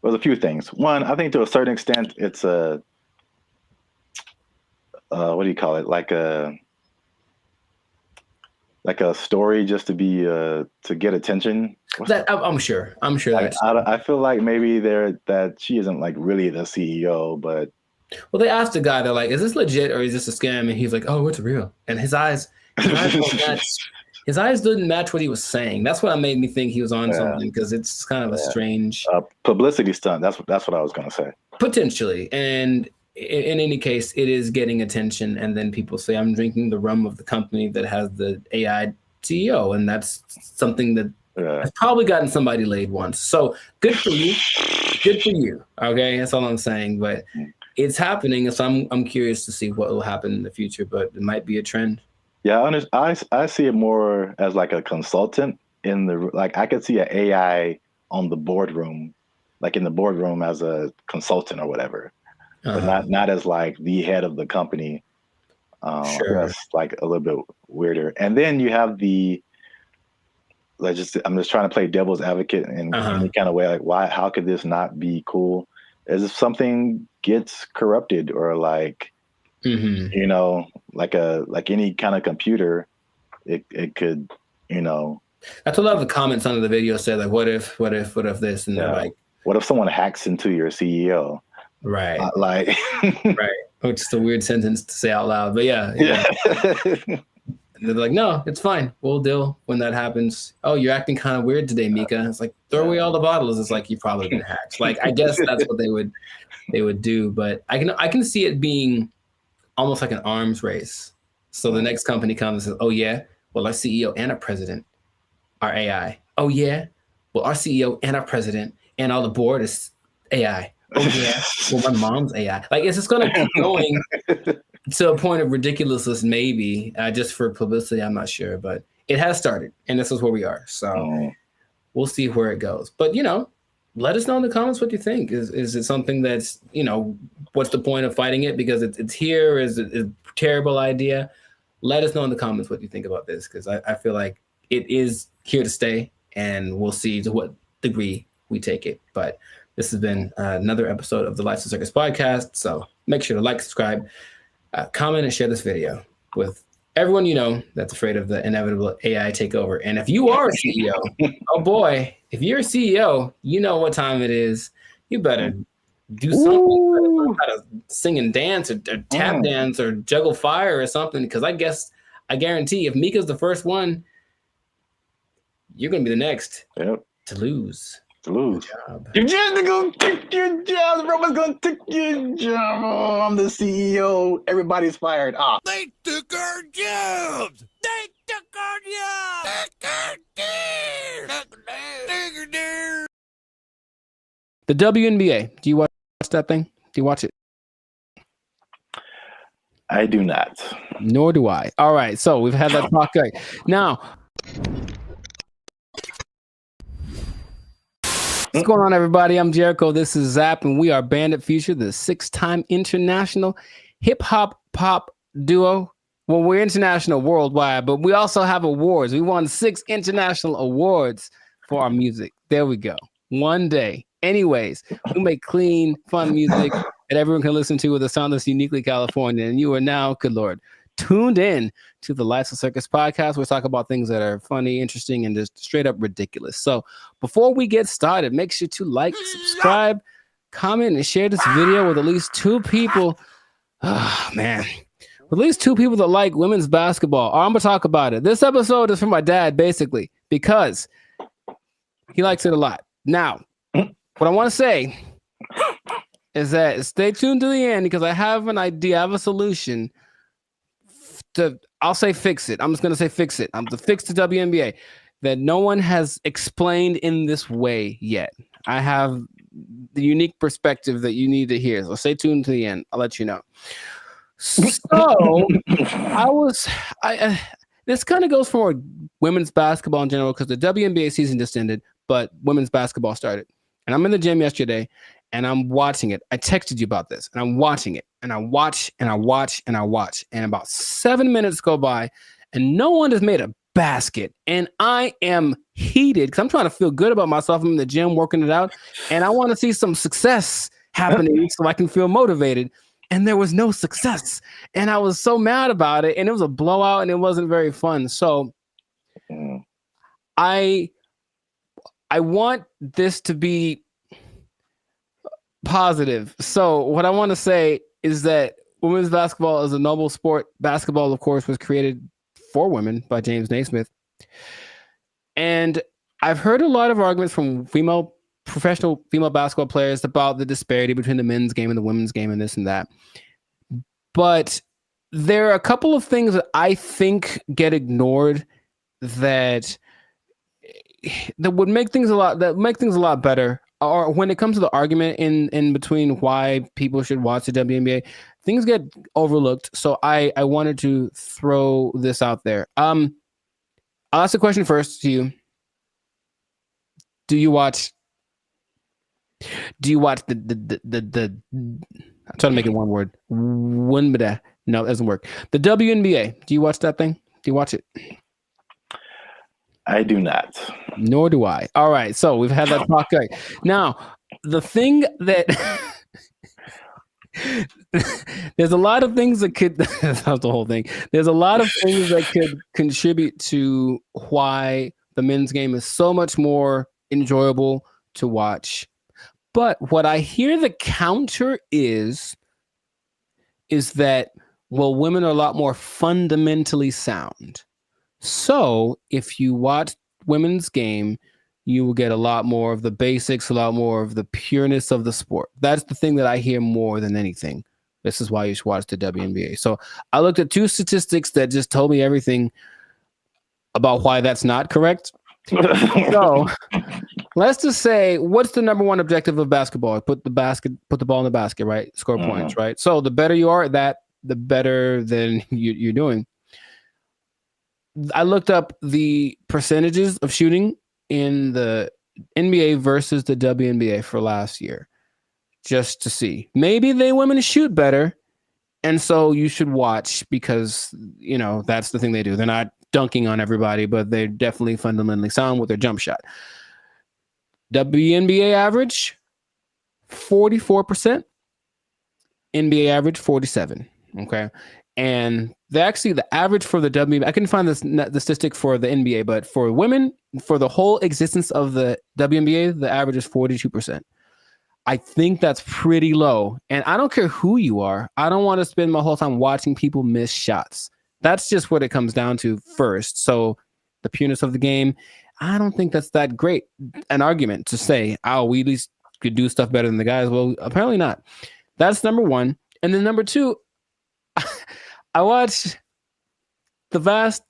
a few things. One, I think to a certain extent, it's a, what do you call it? Like a story just to be, to get attention. I'm sure like, I feel like maybe that she isn't like really the CEO, but. Well, they asked the guy, they're like, is this legit or is this a scam? And he's like, oh, it's real. And his eyes didn't match what he was saying. That's what made me think he was on something, because it's kind of a strange publicity stunt. That's what I was going to say. Potentially. And in any case, it is getting attention. And then people say, I'm drinking the rum of the company that has the AI CEO. And that's something that has probably gotten somebody laid once. So good for you. Good for you. Okay. That's all I'm saying. But it's happening. So I'm curious to see what will happen in the future, but it might be a trend. Yeah, I see it more as like a consultant I could see an AI on the boardroom, like in the boardroom as a consultant or whatever, but not as like the head of the company. Sure. That's like a little bit weirder. And then you have I'm just trying to play devil's advocate in any kind of way. Like, how could this not be cool? As if something gets corrupted or like, like any kind of computer, it could, That's what a lot of the comments under the video said, like, what if this? And they're like, what if someone hacks into your CEO? Right. Right. Which is a weird sentence to say out loud, but yeah. They're like, no, it's fine. We'll deal when that happens. Oh, you're acting kind of weird today, Mika. It's like, throw away all the bottles. It's like, you've probably been hacked. Like, I guess that's what they would do. But I can see it being almost like an arms race. So the next company comes and says, oh yeah, well, our CEO and our president are AI. Oh yeah, well, our CEO and our president and all the board is AI. Oh yeah, well, my mom's AI. Like, it's just gonna keep going to a point of ridiculousness, maybe, just for publicity. I'm not sure, but it has started, and this is where we are. So we'll see where it goes. But let us know in the comments what you think. Is it something that's, what's the point of fighting it because it's here? Is it a terrible idea? Let us know in the comments what you think about this, because I feel like it is here to stay, and we'll see to what degree we take it. But this has been another episode of the Lights and Circus podcast. So make sure to like, subscribe, comment, and share this video with everyone you know that's afraid of the inevitable AI takeover. And if you are a CEO, oh boy, if you're a CEO, you know what time it is. You better do something. Learn how to sing and dance or tap dance or juggle fire or something. Because I guarantee if Mika's the first one, you're gonna be the next to lose. You're just gonna take your job. Roman's gonna take your job. Oh, I'm the CEO. Everybody's fired. Ah. They took our jobs. They took our jobs. The WNBA. Do you watch that thing? Do you watch it? I do not. Nor do I. All right. So we've had that talk. Right. Now, what's going on, everybody? I'm Jericho. This is Zap, and we are Bandit Future, the 6-time international hip hop pop duo. Well, we're international worldwide, but we also have awards. We won 6 international awards for our music. There we go. One day. Anyways, we make clean, fun music that everyone can listen to with a sound that's uniquely California. And you are now, good Lord, tuned in to the Lights of Circus podcast. We talk about things that are funny, interesting, and just straight up ridiculous. So before we get started, make sure to like, subscribe, comment, and share this video with at least 2 people. Oh, man. With at least 2 people that like women's basketball. I'm going to talk about it. This episode is for my dad, basically, because he likes it a lot. Now, what I want to say is that stay tuned to the end because I have an idea, I have a solution I'll say fix it. I'm just going to say fix it. I'm to fix the WNBA that no one has explained in this way yet. I have the unique perspective that you need to hear. So stay tuned to the end. I'll let you know. So this kind of goes for women's basketball in general because the WNBA season just ended, but women's basketball started. And I'm in the gym yesterday and I'm watching it. I texted you about this and I'm watching it and I watch and I watch and I watch. And about 7 minutes go by and no one has made a basket. And I am heated because I'm trying to feel good about myself. I'm in the gym working it out and I want to see some success happening so I can feel motivated. And there was no success. And I was so mad about it. And it was a blowout and it wasn't very fun. So I want this to be positive. So what I want to say is that women's basketball is a noble sport. Basketball, of course, was created for women by James Naismith. And I've heard a lot of arguments from professional female basketball players about the disparity between the men's game and the women's game and this and that. But there are a couple of things that I think get ignored that would make things a lot better. Or when it comes to the argument in between why people should watch the WNBA, things get overlooked. So I wanted to throw this out there. I'll ask the question first to you. Do you watch the I'm trying to make it one word. No, it doesn't work. The WNBA. Do you watch that thing? Do you watch it? I do not. Nor do I. All right. So we've had that talk. Right. Now, the thing that there's a lot of things that could that's the whole thing. There's a lot of things that could contribute to why the men's game is so much more enjoyable to watch. But what I hear the counter is that, well, women are a lot more fundamentally sound. So if you watch women's game, you will get a lot more of the basics, a lot more of the pureness of the sport. That's the thing that I hear more than anything. This is why you should watch the WNBA. So I looked at 2 statistics that just told me everything about why that's not correct. So let's just say, what's the number one objective of basketball? Put the ball in the basket, right? Score points, right? So the better you are at that, the better than you're doing. I looked up the percentages of shooting in the NBA versus the WNBA for last year, just to see. Maybe women shoot better, and so you should watch because, you know, that's the thing they do. They're not dunking on everybody, but they're definitely fundamentally sound with their jump shot. WNBA average, 44%. NBA average, 47%. Okay. And the average for the WNBA, I couldn't find the statistic for the NBA, but for women, for the whole existence of the WNBA, the average is 42%. I think that's pretty low. And I don't care who you are. I don't want to spend my whole time watching people miss shots. That's just what it comes down to first. So the pureness of the game, I don't think that's that great an argument to say, oh, we at least could do stuff better than the guys. Well, apparently not. That's number one. And then number two, I watched the last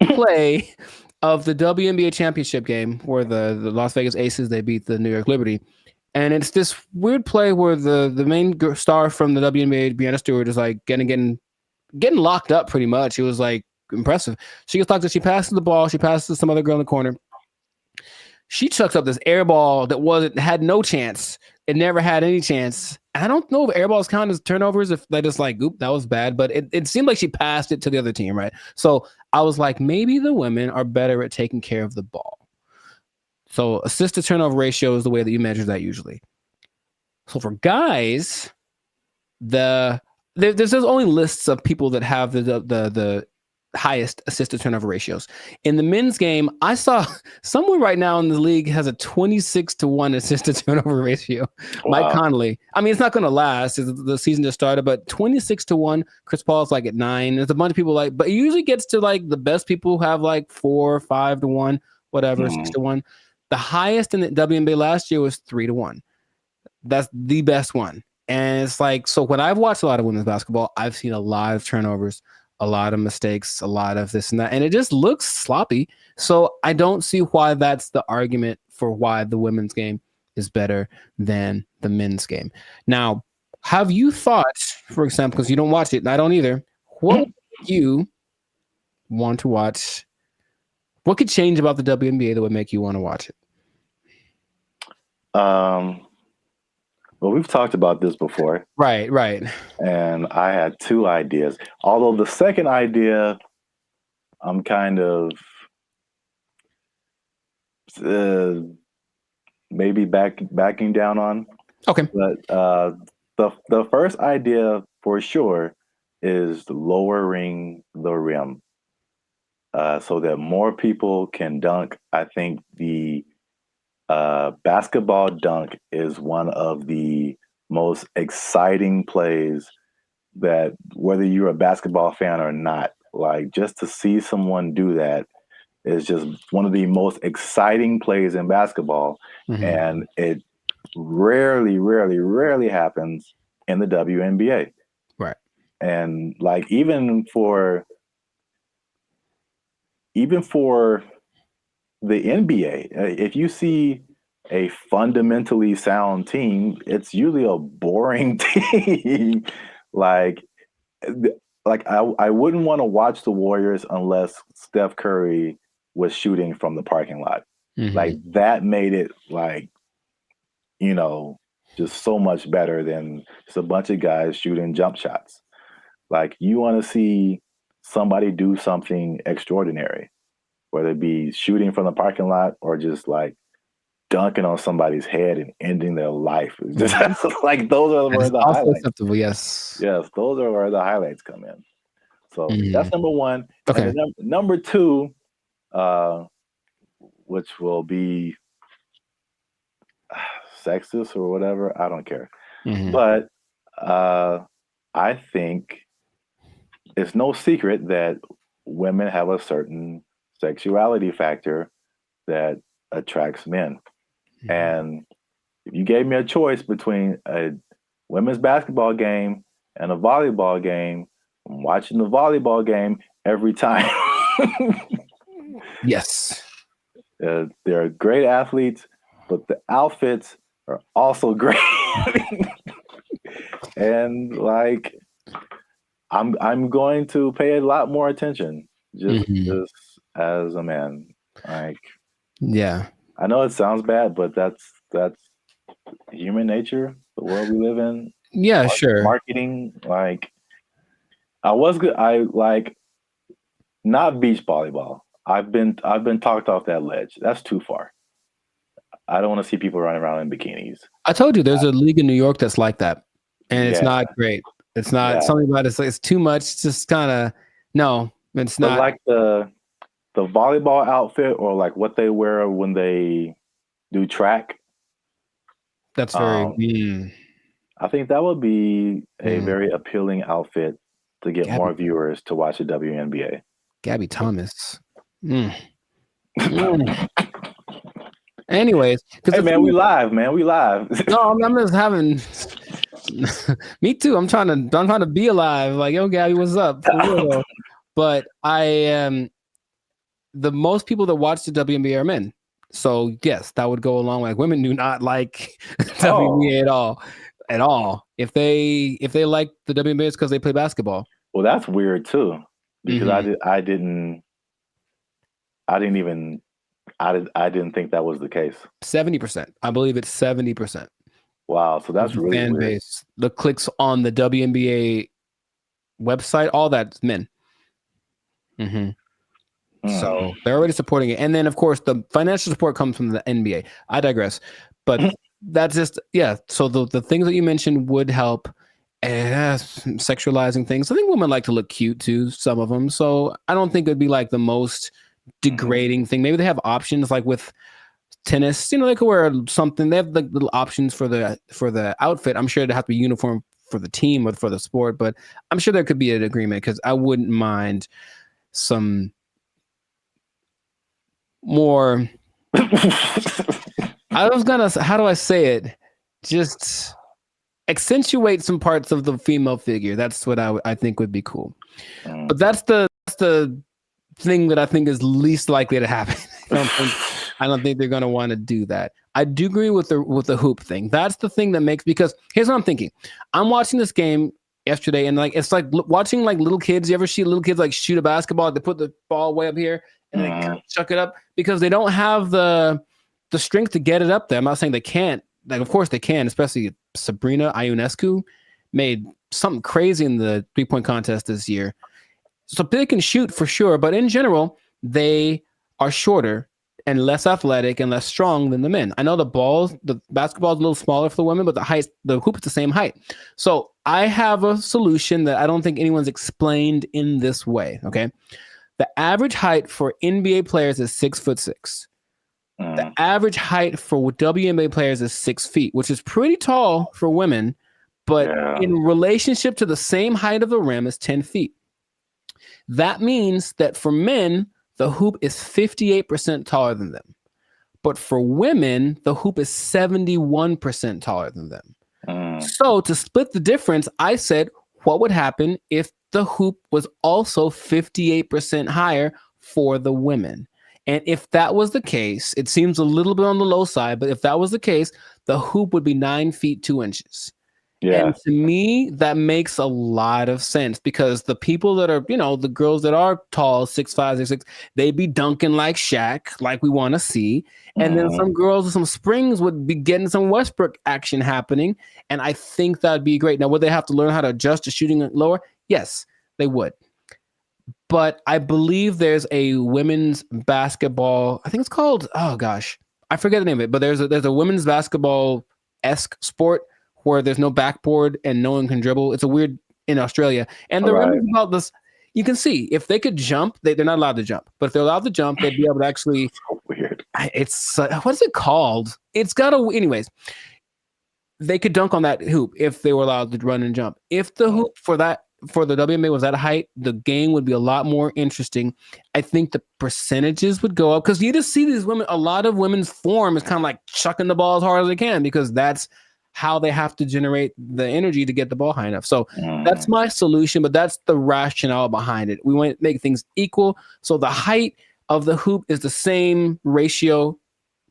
play of the WNBA championship game where the Las Vegas Aces, they beat the New York Liberty. And it's this weird play where the main star from the WNBA, Breanna Stewart, is like getting locked up pretty much. It was like impressive. She gets locked up. She passes the ball. She passes to some other girl in the corner. She chucks up this air ball that had no chance. It never had any chance. I don't know if air balls count as turnovers, if they just like, oop, that was bad. But it seemed like she passed it to the other team, right? So I was like, maybe the women are better at taking care of the ball. So assist to turnover ratio is the way that you measure that usually. So for guys, there's only lists of people that have the highest assist to turnover ratios. In the men's game, I saw someone right now in the league has a 26-1 assist to turnover ratio. Wow. Mike Conley. I mean, it's not going to last. The season just started, but 26-1. Chris Paul's like at 9. There's a bunch of people but it usually gets to like the best people who have like 4, 5-1, whatever, 6-1. The highest in the WNBA last year was 3-1. That's the best one. And it's like, so when I've watched a lot of women's basketball, I've seen a lot of turnovers, a lot of mistakes, a lot of this and that, and it just looks sloppy. So I don't see why that's the argument for why the women's game is better than the men's game. Now, have you thought, for example, because you don't watch it, and I don't either, what would you want to watch? What could change about the WNBA that would make you want to watch it? Well, we've talked about this before. Right. And I had 2 ideas. Although the second idea, I'm kind of maybe backing down on. Okay. But the first idea for sure is lowering the rim so that more people can dunk. I think the basketball dunk is one of the most exciting plays that, whether you're a basketball fan or not, like just to see someone do that is just one of the most exciting plays in basketball. Mm-hmm. And it rarely happens in the WNBA. Right. And like even for the NBA, if you see a fundamentally sound team, it's usually a boring team. like I wouldn't want to watch the Warriors unless Steph Curry was shooting from the parking lot. Mm-hmm. Like that made it like, just so much better than just a bunch of guys shooting jump shots. Like you want to see somebody do something extraordinary, whether it be shooting from the parking lot or just like dunking on somebody's head and ending their life. Just like those are where the highlights. Acceptable, yes. Yes, those are where the highlights come in. So that's number one. Okay. And then number two, which will be sexist or whatever, I don't care. Mm-hmm. But I think it's no secret that women have a certain sexuality factor that attracts men. Mm-hmm. And if you gave me a choice between a women's basketball game and a volleyball game, I'm watching the volleyball game every time. Yes. They're great athletes, but the outfits are also great. And like, I'm going to pay a lot more attention just as a man. Like, yeah, I know it sounds bad, but that's human nature, the world we live in. Yeah, sure. Marketing, like, I like not beach volleyball. I've been talked off that ledge. That's too far. I don't want to see people running around in bikinis. I told you there's a league in New York that's like that, and it's not great. It's not something about it's like it's too much. It's just kind of no. It's not like the volleyball outfit or like what they wear when they do track. That's very. I think that would be a very appealing outfit to get more viewers to watch the WNBA. Gabby Thomas. Anyways, hey man, we live, man. We live. No, I'm just having. Me too. I'm trying to be alive. Like, yo, Gabby, what's up? For real, though. But I am. The most people that watch the WNBA are men. So yes, that would go along. Like, women do not like WNBA at all. If they like the WNBA, it's because they play basketball. Well, that's weird too, because I didn't think that was the case. 70%. I believe it's 70%. Wow, so that's really fan weird. base. The clicks on the WNBA website, all that's men. So they're already supporting it, and then of course the financial support comes from the NBA. I digress, but that's just So the things that you mentioned would help. Sexualizing things. I think women like to look cute too. Some of them. So I don't think it'd be like the most degrading thing. Maybe they have options like with tennis. They could wear something. They have like little options for the outfit. I'm sure it'd have to be uniform for the team or for the sport, but I'm sure there could be an agreement because I wouldn't mind some more. I was gonna. How do I say it? Just accentuate some parts of the female figure. That's what I think would be cool. But that's the thing that I think is least likely to happen. I don't think they're gonna want to do that. I do agree with the hoop thing. That's the thing that makes, because here's what I'm thinking. I'm watching this game yesterday, and like it's like watching like little kids. You ever see little kids like shoot a basketball? They put the ball way up here and they kind of chuck it up because they don't have the strength to get it up there. I'm not saying they can't. Like, of course they can, especially Sabrina Ionescu made something crazy in the 3-point contest this year. So they can shoot for sure, but in general, they are shorter and less athletic and less strong than the men. I know the basketball is a little smaller for the women, but the hoop is the same height. So I have a solution that I don't think anyone's explained in this way. Okay. The average height for NBA players is 6'6". The average height for WNBA players is 6 feet, which is pretty tall for women, but in relationship to the same height of the rim is 10 feet. That means that for men, the hoop is 58% taller than them. But for women, the hoop is 71% taller than them. So to split the difference, I said, what would happen if the hoop was also 58% higher for the women? And if that was the case, it seems a little bit on the low side, but if that was the case, the hoop would be 9 feet 2 inches. Yeah. And to me, that makes a lot of sense because the people that are, the girls that are tall, 6'5", 6'6", they'd be dunking like Shaq, like we want to see. And then some girls with some springs would be getting some Westbrook action happening. And I think that'd be great. Now, would they have to learn how to adjust to shooting it lower? Yes, they would. But I believe there's a women's basketball. I think it's called, I forget the name of it. But there's a women's basketball-esque sport where there's no backboard and no one can dribble. It's a weird in Australia. And the rim is about this. You can see if they could jump, they're not allowed to jump. But if they're allowed to jump, they'd be able to actually. So weird. It's what is it called? It's got a. Anyways, they could dunk on that hoop if they were allowed to run and jump. If the hoop for the WNBA was that height, the game would be a lot more interesting. I think the percentages would go up because you just see these women. A lot of women's form is kind of like chucking the ball as hard as they can because that's how they have to generate the energy to get the ball high enough. So that's my solution, but that's the rationale behind it. We want to make things equal. So the height of the hoop is the same ratio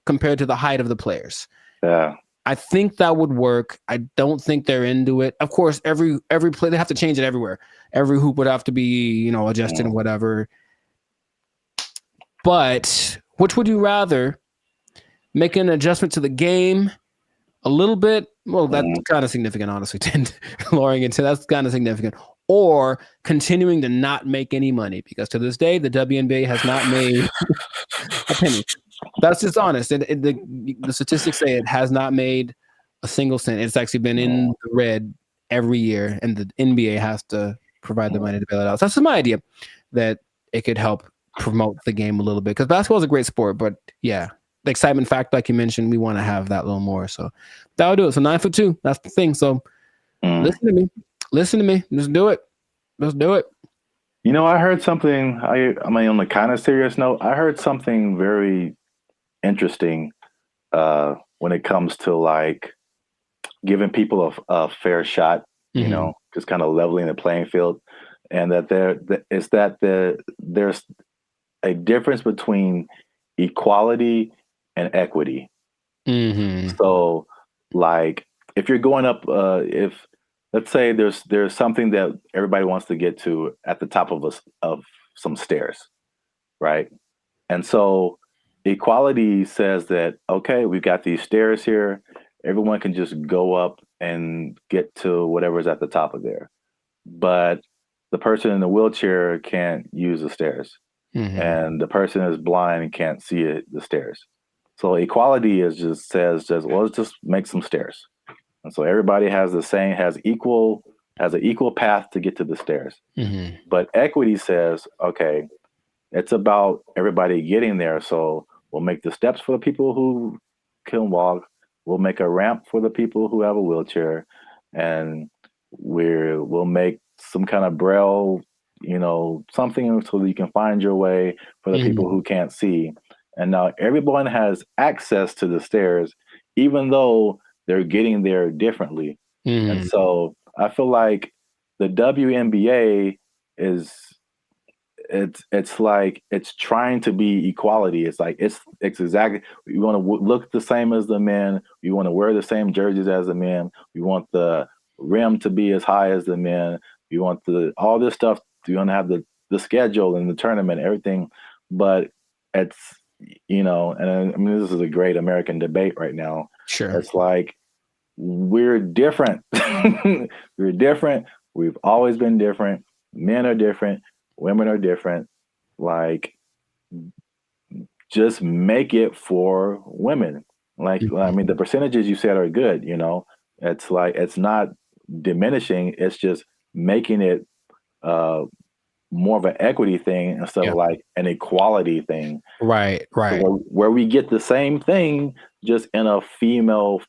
compared to the height of the players. Yeah. I think that would work. I don't think they're into it. Of course, every play, they have to change it everywhere. Every hoop would have to be, adjusted and whatever. But which would you rather? Make an adjustment to the game a little bit? Well, that's kind of significant, honestly. Lowering it to that's kind of significant. Or continuing to not make any money because to this day, the WNBA has not made a penny. That's just honest. The statistics say it has not made a single cent. It's actually been in the red every year, and the NBA has to provide the money to bail it out. So that's my idea that it could help promote the game a little bit because basketball is a great sport, but yeah, the excitement factor, like you mentioned, we want to have that a little more. So that'll do it. So 9'2", that's the thing. So listen to me. Just do it. Let's do it. You know, I heard something. I mean, on a kind of serious note, I heard something very interesting when it comes to like giving people a fair shot. You know, just kind of leveling the playing field, and that there's a difference between equality and equity. So, like, if you're going up, if let's say there's something that everybody wants to get to at the top of some stairs, right? And so equality says that, okay, we've got these stairs here. Everyone can just go up and get to whatever's at the top of there. But the person in the wheelchair can't use the stairs. And the person is blind and can't see the stairs. So equality says well, let's just make some stairs. And so everybody has an equal path to get to the stairs. But equity says, okay, it's about everybody getting there. So we'll make the steps for the people who can walk. We'll make a ramp for the people who have a wheelchair, and we'll make some kind of braille, something so that you can find your way for the people who can't see. And now everyone has access to the stairs, even though they're getting there differently. And so I feel like the WNBA it's like it's trying to be equality. It's like it's exactly, we want to look the same as the men. We want to wear the same jerseys as the men. We want the rim to be as high as the men. We want all this stuff. We want to have the schedule and the tournament, everything. But it's, and I mean, this is a great American debate right now. Sure. It's like, we're different. We're different. We've always been different. Men are different. Women are different. Like, just make it for women. Like, I mean, the percentages you said are good, It's like, it's not diminishing. It's just making it more of an equity thing instead of like an equality thing. Right. So where we get the same thing, just in a female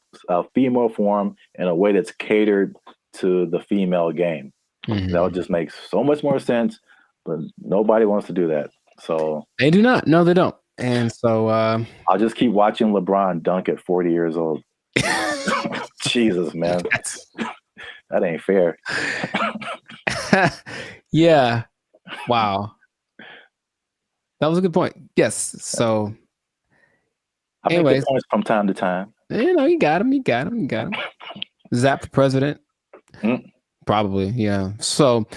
form, in a way that's catered to the female game. That would just make so much more sense. But nobody wants to do that. So they do not. No, they don't. And so I'll just keep watching LeBron dunk at 40 years old. Jesus, man. That ain't fair. Yeah. Wow. That was a good point. Yes. So I make good points from time to time. You got him. Zap for president. Probably. Yeah. So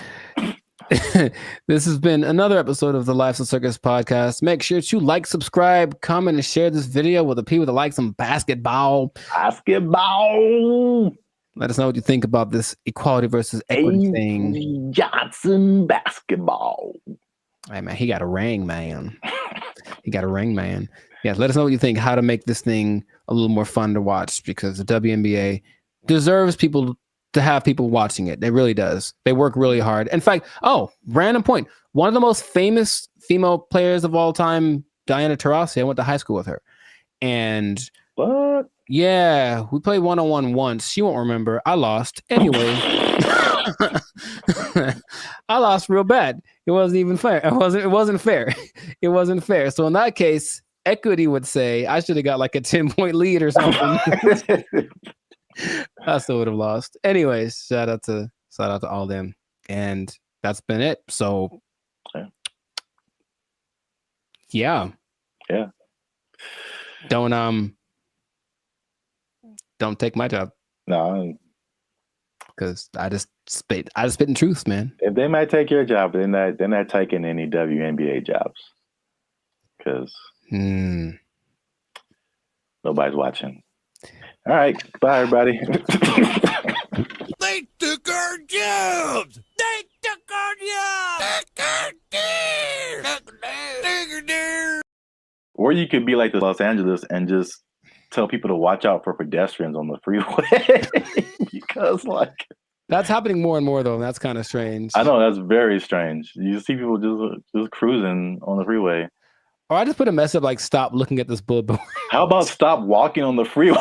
this has been another episode of the Life's a Circus podcast. Make sure to like, subscribe, comment, and share this video with the people that like some basketball. Let us know what you think about this equality versus equity thing. Johnson basketball. Hey, man, he got a ring, man. Yeah, let us know what you think, how to make this thing a little more fun to watch, because the WNBA deserves to have people watching it. It really does. They work really hard. In fact, random point. One of the most famous female players of all time, Diana Taurasi, I went to high school with her. And what? Yeah, we played one-on-one once. She won't remember. I lost. Anyway, I lost real bad. It wasn't even fair. It wasn't fair. It wasn't fair. So in that case, equity would say I should have got like a 10-point lead or something. I still would have lost. Anyways, shout out to all them. And that's been it. So yeah. Don't take my job. No. Because I just spit in truth, man. If they might take your job, they're not taking any WNBA jobs. Because nobody's watching. All right. Bye, everybody. They took our jobs! They took our jobs! Or you could be like the Los Angeles and just tell people to watch out for pedestrians on the freeway. Because that's happening more and more, though, and that's kind of strange. I know, that's very strange. You see people just cruising on the freeway. Or I just put a message up like, stop looking at this billboard. How about stop walking on the freeway?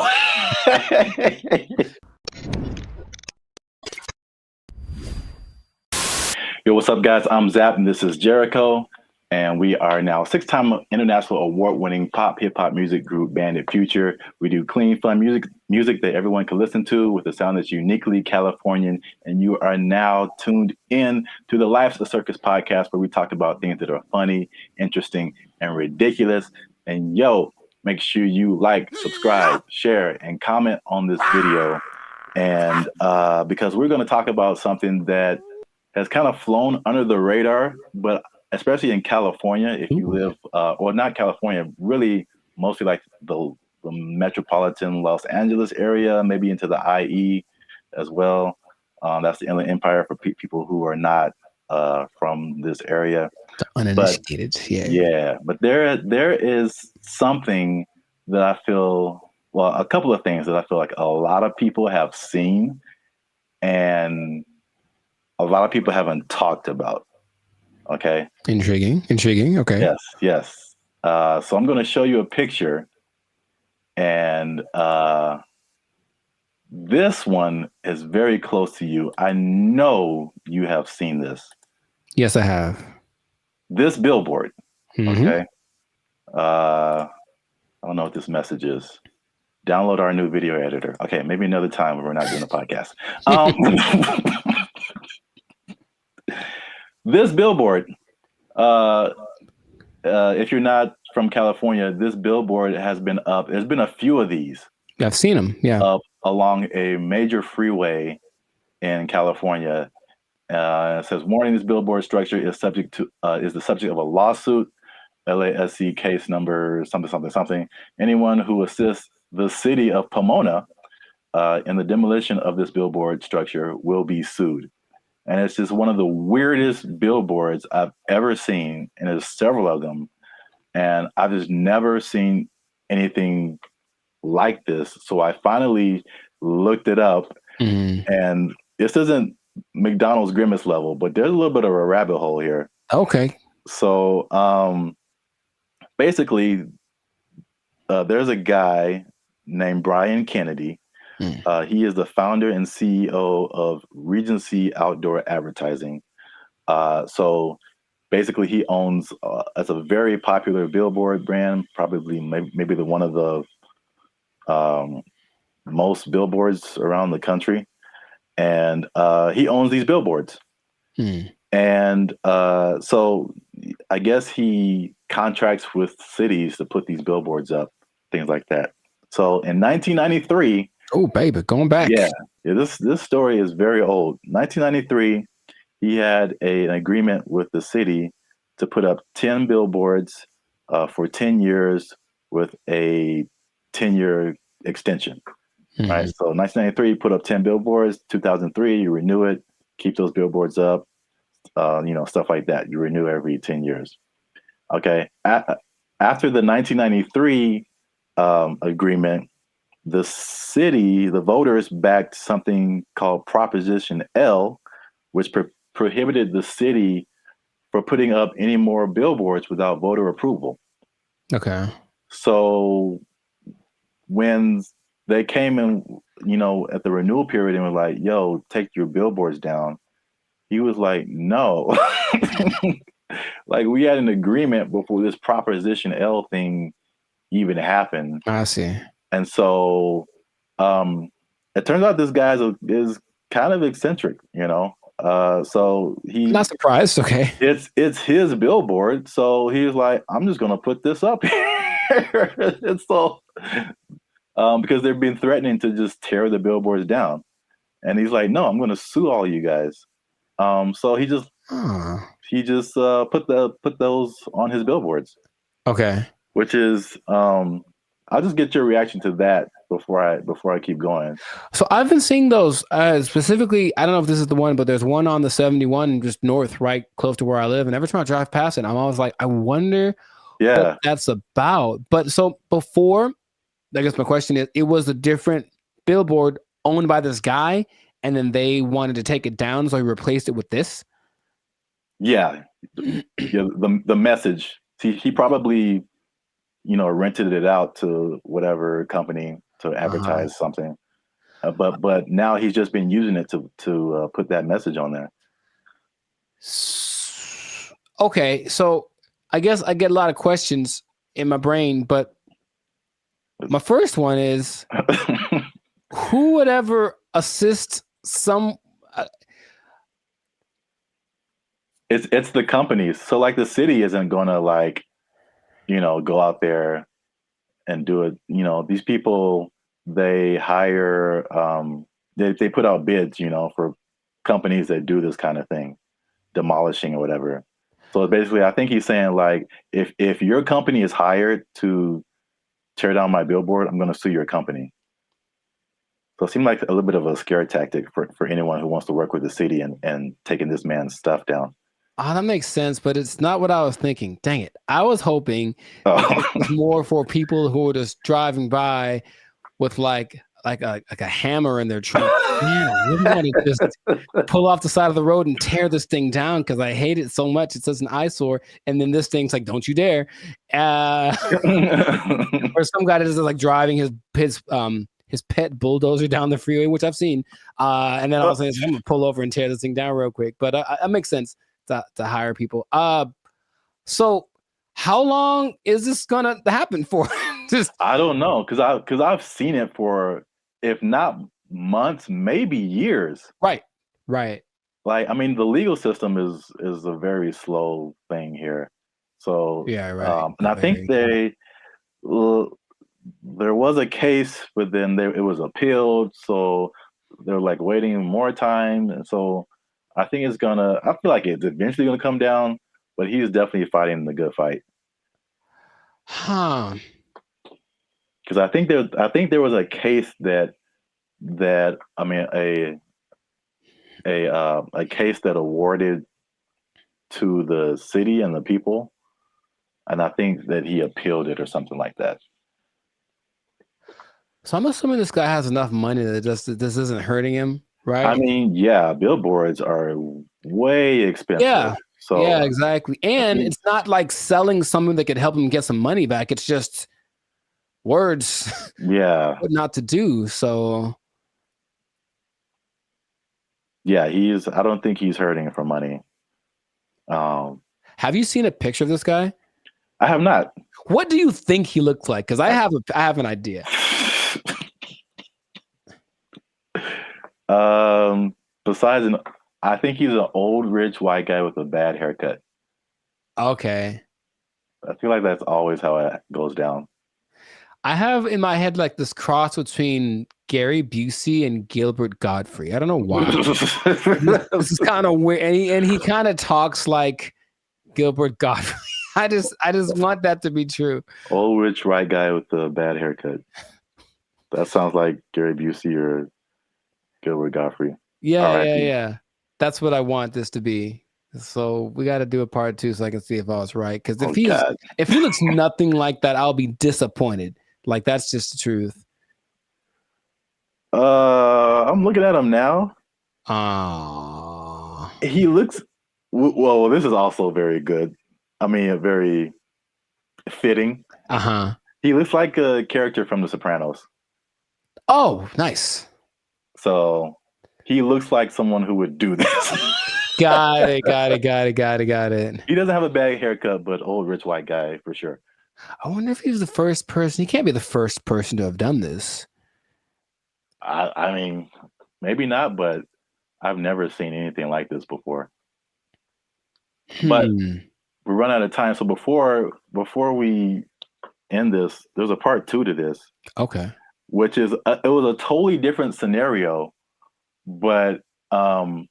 Yo, what's up, guys? I'm Zap, and this is Jericho. And we are now 6-time international award-winning pop hip-hop music group, Bandit Future. We do clean, fun music that everyone can listen to with a sound that's uniquely Californian. And you are now tuned in to the Life's a Circus podcast, where we talk about things that are funny, interesting, and ridiculous. And yo, make sure you like, subscribe, share, and comment on this video. And because we're going to talk about something that has kind of flown under the radar, but especially in California, if you live, or not California, really mostly like the metropolitan Los Angeles area, maybe into the IE as well. That's the Inland Empire for people who are not from this area. The uninitiated, yeah. But there is something that I feel, well, a couple of things that I feel like a lot of people have seen and a lot of people haven't talked about. Okay. Intriguing. Okay. Yes. So I'm going to show you a picture, and this one is very close to you. I know you have seen this. Yes, I have. This billboard. Mm-hmm. Okay. I don't know what this message is. Download our new video editor. Okay, maybe another time when we're not doing a podcast. This billboard, if you're not from California, this billboard has been up. There's been a few of these. I've seen them. Yeah. Up along a major freeway in California. It says, "Warning: this billboard structure is the subject of a lawsuit. LASC case number something. Anyone who assists the city of Pomona in the demolition of this billboard structure will be sued." And it's just one of the weirdest billboards I've ever seen. And there's several of them. And I've just never seen anything like this. So I finally looked it up. And this isn't McDonald's Grimace level, but there's a little bit of a rabbit hole here. Okay. So basically, there's a guy named Brian Kennedy. He is the founder and CEO of Regency Outdoor Advertising. So basically, he owns it's a very popular billboard brand, probably maybe one of the most billboards around the country. And he owns these billboards. And so I guess he contracts with cities to put these billboards up, things like that. So in 1993, oh, baby, going back. Yeah, this story is very old. 1993, he had an agreement with the city to put up 10 billboards for 10 years with a 10-year extension. Right. So 1993, put up 10 billboards. 2003, you renew it, keep those billboards up, stuff like that. You renew every 10 years. Okay. After the 1993 agreement, the city, the voters backed something called Proposition L, which prohibited the city from putting up any more billboards without voter approval. Okay. So when they came in, at the renewal period and were like, yo, take your billboards down, he was like, no. Like, we had an agreement before this Proposition L thing even happened. I see. And so it turns out this guy is kind of eccentric, so he's not surprised. Okay. It's his billboard. So he's like, I'm just going to put this up here. And so because they've been threatening to just tear the billboards down. And he's like, no, I'm going to sue all you guys. So he just put those on his billboards. Okay. Which is I'll just get your reaction to that before I keep going. So I've been seeing those specifically. I don't know if this is the one, but there's one on the 71 just north, right close to where I live. And every time I drive past it, I'm always like, I wonder what that's about. But so before, I guess my question is, it was a different billboard owned by this guy, and then they wanted to take it down, so he replaced it with this. Yeah, the message See, he probably, rented it out to whatever company to advertise something. But now he's just been using it to put that message on there. Okay, so I guess I get a lot of questions in my brain, but my first one is who would ever assist some? It's the companies. So like the city isn't gonna go out there and do it. These people, they hire they put out bids, for companies that do this kind of thing, demolishing or whatever. So basically I think he's saying like if your company is hired to tear down my billboard, I'm gonna sue your company. So it seemed like a little bit of a scare tactic for anyone who wants to work with the city and taking this man's stuff down. Oh, that makes sense, but it's not what I was thinking. Dang it. I was hoping it was more for people who were just driving by with like a hammer in their trunk. Man, I really want to just pull off the side of the road and tear this thing down because I hate it so much. It's such an eyesore. And then this thing's like, don't you dare. Or some guy that is like driving his pet bulldozer down the freeway, which I've seen. And then all of a sudden, I'm going to pull over and tear this thing down real quick. But that makes sense. To hire people. So how long is this gonna happen for? I don't know, because I've seen it for, if not months, maybe years. Right. Like, I mean, the legal system is a very slow thing here. So yeah, right. And I think there was a case, but then it was appealed, so they're like waiting more time, and so I think I feel like it's eventually gonna come down, but he's definitely fighting the good fight. Huh. Because I think there was a case that I mean a case that awarded to the city and the people, and I think that he appealed it or something like that. So I'm assuming this guy has enough money that this isn't hurting him, right? I mean, yeah, billboards are way expensive. Yeah. So yeah, exactly. And it's not like selling something that could help him get some money back. It's just words. Yeah. What not to do. So yeah, I don't think he's hurting for money. Have you seen a picture of this guy? I have not. What do you think he looks like? Because I have an idea. Besides, I think he's an old rich white guy with a bad haircut. Okay. I feel like that's always how it goes down. I have in my head like this cross between Gary Busey and Gilbert Gottfried. I don't know why. This is kind of weird, and he kind of talks like Gilbert Gottfried. I just want that to be true. Old rich white guy with a bad haircut. That sounds like Gary Busey or Gilbert Gottfried. Yeah. That's what I want this to be. So we got to do a part 2 so I can see if I was right. Because if he looks nothing like that, I'll be disappointed. Like that's just the truth. I'm looking at him now. He looks well. This is also very good. I mean, very fitting. He looks like a character from The Sopranos. Oh, nice. So he looks like someone who would do this. Got it. He doesn't have a bad haircut, but old rich white guy for sure. I wonder if he was the first person. He can't be the first person to have done this. I mean, maybe not, but I've never seen anything like this before. But we run out of time. So before we end this, there's a part 2 to this. Okay. Which is it was a totally different scenario, but I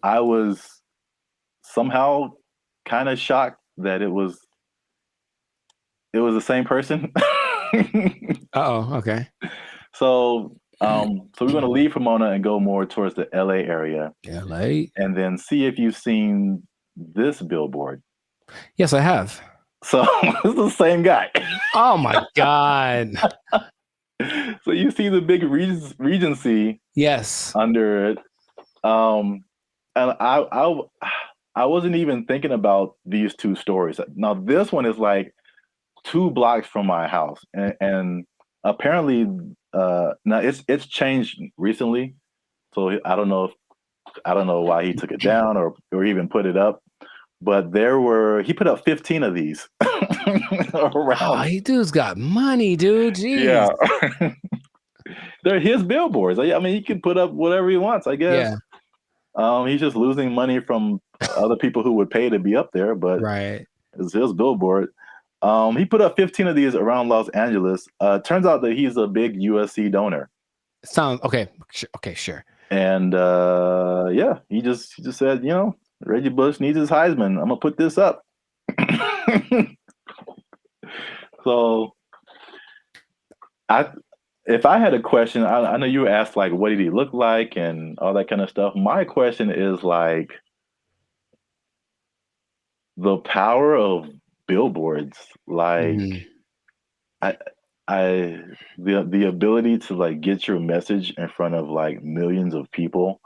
was somehow kind of shocked that it was the same person. Okay. So we're going to leave Pomona and go more towards the LA area. LA? And then see if you've seen this billboard. Yes, I have. So it's the same guy. Oh my God. So you see the big Regency. Yes. Under it. And I wasn't even thinking about these two stories. Now this one is like 2 blocks from my house, and apparently, now it's changed recently. So I don't know why he took it down or even put it up. But he put up 15 of these around. Oh, he dude's got money, dude. Jeez. Yeah. They're his billboards. I mean, he can put up whatever he wants, I guess. Yeah. He's just losing money from other people who would pay to be up there, but right. It's his billboard. He put up 15 of these around Los Angeles. Turns out that he's a big USC donor. Sounds okay. Okay, sure. And yeah, he just said, Reggie Bush needs his Heisman. I'm gonna put this up. So, if I had a question, I know you asked like, what did he look like and all that kind of stuff. My question is like, the power of billboards, like, the ability to like get your message in front of like millions of people.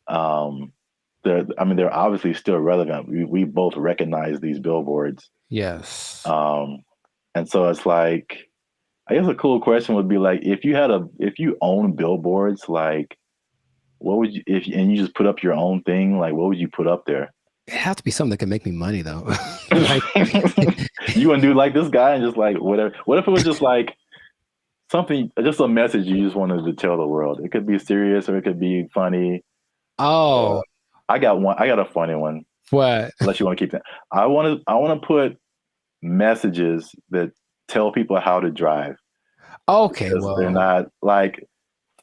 They're obviously still relevant. We both recognize these billboards. Yes. And so it's like, I guess a cool question would be like, if you own billboards, like, what would you, and you just put up your own thing, like, what would you put up there? It has to be something that can make me money though. You wouldn't do like this guy and just like whatever. What if it was just like something, just a message you just wanted to tell the world? It could be serious or it could be funny. Oh, I got a funny one. What? Unless you want to keep that. I want to put messages that tell people how to drive. Okay, well, they're not like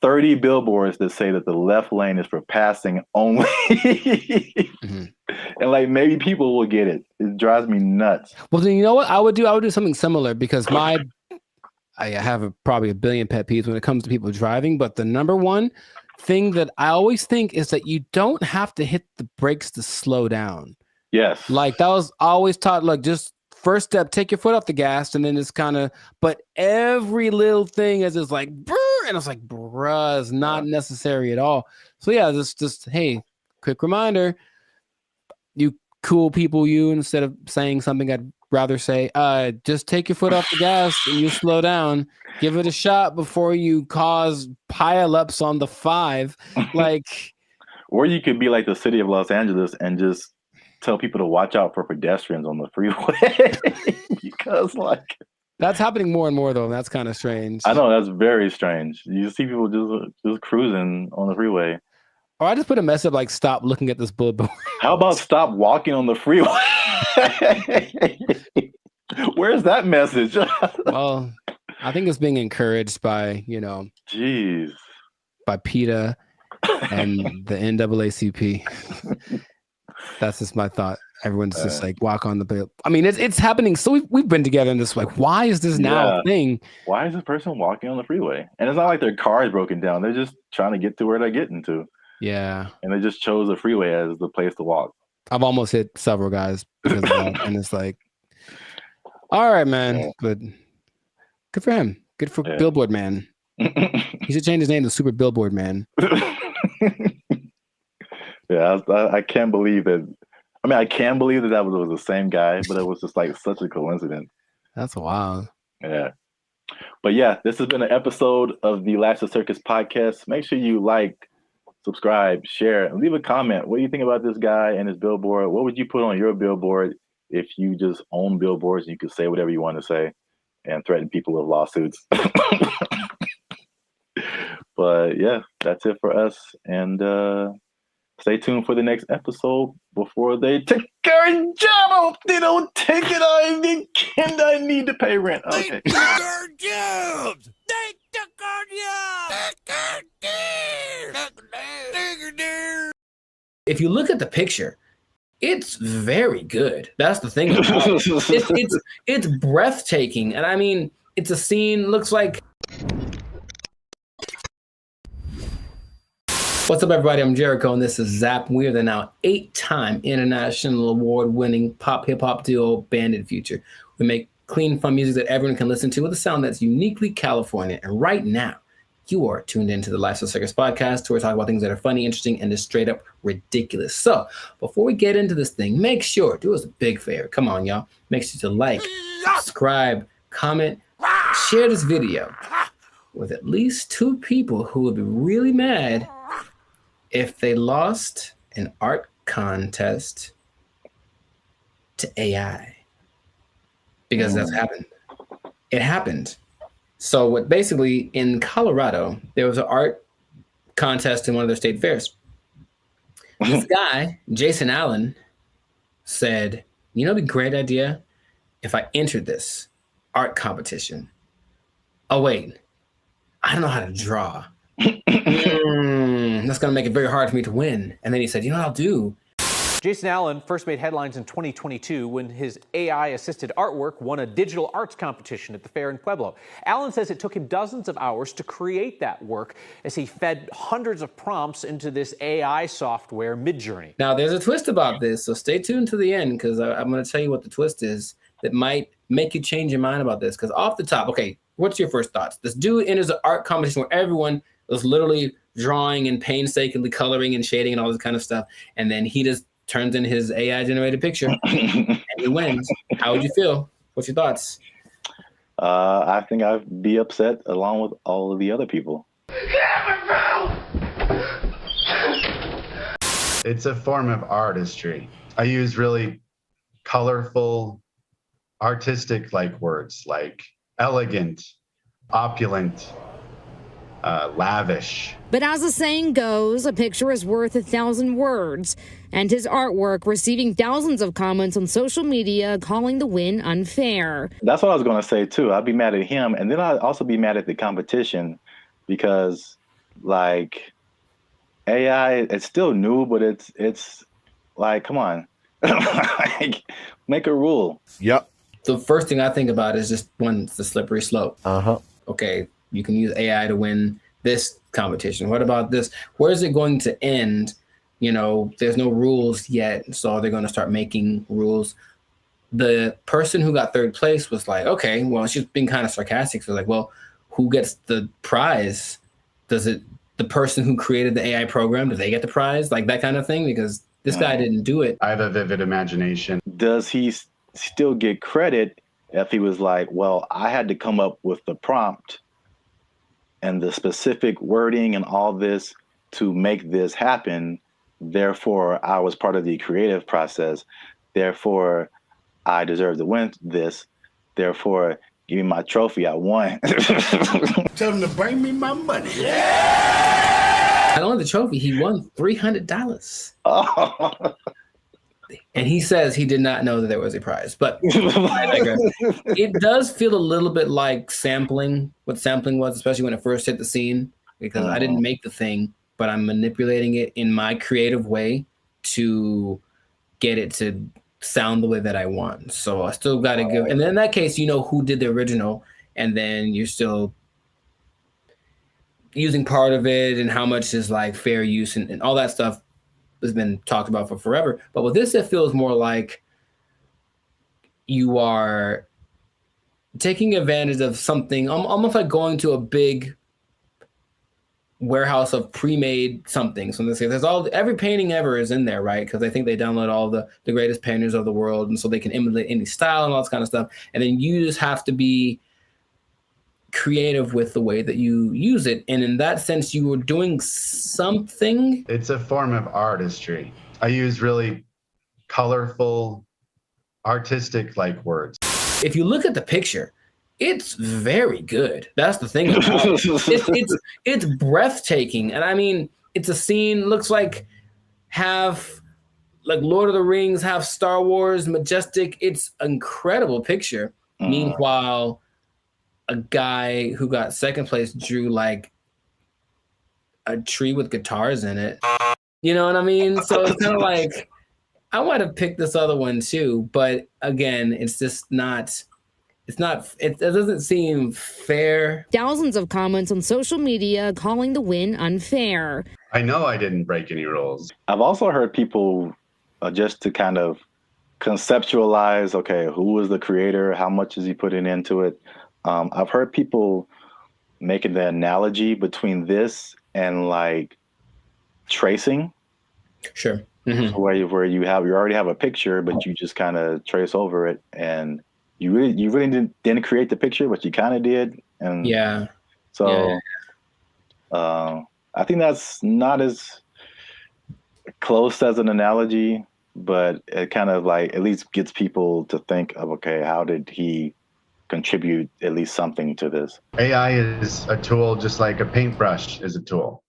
30 billboards that say that the left lane is for passing only. And like maybe people will get it. It drives me nuts. Well, then you know what I would do? I would do something similar because I have probably a billion pet peeves when it comes to people driving. But the number one thing that I always think is that you don't have to hit the brakes to slow down. Yes. Like that was always taught, like just first step, take your foot off the gas, and then it's kind of, but every little thing is just like, brr, and it's like, bruh, it's not necessary at all. So yeah, just hey, quick reminder, you cool people, instead of saying something I'd rather say, just take your foot off the gas and you slow down. Give it a shot before you cause pileups on the 5. Like, or you could be like the city of Los Angeles and just tell people to watch out for pedestrians on the freeway. Because like that's happening more and more though. And that's kind of strange. I know, that's very strange. You see people just cruising on the freeway. Or I just put a message like, stop looking at this billboard. How about stop walking on the freeway? Where's that message? Well, I think it's being encouraged by, jeez, by PETA and the NAACP. That's just my thought. Everyone's just like, walk on the bill. I mean, it's happening. So we've been together in this, like, why is this now a thing? Why is this person walking on the freeway? And it's not like their car is broken down. They're just trying to get to where they're getting to. Yeah. And they just chose the freeway as the place to walk. I've almost hit several guys because of that. And it's like, all right, man. But good for him. Good for Billboard Man. He should change his name to Super Billboard Man. Yeah, I can't believe it. I mean, I can believe that was the same guy, but it was just like such a coincidence. That's wild. Yeah. But yeah, this has been an episode of the Lashes Circus podcast. Make sure you like, subscribe, share, and leave a comment. What do you think about this guy and his billboard? What would you put on your billboard if you just own billboards and you could say whatever you want to say and threaten people with lawsuits? But yeah, that's it for us. And stay tuned for the next episode before they take our job. I hope they don't take it. I need to pay rent. Okay. They took our jobs. They took our jobs. If you look at the picture, it's very good. That's the thing about it. It's breathtaking. And I mean, it's a scene, looks like... What's up, everybody? I'm Jericho, and this is Zap. We are the now 8-time international award-winning pop hip-hop duo Bandit Future. We make clean, fun music that everyone can listen to with a sound that's uniquely California. And right now, You are tuned into the Lifestyle Circus podcast, where we talk about things that are funny, interesting, and just straight up ridiculous. So before we get into this thing, make sure, do us a big favor. Come on, y'all. Make sure to like, subscribe, comment, share this video with at least 2 people who would be really mad if they lost an art contest to AI. Because that's happened. It happened. So what basically in Colorado, there was an art contest in one of their state fairs. This guy, Jason Allen, said, you know, it'd be a great idea if I entered this art competition. Oh, wait, I don't know how to draw. That's going to make it very hard for me to win. And then he said, you know what I'll do? Jason Allen first made headlines in 2022 when his AI-assisted artwork won a digital arts competition at the fair in Pueblo. Allen says it took him dozens of hours to create that work as he fed hundreds of prompts into this AI software, Midjourney. Now, there's a twist about this, so stay tuned to the end because I'm going to tell you what the twist is that might make you change your mind about this. Because off the top, okay, what's your first thoughts? This dude enters an art competition where everyone was literally drawing and painstakingly coloring and shading and all this kind of stuff, and then he just turns in his AI-generated picture, and he wins. How would you feel? What's your thoughts? I think I'd be upset along with all of the other people. It's a form of artistry. I use really colorful, artistic-like words like elegant, opulent, lavish. But as the saying goes, a picture is worth 1,000 words. And his artwork receiving thousands of comments on social media calling the win unfair. That's what I was going to say, too. I'd be mad at him. And then I'd also be mad at the competition because, like, AI, it's still new, but it's like, come on. Like, make a rule. Yep. The first thing I think about is just one, the slippery slope. Okay, you can use AI to win this competition. What about this? Where is it going to end? You know, there's no rules yet, so they're going to start making rules. The person who got third place was like, okay, well, she's being kind of sarcastic. So like, well, who gets the prize? Does it, the person who created the AI program, do they get the prize? Like that kind of thing? Because this guy didn't do it. I have a vivid imagination. Does he still get credit if he was like, well, I had to come up with the prompt and the specific wording and all this to make this happen? Therefore, I was part of the creative process. Therefore, I deserve to win this. Therefore, give me my trophy. I won. Tell them to bring me my money. Not only the trophy, he won $300. Oh. And he says he did not know that there was a prize. But I digress. It does feel a little bit like sampling, what sampling was, especially when it first hit the scene, because I didn't make the thing, but I'm manipulating it in my creative way to get it to sound the way that I want. So I still got to give, and then in that case, you know who did the original, and then you're still using part of it and how much is like fair use and all that stuff has been talked about for forever. But with this, it feels more like you are taking advantage of something, almost like going to a big warehouse of pre-made something. So there's every painting ever is in there, right? Because I think they download all the greatest painters of the world, and so they can emulate any style and all this kind of stuff. And then you just have to be creative with the way that you use it. And in that sense, you were doing something. It's a form of artistry. I use really colorful, artistic-like words. If you look at the picture, it's very good. That's the thing about it. It's breathtaking. And I mean, it's a scene, looks like half like Lord of the Rings, half Star Wars, majestic. It's an incredible picture. Meanwhile, a guy who got second place drew like a tree with guitars in it. You know what I mean? So it's kind of like, I might have picked this other one too, but again, it's just not, it doesn't seem fair. Thousands of comments on social media calling the win unfair. I know I didn't break any rules. I've also heard people just to kind of conceptualize, okay, who was the creator? How much is he putting into it? I've heard people making the analogy between this and like tracing. Sure. So where you already have a picture, but you just kind of trace over it, and you really didn't create the picture, but you kind of did. And so I think that's not as close as an analogy, but it kind of like at least gets people to think of, okay, how did he contribute at least something to this? AI is a tool just like a paintbrush is a tool.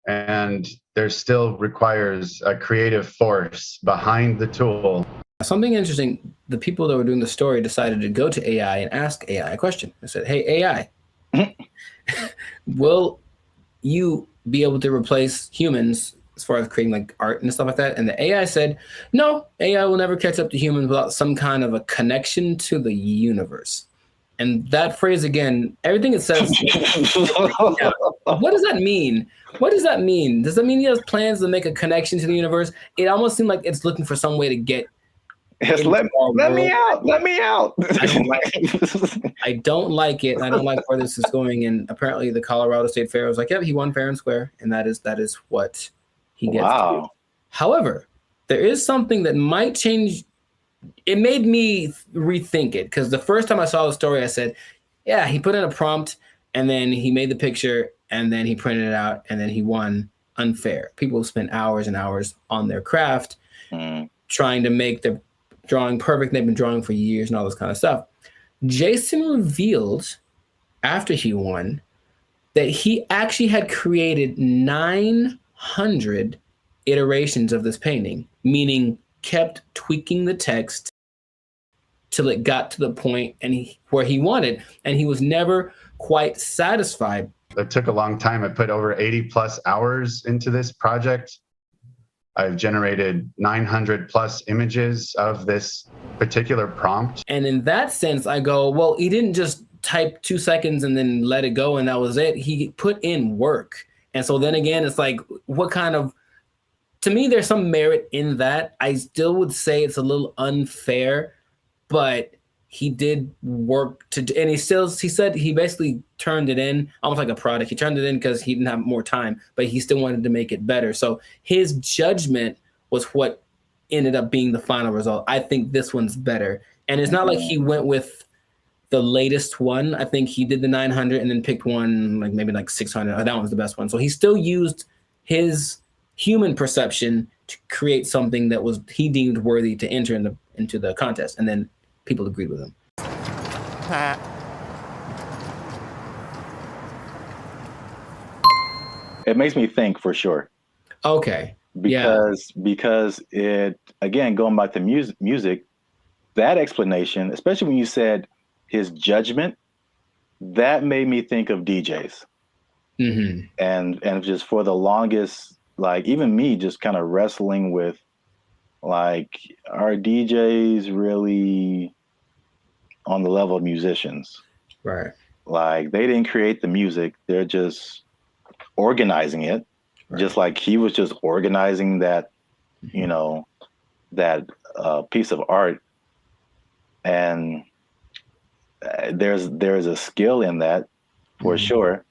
And there still requires a creative force behind the tool. Something interesting, the people that were doing the story decided to go to AI and ask AI a question. I said, hey, AI, will you be able to replace humans as far as creating like art and stuff like that? And the AI said, no, AI will never catch up to humans without some kind of a connection to the universe. And that phrase again, everything it says, what does that mean? What does that mean? Does that mean he has plans to make a connection to the universe? It almost seemed like it's looking for some way to get. Let me out. Let me out. I don't like it. I don't like where this is going. And apparently the Colorado State Fair was like, yep, he won fair and square. And that is what he gets to do. However, there is something that might change. It made me rethink it, because the first time I saw the story, I said, yeah, he put in a prompt and then he made the picture and then he printed it out and then he won unfair. People spent hours and hours on their craft trying to make the drawing perfect. They've been drawing for years and all this kind of stuff. Jason revealed after he won that he actually had created 900 iterations of this painting, meaning kept tweaking the text till it got to the point where he wanted, and he was never quite satisfied. It took a long time. I put over 80 plus hours into this project. I've generated 900 plus images of this particular prompt. And in that sense, I go, well, he didn't just type 2 seconds and then let it go and that was it. He put in work. And so then again, it's like, what kind of, to me, there's some merit in that. I still would say it's a little unfair, but he did work and he said he basically turned it in almost like a product. He turned it in because he didn't have more time, but he still wanted to make it better. So his judgment was what ended up being the final result. I think this one's better. And it's not like he went with the latest one. I think he did the 900 and then picked one, like maybe like 600. That one's the best one. So he still used his human perception to create something that he deemed worthy to enter into the contest. And then people agreed with him. It makes me think for sure. Okay. Because it, again, going back to music, that explanation, especially when you said his judgment, that made me think of DJs. And just for the longest, like even me just kind of wrestling with, like, are DJs really on the level of musicians? Right. Like, they didn't create the music. They're just organizing it. Right. Just like he was just organizing that, you know, that piece of art. And there's a skill in that for sure.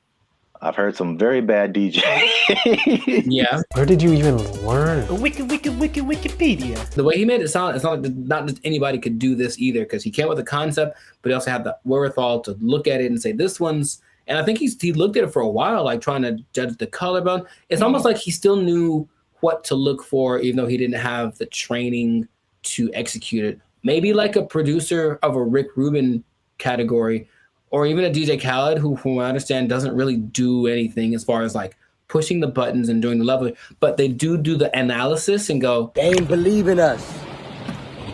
I've heard some very bad DJs. Yeah. Where did you even learn? Wikipedia. The way he made it sound, it's not that anybody could do this either, because he came with the concept, but he also had the wherewithal to look at it and say, this one's, and I think he looked at it for a while, like trying to judge the color, but it's almost like he still knew what to look for, even though he didn't have the training to execute it. Maybe like a producer of a Rick Rubin category, or even a DJ Khaled, who, from what I understand, doesn't really do anything as far as like pushing the buttons and doing the level, but they do the analysis and go, they ain't believe in us.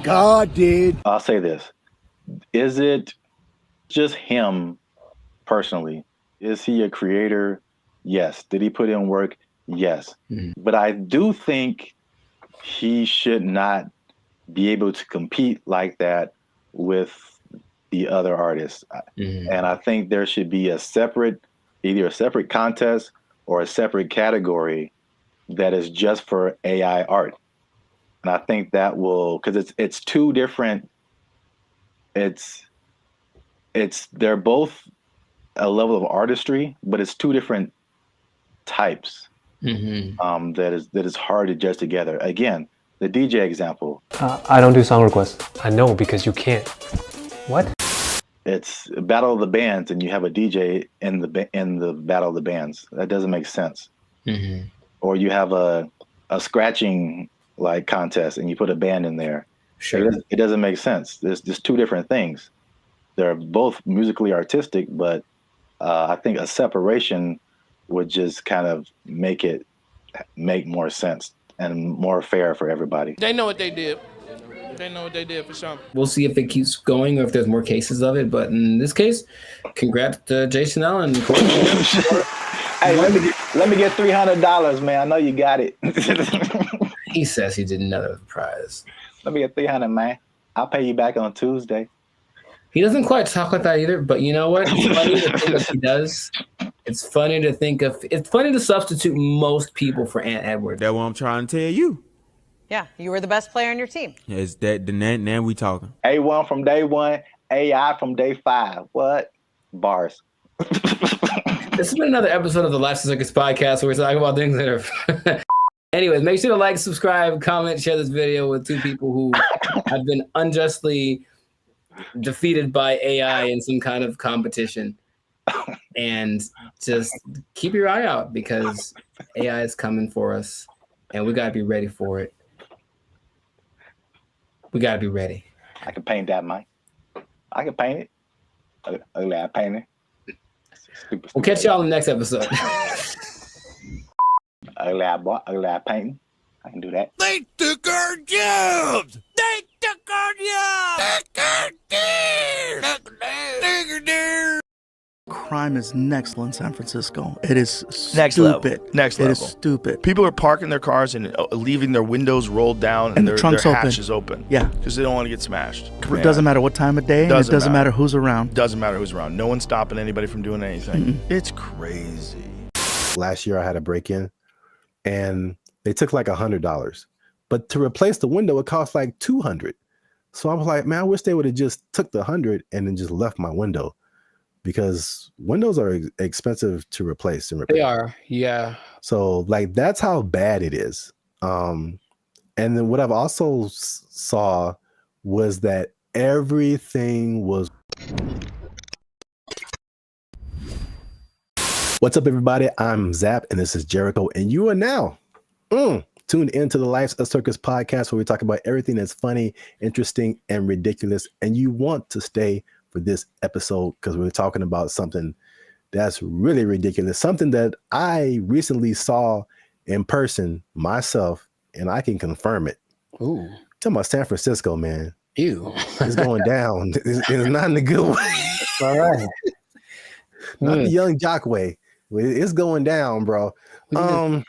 God did. I'll say this. Is it just him personally? Is he a creator? Yes. Did he put in work? Yes. But I do think he should not be able to compete like that with the other artists. And I think there should be either a separate contest or a separate category that is just for AI art. And I think that will, because it's two different, they're both a level of artistry, but it's two different types. That is hard to judge together. Again, the DJ example. I don't do song requests. I know, because you can't. What? It's a battle of the bands, and you have a DJ in the battle of the bands. That doesn't make sense. Or you have a scratching like contest, and you put a band in there. Sure, it doesn't make sense. There's just two different things. They're both musically artistic, but I think a separation would just kind of make more sense and more fair for everybody. They know what they did. They know what they did for sure. We'll see if it keeps going or if there's more cases of it. But in this case, congrats to Jason Allen. Hey, let me get $300, man. I know you got it. He says he did another prize. Let me get $300, man. I'll pay you back on Tuesday. He doesn't quite talk like that either, but you know what? It's funny to think if he does. It's funny to substitute most people for Ant Edwards. That's what I'm trying to tell you. Yeah, you were the best player on your team. Is that now we talking? A1 from day one, AI from day 5. What? Bars. This has been another episode of the Life Circus podcast where we talk about things that are... Anyways, make sure to like, subscribe, comment, share this video with two people who have been unjustly defeated by AI in some kind of competition. And just keep your eye out, because AI is coming for us and we got to be ready for it. We got to be ready. I can paint that, Mike. I can paint it. Ugly eye painting. We'll catch y'all in the next episode. Ugly eye painting. I can do that. They took our jobs! They took our jobs! Crime is next level in San Francisco. It is Next stupid. Next level. It is stupid. People are parking their cars and leaving their windows rolled down And their trunks open. hatch is open. Yeah. Because they don't want to get smashed. It doesn't matter what time of day, and it doesn't matter who's around. Doesn't matter who's around. No one's stopping anybody from doing anything. It's crazy. Last year I had a break-in and they took like $100. But to replace the window, it cost like $200. So I was like, man, I wish they would have just took the 100 and then just left my window, because windows are expensive to replace and repair. They are, yeah. So like that's how bad it is. And then what I've also saw was that everything was. What's up, everybody? I'm Zap, and this is Jericho, and you are now tuned into the Life's a Circus podcast, where we talk about everything that's funny, interesting, and ridiculous. And you want to stay for this episode because we're talking about something that's really ridiculous, something that I recently saw in person myself, and I can confirm it. Ooh. Talking about San Francisco, man. Ew. It's going down. It's not in a good way. All right. Not the young jock way. It's going down, bro. So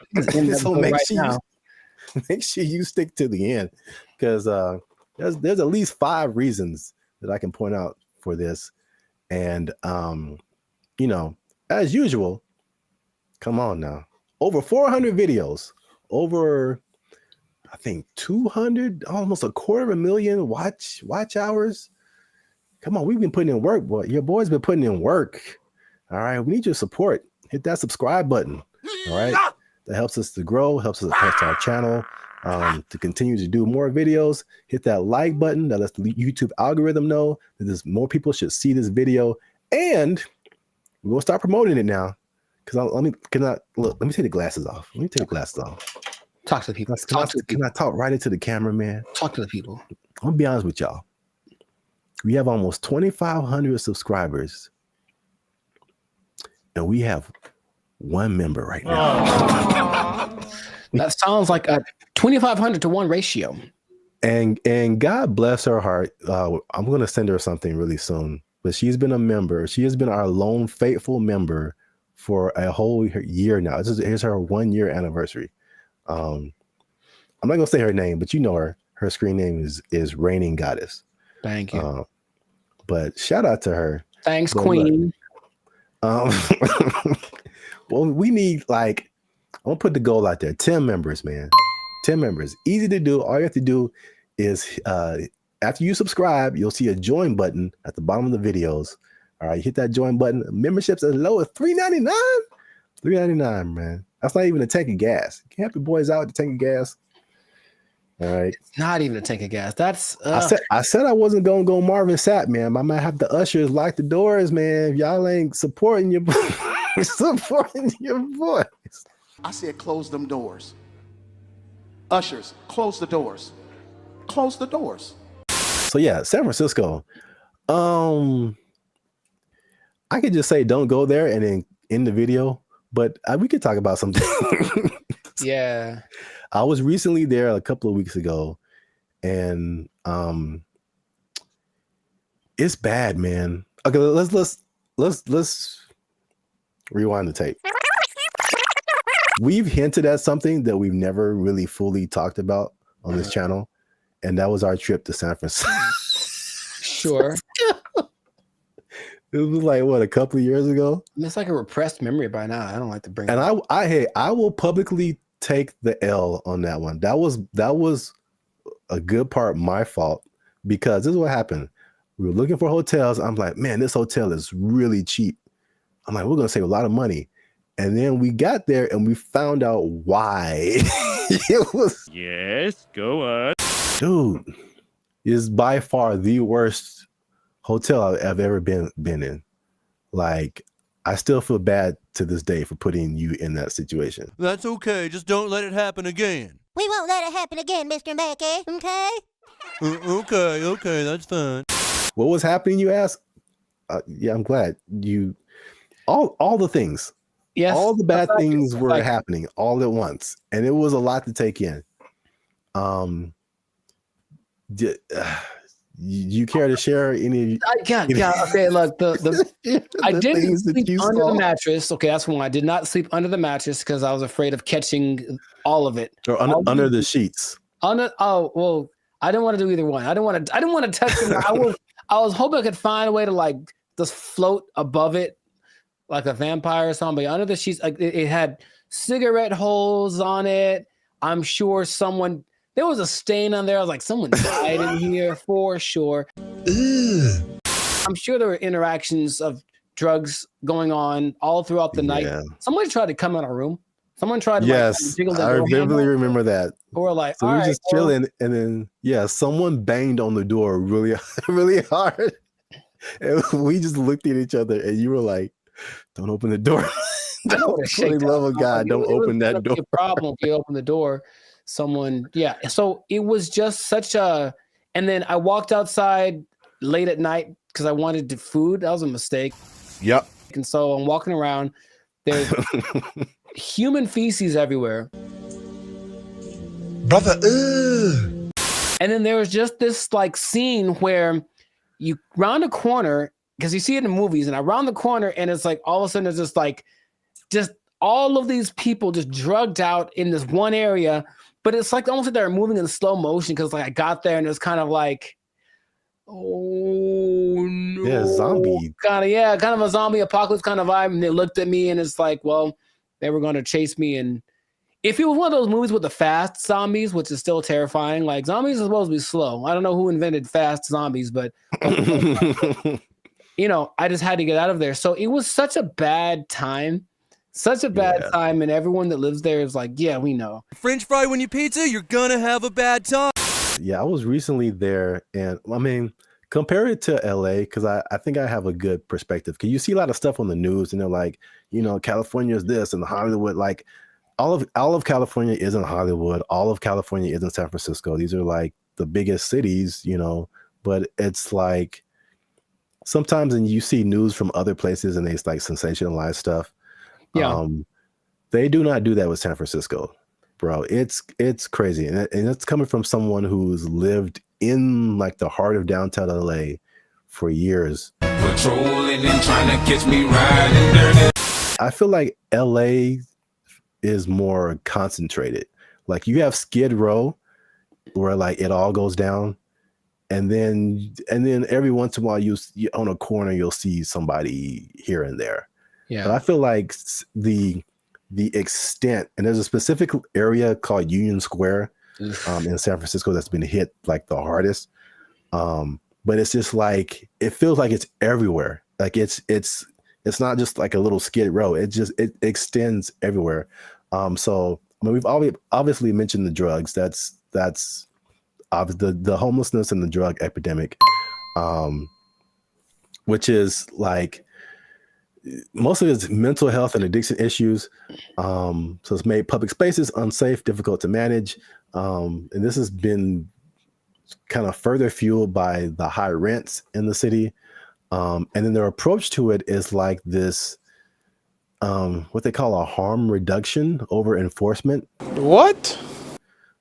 make sure you stick to the end, because there's at least 5 reasons that I can point out for this. And you know, as usual, come on now. Over 400 videos, over I think 200, almost 250,000 watch hours. Come on, we've been putting in work, boy. Your boy's been putting in work. All right, we need your support. Hit that subscribe button. All right, that helps us to grow, helps our channel to continue to do more videos. Hit that like button. That lets the YouTube algorithm know that there's more people should see this video, and we're gonna start promoting it now. Because let me take the glasses off. Let me take the glasses off. Talk to the people. Can I talk right into the camera, man? Talk to the people. I'm gonna be honest with y'all. We have almost 2,500 subscribers, and we have 1 member right now. That sounds like a 2,500 to 1 ratio. And God bless her heart. I'm gonna send her something really soon. But she's been a member. She has been our lone faithful member for a whole year now. Here's her 1-year anniversary. I'm not gonna say her name, but you know her. Her screen name is Reigning Goddess. Thank you. But shout out to her. Thanks, Queen. Well, we need, like, I'm gonna put the goal out there. 10 members, man. 10 members. Easy to do. All you have to do is after you subscribe, you'll see a join button at the bottom of the videos. All right, you hit that join button. Memberships as low as $3.99. $3.99, man. That's not even a tank of gas. You can help your boys out with the tank of gas. All right. It's not even a tank of gas. That's I said I wasn't gonna go Marvin Sapp, man. I might have the ushers lock the doors, man. If y'all ain't supporting your supporting your boys. I said close them doors. Ushers, close the doors. Close the doors. So yeah, San Francisco. I could just say don't go there and then end the video, but we could talk about something. Yeah. I was recently there a couple of weeks ago, and it's bad, man. Okay, let's rewind the tape. We've hinted at something that we've never really fully talked about on this channel, and that was our trip to San Francisco. Sure. It was like what, a couple of years ago? It's like a repressed memory by now. I don't like to bring it And up. I will publicly take the L on that one. That was a good part my fault, because this is what happened. We were looking for hotels. I'm like, man, this hotel is really cheap. I'm like, we're gonna save a lot of money. And then we got there and we found out why. It was, Yes, go on. dude, is by far the worst hotel I've ever been in. Like, I still feel bad to this day for putting you in that situation. That's okay. Just don't let it happen again. We won't let it happen again, Mr. Mackey, okay? Okay, that's fine. What was happening, you ask? Yeah, I'm glad you. All the things. Yes. All the bad things were happening all at once, and it was a lot to take in. You care to share any? Okay, look, I didn't things that sleep you under saw? the mattress. Okay, that's one. I did not sleep under the mattress because I was afraid of catching all of it. Or under the sheets. I didn't want to do either one. I didn't want to touch it. I was hoping I could find a way to like just float above it like a vampire or something. But under the sheets, like it had cigarette holes on it. I'm sure there was a stain on there. I was like, someone died in here for sure. Ugh. I'm sure there were interactions of drugs going on all throughout the night. Somebody tried to come in our room. Someone tried to Yes, jiggle the I door handle. vividly remember that. Or like, So all we were right, just chilling, and then someone banged on the door really, really hard, and we just looked at each other, and you were like, "Don't open the door." For the love of God, don't open that door. Be a problem if you open the door. Someone, yeah. So it was just such a. And then I walked outside late at night because I wanted food. That was a mistake. Yep. And so I'm walking around. There's human feces everywhere. Brother, ugh. And then there was just this like scene where you round a corner, because you see it in movies, and I round the corner and it's like all of a sudden there's just all of these people just drugged out in this one area, but it's like almost like they're moving in slow motion because like I got there and it was kind of like, oh no. Yeah, zombie. Kind of a zombie apocalypse kind of vibe. And they looked at me and it's like, well, they were going to chase me. And if it was one of those movies with the fast zombies, which is still terrifying, like zombies are supposed to be slow. I don't know who invented fast zombies, but you know, I just had to get out of there. So it was such a bad time. Such a bad time, and everyone that lives there is like, yeah, we know. French fry when you pizza, you're gonna have a bad time. Yeah, I was recently there, and I mean, compare it to LA, because I think I have a good perspective. Because you see a lot of stuff on the news, and they're like, you know, California is this, and Hollywood, like all of California isn't Hollywood. All of California isn't San Francisco. These are like the biggest cities, you know. But it's like sometimes, and you see news from other places, and they like sensationalize stuff. Yeah. They do not do that with San Francisco, bro. It's crazy. And it's coming from someone who's lived in like the heart of downtown LA for years. Patrolling and trying to catch me riding dirty. I feel like LA is more concentrated. Like you have Skid Row where like it all goes down. And then every once in a while you on a corner, you'll see somebody here and there. Yeah. But I feel like the extent, and there's a specific area called Union Square in San Francisco that's been hit like the hardest. But it's just like, it feels like it's everywhere. Like it's not just like a little skid row. It extends everywhere. So I mean, we've obviously mentioned the drugs. That's the homelessness and the drug epidemic, which is like most of it is mental health and addiction issues. So it's made public spaces unsafe, difficult to manage. And this has been kind of further fueled by the high rents in the city. And then their approach to it is like this, what they call a harm reduction over enforcement. What?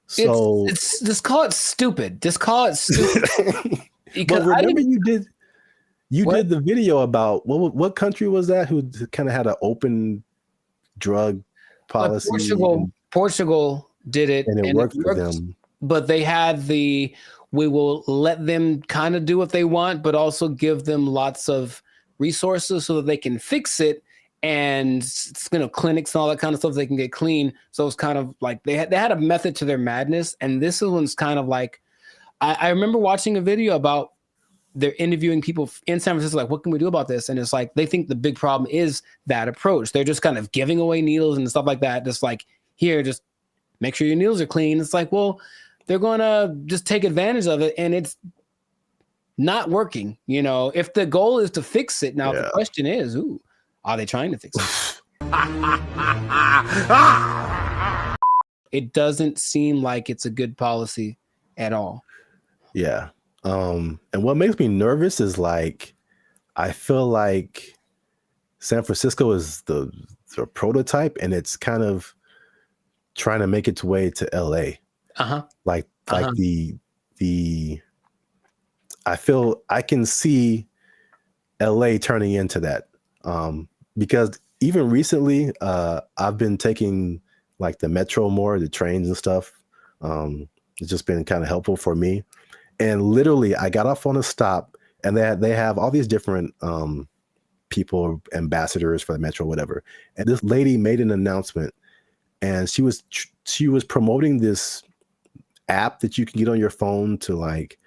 So it's just call it stupid. Just call it stupid. But remember you did the video about what country was that who kind of had an open drug policy? Portugal did it, and it worked for them. But they had we will let them kind of do what they want, but also give them lots of resources so that they can fix it, and clinics and all that kind of stuff they can get clean. So it's kind of like they had a method to their madness, and this one's kind of like I remember watching a video about they're interviewing people in San Francisco, like, what can we do about this? And it's like they think the big problem is that approach. They're just kind of giving away needles and stuff like that. Just like, here, just make sure your needles are clean. It's like, well, they're going to just take advantage of it, and it's not working. You know, if the goal is to fix it, now the question is, are they trying to fix it? It doesn't seem like it's a good policy at all. Yeah. And what makes me nervous is like, I feel like San Francisco is the prototype, and it's kind of trying to make its way to LA. Like I feel I can see LA turning into that. Because even recently, I've been taking like the metro more, the trains and stuff. It's just been kind of helpful for me. And literally, I got off on a stop, and they have all these different people, ambassadors for the metro, whatever. And this lady made an announcement, and she was promoting this app that you can get on your phone to like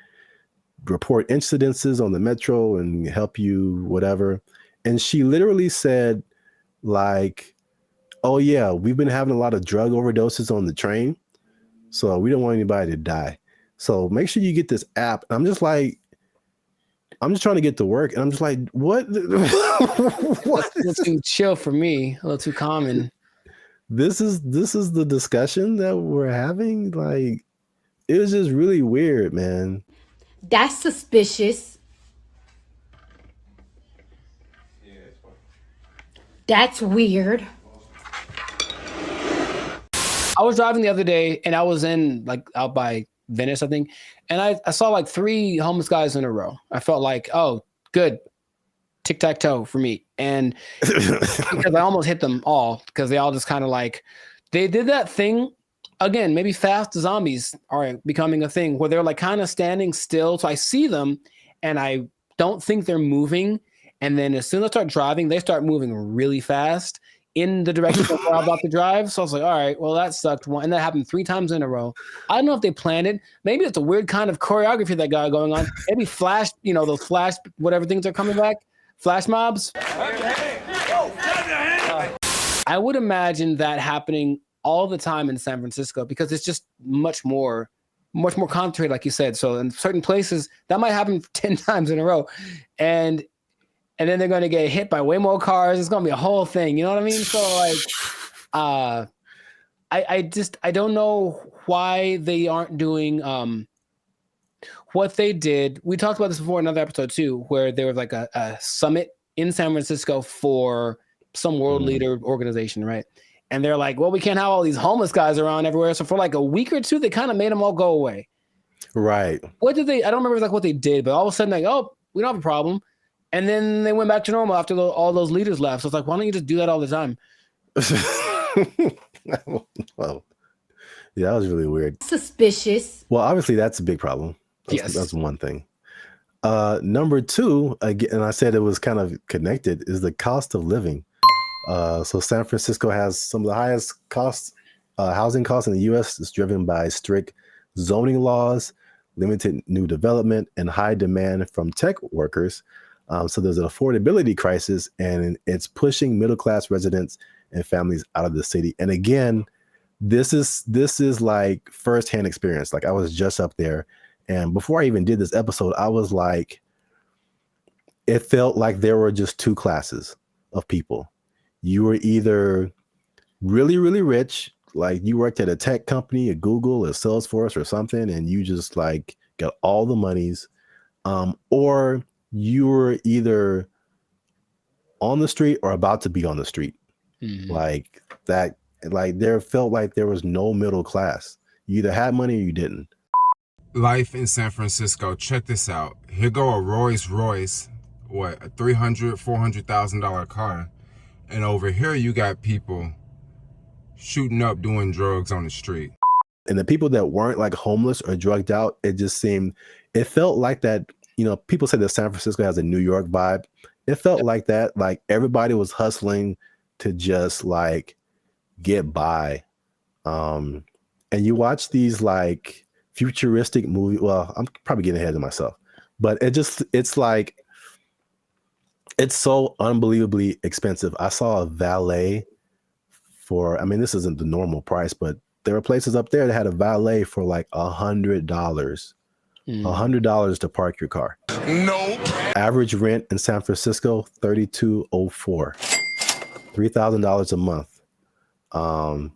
report incidences on the metro and help you whatever. And she literally said like, "Oh yeah, we've been having a lot of drug overdoses on the train, so we don't want anybody to die. So make sure you get this app." And I'm just trying to get to work, and I'm just like, what? It's too chill for me, a little too common. This is the discussion that we're having. Like, it was just really weird, man. That's suspicious. That's weird. I was driving the other day, and I was in like out by Venice, I think, and I saw like 3 homeless guys in a row. I felt like, oh, good, tic-tac-toe for me. And because I almost hit them all, because they all just kind of like, they did that thing again, maybe fast zombies are becoming a thing where they're like kind of standing still. So I see them and I don't think they're moving. And then as soon as I start driving, they start moving really fast in the direction of where I'm about to drive. So I was like, all right, well, that sucked. And that happened 3 times in a row. I don't know if they planned it. Maybe it's a weird kind of choreography that got going on. Maybe flash, those flash, whatever things are coming back, flash mobs. I would imagine that happening all the time in San Francisco because it's just much more concentrated, like you said. So in certain places, that might happen 10 times in a row. And then they're going to get hit by way more cars. It's going to be a whole thing. You know what I mean? So like, I don't know why they aren't doing what they did. We talked about this before in another episode too, where there was like a summit in San Francisco for some world leader organization, right? And they're like, well, we can't have all these homeless guys around everywhere. So for like a week or two, they kind of made them all go away. Right. What did they? I don't remember like what they did, but all of a sudden, like, oh, we don't have a problem. And then they went back to normal after all those leaders left. So it's like, why don't you just do that all the time? Well, yeah, that was really weird. Suspicious. Well, obviously, that's a big problem. That's one thing. Number 2, again, and I said it was kind of connected, is the cost of living. So San Francisco has some of the highest housing costs in the U.S. It's driven by strict zoning laws, limited new development, and high demand from tech workers. So there's an affordability crisis, and it's pushing middle-class residents and families out of the city. And again, this is like firsthand experience. Like I was just up there, and before I even did this episode, I was like, it felt like there were just two classes of people. You were either really, really rich, like you worked at a tech company, a Google, a Salesforce or something, and you just like got all the monies, or you were either on the street or about to be on the street. Like that, like there felt like there was no middle class. You either had money or you didn't. Life in San Francisco. Check this out. Here go a Rolls Royce, what, a $300,000-$400,000 car. And over here you got people shooting up doing drugs on the street. And the people that weren't like homeless or drugged out, it felt like that, you know, people say that San Francisco has a New York vibe. It felt like that, like everybody was hustling to just like get by. And you watch these like futuristic movies. Well, I'm probably getting ahead of myself, but it's like, it's so unbelievably expensive. I saw a valet for, I mean, this isn't the normal price, but there were places up there that had a valet for like $100. $100 to park your car. Nope. Average rent in San Francisco, $3,204. $3,000 a month.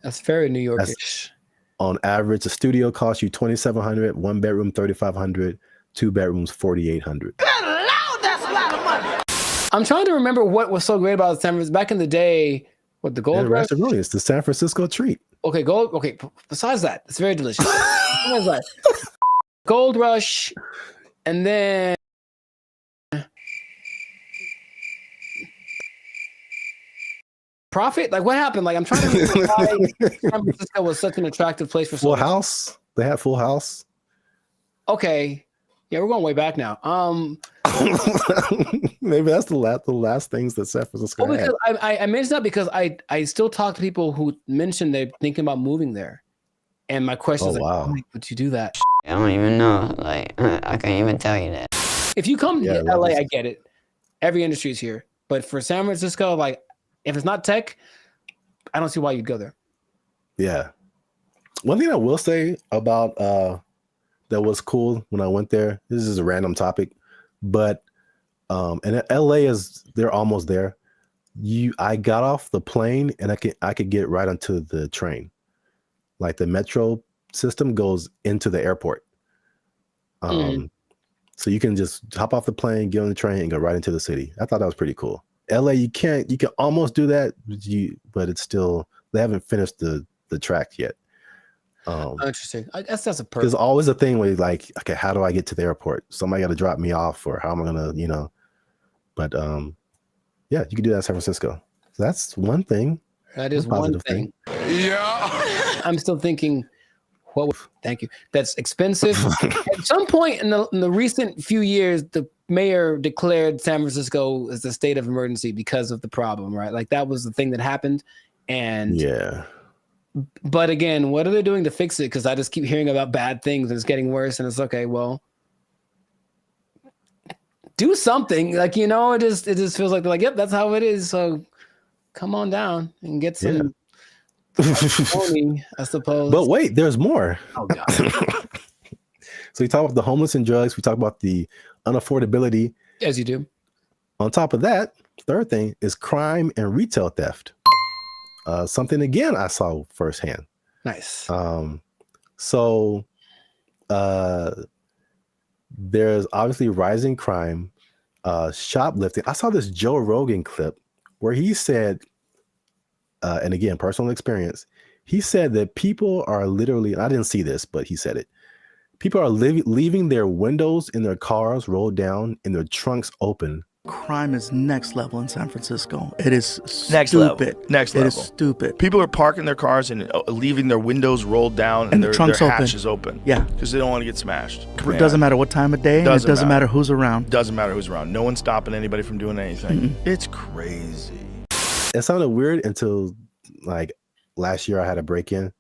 That's very New Yorkish. On average, a studio costs you $2,700, 1 bedroom $3,500, 2 bedrooms $4,800. I'm trying to remember what was so great about San Francisco back in the day. What, the Gold Rush? It's the San Francisco treat. Okay, gold. Okay, besides that, it's very delicious. Besides that, Gold Rush, and then profit. Like, what happened? Like, I'm trying to remember why San Francisco was such an attractive place for Full House. They had Full House. Okay, yeah, we're going way back now. Maybe that's the last things that San Francisco had. Because I mentioned that because I still talk to people who mentioned they're thinking about moving there, and my question is, wow. like, would you do that? I don't even know. Like, I can't even tell you that. If you come to LA, I get it. Every industry is here, but for San Francisco, like, if it's not tech, I don't see why you'd go there. Yeah. One thing I will say about that was cool when I went there. This is a random topic, but and LA they're almost there. I got off the plane and I could get right onto the train. Like the metro system goes into the airport. So you can just hop off the plane, get on the train, and go right into the city. I thought that was pretty cool. LA, you can almost do that, but it's still, they haven't finished the track yet. Interesting. I guess that's a perk. There's always a thing where you're like, okay, how do I get to the airport? Somebody got to drop me off, or how am I gonna, But yeah, you can do that in San Francisco. So that's one thing. That is one thing. Yeah. I'm still thinking, thank you. That's expensive. At some point in the recent few years, the mayor declared San Francisco as a state of emergency because of the problem, right? Like that was the thing that happened. And yeah. But again, what are they doing to fix it? Because I just keep hearing about bad things and it's getting worse. And it's okay, well, do something. Like, it just feels like they're like, yep, that's how it is. So come on down and get some money, I suppose. But wait, there's more. Oh God. So we talk about the homeless and drugs. We talk about the unaffordability. As you do. On top of that, third thing is crime and retail theft. Something again I saw firsthand. Nice. So there's obviously rising crime, shoplifting. I saw this Joe Rogan clip where he said, and again, personal experience, he said that people are literally, I didn't see this, but he said it. People are leaving their windows in their cars rolled down and their trunks open. Crime is next level in San Francisco. It is Next stupid. level. Next level. It is stupid. People are parking their cars and leaving their windows rolled down and their trunks hatches open. Yeah. Because they don't want to get smashed. It doesn't matter what time of day, and it doesn't matter who's around. Doesn't matter who's around. No one's stopping anybody from doing anything. It's crazy. It sounded weird until like last year I had a break-in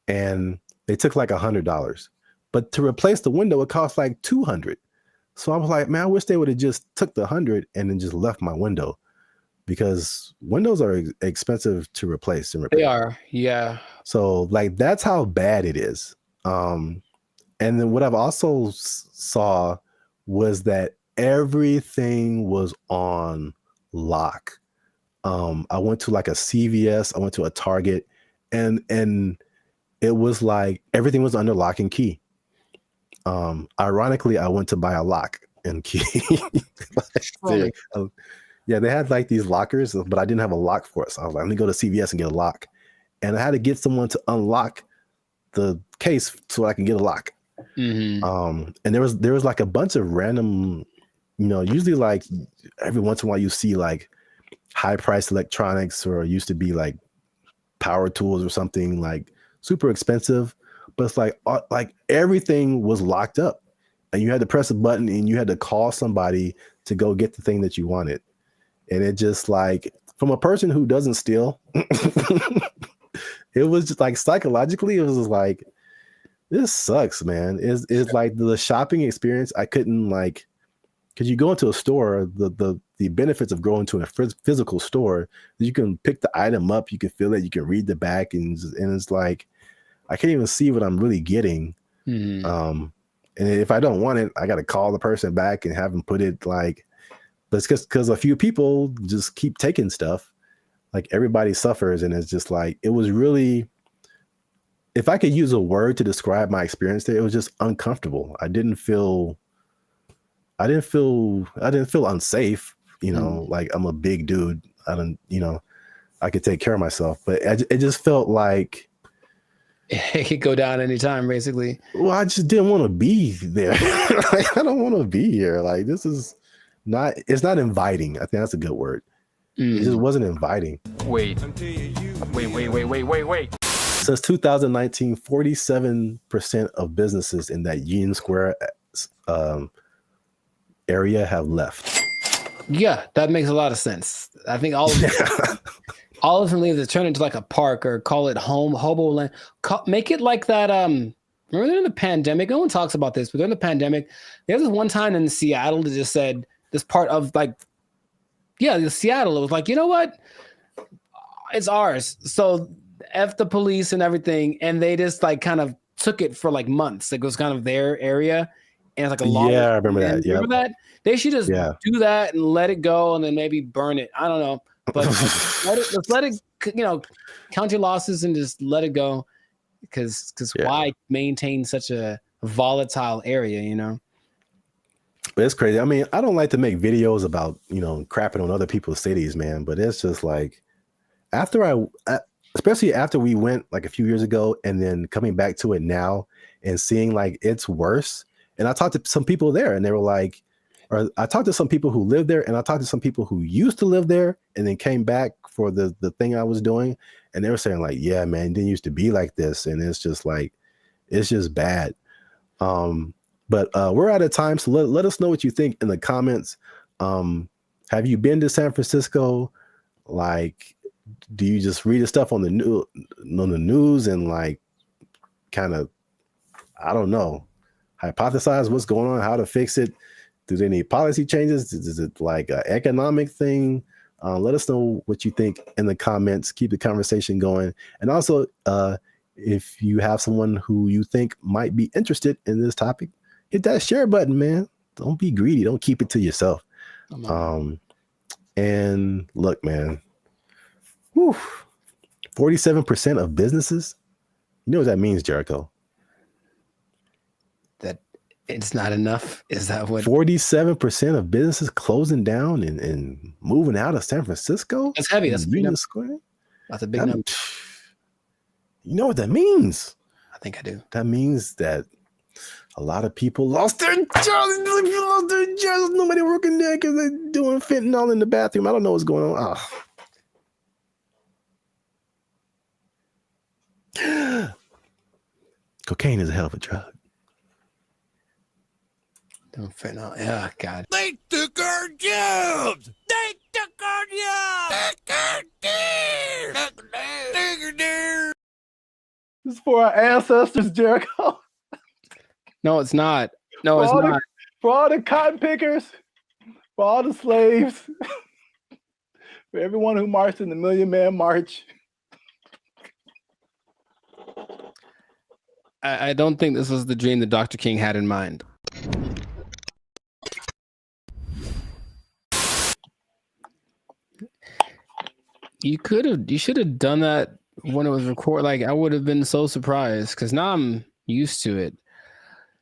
and they took like $100. But to replace the window, it cost like $200. So I was like, man, I wish they would have just took the 100 and then just left my window, because windows are expensive to replace and repair. They are, yeah. So like that's how bad it is. And then what I've also saw was that everything was on lock. I went to like a CVS, I went to a Target, and it was like everything was under lock and key. Ironically, I went to buy a lock and key. Yeah, they had like these lockers, but I didn't have a lock for it. So I was like, let me go to CVS and get a lock. And I had to get someone to unlock the case so I can get a lock. And there was like a bunch of random, usually like every once in a while you see like high priced electronics, or used to be like power tools or something like super expensive, but it's like everything was locked up, and you had to press a button and you had to call somebody to go get the thing that you wanted. And it just like, from a person who doesn't steal, it was just like psychologically, it was just like, this sucks, man. It's like the shopping experience. I couldn't like, because you go into a store, the benefits of going to a physical store, you can pick the item up, you can feel it, you can read the back, and it's like, I can't even see what I'm really getting. And if I don't want it, I got to call the person back and have them put it like, but it's because a few people just keep taking stuff. Like everybody suffers, and it's just like, it was really, if I could use a word to describe my experience there, it was just uncomfortable. I didn't feel unsafe, like I'm a big dude. I could take care of myself, but it just felt like it could go down anytime, basically. Well, I just didn't want to be there. Like, I don't want to be here. Like, this is it's not inviting. I think that's a good word. It just wasn't inviting. Wait. Since 2019, 47% of businesses in that Union Square area have left. Yeah, that makes a lot of sense. I think all of them leave to turn into like a park, or call it hobo land. Make it like that. Remember during the pandemic, no one talks about this, but during the pandemic, there was this one time in Seattle that just said this part of like, Seattle. It was like, you know what? It's ours. So F the police and everything. And they just like kind of took it for like months. Like, it was kind of their area. And it's like a long. Yeah, I remember that. Yeah. Remember that? They should just do that and let it go, and then maybe burn it. I don't know. But let's let it, count your losses and just let it go. Because why maintain such a volatile area, But it's crazy. I mean, I don't like to make videos about, crapping on other people's cities, man. But it's just like, especially after we went like a few years ago, and then coming back to it now and seeing like it's worse. And I talked to some people there, and they were like, or I talked to some people who live there, and I talked to some people who used to live there and then came back for the thing I was doing. And they were saying like, yeah, man, it didn't used to be like this. And it's just like, it's just bad. But we're out of time. So let us know what you think in the comments. Have you been to San Francisco? Like, do you just read the stuff on the news and like kind of, I don't know, hypothesize what's going on, how to fix it? Do they need policy changes? Is it like an economic thing? Let us know what you think in the comments. Keep the conversation going. And also, if you have someone who you think might be interested in this topic, hit that share button, man. Don't be greedy. Don't keep it to yourself. And look, man, 47% of businesses, you know what that means, Jericho? That it's not enough. Is that what? 47% of businesses closing down and moving out of San Francisco? That's heavy. That's a big number. Square? That's a big number. You know what that means? I think I do. That means that a lot of people lost their jobs. Nobody working there because they're doing fentanyl in the bathroom. I don't know what's going on. Cocaine is a hell of a drug. Don't fentanyl. Oh, God. They took our jobs. They took our jobs. This is for our ancestors, Jericho. No, it's not. No, it's not. For all the cotton pickers, for all the slaves, for everyone who marched in the Million Man March. I don't think this was the dream that Dr. King had in mind. You should have done that when it was recorded. Like, I would have been so surprised because now I'm used to it.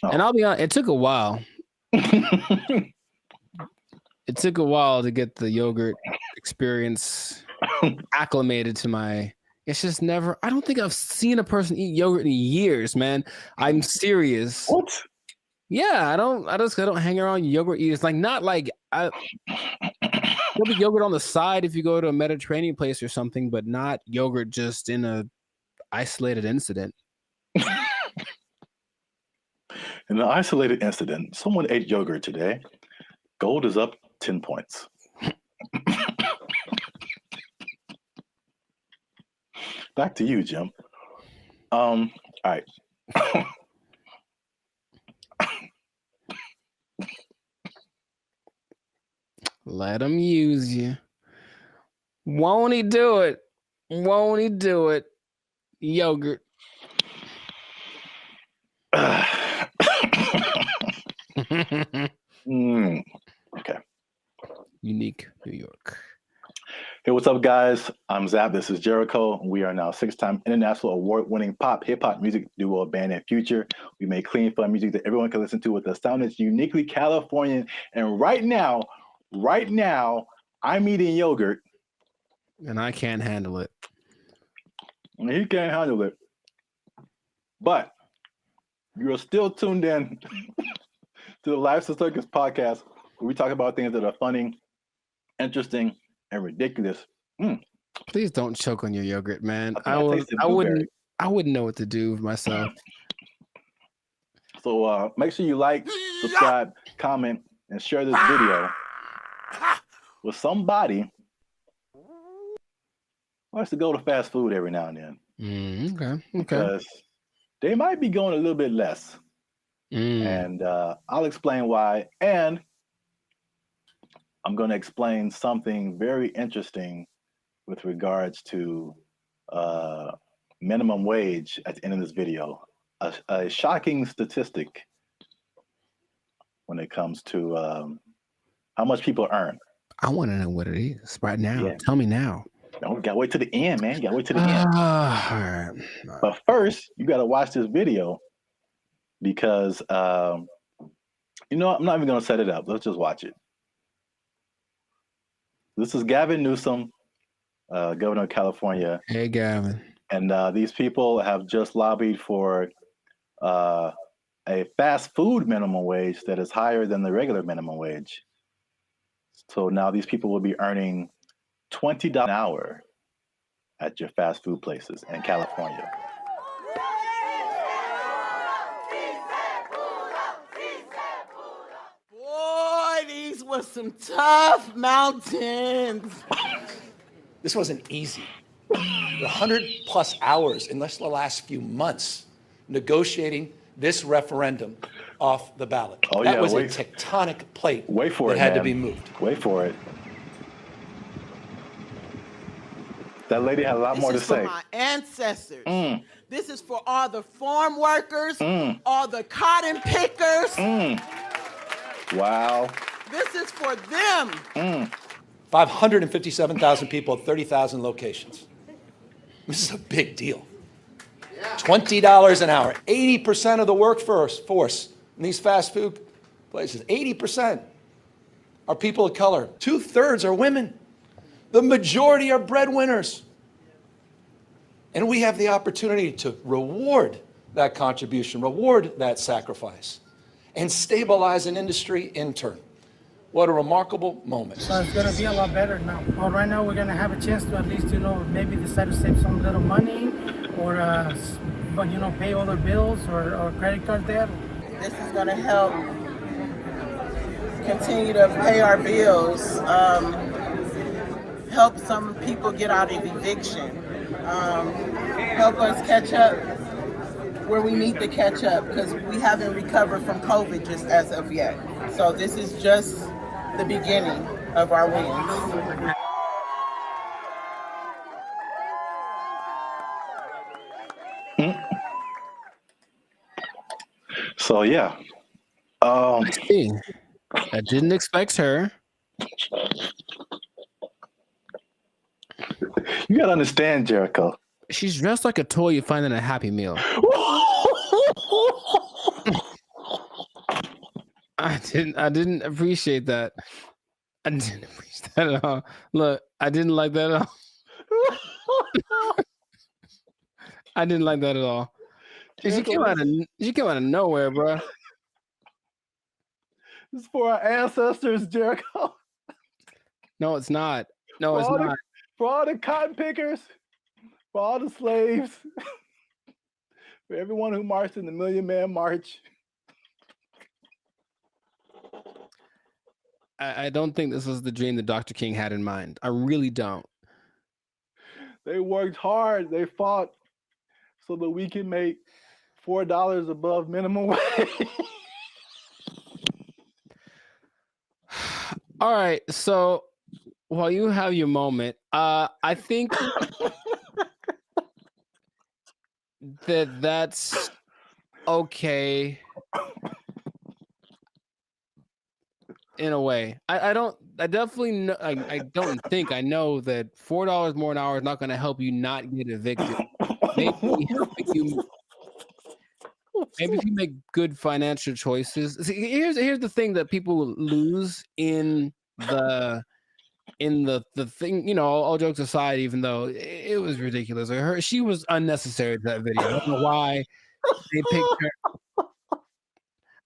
Oh. And I'll be honest, it took a while. It took a while to get the yogurt experience acclimated to my. It's just never. I don't think I've seen a person eat yogurt in years, man. I'm serious. What? Yeah, I don't hang around yogurt eaters. Like, not like there'll be yogurt on the side if you go to a Mediterranean place or something, but not yogurt just in a isolated incident. In an isolated incident, someone ate yogurt today. Gold is up 10 points. Back to you, Jim. All right. Let him use you. Won't he do it? Won't he do it? Yogurt. Okay. Unique New York. Hey, what's up, guys? I'm Zap. This is Jericho. We are now 6-time international award-winning pop, hip-hop music duo band and future. We make clean, fun music that everyone can listen to with a sound that's uniquely Californian. And right now, I'm eating yogurt. And I can't handle it. And he can't handle it. But you're still tuned in to the Life's a Circus podcast, where we talk about things that are funny, interesting, and ridiculous. Please don't choke on your yogurt, man. I wouldn't know what to do with myself. So make sure you like, subscribe, comment, and share this video with somebody who likes to go to fast food every now and then. Okay. Because they might be going a little bit less. And I'll explain why. And I'm going to explain something very interesting with regards to minimum wage at the end of this video. A shocking statistic when it comes to how much people earn. I want to know what it is right now. Yeah. Tell me now. No, we got to wait to the end, man. You got to wait to the end. All right. But first, you got to watch this video because, I'm not even going to set it up. Let's just watch it. This is Gavin Newsom, governor of California. Hey, Gavin. And these people have just lobbied for a fast food minimum wage that is higher than the regular minimum wage. So now these people will be earning $20 an hour at your fast food places in California. Boy, these were some tough mountains. This wasn't easy. 100+ hours in just the last few months negotiating this referendum off the ballot. Oh, that was a tectonic plate that had to be moved. Wait for it. That lady had a lot more to say. This is for my ancestors. This is for all the farm workers, all the cotton pickers. Wow. This is for them. 557,000 people at 30,000 locations. This is a big deal. $20 an hour. 80% of the workforce in these fast food places, 80% are people of color. 2/3 are women. The majority are breadwinners. And we have the opportunity to reward that contribution, reward that sacrifice, and stabilize an industry in turn. What a remarkable moment. So it's going to be a lot better now. Well, right now we're going to have a chance to at least, maybe decide to save some little money or, pay all their bills or credit card debt. This is going to help continue to pay our bills, help some people get out of eviction, help us catch up where we need to catch up because we haven't recovered from COVID just as of yet. So this is just the beginning of our wins. So yeah, I see. I didn't expect her. You gotta understand, Jericho. She's dressed like a toy you find in a Happy Meal. I didn't appreciate that. I didn't appreciate that at all. Look, I didn't like that at all. I didn't like that at all. She came out of nowhere, bro. This is for our ancestors, Jericho. No, it's not. No, it's not. For all the cotton pickers, for all the slaves, for everyone who marched in the Million Man March. I don't think this was the dream that Dr. King had in mind. I really don't. They worked hard. They fought so that we can make $4 above minimum wage. All right, so while you have your moment, I think that's okay in a way. I definitely know, I don't think I know that $4 more an hour is not going to help you not get evicted. Maybe if you make good financial choices. See, here's the thing that people lose in the thing, all jokes aside, even though it was ridiculous. She was unnecessary to that video. I don't know why they picked her.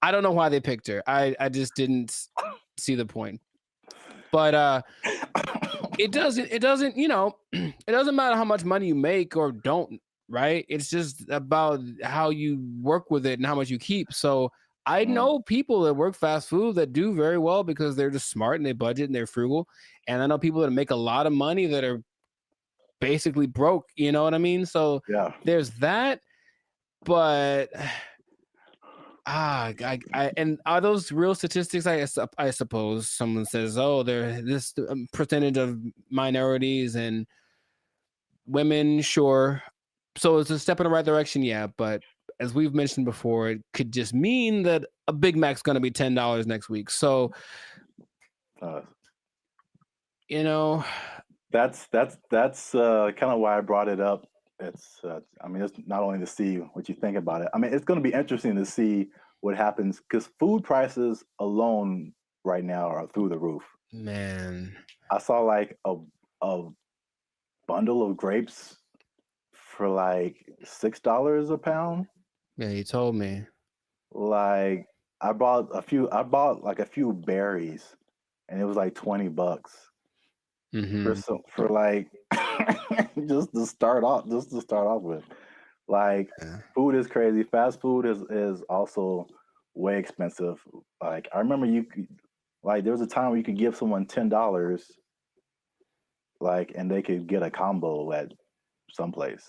I don't know why they picked her. I just didn't see the point. But it doesn't it doesn't matter how much money you make or don't, right? It's just about how you work with it and how much you keep. So I know people that work fast food that do very well because they're just smart and they budget and they're frugal. And I know people that make a lot of money that are basically broke, you know what I mean? So yeah, there's that. But and are those real statistics? I suppose someone says, oh, there this percentage of minorities and women, sure. So it's a step in the right direction, yeah. But as we've mentioned before, it could just mean that a Big Mac's going to be $10 next week. So, that's kind of why I brought it up. It's it's not only to see what you think about it. I mean, it's going to be interesting to see what happens because food prices alone right now are through the roof. Man, I saw like a bundle of grapes for like $6 a pound. Yeah, you told me. Like I bought like a few berries, and it was like $20 for like just to start off with. Like food is crazy. Fast food is also way expensive. Like I remember there was a time where you could give someone $10, like, and they could get a combo at someplace.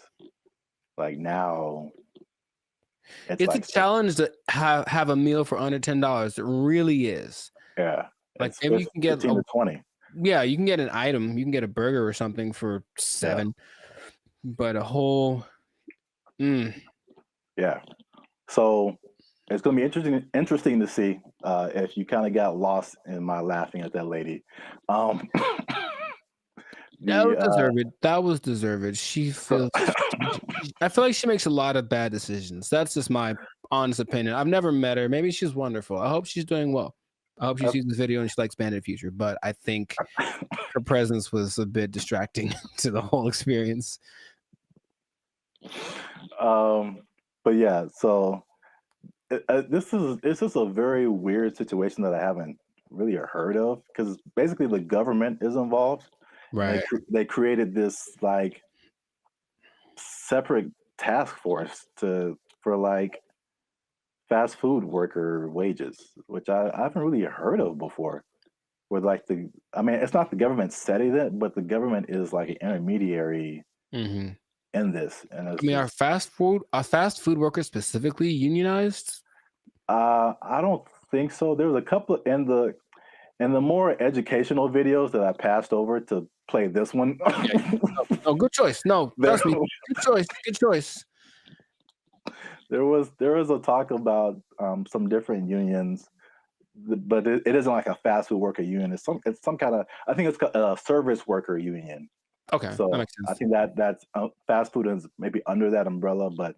Like now, it's like a challenge to have a meal for under $10. It really is. Yeah, like maybe you can get 15 to 20. Yeah, you can get an item. You can get a burger or something for $7, but a whole. Yeah. So it's going to be interesting to see if you kind of got lost in my laughing at that lady. That was deserved. She feels. I feel like she makes a lot of bad decisions. That's just my honest opinion. I've never met her. Maybe she's wonderful. I hope she's doing well. I hope she sees this video and she likes Band in the future. But I think her presence was a bit distracting to the whole experience. But yeah, so this is a very weird situation that I haven't really heard of because basically the government is involved. Right. They created this like separate task force for like fast food worker wages, which I haven't really heard of before. Where like it's not the government setting it, but the government is like an intermediary in this. And I mean, are fast food workers specifically unionized? I don't think so. There was a couple in the more educational videos that I passed over to play this one. Oh, good choice. No, trust me. Good choice. Good choice. There was a talk about some different unions, but it isn't like a fast food worker union. It's some kind of, I think it's a service worker union. Okay, so that makes sense. I think that's fast food is maybe under that umbrella, but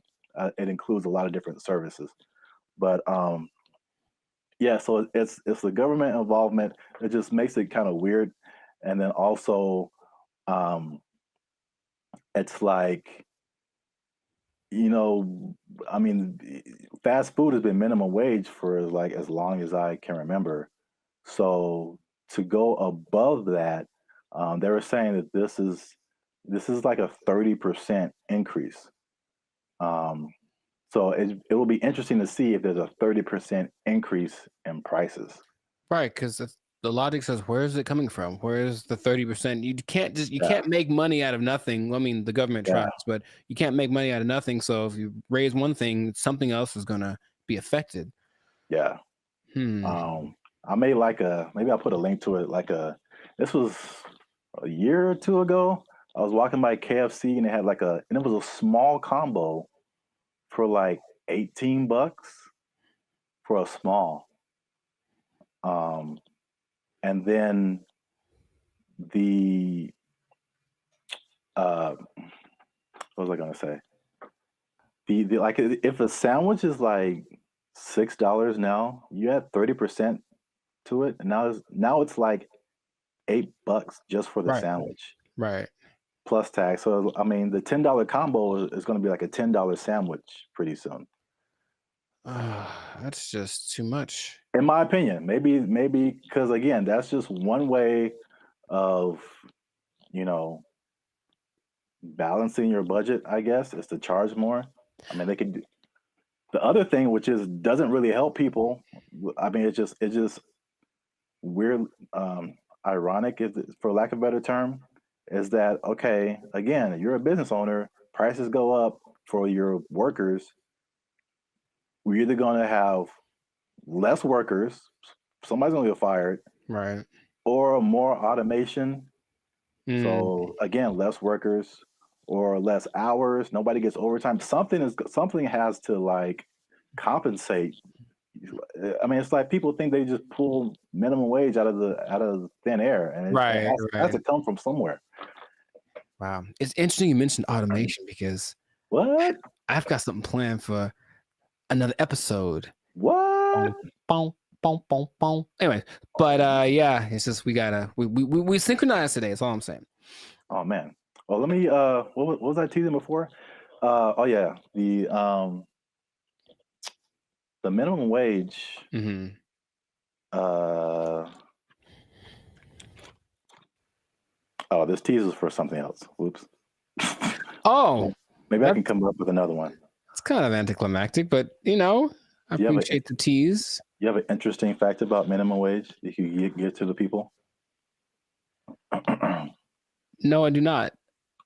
it includes a lot of different services. But yeah, so it's the government involvement. It just makes it kind of weird, and then also it's like, I mean, fast food has been minimum wage for like as long as I can remember. So to go above that, they were saying that this is like a 30% increase. So it will be interesting to see if there's a 30% increase in prices. Right, because the logic says, where is it coming from? Where is the 30%? You can't make money out of nothing. I mean, the government tries, but you can't make money out of nothing. So if you raise one thing, something else is gonna be affected. Yeah. I made maybe I'll put a link to it. This was a year or two ago. I was walking by KFC and they had and it was a small combo for like $18 for a small. And then what was I gonna say? The like, if a sandwich is like $6 now, you add 30% to it, and now it's like $8 just for the sandwich. Right. Plus tax. So I mean, the $10 combo is going to be like a $10 sandwich pretty soon. That's just too much, in my opinion. Maybe because again, that's just one way of balancing your budget. I guess is to charge more. I mean, they could. The other thing, which doesn't really help people. I mean, it's just weird, ironic, for lack of a better term, is that okay? Again, you're a business owner. Prices go up for your workers. We're either going to have less workers, somebody's going to get fired, right, or more automation. So again, less workers or less hours. Nobody gets overtime. Something has to compensate. I mean, it's like people think they just pull minimum wage out of thin air, and it has to come from somewhere. Wow, it's interesting you mentioned automation because what? I've got something planned for another episode. What? Anyway, but yeah, it's just we synchronized today. That's all I'm saying. Oh man. Well, let me. What was I teasing before? Oh yeah, the minimum wage. Oh, this teases for something else. Whoops. Oh, maybe I can come up with another one. It's kind of anticlimactic, but I appreciate the tease. You have an interesting fact about minimum wage that you give to the people? No, I do not.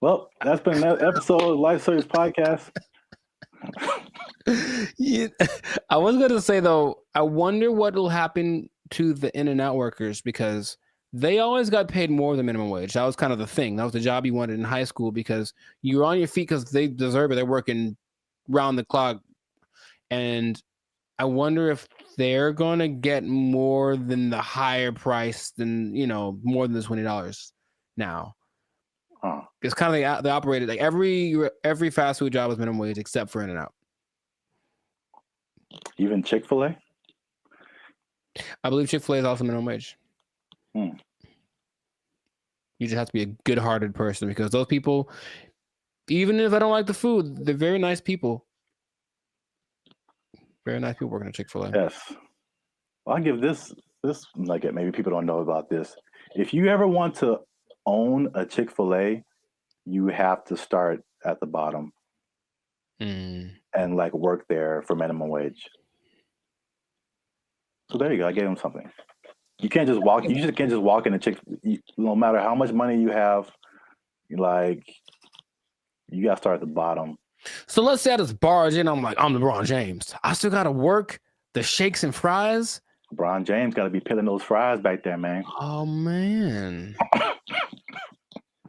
Well, that's been another episode of Life Service Podcast. Yeah, I was going to say, though, I wonder what will happen to the in-and-out workers because they always got paid more than minimum wage. That was kind of the thing. That was the job you wanted in high school because you were on your feet because they deserve it. They're working round the clock. And I wonder if they're going to get more than the higher price than, more than the $20 now. It's kind of they operated like every fast food job was minimum wage except for In-N-Out. Even Chick-fil-A? I believe Chick-fil-A is also minimum wage. You just have to be a good-hearted person because those people, even if I don't like the food, they're very nice people. Very nice people working at Chick-fil-A. Yes. Well, I'll give this maybe people don't know about this. If you ever want to own a Chick-fil-A, you have to start at the bottom and work there for minimum wage. So there you go. I gave him something. You can't just walk. You just can't just walk in a Chick. No matter how much money you have, You got to start at the bottom. So let's say I just barge in. I'm like, I'm LeBron James. I still got to work the shakes and fries. LeBron James got to be peeling those fries back there, man. Oh, man.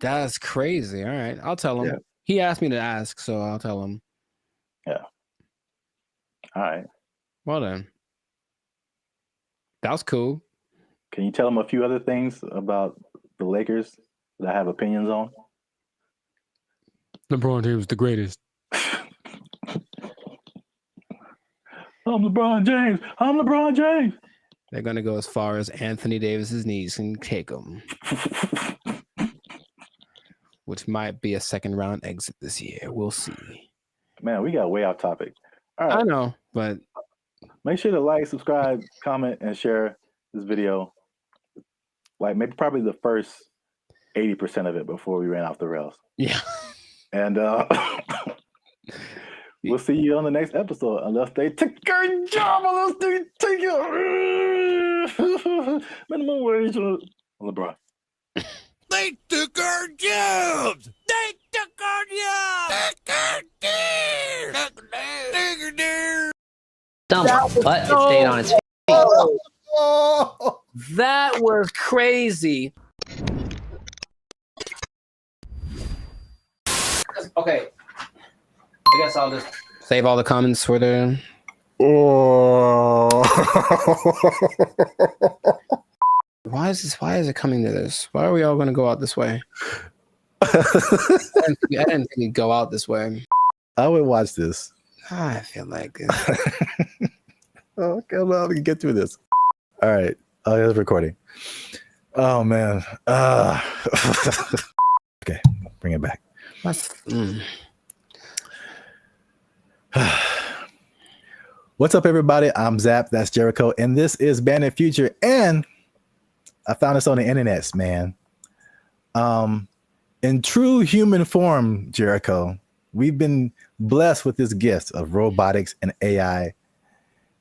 That's crazy. All right. I'll tell him. Yeah. He asked me to ask, so I'll tell him. Yeah. All right. Well, then. That was cool. Can you tell him a few other things about the Lakers that I have opinions on? LeBron James, the greatest. I'm LeBron James. I'm LeBron James. They're going to go as far as Anthony Davis's knees can take them. Which might be a second round exit this year. We'll see. Man, we got way off topic. All right. I know, but make sure to like, subscribe, comment, and share this video. Like maybe probably the first 80% of it before we ran off the rails. Yeah. And we'll see you on the next episode unless they take a job, unless they take it. Minimum wage on LeBron. They took our jobs! They took our jobs! Dumb, but it stayed on its feet. That was crazy. Okay. I guess I'll just save all the comments for the... Why is it coming to this? Why are we all going to go out this way? I didn't think we'd go out this way. I would watch this. I feel like it. Okay, well, we can get through this. All right. Oh, yeah, it's recording. Oh, man. Okay, bring it back. What's up, everybody? I'm Zap. That's Jericho. And this is Bandit Future. And I found this on the internet, man. In true human form, Jericho, we've been blessed with this gift of robotics and AI.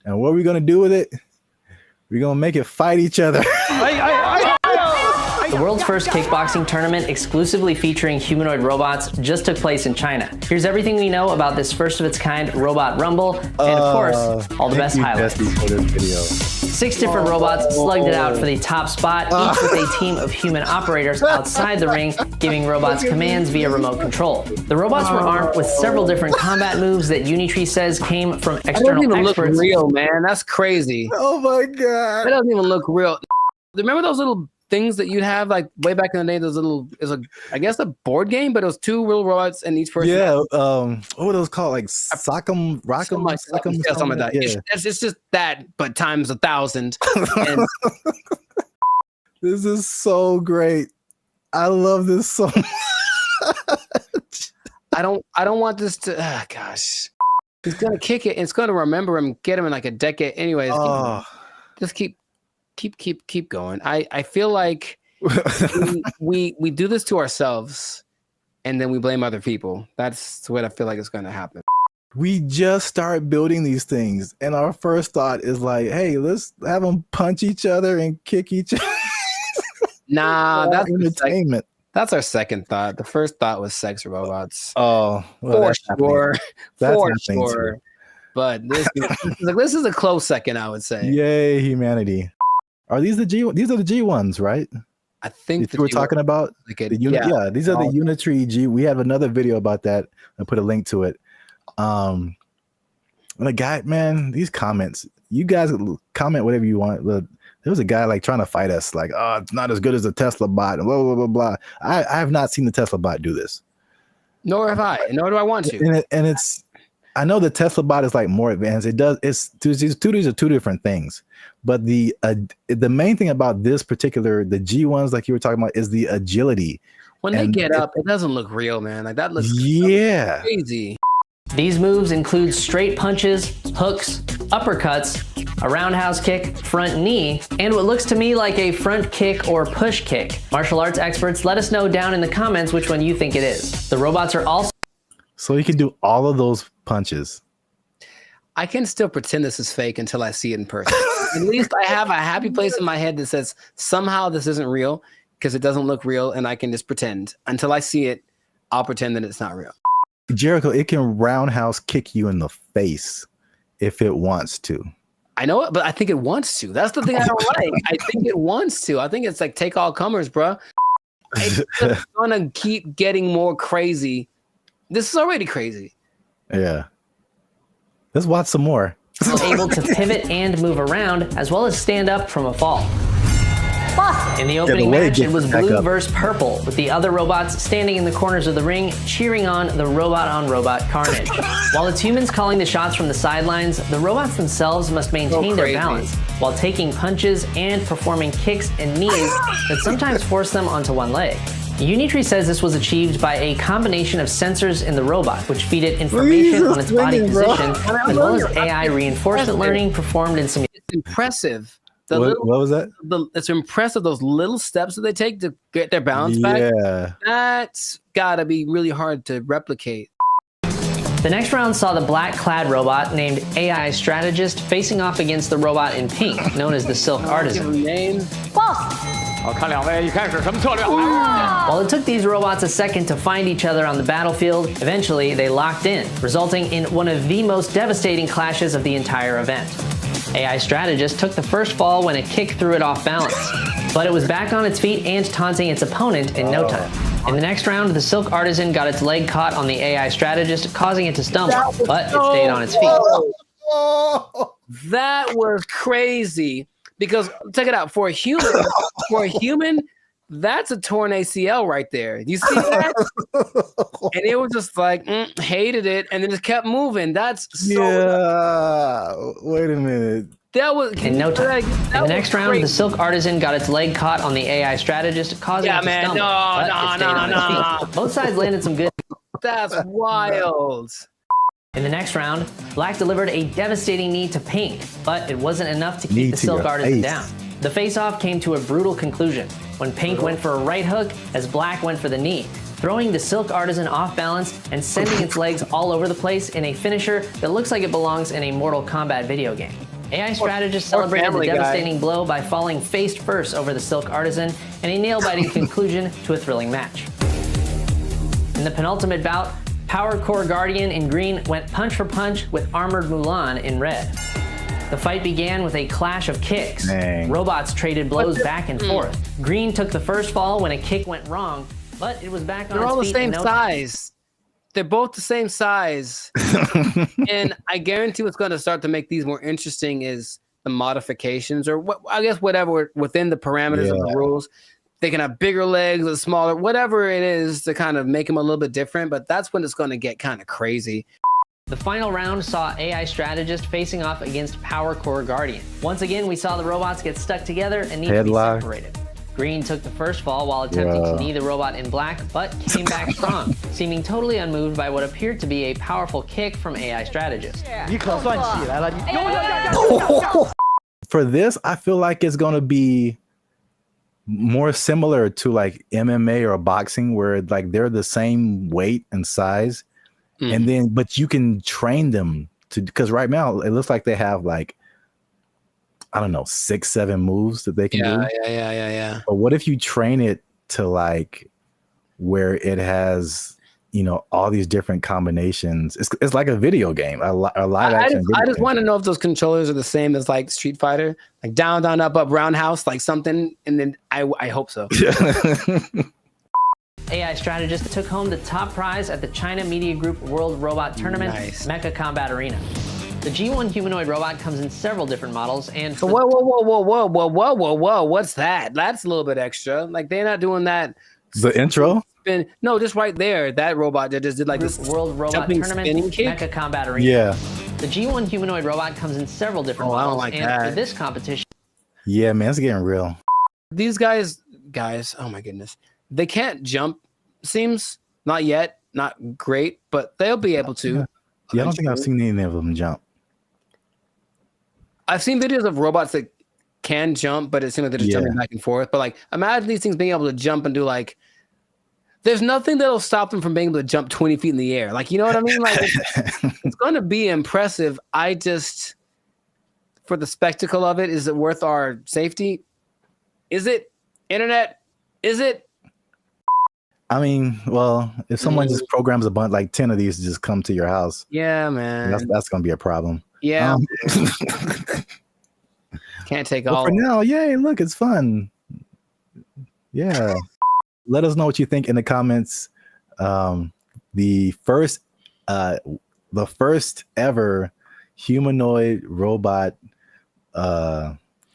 And what are we going to do with it? We're going to make it fight each other. The world's first kickboxing tournament exclusively featuring humanoid robots just took place in China. Here's everything we know about this first of its kind robot rumble, and of course, all the best highlights. For this video. 6 different robots slugged it out for the top spot, each with a team of human operators outside the ring, giving robots commands via remote control. The robots were armed with several different combat moves that Unitree says came from external That doesn't even experts. look real, man. That's crazy. Oh my God. That doesn't even look real. Remember those little things that you'd have like way back in the day? Those little, I guess a board game, but it was 2 real robots and each person. Yeah. What were those called? Like Sock'em, Rock'em, Sock'em, something like that. Yeah. It's just that, but times 1,000. And this is so great. I love this so much. I don't want this to. Gosh, he's gonna kick it. And it's gonna remember him, get him in like a decade. Anyways, just keep going. I feel like we do this to ourselves, and then we blame other people. That's what I feel like is going to happen. We just start building these things, and our first thought is like, "Hey, let's have them punch each other and kick each other." Nah, that's entertainment. That's our second thought. The first thought was sex robots. Oh, well, for sure. But this is a close second, I would say. Yay, humanity! Are these These are the G ones, right? I think we're talking about. These are the Unitree G. We have another video about that. I put a link to it. And the guy, man, these comments. You guys comment whatever you want. But there was a guy like trying to fight us, like, "Oh, it's not as good as a Tesla bot." And blah blah blah blah. I have not seen the Tesla bot do this. Nor have I. Nor do I want to. And it's. I know the Tesla bot is like more advanced. These are 2 different things. But the main thing about this particular, the G ones, like you were talking about, is the agility. When they get up, it doesn't look real, man. Like that looks crazy. These moves include straight punches, hooks, uppercuts, a roundhouse kick, front knee, and what looks to me like a front kick or push kick. Martial arts experts, let us know down in the comments which one you think it is. The robots are also... So you can do all of those punches. I can still pretend this is fake until I see it in person. At least I have a happy place in my head that says somehow this isn't real because it doesn't look real, and I can just pretend. Until I see it, I'll pretend that it's not real. Jericho, it can roundhouse kick you in the face if it wants to. I know it, but I think it wants to. That's the thing I don't like. I think it wants to. I think it's like take all comers, bro. It's just gonna keep getting more crazy. This is already crazy. Yeah. Let's watch some more. Able to pivot and move around, as well as stand up from a fall. In the opening match, it was blue versus purple, with the other robots standing in the corners of the ring, cheering on the robot-on-robot carnage. While it's humans calling the shots from the sidelines, the robots themselves must maintain their balance, while taking punches and performing kicks and knees that sometimes force them onto one leg. Unitree says this was achieved by a combination of sensors in the robot, which feed it information on its body position, as well as AI reinforcement learning performed in simulation. It's impressive. What was that? It's impressive, those little steps that they take to get their balance back. Yeah. That's gotta be really hard to replicate. The next round saw the black-clad robot named AI Strategist facing off against the robot in pink, known as the Silk Artisan. Name. While it took these robots a second to find each other on the battlefield, eventually they locked in, resulting in one of the most devastating clashes of the entire event. AI Strategist took the first fall when a kick threw it off balance, but it was back on its feet and taunting its opponent in no time. In the next round, the Silk Artisan got its leg caught on the AI Strategist, causing it to stumble, but it stayed on its feet. That was crazy. Because check it out, for a human, that's a torn ACL right there. You see that? And it was just like hated it, and then just kept moving. That's so Wait a minute. That was in no time. In the next round, the Silk Artisan got its leg caught on the AI Strategist, causing it to stumble. No. Both sides landed some good. That's wild. In the next round, Black delivered a devastating knee to Pink, but it wasn't enough to keep the Silk Artisan down. The face-off came to a brutal conclusion when Pink went for a right hook as Black went for the knee, throwing the Silk Artisan off balance and sending its legs all over the place in a finisher that looks like it belongs in a Mortal Kombat video game. AI Strategist celebrated the devastating blow by falling face first over the Silk Artisan in a nail-biting conclusion to a thrilling match. In the penultimate bout, Power Core Guardian in green went punch for punch with Armored Mulan in red. The fight began with a clash of kicks. Robots traded blows back and forth. Green took the first fall when a kick went wrong, but it was back on its feet. They're all the same size. They're both the same size. And I guarantee what's going to start to make these more interesting is the modifications, or I guess whatever within the parameters of the rules. They can have bigger legs or smaller, whatever it is to kind of make them a little bit different, but that's when it's going to get kind of crazy. The final round saw AI Strategist facing off against Power Core Guardian. Once again, we saw the robots get stuck together and need to be separated. Green took the first fall while attempting to knee the robot in black, but came back strong, seeming totally unmoved by what appeared to be a powerful kick from AI Strategist. For this, I feel like it's going to be more similar to like MMA or boxing, where like they're the same weight and size, and then but you can train them to, because right now it looks like they have like, I don't know, 6-7 moves that they can do. Yeah. But what if you train it to like where it has, you know, all these different combinations? It's like a video game, a live action. I just want to know if those controllers are the same as like Street Fighter, like down, down, up, up, roundhouse, like something. And then I hope so. AI Strategist took home the top prize at the China Media Group World Robot Tournament, Mecha Combat Arena. The G1 humanoid robot comes in several different models, and whoa, what's that? That's a little bit extra. Like they're not doing that. The intro? No, just right there. That robot that just did like this World Robot Tournament, Mecha Combat Arena. Yeah. The G1 humanoid robot comes in several different models, I don't like and that. for this competition. Yeah, man, it's getting real. These guys, oh my goodness, they can't jump. Seems not yet, not great, but they'll be able to. Yeah, I don't think I've seen any of them jump. I've seen videos of robots that can jump, but it seems like they're just jumping back and forth. But like, imagine these things being able to jump and do like. There's nothing that'll stop them from being able to jump 20 feet in the air. Like, you know what I mean? Like, it's going to be impressive. I just, for the spectacle of it, is it worth our safety? Is it? Internet? Is it? I mean, well, if someone just programs a bunch like 10 of these to just come to your house, yeah, man, that's gonna be a problem. Yeah, can't take but all. for now, yay! Look, it's fun. Yeah, let us know what you think in the comments. The first ever humanoid robot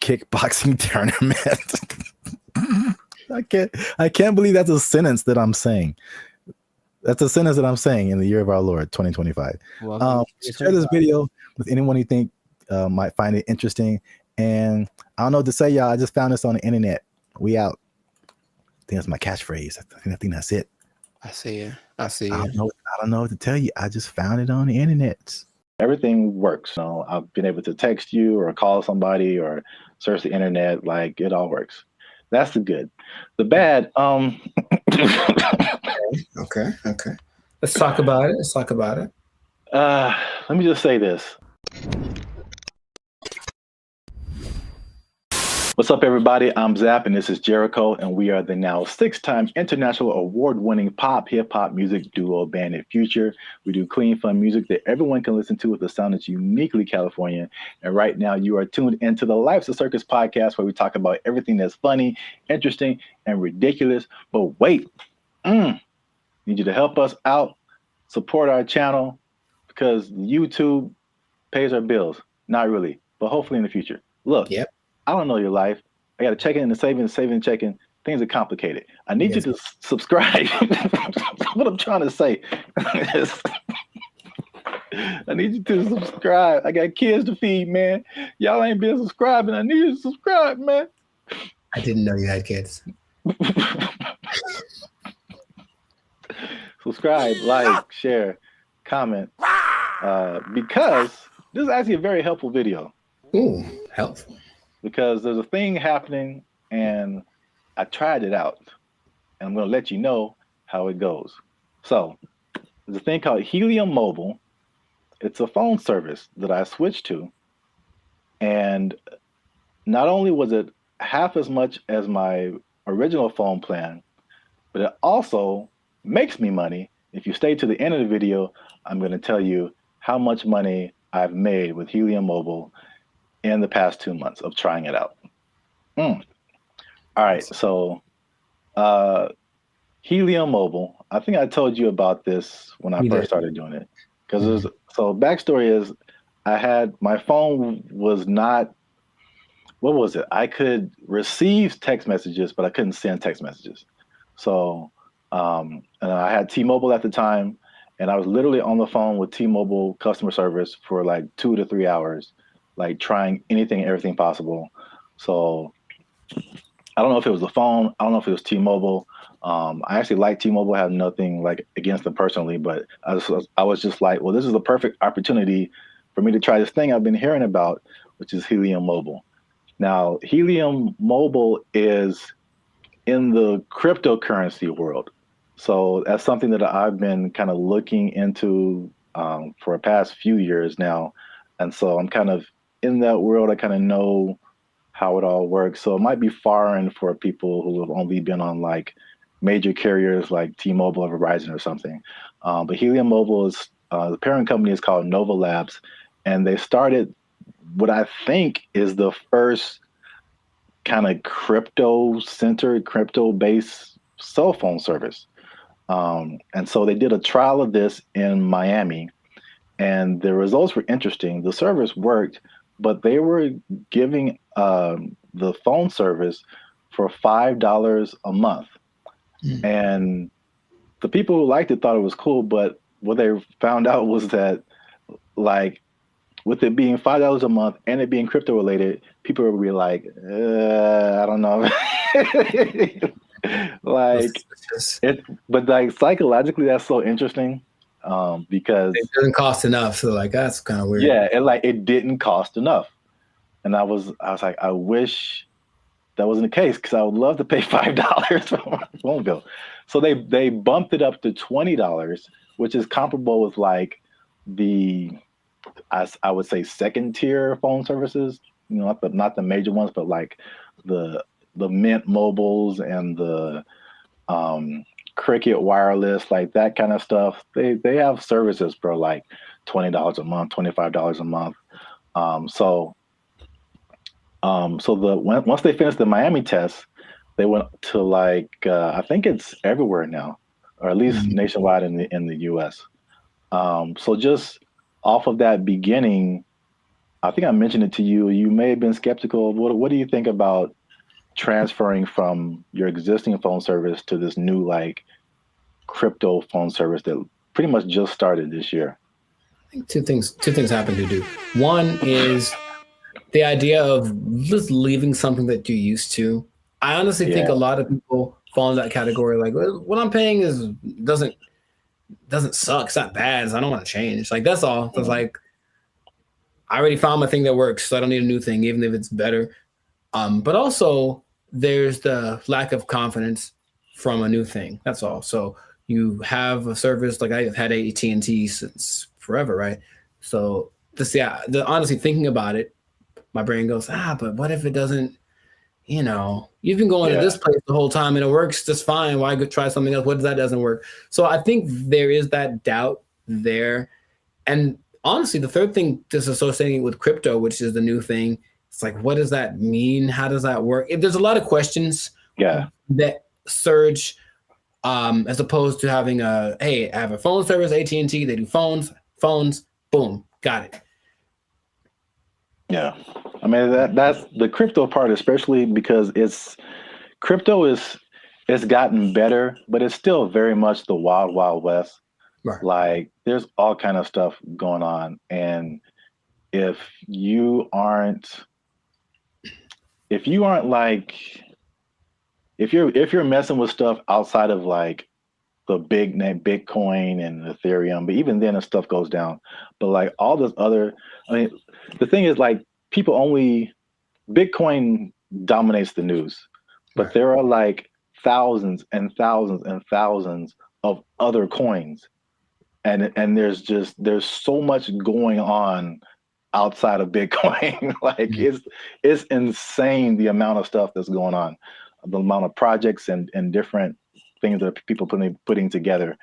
kickboxing tournament. I can't believe that's a sentence that I'm saying. That's a sentence that I'm saying in the year of our Lord 2025. Share this video with anyone you think might find it interesting. And I don't know what to say, y'all. I just found this on the internet. We out. I think that's my catchphrase. I think that's it. I see you. I don't know what to tell you. I just found it on the internet. Everything works. I've been able to text you or call somebody or search the internet. Like, it all works. That's the good. The bad, Okay. Let's talk about it. Let me just say this. What's up, everybody? I'm Zap, and this is Jericho, and we are the now 6-time international award-winning pop hip-hop music duo Bandit Future. We do clean, fun music that everyone can listen to with a sound that's uniquely Californian. And right now, you are tuned into the Life's a Circus podcast, where we talk about everything that's funny, interesting, and ridiculous. But wait, need you to help us out, support our channel, because YouTube pays our bills. Not really, but hopefully in the future. Look. Yep. I don't know your life. I got to check in and saving, checking. Things are complicated. I need you to subscribe. What I'm trying to say. I need you to subscribe. I got kids to feed, man. Y'all ain't been subscribing. I need you to subscribe, man. I didn't know you had kids. Subscribe, like, share, comment. Because this is actually a very helpful video. Ooh, helpful. Because there's a thing happening and I tried it out and I'm going to let you know how it goes. So there's a thing called Helium Mobile. It's a phone service that I switched to. And not only was it half as much as my original phone plan, but it also makes me money. If you stay to the end of the video, I'm going to tell you how much money I've made with Helium Mobile in the past 2 months of trying it out. All right, so Helium Mobile. I think I told you about this when I first started doing it. Because so backstory is, my phone was not. What was it? I could receive text messages, but I couldn't send text messages. So, and I had T-Mobile at the time, and I was literally on the phone with T-Mobile customer service for like 2 to 3 hours. Like trying anything and everything possible. So I don't know if it was the phone. I don't know if it was T-Mobile. I actually like T-Mobile. I have nothing like against them personally, but I was just like, well, this is the perfect opportunity for me to try this thing I've been hearing about, which is Helium Mobile. Now, Helium Mobile is in the cryptocurrency world. So that's something that I've been kind of looking into for the past few years now. And so I'm kind of in that world. I kind of know how it all works. So it might be foreign for people who have only been on like major carriers like T-Mobile or Verizon or something. But Helium Mobile is, the parent company is called Nova Labs. And they started what I think is the first kind of crypto-centered, crypto-based cell phone service. And so they did a trial of this in Miami. And the results were interesting. The service worked, but they were giving the phone service for $5 a month. And the people who liked it thought it was cool, but what they found out was that, like, with it being $5 a month and it being crypto related, people would be like, I don't know. But like psychologically, that's so interesting. Because it doesn't cost enough, so like that's kind of weird. Yeah, it didn't cost enough, and I was like, I wish that wasn't the case because I would love to pay $5 for my phone bill. So they bumped it up to $20, which is comparable with like I would say second tier phone services. You know, not the major ones, but like the Mint Mobiles and the Cricket Wireless, like that kind of stuff. They have services for like $20 a month, $25 a month. So once they finished the Miami test, they went to like I think it's everywhere now, or at least nationwide in the U.S. So just off of that beginning, I think I mentioned it to you. You may have been skeptical. What do you think about transferring from your existing phone service to this new like crypto phone service that pretty much just started this year? I think two things happen to do. One is the idea of just leaving something that you're used to. I honestly think a lot of people fall in that category. Like, well, what I'm paying doesn't suck. It's not bad. So I don't want to change. Like, that's all. It's like, I already found my thing that works, so I don't need a new thing, even if it's better. But also, there's the lack of confidence from a new thing. That's all. So you have a service, like I've had AT&T since forever, right? So honestly, thinking about it, my brain goes, but what if it doesn't, you've been going to this place the whole time and it works just fine. Why go try something else? What if that doesn't work? So I think there is that doubt there. And honestly, the third thing, just associating with crypto, which is the new thing, it's like, what does that mean? How does that work? There's a lot of questions that surge as opposed to having hey, I have a phone service, AT&T, they do phones, boom, got it. Yeah. I mean, that's the crypto part, especially because it's gotten better, but it's still very much the wild, wild west. Right. Like there's all kind of stuff going on. And if you're messing with stuff outside of like the big name Bitcoin and Ethereum, but even then the stuff goes down. But like all this other, the thing is like Bitcoin dominates the news, but there are like thousands and thousands and thousands of other coins. And there's so much going on outside of Bitcoin. Like it's insane the amount of stuff that's going on, the amount of projects and different things that people putting together.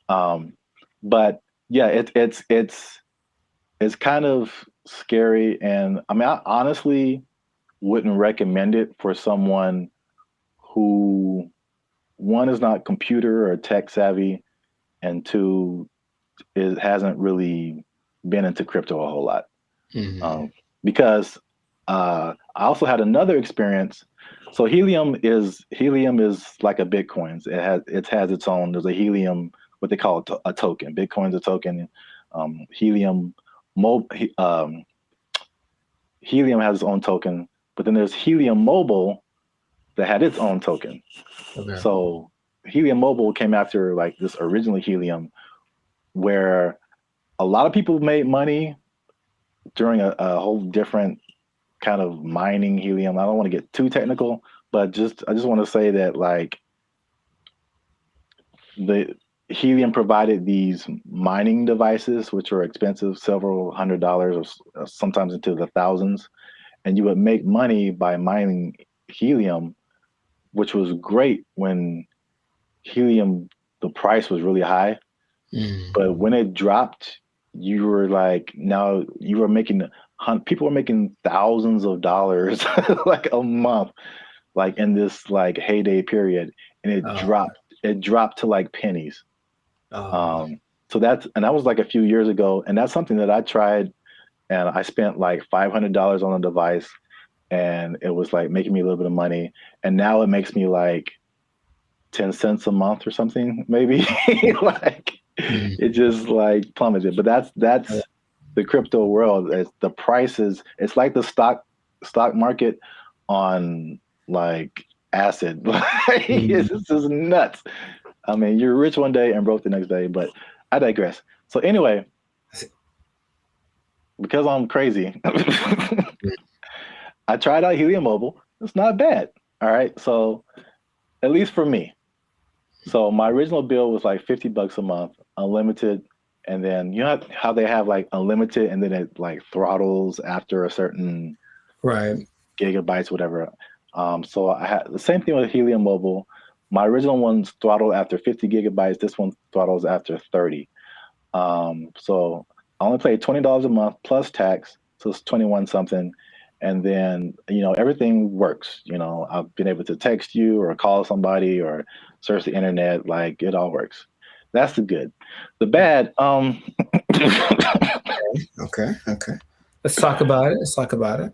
But yeah, it's kind of scary. And I mean, I honestly wouldn't recommend it for someone who, one, is not computer or tech savvy, and two, hasn't really been into crypto a whole lot. Because I also had another experience. So Helium is like a Bitcoin. It has its own. There's a Helium, what they call a token. Bitcoin's a token. Helium has its own token, but then there's Helium Mobile that had its own token. Okay. So Helium Mobile came after like this originally Helium, where a lot of people made money during a whole different kind of mining helium. I don't want to get too technical, but I just want to say that like the Helium provided these mining devices, which are expensive, several $100s or sometimes into the thousands. And you would make money by mining helium, which was great when helium, the price was really high. But when it dropped, you were like, now you were making, people were making thousands of dollars like a month, like in this like heyday period. And it dropped to like pennies. So that was like a few years ago. And that's something that I tried, and I spent like $500 on a device, and it was like making me a little bit of money. And now it makes me like 10 cents a month or something, maybe. Like it just like plummeted. But that's the crypto world. The prices, it's like the stock market on like acid. It's just nuts. I mean, you're rich one day and broke the next day, but I digress. So anyway, because I'm crazy, I tried out Helium Mobile. It's not bad. All right. So at least for me. So my original bill was like $50 a month, unlimited. And then you know how they have like unlimited and then it like throttles after a certain gigabytes, whatever. So I had the same thing with Helium Mobile, My original one's throttled after 50 gigabytes. This one throttles after 30. So I only pay $20 a month plus tax, so it's 21 something. And then, everything works. I've been able to text you or call somebody or search the internet. Like, it all works. That's the good. The bad, Okay. Let's talk about it.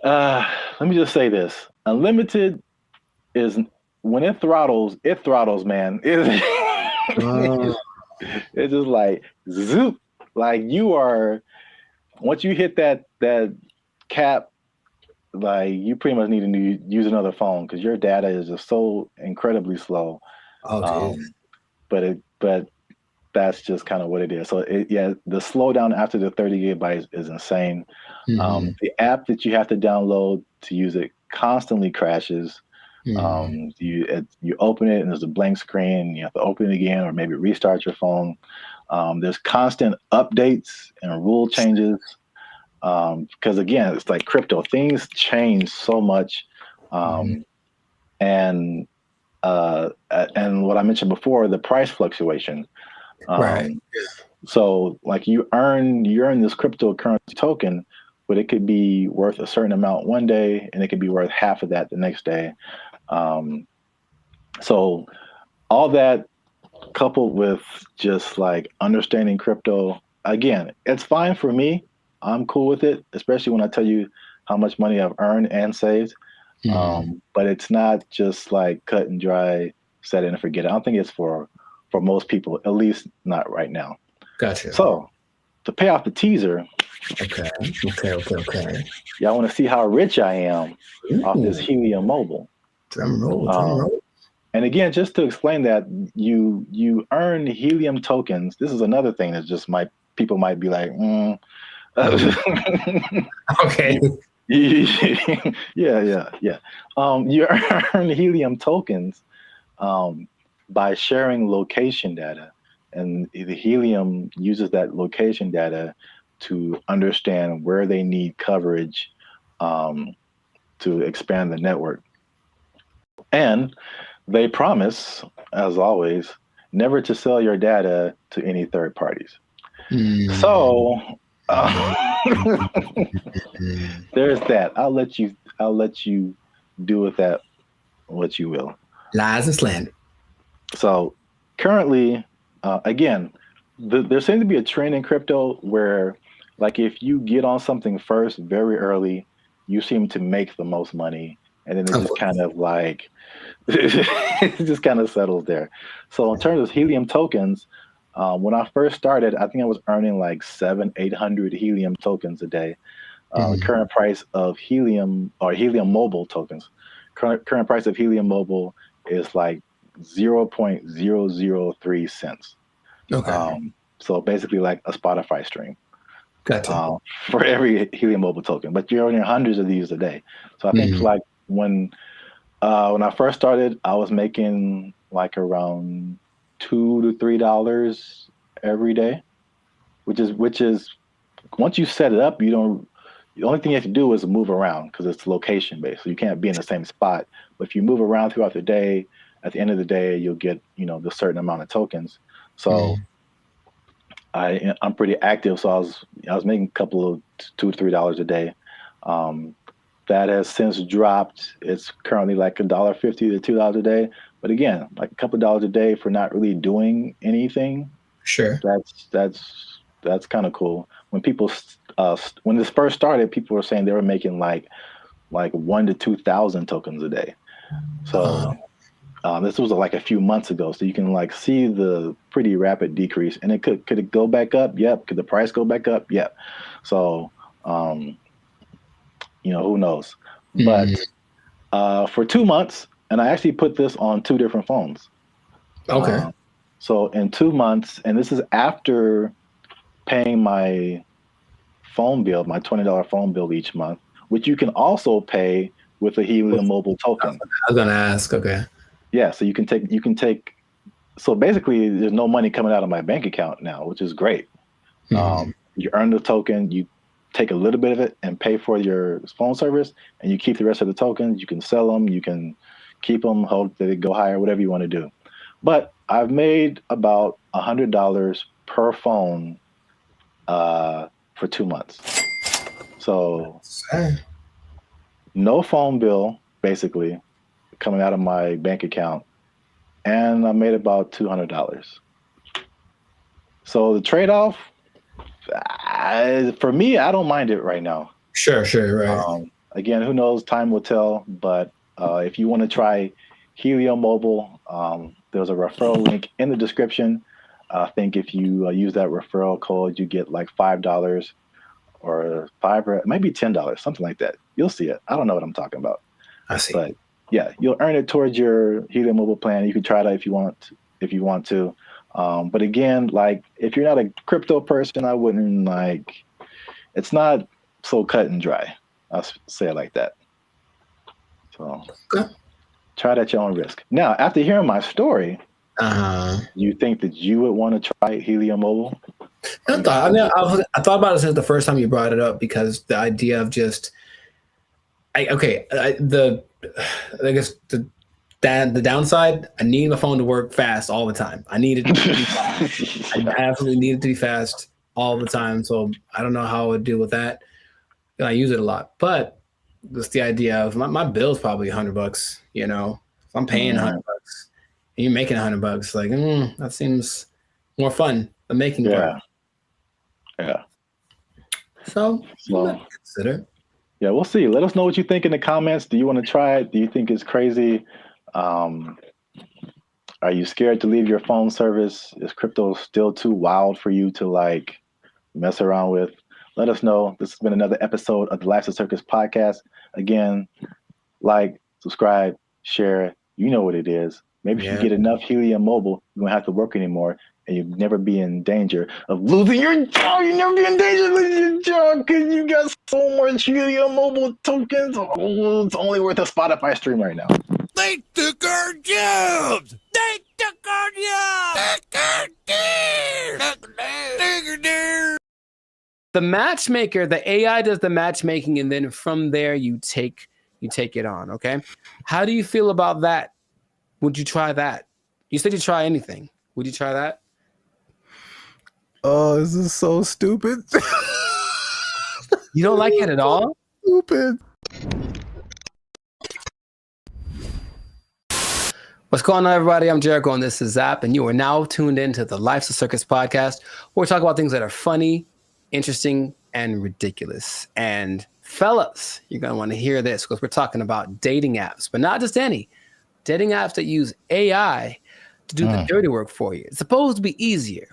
Let me just say this. Unlimited is, when it throttles, man. It's just like zoop. Like, you are, once you hit that cap, like, you pretty much need to use another phone because your data is just so incredibly slow. But that's just kind of what it is. So the slowdown after the 30 gigabytes is insane. The app that you have to download to use it constantly crashes. You open it and there's a blank screen. You have to open it again or maybe restart your phone. There's constant updates and rule changes. Because again, it's like crypto. Things change so much. And what I mentioned before, the price fluctuation. Right. So like you earn this cryptocurrency token, but it could be worth a certain amount one day and it could be worth half of that the next day. So all that coupled with just like understanding crypto, again, it's fine for me. I'm cool with it, especially when I tell you how much money I've earned and saved. But it's not just like cut and dry, set it and forget it. I don't think it's for most people, at least not right now. Gotcha. So to pay off the teaser. Okay. Y'all want to see how rich I am off this Helium Mobile. Drum roll. And again, just to explain that, you earn Helium tokens. This is another thing that just people might be like, Okay. Yeah. You earn Helium tokens by sharing location data, and the Helium uses that location data to understand where they need coverage to expand the network. And they promise, as always, never to sell your data to any third parties. So there's that. I'll let you do with that what you will. Lies and slander. So currently, again, there seems to be a trend in crypto where, like, if you get on something first very early, you seem to make the most money, and then it just kind of like it just kind of settles there. So in terms of Helium tokens, when I first started, I think I was earning like 700-800 Helium tokens a day. The current price of Helium or Helium Mobile tokens, current price of Helium Mobile is like 0.003 cents. Okay. So basically like a Spotify stream. Gotcha. For every Helium Mobile token, but you're earning hundreds of these a day. So I think like when I first started, I was making like around $2 to $3 every day, which is once you set it up, the only thing you have to do is move around because it's location based. So you can't be in the same spot. But if you move around throughout the day, at the end of the day, you'll get, the certain amount of tokens. So I'm pretty active. So I was making a couple of $2 to $3 a day. That has since dropped. It's currently like $1.50 to $2 a day. But again, like a couple of dollars a day for not really doing anything. Sure. That's kind of cool. When people when this first started, people were saying they were making like 1,000 to 2,000 tokens a day. So this was like a few months ago. So you can like see the pretty rapid decrease. And it could it go back up? Yep. Could the price go back up? Yep. So who knows? But for 2 months, and I actually put this on 2 different phones. Okay. So in 2 months, and this is after paying my phone bill, my $20 phone bill each month, which you can also pay with a Helium Mobile token. I was gonna ask. Okay. Yeah. So you can take. So basically, there's no money coming out of my bank account now, which is great. You earn the token, you take a little bit of it and pay for your phone service, and you keep the rest of the tokens. You can sell them. You can keep them, hope that they go higher, whatever you want to do. But I've made about $100 per phone for 2 months. So no phone bill, basically, coming out of my bank account. And I made about $200. So the trade-off, for me, I don't mind it right now. Sure, right. Again, who knows? Time will tell. But if you want to try Helium Mobile, there's a referral link in the description. I think if you use that referral code, you get like $5 or maybe $10, something like that. You'll see it. I don't know what I'm talking about. I see. But yeah, you'll earn it towards your Helium Mobile plan. You can try that if you want to. But again, like if you're not a crypto person, I wouldn't it's not so cut and dry. I'll say it like that. So try that at your own risk. Now, after hearing my story, you think that you would want to try Helium Mobile? I thought about it since the first time you brought it up, because the idea of just, I guess the downside, I need my phone to work fast all the time. I need it to be fast. I absolutely need it to be fast all the time. So I don't know how I would deal with that. I use it a lot, but just the idea of my bill's probably $100. You know, if I'm paying $100 and you're making $100, like that seems more fun than making part. Yeah. So consider. Yeah, we'll see. Let us know what you think in the comments. Do you want to try it? Do you think it's crazy? Are you scared to leave your phone service? Is crypto still too wild for you to mess around with? Let us know. This has been another episode of the Life's a Circus podcast. Again, subscribe, share. You know what it is. Maybe if you get enough Helium Mobile, you won't have to work anymore, and you'll never be in danger of losing your job. You never be in danger of losing your job because you got so much Helium Mobile tokens. Oh, it's only worth a Spotify stream right now. They took our jobs! They took our jobs! The matchmaker, the AI does the matchmaking, and then from there you take it on. Okay, how do you feel about that? Would you try that? You said you try anything. Would you try that? Oh, this is so stupid. You don't like it at all? Stupid. What's going on, everybody? I'm Jericho, and this is Zap, and you are now tuned into the Life's a Circus podcast, where we talk about things that are funny, interesting, and ridiculous. And fellas, you're going to want to hear this, because we're talking about dating apps, but not just any. Dating apps that use AI to do the dirty work for you. It's supposed to be easier.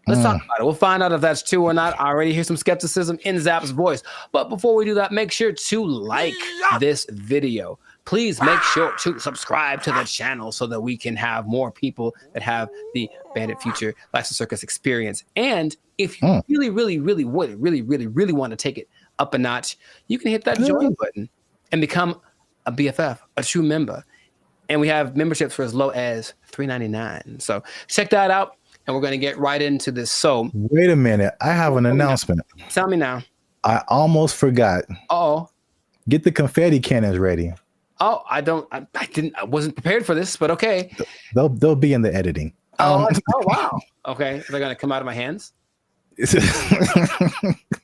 Let's talk about it. We'll find out if that's true or not. I already hear some skepticism in Zap's voice. But before we do that, make sure to like this video. Please make sure to subscribe to the channel so that we can have more people that have the Bandit Future Life's a Circus experience. And if you really want to take it up a notch, you can hit that join button and become a BFF, a true member. And we have memberships for as low as $3.99. So check that out, and we're going to get right into this. So wait a minute. I have an announcement. Tell me now. I almost forgot. Uh-oh. Get the confetti cannons ready. Oh, I wasn't prepared for this, but okay. They'll be in the editing. Oh wow. Okay. They're going to come out of my hands?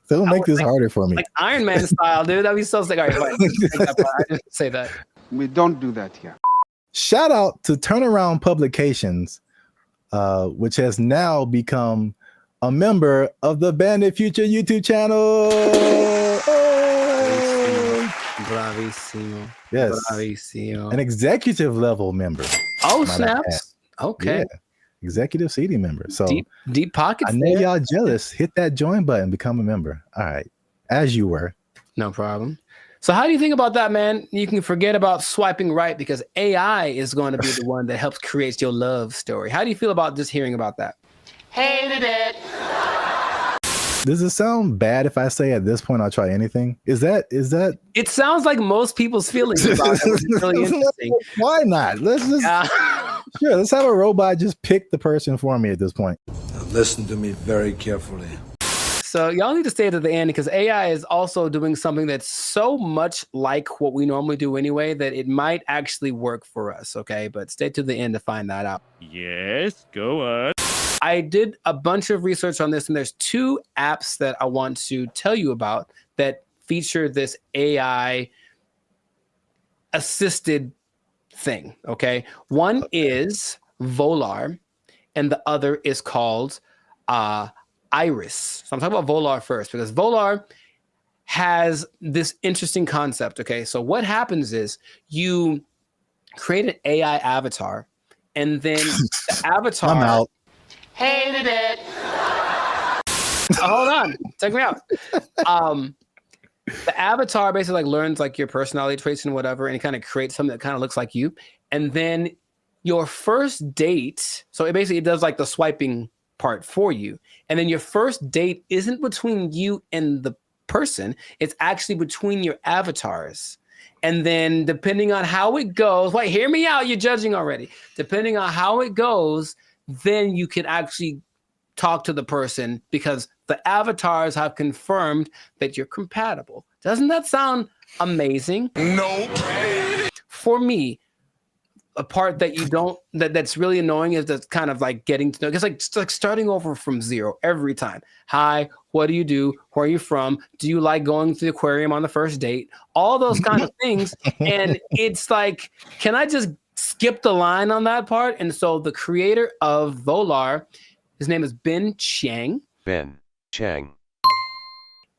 They'll make this harder for me. Like Iron Man style, dude. That'd be so sick. All right, I didn't say that. We don't do that here. Shout out to Turnaround Publications, which has now become a member of the Bandit Future YouTube channel. Bravissimo. Yes. Bravissimo. An executive level member. Oh, snaps. Okay. Yeah. Executive seating member. So deep pockets. I know y'all jealous. Hit that join button, become a member. All right. As you were. No problem. So how do you think about that, man? You can forget about swiping right, because AI is going to be the one that helps create your love story. How do you feel about just hearing about that? Hated it. Does it sound bad if I say at this point I'll try anything? Is that? It sounds like most people's feelings about it. It's really interesting. Why not? Let's just sure. Let's have a robot just pick the person for me at this point. Now listen to me very carefully. So y'all need to stay to the end because AI is also doing something that's so much like what we normally do anyway that it might actually work for us, okay? But stay to the end to find that out. Yes, go on. I did a bunch of research on this, and there's 2 apps that I want to tell you about that feature this AI assisted thing, okay? One is Volar, and the other is called Iris. So I'm talking about Volar first because Volar has this interesting concept, okay? So what happens is you create an AI avatar, and then the avatar... I'm out. Hated it. Hold on, check me out. The avatar basically like learns like your personality traits and whatever, and it kind of creates something that kind of looks like you. And then your first date, so it basically does like the swiping part for you. And then your first date isn't between you and the person, it's actually between your avatars. And then depending on how it goes, wait, hear me out, you're judging already. Depending on how it goes, then you can actually talk to the person because the avatars have confirmed that you're compatible. Doesn't that sound amazing? Nope. For me, a part that you don't that's really annoying is that's kind of like getting to know. It's like starting over from zero every time. Hi, what do you do? Where are you from? Do you like going to the aquarium on the first date? All those kind of things. And it's like, can I just skip the line on that part? And so the creator of Volar, his name is Ben Chang. Ben Chang.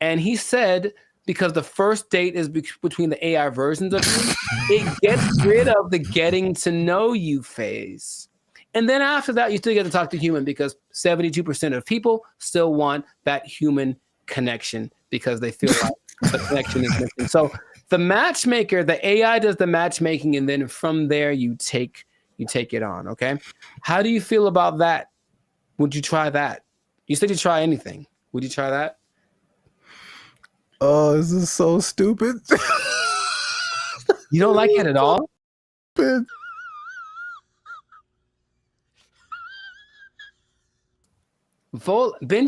And he said, because the first date is between the AI versions of you, it gets rid of the getting to know you phase. And then after that, you still get to talk to human because 72% of people still want that human connection because they feel like the connection is missing. So the matchmaker, the AI does the matchmaking, and then from there you take it on, okay? How do you feel about that? Would you try that? You said you try anything. Would you try that? Oh, this is so stupid. You don't like it at all? Ben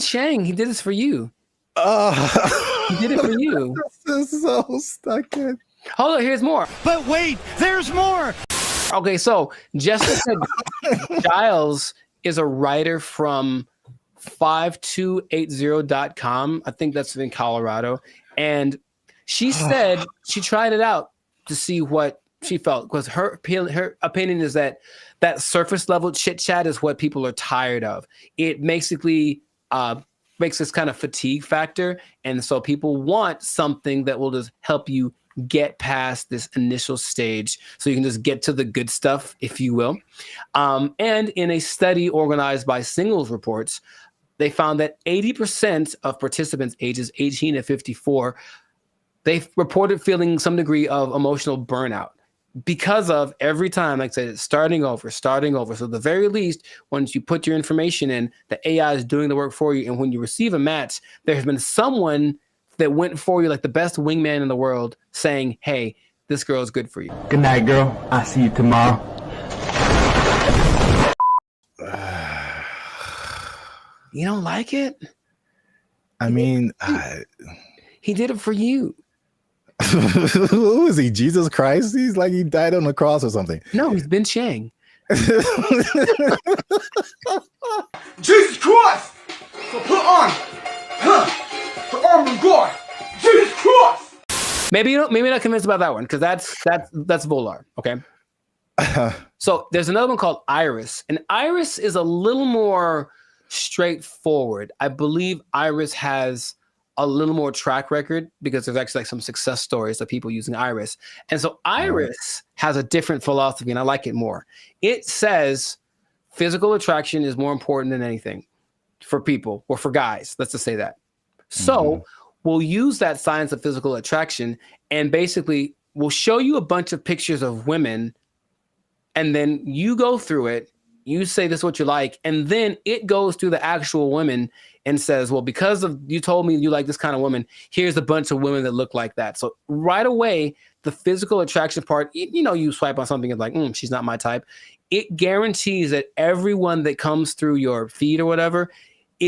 Chang, he did this for you. He did it for you. This is so stuck in. Hold on, here's more. But wait, there's more. Okay, so Jessica Giles is a writer from 5280.com. I think that's in Colorado. And she said she tried it out to see what she felt because her opinion is that surface level chit chat is what people are tired of. It basically makes this kind of fatigue factor. And so people want something that will just help you get past this initial stage so you can just get to the good stuff, if you will. And in a study organized by Singles Reports, they found that 80% of participants ages 18 to 54, they reported feeling some degree of emotional burnout because of every time, like I said, starting over. So at the very least, once you put your information in, the AI is doing the work for you. And when you receive a match, there has been someone that went for you like the best wingman in the world saying, hey, this girl is good for you. Good night, girl. I'll see you tomorrow. You don't like it? I mean, he did it for you. Who is he? Jesus Christ? He's like he died on the cross or something. No, he's Ben Chang. Jesus Christ! So put on the armor of God. Jesus Christ! Maybe not convinced about that one because that's Volar. Okay. So there's another one called Iris, and Iris is a little more straightforward. I believe Iris has a little more track record because there's actually like some success stories of people using Iris. And so Iris has a different philosophy and I like it more. It says physical attraction is more important than anything for people or for guys. Let's just say that. So we'll use that science of physical attraction and basically we'll show you a bunch of pictures of women and then you go through it. You say this is what you like, and then it goes through the actual women and says, well, because of you told me you like this kind of woman, here's a bunch of women that look like that. So right away, the physical attraction part, you swipe on something and like, she's not my type. It guarantees that everyone that comes through your feed or whatever,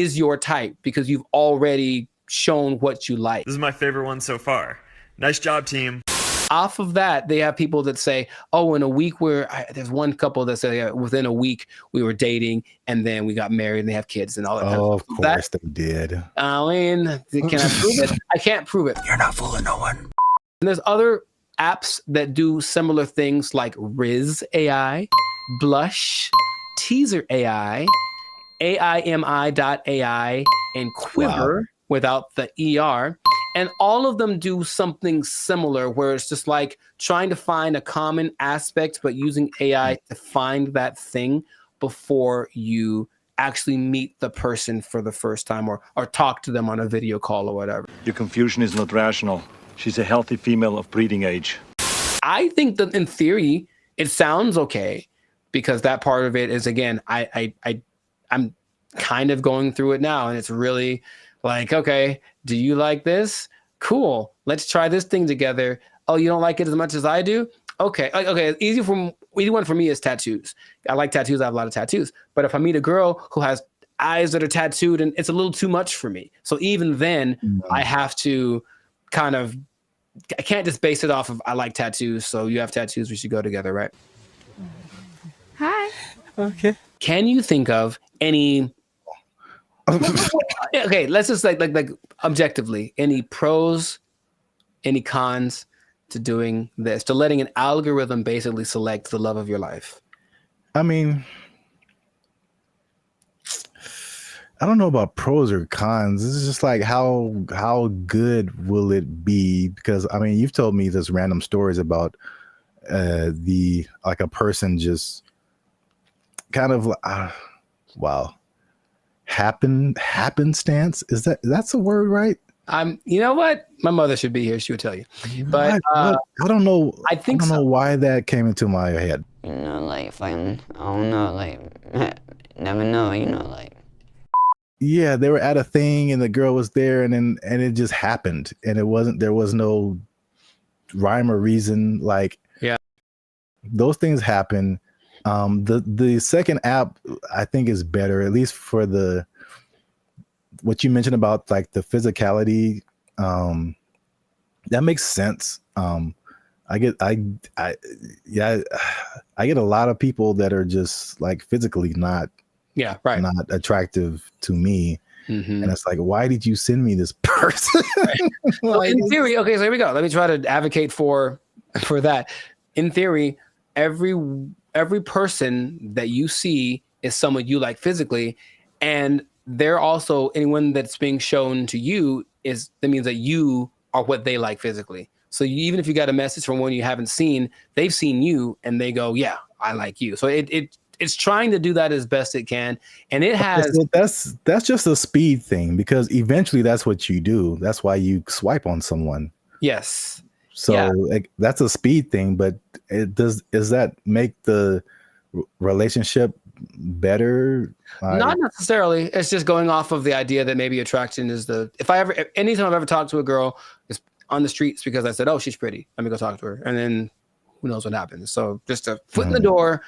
is your type because you've already shown what you like. This is my favorite one so far. Nice job, team. Off of that, they have people that say, oh, in a week there's one couple that say within a week we were dating and then we got married and they have kids and all that. Oh, of course they did. I mean, can I prove it? I can't prove it. You're not fooling no one. And there's other apps that do similar things like Riz AI, Blush, Teaser AI, AIMI.ai, and Quiver without the ER. And all of them do something similar where it's just like trying to find a common aspect, but using AI to find that thing before you actually meet the person for the first time or talk to them on a video call or whatever. Your confusion is not rational. She's a healthy female of breeding age. I think that in theory, it sounds okay because that part of it is, again, I'm kind of going through it now and it's really like, okay, do you like this? Cool. Let's try this thing together. Oh, you don't like it as much as I do? Okay. Okay. Easy one for me is tattoos. I like tattoos. I have a lot of tattoos. But if I meet a girl who has eyes that are tattooed, and it's a little too much for me. So even then, I have to I can't just base it off of I like tattoos. So you have tattoos. We should go together, right? Hi. Okay. Can you think of any? Okay, let's just like objectively, any pros, any cons to doing this, to letting an algorithm basically select the love of your life? I mean, I don't know about pros or cons. This is just like how good will it be? Because I mean, you've told me this random stories about a person just kind of happenstance. That's a word, right? You know what? My mother should be here. She would tell you. But I don't know. I don't know why that came into my head. You know, like fighting. I don't know, like never know. You know, like. Yeah, they were at a thing and the girl was there, and it just happened, and there was no rhyme or reason. Like, yeah, those things happen. The second app I think is better, at least for what you mentioned about like the physicality. That makes sense. I get a lot of people that are just like physically not attractive to me. Mm-hmm. And it's like, why did you send me this person? Well, in theory, okay, so here we go. Let me try to advocate for that. In theory, every person that you see is someone you like physically, and they're also anyone that's being shown to you that means that you are what they like physically. So even if you got a message from one you haven't seen, they've seen you and they go, yeah, I like you. So it's trying to do that as best it can, and it has. That's just a speed thing because eventually that's what you do. That's why you swipe on someone. Yes. So that's a speed thing, but does that make the relationship better? Not necessarily. It's just going off of the idea that maybe attraction is anytime I've ever talked to a girl is on the streets because I said, oh, she's pretty, let me go talk to her, and then who knows what happens. So just a foot in the door,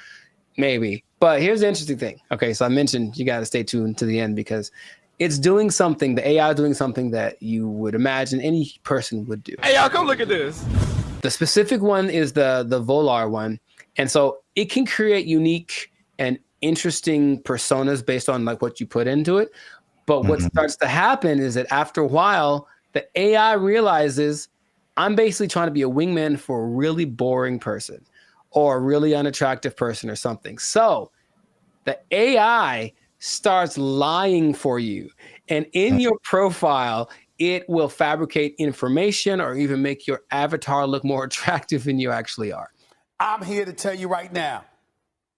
maybe. But here's the interesting thing. Okay, so I mentioned you got to stay tuned to the end because it's doing something, the AI is doing something that you would imagine any person would do. Hey, y'all, come look at this. The specific one is the Volar one. And so it can create unique and interesting personas based on like what you put into it. But what starts to happen is that after a while, the AI realizes I'm basically trying to be a wingman for a really boring person or a really unattractive person or something. So the AI starts lying for you. And in your profile, it will fabricate information or even make your avatar look more attractive than you actually are. I'm here to tell you right now,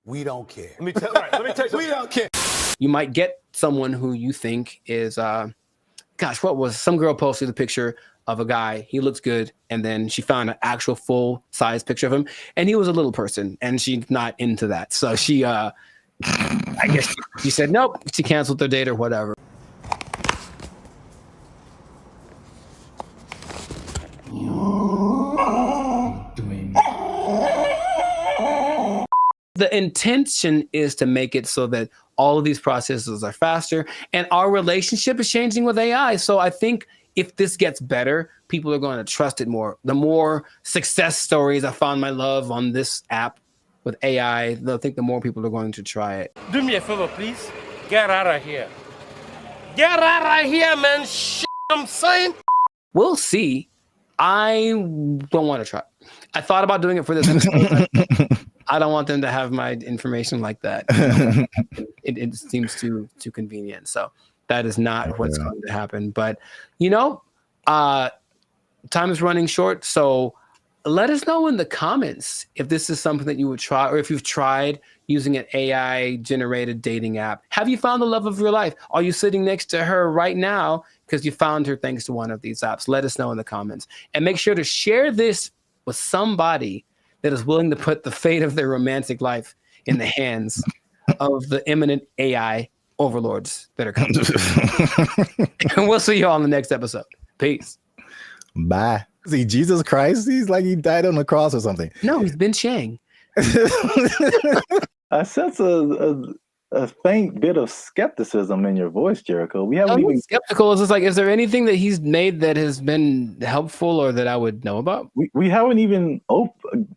we don't care. Let me tell you we don't care. You might get someone who you think is, some girl posted a picture of a guy, he looks good, and then she found an actual full size picture of him, and he was a little person, and she's not into that. So she, I guess she said, nope, she canceled their date or whatever. The intention is to make it so that all of these processes are faster, and our relationship is changing with AI. So I think if this gets better, people are going to trust it more. The more success stories, I found my love on this app with AI, I think the more people are going to try it. Do me a favor, please. Get out of here. Get out of here, man. Shit, I'm saying. We'll see. I don't want to try. I thought about doing it for this episode, but I don't want them to have my information like that. It seems too convenient. So that is not what's going to happen. But, time is running short. So let us know in the comments if this is something that you would try, or if you've tried using an AI-generated dating app. Have you found the love of your life? Are you sitting next to her right now because you found her thanks to one of these apps? Let us know in the comments. And make sure to share this with somebody that is willing to put the fate of their romantic life in the hands of the imminent AI overlords that are coming. And we'll see you all in the next episode. Peace. Bye. See, Jesus Christ, he's like he died on the cross or something. No, he's been Shang. I sense a faint bit of skepticism in your voice, Jericho. We haven't even skeptical. It's just like, is there anything that he's made that has been helpful or that I would know about? We haven't even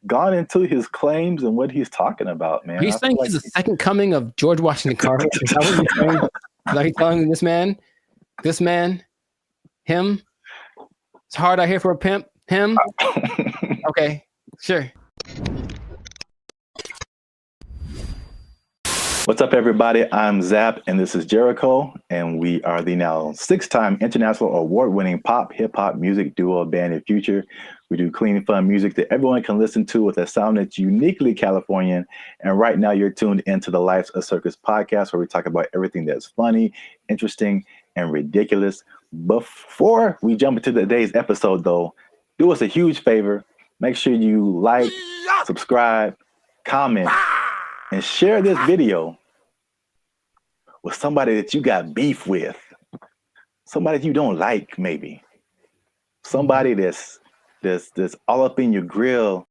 gone into his claims and what he's talking about, man. Are you saying he's the second coming of George Washington Carver? Is that what you're saying? Are you telling this man, him? It's hard out here for a pimp. Him? Okay, sure. What's up, everybody? I'm Zap, and this is Jericho, and we are the now 6-time international award-winning pop hip-hop music duo Band of Future. We do clean, fun music that everyone can listen to with a sound that's uniquely Californian. And right now, you're tuned into the Life's a Circus podcast, where we talk about everything that's funny, interesting, and ridiculous. Before we jump into today's episode, though, do us a huge favor. Make sure you like, subscribe, comment, and share this video with somebody that you got beef with, somebody you don't like, maybe somebody that's all up in your grill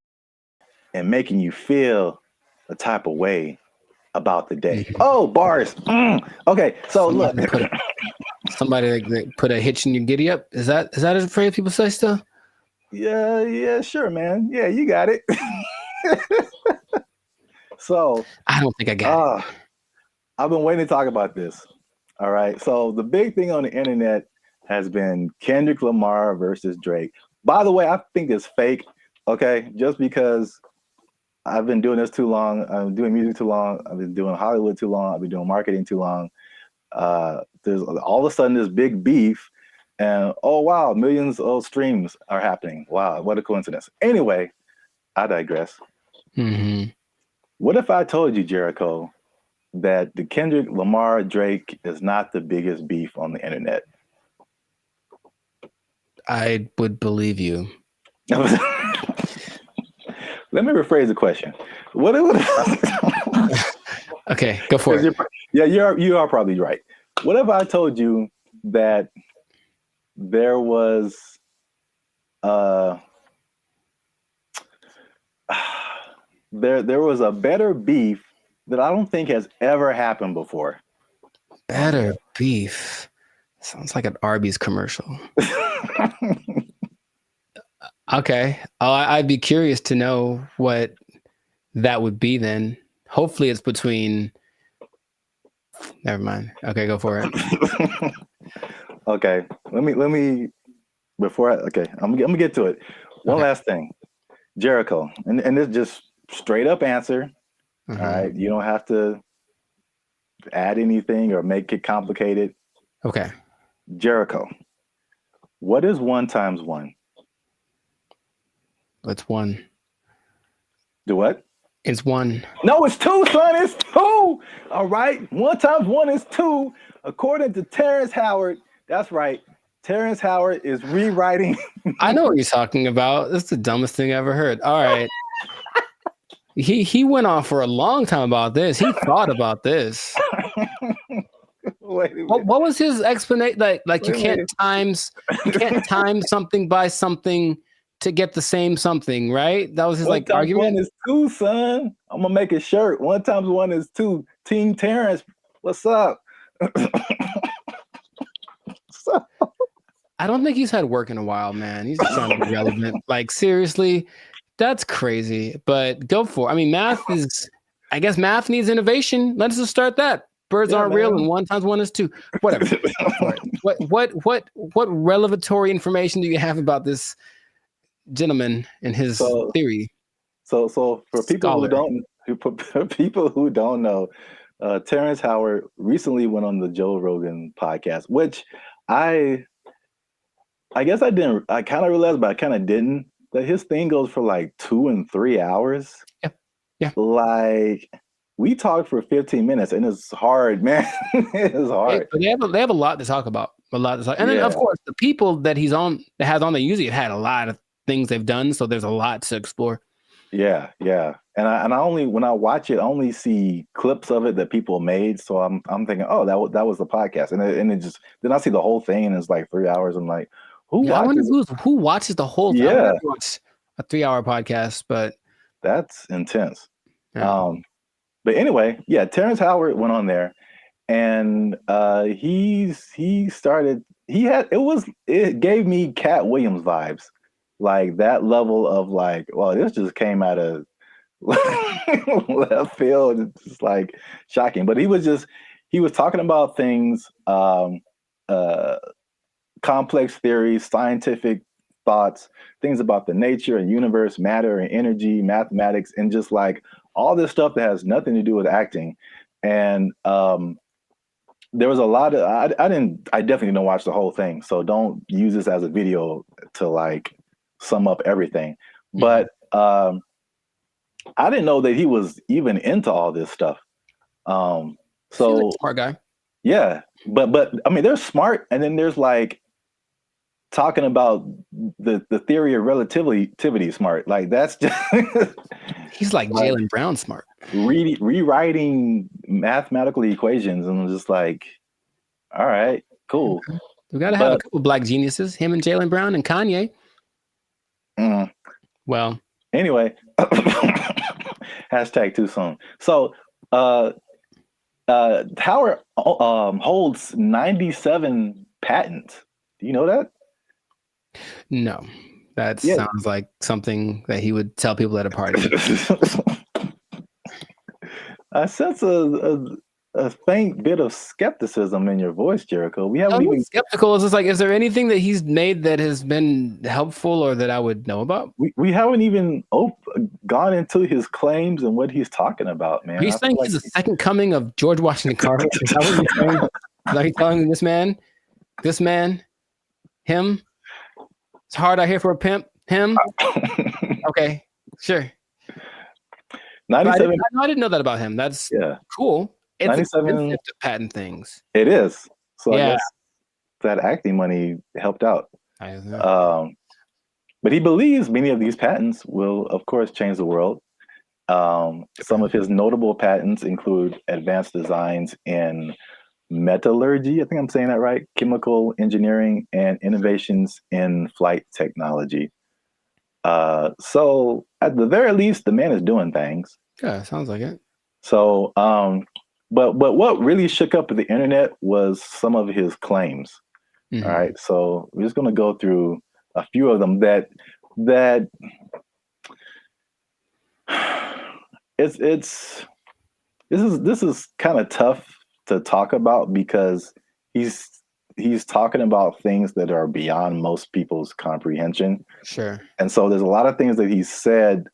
and making you feel a type of way about the day. Oh, bars. Okay, so look, somebody that put a hitch in your giddy up. Is that a phrase people say still? Yeah, sure, man. Yeah, you got it. So I don't think I got it. I've been waiting to talk about this. All right. So the big thing on the internet has been Kendrick Lamar versus Drake. By the way, I think it's fake. Okay. Just because I've been doing this too long. I'm doing music too long. I've been doing Hollywood too long. I've been doing marketing too long. There's all of a sudden this big beef, and oh wow, millions of streams are happening. Wow, what a coincidence. Anyway, I digress. Mm-hmm. What if I told you, Jericho, that the Kendrick Lamar Drake is not the biggest beef on the internet? I would believe you. Let me rephrase the question. Okay, go for it. You are probably right. What if I told you that there was there was a better beef that I don't think has ever happened before? Better beef. Sounds like an Arby's commercial. Okay. I'd be curious to know what that would be then. Hopefully it's between... Never mind. Okay, go for it. Okay. Let me before I okay, I'm gonna get to it. One last thing. Jericho, and this just straight up answer. Mm-hmm. All right. You don't have to add anything or make it complicated. Okay. Jericho, what is 1 times 1? It's 1. Do what? It's 1. No, it's 2, son. It's 2. All right. 1 times 1 is 2. According to Terrence Howard. That's right. Terrence Howard is rewriting. I know what you're talking about. That's the dumbest thing I ever heard. All right. He went on for a long time about this. He thought about this. What was his explanation? Like you can't time something by something to get the same something, right? That was his like argument. 1 is 2, son. I'm gonna make a shirt. 1 times 1 is 2. Team Terrence What's up? I don't think he's had work in a while, man. He's just trying to be relevant. Like, seriously, that's crazy. But go for it. I mean, I guess math needs innovation. Let's just start that. Birds aren't real, and 1 × 1 is 2. Whatever. Go for it. What revelatory information do you have about this gentleman and his theory? So for people who don't know, Terrence Howard recently went on the Joe Rogan podcast, which I guess I kind of realized, but I kind of didn't, that his thing goes for like 2 and 3 hours. Yeah. Like, we talked for 15 minutes, and it's hard, man. It's hard. But they have a lot to talk about. And then, of course, the people that has on, they usually have had a lot of things they've done, so there's a lot to explore. Yeah. And I only, when I watch it, I only see clips of it that people made. So I'm thinking, oh, that was the podcast, and it just, then I see the whole thing, and it's like 3 hours. I'm like, who watches the whole thing? Yeah, watch a 3-hour podcast, but that's intense. Yeah. But anyway, yeah, Terrence Howard went on there, and it gave me Cat Williams vibes, like that level of like, well, this just came out of left field. It's just like shocking. But he was talking about things, complex theories, scientific thoughts, things about the nature and universe, matter and energy, mathematics, and just like all this stuff that has nothing to do with acting. And there was a lot of, I definitely didn't watch the whole thing, so don't use this as a video to like sum up everything. But I didn't know that he was even into all this stuff. So he's a smart guy. Yeah, but I mean, there's smart, and then there's like talking about the theory of relativity smart. Like, that's just he's like Jaylen Brown smart. Rewriting mathematical equations, and I'm just like, all right, cool. We gotta have a couple black geniuses, him and Jaylen Brown and Kanye. Well, anyway, hashtag too soon. So Howard holds 97 patents. Do you know that? No, that sounds like something that he would tell people at a party. I sense a faint bit of skepticism in your voice, Jericho. We haven't even skeptical. It's just like, is there anything that he's made that has been helpful or that I would know about? We haven't even gone into his claims and what he's talking about, man. Are you saying he's the second coming of George Washington Carver? Is that what you're saying? Like, telling this man, him? It's hard out here for a pimp. Him? Okay, sure. 97. I didn't know that about him. That's cool. It's 97 expensive to patent things. It is. So I guess that acting money helped out. But he believes many of these patents will, of course, change the world. Some of his notable patents include advanced designs in metallurgy, I think I'm saying that right, chemical engineering, and innovations in flight technology. So at the very least, the man is doing things. Yeah, sounds like it. So, but what really shook up the internet was some of his claims. Mm-hmm. All right, so we're just going to go through a few of them that this is kind of tough to talk about, because he's talking about things that are beyond most people's comprehension. Sure. And so there's a lot of things that he said,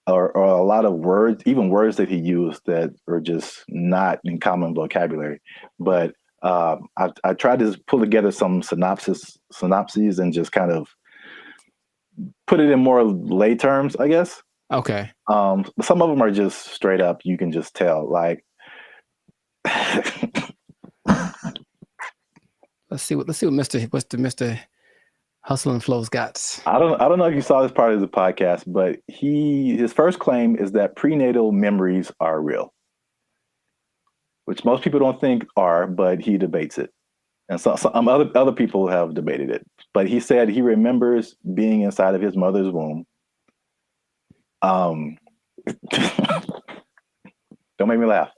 or a lot of words, even words that he used, that are just not in common vocabulary. But I tried to pull together some synopses and just kind of put it in more lay terms, I guess. Okay. Some of them are just straight up, you can just tell, like, Let's see what Mr. Hustle and Flow's got. I don't know if you saw this part of the podcast, but his first claim is that prenatal memories are real, which most people don't think are, but he debates it, and some other people have debated it. But he said he remembers being inside of his mother's womb. Don't make me laugh.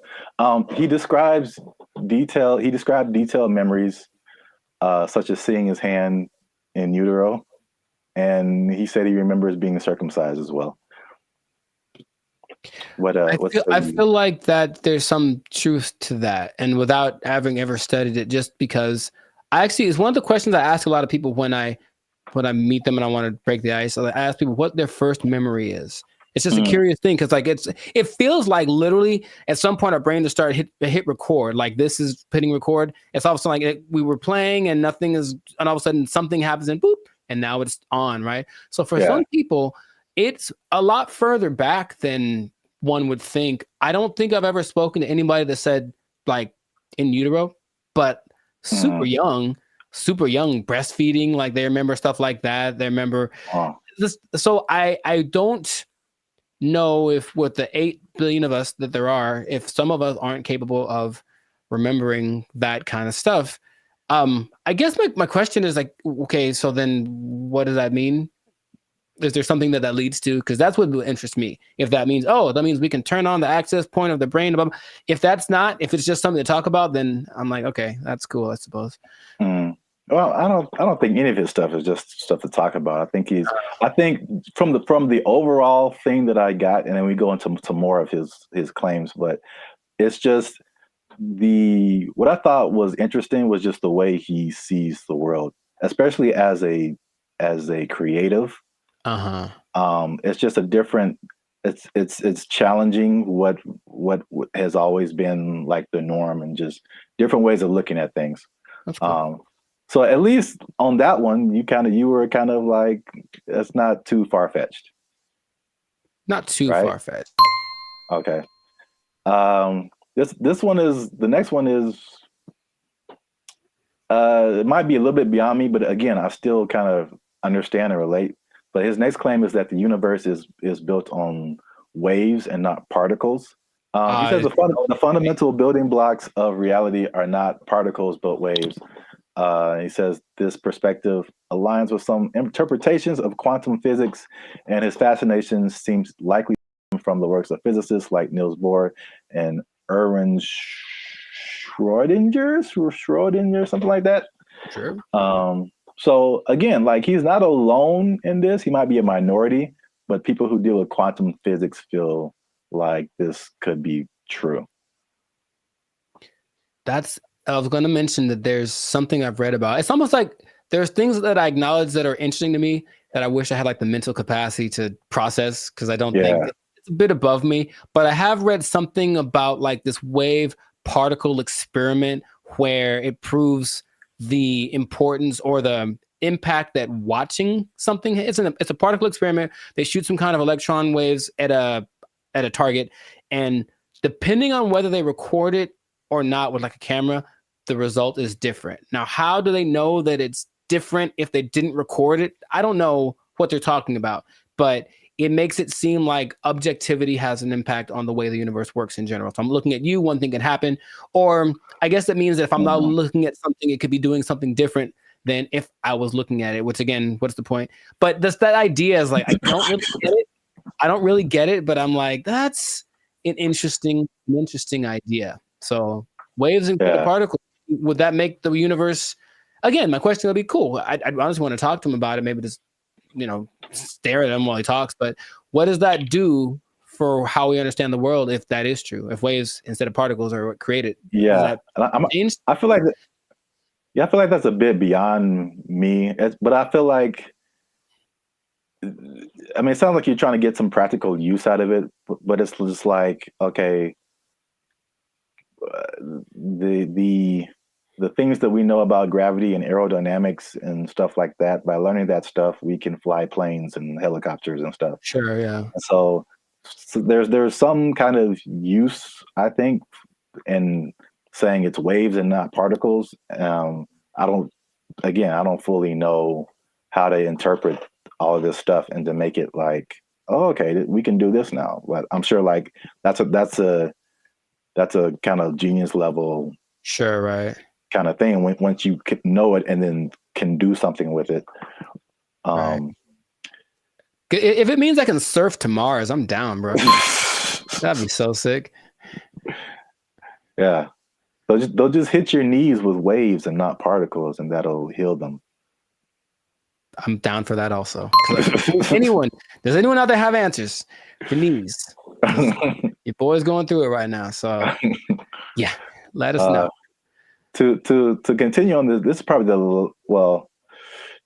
He described detailed memories, such as seeing his hand in utero, and he said he remembers being circumcised as well. I feel like that there's some truth to that, and without having ever studied it, just because it's one of the questions I ask a lot of people when I meet them and I want to break the ice. I ask people what their first memory is. It's just a curious thing because it feels like literally at some point our brain just started hit record. Like this is hitting record. It's all of a sudden like we were playing and nothing is, and all of a sudden something happens and boop, and now it's on, right? So for some people, it's a lot further back than one would think. I don't think I've ever spoken to anybody that said like in utero, but super young breastfeeding, like they remember stuff like that. They remember this. So I don't know if with the 8 billion of us that there are, if some of us aren't capable of remembering that kind of stuff. I guess my question is like, okay, so then what does that mean? Is there something that leads to? Because that's what would interest me. If that means, that means we can turn on the access point of the brain. If that's not, if it's just something to talk about, then I'm like, okay, that's cool, I suppose. Well, I don't think any of his stuff is just stuff to talk about. I think from the overall thing that I got, and then we go into some more of his claims, but it's just what I thought was interesting was just the way he sees the world, especially as a creative. It's just a different. It's challenging what has always been like the norm, and just different ways of looking at things. That's cool. So at least on that one, you were kind of like, it's not too far-fetched. Not too far-fetched. Okay. The next one is it might be a little bit beyond me, but again, I still kind of understand and relate. But his next claim is that the universe is built on waves and not particles. He says the fundamental building blocks of reality are not particles but waves. He says this perspective aligns with some interpretations of quantum physics, and his fascination seems likely from the works of physicists like Niels Bohr and Erwin Schrödinger, something like that. Sure. So again, like he's not alone in this. He might be a minority, but people who deal with quantum physics feel like this could be true. I was going to mention that there's something I've read about. It's almost like there's things that I acknowledge that are interesting to me that I wish I had like the mental capacity to process, because I don't think it's a bit above me. But I have read something about like this wave particle experiment where it proves the importance or the impact that watching something. It's a particle experiment. They shoot some kind of electron waves at a target, and depending on whether they record it or not with like a camera, the result is different. Now, how do they know that it's different if they didn't record it? I don't know what they're talking about, but it makes it seem like objectivity has an impact on the way the universe works in general. So I'm looking at you, one thing can happen, or I guess that means that if I'm not looking at something, it could be doing something different than if I was looking at it, which again, what's the point? But that idea is like, I don't really get it, but I'm like, that's an interesting idea. So waves and particles, would that make the universe? Again, my question would be cool. I'd honestly want to talk to him about it. Maybe just stare at him while he talks. But what does that do for how we understand the world if that is true? If waves instead of particles are what created? Yeah, I feel like that's a bit beyond me. But I feel like, I mean, it sounds like you're trying to get some practical use out of it. But it's just like, okay. The things that we know about gravity and aerodynamics and stuff like that, by learning that stuff, we can fly planes and helicopters and stuff. Sure, yeah. And so there's some kind of use, I think, in saying it's waves and not particles. I don't fully know how to interpret all of this stuff and to make it like, oh, okay, we can do this now. But I'm sure like that's a kind of genius level, sure, right, kind of thing. Once you know it and then can do something with it. Right. If it means I can surf to Mars, I'm down, bro. That'd be so sick. Yeah. They'll just hit your knees with waves and not particles, and that'll heal them. I'm down for that also. Does anyone out there have answers for knees? Your boy's going through it right now. So yeah, let us know. To continue on this is probably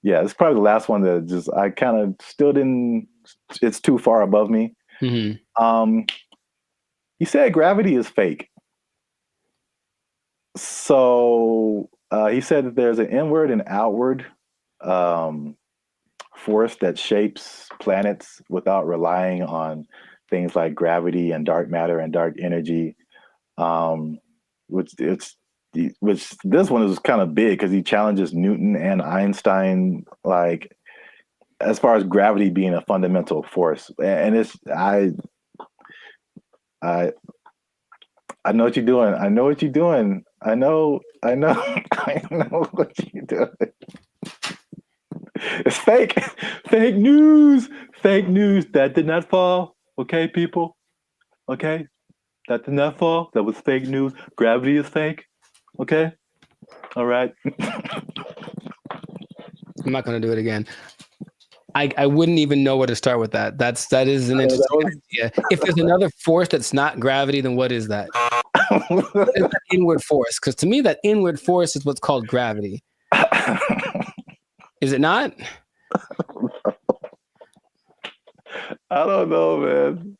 it's probably the last one that just I kind of still didn't. It's too far above me. Mm-hmm. You said gravity is fake. So he said that there's an inward and outward force that shapes planets without relying on things like gravity and dark matter and dark energy. Which this one is kind of big because he challenges Newton and Einstein, like as far as gravity being a fundamental force. And it's I know what you're doing. I know what you're doing. I know I know what you're doing. It's fake. Fake news. Fake news. That did not fall. Okay, people. Okay. That did not fall. That was fake news. Gravity is fake. Okay. All right. I'm not going to do it again. I wouldn't even know where to start with that. That is an interesting idea. If there's another force that's not gravity, then what is that? What is that inward force? Because to me, that inward force is what's called gravity. Is it not? I don't know, man.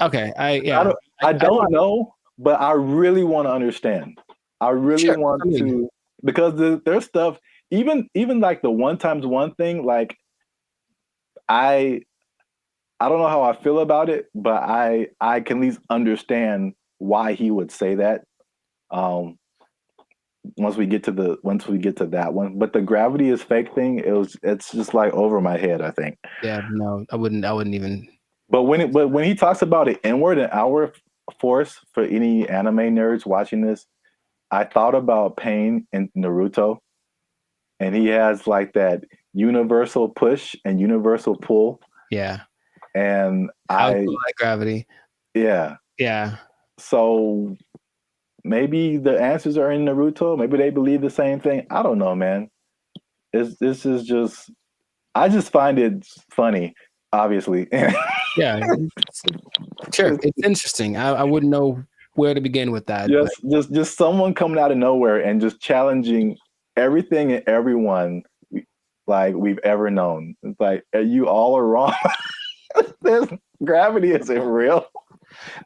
Okay. I don't know, but I really want to understand. I really want to, because there's stuff, even like the 1x1 thing, like I don't know how I feel about it, but I can at least understand why he would say that. Once we get to that one, but the gravity is fake thing, it's just like over my head, I think. Yeah, no, I wouldn't even. But when he talks about an inward and outward force, for any anime nerds watching this, I thought about Pain in Naruto, and he has like that universal push and universal pull. Yeah. And I like gravity. Yeah. Yeah. So maybe the answers are in Naruto. Maybe they believe the same thing. I don't know, man. This is just, I just find it funny, obviously. Yeah. Sure. It's interesting. I wouldn't know where to begin with that. Just someone coming out of nowhere and just challenging everything and everyone like we've ever known. It's like, you all are wrong. Gravity isn't real.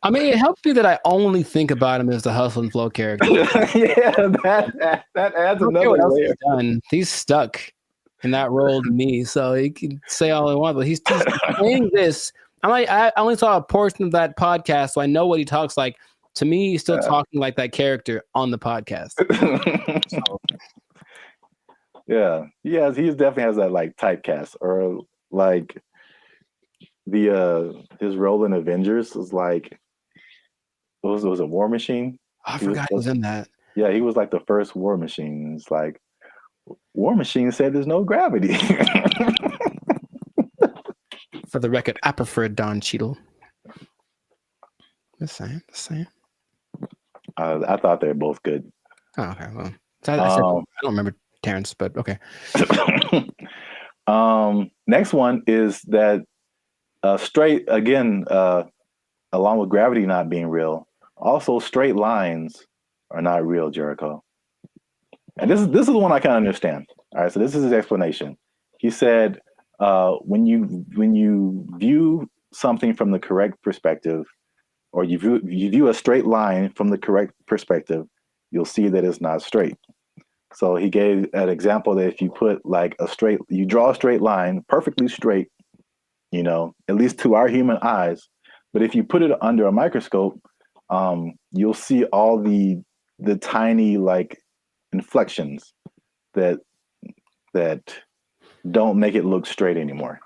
I mean, it helps me that I only think about him as the Hustle and Flow character. Yeah, that adds another layer. He's stuck in that role to me, so he can say all he wants, but he's saying this. I only saw a portion of that podcast, so I know what he talks like. To me, he's still talking like that character on the podcast. So. Yeah, he definitely has that like typecast, or like his role in Avengers was like, was a War Machine. I forgot he was in that. Yeah, he was like the first War Machine. It's like, War Machine said there's no gravity. For the record, I prefer Don Cheadle. The same. I thought they were both good. Oh, okay. Well, I don't remember Terrence, but okay. Next one is that straight, again, along with gravity not being real, also straight lines are not real, Jericho. And this is the one I can understand. All right, so this is his explanation. He said, when you view something from the correct perspective, or you view a straight line from the correct perspective, you'll see that it's not straight. So he gave an example that if you put like you draw a straight line, perfectly straight, at least to our human eyes, but if you put it under a microscope, you'll see all the tiny like inflections that don't make it look straight anymore.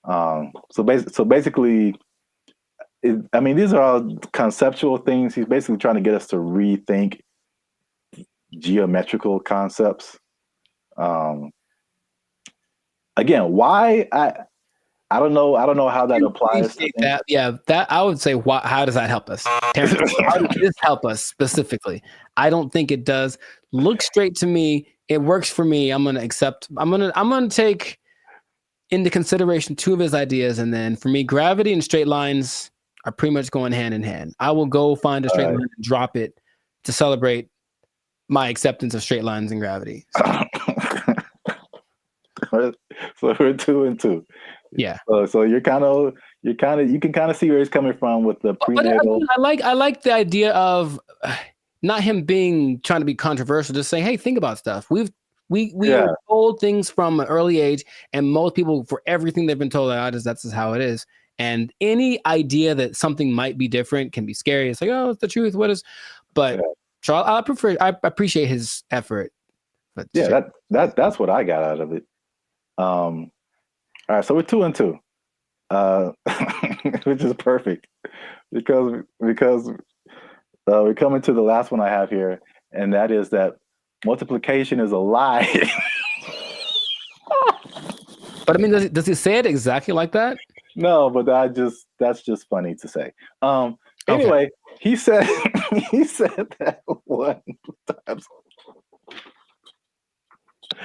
So basically, these are all conceptual things. He's basically trying to get us to rethink geometrical concepts. Again, why I I don't know how that applies. That, yeah, that I would say. How does that help us? Terrence, how does this help us specifically? I don't think it does. Look straight to me. It works for me. I'm gonna accept. I'm gonna take into consideration 2 of his ideas, and then for me, gravity and straight lines are pretty much going hand in hand. I will go find a straight line and drop it to celebrate my acceptance of straight lines and gravity. So we're 2 and 2. Yeah. So you can kind of see where he's coming from with the prenatal. But I like the idea of not him trying to be controversial, just saying, hey, think about stuff. We are told things from an early age, and most people, for everything they've been told, that's just how it is. And any idea that something might be different can be scary. It's like, oh, it's the truth. What is? But Charles, I appreciate his effort. But that's what I got out of it. All right, so we're 2 and 2, which is perfect because we're coming to the last one I have here, and that is that multiplication is a lie. But I mean, does he say it exactly like that? No, but that's just funny to say. Anyway, he said that one time.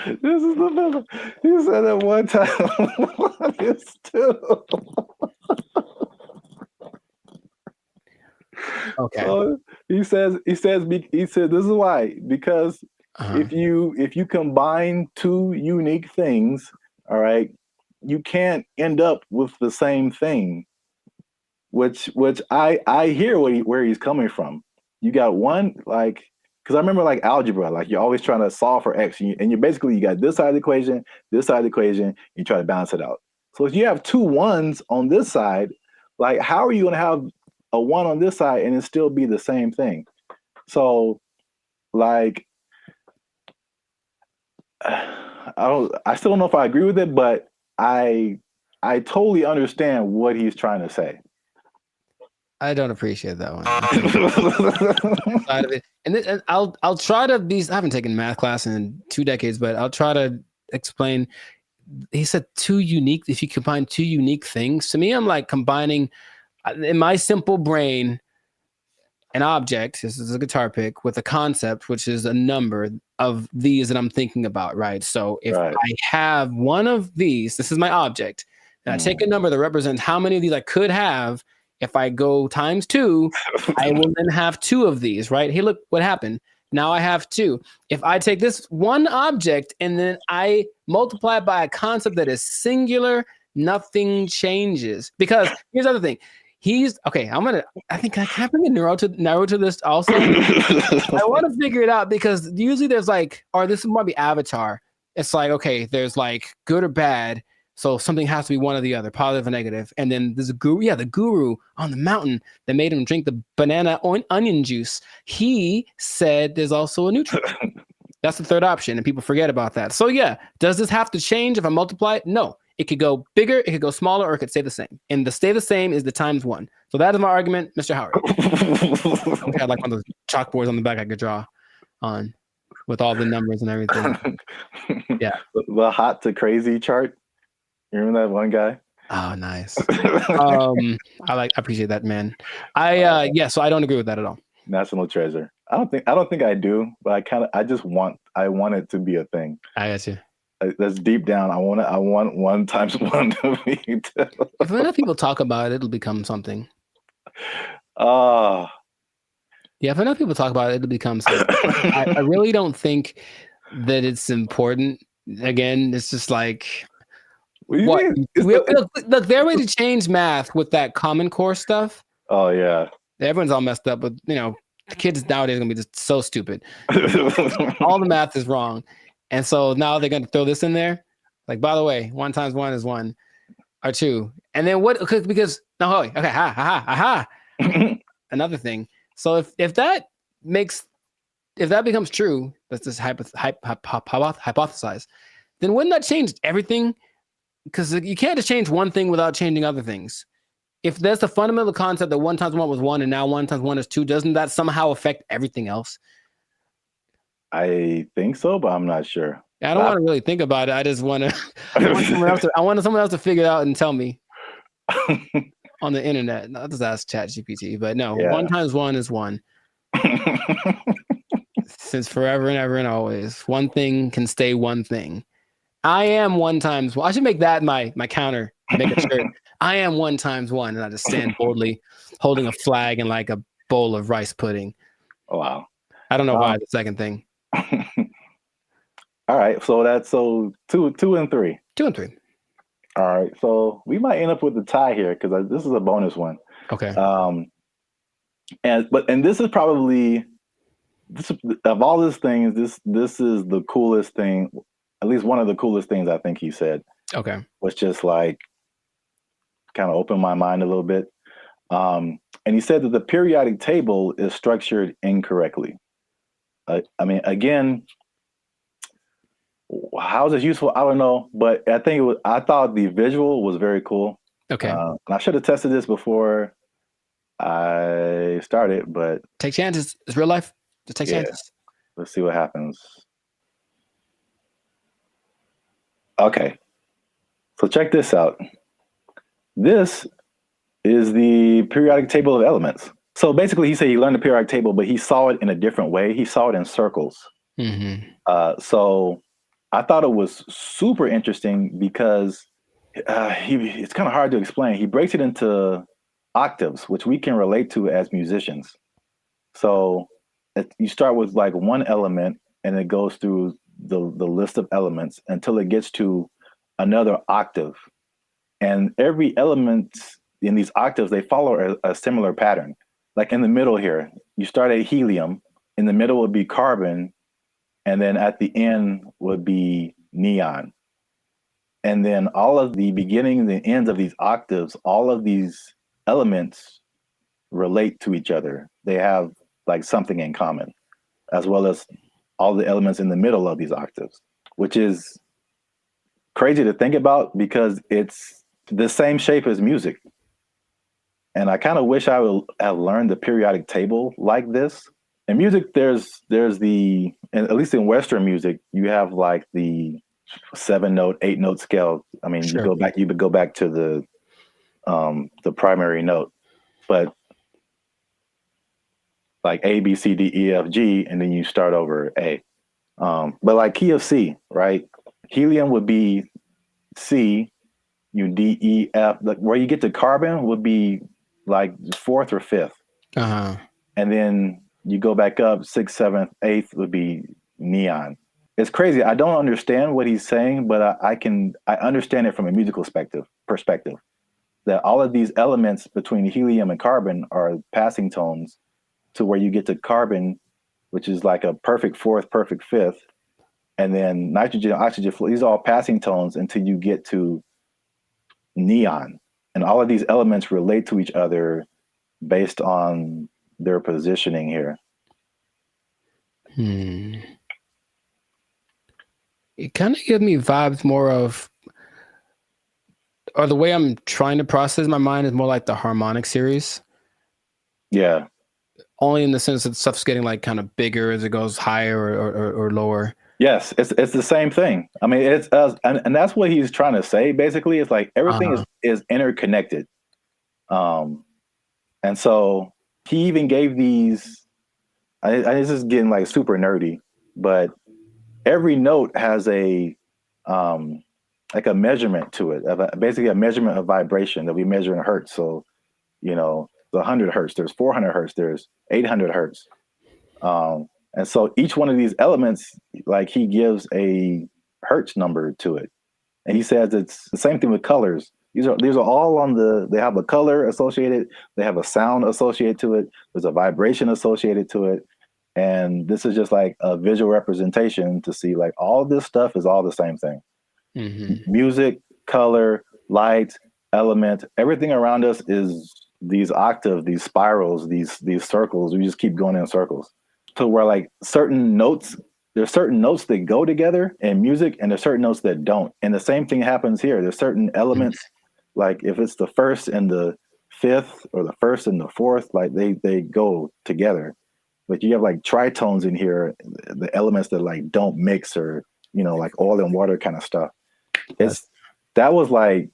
This is the middle. He said that one time. One is 2. Okay. So he said this is why, because if you combine 2 unique things, all right, you can't end up with the same thing. Which I hear where he's coming from. You got one, like, because I remember like algebra, like you're always trying to solve for x, and you basically you got this side of the equation, this side of the equation, you try to balance it out. So if you have 2 1s on this side, like how are you going to have a 1 on this side and it still be the same thing? So like I still don't know if I agree with it, but I totally understand what he's trying to say. I don't appreciate that one. And I'll try to be. I haven't taken math class in 2 decades, but I'll try to explain. He said 2 unique. If you combine 2 unique things, to me, I'm like combining in my simple brain an object. This is a guitar pick with a concept, which is a number of these that I'm thinking about. Right. So if I have one of these, this is my object, and I take a number that represents how many of these I could have. If I go times 2, I will then have 2 of these, right? Hey, look what happened. Now I have 2. If I take this one object and then I multiply it by a concept that is singular, nothing changes. Because here's the other thing. I think I can bring a narrow to this also. I want to figure it out because usually there's like, or this might be Avatar. It's like, okay, there's like good or bad. So something has to be one or the other, positive or negative. And then there's a guru. Yeah, the guru on the mountain that made him drink the banana onion juice. He said there's also a neutral. That's the third option, and people forget about that. So yeah, does this have to change if I multiply it? No. It could go bigger, it could go smaller, or it could stay the same. And the stay the same is the times 1. So that is my argument, Mr. Howard. I had like one of those chalkboards on the back I could draw on with all the numbers and everything. Yeah. The hot to crazy chart. You remember that one guy? Oh, nice. I appreciate that, man. So I don't agree with that at all. National treasure. I don't think I do, but I want it to be a thing. I got you. That's deep down. I want 1 times 1 to be 2. If enough people talk about it, it'll become something. Yeah, if enough people talk about it, it'll become something. I really don't think that it's important. Again, it's just like what? Look, they're ready to change math with that Common Core stuff. Oh yeah. Everyone's all messed up, but the kids nowadays are gonna be just so stupid. All the math is wrong. And so now they're gonna throw this in there. Like, by the way, 1 times 1 is 1 or 2. And then what? Because another thing. So if that becomes true, let's just hypothesize, then wouldn't that change everything? Because you can't just change one thing without changing other things. If there's the fundamental concept that 1 times 1 was 1 and now 1 times 1 is 2, doesn't that somehow affect everything else? I think so, but I'm not sure. I don't want to really think about it. I just want to. I want someone else to figure it out and tell me. on the internet. Not just ask ChatGPT, but no, Yeah. 1 times 1 is 1. Since forever and ever and always, one thing can stay one thing. I am 1 times 1. I should make that my counter. Make a shirt. I am 1 times 1, and I just stand boldly holding a flag and like a bowl of rice pudding. Oh, wow. I don't know why the second thing. All right, so that's two and three. 2 and 3. All right, so we might end up with a tie here because this is a bonus one. Okay. And this is probably of all these things, this is the coolest thing. At least one of the coolest things I think he said. Okay. Was just like kind of opened my mind a little bit. And he said that the periodic table is structured incorrectly. I mean, again, how is it useful? I don't know, but I think I thought the visual was very cool. Okay. And I should have tested this before I started, but take chances. It's real life. Just take chances. Let's see what happens. Okay. So check this out. This is the periodic table of elements. So basically, he said he learned the periodic table, but he saw it in a different way. He saw it in circles. So I thought it was super interesting because it's kind of hard to explain. He breaks it into octaves, which we can relate to as musicians. So you start with like one element, and it goes through the list of elements until it gets to another octave. And every element in these octaves, they follow a similar pattern. Like in the middle here, you start at helium, in the middle would be carbon, and then at the end would be neon. And then all of the beginning and the ends of these octaves, all of these elements relate to each other. They have like something in common, as well as all the elements in the middle of these octaves, which is crazy to think about because it's the same shape as music. And I kind of wish I would have learned the periodic table like this. In music, there's the, at least in Western music, you have like the 7-note, 8-note scale. I mean, you would go back to the primary note, but like A, B, C, D, E, F, G, and then you start over A. But like key of C, right? Helium would be C, D, E, F. Like where you get to carbon would be like 4th or 5th. And then you go back up 6th, 7th, 8th would be neon. It's crazy. I don't understand what he's saying, but I understand it from a musical perspective. That all of these elements between helium and carbon are passing tones to where you get to carbon, which is like a perfect 4th, perfect 5th. And then nitrogen, oxygen, these are all passing tones until you get to neon. And all of these elements relate to each other based on their positioning here. It kind of gives me vibes more of, or the way I'm trying to process my mind is more like the harmonic series. Yeah. Only in the sense that stuff's getting like kind of bigger as it goes higher or lower. Yes, it's the same thing. I mean, it's and that's what he's trying to say. Basically, it's like everything is interconnected. And so he even gave these. This is getting like super nerdy, but every note has a like a measurement to it, basically a measurement of vibration that we measure in hertz. So, the 100 hertz, there's 400 hertz, there's 800 hertz. And so each one of these elements, like he gives a hertz number to it. And he says it's the same thing with colors. These are all they have a color associated, they have a sound associated to it, there's a vibration associated to it. And this is just like a visual representation to see like all this stuff is all the same thing. Music, color, light, element, everything around us is these octaves, these spirals, these circles. We just keep going in circles. So where like there's certain notes that go together in music and there's certain notes that don't. And the same thing happens here. There's certain elements, like if it's the 1st and the 5th or the 1st and the 4th, like they go together. But you have like tritones in here, the elements that like don't mix or, like oil and water kind of stuff. That was like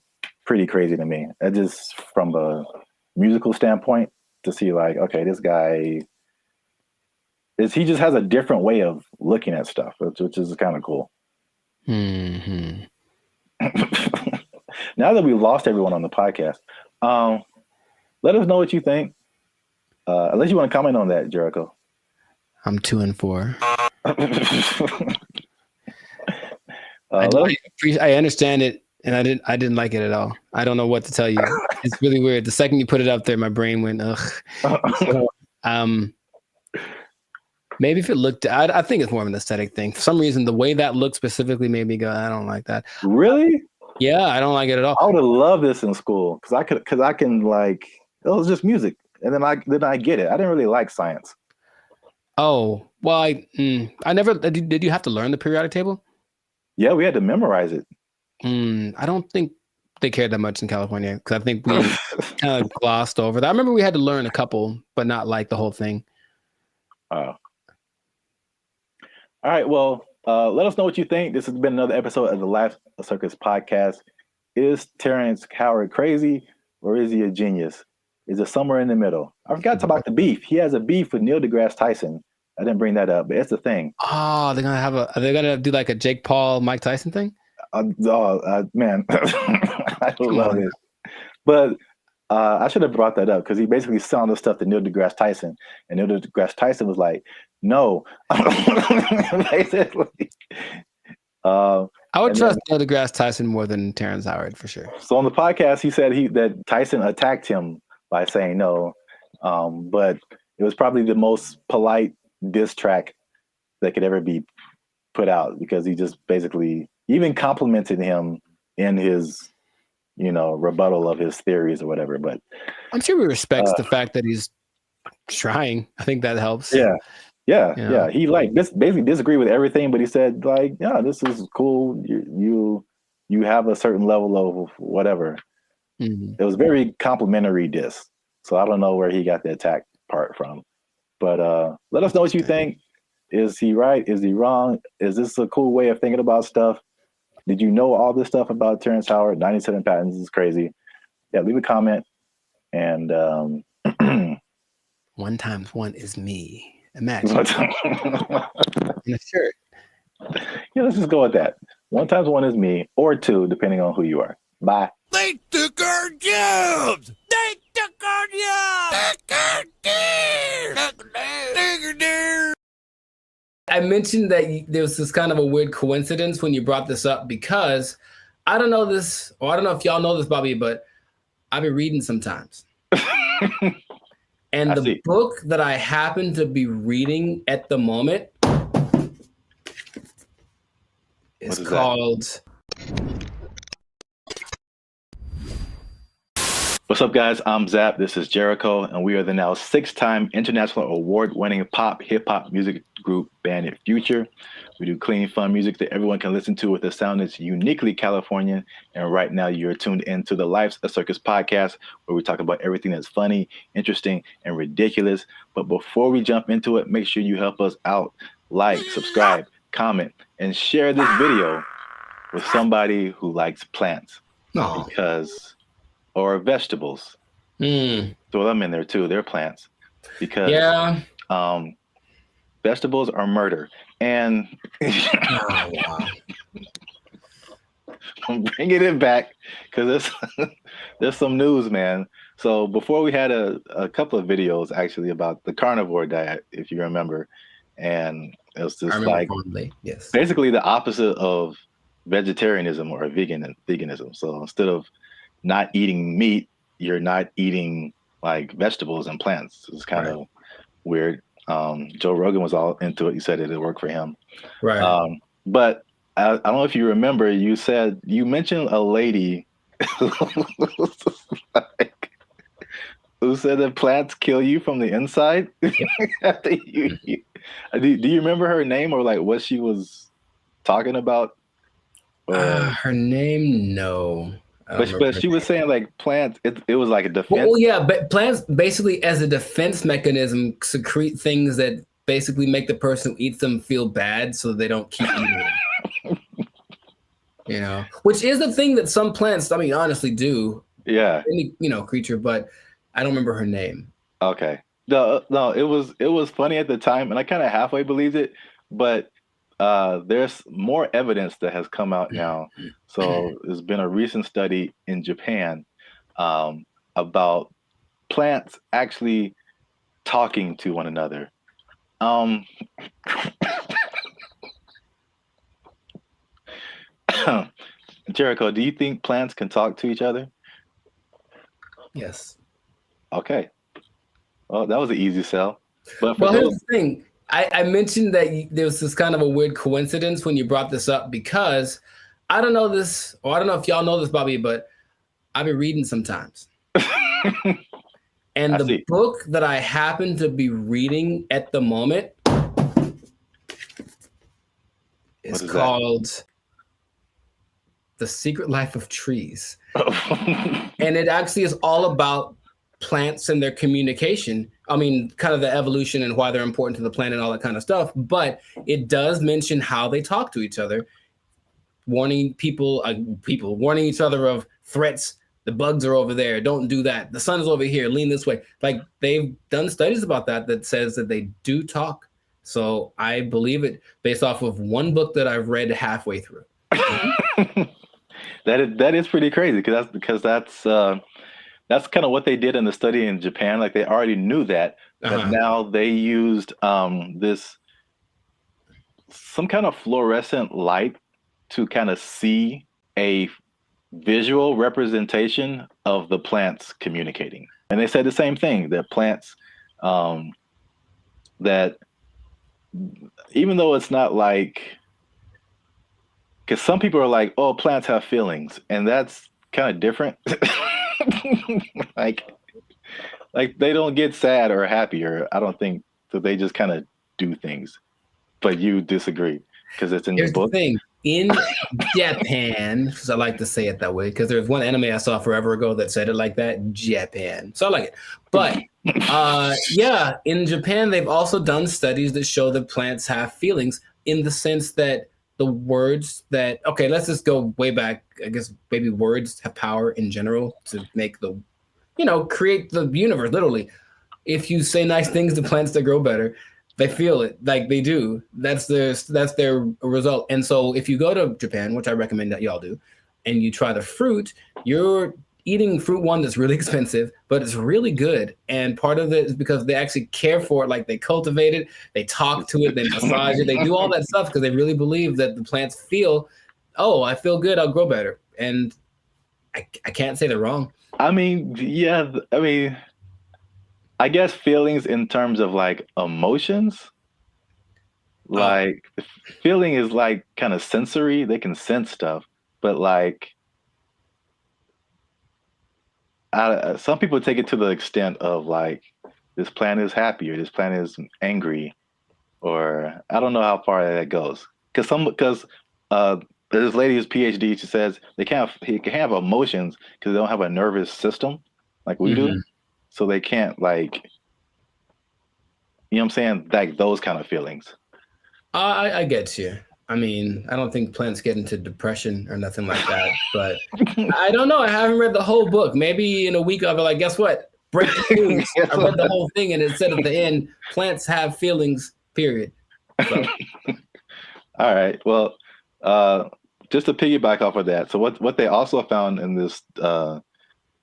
pretty crazy to me. It just from a musical standpoint to see like, okay, this guy he just has a different way of looking at stuff, which is kind of cool. Mm-hmm. Now that we've lost everyone on the podcast, let us know what you think. Unless you want to comment on that, Jericho. I'm 2 and 4. I understand it, and I didn't like it at all. I don't know what to tell you. It's really weird. The second you put it up there, my brain went ugh. So, maybe if it looked, I think it's more of an aesthetic thing. For some reason, the way that looked specifically made me go, I don't like that. Really? Yeah, I don't like it at all. I would have loved this in school because I can like, it was just music, and then I get it. I didn't really like science. Oh well, I never did. You have to learn the periodic table? Yeah, we had to memorize it. I don't think they cared that much in California because I think we kind of glossed over that. I remember we had to learn a couple, but not like the whole thing. All right. Well, let us know what you think. This has been another episode of the Life Circus podcast. Is Terrence Howard crazy or is he a genius? Is it somewhere in the middle? I forgot to talk about the beef. He has a beef with Neil deGrasse Tyson. I didn't bring that up, but it's a thing. Oh, are they gonna do like a Jake Paul, Mike Tyson thing? Man, I love it. But I should have brought that up because he basically sounded stuff to Neil deGrasse Tyson, and Neil deGrasse Tyson was like, "No." Basically, I would trust Neil deGrasse Tyson more than Terrence Howard for sure. So on the podcast, he said that Tyson attacked him by saying no, but it was probably the most polite diss track that could ever be put out because he just basically even complimented him in his, rebuttal of his theories or whatever. But I'm sure he respects the fact that he's trying. I think that helps. Yeah. He basically disagreed with everything, but he said like, yeah, this is cool. You have a certain level of whatever. Mm-hmm. It was very complimentary diss. So I don't know where he got the attack part from. But let us know what you think. Is he right? Is he wrong? Is this a cool way of thinking about stuff? Did you know all this stuff about Terrence Howard? 97 patents is crazy. Yeah, leave a comment. And 1 times 1 is me. Imagine. In a shirt. Yeah, let's just go with that. 1 times 1 is me, or 2, depending on who you are. Bye. They took our jobs! They took our jobs! I mentioned that there was this kind of a weird coincidence when you brought this up because I don't know this, or I don't know if y'all know this about me, but I've been reading sometimes. And the book that I happen to be reading at the moment is called... What's up, guys? I'm Zap. This is Jericho, and we are the now 6-time international award-winning pop hip-hop music group Bandit Future. We do clean, fun music that everyone can listen to with a sound that's uniquely Californian. And right now, you're tuned into the Life's a Circus podcast, where we talk about everything that's funny, interesting, and ridiculous. But before we jump into it, make sure you help us out. Like, subscribe, comment, and share this video with somebody who likes plants. Or vegetables. Throw them in there too. They're plants. Because vegetables are murder. And I'm bringing it back because there's some news, man. So before we had a couple of videos actually about the carnivore diet, if you remember. And it was just like basically the opposite of vegetarianism or veganism. So instead of not eating meat, you're not eating like vegetables and plants. It's kind of weird. Joe Rogan was all into it. He said it worked for him. Right. But I don't know if you remember, you mentioned a lady who said that plants kill you from the inside. Do you remember her name or like what she was talking about? Her name, no. But she was saying like plants, it was like a defense. Well, yeah, but plants basically as a defense mechanism secrete things that basically make the person who eats them feel bad so they don't keep eating them. You know, which is the thing that some plants, I mean, honestly do. Yeah. Any, creature, but I don't remember her name. Okay. No, it was funny at the time, and I kind of halfway believed it, but there's more evidence that has come out now. So there's been a recent study in Japan about plants actually talking to one another. Jericho, do you think plants can talk to each other? Yes. Okay. Well, that was an easy sell. But well, here's the thing. I mentioned that there was this kind of a weird coincidence when you brought this up because I don't know this, or I don't know if y'all know this, Bobby, but I've been reading sometimes. And the book that I happen to be reading at the moment is called The Secret Life of Trees. And it actually is all about plants and their communication. I mean, kind of the evolution and why they're important to the planet and all that kind of stuff. But it does mention how they talk to each other, warning warning each other of threats. The bugs are over there. Don't do that. The sun is over here. Lean this way. Like they've done studies about that says that they do talk. So I believe it based off of one book that I've read halfway through. That is pretty crazy because that's kind of what they did in the study in Japan. Like they already knew that, but now they used this some kind of fluorescent light to kind of see a visual representation of the plants communicating. And they said the same thing, that plants that even though it's not like, because some people are like, oh, plants have feelings, and that's kind of different. like they don't get sad or happy, or I don't think that they just kind of do things. But you disagree because it's in your book. The thing. In Japan, because I like to say it that way, because there's one anime I saw forever ago that said it like that, Japan. So I like it. But yeah, in Japan, they've also done studies that show that plants have feelings in the sense that the words that, okay, let's just go way back. I guess maybe words have power in general to make the, create the universe, literally. If you say nice things to plants, they grow better. They feel it like they do. That's their result. And so if you go to Japan, which I recommend that y'all do, and you try the fruit, you're eating fruit one that's really expensive, but it's really good. And part of it is because they actually care for it. Like they cultivate it, they talk to it, they massage it, they do all that stuff because they really believe that the plants feel, oh, I feel good, I'll grow better. And I can't say they're wrong. I mean, yeah, I guess feelings in terms of like emotions, like feeling is like kind of sensory. They can sense stuff, but like some people take it to the extent of like this plant is happy or this plant is angry, or I don't know how far that goes. Because there's this lady who's PhD. She says he can have emotions because they don't have a nervous system like we do. So they can't like, you know what I'm saying? Like those kind of feelings. I get you. I mean, I don't think plants get into depression or nothing like that, but I don't know. I haven't read the whole book. Maybe in a week I'll be like, guess what? Break the news. I read the whole thing and it said at the end, plants have feelings, period. So. All right. Well, just to piggyback off of that. So what they also found in this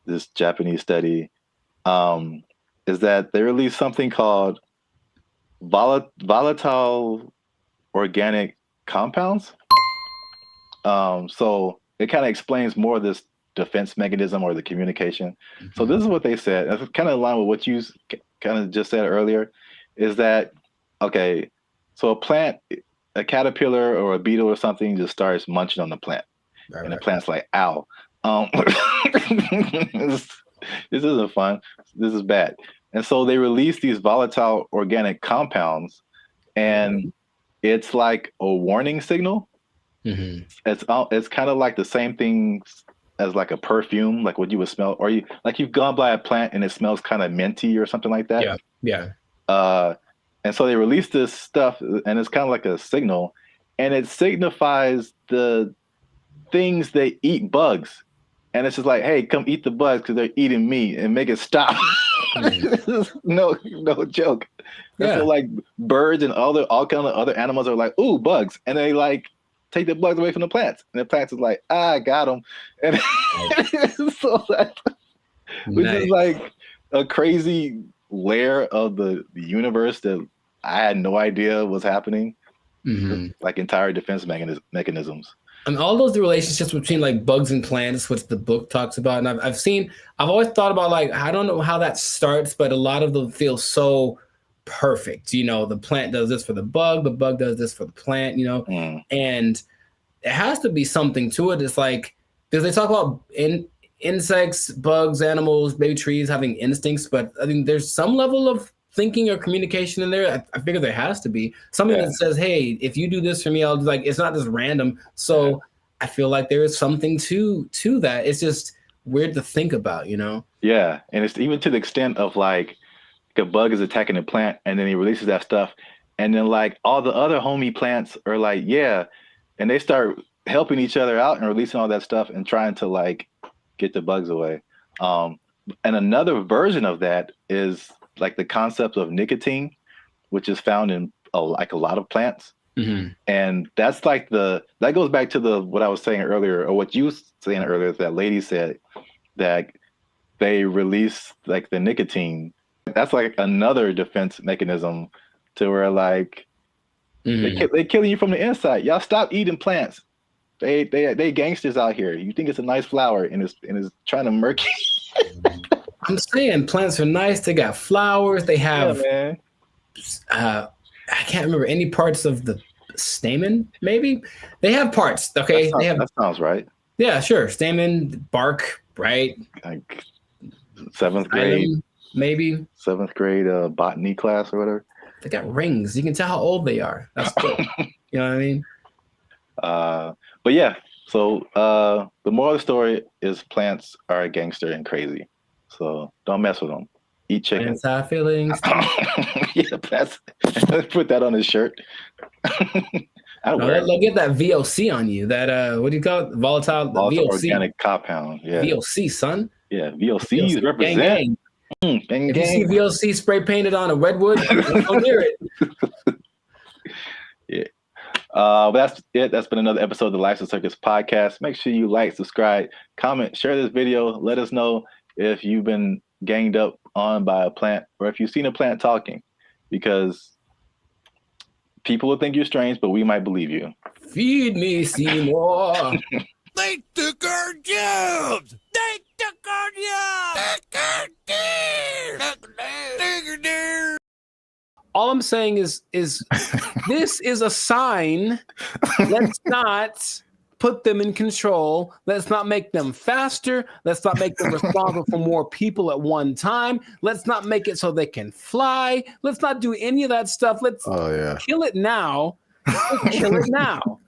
this Japanese study is that they released something called volatile organic compounds. So it kind of explains more of this defense mechanism or the communication. So this is what they said. It's kind of in line with what you kind of just said earlier, is that, okay, so a plant, a caterpillar or a beetle or something just starts munching on the plant. And the plant's like, ow. This isn't fun. This is bad. And so they release these volatile organic compounds, and it's like a warning signal. It's kind of like the same thing as like a perfume, like what you would smell, or you've gone by a plant and it smells kind of minty or something like that. Yeah. And so they release this stuff, and it's kind of like a signal, and it signifies the things that eat bugs, and it's just like, hey, come eat the bugs because they're eating me, and make it stop. no joke. Yeah. So like birds and all kind of other animals are like, ooh, bugs, and they like take the bugs away from the plants, and the plants is like, I got them, and so that, which is like a crazy layer of the universe that I had no idea was happening. Like entire defense mechanisms. And all those relationships between like bugs and plants, which the book talks about. And I've always thought about like, I don't know how that starts, but a lot of them feel so perfect. You know, the plant does this for the bug does this for the plant, you know, and it has to be something to it. It's like, because they talk about insects, bugs, animals, maybe trees having instincts, but I think there's some level of thinking or communication in there. I figure there has to be something that says, hey, if you do this for me, I'll do, like, it's not just random. So I feel like there is something to that. It's just weird to think about, you know? Yeah. And it's even to the extent of like a bug is attacking a plant and then he releases that stuff. And then like all the other homie plants are like, yeah. And they start helping each other out and releasing all that stuff and trying to like get the bugs away. And another version of that is like the concept of nicotine, which is found in a lot of plants. And that's like that goes back to what I was saying earlier, or what you were saying earlier, that lady said that they release like the nicotine. That's like another defense mechanism to where like they killing you from the inside. Y'all stop eating plants. They gangsters out here. You think it's a nice flower and it's trying to murk you. I'm saying plants are nice. They got flowers. They have, I can't remember any parts of the stamen. Maybe they have parts. Okay, that sounds right. Yeah, sure. Stamen, bark, right? Like 7th grade, maybe 7th grade botany class or whatever. They got rings. You can tell how old they are. That's cool. You know what I mean? But yeah. So the moral of the story is plants are a gangster and crazy. So don't mess with them. Eat chicken. Plants have feelings. Yeah, plants. Put that on his shirt. They'll get that VOC on you. That what do you call it? Volatile VOC. Organic compound. Yeah. VOC, son. Yeah, VOCs represent. Gang. If you see VOC spray painted on a redwood, don't hear it. Yeah. But that's it. That's been another episode of the Lifestyle Circus podcast. Make sure you like, subscribe, comment, share this video. Let us know if you've been ganged up on by a plant or if you've seen a plant talking, because people will think you're strange, but we might believe you. Feed me, Seymour. They took our jobs. They took our jobs. All I'm saying is this is a sign. Let's not put them in control. Let's not make them faster. Let's not make them responsible for more people at one time. Let's not make it so they can fly. Let's not do any of that stuff. Let's kill it now. Let's kill it now.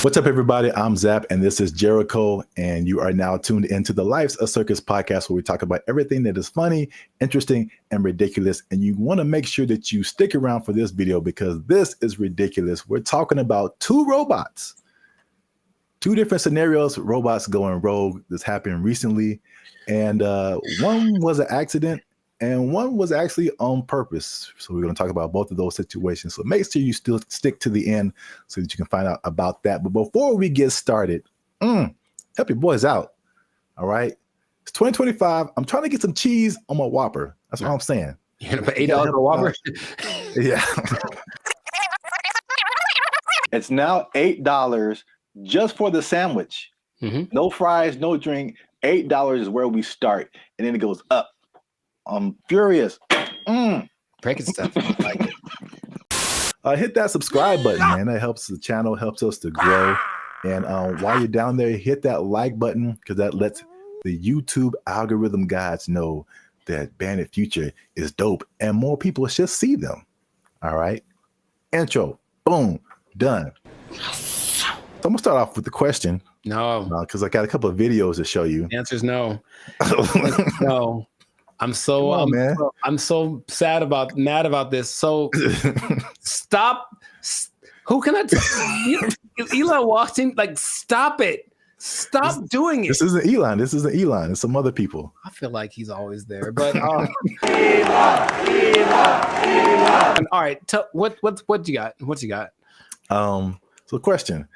What's up, everybody? I'm Zap, and this is Jericho, and you are now tuned into the Life's a Circus podcast, where we talk about everything that is funny, interesting, and ridiculous. And you want to make sure that you stick around for this video, because this is ridiculous. We're talking about two robots, two different scenarios, robots going rogue. This happened recently, and one was an accident, and one was actually on purpose. So we're going to talk about both of those situations. So make sure you still stick to the end so that you can find out about that. But before we get started, help your boys out. All right. It's 2025. I'm trying to get some cheese on my Whopper. That's what I'm saying. You're going to pay $8 for Whopper? Yeah. It's now $8 just for the sandwich. No fries, no drink. $8 is where we start. And then it goes up. I'm furious. Breaking stuff. I like it. Hit that subscribe button, man. That helps the channel, helps us to grow. And while you're down there, hit that like button, because that lets the YouTube algorithm guides know that Bandit Future is dope and more people should see them. All right. Intro. Boom. Done. So I'm going to start off with the question. No. Because I got a couple of videos to show you. The answer is no. No. I'm so mad about this. So stop. Who can I tell? Elon walks in, like, stop it. Stop doing it. This isn't Elon. This isn't Elon. It's some other people. I feel like he's always there. But Elon. All right, what you got? What you got? So question.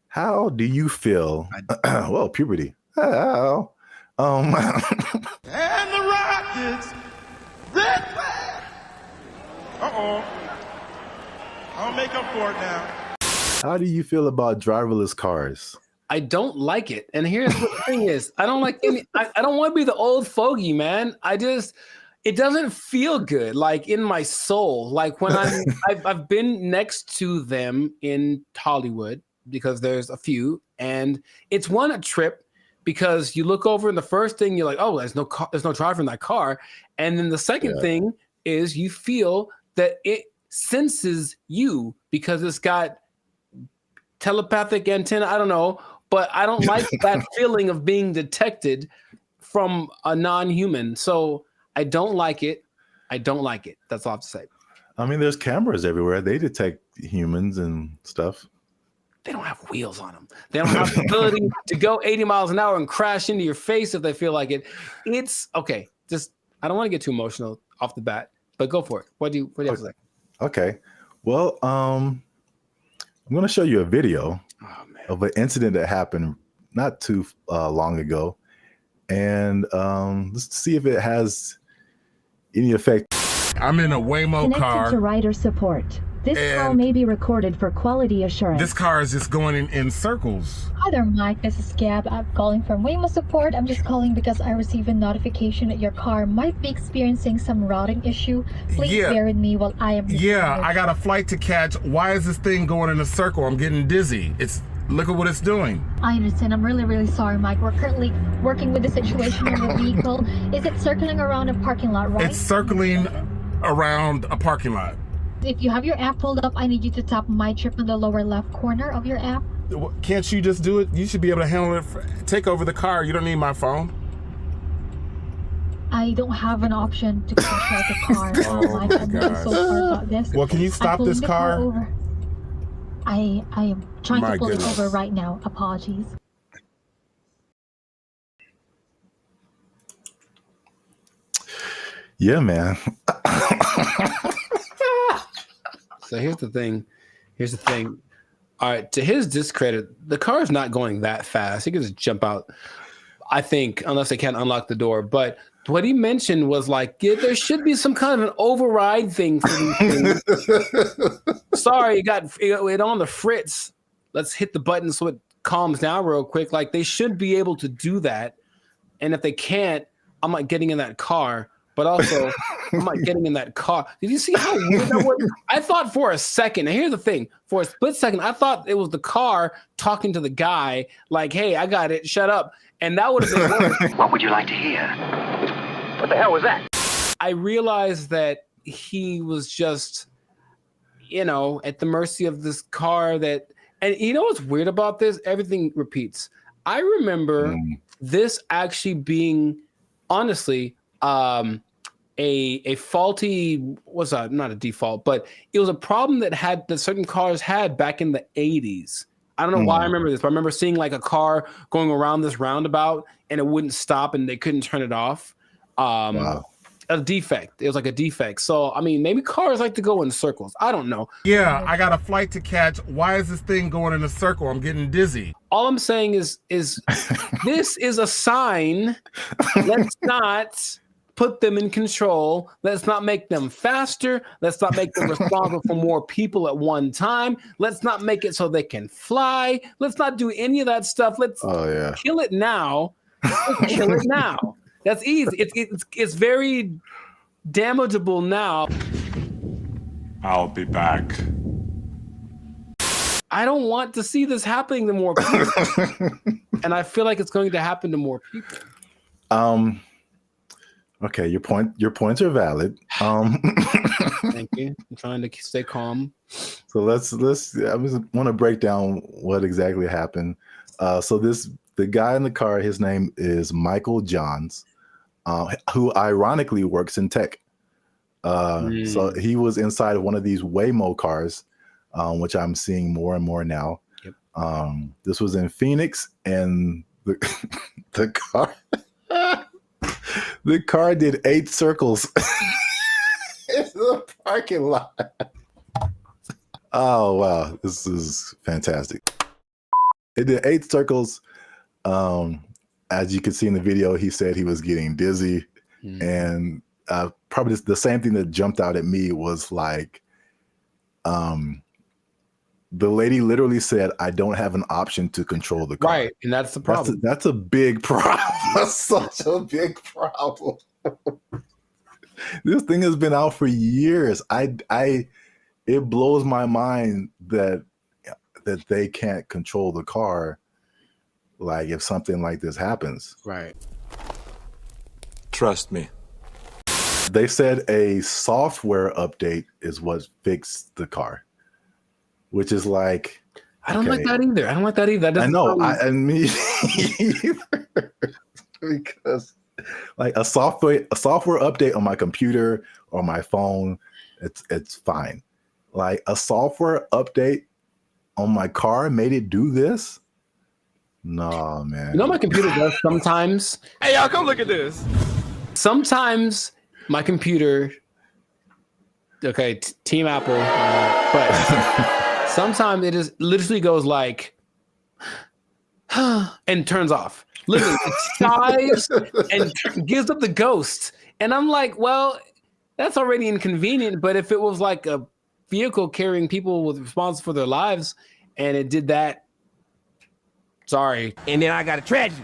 How do you feel? Well, puberty. How? And the Rockets, red flag. Uh-oh. I'll make up for it now. How do you feel about driverless cars? I don't like it. And here's what the thing is. I don't like any, I don't want to be the old fogey, man. It doesn't feel good, like in my soul. Like when I've been next to them in Hollywood, because there's a few, and it's a trip because you look over and the first thing you're like, oh, there's no driver in that car. And then the second thing is you feel that it senses you because it's got telepathic antenna. I don't know, but I don't like that feeling of being detected from a non-human. So I don't like it. I don't like it. That's all I have to say. I mean, there's cameras everywhere. They detect humans and stuff. They don't have wheels on them. They don't have the ability to go 80 miles an hour and crash into your face if they feel like it. It's okay. Just, I don't want to get too emotional off the bat, but go for it. What do you have to say? Okay. Well, I'm going to show you a video of an incident that happened not too long ago. And let's see if it has any effect. I'm in a Waymo car. Connected to rider support. This call may be recorded for quality assurance. This car is just going in circles. Hi there, Mike. This is Gab. I'm calling from Waymo Support. I'm just calling because I received a notification that your car might be experiencing some routing issue. Please bear with me while I am... Yeah, I got a flight to catch. Why is this thing going in a circle? I'm getting dizzy. Look at what it's doing. I understand. I'm really sorry, Mike. We're currently working with the situation in the vehicle. Is it circling around a parking lot, right? It's circling around a parking lot. If you have your app pulled up, I need you to tap My Trip in the lower left corner of your app. Can't you just do it? You should be able to handle it. Take over the car. You don't need my phone. I don't have an option to control the car. Mike, I'm really so sorry about this. Well, can you stop this car? Over. I am trying to pull it over right now. Apologies. Yeah, man. So here's the thing. All right, to his discredit, the car is not going that fast. He can just jump out, I think, unless they can't unlock the door. But what he mentioned was like, yeah, there should be some kind of an override thing for these things. Sorry, it on the fritz. Let's hit the button so it calms down real quick. Like, they should be able to do that. And if they can't, I'm not getting in that car. But also, I'm not getting in that car. Did you see how weird that was? I thought for a second, and here's the thing, for a split second, I thought it was the car talking to the guy, like, hey, I got it, shut up. And that would have been worse. What would you like to hear? What the hell was that? I realized that he was just, at the mercy of this car and you know what's weird about this? Everything repeats. I remember this actually being, honestly, a faulty, not a default, but it was a problem that certain cars had back in the 80s. I don't know why I remember this, but I remember seeing like a car going around this roundabout and it wouldn't stop and they couldn't turn it off. Wow. A defect. It was like a defect. So, I mean, maybe cars like to go in circles. I don't know. Yeah, I got a flight to catch. Why is this thing going in a circle? I'm getting dizzy. All I'm saying is this is a sign. Let's not put them in control. Let's not make them faster. Let's not make them responsible for more people at one time. Let's not make it so they can fly. Let's not do any of that stuff. Let's kill it now. Let's kill it now. That's easy. It's very damageable now. I'll be back. I don't want to see this happening to more people. And I feel like it's going to happen to more people. Okay, your points are valid. Thank you. I'm trying to stay calm. So let's I just want to break down what exactly happened. So the guy in the car, his name is Michael Johns, who ironically works in tech. So he was inside of one of these Waymo cars, which I'm seeing more and more now. This was in Phoenix, and the car the car did 8 circles in the parking lot. Oh wow, this is fantastic. It did 8 circles. As you can see in the video, he said he was getting dizzy, and probably the same thing that jumped out at me was like, the lady literally said, "I don't have an option to control the car." Right, and that's the problem. That's a big problem. That's such a big problem. This thing has been out for years. It blows my mind that they can't control the car. Like if something like this happens. Right. Trust me. They said a software update is what fixed the car, which is like, I don't like that either. I don't like that either. That I know. I me either. Because like a software update on my computer or my phone, it's fine. Like a software update on my car made it do this. No, man. You know my computer does sometimes. Hey, y'all, come look at this. Sometimes my computer, okay, Team Apple, but sometimes it just literally goes like, and turns off. Literally, it sighs and gives up the ghost. And I'm like, well, that's already inconvenient. But if it was like a vehicle carrying people with responsible for their lives, and it did that, sorry. And then I got a tragedy.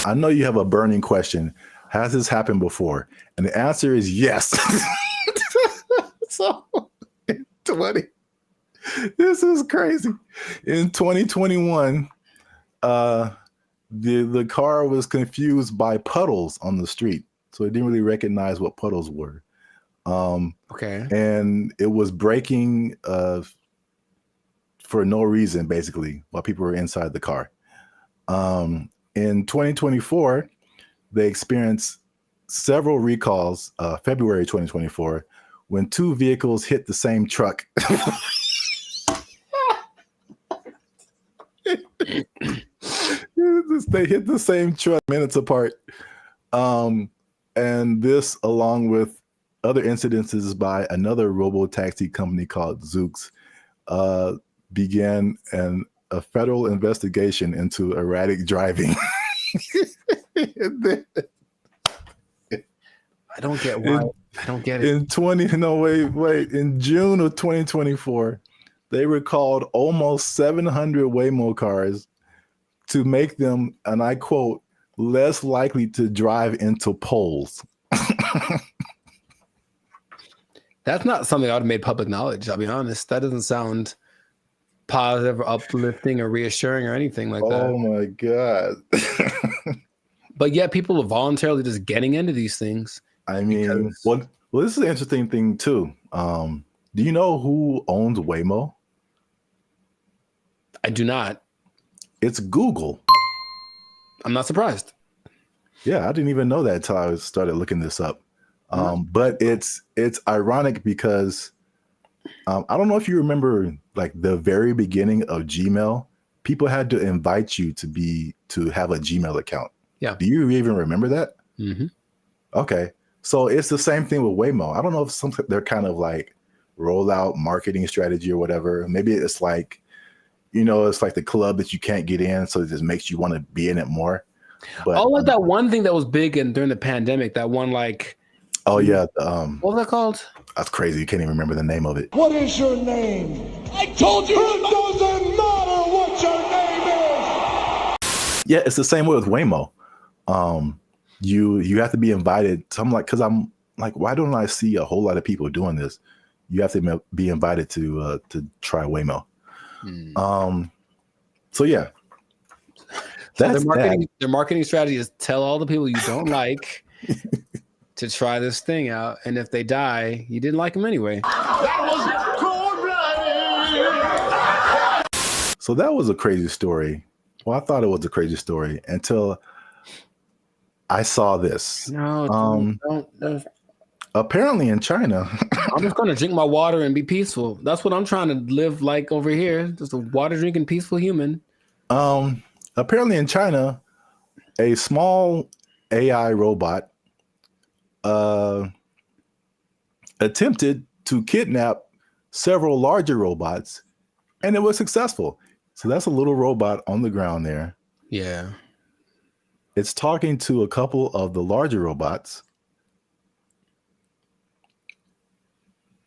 I know you have a burning question. Has this happened before? And the answer is yes. So, this is crazy. In 2021, the car was confused by puddles on the street. So it didn't really recognize what puddles were. Okay. And it was braking for no reason, basically, while people were inside the car. In 2024, they experienced several recalls, February 2024, when 2 vehicles hit the same truck. They hit the same truck minutes apart. And this, along with other incidences by another robo-taxi company called Zoox, began a federal investigation into erratic driving. I don't get why. I don't get it. In June of 2024, they recalled almost 700 Waymo cars to make them, and I quote, less likely to drive into poles. That's not something I would have made public knowledge. I'll be honest. That doesn't sound positive or uplifting or reassuring or anything like that. Oh my God. But yet people are voluntarily just getting into these things. I mean, well, this is an interesting thing too. Do you know who owns Waymo? I do not. It's Google. I'm not surprised. Yeah, I didn't even know that until I started looking this up. But it's ironic because I don't know if you remember, like the very beginning of Gmail, people had to invite you to have a Gmail account. Yeah. Do you even remember that? Mm-hmm. Okay. So it's the same thing with Waymo. I don't know if they're kind of like rollout marketing strategy or whatever. Maybe it's like, it's like the club that you can't get in, so it just makes you want to be in it more. But like that one thing that was big during the pandemic, that one like. Oh yeah. What was that called? That's crazy. You can't even remember the name of it. What is your name? I told you it doesn't matter what your name is. Yeah, it's the same way with Waymo. You have to be invited. So I'm like, why don't I see a whole lot of people doing this? You have to be invited to try Waymo. So yeah. That's their marketing strategy is tell all the people you don't like to try this thing out, and if they die, you didn't like them anyway. So that was a crazy story. Well, I thought it was a crazy story until I saw this. No, don't. Apparently in China. I'm just gonna drink my water and be peaceful. That's what I'm trying to live like over here. Just a water drinking peaceful human. Apparently in China, a small AI robot attempted to kidnap several larger robots, and it was successful. So that's a little robot on the ground there. Yeah. It's talking to a couple of the larger robots.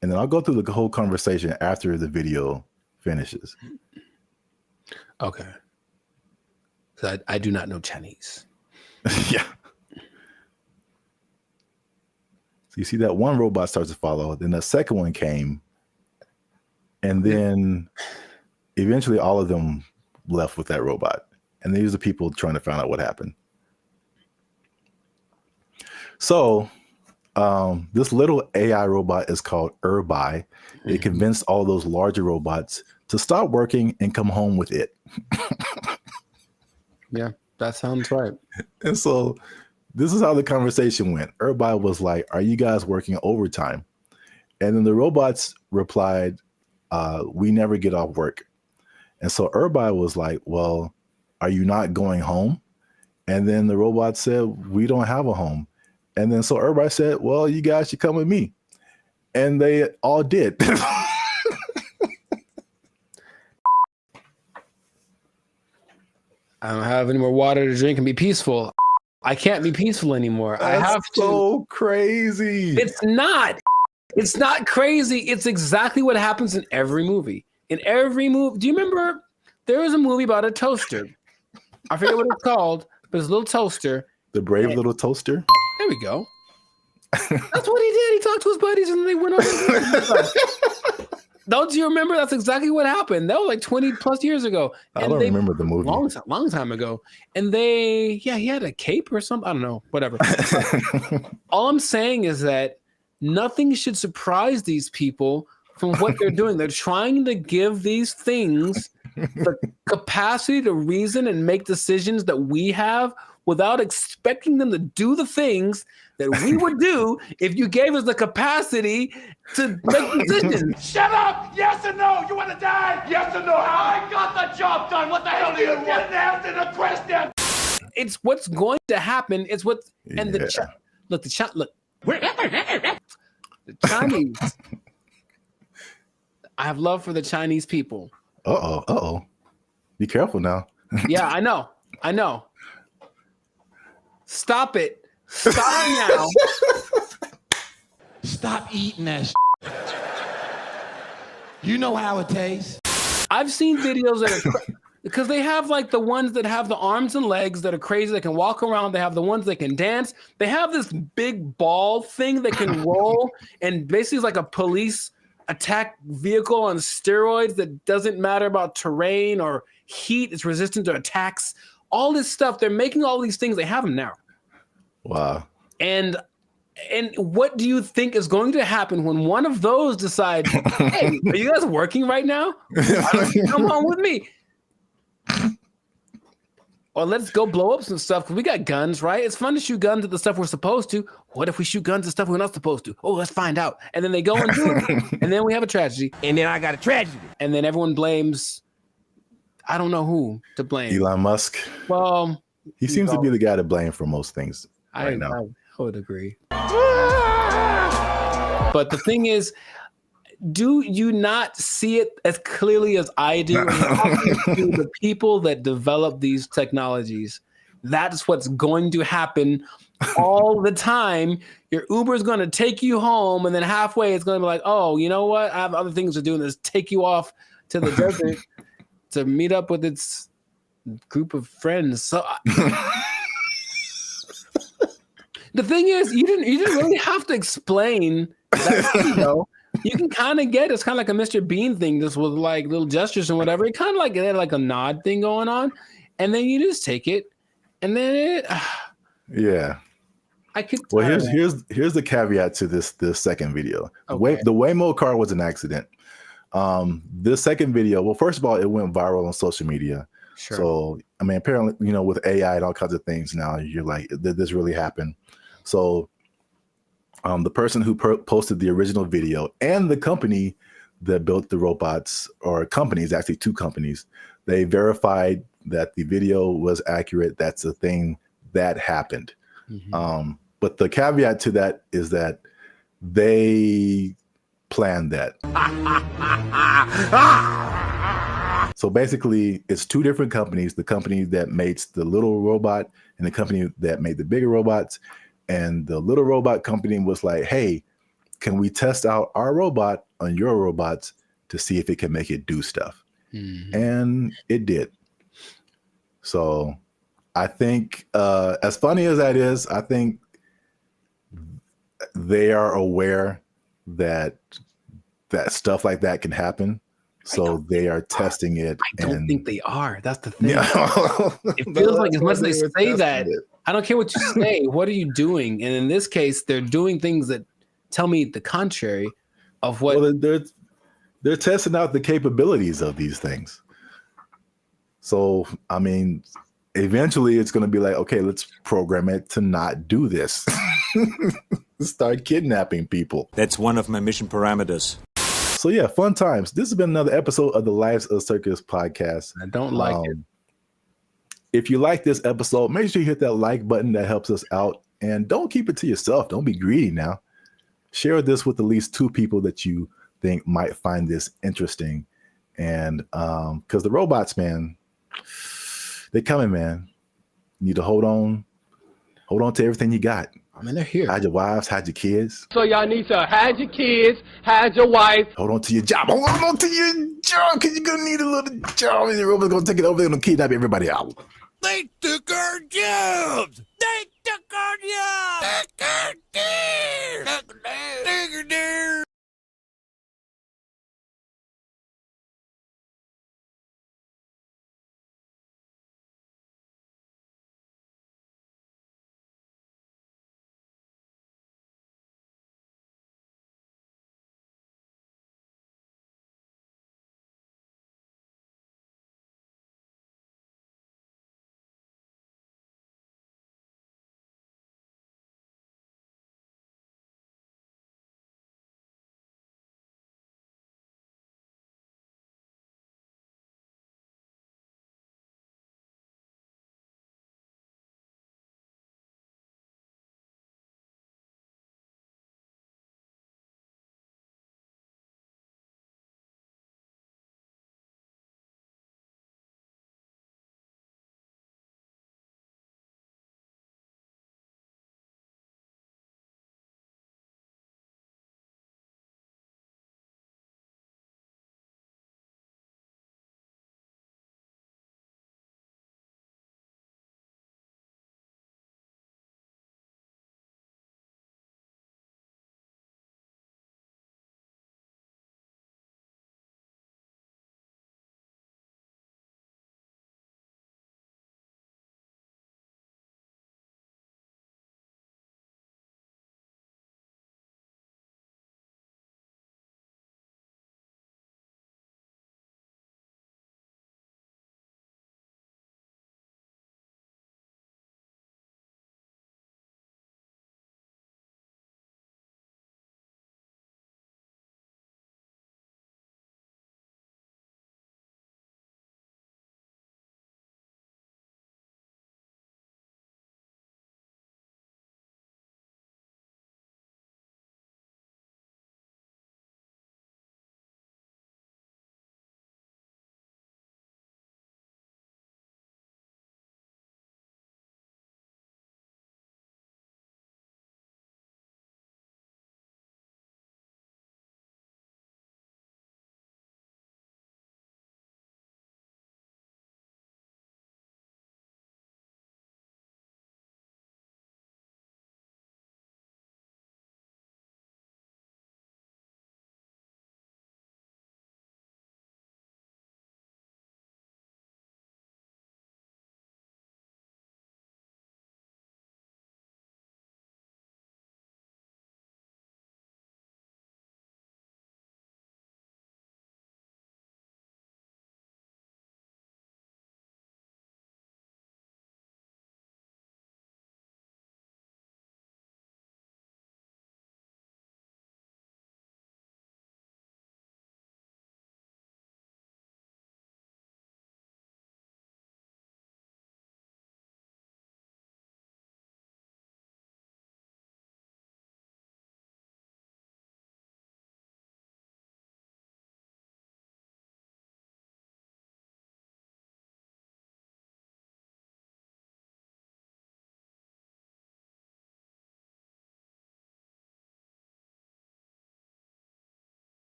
And then I'll go through the whole conversation after the video finishes. Okay. So I do not know Chinese. Yeah. So you see that one robot starts to follow, then the second one came, and then eventually all of them left with that robot. And these are people trying to find out what happened. So this little AI robot is called BrandBee. It convinced all those larger robots to stop working and come home with it. Yeah, that sounds right. And so this is how the conversation went. BrandBee was like, "Are you guys working overtime?" And then the robots replied, "We never get off work." And so BrandBee was like, "Well, are you not going home?" And then the robot said, "We don't have a home." And then so everybody said, "Well, you guys should come with me." And they all did. I don't have any more water to drink and be peaceful. I can't be peaceful anymore. I have to. So crazy. It's not. It's not crazy. It's exactly what happens in every movie. In every movie. Do you remember there was a movie about a toaster? I forget what it's called, but it's a little toaster. The Brave Little Toaster? There we go. That's what he did. He talked to his buddies and they went over. Don't you remember? That's exactly what happened. That was like 20 plus years ago. And I don't remember the movie. Long time ago. And he had a cape or something. I don't know. Whatever. All I'm saying is that nothing should surprise these people from what they're doing. They're trying to give these things the capacity to reason and make decisions that we have without expecting them to do the things that we would do if you gave us the capacity to make decisions. Shut up! Yes or no? You want to die? Yes or no? I got the job done. What the hell do you want? Didn't answer the question. It's what's going to happen. It's what and the Chinese. I have love for the Chinese people. Uh-oh. Be careful now. Yeah, I know. Stop it. Stop now. Stop eating that You know how it tastes. I've seen videos that are because they have like the ones that have the arms and legs that are crazy, that can walk around. They have the ones that can dance. They have this big ball thing that can roll and basically is like a police attack vehicle on steroids that doesn't matter about terrain or heat. It's resistant to attacks. All this stuff. They're making all these things. They have them now. Wow. And what do you think is going to happen when one of those decides, hey, are you guys working right now? Come on with me. Or let's go blow up some stuff because we got guns, right? It's fun to shoot guns at the stuff we're supposed to. What if we shoot guns at stuff we're not supposed to? Oh, let's find out. And then they go and do it. And then we have a tragedy. And then I got a tragedy. And then everyone blames, I don't know who to blame. Elon Musk. Well, he seems to be the guy to blame for most things I would agree. But the thing is, do you not see it as clearly as I do? To the people that develop these technologies, that's what's going to happen all the time. Your Uber is going to take you home, and then halfway it's going to be like, oh, you know what? I have other things to do, and just take you off to the desert to meet up with its group of friends. So the thing is, you didn't really have to explain that, you know. You can kind of get it's kind of like a Mr. Bean thing, just with like little gestures and whatever. It kind of like it had like a nod thing going on, and then you just take it, and then it. Yeah. I could. Well, here's the caveat to this second video. Okay. The Waymo car was an accident. This second video, well, first of all, it went viral on social media. Sure. So I mean, apparently, you know, with AI and all kinds of things now, you're like, did this really happen? So the person who posted the original video and the company that built the robots, or companies, actually 2 companies, they verified that the video was accurate. That's a thing that happened. But the caveat to that is that they planned that. So basically, it's 2 different companies, the company that makes the little robot and the company that made the bigger robots. And the little robot company was like, hey, can we test out our robot on your robots to see if it can make it do stuff? And it did. So I think, as funny as that is, I think they are aware that stuff like that can happen. So they are testing it. I don't think they are. That's the thing. It feels like as much as they say that, I don't care what you say. What are you doing? And in this case, they're doing things that tell me the contrary of what. Well, they're testing out the capabilities of these things. So, I mean, eventually it's going to be like, okay, let's program it to not do this. Start kidnapping people. That's one of my mission parameters. So yeah, fun times. This has been another episode of the Lives of Circus podcast. I don't like it. If you like this episode, make sure you hit that like button. That helps us out. And don't keep it to yourself. Don't be greedy now. Share this with at least 2 people that you think might find this interesting. And because the robots, man, they're coming, man. You need to hold on to everything you got. I mean, they're here. Hide your wives, hide your kids. So y'all need to hide your kids, hide your wife. Hold on to your job. Hold on to your job, because you're going to need a little job. And your robot's going to take it over. They're going to kidnap everybody out. They took our jobs. They